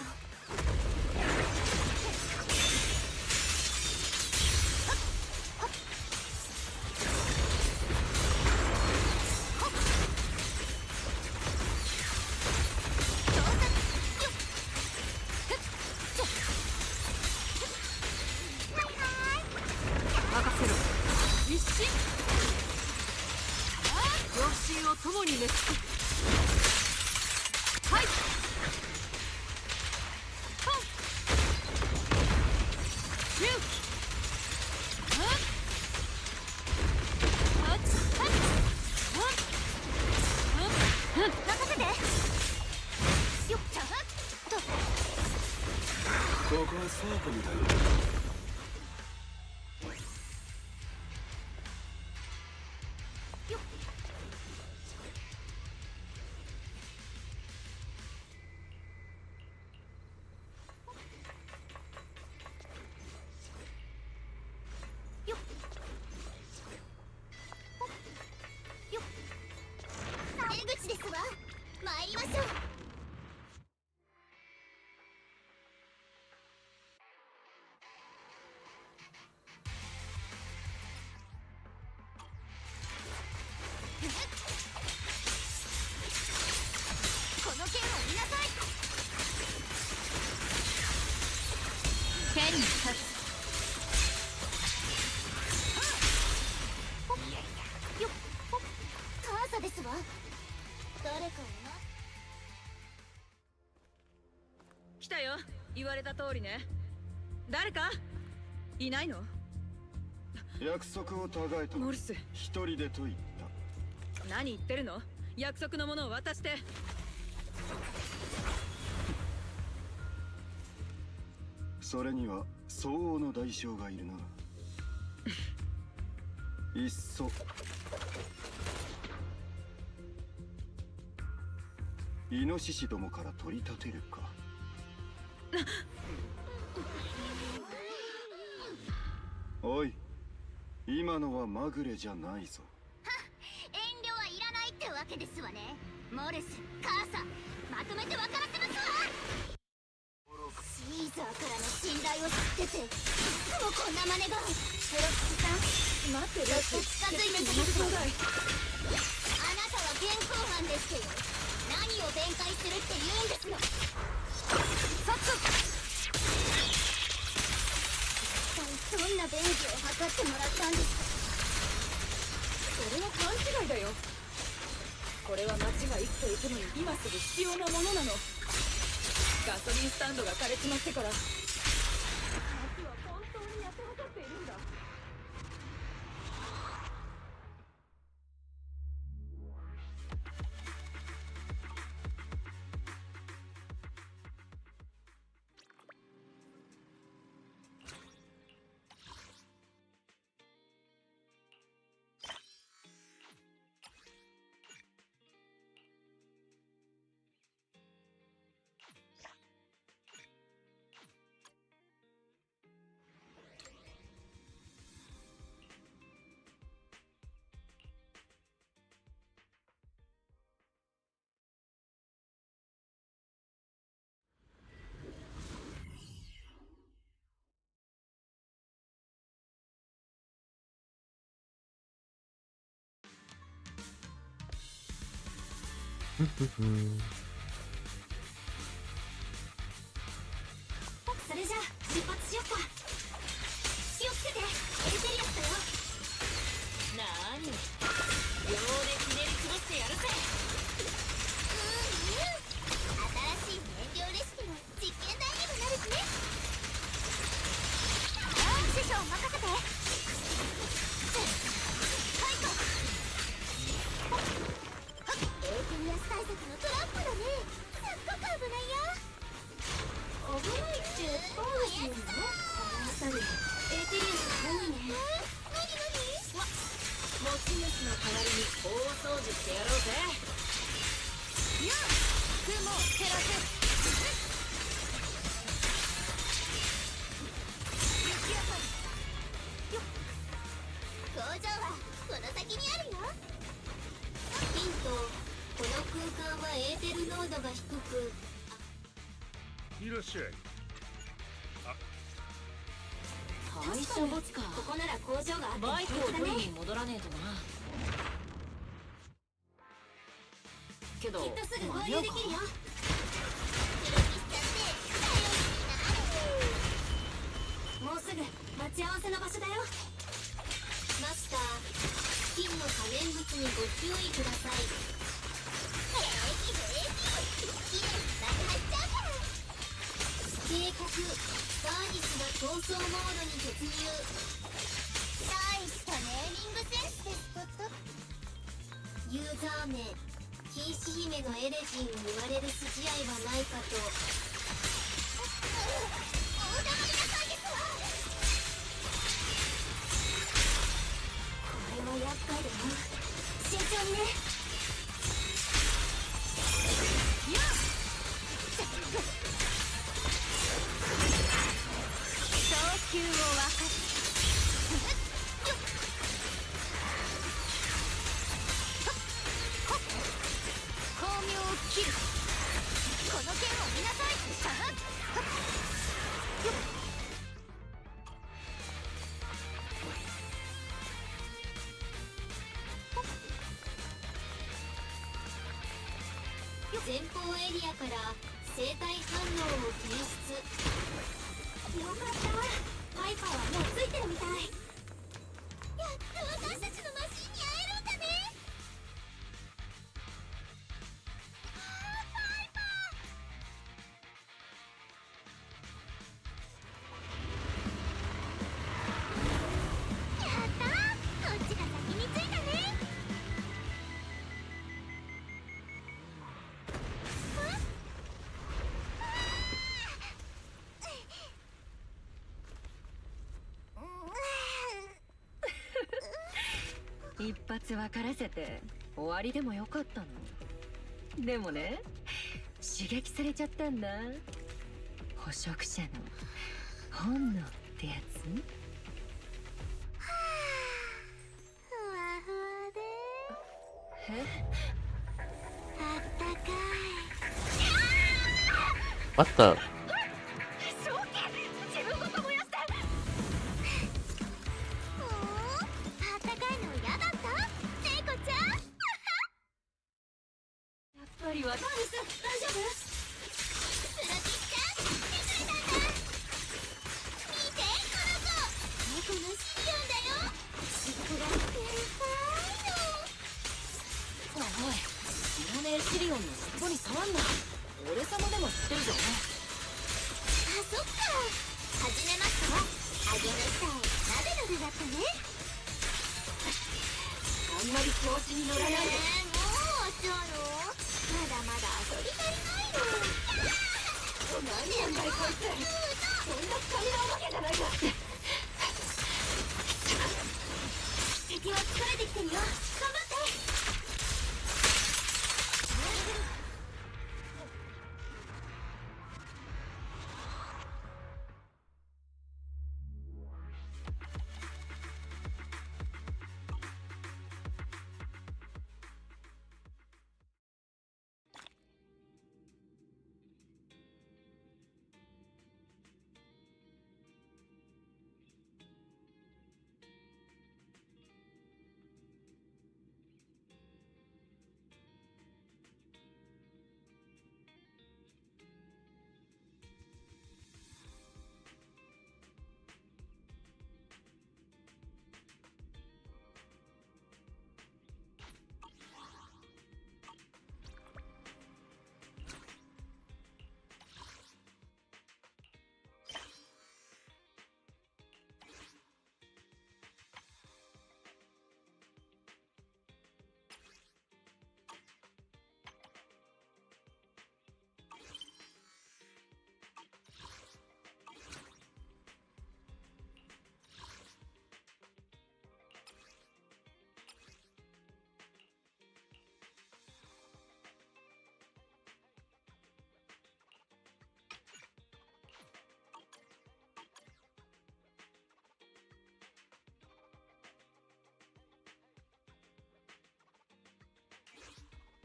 任せろ。一心両心を共に熱す。はい。トン。シュー。はっ。はっ。はっ。はっ。任せて。よっ。はっと。
ここは倉庫みたいだ。
出口ですわ。参りましょう。この剣を見なさい。
剣に立つ。
よっ。カーサですわ。誰かをな。
来たよ。言われた通りね。誰かいないの？
約束をたがえた。
モルス、
一人でと言った。
何言ってるの？約束のものを渡して。
それには相応の代償がいるな。いっそイノシシどもから取り立てるか。おい、今のはまぐれじゃないぞ。
遠慮はいらないってわけですわね。モルス、カーサ、まとめて分からせますわ。シーザーからの信頼を知ってて、いつもこんな真似が。プロプシさん、
待って、
ちょっと近づいてみますわ。あなたは現行犯ですよ。何を弁解するって言うんですの。さっと。一体どんな便宜を図ってもらったんですか。
それは勘違いだよ。これは街が生きていくのに今すぐ必要なものなの。ガソリンスタンドが枯れちまってから街は本当に焼け残っているんだ。
それじゃあ出発しよっか。気をつけて。エルテリアスだよ。
なーに秒でひねり潰してやるぜ。
新しい燃料レシピの実験台にもなるしね。師匠任せて。はいと。エルテリアス対策のトラップだね。すっごく危ないよ。危ないってどういう意味？エルテリアスがいいね。何？わ、
持ち主の代わりに大掃除してやろうぜ。
やあ、雲を照らせ。
工場はこの先にあるよ。ヒント、この空間はエーテル濃度が低く。
いらっしゃい。
会社ボツか。
ここなら工場があって
バイクを取りに戻らねえとな。けど
きっとすぐ合流できるよ。もうすぐ待ち合わせの場所だよ。マスター、金の可燃物にご注意ください。平気平気、きれいに爆発しちゃうから。警告、バーニスが逃走モードに突入。大したネーミングセンスですこと。ユーザー名、禁止姫のエレジンに言われる筋合いはないかと。お黙りなさいですわ。これは厄介だな。慎重にね。
やあ、早急を分かつ。巧妙を切る。この剣を見なさい。
前方エリアから生体反応を検出。よかった。パイパーはもうついてるみたい。やっと私たちのマシンに会えるんだね。やったー、こっちが先に着いたね。
一発分からせて終わりでもよかったの。でもね、刺激されちゃったんだ。捕食者の本能ってやつ。
ふわふわで
え、
あったかい。
What the?
自分ごと燃やして。あったかいの嫌だったネイコちゃん。
やっぱりはタニス、大丈夫？
スラピッちゃん来てくれたんだ。見てこの子、猫のシリオンだよ。尻尾がうるさいの。
おい、知らねえシリオンの尻尾に触んな。俺様でも知ってるぞ。
あ、そっか。はじめましてはあげなさいなでなでだったね。
あんまり調子に乗らないで。
もう終わっちゃうの？まだまだ遊び足りないの。
何なんだいこいつ。そんな髪なわけじゃないか。
敵は疲れてきてるよ。頑張って。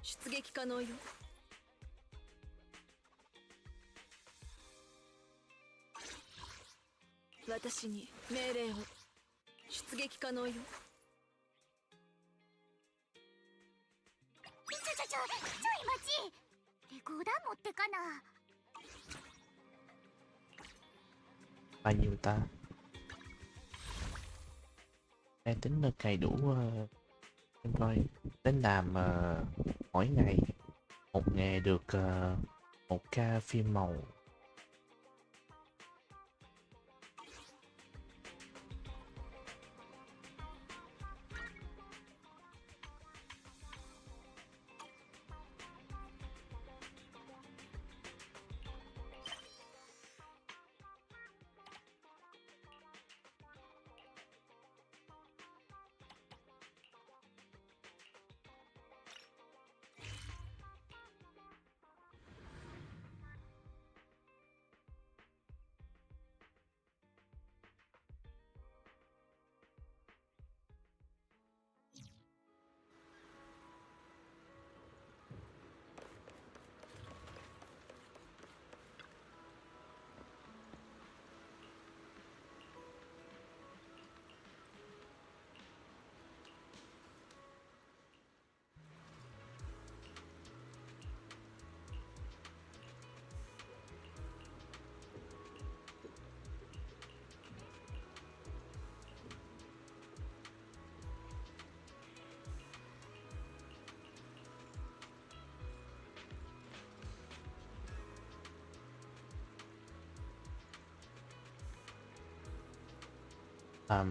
出撃可能よ。私に命令を。出撃可能よ。
ちょい待ち。レコーダー持ってかな。
bao nhiêu ta? Đang tính là cày đủ em coi tính làm mỗi ngày một ngày được 1k phim màu.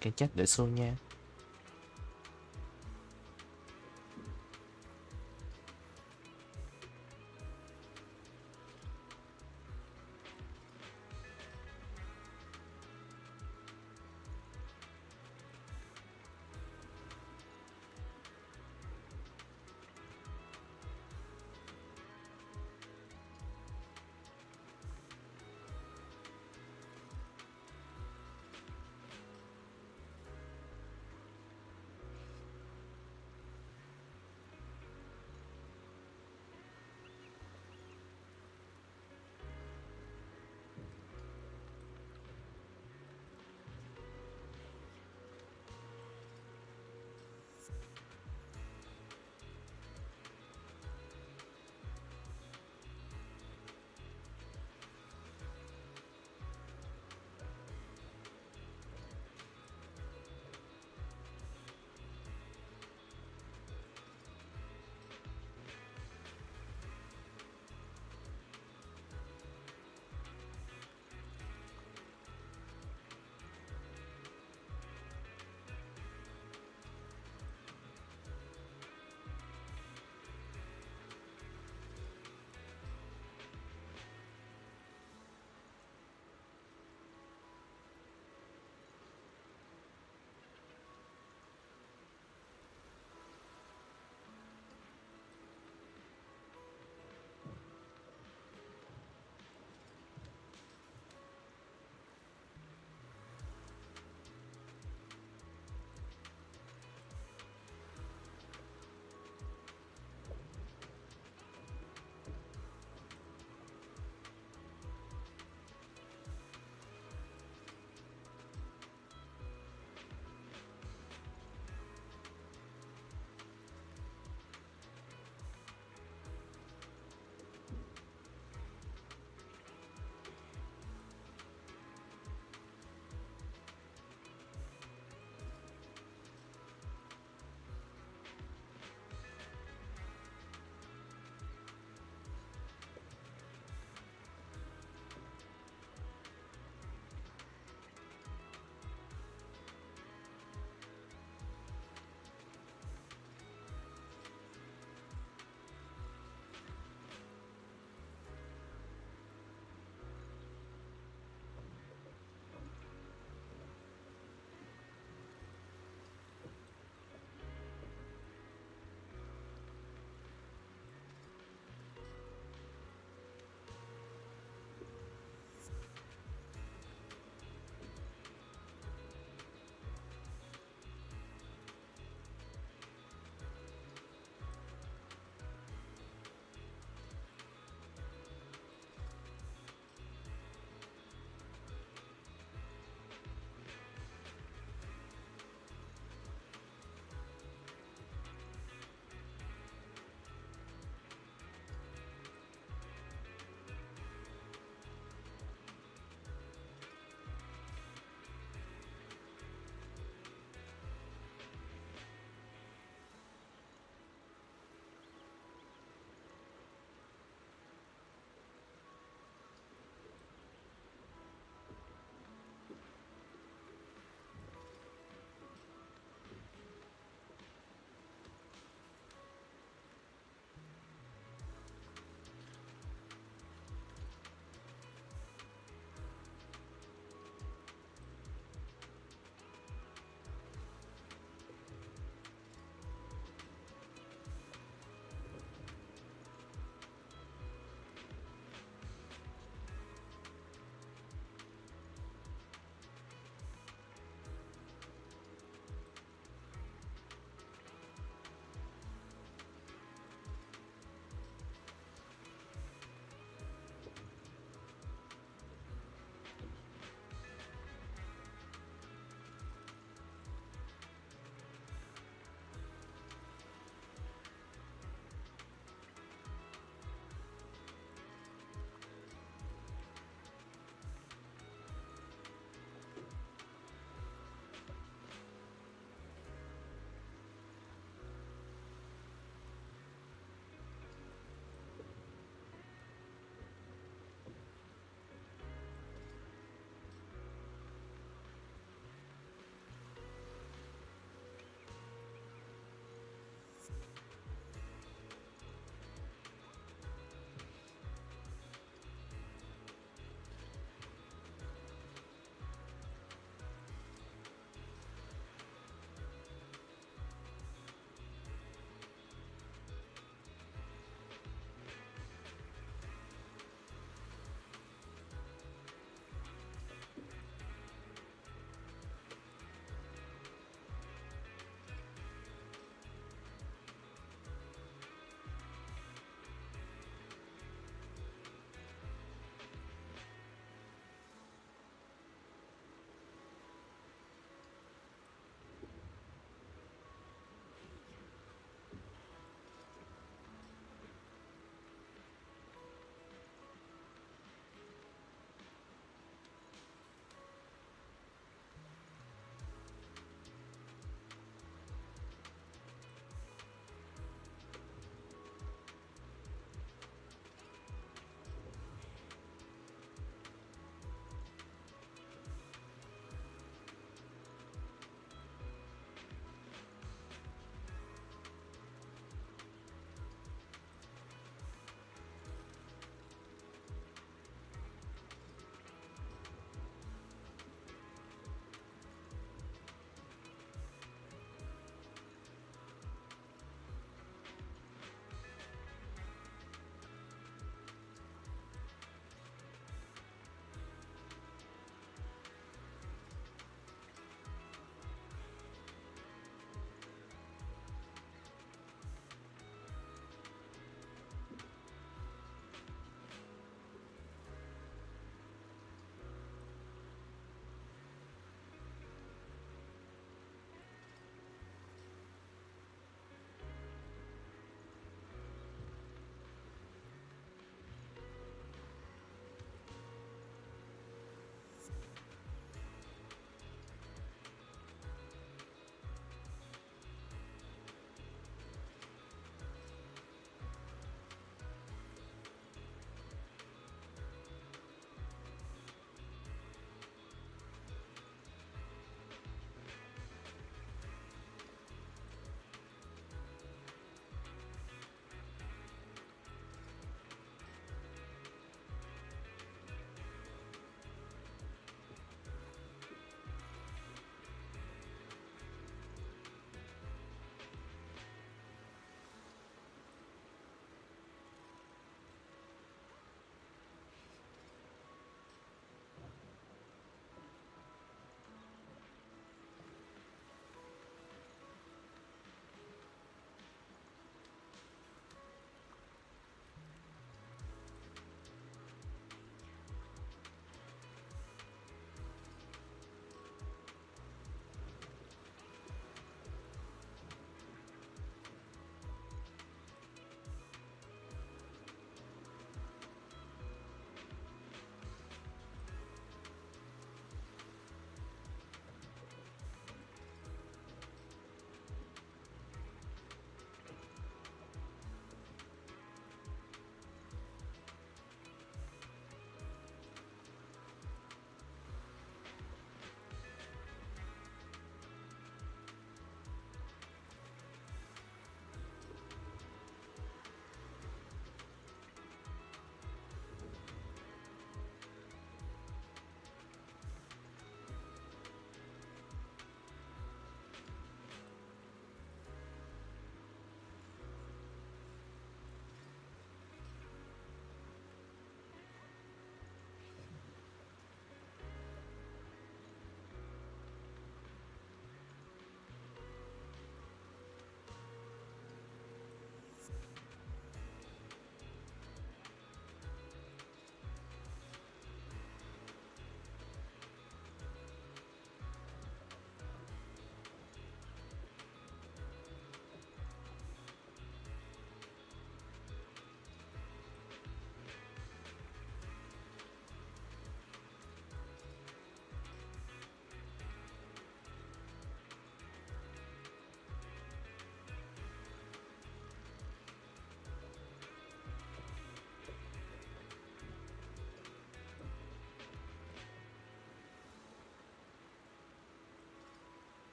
Cái chat để xô nha.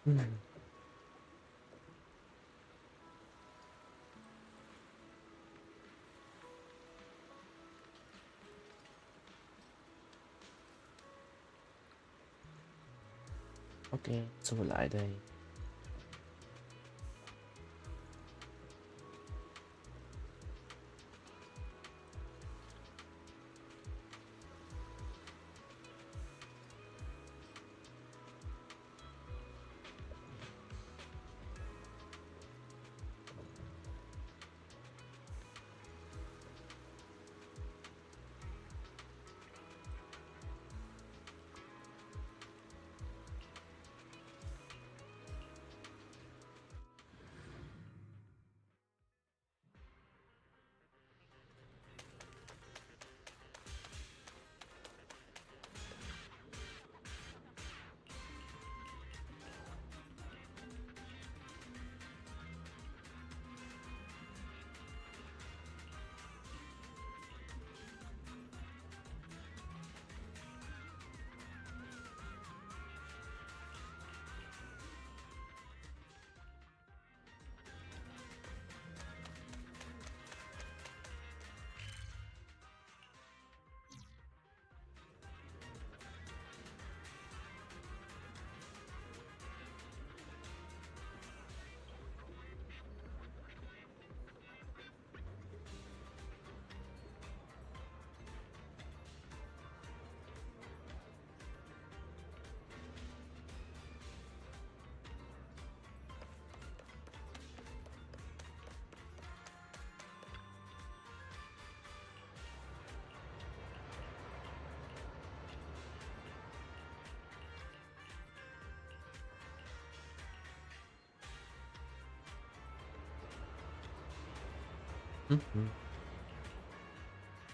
Ok, xong rồi lại đây.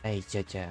Ây chà chà.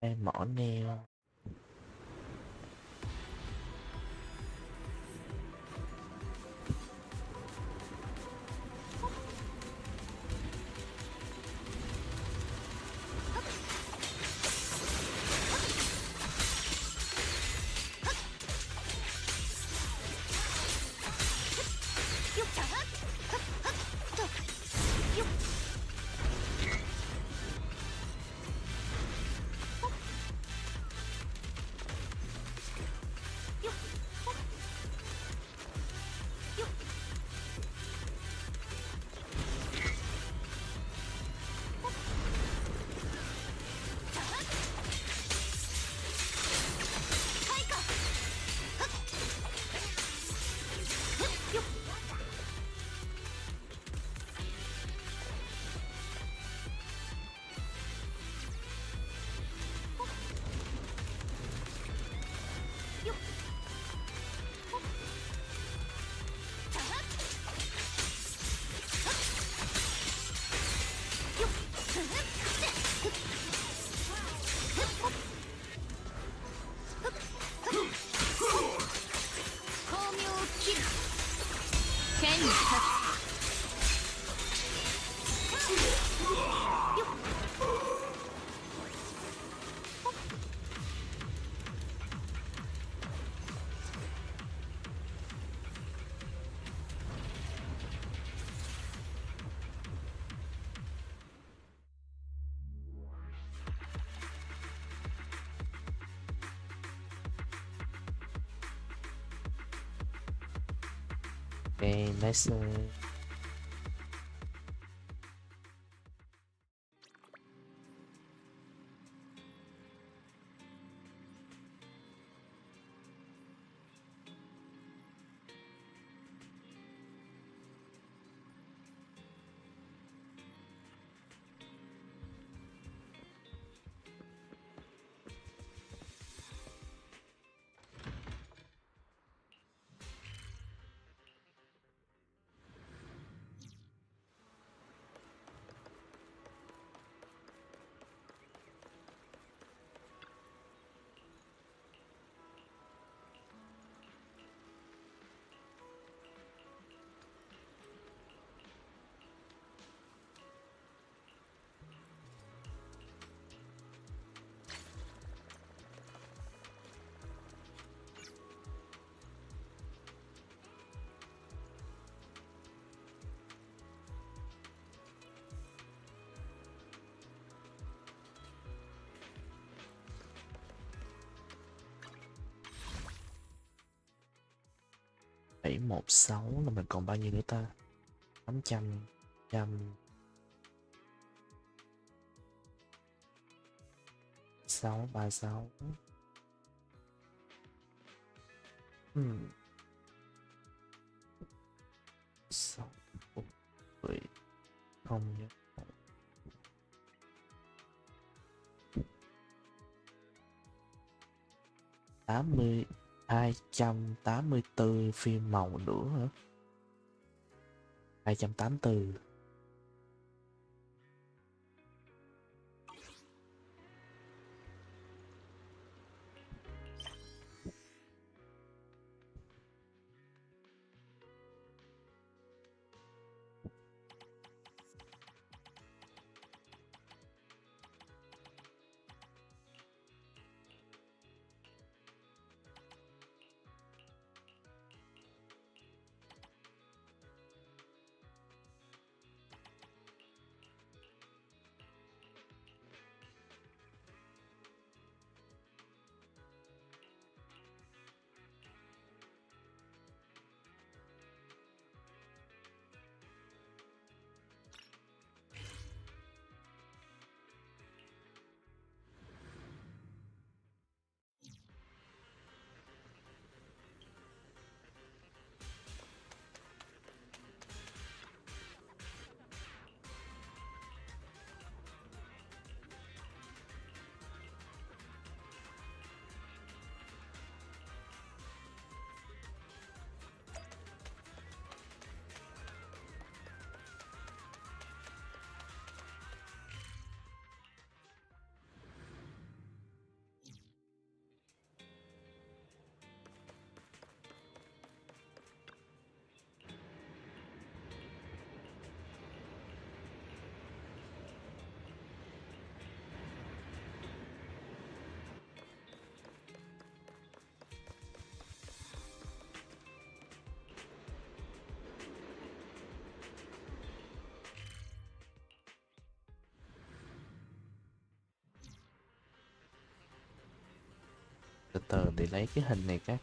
Em mỏ neo. Okay, nice. Bảy một sáu là mình còn bao nhiêu nữa ta? 800 trăm 636. Hmm. 6 10 không nhớ. 284 phim màu nữa hả? 284. Từ từ để lấy cái hình này cái.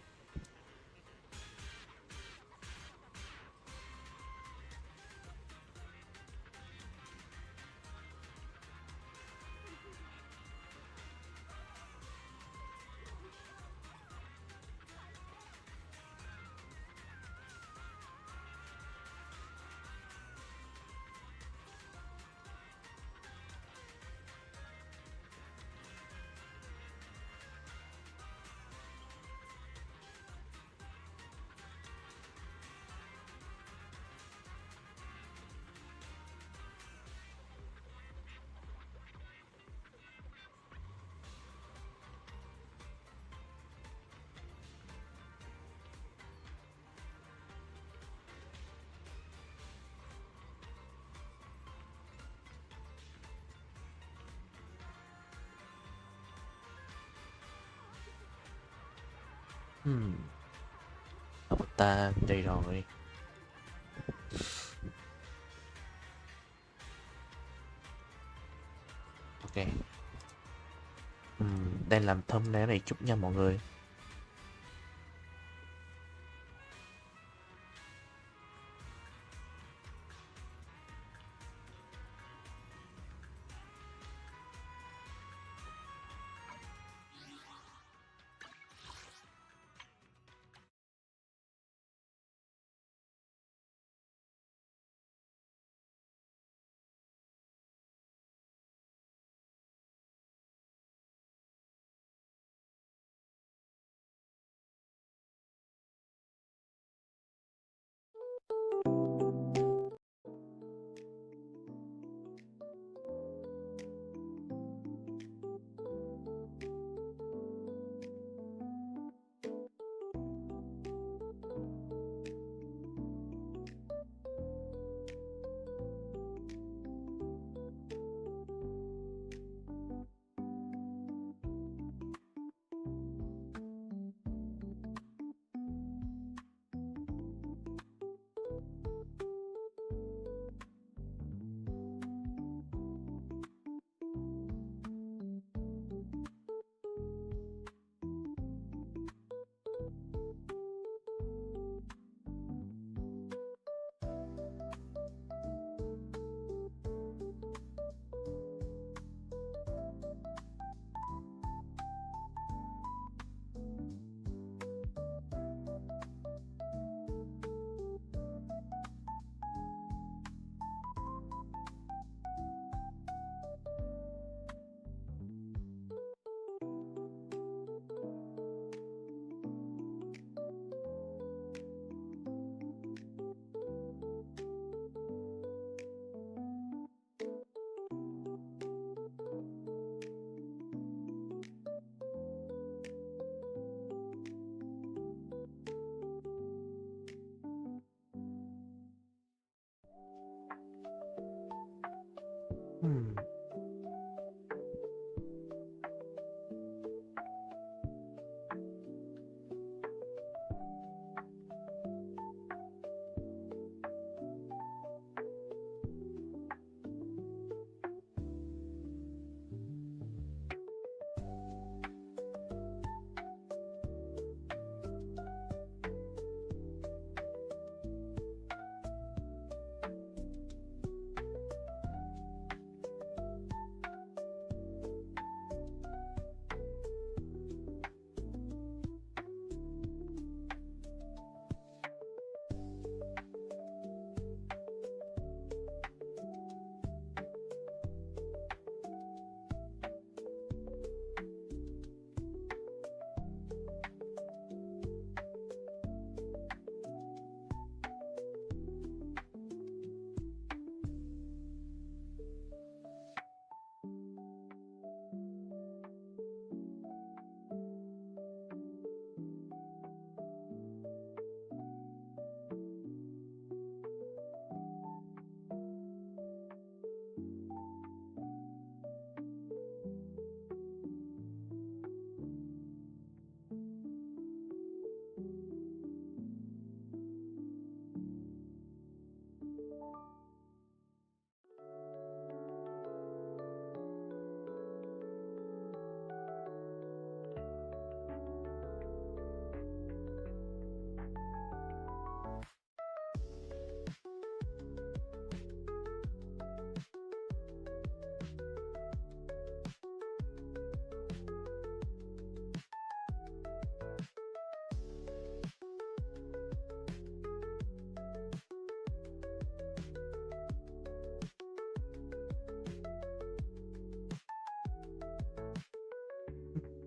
Ta đây rồi. Ok. Đang làm thumbnail này chút nha mọi người.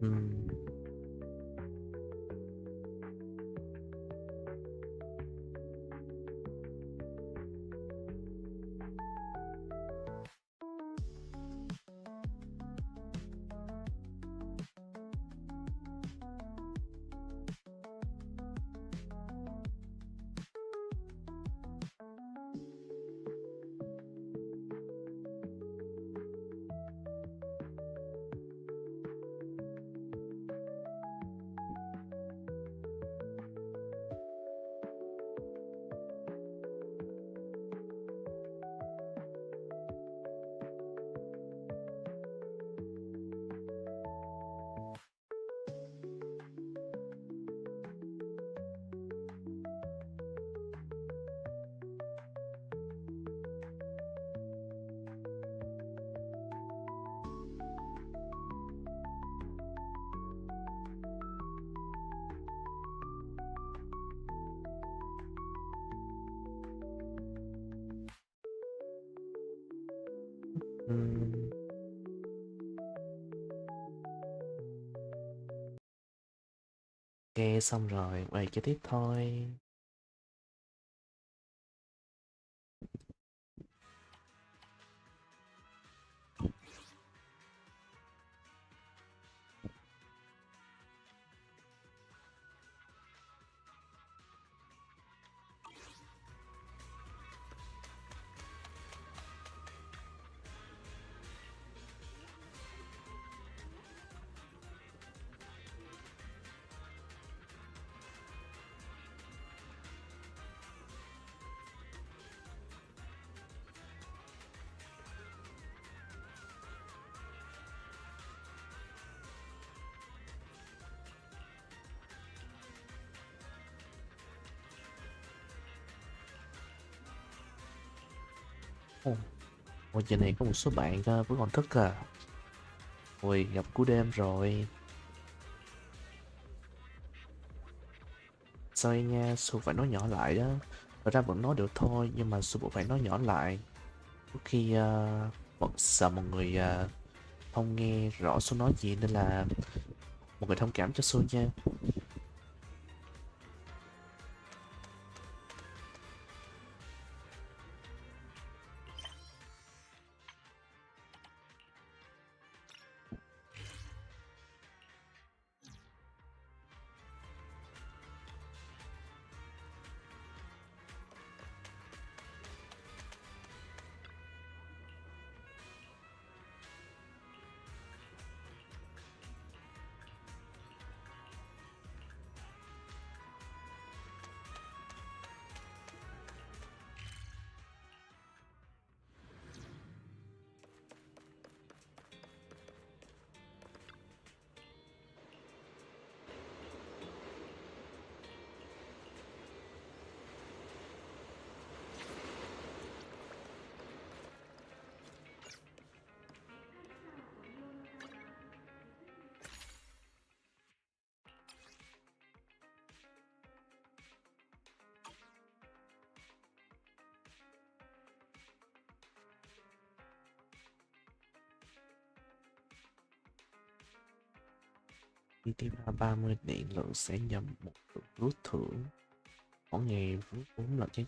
Ừm, ừm. Ok, xong rồi, quay kế tiếp thôi. Ồ, ôi giờ này có một số bạn vẫn còn thức à. Ôi, gặp cú đêm rồi. Sorry nha, Su phải nói nhỏ lại đó. Thật ra vẫn nói được thôi, nhưng mà Su buộc phải nói nhỏ lại. Có khi sợ mọi người không nghe rõ Su nói gì, nên là mọi người thông cảm cho Su nha. Khi tiếp ra 30 điện lượng sẽ nhận một lượng rút thưởng. Mỗi ngày rút 4 lần trái.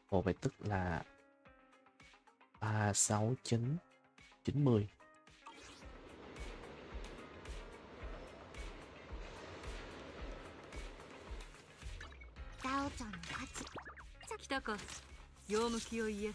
Ồ, vậy tức là 3, 6, 9, 90.
Giaoちゃんの勝ち。
来たか。用向きを言え。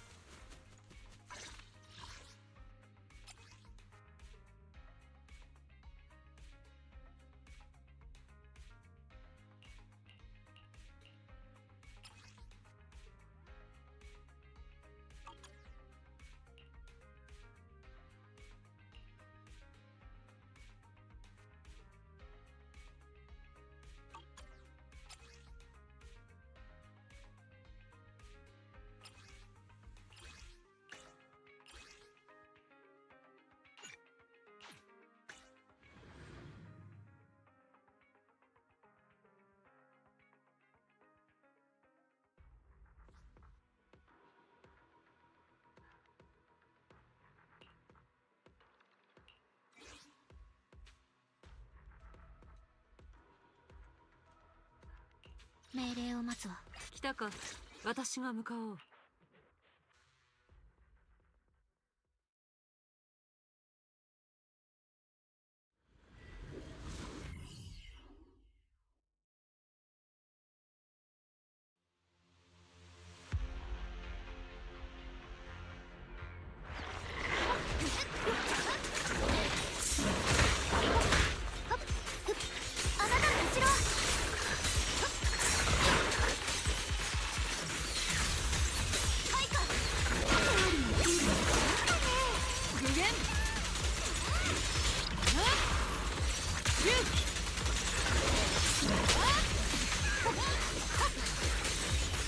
命令を待つわ。
来たか。私が向かおう。
あなたの後ろ。はいか。
無限。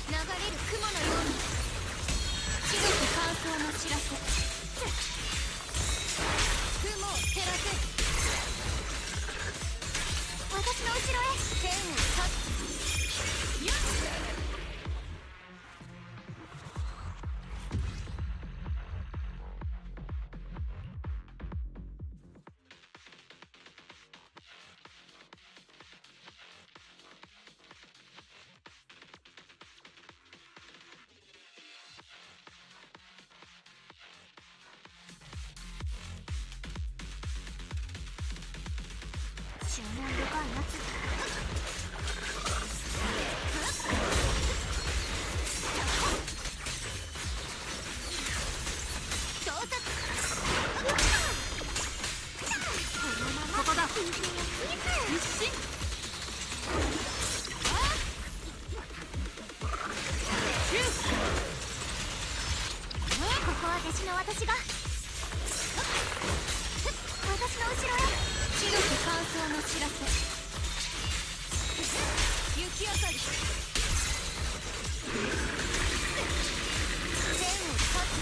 流れる雲のように白く乾燥の知らせ。雲を照らせ。私の後ろへ剣を断つ。よっ。執念深いやつ。洞察。
ここだ。
一心。ここは弟子の私が。私の後ろへ白く乾燥の知らせ。雪明かり。剣を断つ。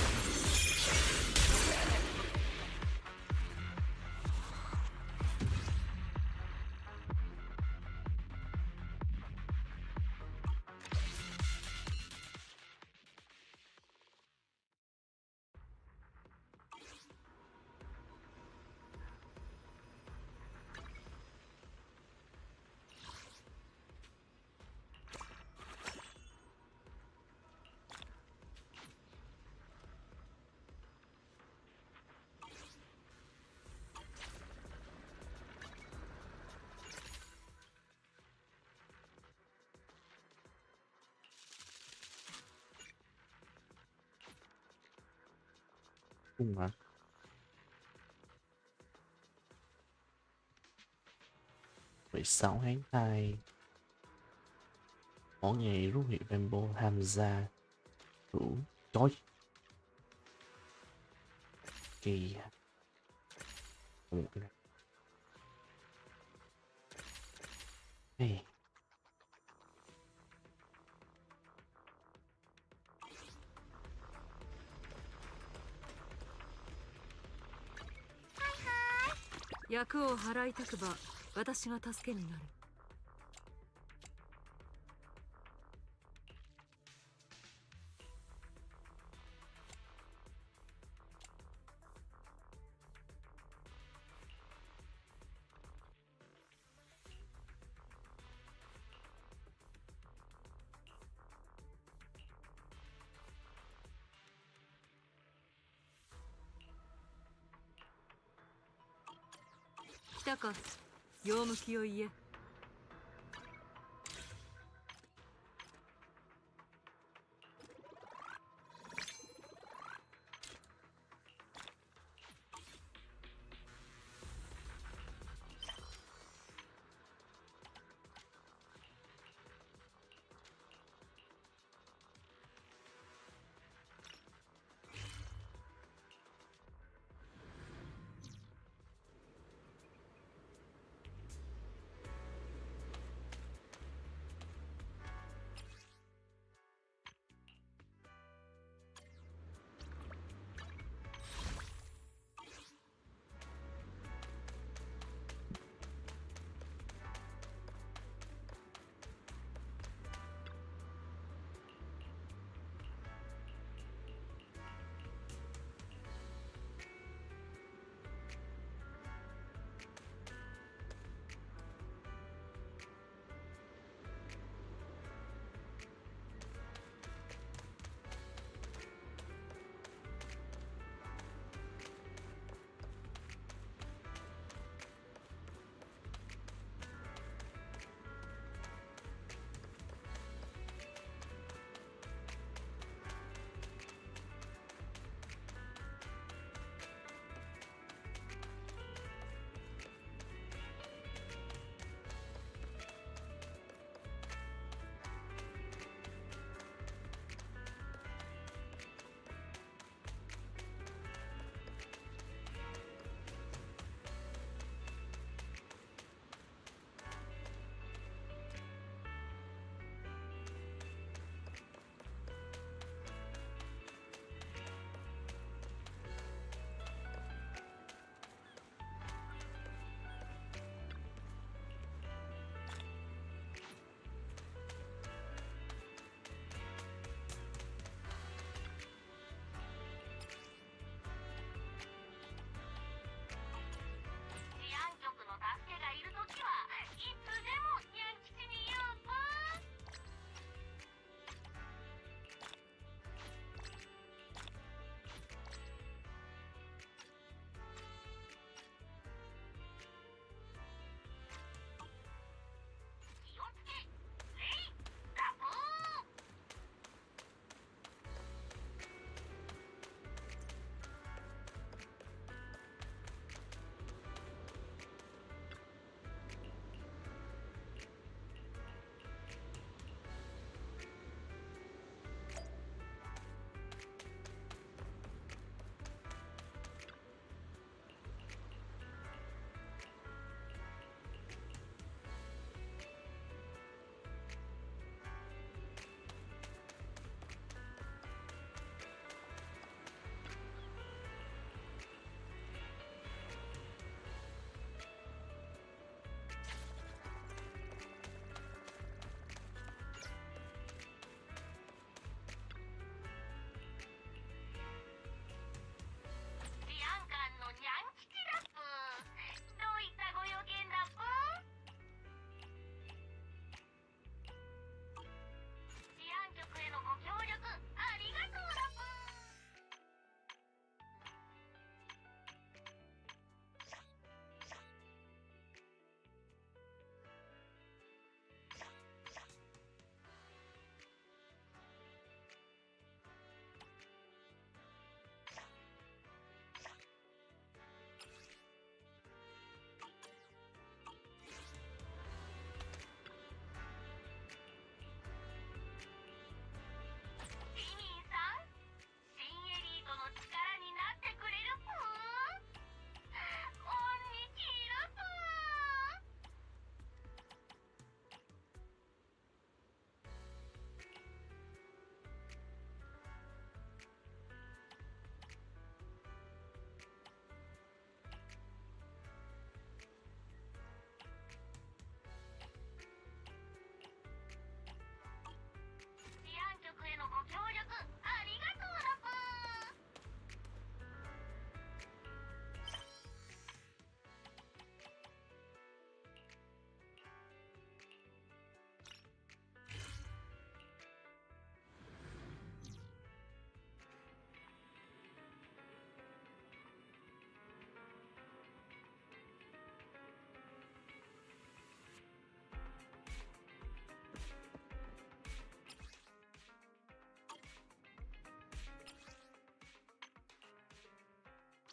Cung hả? Vậy 6 tháng 2 mỗi ngày rút hiệu Rainbow tham gia thử chói kỳ một cái này. Hey.
Hi hi. 役を払いたくば私が助けになる。来たか。用向きを言え。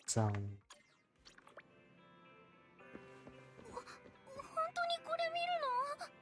giao.
本当にこれ見るの？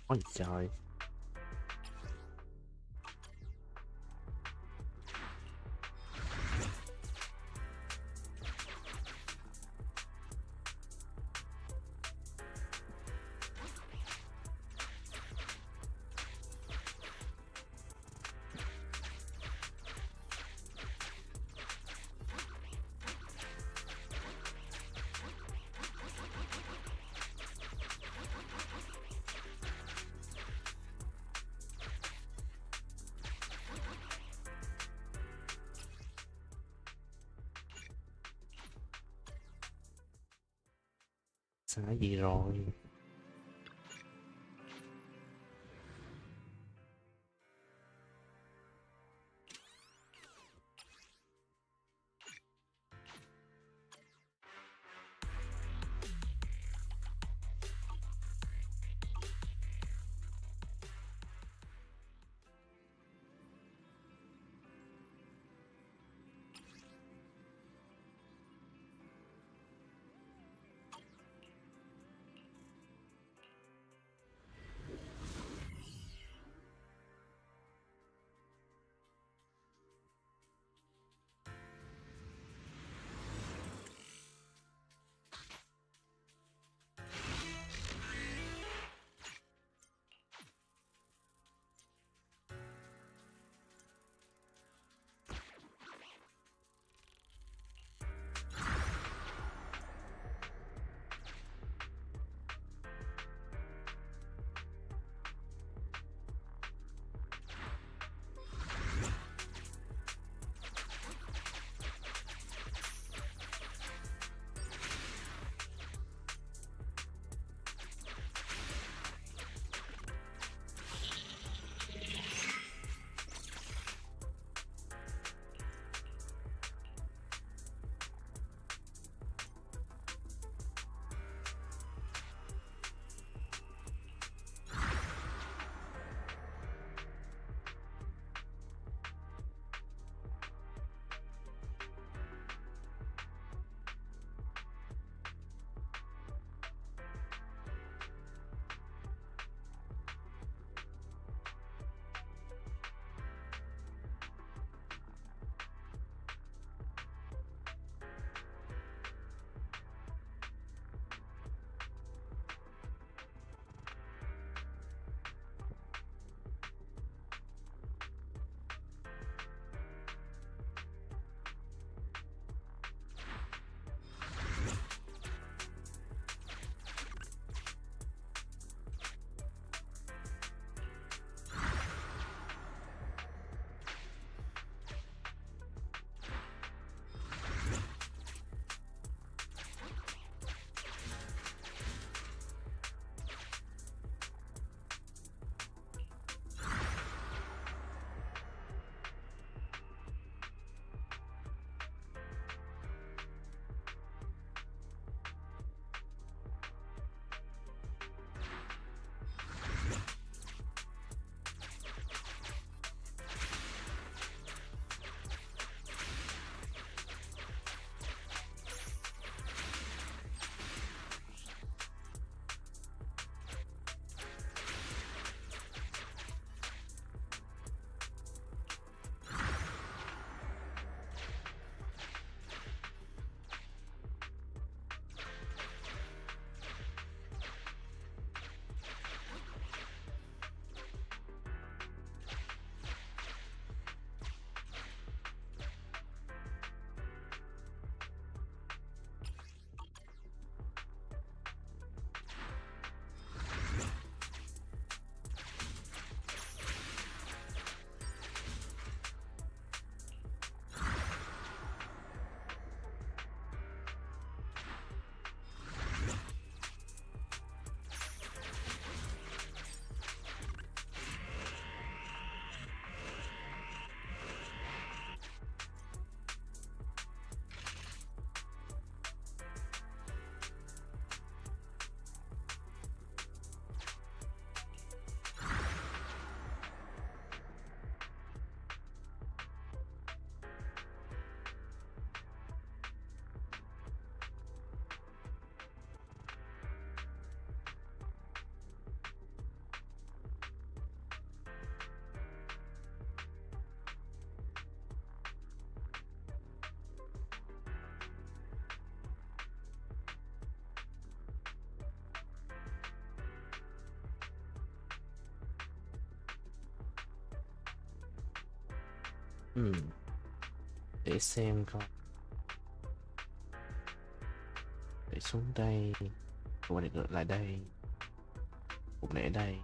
Ôi trời. Sai gì rồi? Để xem coi. Để xuống đây. Cục này ngược lại đây. Cục này ở đây.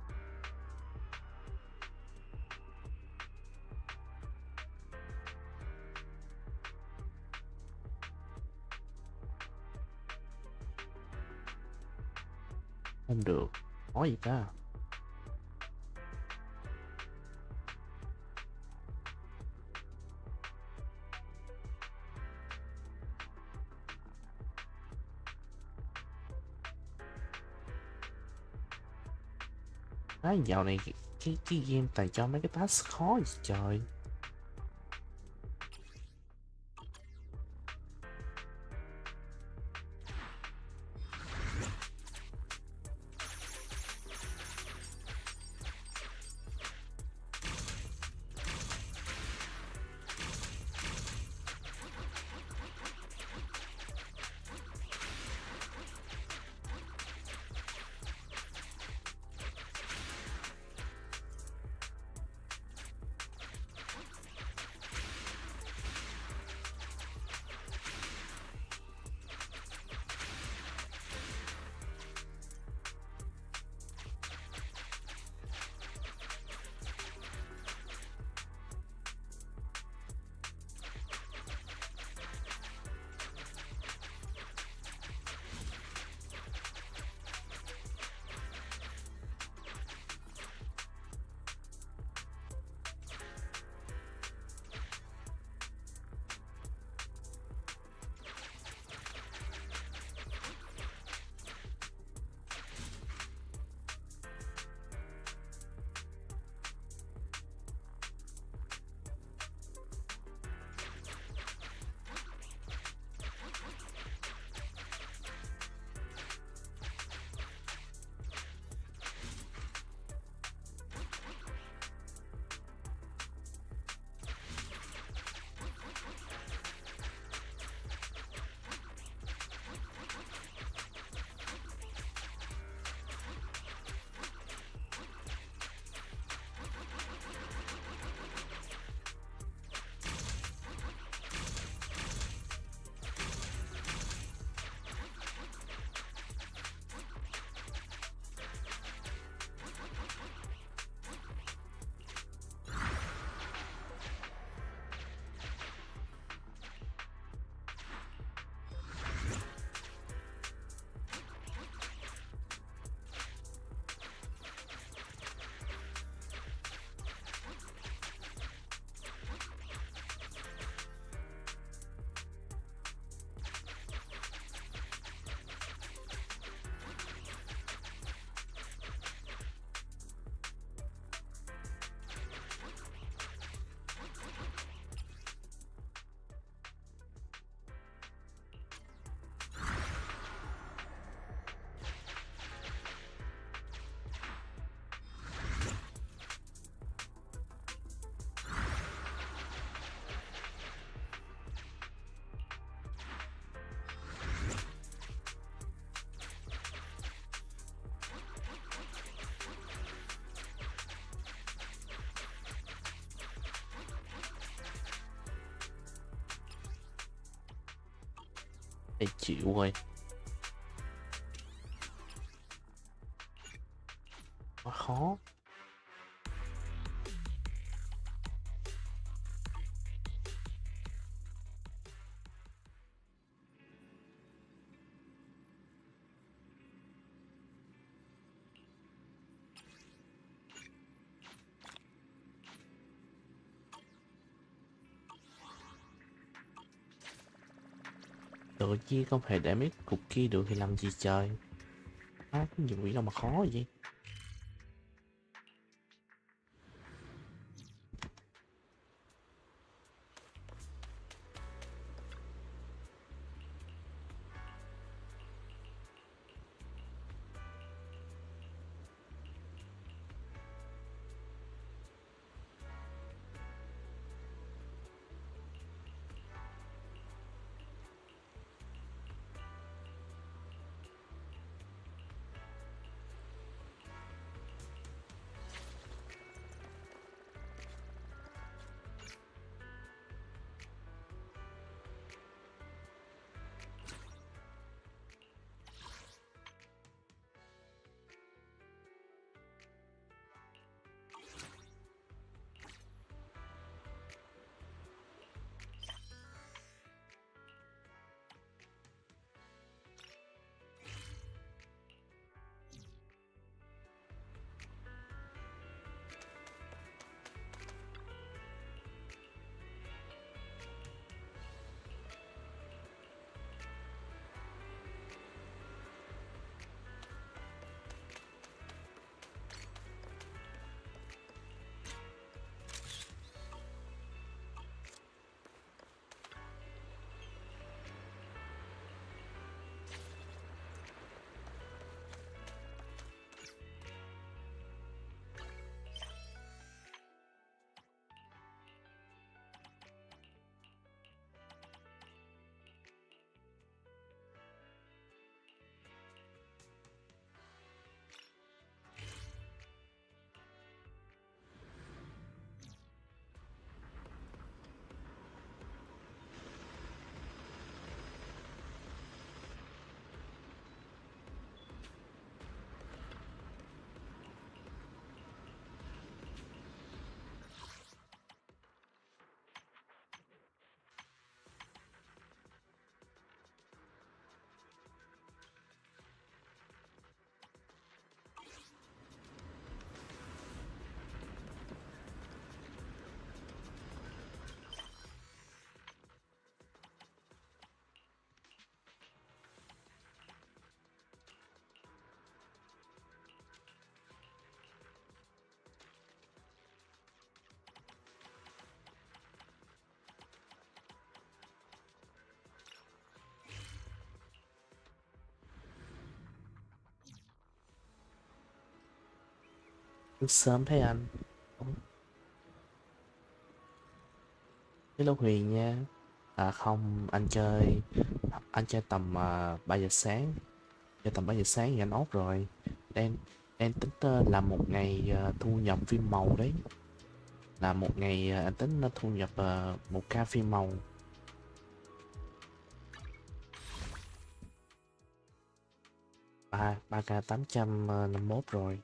Không được. Có gì ta? Dạo này cái game toàn cho mấy cái task khó gì trời. Phải chịu rồi. Quá khó. Tự nhiên không hề để mấy cục kia được thì làm gì trời. Cái gì quỷ đâu mà khó vậy. Sớm thế anh. Hello Huyền nha. À không, anh chơi tầm 3 giờ sáng. Chơi tầm 3 giờ sáng thì anh ốp rồi. Em tính làm một ngày thu nhập phim màu đấy. Là một ngày anh tính thu nhập 1k phim màu. 3k 851 rồi.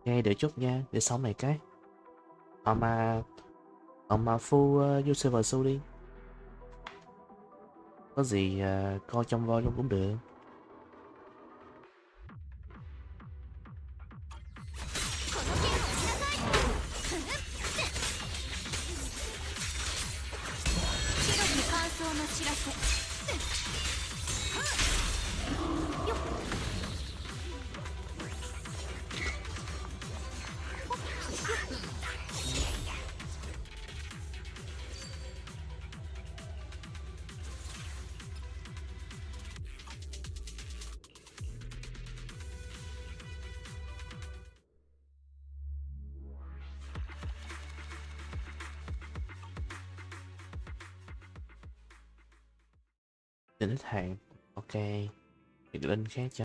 Nghe để chút nha, để xong này cái. Họ mà full user su đi. Có gì coi trong voi luôn cũng được. Đến hết hàng. Ok. Thì lên khác cho.